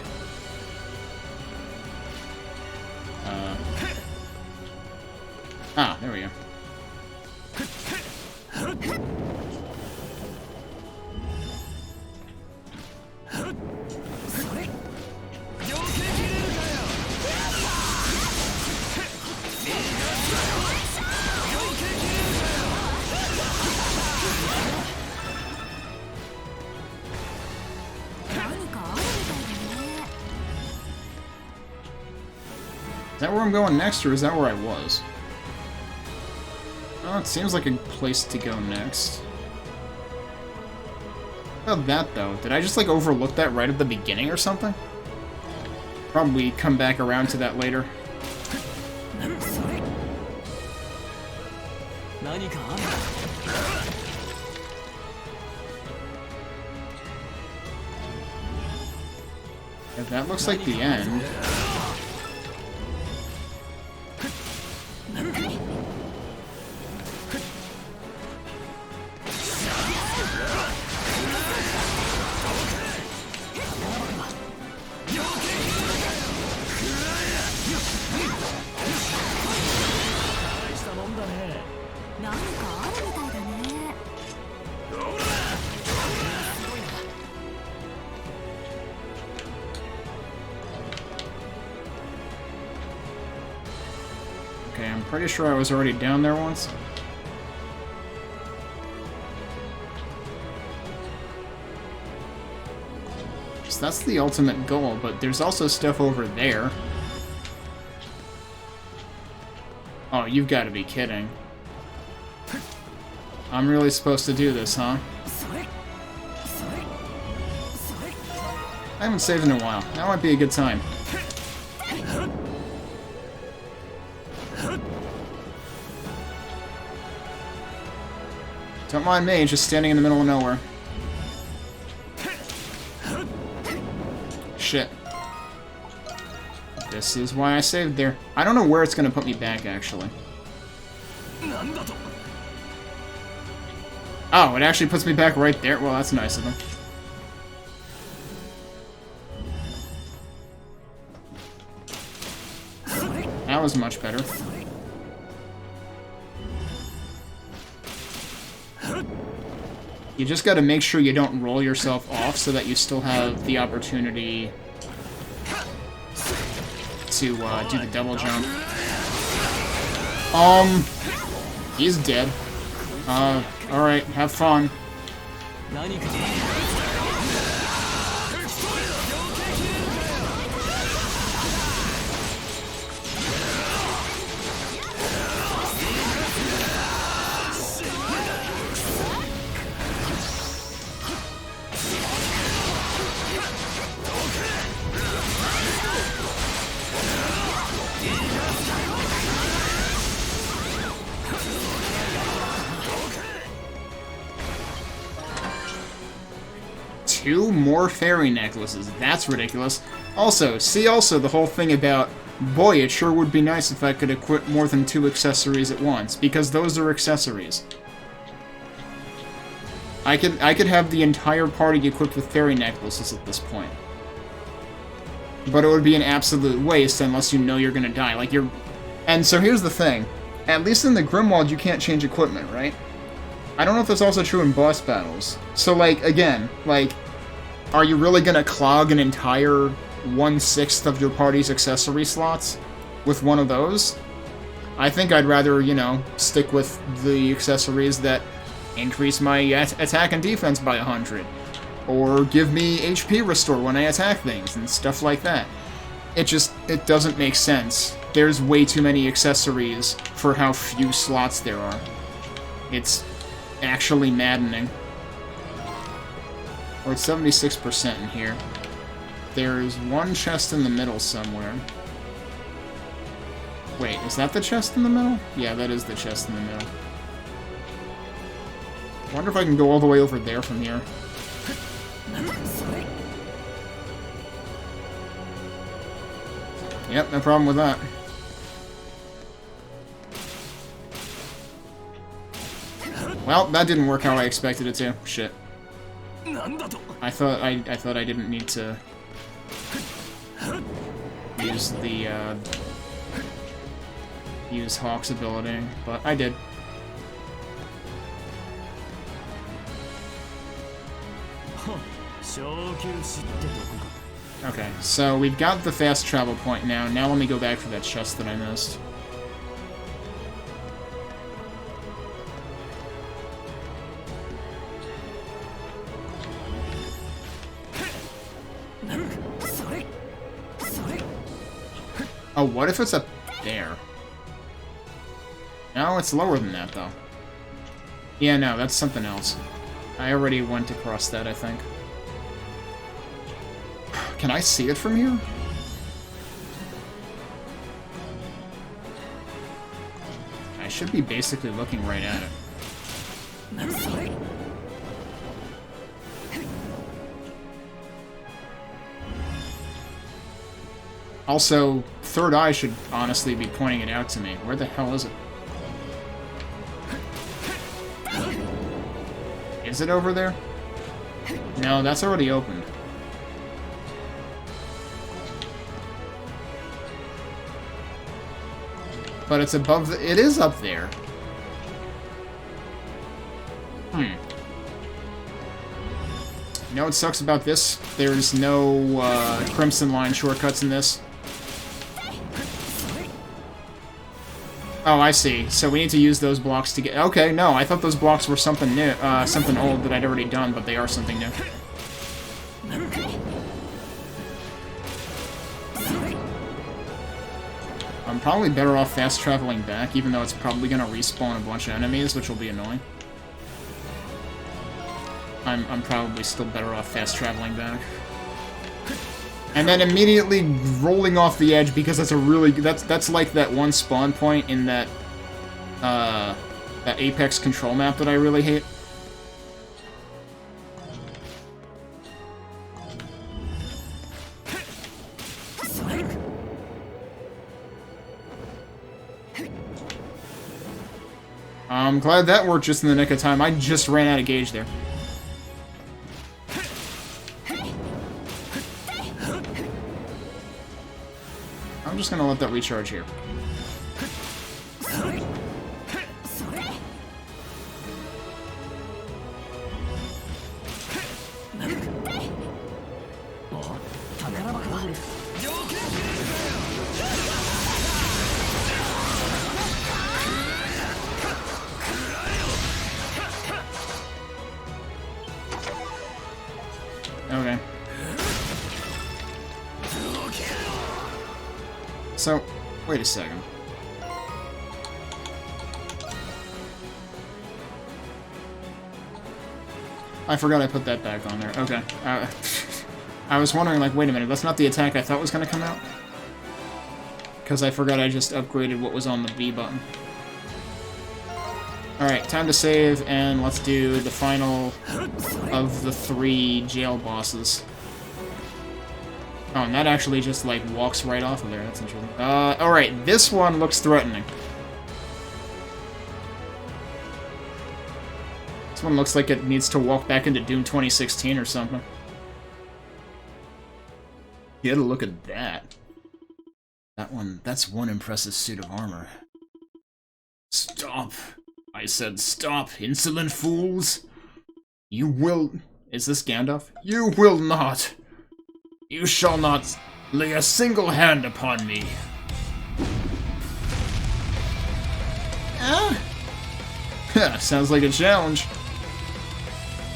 [SPEAKER 1] There we go. Is that where I'm going next, or is that where I was? Oh, it seems like a place to go next. How about that, though? Did I just, like, overlook that right at the beginning or something? Probably come back around to that later. If that looks like the end. Okay, I'm pretty sure I was already down there once. So that's the ultimate goal, but there's also stuff over there. Oh, you've got to be kidding. I'm really supposed to do this, huh? I haven't saved in a while. That might be a good time. Don't mind me, just standing in the middle of nowhere. Shit. This is why I saved there. I don't know where it's gonna put me back, actually. Oh, it actually puts me back right there? Well, that's nice of them. That was much better. You just gotta make sure you don't roll yourself off so that you still have the opportunity to do the double jump. He's dead. Alright, have fun. Two more fairy necklaces. That's ridiculous. Also, see also the whole thing about, boy, it sure would be nice if I could equip more than 2 accessories at once, because those are accessories. I could have the entire party equipped with fairy necklaces at this point. But it would be an absolute waste unless you know you're gonna die. Like, you're... And so here's the thing. At least in the Grimwald, you can't change equipment, right? I don't know if that's also true in boss battles. So, like, again, like... Are you really gonna clog an entire 1/6 of your party's accessory slots with one of those? I think I'd rather, you know, stick with the accessories that increase my attack and defense by 100. Or give me HP restore when I attack things and stuff like that. It doesn't make sense. There's way too many accessories for how few slots there are. It's actually maddening. Or it's 76% in here. There's one chest in the middle somewhere. Wait, is that the chest in the middle? Yeah, that is the chest in the middle. I wonder if I can go all the way over there from here. Yep, no problem with that. Well, that didn't work how I expected it to. Shit. I thought I didn't need to use the use Hawk's ability, but I did. Okay, so we've got the fast travel point now. Now let me go back for that chest that I missed. Oh, what if it's up there? No, it's lower than that, though. Yeah, no, that's something else. I already went across that, I think. Can I see it from here? I should be basically looking right at it. Also, Third Eye should honestly be pointing it out to me. Where the hell is it? Is it over there? No, that's already opened. But it's above the... It is up there. You know what sucks about this? There's no Crimson Line shortcuts in this. Oh, I see. So we need to use those blocks to get... Okay, no, I thought those blocks were something new, something old that I'd already done, but they are something new. I'm probably better off fast traveling back, even though it's probably gonna respawn a bunch of enemies, which will be annoying. I'm probably still better off fast traveling back. And then immediately rolling off the edge because that's a really... That's like that one spawn point in that that Apex control map that I really hate. I'm glad that worked just in the nick of time. I just ran out of gauge there. I'm just gonna let that recharge here. Okay. So, wait a second. I forgot I put that back on there. Okay. I was wondering, like, wait a minute, that's not the attack I thought was going to come out? Because I forgot I just upgraded what was on the B button. Alright, time to save, and let's do the final of the 3 jail bosses. Oh, and that actually just, like, walks right off of there. That's interesting. Alright, this one looks threatening. This one looks like it needs to walk back into Doom 2016 or something. You gotta look at that. That's one impressive suit of armor. Stop. I said stop, insolent fools. You will... Is this Gandalf? You will not. You shall not lay a single hand upon me. Sounds like a challenge.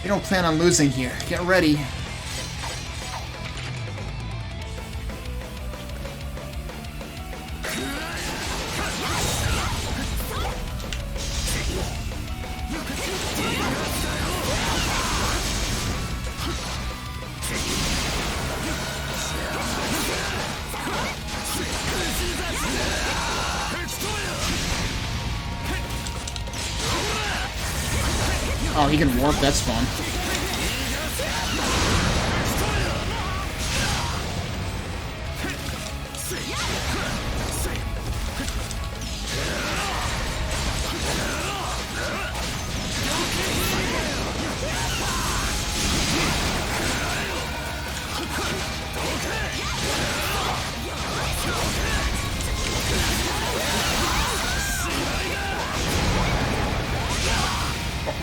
[SPEAKER 1] You don't plan on losing here. Get ready. Oh, he can warp, that's fun.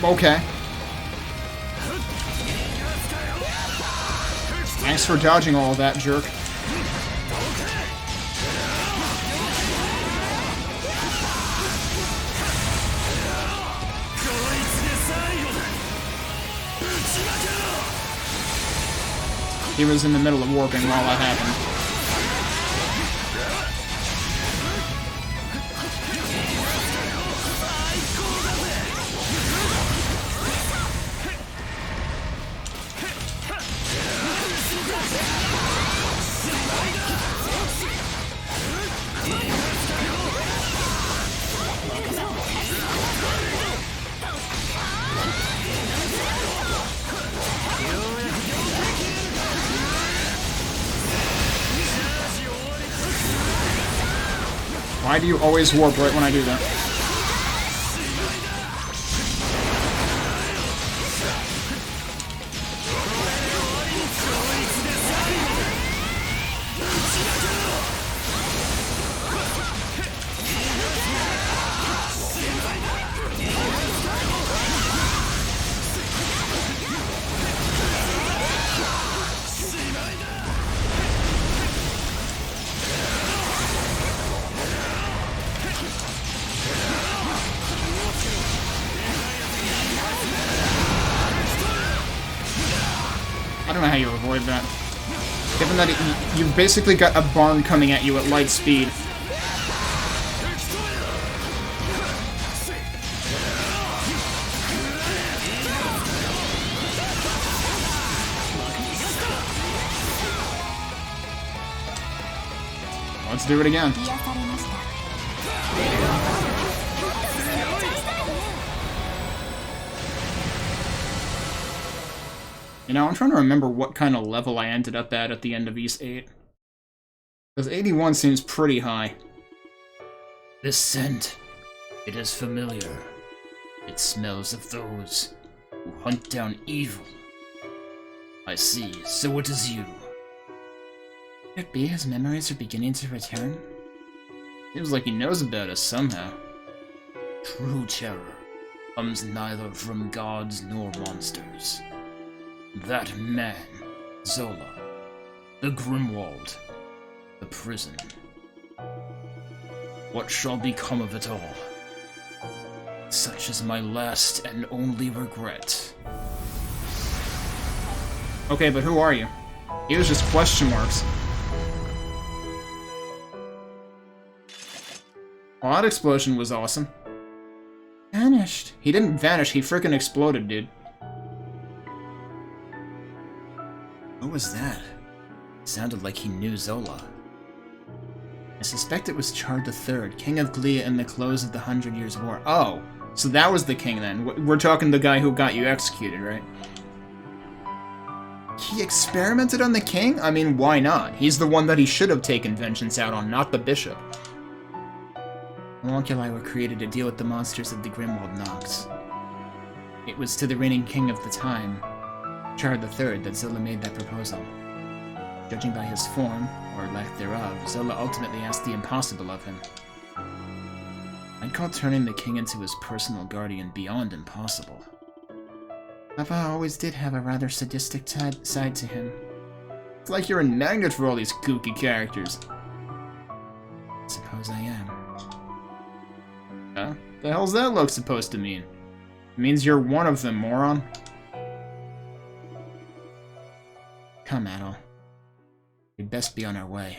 [SPEAKER 1] Okay. Thanks for dodging all of that, jerk. He was in the middle of warping while that happened. Why do you always warp right when I do that? I don't know how you avoid that. Given that you've basically got a barn coming at you at light speed. Let's do it again. You know, I'm trying to remember what kind of level I ended up at the end of East 8. Because 81 seems pretty high.
[SPEAKER 15] This scent, it is familiar. It smells of those who hunt down evil. I see, so it is you.
[SPEAKER 1] Could it be his memories are beginning to return? Seems like he knows about us somehow.
[SPEAKER 15] True terror comes neither from gods nor monsters. That man, Zola, the Grimwald, the prison. What shall become of it all? Such is my last and only regret.
[SPEAKER 1] Okay, but who are you? He was just question marks. Well, that explosion was awesome. Vanished. He didn't vanish, he frickin' exploded, dude.
[SPEAKER 15] What was that? It sounded like he knew Zola.
[SPEAKER 1] I suspect it was Chard III, King of Glia in the close of the 100 Years' War. Oh, so that was the king then. We're talking the guy who got you executed, right? He experimented on the king? I mean, why not? He's the one that he should have taken vengeance out on, not the bishop. Homunculi were created to deal with the monsters of the Grimwald Nox. It was to the reigning king of the time, Chard III, that Zola made that proposal. Judging by his form, or lack thereof, Zola ultimately asked the impossible of him. I'd call turning the king into his personal guardian beyond impossible. Papa always did have a rather sadistic side to him. It's like you're a magnet for all these kooky characters. Suppose I am. Huh? The hell's that look supposed to mean? It means you're one of them, moron. Come, Adol. We'd best be on our way.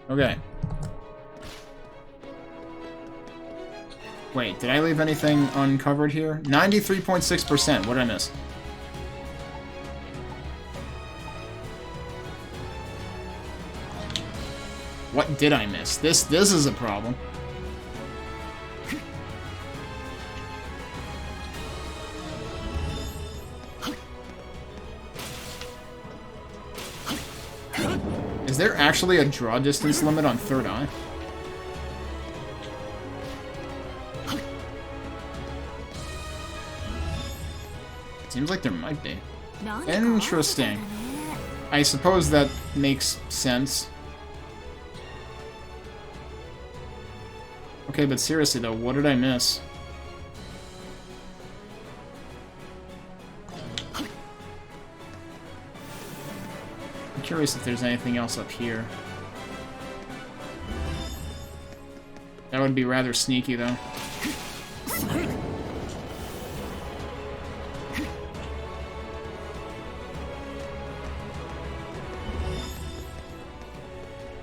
[SPEAKER 1] Okay. Wait, did I leave anything uncovered here? 93.6%. What did I miss? What did I miss? This is a problem. Is there actually a draw distance limit on Third Eye? Seems like there might be. Interesting. I suppose that makes sense. Okay, but seriously though, what did I miss? I'm curious if there's anything else up here. That would be rather sneaky though.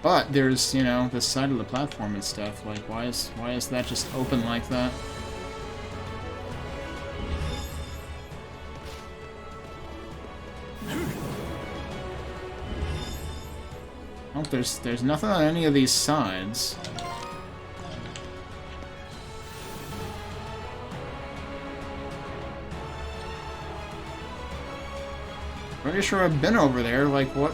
[SPEAKER 1] But there's, you know, this side of the platform and stuff. Like, why is that just open like that? Oh, there's nothing on any of these sides. Pretty sure I've been over there. Like, what?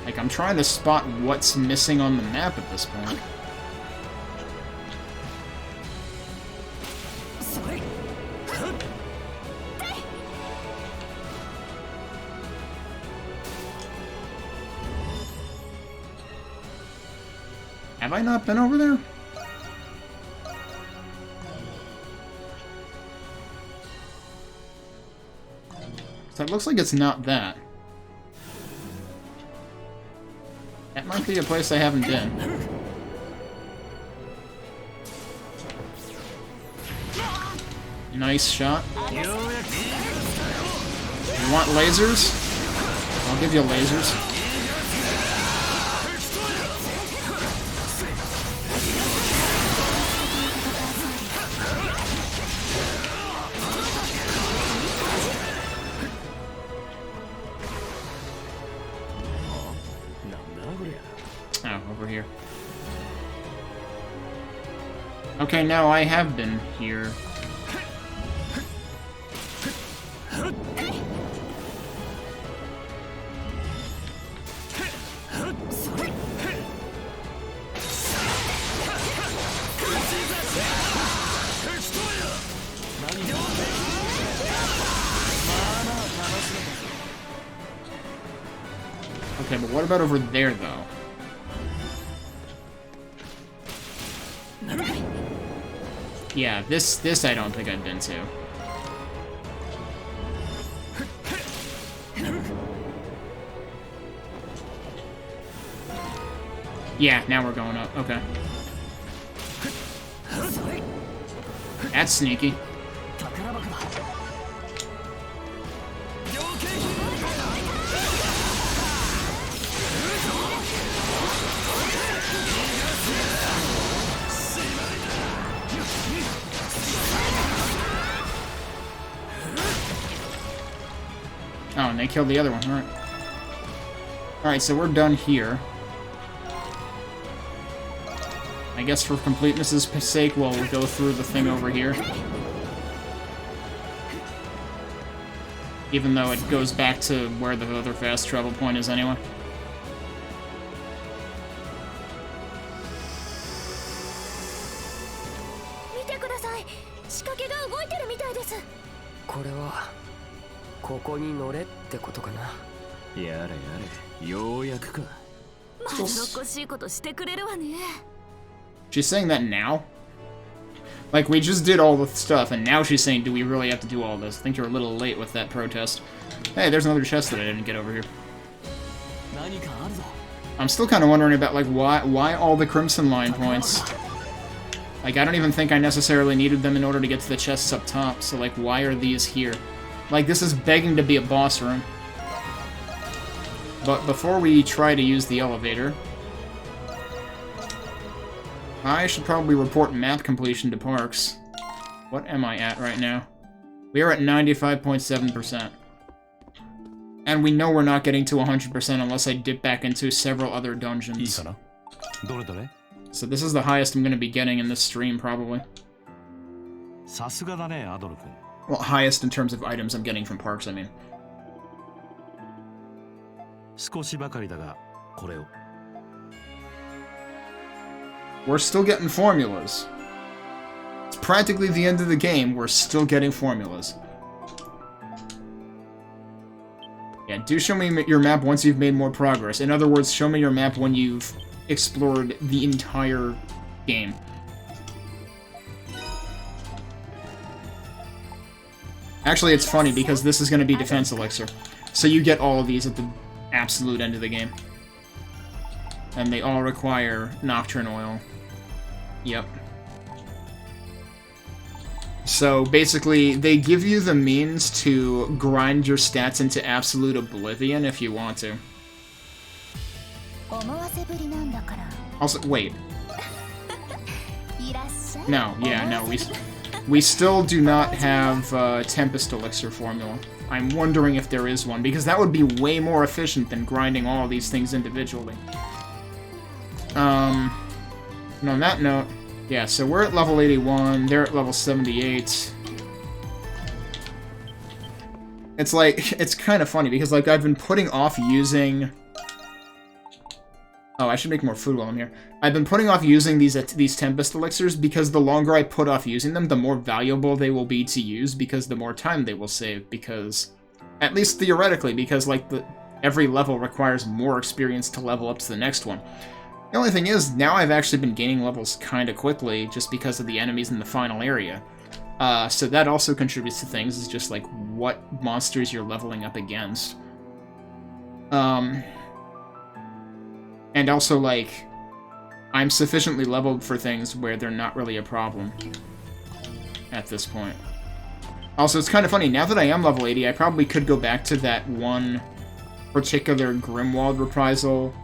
[SPEAKER 1] Like, I'm trying to spot what's missing on the map at this point. Have I not been over there? So it looks like it's not that. That might be a place I haven't been. Nice shot. You want lasers? I'll give you lasers. Oh, over here. Okay, now I have been here. Okay, but what about over there, though? Yeah, this I don't think I've been to. Yeah, now we're going up. Okay. That's sneaky. Oh, and they killed the other one. Alright. Alright, so we're done here. I guess for completeness' sake, we'll go through the thing over here. Even though it goes back to where the other fast travel point is anyway. She's saying that now? Like, we just did all the stuff, and now she's saying, do we really have to do all this? I think you're a little late with that protest. Hey, there's another chest that I didn't get over here. I'm still kind of wondering about, like, why all the Crimson Line points? Like, I don't even think I necessarily needed them in order to get to the chests up top, so, like, why are these here? Like, this is begging to be a boss room. But before we try to use the elevator, I should probably report map completion to Parks. What am I at right now? We are at 95.7%. And we know we're not getting to 100% unless I dip back into several other dungeons. So this is the highest I'm going to be getting in this stream, probably. Well, highest in terms of items I'm getting from Parks, I mean. We're still getting formulas. It's practically the end of the game, we're still getting formulas. Yeah, do show me your map once you've made more progress. In other words, show me your map when you've explored the entire game. Actually, it's funny because this is going to be Defense Elixir. So you get all of these at the absolute end of the game. And they all require Nocturne Oil. Yep. So basically, they give you the means to grind your stats into absolute oblivion if you want to. Also, wait. No, yeah, no, we still do not have Tempest Elixir formula. I'm wondering if there is one, because that would be way more efficient than grinding all these things individually. And on that note, yeah, so we're at level 81, they're at level 78. It's like, it's kind of funny, because like I've been putting off using... Oh, I should make more food while I'm here. I've been putting off using these Tempest Elixirs because the longer I put off using them, the more valuable they will be to use, because the more time they will save, because... At least theoretically, because like every level requires more experience to level up to the next one. The only thing is, now I've actually been gaining levels kind of quickly just because of the enemies in the final area. So that also contributes to things, is just like what monsters you're leveling up against. And also like, I'm sufficiently leveled for things where they're not really a problem at this point. Also, it's kind of funny, now that I am level 80, I probably could go back to that one particular Grimwald reprisal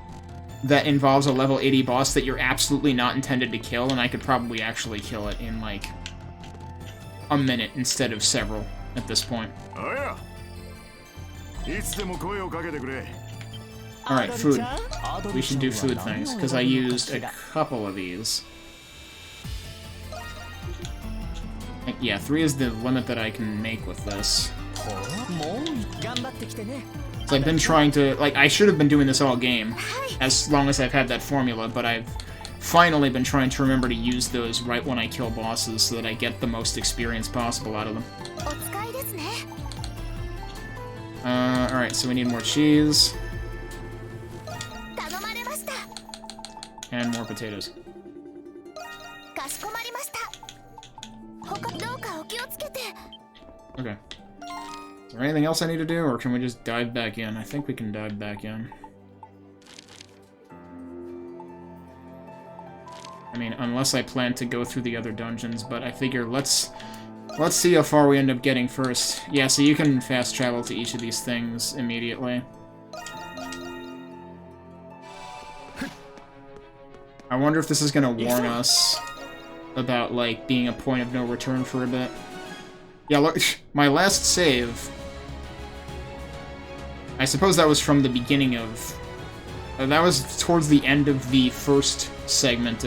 [SPEAKER 1] that involves a level 80 boss that you're absolutely not intended to kill, and I could probably actually kill it in, like, a minute instead of several at this point. Alright, food. We should do food things, because I used a couple of these. Yeah, 3 is the limit that I can make with this. So I've been trying to, like, I should have been doing this all game, as long as I've had that formula, but I've finally been trying to remember to use those right when I kill bosses so that I get the most experience possible out of them. Alright, so we need more cheese. And more potatoes. Okay. Is there anything else I need to do, or can we just dive back in? I think we can dive back in. I mean, unless I plan to go through the other dungeons, but I figure let's see how far we end up getting first. Yeah, so you can fast travel to each of these things immediately. I wonder if this is gonna warn us about, like, being a point of no return for a bit. Yeah, look, my last save... I suppose that was from the beginning of... that was towards the end of the first segment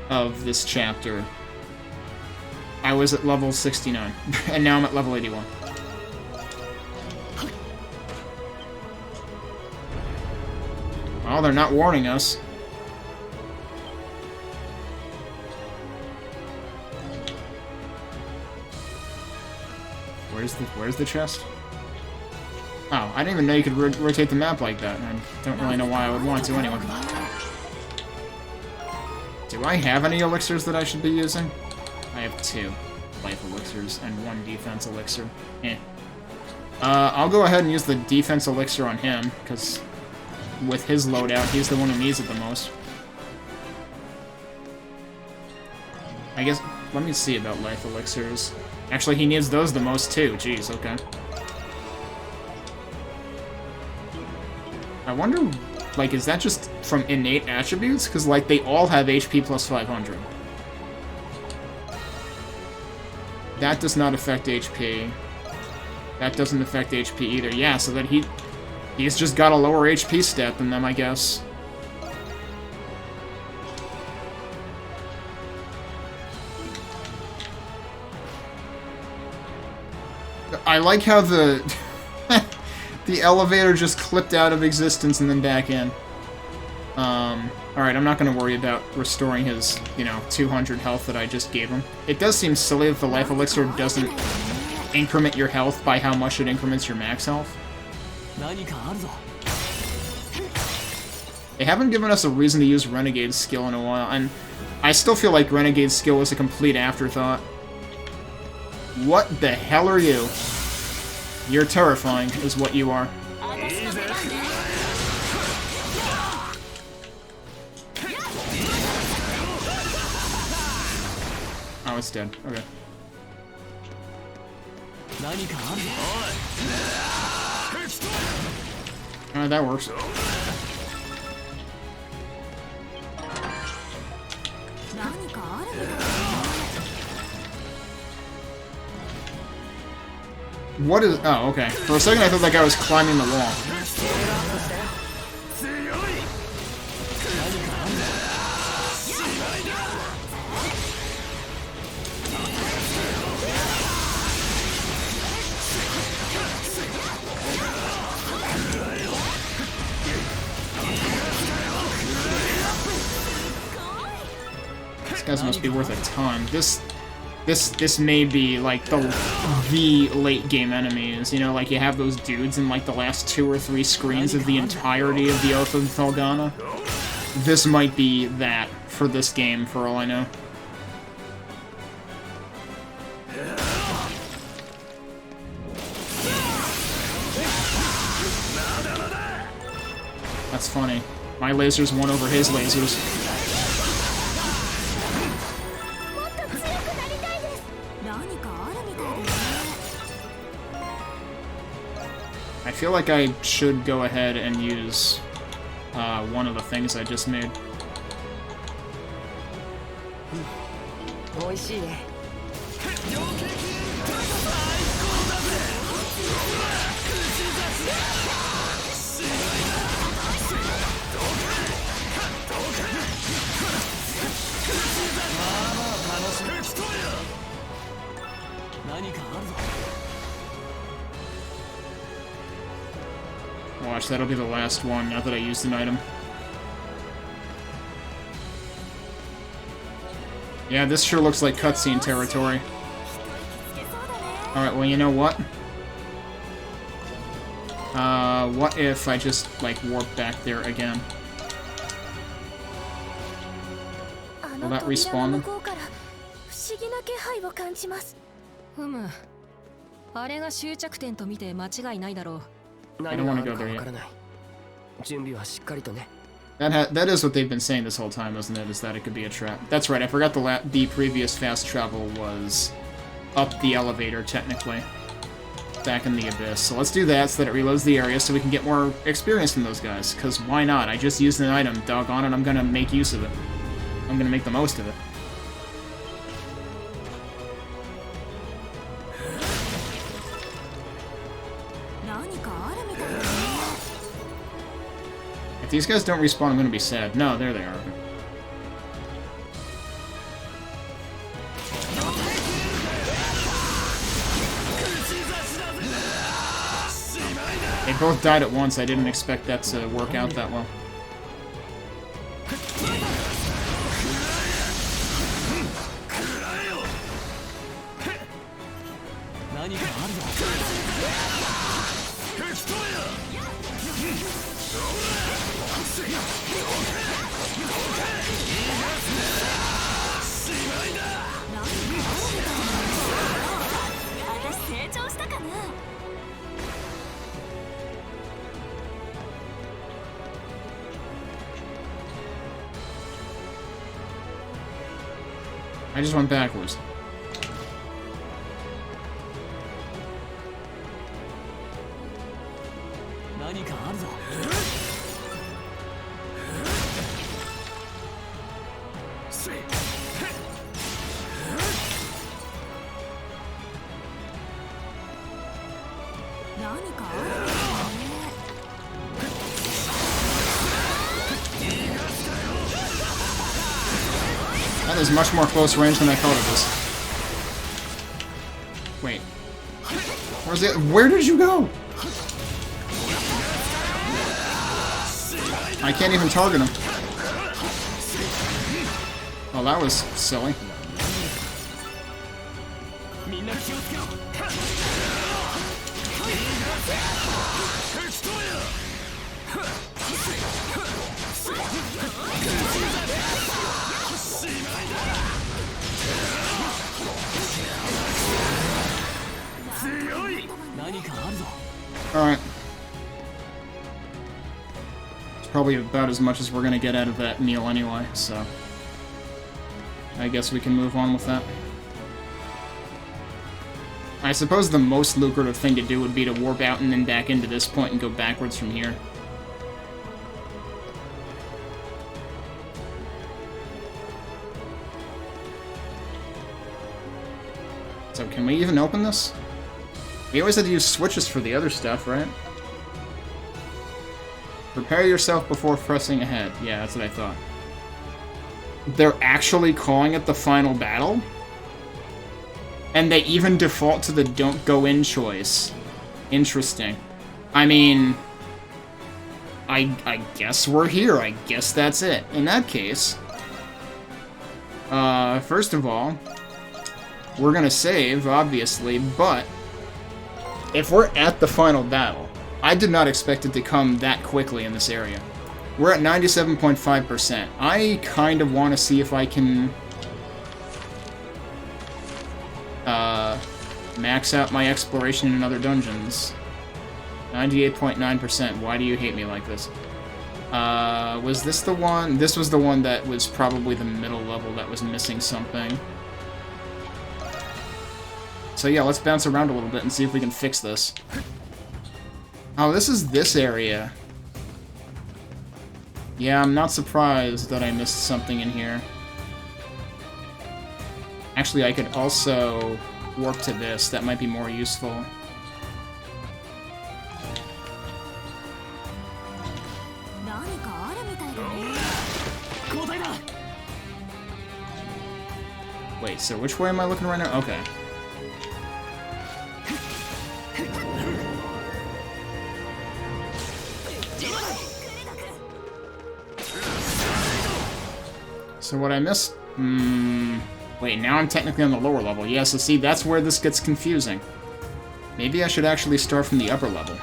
[SPEAKER 1] of this chapter. I was at level 69, and now I'm at level 81. Well, they're not warning us. Where's the chest? Oh, I didn't even know you could rotate the map like that. I don't really know why I would want to anyway. Do I have any elixirs that I should be using? I have 2 life elixirs and 1 defense elixir. Eh. I'll go ahead and use the defense elixir on him, because with his loadout, he's the one who needs it the most. I guess, let me see about life elixirs. Actually, he needs those the most too. Jeez, okay. I wonder, like, is that just from innate attributes? Because, like, they all have HP plus 500. That does not affect HP. That doesn't affect HP either. Yeah, so that he's just got a lower HP stat than them, I guess. I like how the the elevator just clipped out of existence and then back in. Alright, I'm not going to worry about restoring his, 200 health that I just gave him. It does seem silly that the life elixir doesn't increment your health by how much it increments your max health. They haven't given us a reason to use Renegade's skill in a while, and I still feel like Renegade's skill was a complete afterthought. What the hell are you? You're terrifying, is what you are. Oh, it's dead. Okay. Alright, that works. What is... Oh, okay. For a second I thought that guy was climbing the wall. These guys must be worth a ton. This may be like the late game enemies, you know, like you have those dudes in like the last 2 or 3 screens of the entirety of the Oath of Thalgana. This might be that for this game, for all I know. That's funny. My lasers won over his lasers. I feel like I should go ahead and use one of the things I just made. Watch, that'll be the last one, now that I used an item. Yeah, this sure looks like cutscene territory. Alright, well, you know what? What if I just, like, warp back there again? Will that respawn them?
[SPEAKER 10] ふむ。あれが終着点と見て間違いないだろう。
[SPEAKER 1] I don't want to go there yet.
[SPEAKER 7] 準備はしっかりとね。
[SPEAKER 1] That is what they've been saying this whole time, isn't it? Is that it could be a trap. That's right, I forgot the previous fast travel was up the elevator, technically. Back in the abyss. So let's do that so that it reloads the area so we can get more experience from those guys. Because why not? I just used an item, doggone it, I'm gonna make use of it. I'm gonna make the most of it. If these guys don't respawn, I'm gonna be sad. No, there they are. They both died at once. I didn't expect that to work out that well. I just went backwards. That is much more close range than I thought it was. Wait. Where's it? Where did you go? I can't even target him. Oh, that was silly. Alright. It's probably about as much as we're gonna get out of that meal anyway, so... I guess we can move on with that. I suppose the most lucrative thing to do would be to warp out and then back into this point and go backwards from here. So can we even open this? We always had to use switches for the other stuff, right? Prepare yourself before pressing ahead. Yeah, that's what I thought. They're actually calling it the final battle? And they even default to the don't go in choice. Interesting. I mean... I guess we're here. I guess that's it. In that case... first of all... We're gonna save, obviously, but... If we're at the final battle, I did not expect it to come that quickly in this area. We're at 97.5%. I kind of want to see if I can... max out my exploration in other dungeons. 98.9%. Why do you hate me like this? Was this the one? This was the one that was probably the middle level that was missing something. So yeah, let's bounce around a little bit and see if we can fix this. Oh, this is this area. Yeah, I'm not surprised that I missed something in here. Actually, I could also warp to this. That might be more useful. Wait, so which way am I looking right now? Okay. So what I missed... Wait, now I'm technically on the lower level. Yeah, so see, that's where this gets confusing. Maybe I should actually start from the upper level.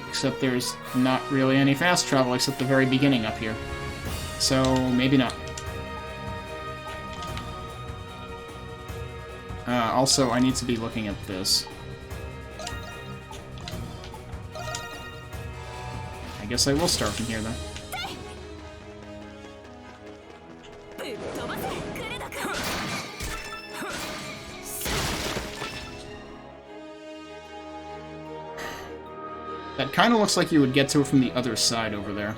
[SPEAKER 1] Except there's not really any fast travel except the very beginning up here. So, maybe not. Also, I need to be looking at this. I guess I will start from here, then. That kind of looks like you would get to it from the other side over there.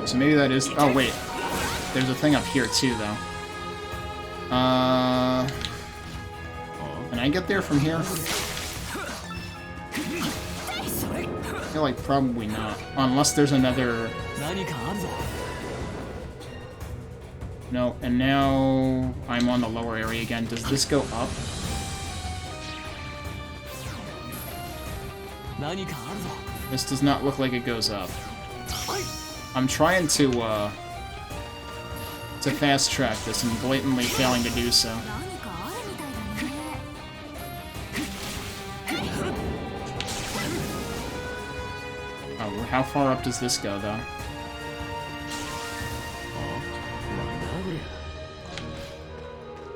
[SPEAKER 1] So maybe that is... Oh, wait. There's a thing up here, too, though. Can I get there from here? I feel like probably not. Unless there's another... No, and now I'm on the lower area again. Does this go up? This does not look like it goes up. I'm trying to fast track this and blatantly failing to do so. Oh, how far up does this go, though?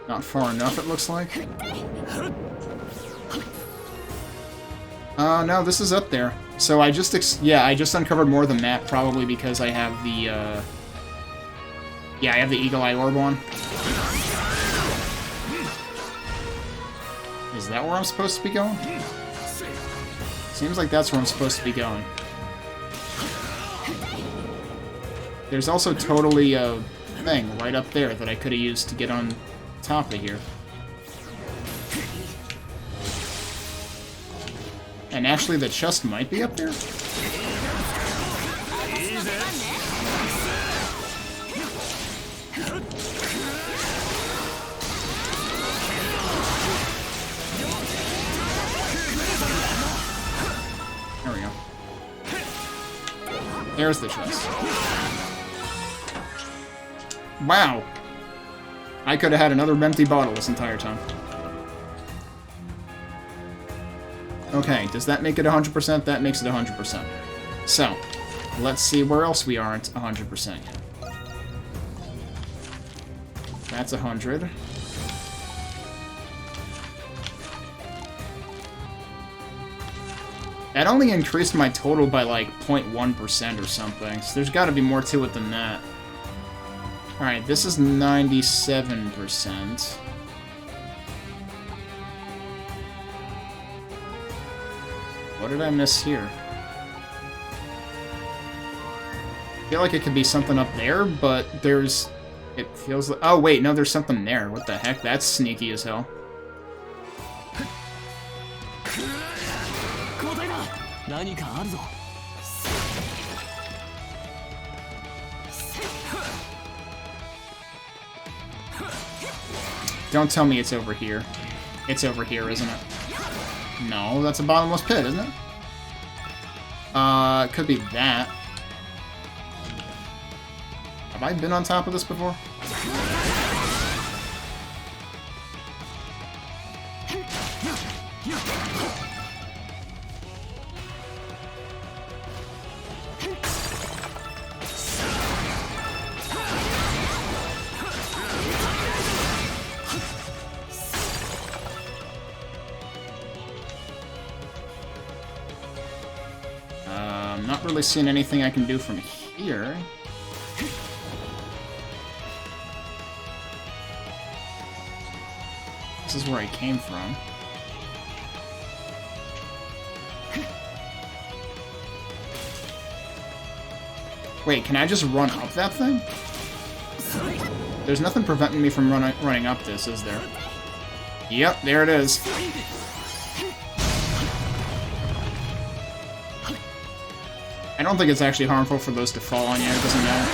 [SPEAKER 1] Not far enough, it looks like. No, this is up there. So I just, I just uncovered more of the map, probably because I have the, I have the Eagle Eye Orb on. Is that where I'm supposed to be going? Seems like that's where I'm supposed to be going. There's also totally a thing right up there that I could have used to get on top of here. And actually, the chest might be up there? There we go. There's the chest. Wow! I could have had another empty bottle this entire time. Okay, does that make it 100%? That makes it 100%. So, let's see where else we aren't 100% yet. That's 100. That only increased my total by like 0.1% or something, so there's got to be more to it than that. Alright, this is 97%. What did I miss here? I feel like it could be something up there, but there's... It feels like... Oh, wait, no, there's something there. What the heck? That's sneaky as hell. Don't tell me it's over here. It's over here, isn't it? No, that's a bottomless pit, isn't it? It could be that. Have I been on top of this before? I'm not really seeing anything I can do from here. This is where I came from. Wait, can I just run up that thing? There's nothing preventing me from running up this, is there? Yep, there it is. I don't think it's actually harmful for those to fall on you, it doesn't matter.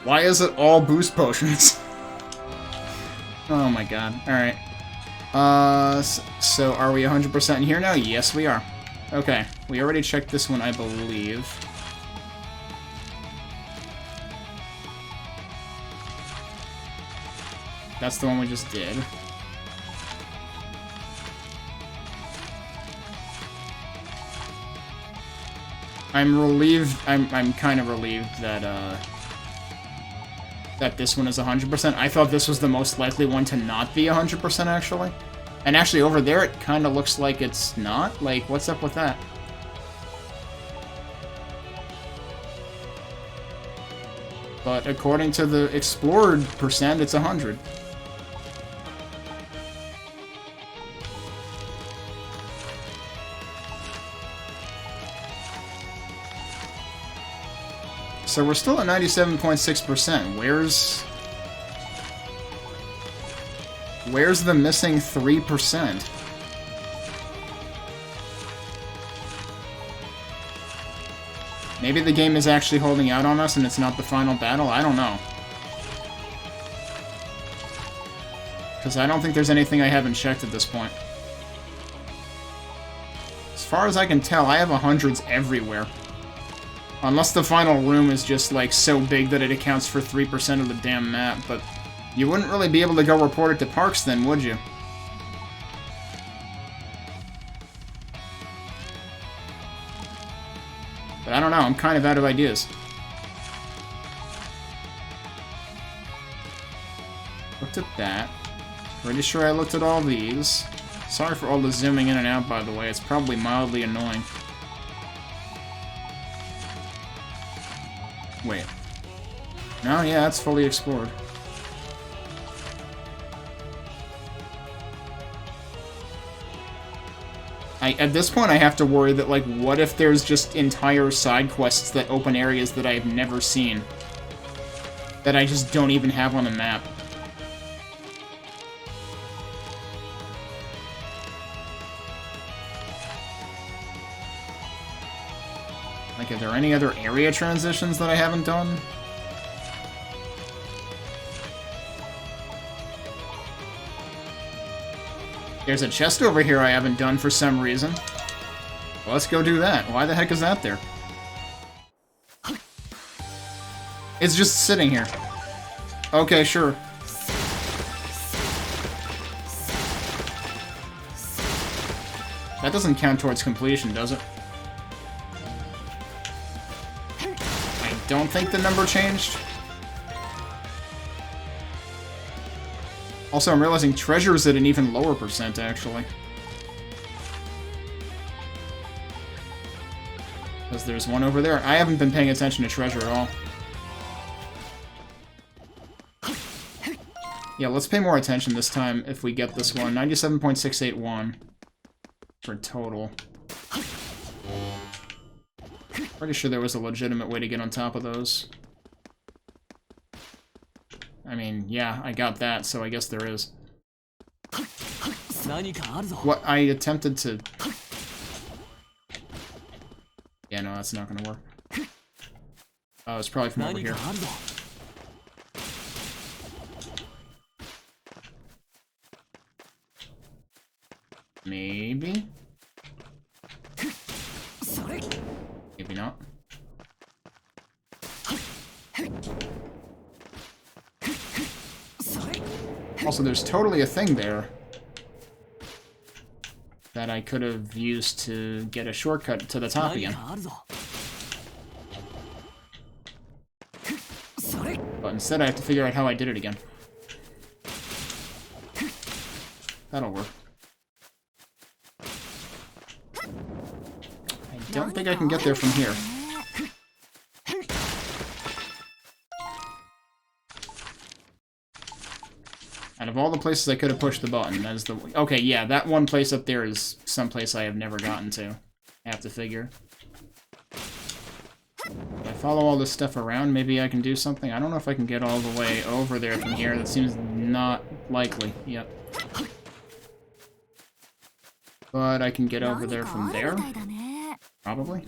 [SPEAKER 1] Why is it all boost potions? Oh my god. Alright. So are we 100% in here now? Yes, we are. Okay. We already checked this one, I believe. That's the one we just did. I'm relieved. I'm kind of relieved that that this one is 100%. I thought this was the most likely one to not be 100% actually. And actually over there it kind of looks like it's not. Like, what's up with that? But according to the explored percent, it's 100. So we're still at 97.6%. Where's the missing 3%? Maybe the game is actually holding out on us and it's not the final battle? I don't know. Because I don't think there's anything I haven't checked at this point. As far as I can tell, I have 100s everywhere. Unless the final room is just, like, so big that it accounts for 3% of the damn map, but you wouldn't really be able to go report it to Parks then, would you? But I don't know, I'm kind of out of ideas. Looked at that. Pretty sure I looked at all these. Sorry for all the zooming in and out, by the way, it's probably mildly annoying. Wait. No, yeah, it's fully explored. At this point, I have to worry that, like, what if there's just entire side quests that open areas that I've never seen? That I just don't even have on the map. Like, are there any other area transitions that I haven't done? There's a chest over here I haven't done for some reason. Well, let's go do that. Why the heck is that there? It's just sitting here. Okay, sure. That doesn't count towards completion, does it? I don't think the number changed. Also, I'm realizing treasure's at an even lower percent, actually. Because there's one over there. I haven't been paying attention to treasure at all. Yeah, let's pay more attention this time if we get this one. 97.681 for total. Pretty sure there was a legitimate way to get on top of those. I mean, yeah, I got that, so I guess there is. What I attempted to... Yeah, no, that's not gonna work. Oh, it's probably from over here. Maybe? Maybe not. Also, there's totally a thing there that I could have used to get a shortcut to the top again. But instead I have to figure out how I did it again. That'll work. I don't think I can get there from here. Out of all the places I could have pushed the button, that is the... Okay, yeah, that one place up there is someplace I have never gotten to. I have to figure. If I follow all this stuff around, maybe I can do something. I don't know if I can get all the way over there from here. That seems not likely. Yep. But I can get over there from there. Probably.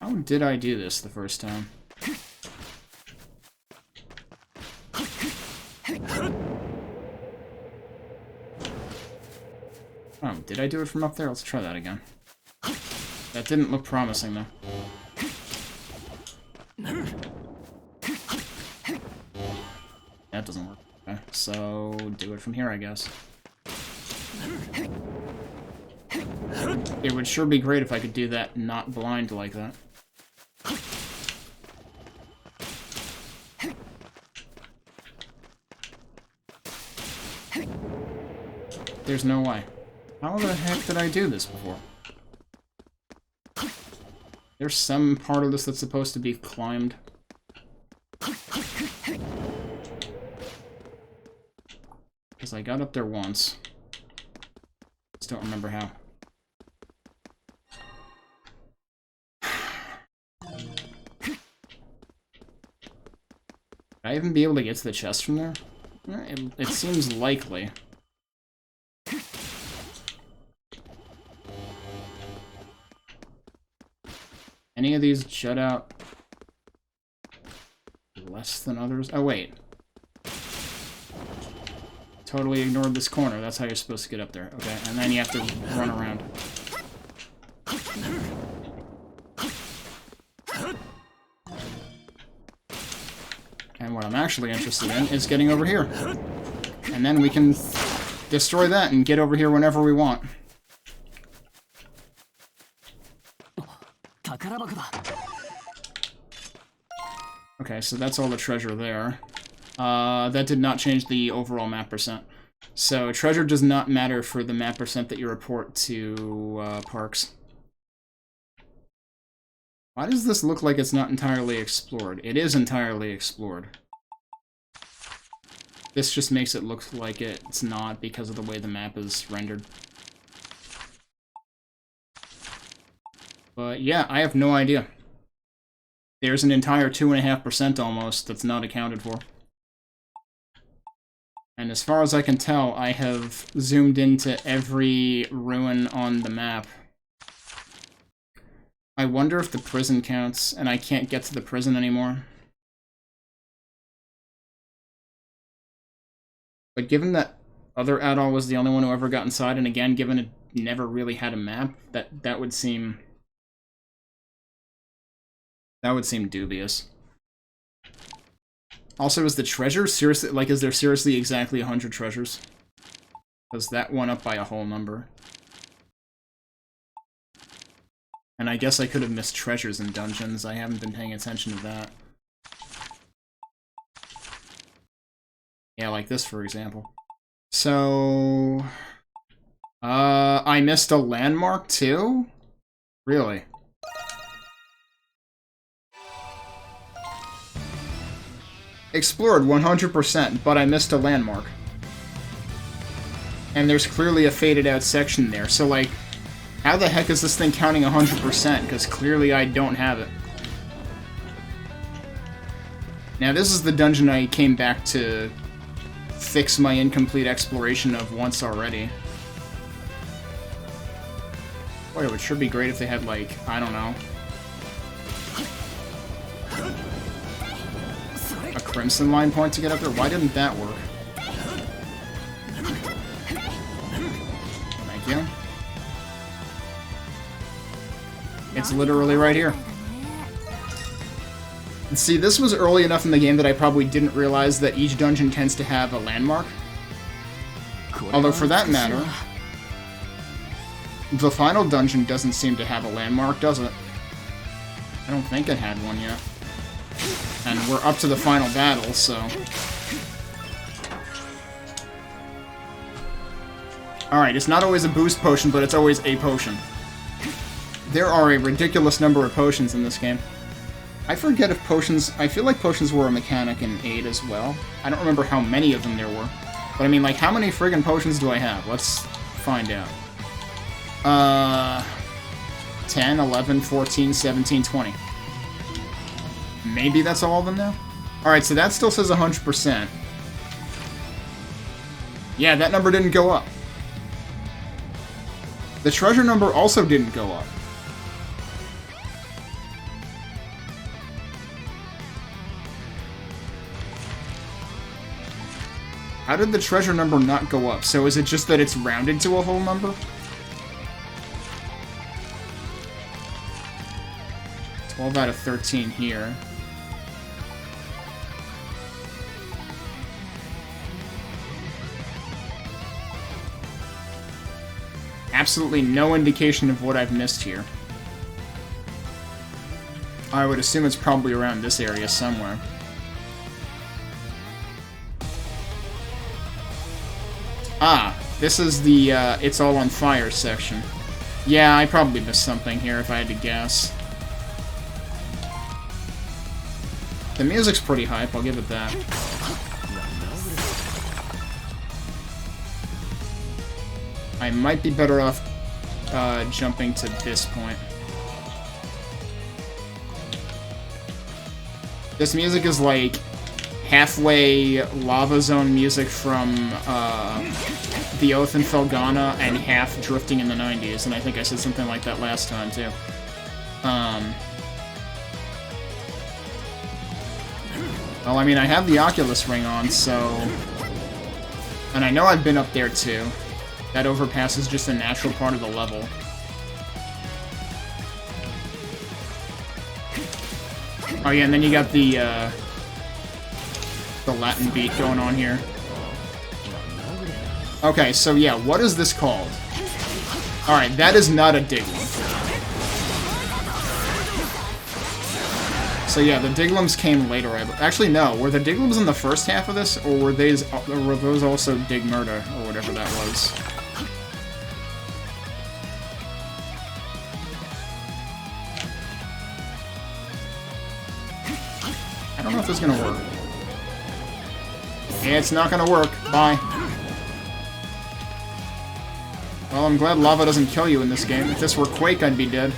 [SPEAKER 1] How did I do this the first time? Oh, did I do it from up there? Let's try that again. That didn't look promising, though. That doesn't work. Okay, so do it from here, I guess. It would sure be great if I could do that not blind like that. There's no way. How the heck did I do this before? There's some part of this that's supposed to be climbed. Because I got up there once. Just don't remember how. Would I even be able to get to the chest from there? It seems likely. Any of these jut out less than others? Oh, wait. Totally ignored this corner. That's how you're supposed to get up there. Okay, and then you have to run around. And what I'm actually interested in is getting over here. And then we can destroy that and get over here whenever we want. Okay, so that's all the treasure there. That did not change the overall map percent. So treasure does not matter for the map percent that you report to Parks. Why does this look like it's not entirely explored? It is entirely explored. This just makes it look like it's not because of the way the map is rendered. But yeah, I have no idea. There's an entire 2.5% almost that's not accounted for. And as far as I can tell, I have zoomed into every ruin on the map. I wonder if the prison counts, and I can't get to the prison anymore. But given that other Adol was the only one who ever got inside, and again, given it never really had a map, that would seem That would seem dubious. Also, is the treasure seriously, like, is there seriously exactly 100 treasures? Because that went up by a whole number. And I guess I could have missed treasures in dungeons. I haven't been paying attention to that. Yeah, like this, for example. So... I missed a landmark, too? Really? Explored 100%, but I missed a landmark. And there's clearly a faded out section there, so like, how the heck is this thing counting 100%? Because clearly I don't have it. Now this is the dungeon I came back to fix my incomplete exploration of once already. Boy, it would sure be great if they had, like, I don't know, a crimson line point to get up there. Why didn't that work? Thank you. It's literally right here. And see, this was early enough in the game that I probably didn't realize that each dungeon tends to have a landmark. Although, for that matter, the final dungeon doesn't seem to have a landmark, does it? I don't think it had one yet. And we're up to the final battle, so... Alright, it's not always a boost potion, but it's always a potion. There are a ridiculous number of potions in this game. I forget if potions... I feel like potions were a mechanic in 8 as well. I don't remember how many of them there were. But I mean, like, how many friggin' potions do I have? Let's find out. 10, 11, 14, 17, 20. Maybe that's all of them now? Alright, so that still says 100%. Yeah, that number didn't go up. The treasure number also didn't go up. How did the treasure number not go up? So is it just that it's rounded to a whole number? 12 out of 13 here. Absolutely no indication of what I've missed here. I would assume it's probably around this area somewhere. Ah, this is the, It's All on Fire section. Yeah, I probably missed something here if I had to guess. The music's pretty hype, I'll give it that. I might be better off jumping to this point. This music is like halfway Lava Zone music from The Oath and Felghana and half Drifting in the 90s, and I think I said something like that last time too. Well, I mean, I have the Oculus ring on, so... And I know I've been up there too. That overpass is just a natural part of the level. Oh yeah, and then you got the Latin beat going on here. Okay, so yeah, what is this called? Alright, that is not a Diglum. So yeah, the Diglums came later. Actually, no. Were the Diglums in the first half of this, or were those also Digmurda, or whatever that was? I don't know if this is gonna work. Yeah, it's not gonna work. Bye. Well, I'm glad lava doesn't kill you in this game. If this were Quake, I'd be dead.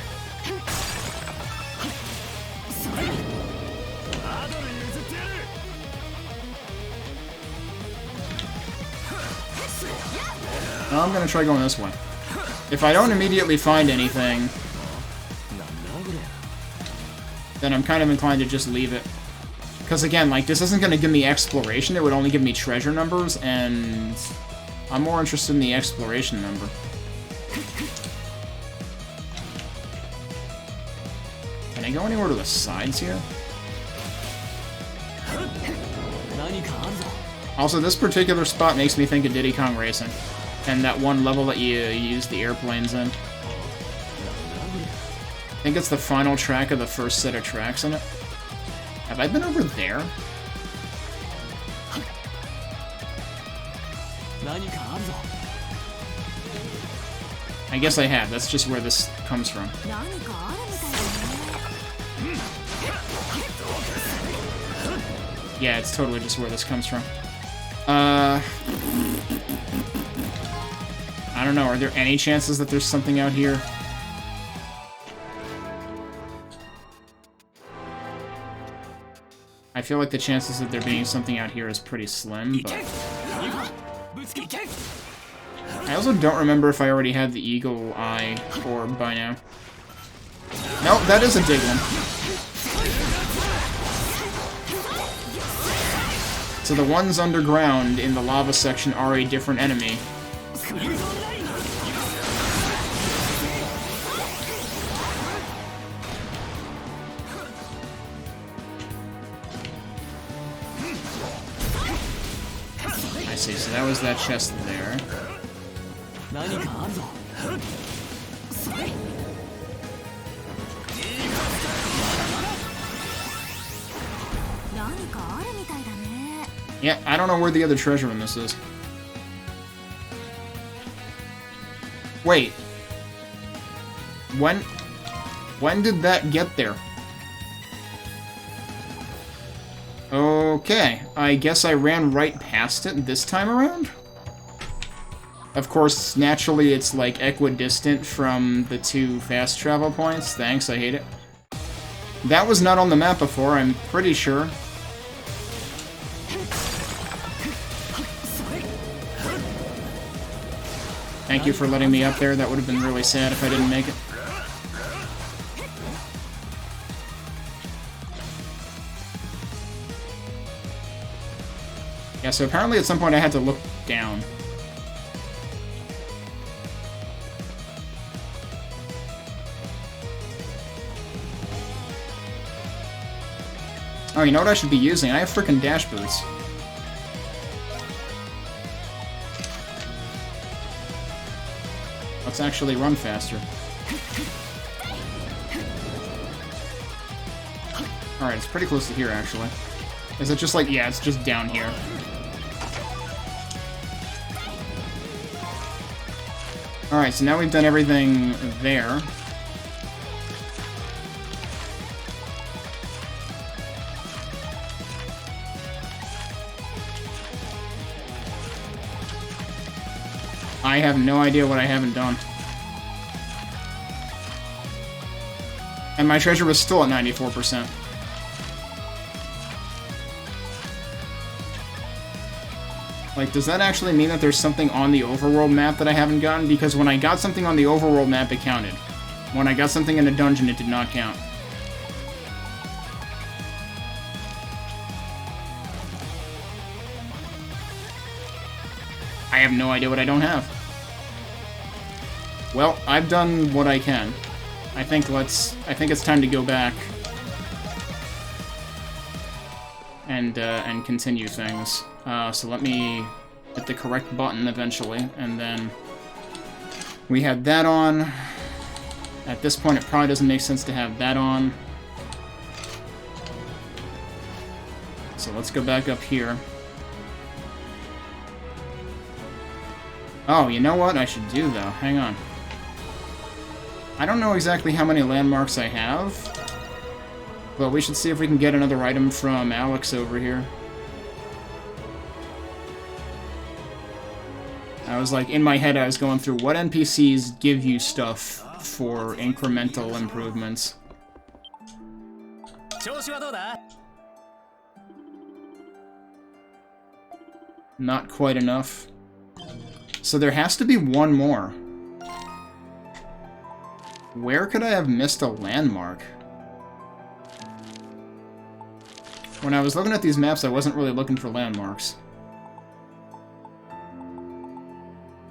[SPEAKER 1] I'm gonna try going this way. If I don't immediately find anything, then I'm kind of inclined to just leave it. Because again, like, this isn't gonna give me exploration, it would only give me treasure numbers, and I'm more interested in the exploration number. Can I go anywhere to the sides here? Also, this particular spot makes me think of Diddy Kong Racing. And that one level that you use the airplanes in. I think it's the final track of the first set of tracks in it. Have I been over there? I guess I have. That's just where this comes from. Yeah, it's totally just where this comes from. I don't know. Are there any chances that there's something out here? I feel like the chances of there being something out here is pretty slim, but... I also don't remember if I already had the Eagle Eye orb by now. Nope, that is a dig one. So the ones underground in the lava section are a different enemy. I see, so that was that chest there. Yeah, I don't know where the other treasure in this is. Wait. When did that get there? Okay, I guess I ran right past it this time around? Of course, naturally it's like equidistant from the two fast travel points. Thanks, I hate it. That was not on the map before, I'm pretty sure. Thank you for letting me up there. That would have been really sad if I didn't make it. Yeah, so apparently at some point I had to look down. Oh, you know what I should be using? I have frickin' dash boots. Let's actually run faster. Alright, it's pretty close to here, actually. Is it just like... yeah, it's just down here. Alright, so now we've done everything there. I have no idea what I haven't done. And my treasure was still at 94%. Like, does that actually mean that there's something on the overworld map that I haven't gotten? Because when I got something on the overworld map, it counted. When I got something in a dungeon, it did not count. I have no idea what I don't have. Well, I've done what I can. I think it's time to go back and continue things. So let me hit the correct button eventually, and then we had that on. At this point, it probably doesn't make sense to have that on. So let's go back up here. Oh, you know what I should do, though? Hang on. I don't know exactly how many landmarks I have, but we should see if we can get another item from Alex over here. I was like, in my head, I was going through what NPCs give you stuff for incremental improvements. Not quite enough. So there has to be one more. Where could I have missed a landmark? When I was looking at these maps, I wasn't really looking for landmarks.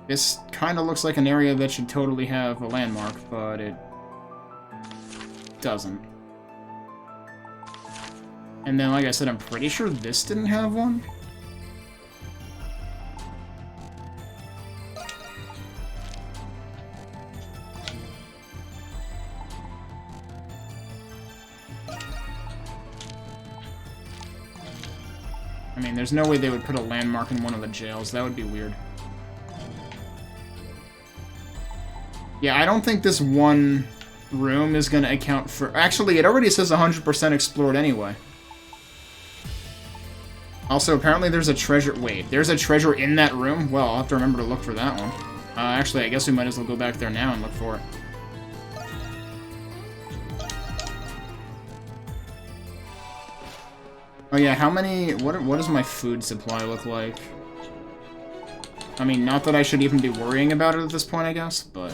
[SPEAKER 1] This kind of looks like an area that should totally have a landmark, but it doesn't. And then, like I said, I'm pretty sure this didn't have one. I mean, there's no way they would put a landmark in one of the jails. That would be weird. Yeah, I don't think this one room is going to account for... Actually, it already says 100% explored anyway. Also, apparently there's a treasure... Wait, there's a treasure in that room? Well, I'll have to remember to look for that one. Actually, I guess we might as well go back there now and look for it. Oh yeah, how many... What does my food supply look like? I mean, not that I should even be worrying about it at this point, I guess, but...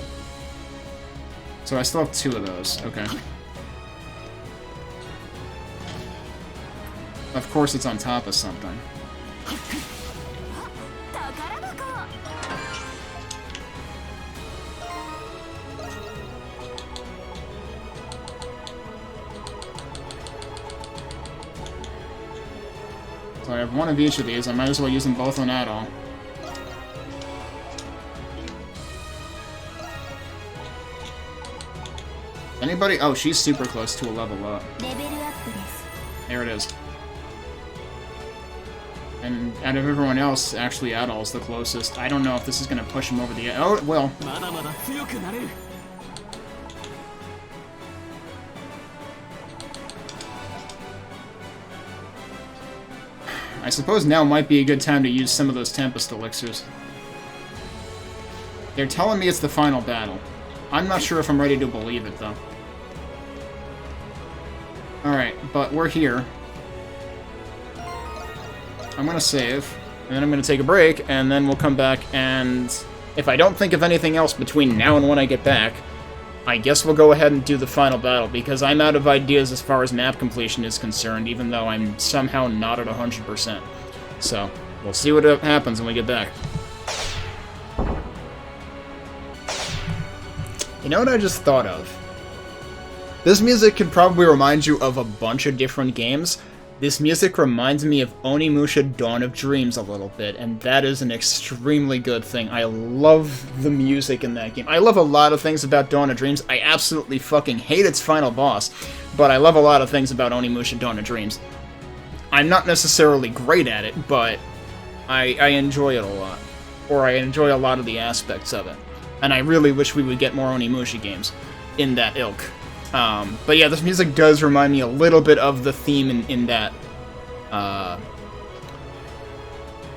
[SPEAKER 1] So I still have 2 of those. Okay. Of course it's on top of something. So I have 1 of each of these. I might as well use them both on Adol. Anybody? Oh, she's super close to a level up. There it is. And out of everyone else, actually Adol's the closest. I don't know if this is going to push him over the edge. Oh, it will. I suppose now might be a good time to use some of those Tempest Elixirs. They're telling me it's the final battle. I'm not sure if I'm ready to believe it, though. Alright, but we're here. I'm gonna save, and then I'm gonna take a break, and then we'll come back, and if I don't think of anything else between now and when I get back, I guess we'll go ahead and do the final battle, because I'm out of ideas as far as map completion is concerned, even though I'm somehow not at 100%. So, we'll see what happens when we get back. You know what I just thought of? This music could probably remind you of a bunch of different games. This music reminds me of Onimusha Dawn of Dreams a little bit, and that is an extremely good thing. I love the music in that game. I love a lot of things about Dawn of Dreams. I absolutely fucking hate its final boss, but I love a lot of things about Onimusha Dawn of Dreams. I'm not necessarily great at it, but I enjoy it a lot. Or I enjoy a lot of the aspects of it. And I really wish we would get more Onimusha games in that ilk. But yeah, this music does remind me a little bit of the theme in that,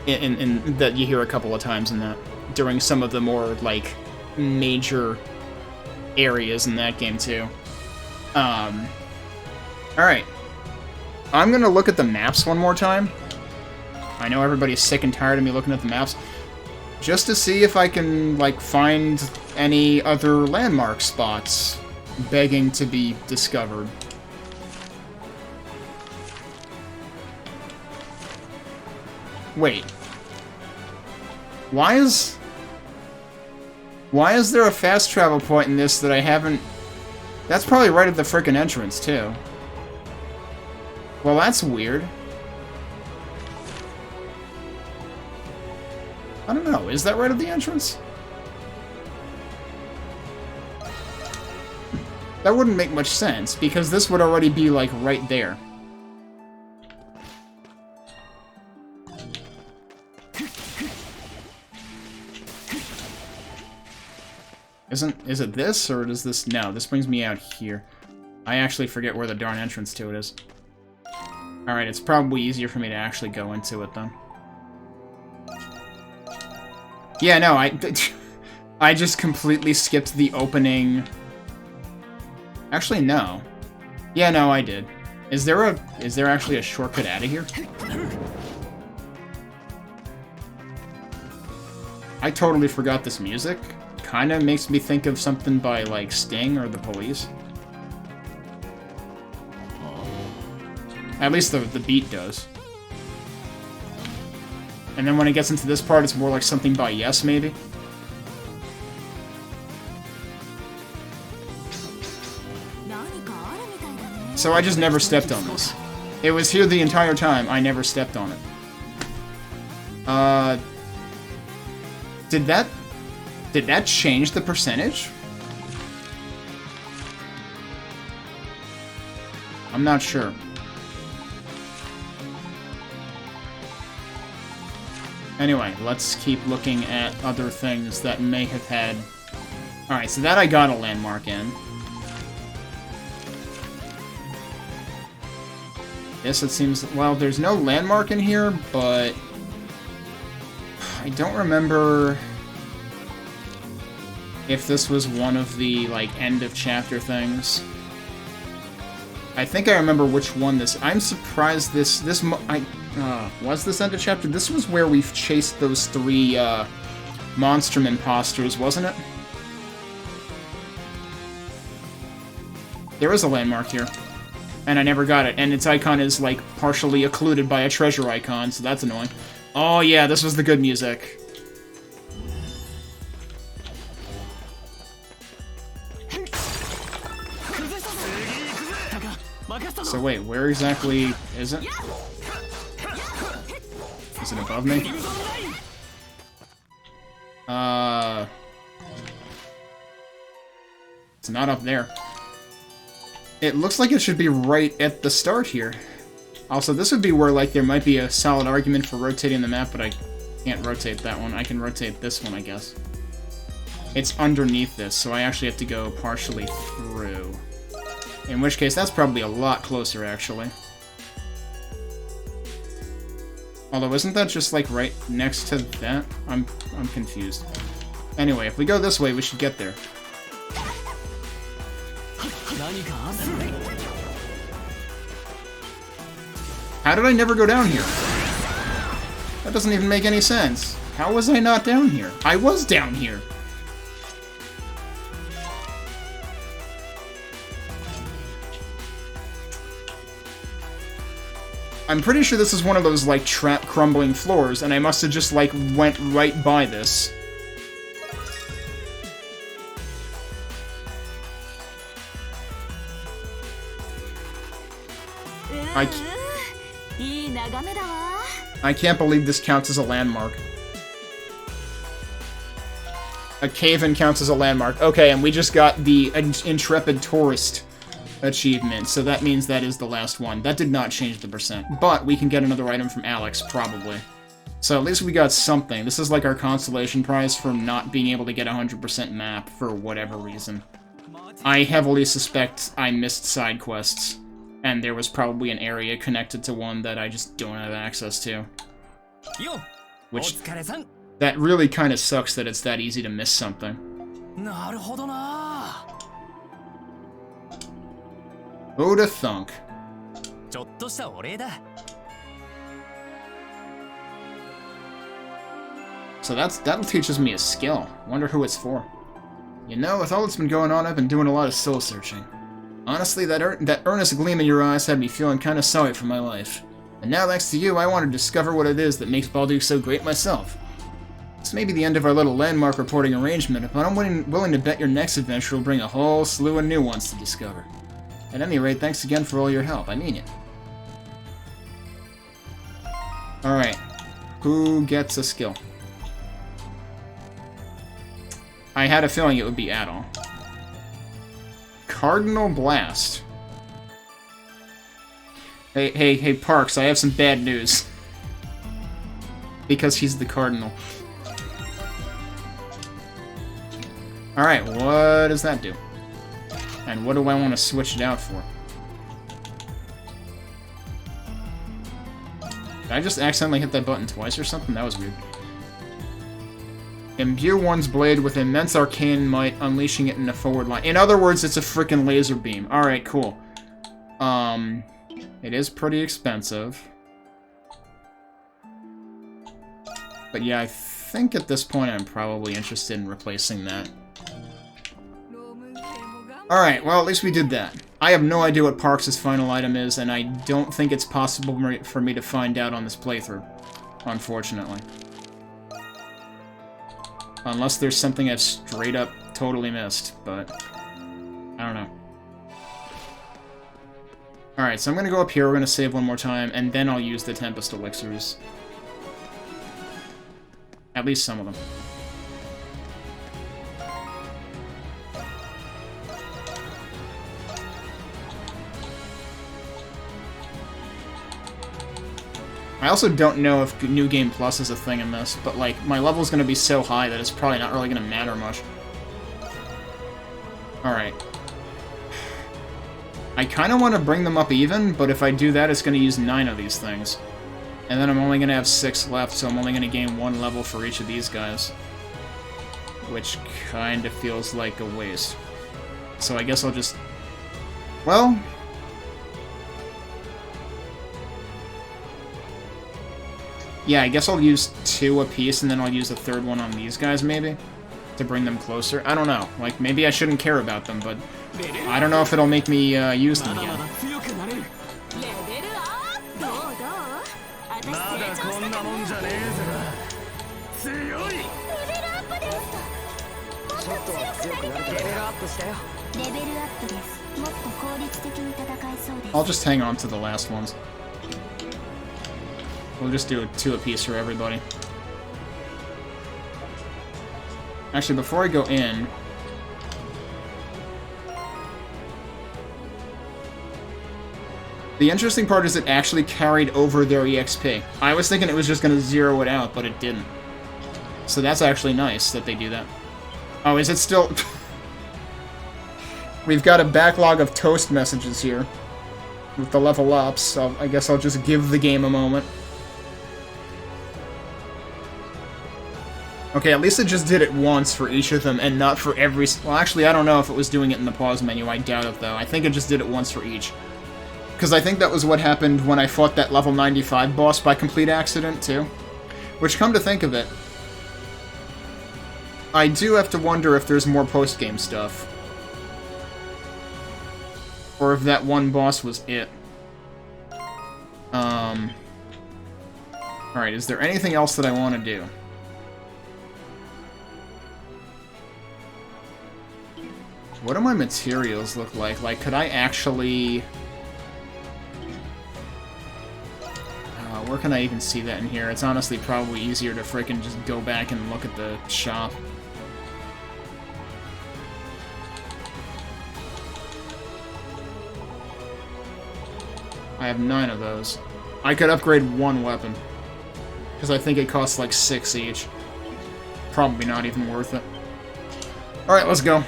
[SPEAKER 1] that you hear a couple of times in that, during some of the more, like, major areas in that game, too. Alright. I'm gonna look at the maps one more time. I know everybody's sick and tired of me looking at the maps. Just to see if I can, like, find any other landmark spots begging to be discovered. Wait. Why is there a fast travel point in this that I haven't... That's probably right at the frickin' entrance, too. Well, that's weird. I don't know, is that right at the entrance? That wouldn't make much sense, because this would already be, like, right there. Is it this, or does this... No, this brings me out here. I actually forget where the darn entrance to it is. Alright, it's probably easier for me to actually go into it, then. Yeah, no, I just completely skipped the opening... Actually, no. Yeah, no, I did. Is there actually a shortcut out of here? I totally forgot this music. Kinda makes me think of something by, like, Sting or The Police. At least the beat does. And then when it gets into this part, it's more like something by Yes, maybe? So I just never stepped on this. It was here the entire time. I never stepped on it. Did that change the percentage? I'm not sure. Anyway, let's keep looking at other things that may have had... Alright, so that I got a landmark in. This, it seems... Well, there's no landmark in here, but... I don't remember... if this was one of the, like, end-of-chapter things. I think I remember which one this... I'm surprised was this end of chapter? This was where we chased those 3, Monstrum imposters, wasn't it? There is a landmark here. And I never got it. And its icon is, like, partially occluded by a treasure icon, so that's annoying. Oh, yeah, this was the good music. So wait, where exactly is it? Is it above me? It's not up there. It looks like it should be right at the start here. Also, this would be where, like, there might be a solid argument for rotating the map, but I can't rotate that one. I can rotate this one, I guess. It's underneath this, so I actually have to go partially through. In which case, that's probably a lot closer, actually. Although, isn't that just, like, right next to that? I'm confused. Anyway, if we go this way, we should get there. How did I never go down here? That doesn't even make any sense. How was I not down here? I was down here! I'm pretty sure this is one of those, like, trap crumbling floors, and I must have just, like, went right by this. I can't believe this counts as a landmark. A cave-in counts as a landmark. Okay, and we just got the Intrepid Tourist achievement, so that means that is the last one. That did not change the percent, but we can get another item from Alex, probably. So at least we got something. This is like our consolation prize for not being able to get 100% map for whatever reason. I heavily suspect I missed side quests, and there was probably an area connected to one that I just don't have access to. Which, that really kind of sucks that it's that easy to miss something. Who'da thunk? So that'll teaches me a skill. Wonder who it's for. You know, with all that's been going on, I've been doing a lot of soul searching. Honestly, that earnest gleam in your eyes had me feeling kind of sorry for my life. And now, thanks to you, I want to discover what it is that makes Baldur so great myself. This may be the end of our little landmark reporting arrangement, but I'm willing to bet your next adventure will bring a whole slew of new ones to discover. At any rate, thanks again for all your help. I mean it. Alright. Who gets a skill? I had a feeling it would be Adol. Cardinal Blast. Hey, Parks, I have some bad news. Because he's the Cardinal. Alright, what does that do? And what do I want to switch it out for? Did I just accidentally hit that button twice or something? That was weird. Imbue one's blade with immense arcane might, unleashing it in a forward line. In other words, it's a frickin' laser beam. Alright, cool. It is pretty expensive. But yeah, I think at this point I'm probably interested in replacing that. Alright, well, at least we did that. I have no idea what Parks' final item is, and I don't think it's possible for me to find out on this playthrough. Unfortunately. Unless there's something I've straight up totally missed, but I don't know. Alright, so I'm gonna go up here, we're gonna save one more time, and then I'll use the Tempest Elixirs. At least some of them. I also don't know if New Game Plus is a thing in this, but, like, my level's gonna be so high that it's probably not really gonna matter much. Alright. I kinda want to bring them up even, but if I do that, it's gonna use 9 of these things. And then I'm only gonna have 6 left, so I'm only gonna gain 1 level for each of these guys. Which kinda feels like a waste. So I guess I'll just... Well... Yeah, I guess I'll use 2 apiece, and then I'll use the 3rd one on these guys, maybe? To bring them closer. I don't know. Like, maybe I shouldn't care about them, but... I don't know if it'll make me, use them again. I'll just hang on to the last ones. We'll just do 2 apiece for everybody. Actually, before I go in... The interesting part is it actually carried over their EXP. I was thinking it was just going to zero it out, but it didn't. So that's actually nice that they do that. Oh, is it still... We've got a backlog of toast messages here. With the level ups, so I guess I'll just give the game a moment. Okay, at least it just did it once for each of them, and not for every... Well, actually, I don't know if it was doing it in the pause menu. I doubt it, though. I think it just did it once for each. Because I think that was what happened when I fought that level 95 boss by complete accident, too. Which, come to think of it, I do have to wonder if there's more post-game stuff. Or if that one boss was it. Alright, is there anything else that I want to do? What do my materials look like? Like, could I actually... where can I even see that in here? It's honestly probably easier to frickin' just go back and look at the shop. I have 9 of those. I could upgrade 1 weapon. Because I think it costs like 6 each. Probably not even worth it. Alright, let's go.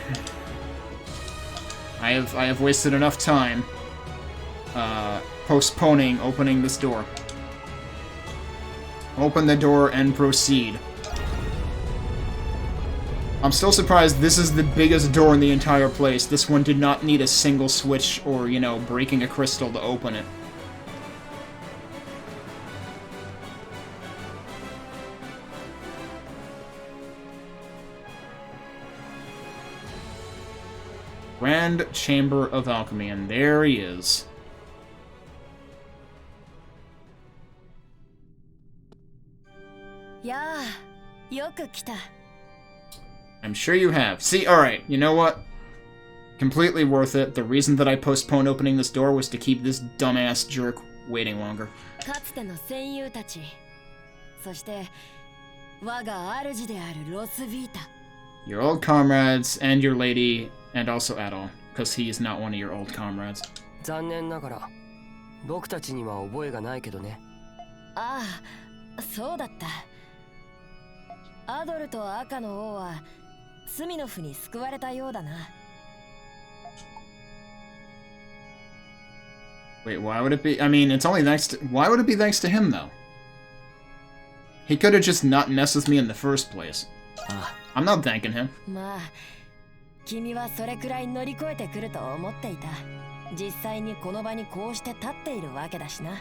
[SPEAKER 1] I have wasted enough time postponing opening this door. Open the door and proceed. I'm still surprised this is the biggest door in the entire place. This one did not need a single switch or, you know, breaking a crystal to open it. Grand Chamber of Alchemy, and there he is.
[SPEAKER 5] Yeah,
[SPEAKER 1] I'm sure you have. See, alright, you know what? Completely worth it. The reason that I postponed opening this door was to keep this dumbass jerk waiting longer. Your old comrades, and your lady, and also Adol, because he is not one of your old comrades.
[SPEAKER 7] 残念ながら僕たちには覚えがないけどね。
[SPEAKER 10] ああ、そうだった。アドルと赤の王はスミノフに救われたようだな。
[SPEAKER 1] Wait, why would it be? I mean, it's only thanks to... Why would it be thanks to him, though? He could have just not messed with me in the first place. I'm not thanking him.
[SPEAKER 10] まあ、君はそれくらい乗り越えてくると思っていた。実際にこの場にこうして立っているわけだしな。
[SPEAKER 14] こ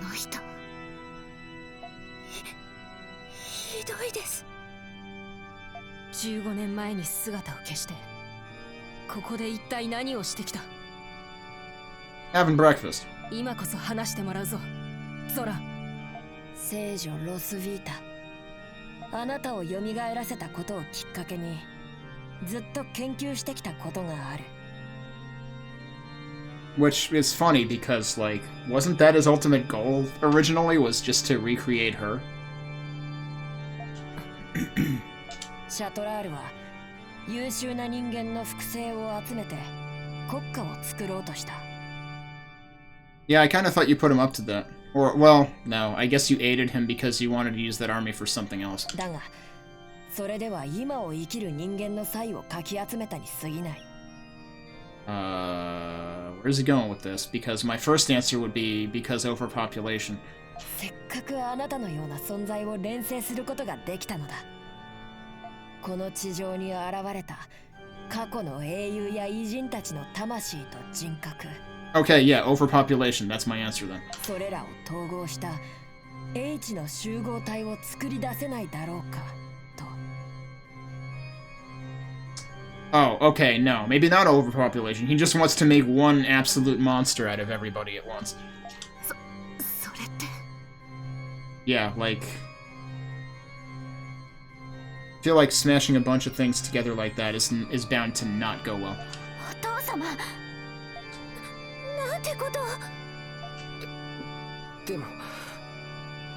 [SPEAKER 14] の人ひどいです。
[SPEAKER 10] 15年前に姿を消して、ここで一体何をしてきた？
[SPEAKER 1] Having breakfast.
[SPEAKER 10] 今こそ話してもらうぞ、ゾラ。聖女ロスヴィータ。あなたを蘇らせたことをきっかけに、ずっと研究してきたことがある。
[SPEAKER 1] Which is funny because, like, wasn't that his ultimate goal originally, was just to recreate her?
[SPEAKER 10] シャトラールは優秀な人間の複製を集めて国家を作ろうとした。
[SPEAKER 1] Yeah, I kind of thought you put him up to that. Or, well, no, I guess you aided him because you wanted to use that army for something else.
[SPEAKER 10] だが、それでは今を生きる人間の才をかき集めたに過ぎない。
[SPEAKER 1] Where's he going with this? Because my first answer would be because overpopulation.
[SPEAKER 10] せっかくあなたのような存在を錬成することができたのだ。この地上に現れた過去の英雄や偉人たちの魂と人格。
[SPEAKER 1] Okay, yeah, overpopulation. That's my answer then.
[SPEAKER 10] それらを統合した H の集合体を作り出せないだろうかと。
[SPEAKER 1] Oh, okay, no. Maybe not overpopulation. He just wants to make one absolute monster out of everybody at once.
[SPEAKER 14] それって
[SPEAKER 1] Yeah, like... I feel like smashing a bunch of things together like that is bound to not go well.
[SPEAKER 2] お父様、なんてことを。
[SPEAKER 7] でも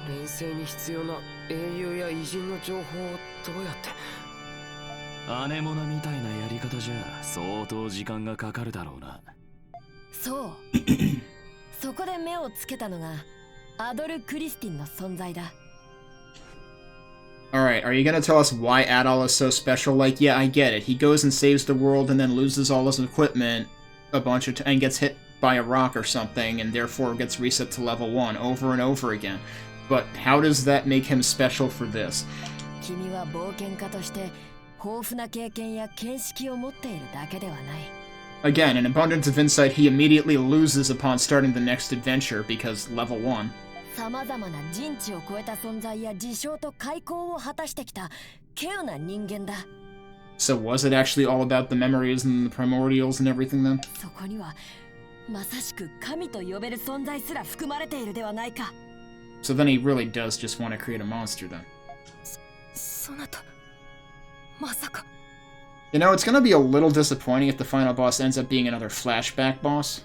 [SPEAKER 7] 錬成に必要な英雄や偉人の情報をどうやって。
[SPEAKER 6] 姉もなみたいなやり方じゃ相当時間がかかるだろうな。
[SPEAKER 10] そうそこで目をつけたのがアドル・クリスティンの存在だ。
[SPEAKER 1] Alright, are you gonna tell us why Adol is so special? Like, yeah, I get it. He goes and saves the world and then loses all his equipment a bunch of and gets hit by a rock or something and therefore gets reset to level 1 over and over again. But how does that make him special for this?
[SPEAKER 10] 君は冒険家として豊富な経験や見識を持っているだけではない。
[SPEAKER 1] Again, an abundance of insight he immediately loses upon starting the next adventure because level 1.
[SPEAKER 10] さまざまな人知を超えた存在や事象と開口を果たしてきた稀有な人間だ。
[SPEAKER 1] So was it actually all about the memories and the primordials and everything then?
[SPEAKER 10] そこにはまさしく神と呼べる存在すら含まれているではないか。
[SPEAKER 1] So then he really does just want to create a monster then.
[SPEAKER 14] そなたまさか。
[SPEAKER 1] You know, it's gonna be a little disappointing if the final boss ends up being another flashback boss.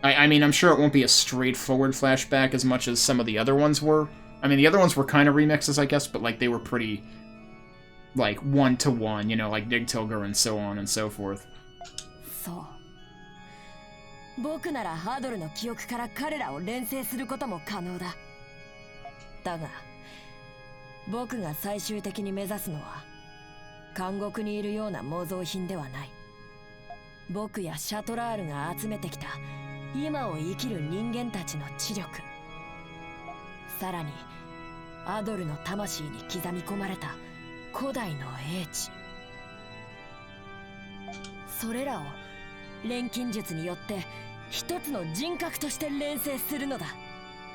[SPEAKER 1] I mean, I'm sure it won't be a straightforward flashback as much as some of the other ones were. I mean, the other ones were kind of remixes, I guess, but, like, they were pretty, like, one-to-one, you know, like Dig Tilger and so on and so forth.
[SPEAKER 10] そう。僕ならハードルの記憶から彼らを錬成することも可能だ。だが、僕が最終的に目指すのは、監獄にいるような模造品ではない。僕やシャトラールが集めてきた今を生きる人間たちの知力、さらにアドルの魂に刻み込まれた古代の英知、それらを錬金術によって一つの人格として錬成するのだ。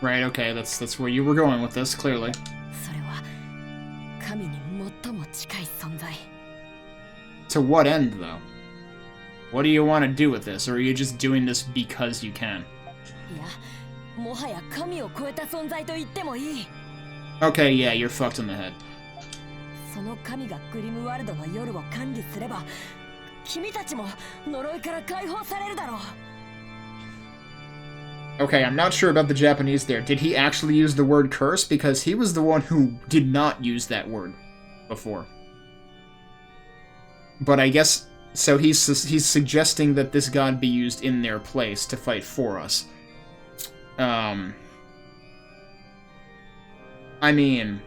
[SPEAKER 1] Right, okay, that's where you were going with this, clearly.
[SPEAKER 10] それは神に最も近い存在。
[SPEAKER 1] To what end, though? What do you want to do with this, or are you just doing this because you can?
[SPEAKER 10] いや、もはや神を超えた存在と言ってもいい。
[SPEAKER 1] Okay, yeah, you're fucked in the head.
[SPEAKER 10] その神がグリムワールドの夜を管理すれば、君たちも呪いから解放されるだろう。
[SPEAKER 1] Okay, I'm not sure about the Japanese there. Did he actually use the word curse? Because he was the one who did not use that word before. But I guess... So he's suggesting that this god be used in their place to fight for us. I mean...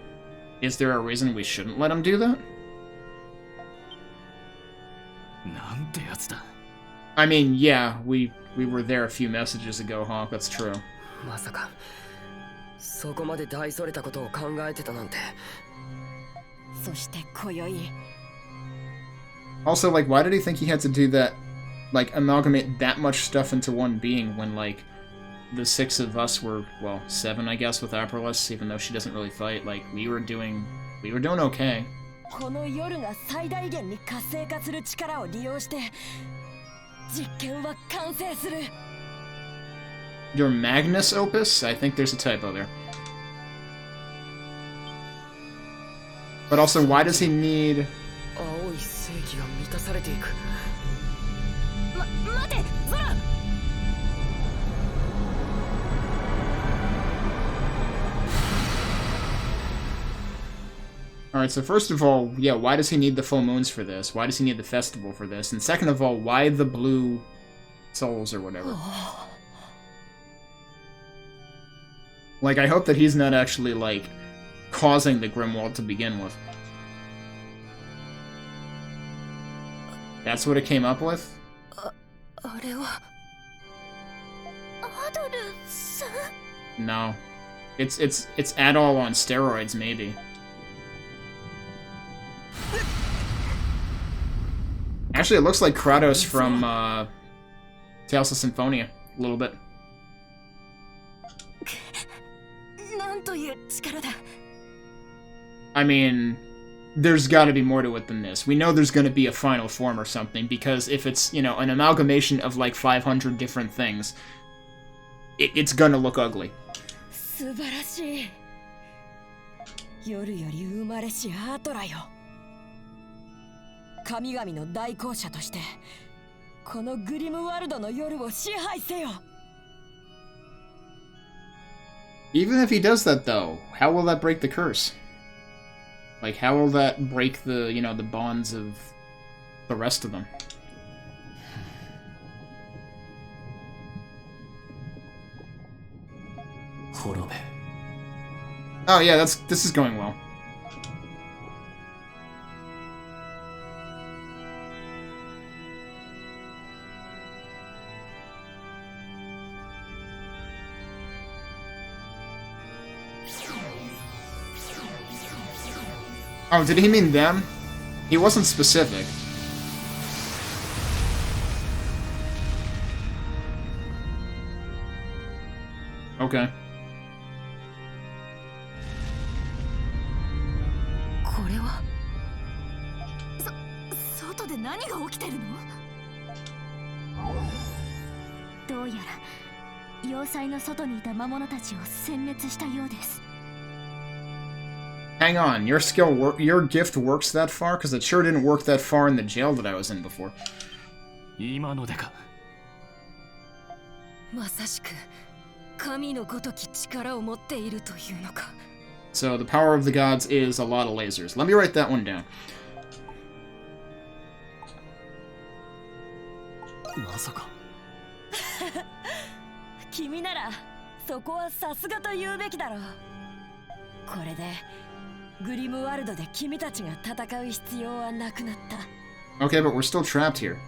[SPEAKER 1] Is there a reason we shouldn't let him do that? I mean, yeah, we were there a few messages ago, Hawk, that's true.
[SPEAKER 7] まさかそこまで大それたことを考えてたなんて。
[SPEAKER 10] そして今宵。
[SPEAKER 1] Also, like, why did he think he had to do that, like, amalgamate that much stuff into one being when, like, the 6 of us were, well, 7, I guess, with Aperless, even though she doesn't really fight, like, we were doing okay.
[SPEAKER 10] この夜が最大限に活性化する力を利用して実験は完成する。
[SPEAKER 1] Your Magnus Opus? I think there's a typo there. But also, why does he need...
[SPEAKER 7] 青い世紀が満たされていく。
[SPEAKER 10] 待て、ゾラ。
[SPEAKER 1] Alright, so first of all, yeah, why does he need the full moons for this? Why does he need the festival for this? And second of all, why the blue souls or whatever? Like, I hope that he's not actually, like, causing the Grimwald to begin with. That's what it came up with? No. It's Adol on steroids, maybe. Actually, it looks like Kratos from Tales of Symphonia, a little bit. I mean, there's gotta be more to it than this. We know there's gonna be a final form or something, because if it's, you know, an amalgamation of like 500 different things, it's gonna look ugly. Even if he does that, though, how will that break the curse? Like, how will that break the, you know, the bonds of the rest of them? Oh yeah, this is going well. Oh, did he mean them? He wasn't specific. Okay. Hang on, your gift works that far? Because it sure didn't work that far in the jail that I was in before. So the power of the gods is a lot of lasers. Let me write that one down. Okay, but we're still trapped here.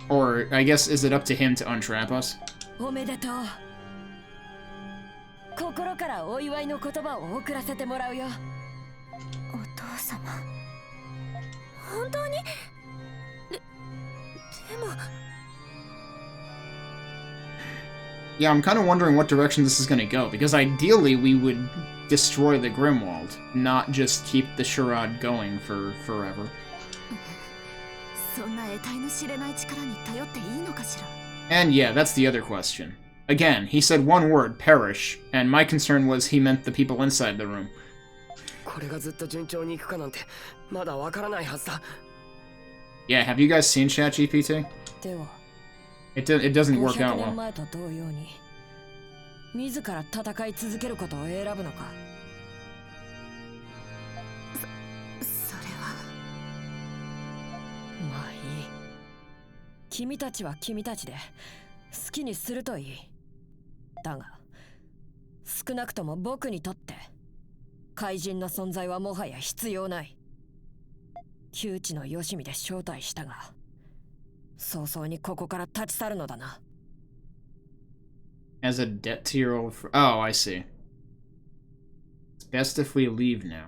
[SPEAKER 1] Or, I guess, is it up to him to untrap us? Yeah, I'm kind of wondering what direction this is going to go, because ideally we would destroy the Grimwald, not just keep the charade going for forever. And yeah, that's the other question. Again, he said one word, perish, and my concern was he meant the people inside the room. Yeah, have you guys seen ChatGPT? It doesn't work out well. As a debt to your old friend. Oh, I see. It's best if we leave now.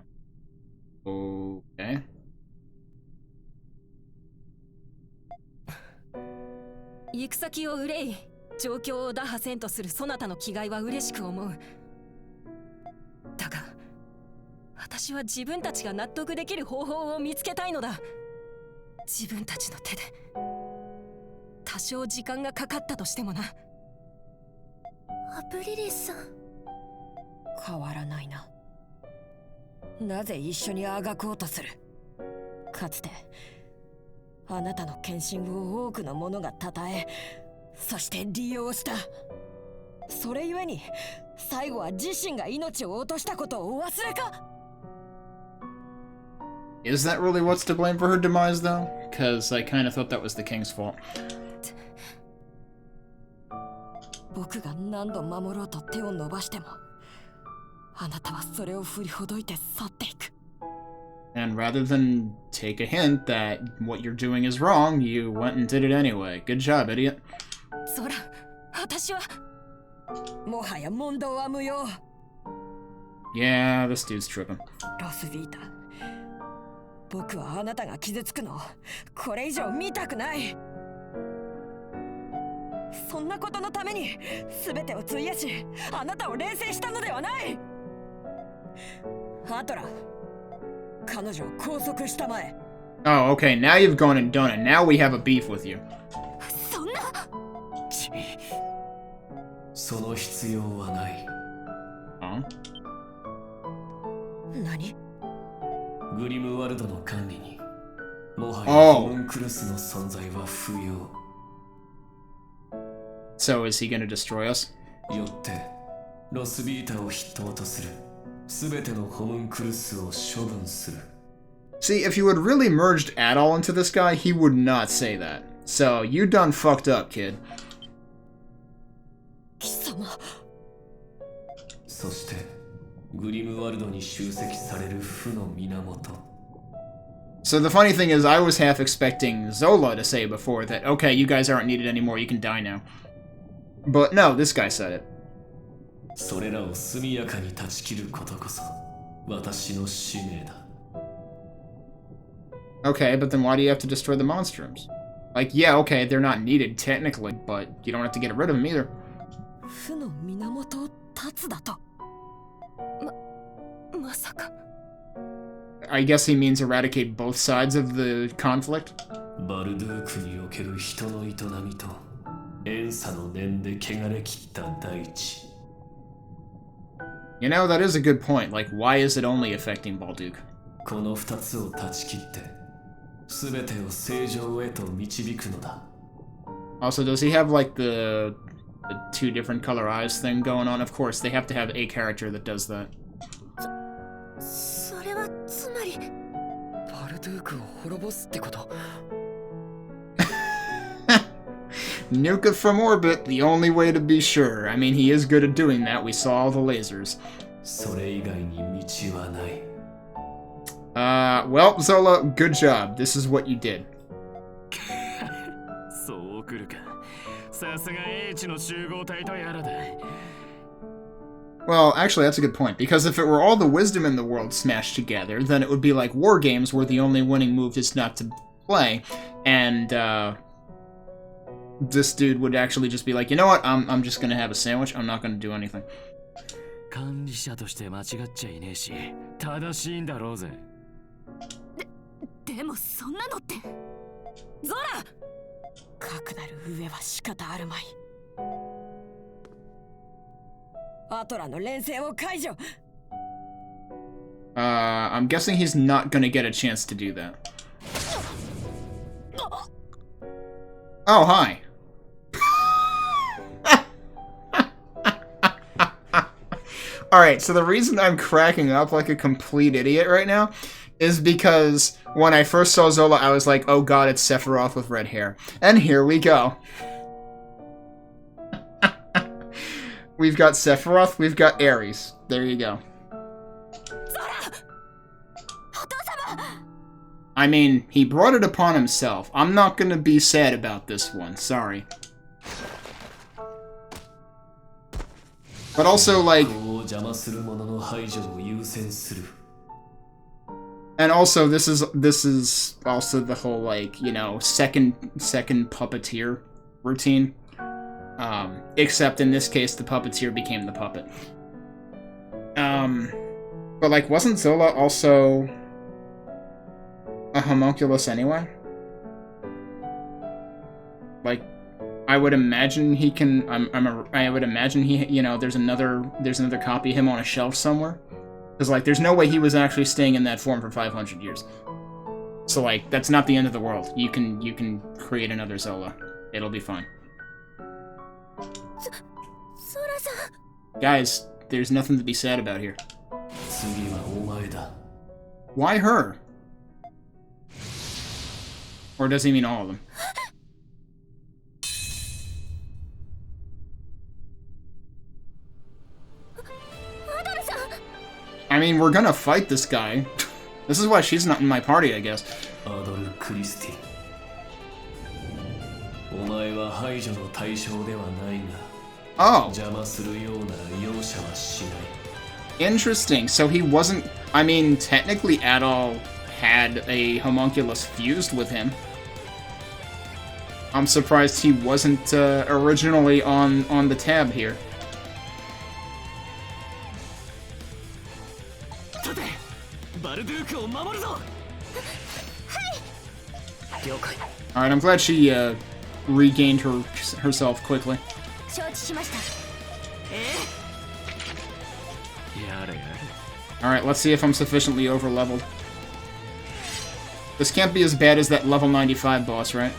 [SPEAKER 1] Okay.
[SPEAKER 17] 最後は自身が命を落としたことをお忘れか？
[SPEAKER 1] Is that really what's to blame for her demise, though? Because I kind of thought that was the king's fault.
[SPEAKER 17] 僕が何度守ろうと手を伸ばしても、あなたはそれを振りほどいて去っていく。
[SPEAKER 1] And rather than take a hint that what you're doing is wrong, you went and did it anyway. Good job, idiot.
[SPEAKER 17] そら、私はもはや問答は無用。
[SPEAKER 1] Yeah, this dude's tripping.
[SPEAKER 17] ロスビータ、僕はあなたが傷つくのをこれ以上見たくない。そんなことのために全てを費やし、あなたを冷静したのではない。アトラ、彼女を拘束したまえ。
[SPEAKER 1] Oh, okay, now you've gone and done it. Now we have a beef with you.
[SPEAKER 17] そんな。
[SPEAKER 6] その必要はない。
[SPEAKER 1] Huh?
[SPEAKER 17] 何？
[SPEAKER 6] グリムワルドの管理にもはやホムンクルスの存在は不要。
[SPEAKER 1] So is he gonna destroy us?
[SPEAKER 6] よってロスビータを筆頭とする全てのホムンクルスを処分する。
[SPEAKER 1] See, if you had really merged Adol into this guy, he would not say that. So, you done fucked up, kid.
[SPEAKER 17] 貴様。
[SPEAKER 6] そしてグリムワルドに集積される負の源。
[SPEAKER 1] So the funny thing is, I was half expecting Zola to say before that, okay, you guys aren't needed anymore, you can die now. But no, this guy said it.
[SPEAKER 6] それらを速やかに断ち切ることこそ私の使命だ。
[SPEAKER 1] Okay, but then why do you have to destroy the monstrums? Like, yeah, okay, they're not needed technically, but you don't have to get rid of them either.
[SPEAKER 17] 負の源を断つだと。まさか。
[SPEAKER 1] I guess he means eradicate both sides of the conflict?
[SPEAKER 6] バルドゥークにおける人の営みと遠差の念で汚れ切った大地。
[SPEAKER 1] You know, that is a good point. Like, why is it only affecting Balduke?
[SPEAKER 6] この二つを断ち切って全てを正常へと導くのだ。
[SPEAKER 1] Also, does he have, like, the two different color eyes thing going on? Of course, they have to have a character that does that.
[SPEAKER 17] それはつまりバルドゥークを滅ぼすってこと？
[SPEAKER 1] Nuke it from orbit, the only way to be sure. I mean, he is good at doing that. We saw all the lasers.
[SPEAKER 6] それ以外に道はない。
[SPEAKER 1] Well, Zola, good job. This is what you did.
[SPEAKER 6] そう来るか。さすが英知の集合体とやらだ。
[SPEAKER 1] Well, actually, that's a good point, because if it were all the wisdom in the world smashed together, then it would be like war games where the only winning move is not to play, and, this dude would actually just be like, you know what, I'm just gonna have a sandwich, I'm not gonna do anything.
[SPEAKER 6] 管理者として間違っちゃいねえし、正しいんだろうぜ。
[SPEAKER 17] でもそんなのって。ゾラ！確なる上は仕方あるまい。アトラの連戦を解除。
[SPEAKER 1] I'm guessing he's not gonna get a chance to do that. Oh, hi. Alright, so the reason I'm cracking up like a complete idiot right now is because when I first saw Zola, I was like, oh god, it's Sephiroth with red hair. And here we go. We've got Sephiroth, we've got Ares. There you go. I mean, he brought it upon himself. I'm not gonna be sad about this one, sorry. But also, like... And also, this is also the whole, like, you know, second puppeteer routine. Except in this case, the puppeteer became the puppet. But, like, wasn't Zola also a homunculus anyway? Like, I would imagine he can. I would imagine he. You know, there's another copy of him on a shelf somewhere. Because like, there's no way he was actually staying in that form for 500 years. So like, that's not the end of the world. You can create another Zola. It'll be fine. Guys, there's nothing to be sad about here. Why her? Or does he mean all of them? I mean, we're gonna fight this guy. This is why she's not in my party, I guess. Oh. Interesting. So he wasn't... I mean, technically Adol had a homunculus fused with him. I'm surprised he wasn't originally on the tab here. Alright, I'm glad she regained herself quickly. Alright, let's see if I'm sufficiently over-leveled. This can't be as bad as that level 95 boss, right?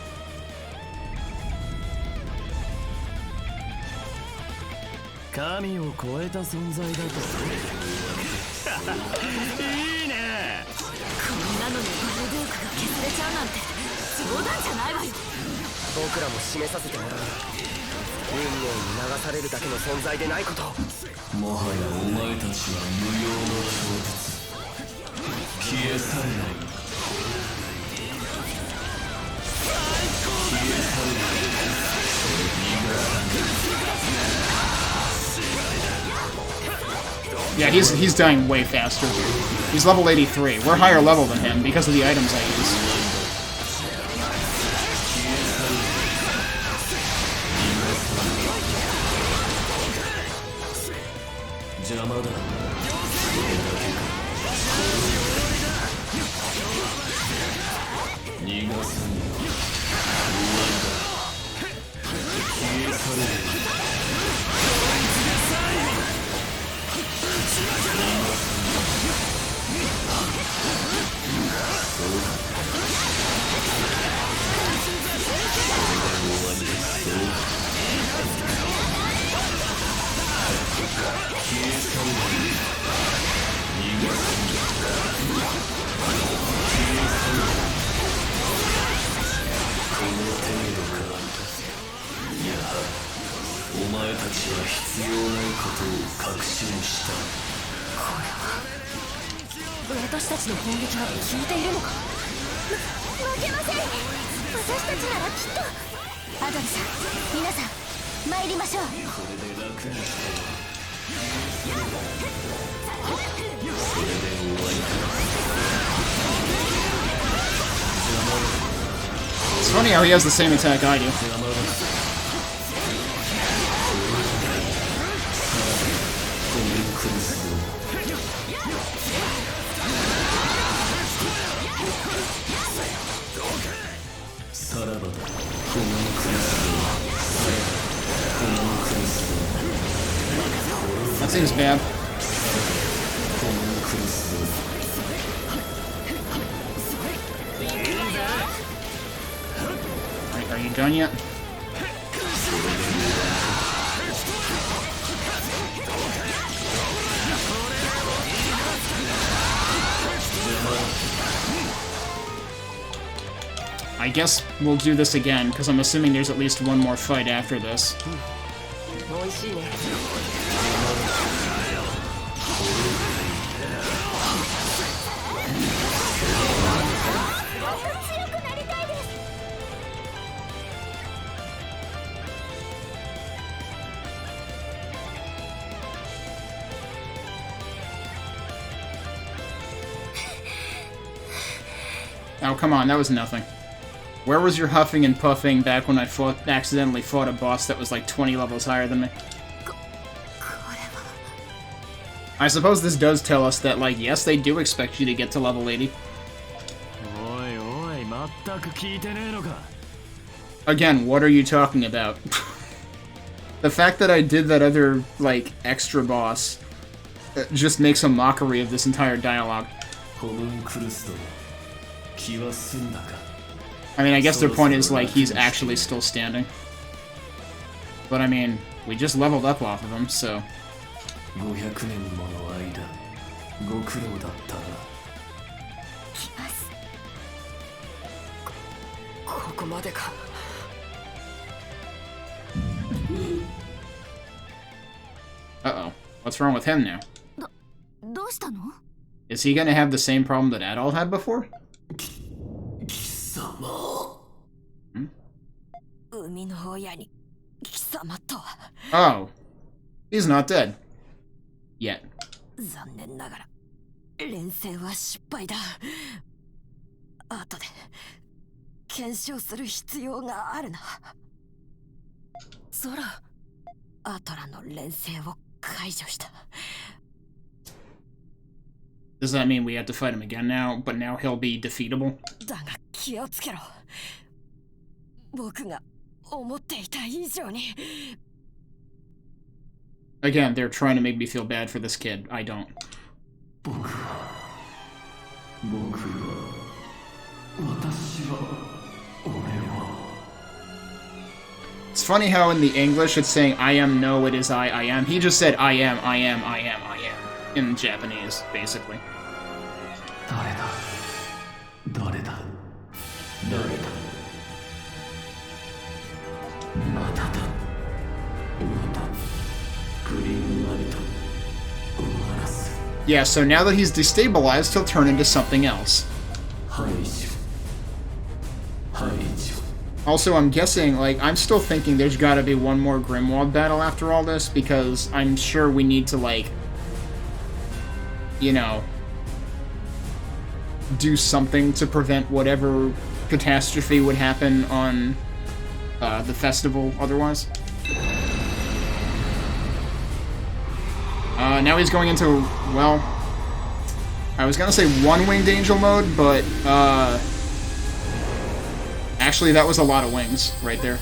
[SPEAKER 1] Yeah, he's dying way faster. He's level 83. We're higher level than him because of the items I use. It's funny how he has the same attack I do. That seems bad. Are you done yet? I guess we'll do this again, because I'm assuming there's at least one more fight after this. Oh, come on, that was nothing. Where was your huffing and puffing back when I accidentally fought a boss that was like 20 levels higher than me? I suppose this does tell us that, like, yes, they do expect you to get to level 80. Again, what are you talking about? The fact that I did that other, like, extra boss just makes a mockery of this entire dialogue. I mean, I guess their point is, like, he's actually still standing. But, I mean, we just leveled up off of him, so...
[SPEAKER 6] 500年もの間ご苦労だったな。
[SPEAKER 17] 来ます。ここまでか。
[SPEAKER 1] Uh-oh. What's wrong with him now?
[SPEAKER 5] どうしたの？
[SPEAKER 1] Is he gonna have the same problem that Adol had before?
[SPEAKER 6] 貴様。
[SPEAKER 17] 海の親に貴様とは。
[SPEAKER 1] Oh. He's not dead. Yet.
[SPEAKER 17] 残念ながら連戦は失敗だ。後で検証する必要があるな。ゾラ、アトラの連戦を解除した。
[SPEAKER 1] Does that mean we have to fight him again now, but now he'll be defeatable?
[SPEAKER 17] だが気をつけろ。僕が思っていた以上に。
[SPEAKER 1] Again, they're trying to make me feel bad for this kid. I don't. It's funny how in the English it's saying I am, no, it is I am. He just said I am in Japanese, basically. Yeah, so now that he's destabilized, he'll turn into something else. Also, I'm guessing, like, I'm still thinking there's gotta be one more Grimwald battle after all this, because I'm sure we need to, like, you know, do something to prevent whatever catastrophe would happen on the festival otherwise. Now he's going into, well, I was gonna say one-winged angel mode, but, actually that was a lot of wings right there.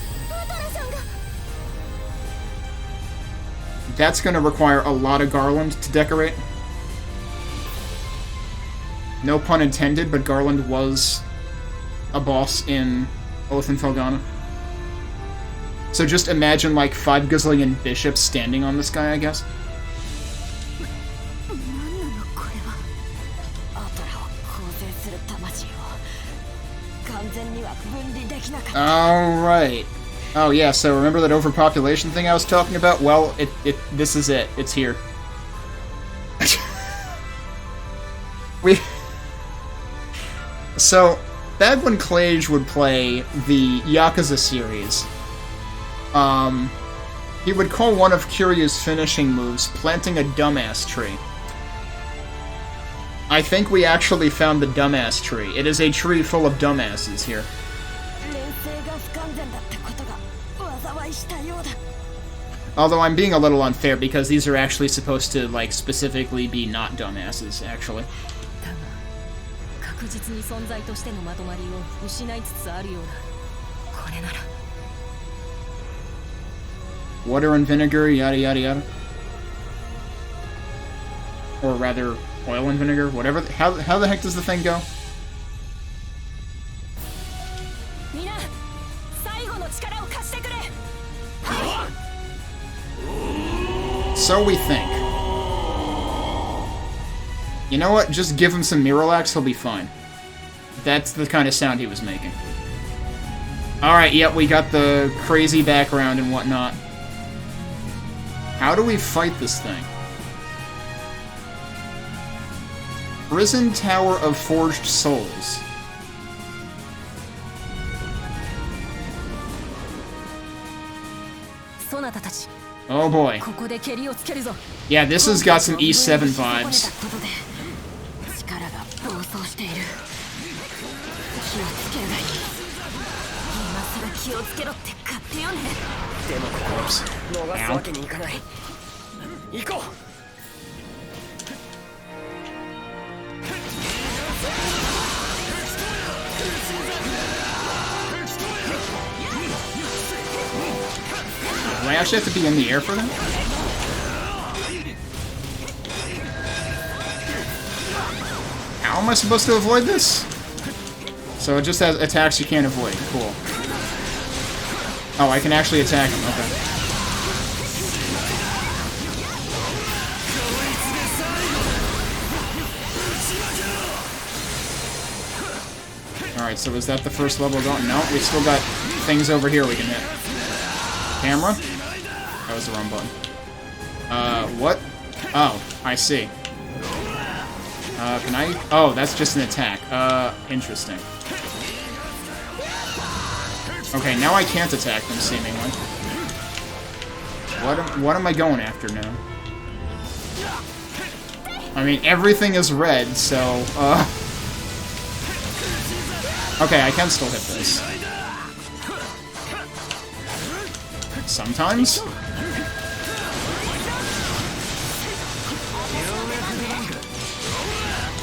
[SPEAKER 1] That's gonna require a lot of garland to decorate. No pun intended, but garland was a boss in Oath and Felghana. So just imagine like 5 gazillion bishops standing on this guy, I guess. Alright. Oh yeah, so remember that overpopulation thing I was talking about? Well, this is it. It's here. So, back when Clage would play the Yakuza series, he would call one of Kiryu's finishing moves planting a dumbass tree. I think we actually found the dumbass tree. It is a tree full of dumbasses here. Although I'm being a little unfair because these are actually supposed to, like, specifically be not dumbasses, actually. Water and vinegar, yada yada yada. Or rather, oil and vinegar, whatever. How the heck does the thing go? So we think. You know what? Just give him some Miralax, he'll be fine. That's the kind of sound he was making. Alright, yep, we got the crazy background and whatnot. How do we fight this thing? Prison Tower of Forged Souls. Oh boy. Yeah, this has got some E7 vibes. Do I actually have to be in the air for that? How am I supposed to avoid this? So it just has attacks you can't avoid. Cool. Oh, I can actually attack him. Okay. Alright, so is that the first level going? No, we still got things over here we can hit. Camera? That was the wrong button. What? Oh, I see. Can I? Oh, that's just an attack. Interesting. Okay, now I can't attack them, seemingly. What am I going after now? I mean, everything is red, so, okay, I can still hit this. Sometimes?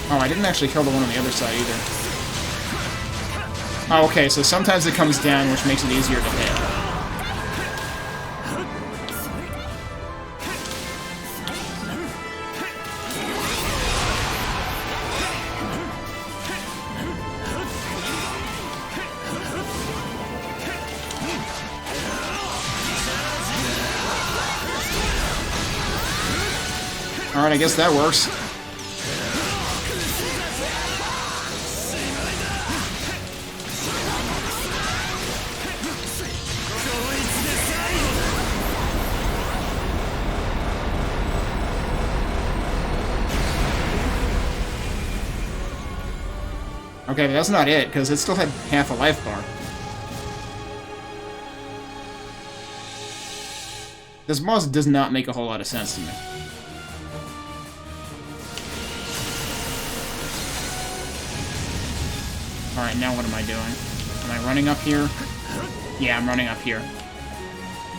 [SPEAKER 1] Oh, I didn't actually kill the one on the other side either. Oh, okay, so sometimes it comes down, which makes it easier to hit. Alright, I guess that works. Okay, but that's not it, because it still had half a life bar. This boss does not make a whole lot of sense to me. Alright, now what am I doing? Am I running up here? Yeah, I'm running up here.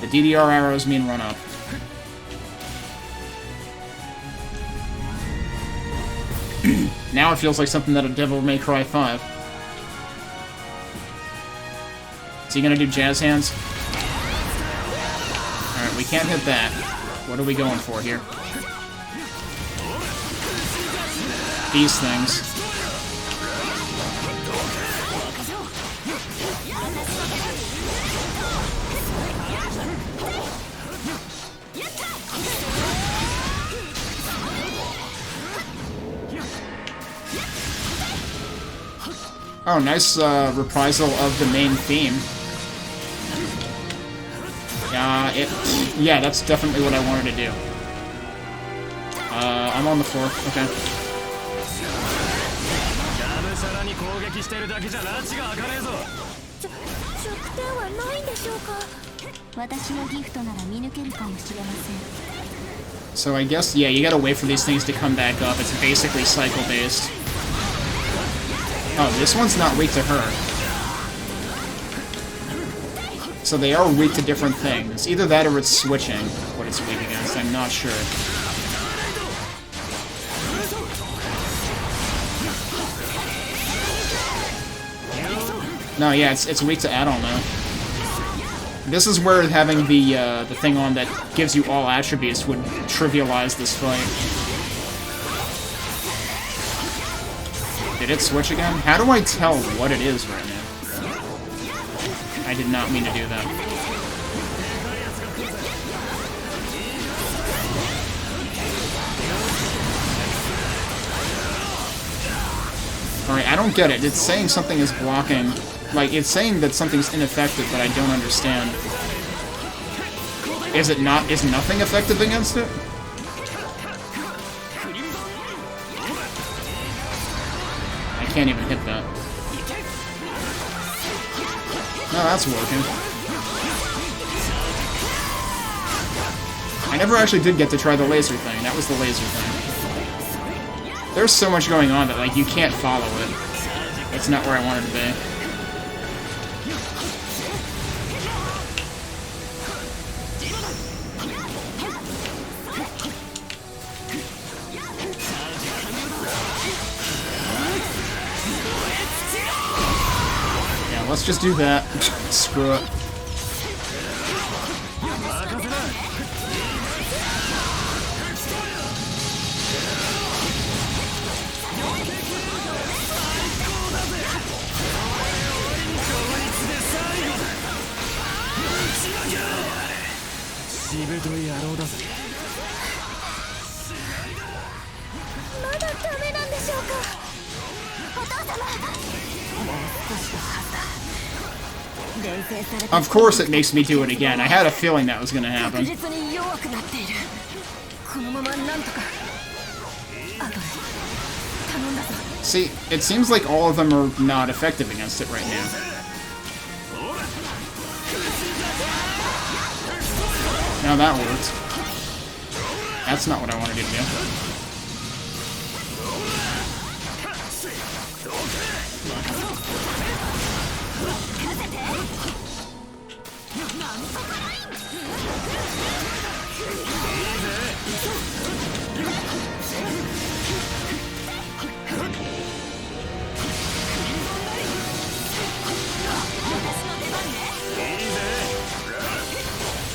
[SPEAKER 1] The DDR arrows mean run up. Now it feels like something that a Devil May Cry 5. Is he gonna do jazz hands? Alright, we can't hit that. What are we going for here? These things. Oh, nice reprisal of the main theme. Yeah, that's definitely what I wanted to do. I'm on the floor. Okay. So I guess, yeah, you gotta wait for these things to come back up. It's basically cycle-based. Oh, this one's not weak to her. So they are weak to different things. Either that or it's switching what it's weak against. I'm not sure. No, yeah, it's weak to add-on now. This is where having the thing on that gives you all attributes would trivialize this fight. Did it switch again? How do I tell what it is right now? I did not mean to do that. Alright, I don't get it. It's saying something is blocking. Like, it's saying that something's ineffective, but I don't understand. Is it not? Is nothing effective against it? I can't even hit that. No, that's working. I never actually did get to try the laser thing. That was the laser thing. There's so much going on that, like, you can't follow it. It's not where I wanted to be. Let's just do that. Screw it. Of course it makes me do it again. I had a feeling that was gonna happen. See, it seems like all of them are not effective against it right now. Now that worked. That's not what I wanted to do.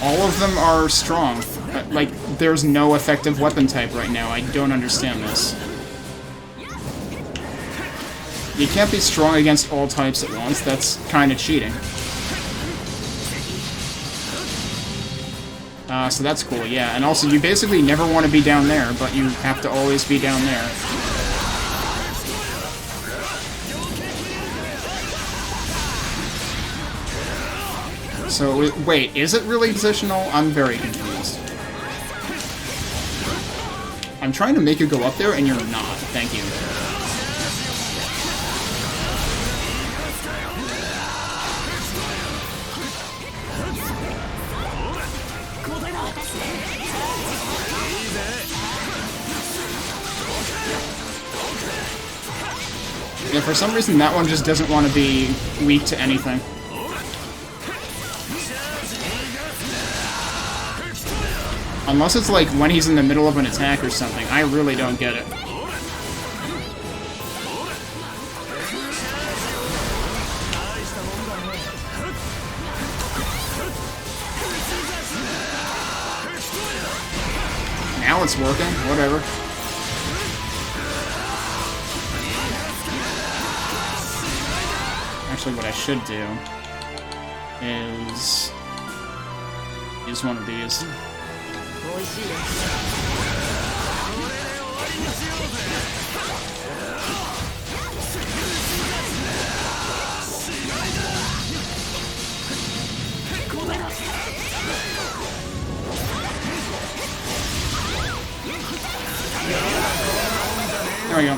[SPEAKER 1] All of them are strong. Like, there's no effective weapon type right now. I don't understand this. You can't be strong against all types at once. That's kind of cheating. So that's cool, yeah. And also, you basically never want to be down there, but you have to always be down there. So, wait, is it really positional? I'm very confused. I'm trying to make you go up there, and you're not. Thank you. Yeah, for some reason that one just doesn't want to be weak to anything. Unless it's like when he's in the middle of an attack or something. I really don't get it. Now it's working, whatever. Actually, what I should do is use one of these. There we go.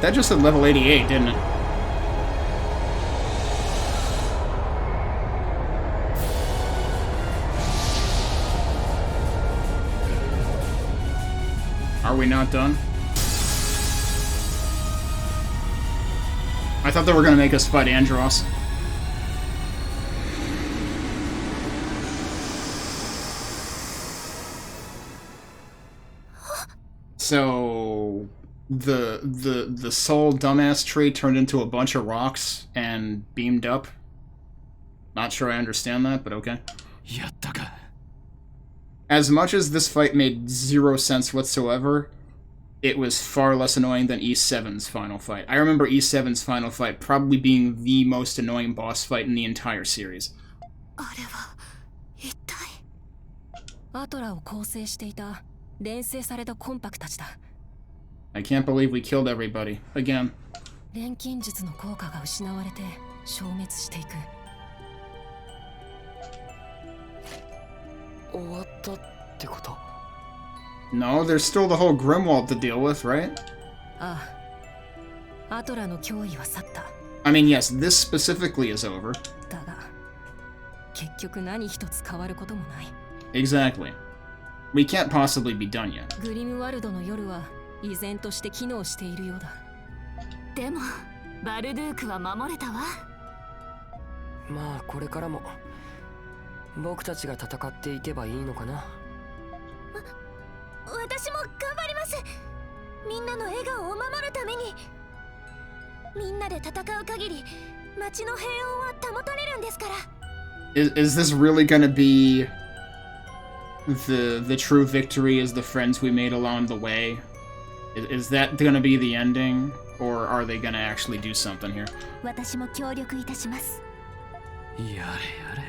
[SPEAKER 1] That just said level 88, didn't it? Are we not done? I thought they were gonna make us fight Andros. So the soul dumbass tree turned into a bunch of rocks and beamed up. Not sure I understand that, but okay. As much as this fight made zero sense whatsoever, it was far less annoying than E7's final fight. I remember E7's final fight probably being the most annoying boss fight in the entire series. I can't believe we killed everybody. Again. No, there's still the whole Grimwald to deal with, right? I mean, yes, this specifically is over. Exactly. We can't possibly be done yet.
[SPEAKER 17] 依然として機能しているようだ。でもバルドゥークは守れたわ。
[SPEAKER 7] まあこれからも僕たちが戦っていけばいいのかな。
[SPEAKER 2] 私も頑張ります。みんなの笑顔を守るために。みんなで戦う限り街の平穏は保たれるんですから。
[SPEAKER 1] Is this really gonna be the true victory is the friends we made along the way? Is that gonna be the ending, or are they gonna actually do something here?
[SPEAKER 5] 私も協力いたします。
[SPEAKER 6] やれやれ。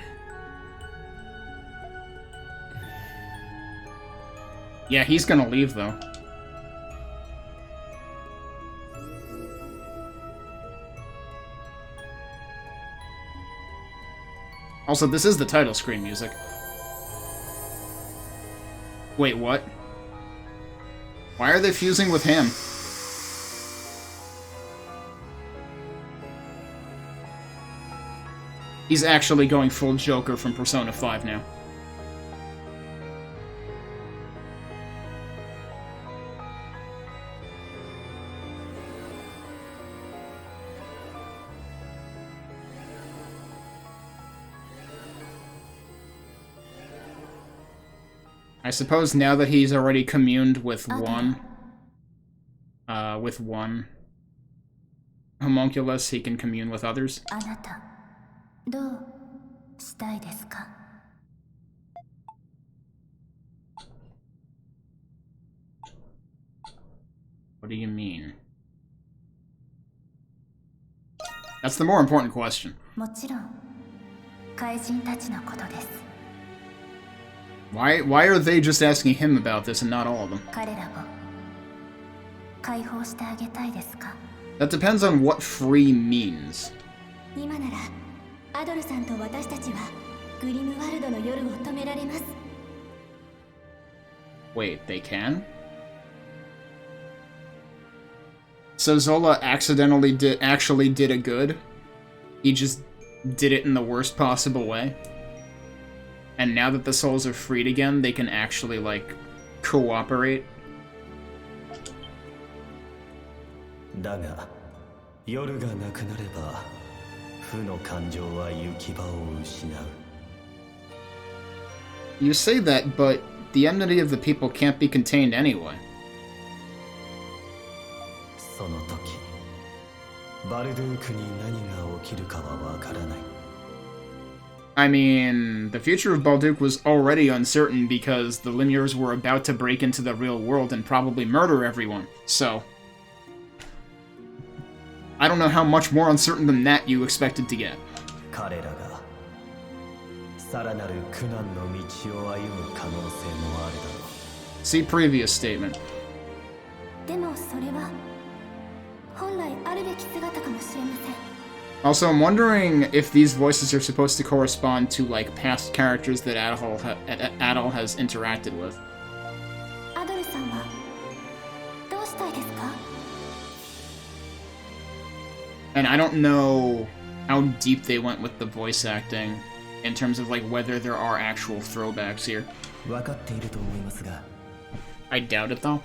[SPEAKER 1] Yeah, he's gonna leave though. Also, this is the title screen music. Wait, what? Why are they fusing with him? He's actually going full Joker from Persona 5 now. I suppose now that he's already communed with one homunculus, he can commune with others. What do you mean? That's the more important question. Why are they just asking him about this and not all of them? That depends on what free means. Wait, they can? So Zola actually did a good? He just did it in the worst possible way? And now that the souls are freed again, they can actually, like, cooperate? You say that, but the enmity of the people can't be contained anyway. I mean, the future of Balduke was already uncertain because the Lemures were about to break into the real world and probably murder everyone, so... I don't know how much more uncertain than that you expected to get. See previous statement. Also, I'm wondering if these voices are supposed to correspond to, like, past characters that Adol has interacted with. And I don't know how deep they went with the voice acting, in terms of, like, whether there are actual throwbacks here. I doubt it, though.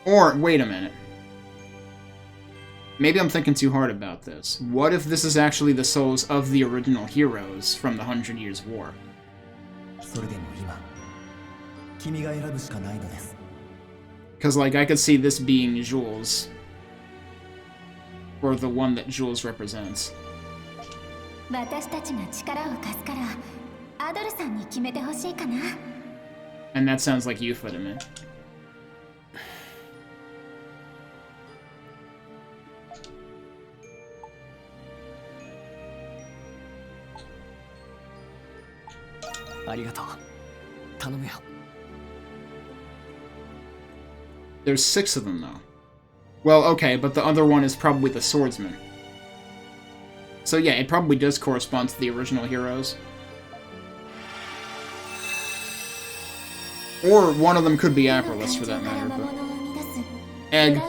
[SPEAKER 1] Or, wait a minute. Maybe I'm thinking too hard about this. What if this is actually the souls of the original heroes from the 100 Years' War? Because, like, I could see this being Jules. Or the one that Jules represents. And that sounds like Yufa to me. There's 6 of them, though. Well, okay, but the other one is probably the swordsman. So yeah, it probably does correspond to the original heroes. Or one of them could be Aperless, for that matter, but... Egg.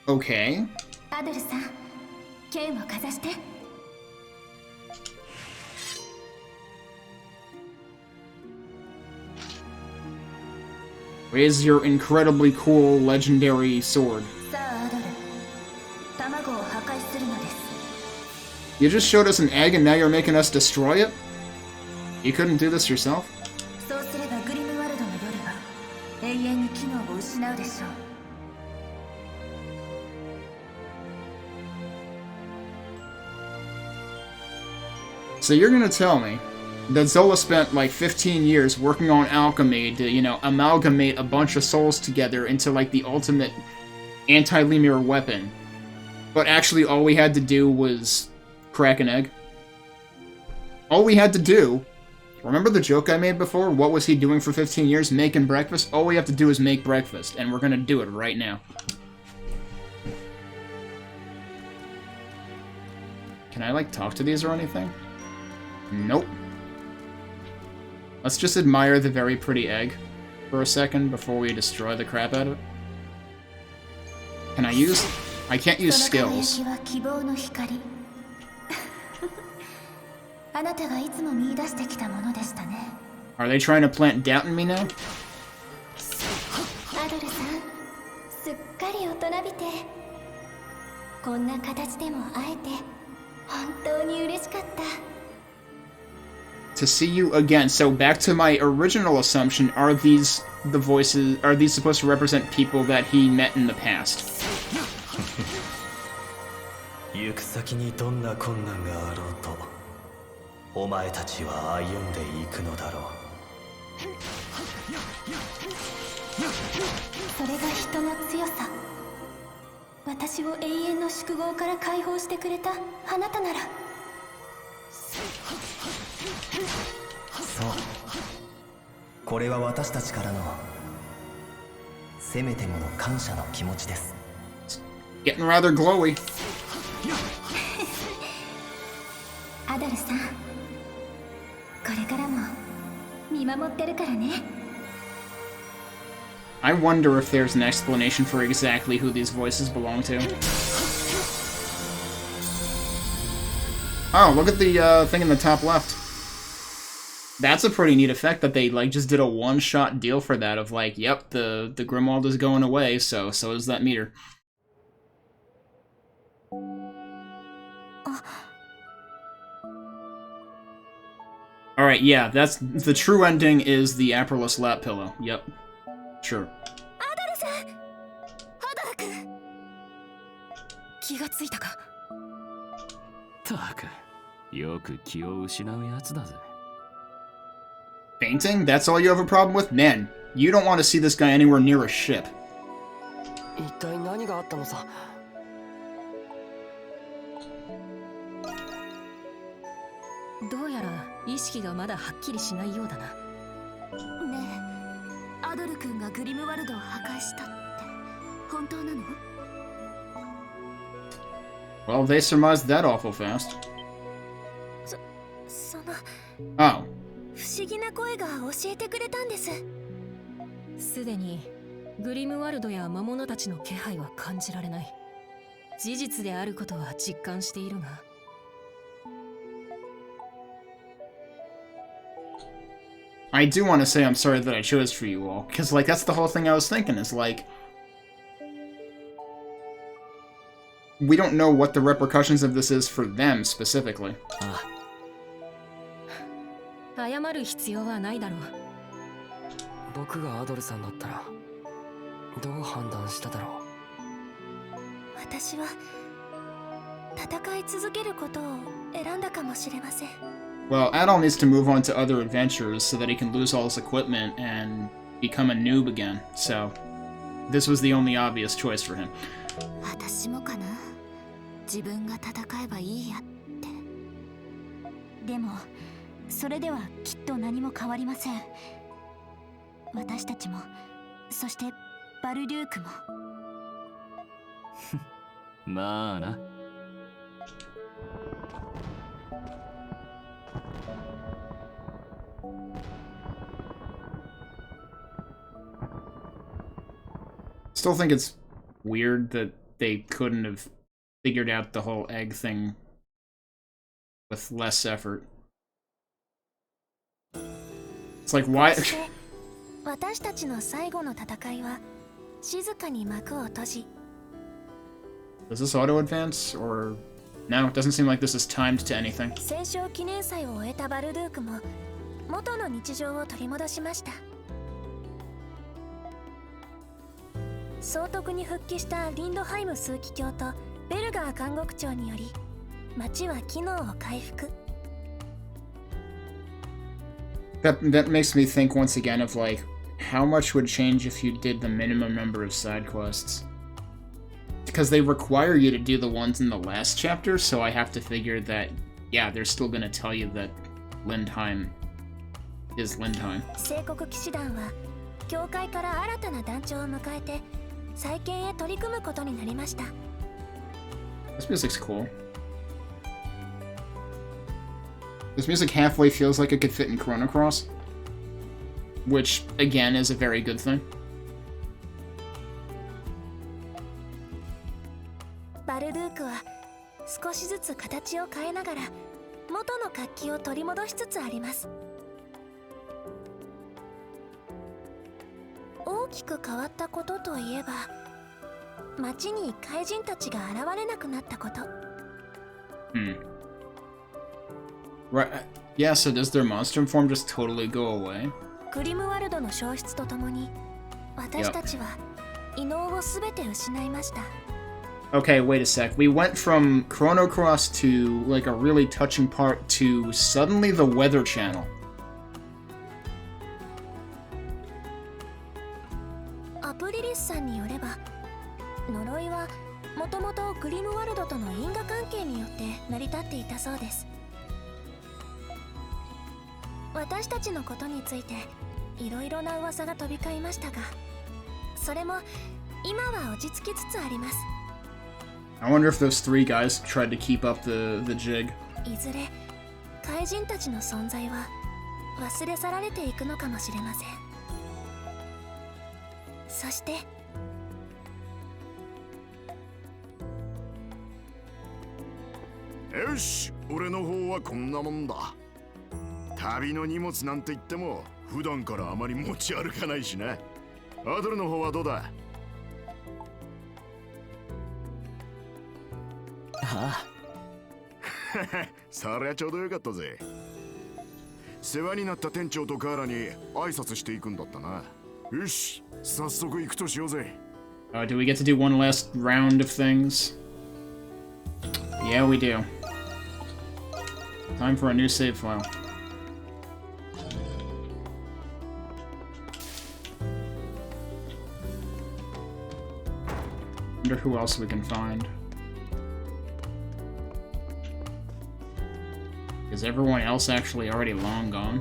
[SPEAKER 1] Okay. Where's your incredibly cool legendary sword? You just showed us an egg and now you're making us destroy it? You couldn't do this yourself? So you're gonna tell me that Zola spent like 15 years working on alchemy to, you know, amalgamate a bunch of souls together into like the ultimate anti-Lemure weapon, but actually all we had to do was crack an egg? All we had to do Remember the joke I made before? What was he doing for 15 years? Making breakfast? All we have to do is make breakfast, and we're gonna do it right now. Can I, like, talk to these or anything? Nope. Let's just admire the very pretty egg for a second before we destroy the crap out of it. Can I use... I can't use skills. Are they trying to plant doubt in me now? To see you again. So back to my original assumption, are these the voices, are these supposed to represent people that he met in the past?
[SPEAKER 9] 行く先にどんな困難があろうとお前たちは歩んでいくのだろう
[SPEAKER 2] それが人の強さ私を永遠の宿業から解放してくれたあなたなら
[SPEAKER 9] そうこれは私たちからのせめてもの感謝の気持ちです
[SPEAKER 1] Getting rather glowy.
[SPEAKER 2] アドルさんこれからも見守ってるからね
[SPEAKER 1] I wonder if there's an explanation for exactly who these voices belong to. Oh, look at the thing in the top left. That's a pretty neat effect that they, like, just did a one-shot deal for that of, like, yep, the Grimwald is going away, so is that meter. Alright, yeah, that's the true ending is the Aprilus lap pillow. Yep. Sure. Fainting? That's all you have a problem with? Man, you don't want to see this guy anywhere near a ship.
[SPEAKER 7] 一体何があったのさ
[SPEAKER 10] どうやら意識がまだはっきりしないようだな。ね
[SPEAKER 14] え、アドル君がグリムワルドを破壊したって本当なの？
[SPEAKER 1] Well, they surmised that awful fast.
[SPEAKER 2] その
[SPEAKER 1] Oh.
[SPEAKER 2] 不思議な声が教えてくれたんです。
[SPEAKER 10] すでにグリムワルドや魔物たちの気配は感じられない。事実であることは実感しているが。
[SPEAKER 1] I do want to say I'm sorry that I chose for you all, because, like, that's the whole thing I was thinking, is, like, we don't know what the repercussions of this is for them, specifically.
[SPEAKER 10] 謝る必要はないだろう。
[SPEAKER 7] 僕がアドルさんだったらどう判断しただろう。
[SPEAKER 2] 私は戦い続けることを選んだかもしれません。
[SPEAKER 1] Well, Adol needs to move on to other adventures so that he can lose all his equipment and become a noob again, so this was the only obvious choice for him.
[SPEAKER 14] 私もかな。自分が戦えばいいやって。
[SPEAKER 5] でもそれではきっと何も変わりません。私たちもそしてバルデュークも
[SPEAKER 6] まあな。
[SPEAKER 1] Still think it's weird that they couldn't have figured out the whole egg thing with less effort. It's like, why?
[SPEAKER 2] 私たちの最後の戦いは静かに幕を閉じ。
[SPEAKER 1] Does this auto advance or no? It doesn't seem like this is timed to anything.
[SPEAKER 2] 戦勝記念祭を終えたバルドゥークも元の日常を取り戻しました。総督に復帰したリンドハイム枢機卿とベルガー監獄長により町は機能を回復。
[SPEAKER 1] That makes me think once again of, like, how much would change if you did the minimum number of side quests? Because they require you to do the ones in the last chapter, so I have to figure that, yeah, they're still gonna tell you that Lindheim is Lindheim.
[SPEAKER 2] 聖国騎士団は教会から新たな団長を迎えて再建へ取り組むことになりました。
[SPEAKER 1] This music's cool. This music halfway feels like it could fit in Chrono Cross, which again is a very good thing.
[SPEAKER 2] バルドゥークは少しずつ形を変えながら元の活気を取り戻しつつあります。大きく変わったことといえば、街に怪人たちが現れなくなったこと。
[SPEAKER 1] Right. Yeah, so does their monster form just totally go away?
[SPEAKER 2] グリムワルドの消失とともに、私たちは異能をすべて失いました。
[SPEAKER 1] Okay, wait a sec. We went from Chrono Cross to, like, a really touching part to suddenly the Weather Channel.
[SPEAKER 2] アプリリスさんによれば、呪いはもともとグリムワルドとの因果関係によって成り立っていたそうです。私たちのことについていろいろな噂が飛び交いましたが、それも今は落ち着きつつあります。
[SPEAKER 1] I wonder if those three guys tried to keep up the jig.
[SPEAKER 2] いずれ怪人たちの存在は忘れ去られていくのかもしれません。そして
[SPEAKER 11] よし、俺の方はこんなもんだ。旅の荷物なんて言っても普段からあまり持ち歩かないしな。アドルの方はどうだ？
[SPEAKER 9] ああ
[SPEAKER 11] そりゃちょうどよかったぜ。世話になった店長とガーラに挨拶していくんだったな。よし、早速行くとしようぜ。
[SPEAKER 1] Do we get to do one last round of things? Yeah, we do. Time for a new save file. Wonder who else we can find. Is everyone else actually already long gone?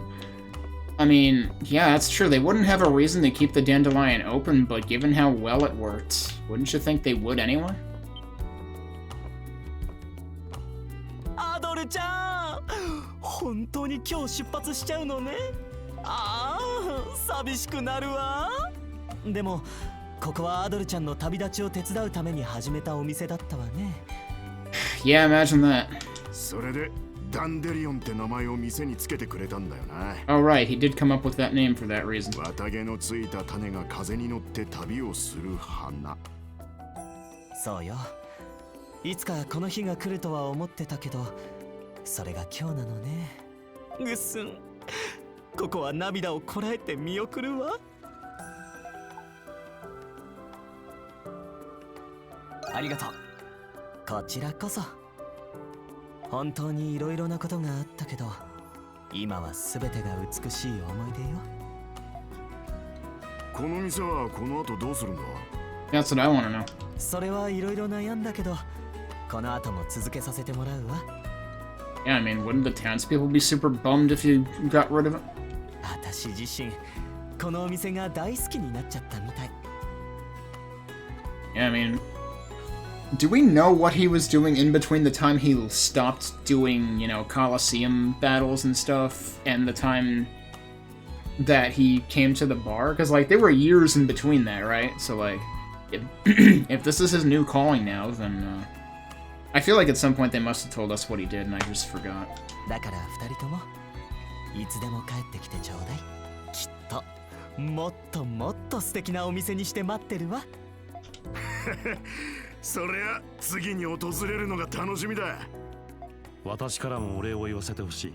[SPEAKER 1] I mean, yeah, that's true. They wouldn't have a reason to keep the dandelion open, but given how well it worked, wouldn't you think they would anyway?
[SPEAKER 9] アドルちゃん、本当に今日出発しちゃうのね。ああ、寂しくなるわ。でもここはアドルちゃんの旅立ちを手伝うために始めたお店だったわね。
[SPEAKER 1] Yeah, imagine that.
[SPEAKER 11] それでダンデリオンって名前を店につけてくれたんだよな。
[SPEAKER 1] Oh right, he did come up with that name for that reason.
[SPEAKER 11] 綿毛のついた種が風に乗って旅をする花。
[SPEAKER 9] そうよ。いつかこの日が来るとは思ってたけど、それが今日なのね。ぐっすん。ここは涙をこらえて見送るわ。ありがとう。こちらこそ。本当にいろいろなことがあったけど、今は全てが美しい思い出よ。
[SPEAKER 11] この店はこの後どうするんだ？
[SPEAKER 1] That's what I want to know.
[SPEAKER 9] それはいろいろ悩んだけど、この後も続けさせてもらうわ。
[SPEAKER 1] Yeah, I mean, wouldn't the townspeople be super bummed if you got rid of it?
[SPEAKER 9] 私自身、このお店が大好きになっちゃったみたい。
[SPEAKER 1] Yeah, I mean, do we know what he was doing in between the time he stopped doing, you know, Colosseum battles and stuff, and the time that he came to the bar? Because, like, there were years in between that, right? So, like, if this is his new calling now, then, I feel like at some point they must have told us what he did, and I just forgot.
[SPEAKER 9] だから二人とも、いつでも帰ってきてちょうだい。きっと、もっともっと素敵なお店にして待ってるわ。
[SPEAKER 11] そりゃ次に訪れるのが楽しみだ。
[SPEAKER 3] 私からもお礼を言わせてほしい。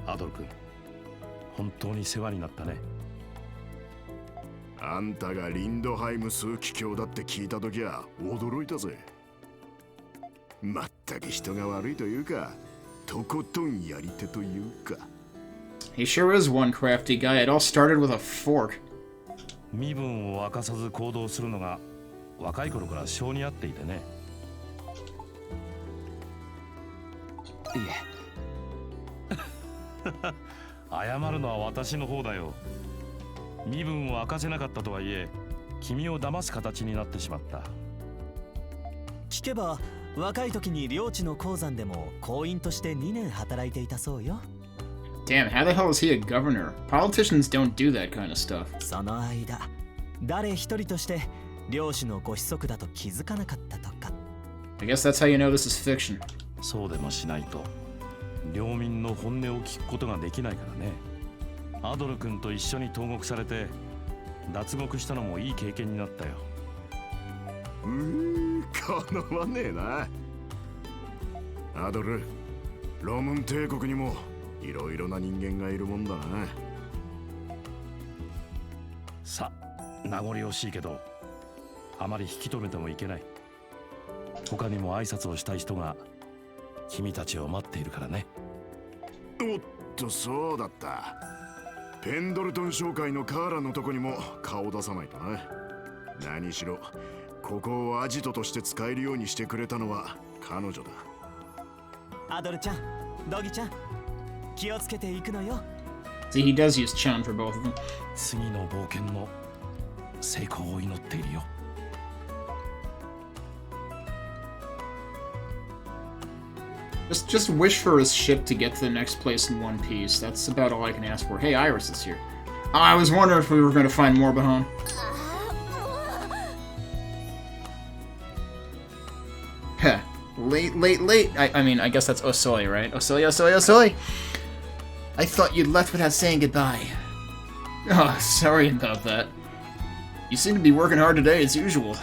[SPEAKER 3] アドル君、本当に世話になったね。
[SPEAKER 11] あんたがリンドハイム枢機卿だって聞いたときは驚いたぜ。まったく人が悪いというか、とことんやり手というか。
[SPEAKER 1] He sure is one crafty guy. It all started with a fork.
[SPEAKER 3] 身分を明かさず行動するのが若い頃から性に合っていてね。
[SPEAKER 9] いえ。
[SPEAKER 3] 謝るのは私の方だよ。身分を明かせなかったとはいえ、君を騙す形になってしまった。
[SPEAKER 9] 聞けば若い時に領地の鉱山でも工員として2年働いていたそうよ。
[SPEAKER 1] Damn, how the hell is he a governor? Politicians don't do that kind of stuff.
[SPEAKER 9] その間誰一人として領主のご子息だと気づかなかったとか。
[SPEAKER 1] I guess that's how you know this is fiction.
[SPEAKER 3] そうでもしないと領民の本音を聞くことができないからね。アドル君と一緒に投獄されて脱獄したのもいい経験になったよ。
[SPEAKER 11] かなわねえな。アドル、ロムン帝国にもいろいろな人間がいるもんだな。
[SPEAKER 3] さ、名残惜しいけどあまり引き止めてもいけない。他にも挨拶をしたい人が君たちを待っているからね。
[SPEAKER 11] おっと、そうだった。ペンドルトン商会のカーラのとこにも顔出さないとな。何しろここをアジトとして使えるようにしてくれたのは彼女だ。
[SPEAKER 9] アドルちゃん、ドギちゃん、気をつけていくのよ。
[SPEAKER 1] See, he does use Chan for both of them.
[SPEAKER 3] 次の冒険の成功を祈っているよ。
[SPEAKER 1] Just wish for his ship to get to the next place in one piece. That's about all I can ask for. Hey, Iris is here. Oh, I was wondering if we were going to find Morbahan. Heh. Late. I mean, I guess that's Osoi, right? Osoi! I thought you'd left without saying goodbye. Oh, sorry about that. You seem to be working hard today, as usual.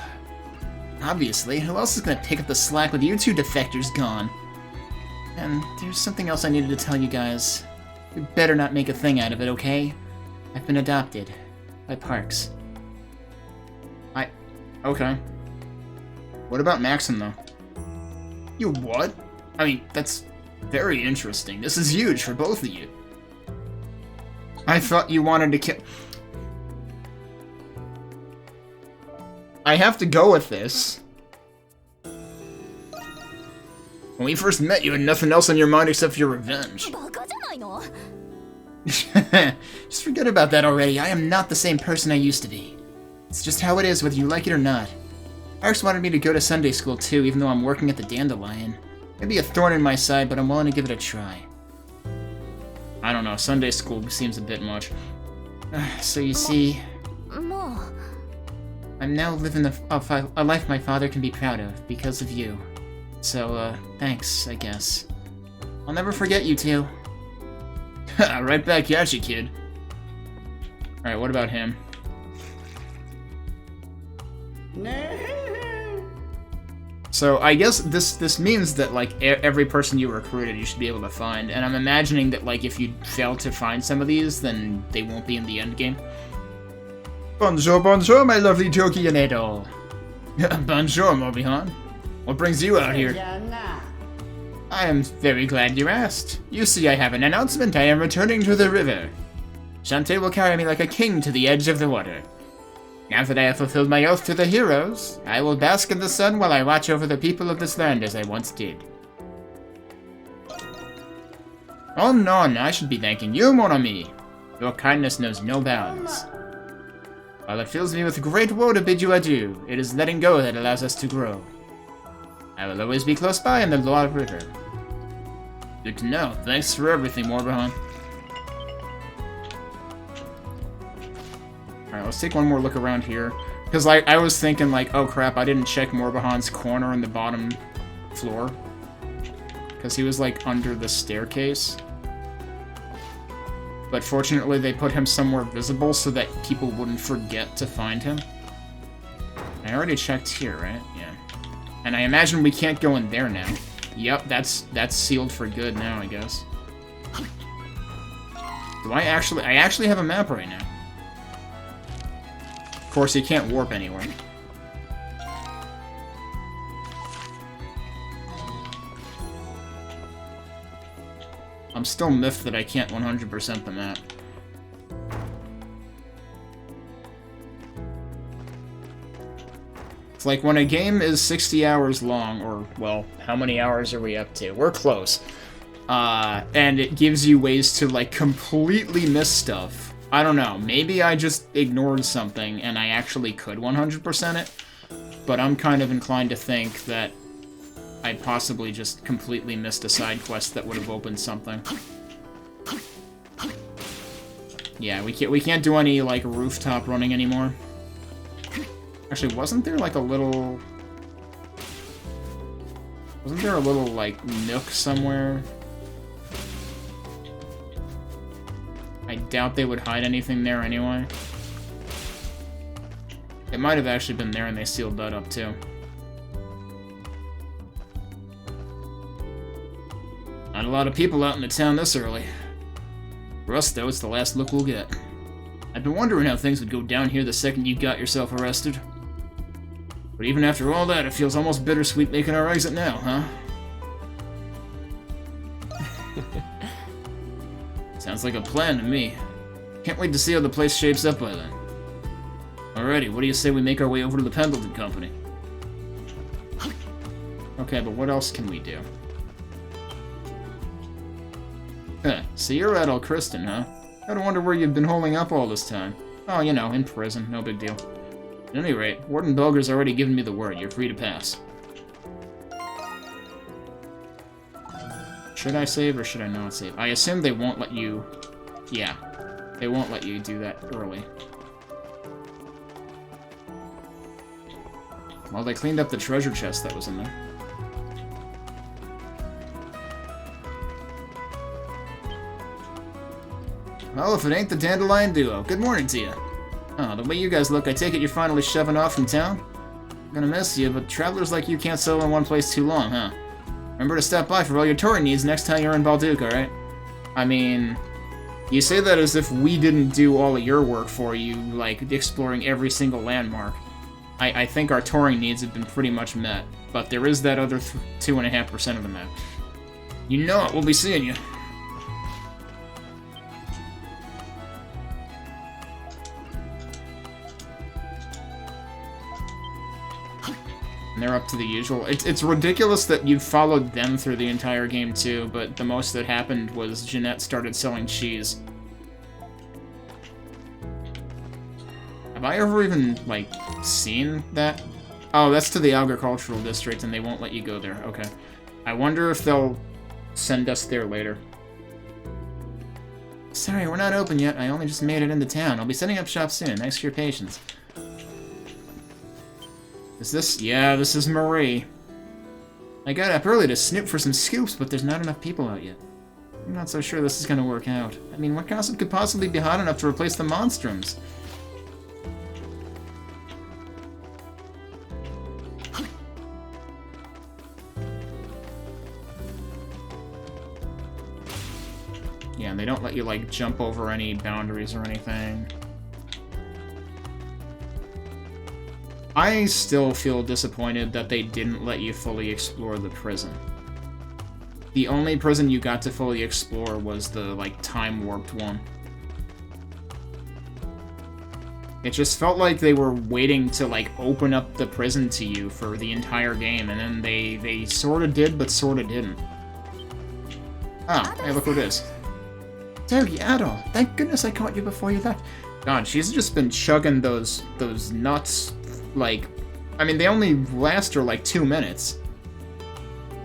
[SPEAKER 1] Obviously, who else is going to pick up the slack with you two defectors gone? And there's something else I needed to tell you guys. We better not make a thing out of it, okay? I've been adopted. By Parks. Okay. What about Maxim, though? You what? I mean, that's very interesting. This is huge for both of you. I thought you wanted to kill... I have to go with this. When we first met, you had nothing else on your mind except your revenge. Just forget about that already. I am not the same person I used to be. It's just how it is, whether you like it or not. Parks wanted me to go to Sunday school too, even though I'm working at the Dandelion. It'd be a thorn in my side, but I'm willing to give it a try. I don't know, Sunday school seems a bit much. So you see... I'm now living a life my father can be proud of, because of you. So, thanks, I guess. I'll never forget you two. Right back at you, kid. Alright, what about him? So, I guess this means that, like, every person you recruited you should be able to find, and I'm imagining that, like, if you fail to find some of these, then they won't be in the end game. Bonjour, my lovely Toki and Edo. Bonjour, Morbihan. What brings you out here? I am very glad you asked. You see, I have an announcement. I am returning to the river. Shantae will carry me like a king to the edge of the water. Now that I have fulfilled my oath to the heroes, I will bask in the sun while I watch over the people of this land as I once did. Oh no, I should be thanking you, mon ami. Your kindness knows no bounds. While it fills me with great woe to bid you adieu, it is letting go that allows us to grow. I will always be close by in the Loire River. Good to know. Thanks for everything, Morbahan. Alright, let's take one more look around here. Because I was thinking, like, oh crap, I didn't check Morbahan's corner in the bottom floor. Because he was, like, under the staircase. But fortunately, they put him somewhere visible so that people wouldn't forget to find him. I already checked here, right? Yeah. And I imagine we can't go in there now. Yep, that's sealed for good now, I guess. Do I actually have a map right now. Of course, you can't warp anywhere. I'm still miffed that I can't 100% the map. It's like when a game is 60 hours long, or, well, how many hours are we up to? We're close. and it gives you ways to, like, completely miss stuff. I don't know, maybe I just ignored something and I actually could 100% it, but I'm kind of inclined to think that I possibly just completely missed a side quest that would have opened something. Yeah, we can't do any, like, rooftop running anymore. Actually, wasn't there, like, a little... Wasn't there a little, like, nook somewhere? I doubt they would hide anything there anyway. It might have actually been there and they sealed that up, too. Not a lot of people out in the town this early. For us, though, it's the last look we'll get. I've been wondering how things would go down here the second you got yourself arrested. But even after all that, it feels almost bittersweet making our exit now, huh? Sounds like a plan to me. Can't wait to see how the place shapes up by then. Alrighty, what do you say we make our way over to the Pendleton Company? Okay, but what else can we do? Huh, so you're Adol Kristen, huh? Gotta wonder where you've been holding up all this time. Oh, you know, in prison, no big deal. At any rate, Warden Belger's already given me the word. You're free to pass. Should I save or should I not save? I assume they won't let you... Yeah, they won't let you do that early. Well, they cleaned up the treasure chest that was in there. Well, if it ain't the Dandelion Duo, good morning to you. Oh, the way you guys look, I take it you're finally shoving off from town? I'm gonna miss you, but travelers like you can't settle in one place too long, huh? Remember to stop by for all your touring needs next time you're in Balduke, alright? I mean, you say that as if we didn't do all of your work for you, like exploring every single landmark. I think our touring needs have been pretty much met, but there is that other 2.5% of the map. You know it, we'll be seeing you. And they're up to the usual. It's ridiculous that you followed them through the entire game too, but the most that happened was Jeanette started selling cheese. Have I ever even, like, seen that? Oh, that's to the agricultural district and they won't let you go there. Okay. I wonder if they'll send us there later. Sorry, we're not open yet. I only just made it into town. I'll be setting up shop soon. Thanks for your patience. Is this? Yeah, this is Marie. I got up early to snoop for some scoops, but there's not enough people out yet. I'm not so sure this is gonna work out. I mean, what gossip could possibly be hot enough to replace the Monstrums? Yeah, and they don't let you, like, jump over any boundaries or anything. I still feel disappointed that they didn't let you fully explore the prison. The only prison you got to fully explore was the, like, time-warped one. It just felt like they were waiting to, like, open up the prison to you for the entire game, and then they sorta did, but sorta didn't. Ah, hey, look who it is. Togi, Adol, thank goodness I caught you before you left. God, she's just been chugging those nuts. Like, I mean, they only last her like 2 minutes.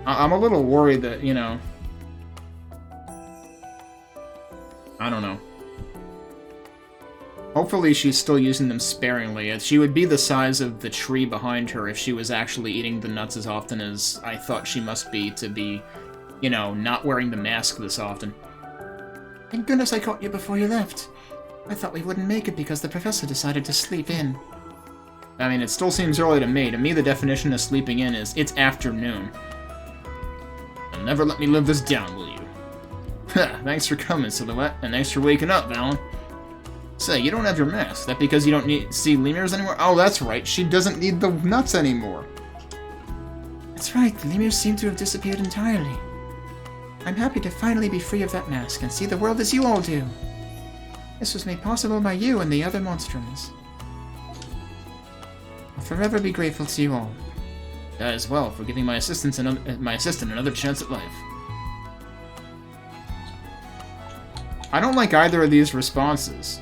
[SPEAKER 1] I'm a little worried that, you know... I don't know. Hopefully she's still using them sparingly. She would be the size of the tree behind her if she was actually eating the nuts as often as I thought she must be to be, you know, not wearing the mask this often. Thank goodness I caught you before you left. I thought we wouldn't make it because the professor decided to sleep in. I mean, it still seems early to me. To me, the definition of sleeping in is, it's afternoon. You'll never let me live this down, will you? Thanks for coming, Silhouette, and thanks for waking up, Valen. Say, you don't have your mask. That because you don't see lemurs anymore? Oh, that's right. She doesn't need the nuts anymore. That's right. The lemurs seem to have disappeared entirely. I'm happy to finally be free of that mask and see the world as you all do. This was made possible by you and the other monstrums. I'll forever be grateful to you all. As well, for giving my assistant another chance at life. I don't like either of these responses.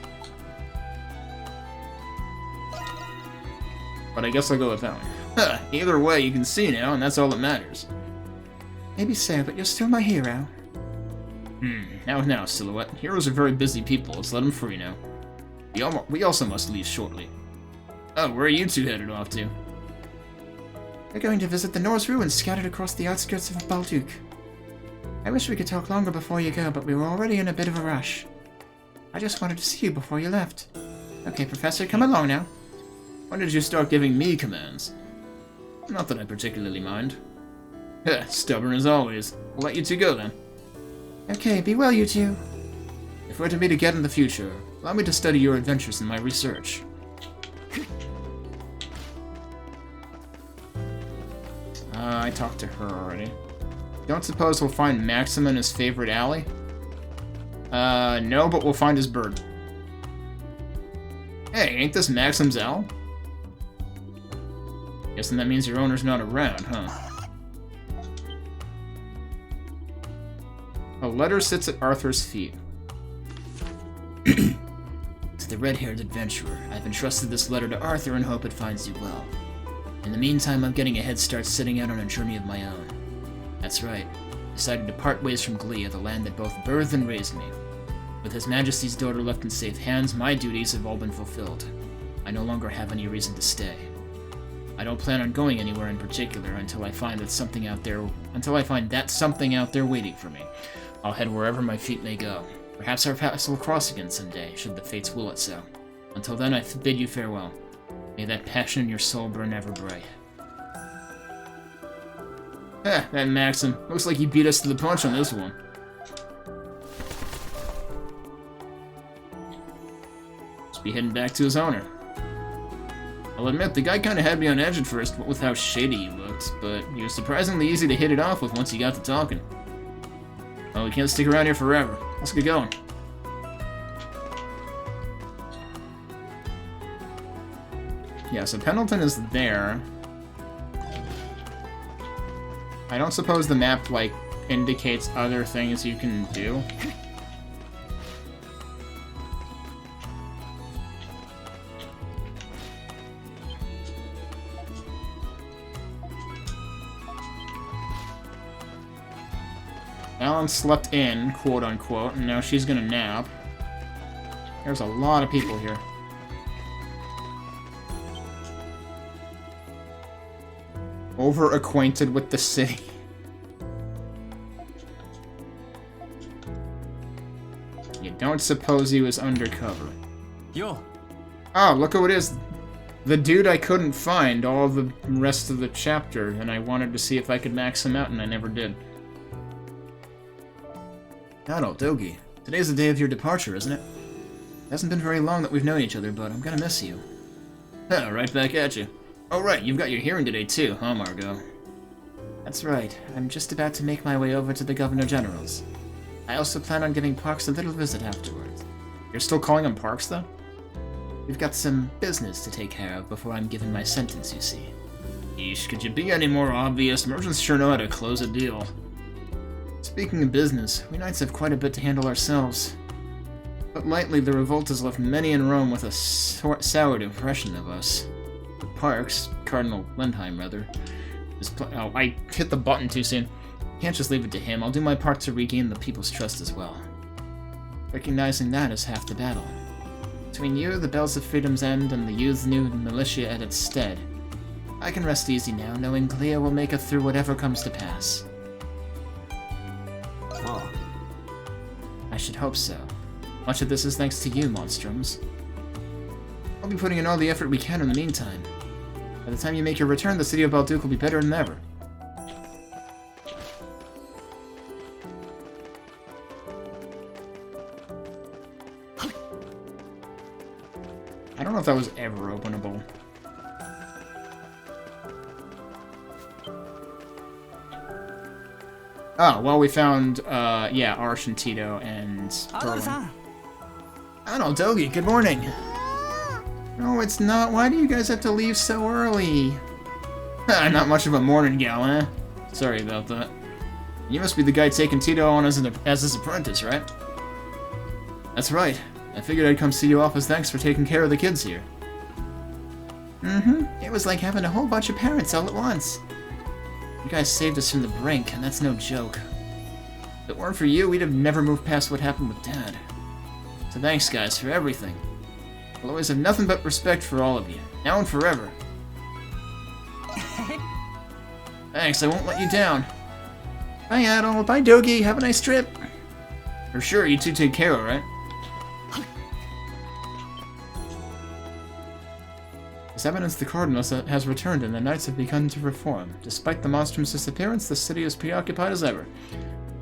[SPEAKER 1] But I guess I'll go with that one. Huh, either way, you can see now, and that's all that matters. Maybe so, but you're still my hero. Now, Silhouette. Heroes are very busy people. Let's let them free now. We also must leave shortly. Oh, where are you two headed off to? We're going to visit the Norse ruins scattered across the outskirts of Balduke. I wish we could talk longer before you go, but we were already in a bit of a rush. I just wanted to see you before you left. Okay, Professor, come along now. When did you start giving me commands? Not that I particularly mind. Heh, stubborn as always. We'll let you two go then. Okay, be well, you two. If we're to meet again in the future, allow me to study your adventures in my research. I talked to her already. Don't suppose we'll find Maxim in his favorite alley? No, but we'll find his bird. Hey, ain't this Maxim's owl? Guessing that means your owner's not around, huh? A letter sits at Arthur's feet. To the red-haired adventurer, I've entrusted this letter to Arthur and hope it finds you well. In the meantime, I'm getting a head start setting out on a journey of my own. That's right. Decided to part ways from Glia, the land that both birthed and raised me. With His Majesty's daughter left in safe hands, my duties have all been fulfilled. I no longer have any reason to stay. I don't plan on going anywhere in particular until I find that something out there waiting for me. I'll head wherever my feet may go. Perhaps our paths will cross again someday, should the fates will it so. Until then, I bid you farewell. May that passion in your soul burn ever bright. That Maxim. Looks like he beat us to the punch on this one. Must be heading back to his owner. I'll admit, the guy kinda had me on edge at first with how shady he looked, but he was surprisingly easy to hit it off with once he got to talking. Well, we can't stick around here forever. Let's get going. Yeah, so Pendleton is there. I don't suppose the map, like, indicates other things you can do. Alan slept in, quote-unquote, and now she's gonna nap. There's a lot of people here. Over-acquainted with the city. You don't suppose he was undercover.
[SPEAKER 9] Yo.
[SPEAKER 1] Oh, look who it is. The dude I couldn't find all the rest of the chapter, and I wanted to see if I could max him out, and I never did. Donald, Dogi, today's the day of your departure, isn't it? It hasn't been very long that we've known each other, but I'm gonna miss you. Oh, right back at you. Oh right, you've got your hearing today too, huh, Margot? That's right. I'm just about to make my way over to the Governor General's. I also plan on giving Parks a little visit afterwards. You're still calling him Parks, though? We've got some business to take care of before I'm given my sentence, you see. Yeesh, could you be any more obvious? Merchants sure know how to close a deal. Speaking of business, we knights have quite a bit to handle ourselves. But lately, the revolt has left many in Rome with a soured impression of us. But Parks, Cardinal Lindheim, rather, is oh, I hit the button too soon. Can't just leave it to him. I'll do my part to regain the people's trust as well. Recognizing that is half the battle. Between you, the Bells of Freedom's End, and the youth's new militia at its stead, I can rest easy now, knowing Glia will make it through whatever comes to pass.
[SPEAKER 9] Oh.
[SPEAKER 1] I should hope so. Much of this is thanks to you, Monstroms. I'll be putting in all the effort we can in the meantime. By the time you make your return, the city of Balduke will be better than ever. I don't know if that was ever openable. Oh, well, we found, yeah, Arsh and Tito and Berlin. Hello, Dogi, good morning. No, it's not. Why do you guys have to leave so early? Not much of a morning gal, eh? Sorry about that. You must be the guy taking Tito on as his apprentice, right? That's right. I figured I'd come see you off as thanks for taking care of the kids here. It was like having a whole bunch of parents all at once. You guys saved us from the brink, and that's no joke. If it weren't for you, we'd have never moved past what happened with Dad. So thanks, guys, for everything. I'll always have nothing but respect for all of you, now and forever. Thanks, I won't let you down. Bye, Adol. Bye, Dogi. Have a nice trip. For sure, you two take care, alright? There's evidence the Cardinal has returned and the Knights have begun to reform. Despite the Monstrum's disappearance, the city is preoccupied as ever.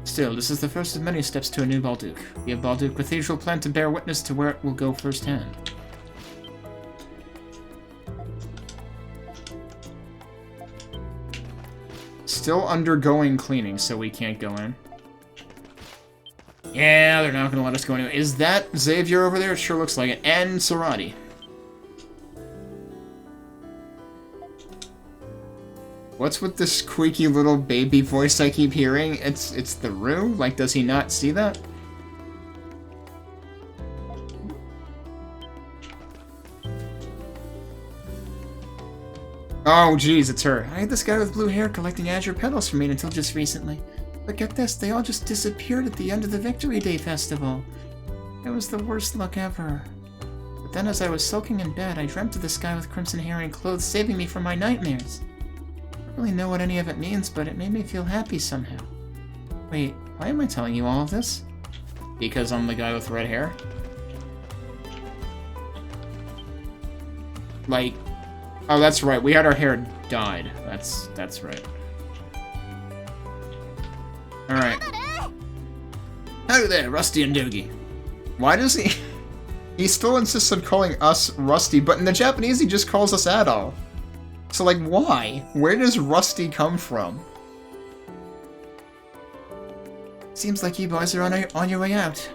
[SPEAKER 1] Still, this is the first of many steps to a new Balduke. We have Balduke Cathedral planned to bear witness to where it will go firsthand. Still undergoing cleaning, so we can't go in. Yeah, they're not going to let us go anyway. Is that Xavier over there? It sure looks like it. And Sarati. What's with this squeaky little baby voice I keep hearing? It's the Rue? Like, does he not see that? Oh, jeez, it's her. I had this guy with blue hair collecting azure petals for me until just recently. But get this, they all just disappeared at the end of the Victory Day festival. It was the worst luck ever. But then as I was soaking in bed, I dreamt of this guy with crimson hair and clothes saving me from my nightmares. I don't really know what any of it means, but it made me feel happy somehow. Wait, why am I telling you all of this? Because I'm the guy with red hair? Like... Oh, that's right. We had our hair dyed. That's right. Alright. Hello there, Rusty and Dogi. Why does he... He still insists on calling us Rusty, but in the Japanese he just calls us Adol. So, like, why? Where does Rusty come from? Seems like you boys are on your way out.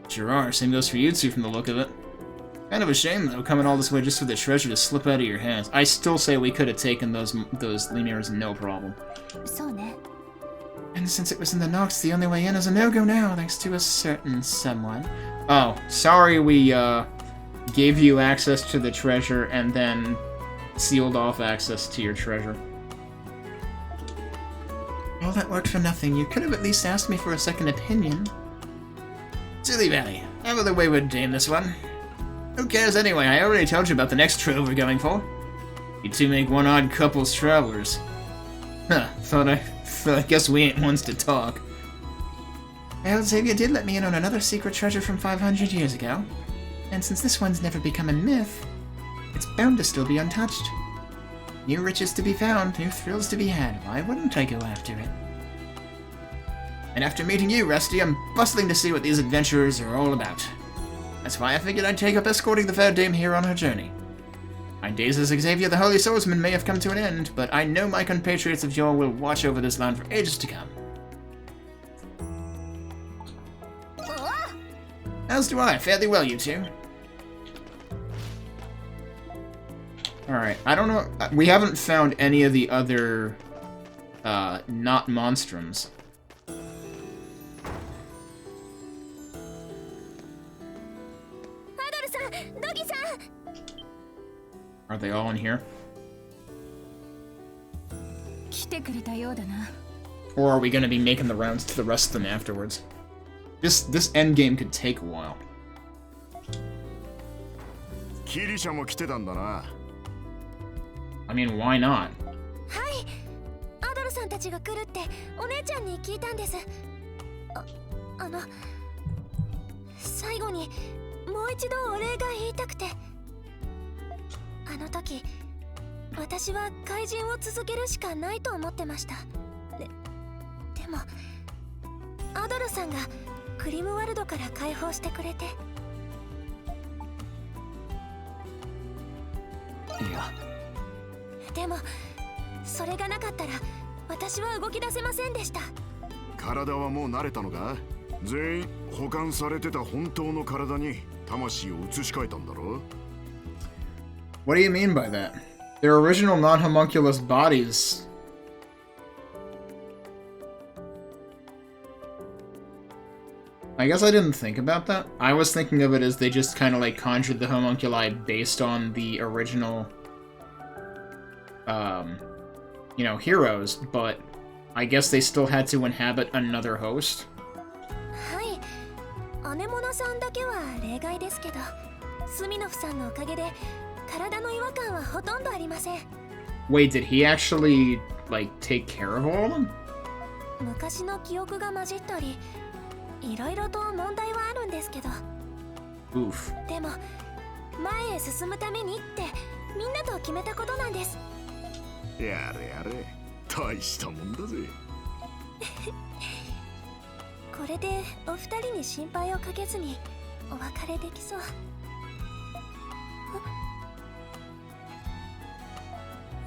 [SPEAKER 1] Sure are. Same goes for you two from the look of it. Kind of a shame, though, coming all this way just for the treasure to slip out of your hands. I still say we could have taken those lemurs no problem. And since it was in the Nox, the only way in is a no-go now, thanks to a certain someone. Oh, sorry we, gave you access to the treasure and then sealed off access to your treasure. All that worked for nothing. You could have at least asked me for a second opinion. Silly Valley, have it the wayward dame this one. Who cares anyway? I already told you about the next trove we're going for. You two make one odd couple's travelers. Huh, I guess we ain't ones to talk. Well, Xavier did let me in on another secret treasure from 500 years ago. And since this one's never become a myth, it's bound to still be untouched. New riches to be found, new thrills to be had. Why wouldn't I go after it? And after meeting you, Rusty, I'm bustling to see what these adventurers are all about. That's why I figured I'd take up escorting the fair dame here on her journey. My days as Xavier the Holy Swordsman may have come to an end, but I know my compatriots of yore will watch over this land for ages to come. As do I. Fairly well, you two. Alright, I don't know. We haven't found any of the other, not monstrums. Are they all in here? Or are we going to be making the rounds to the rest of them afterwards? This end game could take a while. I mean, why not? What do you mean by that? Their original non-homunculus bodies... I guess I didn't think about that. I was thinking of it as they just kind of like conjured the homunculi based on the original, you know, heroes, but I guess they still had to inhabit another host.
[SPEAKER 2] はい。姉物さんだけは例外ですけど、スミノフさんのおかげで体の違和感はほとんどありません。
[SPEAKER 1] Wait, did he actually, like, take care of all of them?
[SPEAKER 2] 昔の記憶が混じったり、いろいろと問題はあるんですけど。
[SPEAKER 1] Oof.
[SPEAKER 2] でも、前へ進むためにってみんなと決めたことなんです。
[SPEAKER 11] やれやれ、大したもんだぜ。
[SPEAKER 2] これでお二人に心配をかけずにお別れできそう。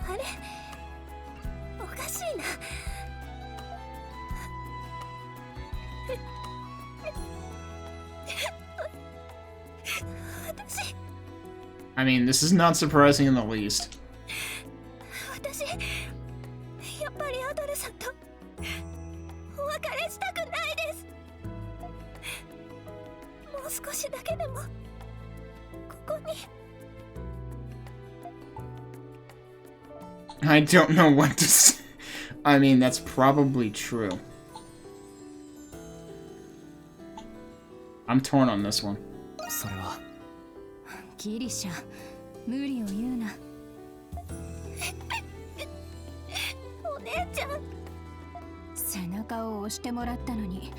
[SPEAKER 2] あれ、おかしいな。私
[SPEAKER 1] I mean, this is not surprising in the least.
[SPEAKER 2] 私やっぱりアドルさんとお別れしたくないです。もう少しだけでもここに。
[SPEAKER 1] I don't know what to say. I mean, that's probably true. I'm torn on this one.
[SPEAKER 9] それは
[SPEAKER 10] ギリシャ、無理を言うな。
[SPEAKER 2] お姉ちゃん。
[SPEAKER 10] 背中を押してもらったのに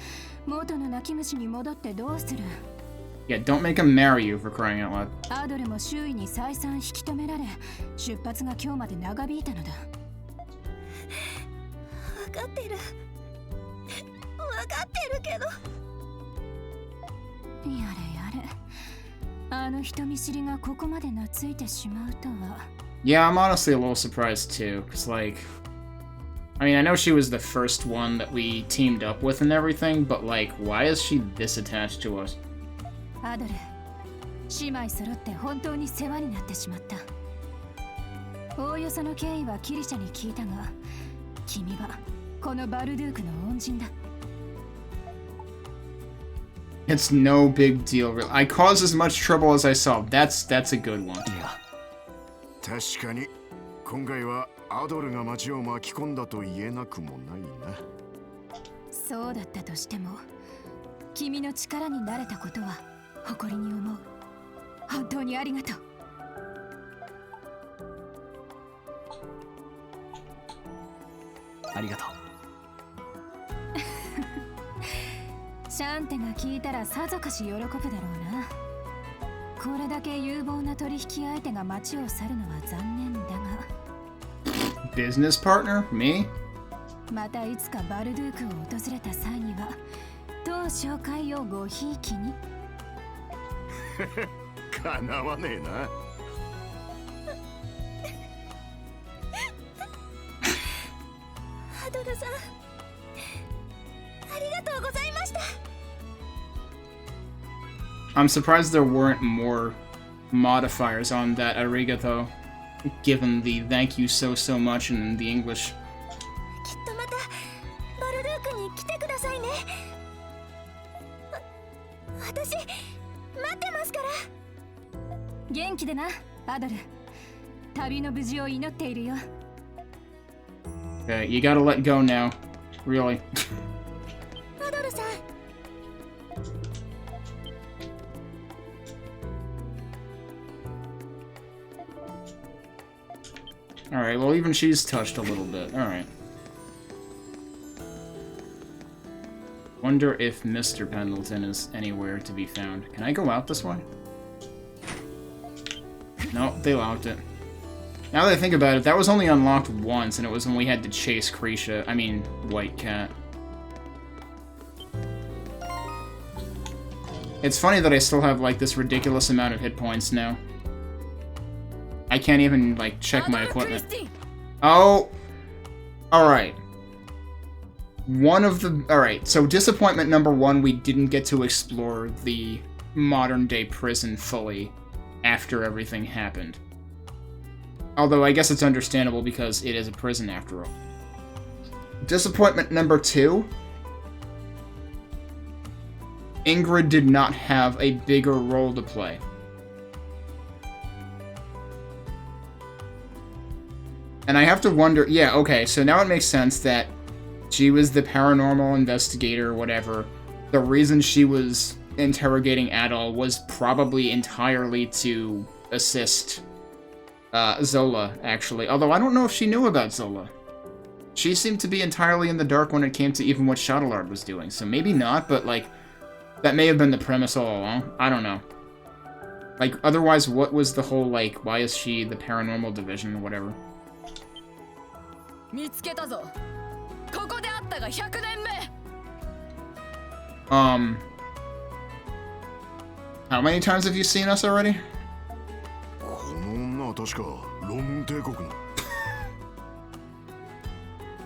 [SPEAKER 10] 元の泣き虫に戻ってどうする？
[SPEAKER 1] Yeah, don't make him marry you for crying out loud.
[SPEAKER 10] アドルも周囲に再三引き止められ、出発が今日まで長引いたのだ。
[SPEAKER 2] 分かってる。分かってるけど。
[SPEAKER 10] やれやれ。あの人見知りがここまで懐いてしまうとは。
[SPEAKER 1] Yeah, I'm honestly a little surprised too, because like, I mean, I know she was the first one that we teamed up with and everything, but like, why is she this attached to us?
[SPEAKER 10] アドル、姉妹揃って本当に世話になってしまった。おおよその経緯はキリシャに聞いたが、君はこのバルドゥークの恩人だ。
[SPEAKER 1] It's no big deal, really. I caused as much trouble as I saw. That's a good one.
[SPEAKER 11] 確かに今回はアドルが町を巻き込んだと言えなくもないな。
[SPEAKER 10] そうだったとしても、君の力になれたことは誇りに思う。本当にありがとう。
[SPEAKER 9] ありがとう。
[SPEAKER 10] シャンテが聞いたらさぞかし喜ぶだろうな。これだけ有望な取引相手が町を去るのは残念だが。
[SPEAKER 1] Business partner? Me?
[SPEAKER 10] またいつかバルドゥークを訪れた際には、当紹介をごひいきに。
[SPEAKER 11] かなわねえな。
[SPEAKER 2] アドルさん、ありがとうございました。
[SPEAKER 1] I'm surprised there weren't more modifiers on that arigato, given the thank you so much in the English.
[SPEAKER 2] きっとまたバルドゥークに来てくださいね。私待ってますから。
[SPEAKER 10] 元気でな、アドル。旅の無事を祈っているよ。
[SPEAKER 1] Okay, you gotta let go now. Really.
[SPEAKER 2] アドルさん。
[SPEAKER 1] Alright, well even she's touched a little bit. Alright. Wonder if Mr. Pendleton is anywhere to be found. Can I go out this way? No, they locked it. Now that I think about it, that was only unlocked once, and it was when we had to chase Krisha. I mean, White Cat. It's funny that I still have, like, this ridiculous amount of hit points now. I can't even, like, check my equipment. Oh! Alright. Alright, so disappointment number one, we didn't get to explore the modern-day prison fully after everything happened. Although I guess it's understandable because it is a prison after all. Disappointment number two. Ingrid did not have a bigger role to play. And I have to wonder, yeah, okay, so now it makes sense that she was the paranormal investigator, whatever. The reason she was interrogating Adol was probably entirely to assist Zola, actually. Although I don't know if she knew about Zola. She seemed to be entirely in the dark when it came to even what Shadowlard was doing, so maybe not, but, like, that may have been the premise all along. I don't know. Like, otherwise, what was the whole, like, why is she the paranormal division or whatever?
[SPEAKER 17] 見つけたぞ。ここであったが100年目。
[SPEAKER 1] How many times have you seen us already?
[SPEAKER 11] この女は確かロムン帝国の。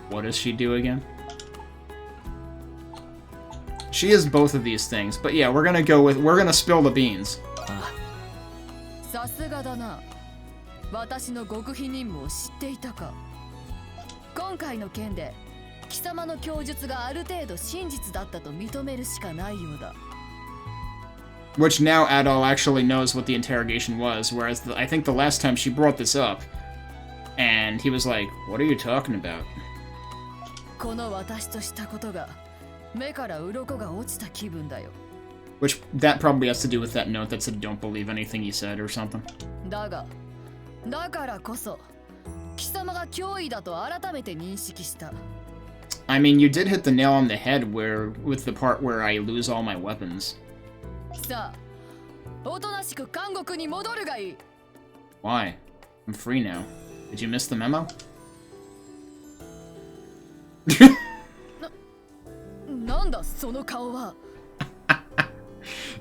[SPEAKER 1] What does she do again? She is both of these things, but yeah, we're gonna spill the beans.
[SPEAKER 17] さすがだな。私の極秘任務を知っていたか。今回の件で貴様の供述がある程度真実だったと認めるしかないようだ。
[SPEAKER 1] Which now Adol actually knows what the interrogation was, whereas I think the last time she brought this up, and he was like, "What are you talking about?"
[SPEAKER 17] この私としたことが目から鱗が落ちた気分だよ。
[SPEAKER 1] Which that probably has to do with that note that said, "Don't believe anything he said" or something.
[SPEAKER 17] だからこそ。貴様が脅威だと改めて認識した。
[SPEAKER 1] I mean, you did hit the nail on the head with the part where I lose all my weapons.
[SPEAKER 17] さあ、おとなしく監獄に戻るがいい。
[SPEAKER 1] Why? I'm free now. Did you miss the memo?
[SPEAKER 17] なんだその顔は。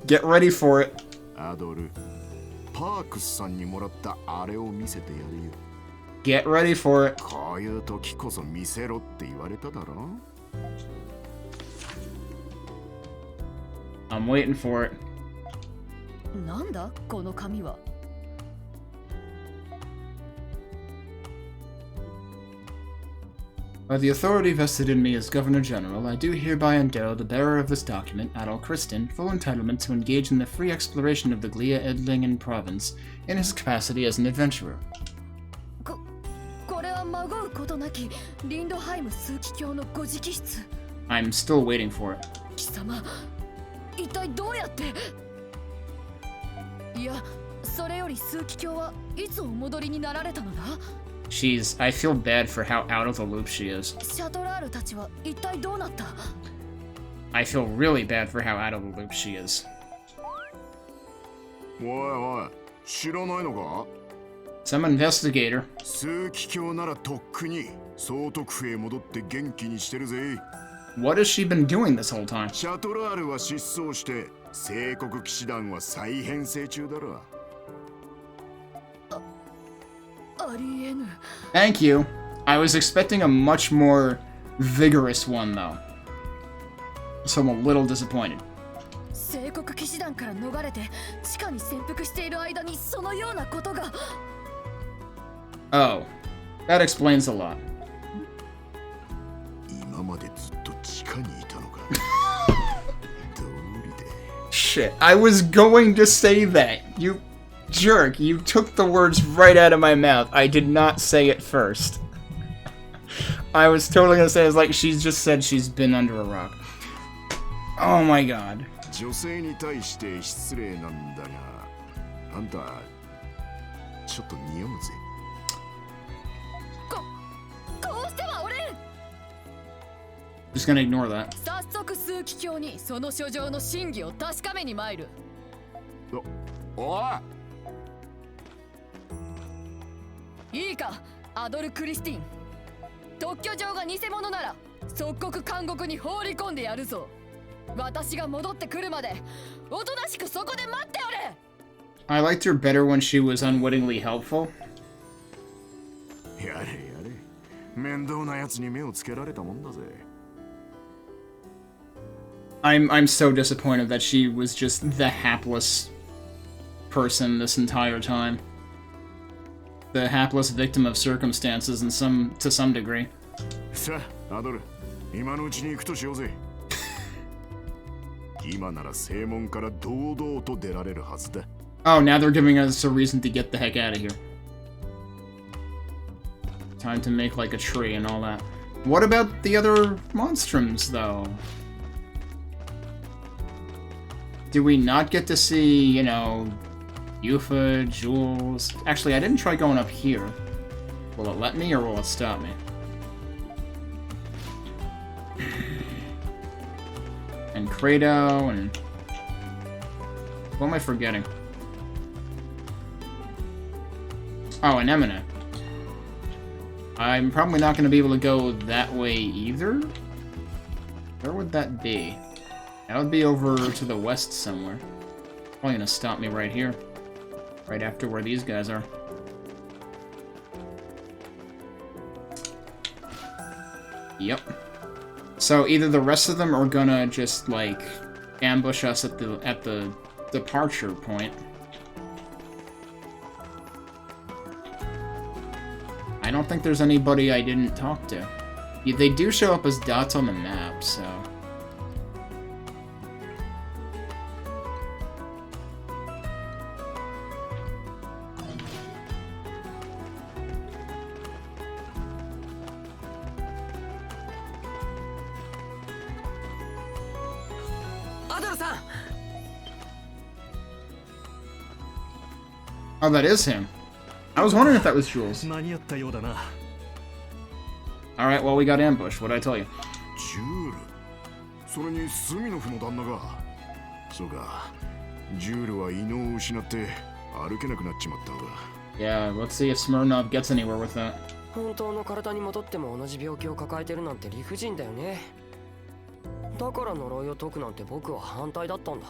[SPEAKER 1] Get ready for it.
[SPEAKER 11] アドル、パークスさんにもらったあれを見せてやるよ。
[SPEAKER 1] Get ready for it.
[SPEAKER 11] こういう時こそ見せろって言われただろ。
[SPEAKER 1] I'm waiting for it.
[SPEAKER 17] なんだこの紙は。
[SPEAKER 1] By the authority vested in me as Governor General, I do hereby endow the bearer of this document, Adol Kristin, full entitlement to engage in the free exploration of the Glia Edlingen province in his capacity as an adventurer.
[SPEAKER 17] これはまごうことなきリンドハイム枢機卿のご直筆。
[SPEAKER 1] I'm still waiting for it.
[SPEAKER 17] 貴様、一体どうやって。いや、それより枢機卿はいつお戻りになられたのだ。
[SPEAKER 1] I feel bad for how out of the loop she is.
[SPEAKER 17] シャトラールたちは一体どうなった。
[SPEAKER 1] I feel really bad for how out of the loop she is.
[SPEAKER 11] おいおい、知らないのか？
[SPEAKER 1] Some investigator.
[SPEAKER 11] 枢機卿ならとっくに総督府へ戻って元気にしてるぜ。
[SPEAKER 1] What has she been doing this whole time?
[SPEAKER 11] シャトラールは失踪して、聖国騎士団は再編成中だろ。
[SPEAKER 17] ありえぬ。
[SPEAKER 1] Thank you. I was expecting a much more vigorous one, though. So I'm a little disappointed.
[SPEAKER 17] 聖国騎士団から逃れて地下に潜伏している間にそのようなことが。
[SPEAKER 1] Oh, that explains a lot.
[SPEAKER 11] 今までずっと地下にいたのか。どうりで。
[SPEAKER 1] Shit, I was going to say that. You jerk, you took the words right out of my mouth. I did not say it first. I was totally gonna say, it's like she's just said she's been under a rock. Oh my god.
[SPEAKER 11] 女性に対して失礼なんだが、あんたちょっと匂うぜ。
[SPEAKER 17] こうしては俺。
[SPEAKER 1] Just gonna ignore that.
[SPEAKER 17] 早速枢機卿にその書状の真偽を確かめに参る。
[SPEAKER 11] お
[SPEAKER 17] い。いいか、アドル・クリスティン。特許状が偽物なら即刻監獄に放り込んでやるぞ。私が戻ってくるまでおとなしくそこで待っておれ。
[SPEAKER 1] I liked her better when she was unwittingly helpful.
[SPEAKER 11] やれやれ、面倒なやつに目をつけられたもんだぜ。
[SPEAKER 1] I'm so disappointed that she was just the hapless person this entire time. The hapless victim of circumstances to some degree.
[SPEAKER 11] さあ、アドル、今のうちに行くとしようぜ。今なら正門から堂々と出られるはずだ。
[SPEAKER 1] Oh, now they're giving us a reason to get the heck out of here. Time to make like a tree and all that. What about the other monstrums, though? Do we not get to see, you know, Yufa, Jules? Actually, I didn't try going up here. Will it let me or will it stop me? And Credo and... What am I forgetting? Oh, and Eminent. I'm probably not going to be able to go that way either. Where would that be? That would be over to the west somewhere. Probably going to stop me right here. Right after where these guys are. Yep. So either the rest of them are gonna just, like, ambush us at the departure point. I don't think there's anybody I didn't talk to. Yeah, they do show up as dots on the map, so... Oh, that is him. I was wondering if that was Jules. Alright, well, we got ambushed. What'd I tell you?
[SPEAKER 11] ジュール。それにスミノフの旦那が。そうか。ジュールは異能を失って歩けなくなっちまったのだ。
[SPEAKER 1] Yeah, let's see if Smirnov gets anywhere with that.
[SPEAKER 7] 本当の体に戻っても同じ病気を抱えてるなんて理不尽だよね。だから呪いを解くなんて僕は反対だったんだ。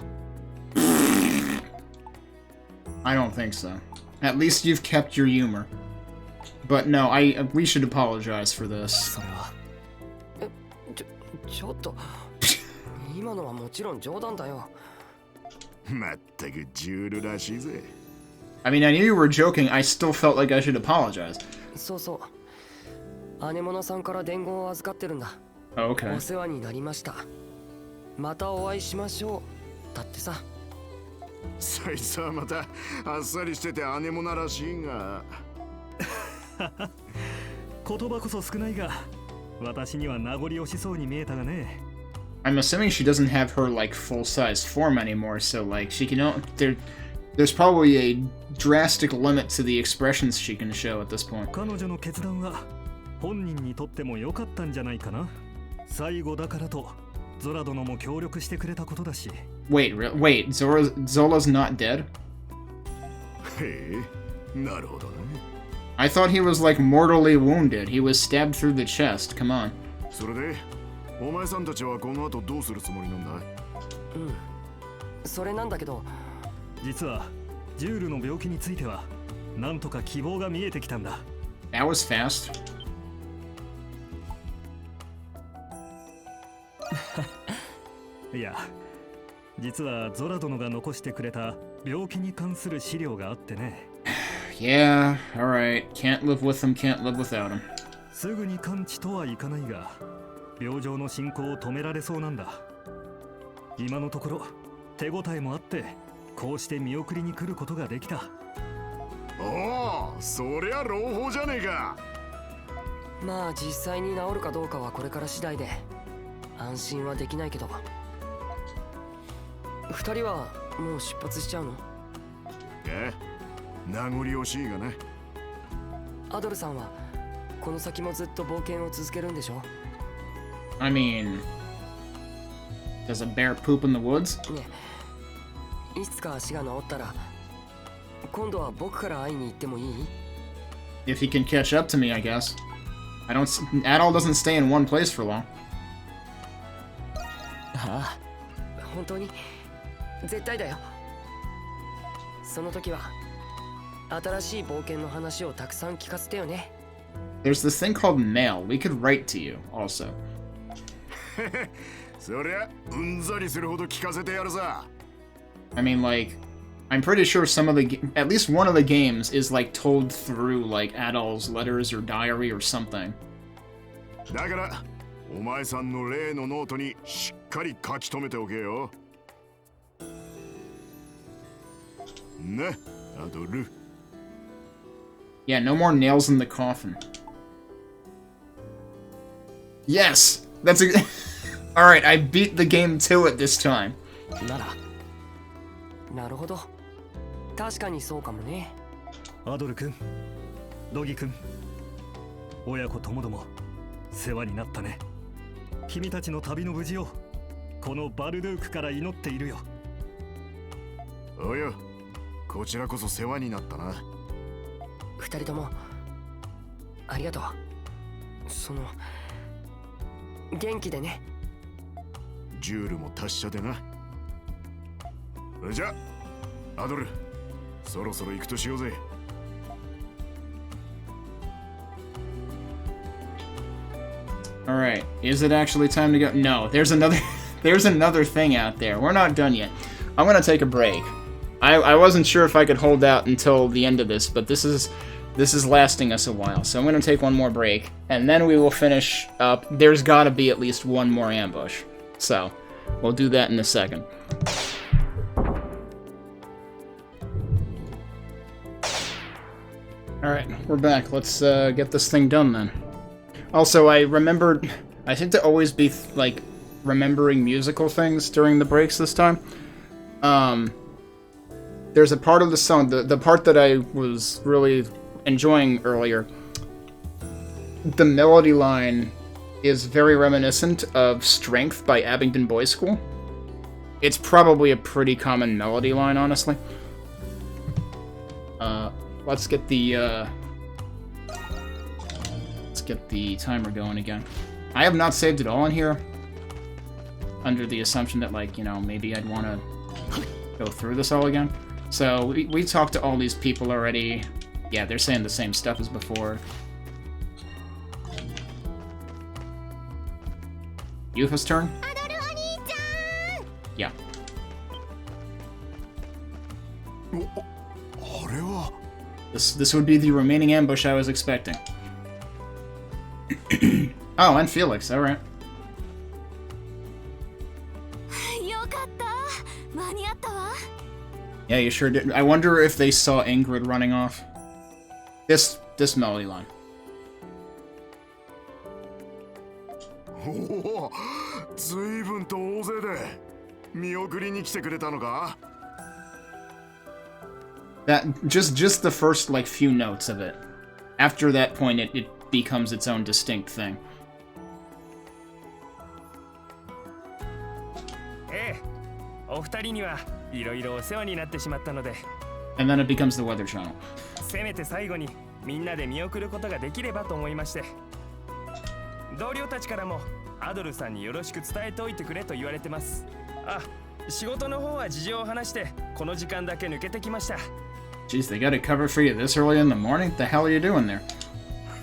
[SPEAKER 1] I don't think so. At least you've kept your humor. But no, we should apologize for this.
[SPEAKER 7] ちょっと今のはもちろん冗談だよ。
[SPEAKER 11] まったくジュールらしいぜ。
[SPEAKER 1] I mean, I knew you were joking. I still felt like I should apologize.
[SPEAKER 7] そうそう。姉物さんから伝言を預かってるんだ。
[SPEAKER 1] Oh, okay.
[SPEAKER 7] お世話になりました。またお会いしましょう。だってさ。
[SPEAKER 11] そいつはまたあっさりしてて姉もならしいが
[SPEAKER 8] 言葉こそ少ないが私には名残惜しそうに見えたがね
[SPEAKER 1] I'm assuming she doesn't have her like full-size form anymore, so like she can there's probably a drastic limit to the expressions she can show at this point.
[SPEAKER 8] 彼女の決断は本人にとっても良かったんじゃないかな最後だからとゾラ殿も協力してくれたことだし
[SPEAKER 1] Wait, Zola's not dead?
[SPEAKER 11] へえ、なるほどね。
[SPEAKER 1] I thought he was like mortally wounded. He was stabbed through the chest. Come on.
[SPEAKER 11] それで、お前さんたちはこの後どうするつもりなんだ？
[SPEAKER 7] それなんだけど、
[SPEAKER 8] 実はジュールの病気についてはなんとか希望が見えてきたんだ。
[SPEAKER 1] That was fast.
[SPEAKER 8] いや。実はゾラ殿が残してくれた病気に関する資料があってね。
[SPEAKER 1] Yeah, alright. Can't live with him, can't live without him.
[SPEAKER 8] すぐに完治とはいかないが、病状の進行を止められそうなんだ。今のところ手応えもあって、こうして見送りに来ることができた。
[SPEAKER 11] おお、そりゃ朗報じゃねえか。
[SPEAKER 7] まあ実際に治るかどうかはこれから次第で、安心はできないけど。二人はもう出発しちゃうの？
[SPEAKER 11] 名残惜しいがね。
[SPEAKER 7] アドルさんはこの先もずっと冒険を続けるんでしょ？
[SPEAKER 1] I mean, does a bear poop in the woods?
[SPEAKER 7] ね、いつか足が治ったら今度は僕から会いに行ってもいい？
[SPEAKER 1] If he can catch up to me, I guess. Adol doesn't stay in one place for long.
[SPEAKER 7] ああ、本当に絶対だよ。その時は新しい冒険の話をたくさん聞かせてよね。
[SPEAKER 1] There's this thing called mail. We could write to you, also.
[SPEAKER 11] そりゃうんざりするほど聞かせてやるさ。
[SPEAKER 1] I mean, like, I'm pretty sure at least one of the games is like told through like Adol's letters or diary or something.
[SPEAKER 11] だからお前さんの例のノートにしっかり書き留めておけよ。ね、アドル。
[SPEAKER 1] Yeah, no more nails in the coffin. Yes! That's a... Alright, I beat the game to it this time.
[SPEAKER 7] なるほど。確かにそうかもね。
[SPEAKER 8] アドル君、ドギ君、親子ともども世話になったね。君たちの旅の無事をこのバルドゥークから祈っているよ。
[SPEAKER 11] おや、こちらこそ世話になったな。
[SPEAKER 7] 二人ともありがとう。元気でね。
[SPEAKER 11] ジュールも達者でな。じゃあアドル、そろそろ行くとしようぜ。
[SPEAKER 1] Alright, is it actually time to go? No, there's another thing out there. We're not done yet. I'm gonna take a break. I wasn't sure if I could hold out until the end of this, but this is lasting us a while. So I'm gonna take one more break, and then we will finish up. There's gotta be at least one more ambush. So, we'll do that in a second. Alright, we're back. Let's get this thing done then. Also, I seem to always be, like, remembering musical things during the breaks this time. There's a part of the song, the part that I was really enjoying earlier. The melody line is very reminiscent of Strength by Abingdon Boys School. It's probably a pretty common melody line, honestly. Let's get the timer going again. I have not saved it all in here, under the assumption that, like, you know, maybe I'd want to go through this all again. So, we talked to all these people already. Yeah, they're saying the same stuff as before. Yufa's turn? Yeah. This would be the remaining ambush I was expecting. Oh, and Felix, alright. Yeah, you sure did. I wonder if they saw Ingrid running off. This melody line.
[SPEAKER 11] Oh, 随分と大勢で見送りに来てくれたのか?
[SPEAKER 1] That just the first like few notes of it. After that point, it becomes its own distinct thing.
[SPEAKER 18] お二人にはいろいろお世話になってしまったので。
[SPEAKER 1] And then it becomes the Weather Channel.
[SPEAKER 18] せめて最後にみんなで見送ることができればと思いまして。同僚たちからもアドルさんによろしく伝えておいてくれと言われてます。あ、仕事の方は事情を話してこの時間だけ抜けてきました。
[SPEAKER 1] Jeez, they got it covered for you this early in the morning? What the hell are you doing there?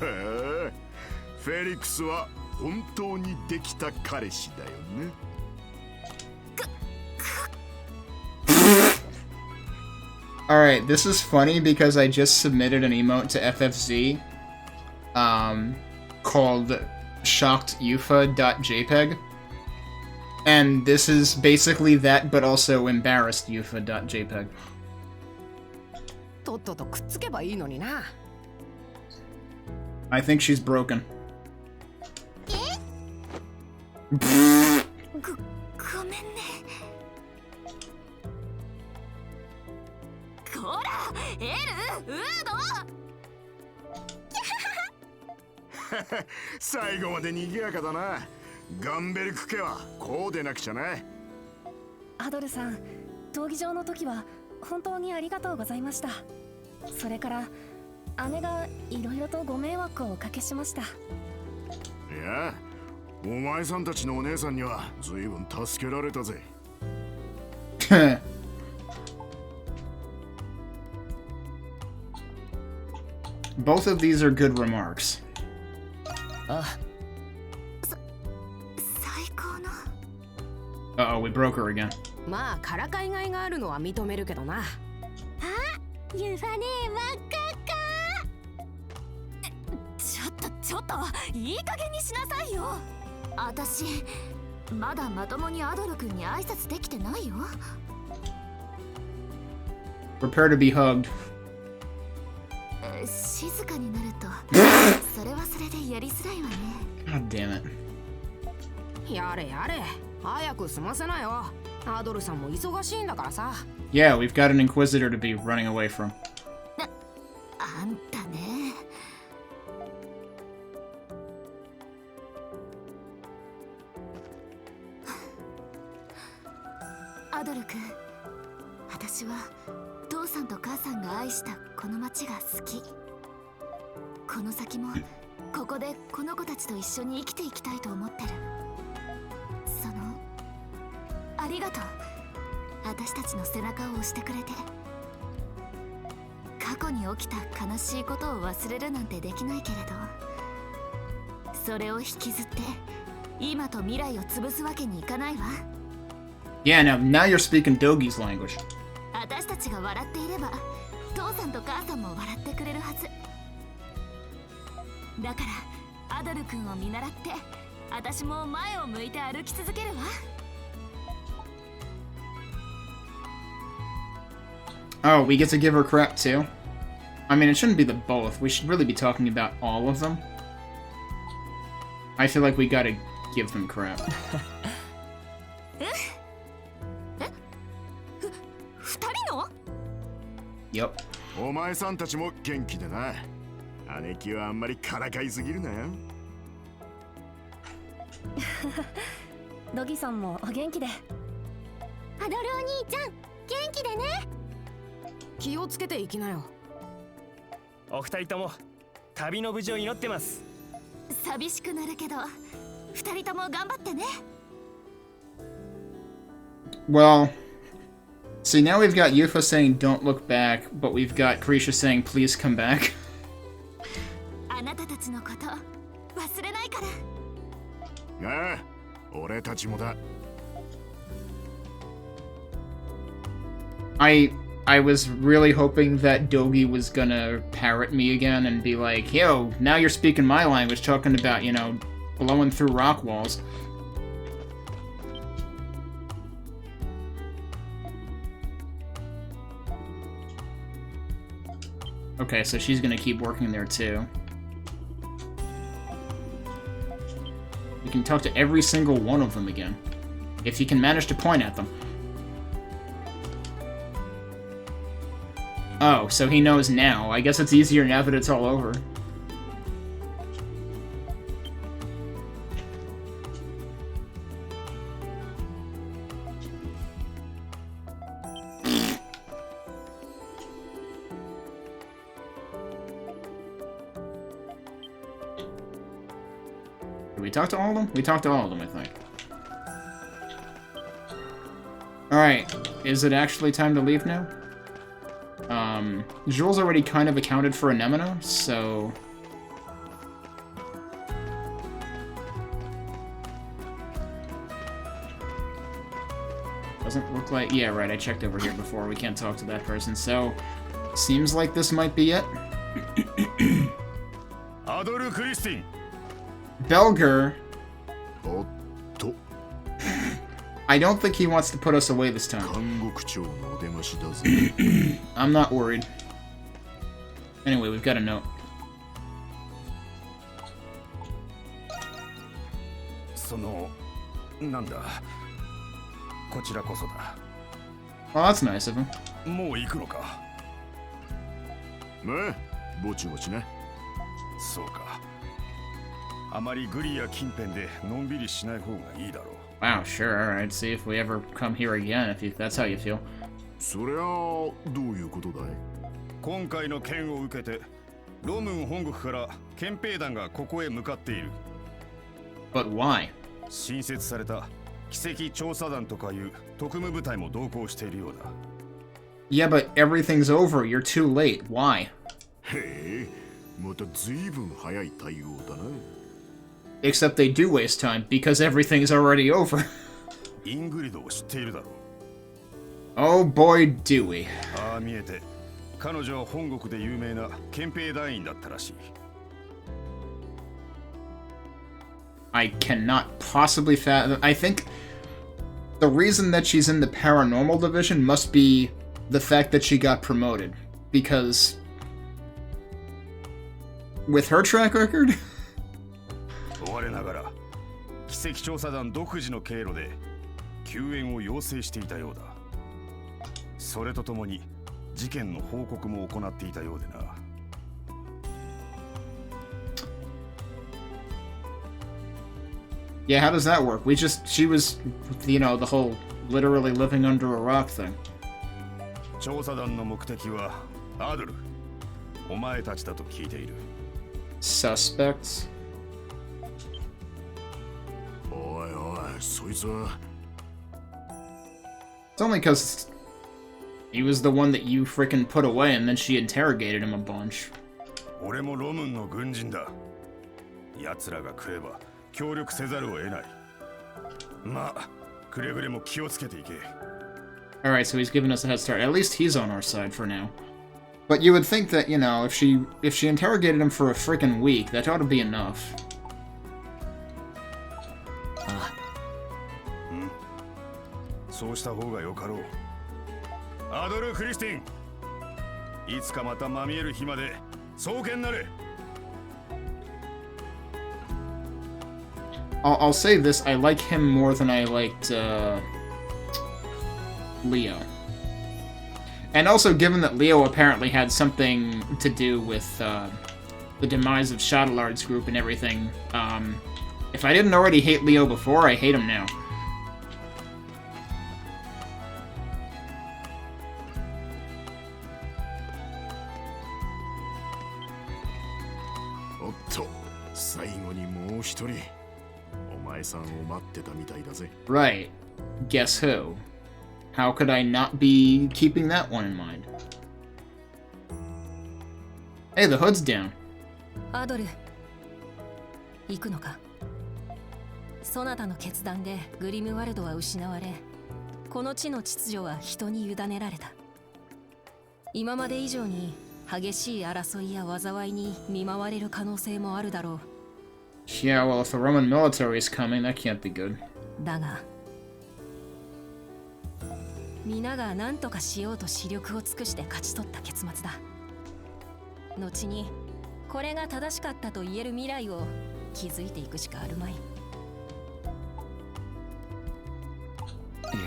[SPEAKER 11] へえ、フェリックスは本当にできた彼氏だよね。
[SPEAKER 1] Alright, this is funny because I just submitted an emote to FFZ called shockedyufa.jpg. And this is basically that, but also embarrassedyufa.jpg.
[SPEAKER 12] とっととくっつけばいいのにな。
[SPEAKER 1] I think she's broken.
[SPEAKER 5] ごめんね。こら、エル、ウード。
[SPEAKER 11] 最後まで賑やかだな。ガンベルク家はこうでなくちゃな。
[SPEAKER 10] アドルさん、闘技場の時は本当にありがとうございました。それから姉がいろいろとご迷惑をおかけしました。い
[SPEAKER 11] や、お前さんたちのお姉さんには随分助けられたぜ。
[SPEAKER 1] Both of these are good remarks.
[SPEAKER 5] 最高の。
[SPEAKER 1] Uh-oh, we broke her again.
[SPEAKER 12] まあからかいがいがあるのは認めるけどな。
[SPEAKER 5] あ、ユファね、ちょっといい加減にしなさいよ。私まだまともにアドル君に挨拶できてないよ。
[SPEAKER 1] Prepare to be hugged.
[SPEAKER 14] 静かになるとそれはそれでやりづらいわね。
[SPEAKER 1] God damn it.
[SPEAKER 12] やれやれ、早く済ませなよ。アドルさんも忙しいんだからさ。
[SPEAKER 1] Yeah, we've got an Inquisitor to be running away from.
[SPEAKER 14] あんたね。アドル君、私は父さんと母さんが愛したこの町が好き。この先もここでこの子たちと一緒に生きていきたいと思ってる。ありがとう。私たちの背中を押してくれて。過去に起きた悲しいことを忘れるなんてできないけれど、それを引きずって今と未来を潰すわけにいかないわ。
[SPEAKER 1] Yeah, now you're speaking Dogi's language.
[SPEAKER 14] 私たちが笑っていれば父さんと母さんも笑ってくれるはずだから、アドル君を見習って私も前を向いて歩き続けるわ。
[SPEAKER 1] Oh, we get to give her crap too? I mean, it shouldn't be the both. We should really be talking about all of them. I feel like we gotta give them crap.
[SPEAKER 14] 二人の?
[SPEAKER 1] Yep.
[SPEAKER 11] お前さんたちも元気でな。姉貴はあんまりからかいすぎるなよ。
[SPEAKER 10] ドギさんもお元気で。
[SPEAKER 2] アドルお兄ちゃん、元気でね。
[SPEAKER 12] 気をつけていきなよ。
[SPEAKER 18] お二人とも旅の無事を祈ってます。
[SPEAKER 14] 寂しくなるけど、二人とも頑張ってね。
[SPEAKER 1] Well, see, now we've got Yufa saying don't look back, but we've got Krisha saying please come back.
[SPEAKER 14] あなたたちのこと忘れないから。
[SPEAKER 11] ああ、俺たちもだ。
[SPEAKER 1] I was really hoping that Dogi was gonna parrot me again and be like, yo, now you're speaking my language, talking about, you know, blowing through rock walls. Okay, so she's gonna keep working there too. You can talk to every single one of them again, if you can manage to point at them. Oh, so he knows now. I guess it's easier now that it's all over. Did we talk to all of them? We talked to all of them, I think. Alright, is it actually time to leave now? Jules already kind of accounted for Anemone, so... Doesn't look like... Yeah, right, I checked over here before. We can't talk to that person, so... Seems like this might be it. Belger... I don't think he wants to put us away this time. I'm not worried. Anyway, we've got a note. Well, that's nice of him.
[SPEAKER 11] もう行くのか。まあ、ぼちぼちな。
[SPEAKER 3] そうか。あまりグリや近辺でのんびりしない方がいいだろう。
[SPEAKER 1] Wow, sure, alright. See if we ever come here again, if that's how you feel.
[SPEAKER 11] そりゃどういうことだい？
[SPEAKER 3] 今回の件を受けて、ロムン本国から憲兵団がここへ向かっている。
[SPEAKER 1] But why?
[SPEAKER 3] 新設された奇跡調査団とかいう特務部隊も同行しているようだ。
[SPEAKER 1] Yeah, but everything's over. You're too late. Why?
[SPEAKER 11] へえ、また随分早い対応だな。
[SPEAKER 1] Except they do waste time, because everything's already over.
[SPEAKER 3] イングリドを知っているだろう。
[SPEAKER 1] Oh boy, do we.
[SPEAKER 3] ああ見えて、彼女は本国で有名な憲兵団員だったらしい。
[SPEAKER 1] I cannot possibly fathom. I think the reason that she's in the paranormal division must be the fact that she got promoted. Because with her track record?
[SPEAKER 3] 我ながら奇跡調査団独自の経路で救援を要請していたようだ。それとともに事件の報告も行っていたようでな。
[SPEAKER 1] Yeah, how does that work? She was, you know, the whole literally living under a rock thing.
[SPEAKER 3] 調査団の目的はアドル、お前たちだと聞いている。
[SPEAKER 1] Suspects?
[SPEAKER 11] おいおい、そいつは。
[SPEAKER 1] It's only because he was the one that you frickin' put away and then she interrogated him a bunch.
[SPEAKER 3] 俺もロムンの軍人だ。奴らが来れば協力せざるを得ない。まあ、くれぐれも気をつけていけ。
[SPEAKER 1] Alright, so he's giving us a head start. At least he's on our side for now. But you would think that, you know, if she interrogated him for a frickin' week, that ought to be enough.
[SPEAKER 3] そうした方がよかろう。アドル・クリスティン、いつかまたまみえる日まで送検なれ。
[SPEAKER 1] I'll say this, I like him more than I liked, Leo. And also, given that Leo apparently had something to do with, the demise of Shadowlard's group and everything, if I didn't already hate Leo before, I hate him now.
[SPEAKER 11] おっと、最後にもう一人。お前さんを待ってたみたいだぜ。
[SPEAKER 1] Right. Guess who? How could I not be keeping that one in mind? Hey, the hood's down.
[SPEAKER 10] アドル、行くのか。そなたの決断でグリムワルドは失われ、この地の秩序は人に委ねられた。今まで以上に激しい争いや災いに見舞われる可能性もあるだろう。
[SPEAKER 1] Yeah, well, if the Roman military is coming, that can't be good.
[SPEAKER 10] だが、皆が何とかしようと死力を尽くして勝ち取った結末だ。後にこれが正しかったと言える未来を築いていくしかあるまい。い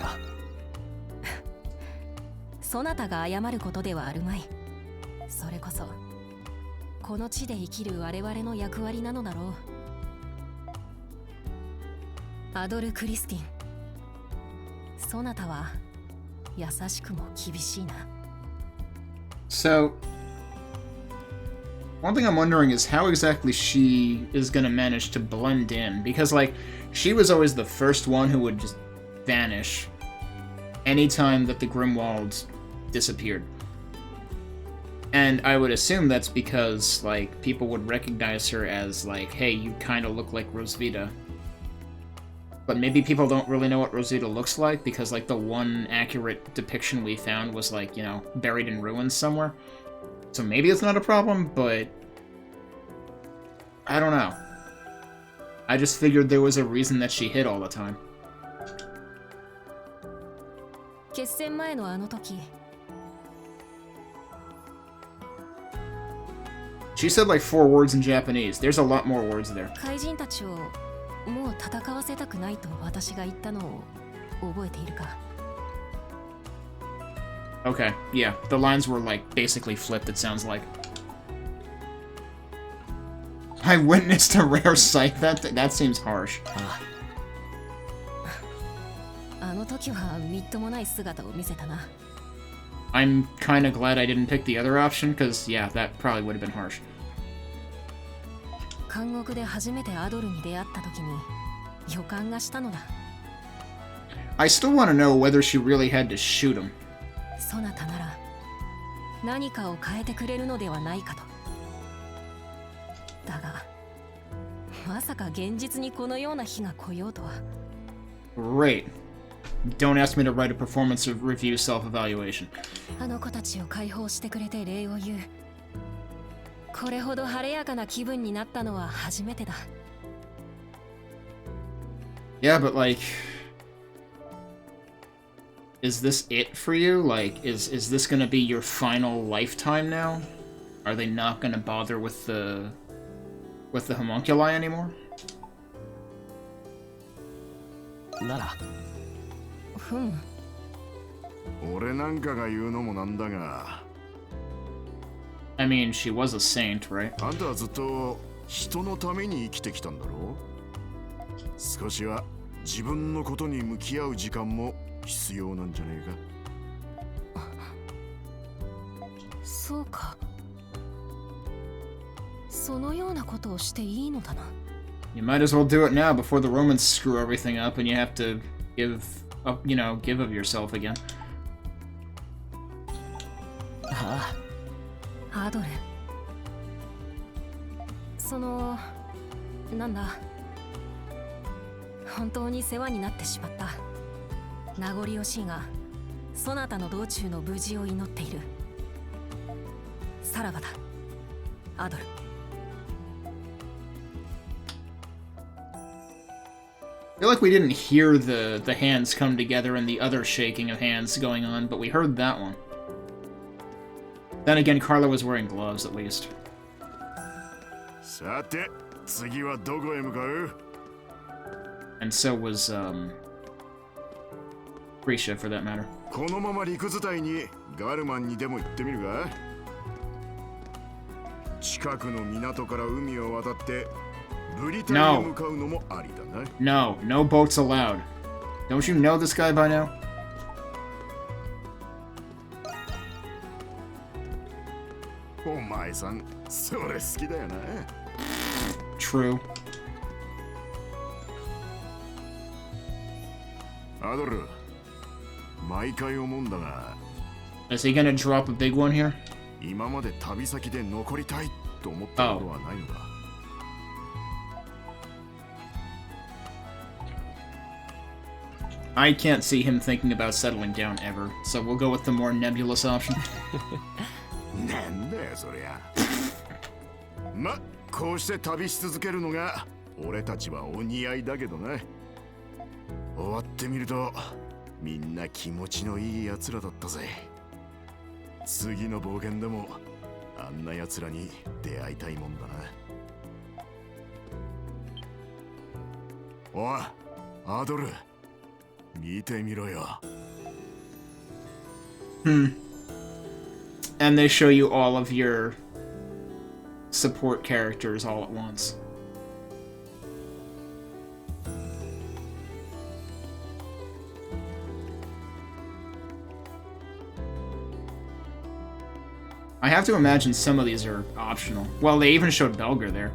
[SPEAKER 10] や、そなたが謝ることではあるまい。それこそこの地で生きる我々の役割なのだろう。アドル・クリスティン、そなたは優しくも厳しいな。
[SPEAKER 1] So, one thing I'm wondering is how exactly she is gonna manage to blend in, because, like, she was always the first one who would just vanish anytime that the Grimwalds disappeared. And I would assume that's because, like, people would recognize her as, like, hey, you kind of look like Rosvita. But maybe people don't really know what Rosita looks like, because, like, the one accurate depiction we found was, like, you know, buried in ruins somewhere. So maybe it's not a problem, but I don't know. I just figured there was a reason that she hid all the time.
[SPEAKER 10] 決戦前のあの時、
[SPEAKER 1] She said like 4 words in Japanese. There's a lot more words there.
[SPEAKER 10] 怪人たちをもう戦わせたくないと私が言ったのを覚えているか。
[SPEAKER 1] Okay, yeah, the lines were like basically flipped, it sounds like. I witnessed a rare sight. That seems harsh.
[SPEAKER 10] あの時はみっともない姿を見せたな。
[SPEAKER 1] I'm kinda glad I didn't pick the other option, because, yeah, that probably would have been harsh.
[SPEAKER 10] 監獄で初めてアドルに出会った時に予感がしたのだ。
[SPEAKER 1] I still want to know whether she really had to shoot him.
[SPEAKER 10] そなたなら何かを変えてくれるのではないかと。だが、まさか現実にこのような日が来ようとは。
[SPEAKER 1] Great. Don't ask me to write a performance review self-evaluation.
[SPEAKER 10] あの子たちを解放してくれて礼を言う。これほど晴れやかな気分になったのは初めてだ。
[SPEAKER 1] Yeah, but like... is this it for you? Like, is this gonna be your final lifetime now? Are they not gonna bother with the homunculi anymore?
[SPEAKER 9] なら。
[SPEAKER 10] ふん。
[SPEAKER 11] 俺なんかが言うのもなんだが。
[SPEAKER 1] I mean, she was a saint, right?
[SPEAKER 11] あんたはずっと人のために生きてきたんだろう？少しは自分のことに向き合う時間も必要なんじゃねえか？
[SPEAKER 10] そうか。そのようなことをしていいのだな。
[SPEAKER 1] You might as well do it now before the Romans screw everything up and you have to give up, you know, give of yourself again.
[SPEAKER 10] ああ、アドル。なんだ。本当に世話になってしまった。名残惜しいが、そなたの道中の無事を祈っている。さらばだ、アドル。
[SPEAKER 1] I feel like we didn't hear the hands come together and the other shaking of hands going on, but we heard that one. Then again, Carla was wearing gloves at least.
[SPEAKER 11] さて、次はどこへ向かう?
[SPEAKER 1] And so was, Grisha, for that matter.
[SPEAKER 11] このまま陸伝いにガルマンにでも行ってみるか? 近くの港から海を渡ってブリタニアへ向かうのもありだな。
[SPEAKER 1] No, no boats allowed. Don't you know this guy by now?
[SPEAKER 11] お前さん、それ好きだよな。
[SPEAKER 1] True.
[SPEAKER 11] アドル、毎回思うんだが。
[SPEAKER 1] Is he gonna drop a big one here?
[SPEAKER 11] 今まで旅先で残りたいと思ったことはないのか?
[SPEAKER 1] I can't see him thinking about settling down ever, so we'll go with the more nebulous option.
[SPEAKER 11] なんだよそりゃ。ま、こうして旅し続けるのが俺たちはお似合いだけどな。終わってみるとみんな気持ちのいい奴らだったぜ。次の冒険でもあんな奴らに出会いたいもんだな。おい、アドル、見てみろよ。
[SPEAKER 1] And they show you all of your support characters all at once. I have to imagine some of these are optional. Well, they even showed Belger there.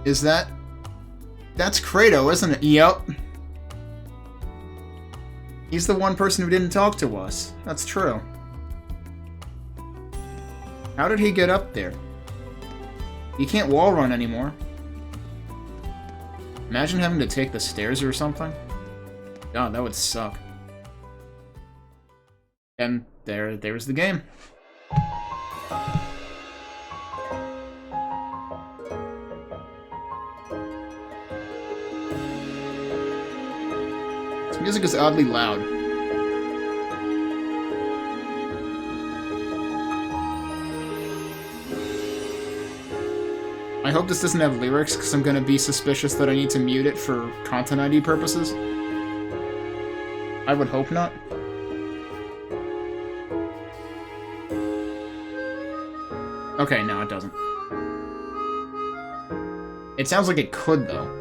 [SPEAKER 1] Is that... That's Kratos, isn't it? Yep. He's the one person who didn't talk to us. That's true. How did he get up there? He can't wall run anymore. Imagine having to take the stairs or something. God, that would suck. And there's the game. This music is oddly loud. I hope this doesn't have lyrics, because I'm gonna be suspicious that I need to mute it for content ID purposes. I would hope not. Okay, no, it doesn't. It sounds like it could, though.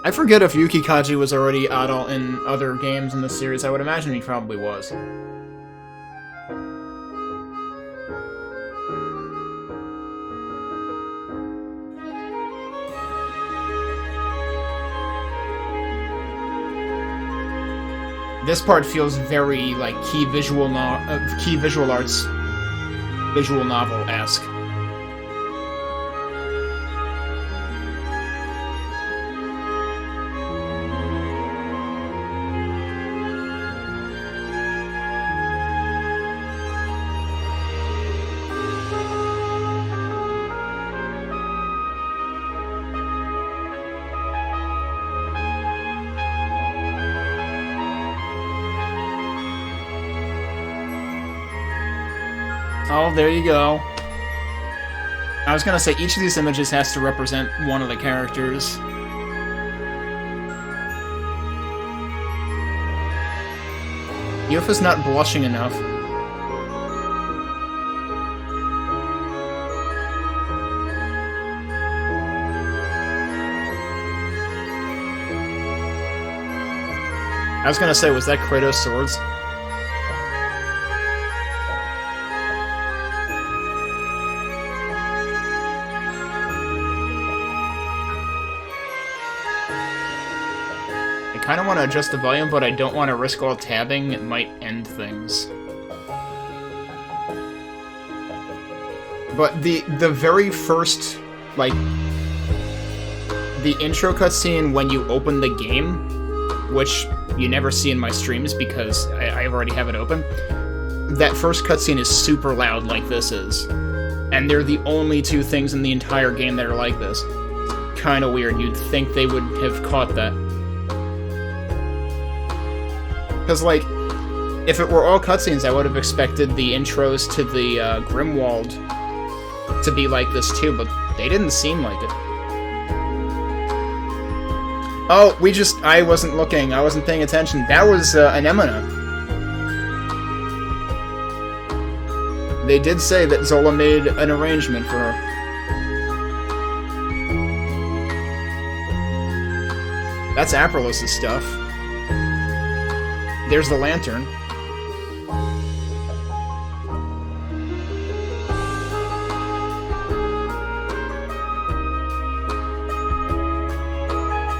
[SPEAKER 1] I forget if Yuki Kaji was already adult in other games in the series. I would imagine he probably was. This part feels very like key visual arts visual novel-esque. Oh, there you go. I was gonna say, each of these images has to represent one of the characters. Yufa's not blushing enough. I was gonna say, was that Kratos' swords? I kinda wanna adjust the volume, but I don't wanna risk all tabbing. It might end things. But the very first, like, the intro cutscene when you open the game, which you never see in my streams because I already have it open, that first cutscene is super loud like this is. And they're the only two things in the entire game that are like this. Kinda weird, you'd think they would have caught that. Because, like, if it were all cutscenes, I would have expected the intros to the Grimwald to be like this too, but they didn't seem like it. Oh, I wasn't looking, I wasn't paying attention. That was Anemone. They did say that Zola made an arrangement for her. That's Aprilos' stuff. There's the lantern.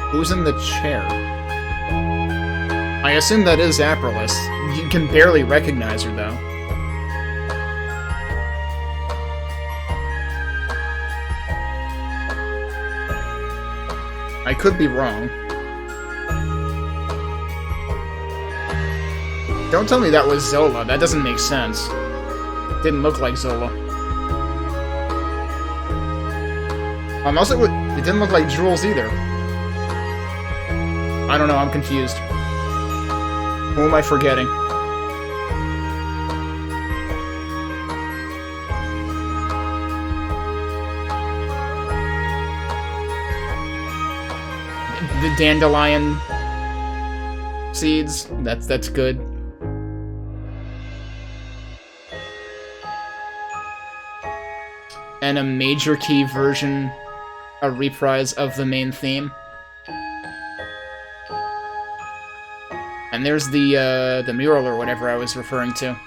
[SPEAKER 1] Who's in the chair? I assume that is Aprilos. You can barely recognize her, though. I could be wrong. Don't tell me that was Zola. That doesn't make sense. Didn't look like Zola. Also, it didn't look like Jules either. I don't know, I'm confused. Who am I forgetting? The dandelion seeds. That's good. And a major key version, a reprise of the main theme. And there's the mural or whatever I was referring to.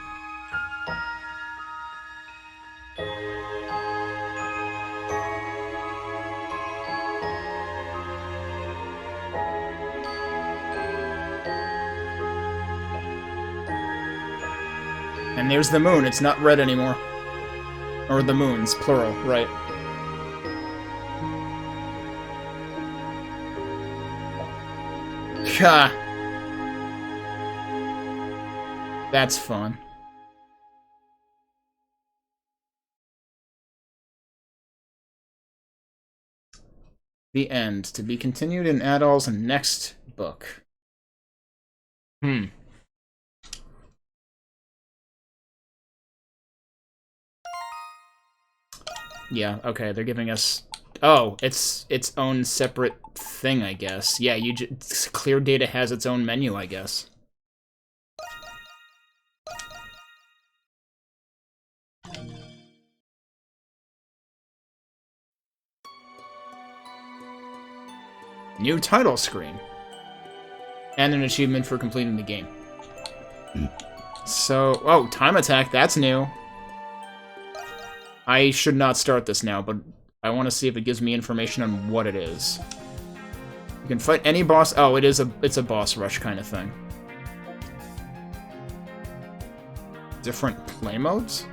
[SPEAKER 1] And there's the moon. It's not red anymore. Or the moons, plural, right. Gah. That's fun. The end. To be continued in Adol's next book. Yeah, okay, they're giving us... Oh, it's its own separate thing, I guess. Yeah, Clear Data has its own menu, I guess. New title screen. And an achievement for completing the game. So, oh, Time Attack, that's new. I should not start this now, but I want to see if it gives me information on what it is. You can fight any boss. Oh, it's a boss rush kind of thing. Different play modes?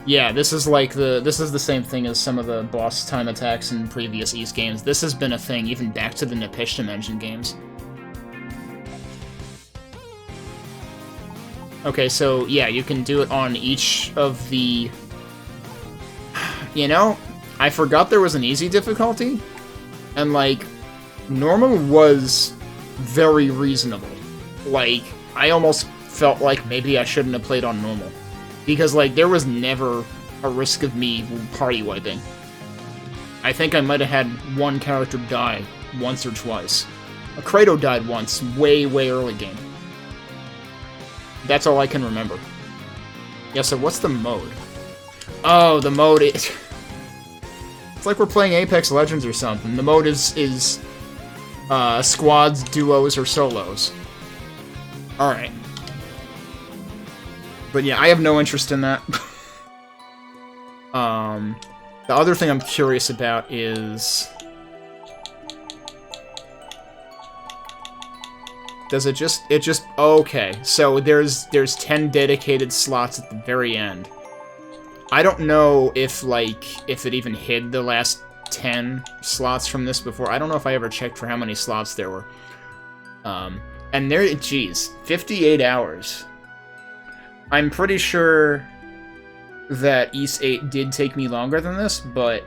[SPEAKER 1] Yeah, this is like this is the same thing as some of the boss time attacks in previous Ys games. This has been a thing even back to the Nepishtim engine games. Okay, so yeah, you can do it on each of the... You know, I forgot there was an easy difficulty, and like, normal was very reasonable. Like, I almost felt like maybe I shouldn't have played on normal. Because, like, there was never a risk of me party wiping. I think I might have had one character die once or twice. Kratos died once, way early game. That's all I can remember. Yeah, so what's the mode? Oh, the mode is... It's like we're playing Apex Legends or something. The mode is squads, duos, or solos. Alright. But yeah, I have no interest in that. The other thing I'm curious about is... Does it just... Okay, so there's 10 dedicated slots at the very end. I don't know if, like, if it even hid the last 10 slots from this before. I don't know if I ever checked for how many slots there were. And there... Geez, 58 hours. I'm pretty sure that Ys 8 did take me longer than this, but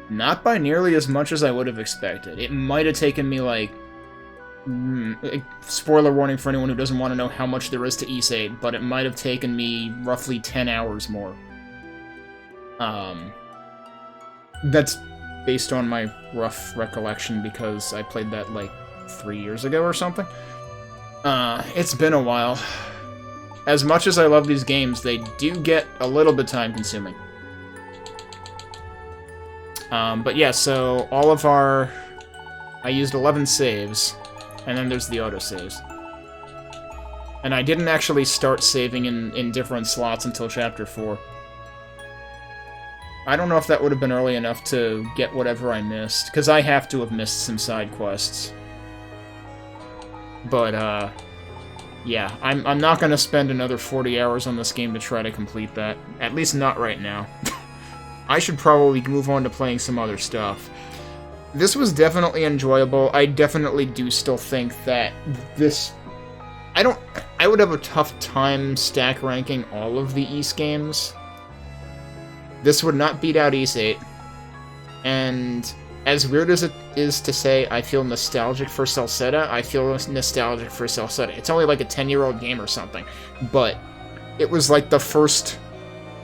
[SPEAKER 1] not by nearly as much as I would have expected. It might have taken me, like... spoiler warning for anyone who doesn't want to know how much there is to Ys 8, but it might have taken me roughly 10 hours more. That's based on my rough recollection because I played that, like, 3 years ago or something. It's been a while. As much as I love these games, they do get a little bit time-consuming. But yeah, so all of our... I used 11 saves, and then there's the autosaves. And I didn't actually start saving in different slots until Chapter 4. I don't know if that would have been early enough to get whatever I missed, because I have to have missed some side quests. But, yeah, I'm not going to spend another 40 hours on this game to try to complete that. At least not right now. I should probably move on to playing some other stuff. This was definitely enjoyable. I definitely do still think that this... I would have a tough time stack ranking all of the Ys games. This would not beat out Ys 8. And as weird as it is to say I feel nostalgic for Celceta, I feel nostalgic for Celceta. It's only like a 10-year-old game or something. But it was like the first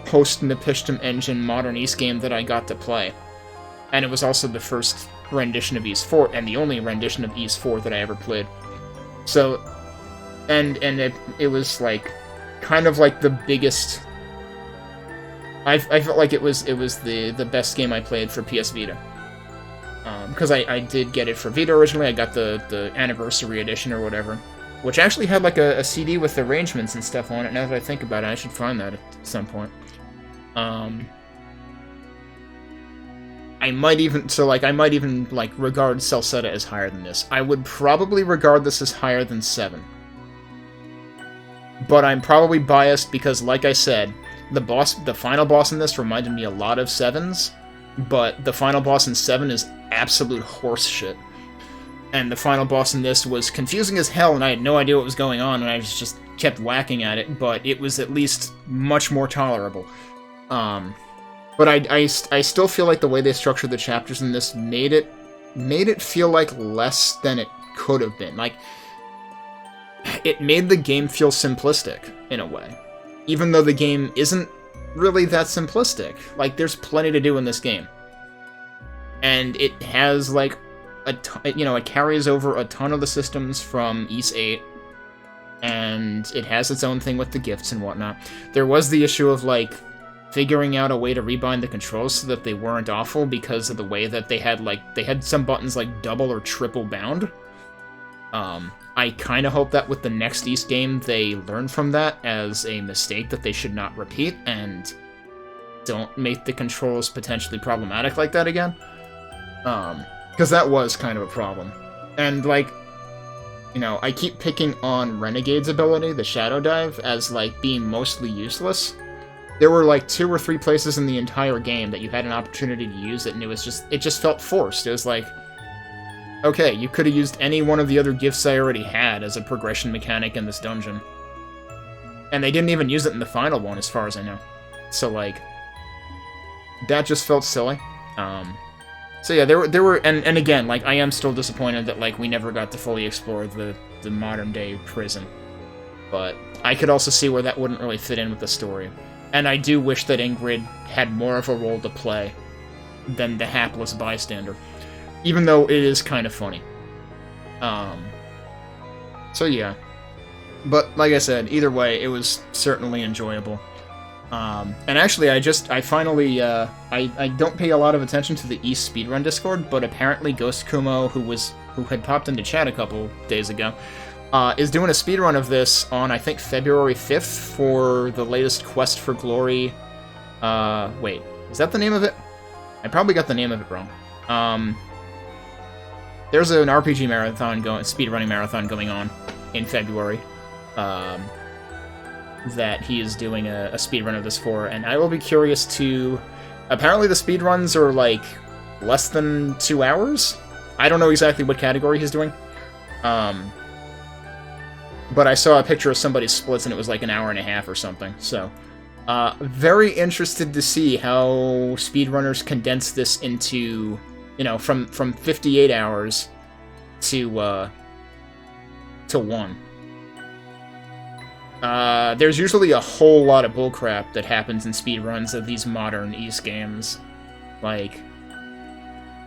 [SPEAKER 1] post-Napishtim engine modern Ys game that I got to play. And it was also the first rendition of Ys 4, and the only rendition of Ys 4 that I ever played. So, and it was like, kind of like the biggest... I felt like it was the best game I played for PS Vita. Because I did get it for Vita originally. I got the Anniversary Edition or whatever, which actually had like a CD with arrangements and stuff on it. Now that I think about it, I should find that at some point. I might even like regard Celceta as higher than this. I would probably regard this as higher than 7. But I'm probably biased because, like I said, the final boss in this reminded me a lot of 7's, but the final boss in 7 is absolute horse shit. And the final boss in this was confusing as hell, and I had no idea what was going on, and I just kept whacking at it, but it was at least much more tolerable. But I still feel like the way they structured the chapters in this made it feel like less than it could have been. Like, it made the game feel simplistic, in a way. Even though the game isn't really that simplistic. Like, there's plenty to do in this game. And it has, like, it carries over a ton of the systems from Ys 8. And it has its own thing with the gifts and whatnot. There was the issue of, like, figuring out a way to rebind the controls so that they weren't awful because of the way that they had some buttons, like, double or triple bound. I kind of hope that with the next Ys game, they learn from that as a mistake that they should not repeat, and don't make the controls potentially problematic like that again. Because that was kind of a problem. And, like, I keep picking on Renegade's ability, the Shadow Dive, as, like, being mostly useless. There were, like, 2 or 3 places in the entire game that you had an opportunity to use it, and it just felt forced. It was like, okay, you could have used any one of the other gifts I already had as a progression mechanic in this dungeon. And they didn't even use it in the final one, as far as I know. So, like, that just felt silly. So yeah, there were, and again, like, I am still disappointed that, like, we never got to fully explore the modern-day prison. But I could also see where that wouldn't really fit in with the story. And I do wish that Ingrid had more of a role to play than the hapless bystander. Even though it is kind of funny. So yeah. But, like I said, either way, it was certainly enjoyable. And actually, I finally, I don't pay a lot of attention to the East Speedrun Discord, but apparently Ghost Kumo, who had popped into chat a couple days ago, is doing a speedrun of this on, I think, February 5th for the latest Quest for Glory. Wait, is that the name of it? I probably got the name of it wrong. There's an RPG marathon speedrunning marathon going on in February. That he is doing a speedrun of this for, and I will be curious to... Apparently the speedruns are, like, less than 2 hours? I don't know exactly what category he's doing. But I saw a picture of somebody's splits and it was like an hour and a half or something, so... very interested to see how speedrunners condense this into, you know, from 58 hours to 1. There's usually a whole lot of bullcrap that happens in speedruns of these modern Ys games. Like,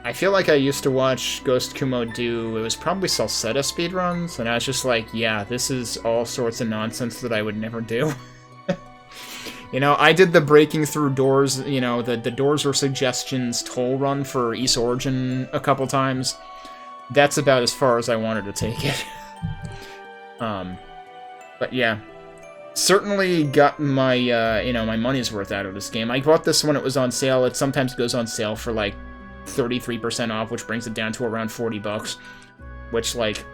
[SPEAKER 1] I feel like I used to watch Ghost Kumo do, it was probably Celceta speedruns, and I was just like, yeah, this is all sorts of nonsense that I would never do. You know, I did the breaking through doors, you know, the doors or suggestions toll run for Ys Origin a couple times. That's about as far as I wanted to take it. But yeah. Certainly got my, you know, my money's worth out of this game. I bought this when it was on sale. It sometimes goes on sale for, like, 33% off, which brings it down to around $40. Which, like,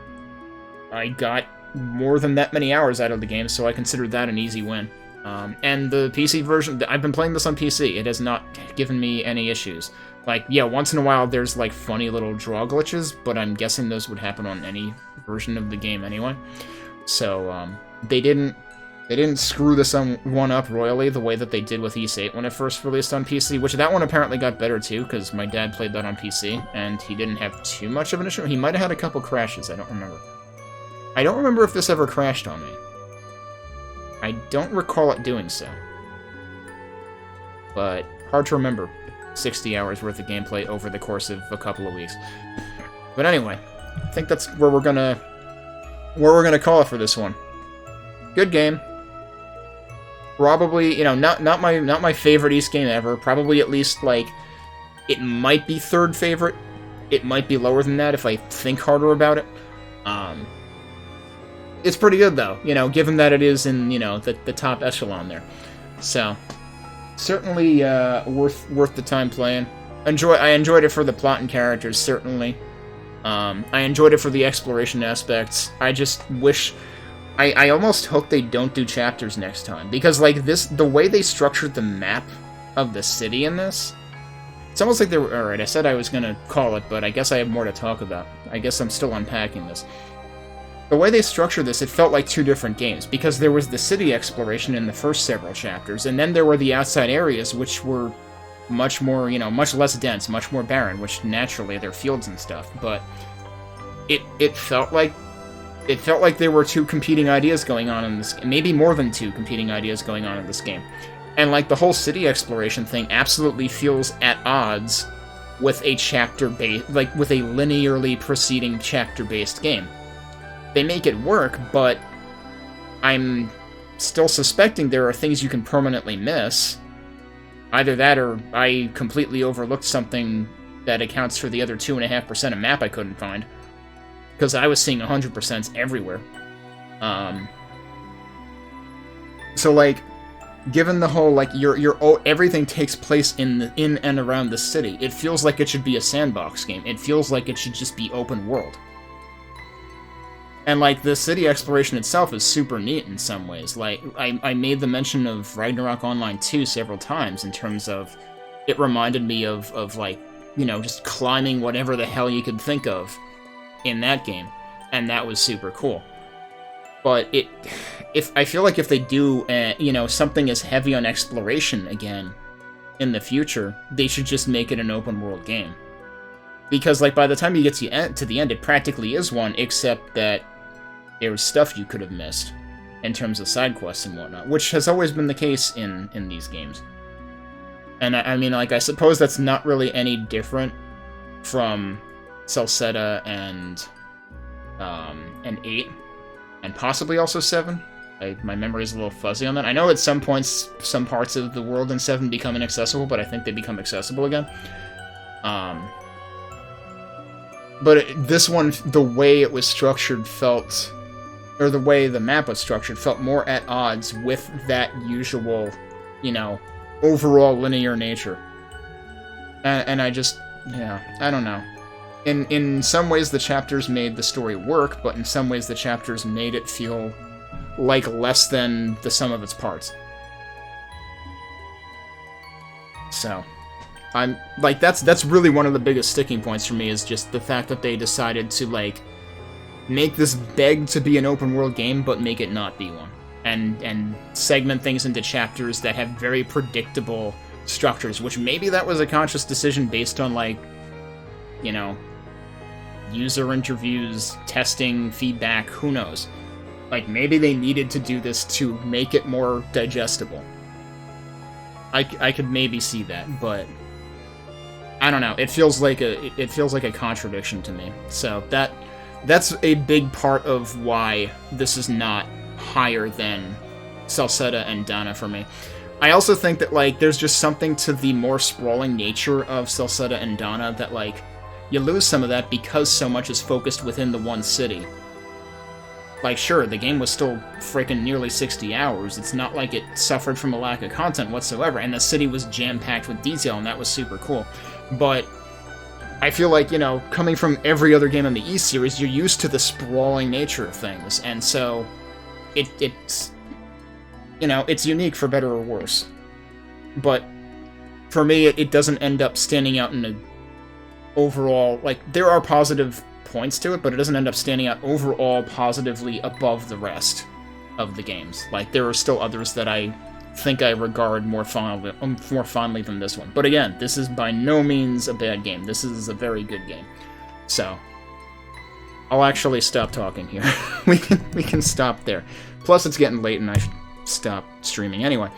[SPEAKER 1] I got more than that many hours out of the game, so I consider that an easy win. And the PC version, I've been playing this on PC. It has not given me any issues. Like, yeah, once in a while there's, like, funny little draw glitches, but I'm guessing those would happen on any version of the game anyway. So, they didn't screw this one up royally the way that they did with Ys 8 when it first released on PC, which that one apparently got better too, because my dad played that on PC, and he didn't have too much of an issue. He might have had a couple crashes, I don't remember. I don't remember if this ever crashed on me. I don't recall it doing so. But, hard to remember. 60 hours worth of gameplay over the course of a couple of weeks. But anyway, I think that's where we're gonna call it for this one. Good game. Probably, you know, not my favorite Ys game ever. Probably at least, like, it might be third favorite. It might be lower than that if I think harder about it. It's pretty good, though, you know, given that it is in, you know, the top echelon there. So, certainly worth the time playing. I enjoyed it for the plot and characters, certainly. I enjoyed it for the exploration aspects. I just wish... I almost hope they don't do chapters next time, because, like, the way they structured the map of the city in this, it's almost like they were... Alright, I said I was gonna call it, but I guess I have more to talk about. I guess I'm still unpacking this. The way they structured this, it felt like two different games, because there was the city exploration in the first several chapters, and then there were the outside areas, which were much more, you know, much less dense, much more barren, which naturally they're fields and stuff, but it felt like there were two competing ideas going on in this game, maybe more than two competing ideas going on in this game. And, like, the whole city exploration thing absolutely feels at odds with a chapter-based, like, with a linearly proceeding chapter-based game. They make it work, but I'm still suspecting there are things you can permanently miss. Either that or I completely overlooked something that accounts for the other 2.5% of map I couldn't find. Because I was seeing 100% everywhere. So, like, given the whole, like, everything takes place in and around the city, it feels like it should be a sandbox game. It feels like it should just be open world. And, like, the city exploration itself is super neat in some ways. Like, I made the mention of Ragnarok Online 2 several times in terms of... It reminded me of like, you know, just climbing whatever the hell you could think of in that game. And that was super cool. But I feel like if they do, you know, something as heavy on exploration again in the future, they should just make it an open world game. Because, like, by the time you get to the end, it practically is one, except that there was stuff you could have missed. in terms of side quests and whatnot, which has always been the case in these games. And I mean, like, I suppose that's not really any different from Celceta and 8, and possibly also 7. My memory is a little fuzzy on that. I know at some points, some parts of the world in 7 become inaccessible, but I think they become accessible again. But this one, the way it was structured felt, or the way the map was structured felt more at odds with that usual, you know, overall linear nature. And I just, yeah, I don't know. In some ways the chapters made the story work, but in some ways the chapters made it feel like less than the sum of its parts. So, I'm like, that's really one of the biggest sticking points for me, is just the fact that they decided to, like, make this beg to be an open world game but make it not be one, and segment things into chapters that have very predictable structures, which maybe that was a conscious decision based on, like, you know, user interviews, testing, feedback, who knows. Like, maybe they needed to do this to make it more digestible. I could maybe see that, but I don't know. It feels like a contradiction to me. So that's a big part of why this is not higher than Celceta and Dana for me. I also think that, like, there's just something to the more sprawling nature of Celceta and Dana that, like, you lose some of that because so much is focused within the one city. Like, sure, the game was still freaking nearly 60 hours. It's not like it suffered from a lack of content whatsoever, and the city was jam-packed with detail, and that was super cool. But I feel like, you know, coming from every other game in the East series, you're used to the sprawling nature of things, and so it's, you know, it's unique for better or worse. But for me, it doesn't end up standing out in a overall, like, there are positive points to it, but it doesn't end up standing out overall positively above the rest of the games. Like, there are still others that I think I regard more fondly than this one. But again, this is by no means a bad game. This is a very good game. So, I'll actually stop talking here. we can stop there. Plus, it's getting late and I should stop streaming anyway.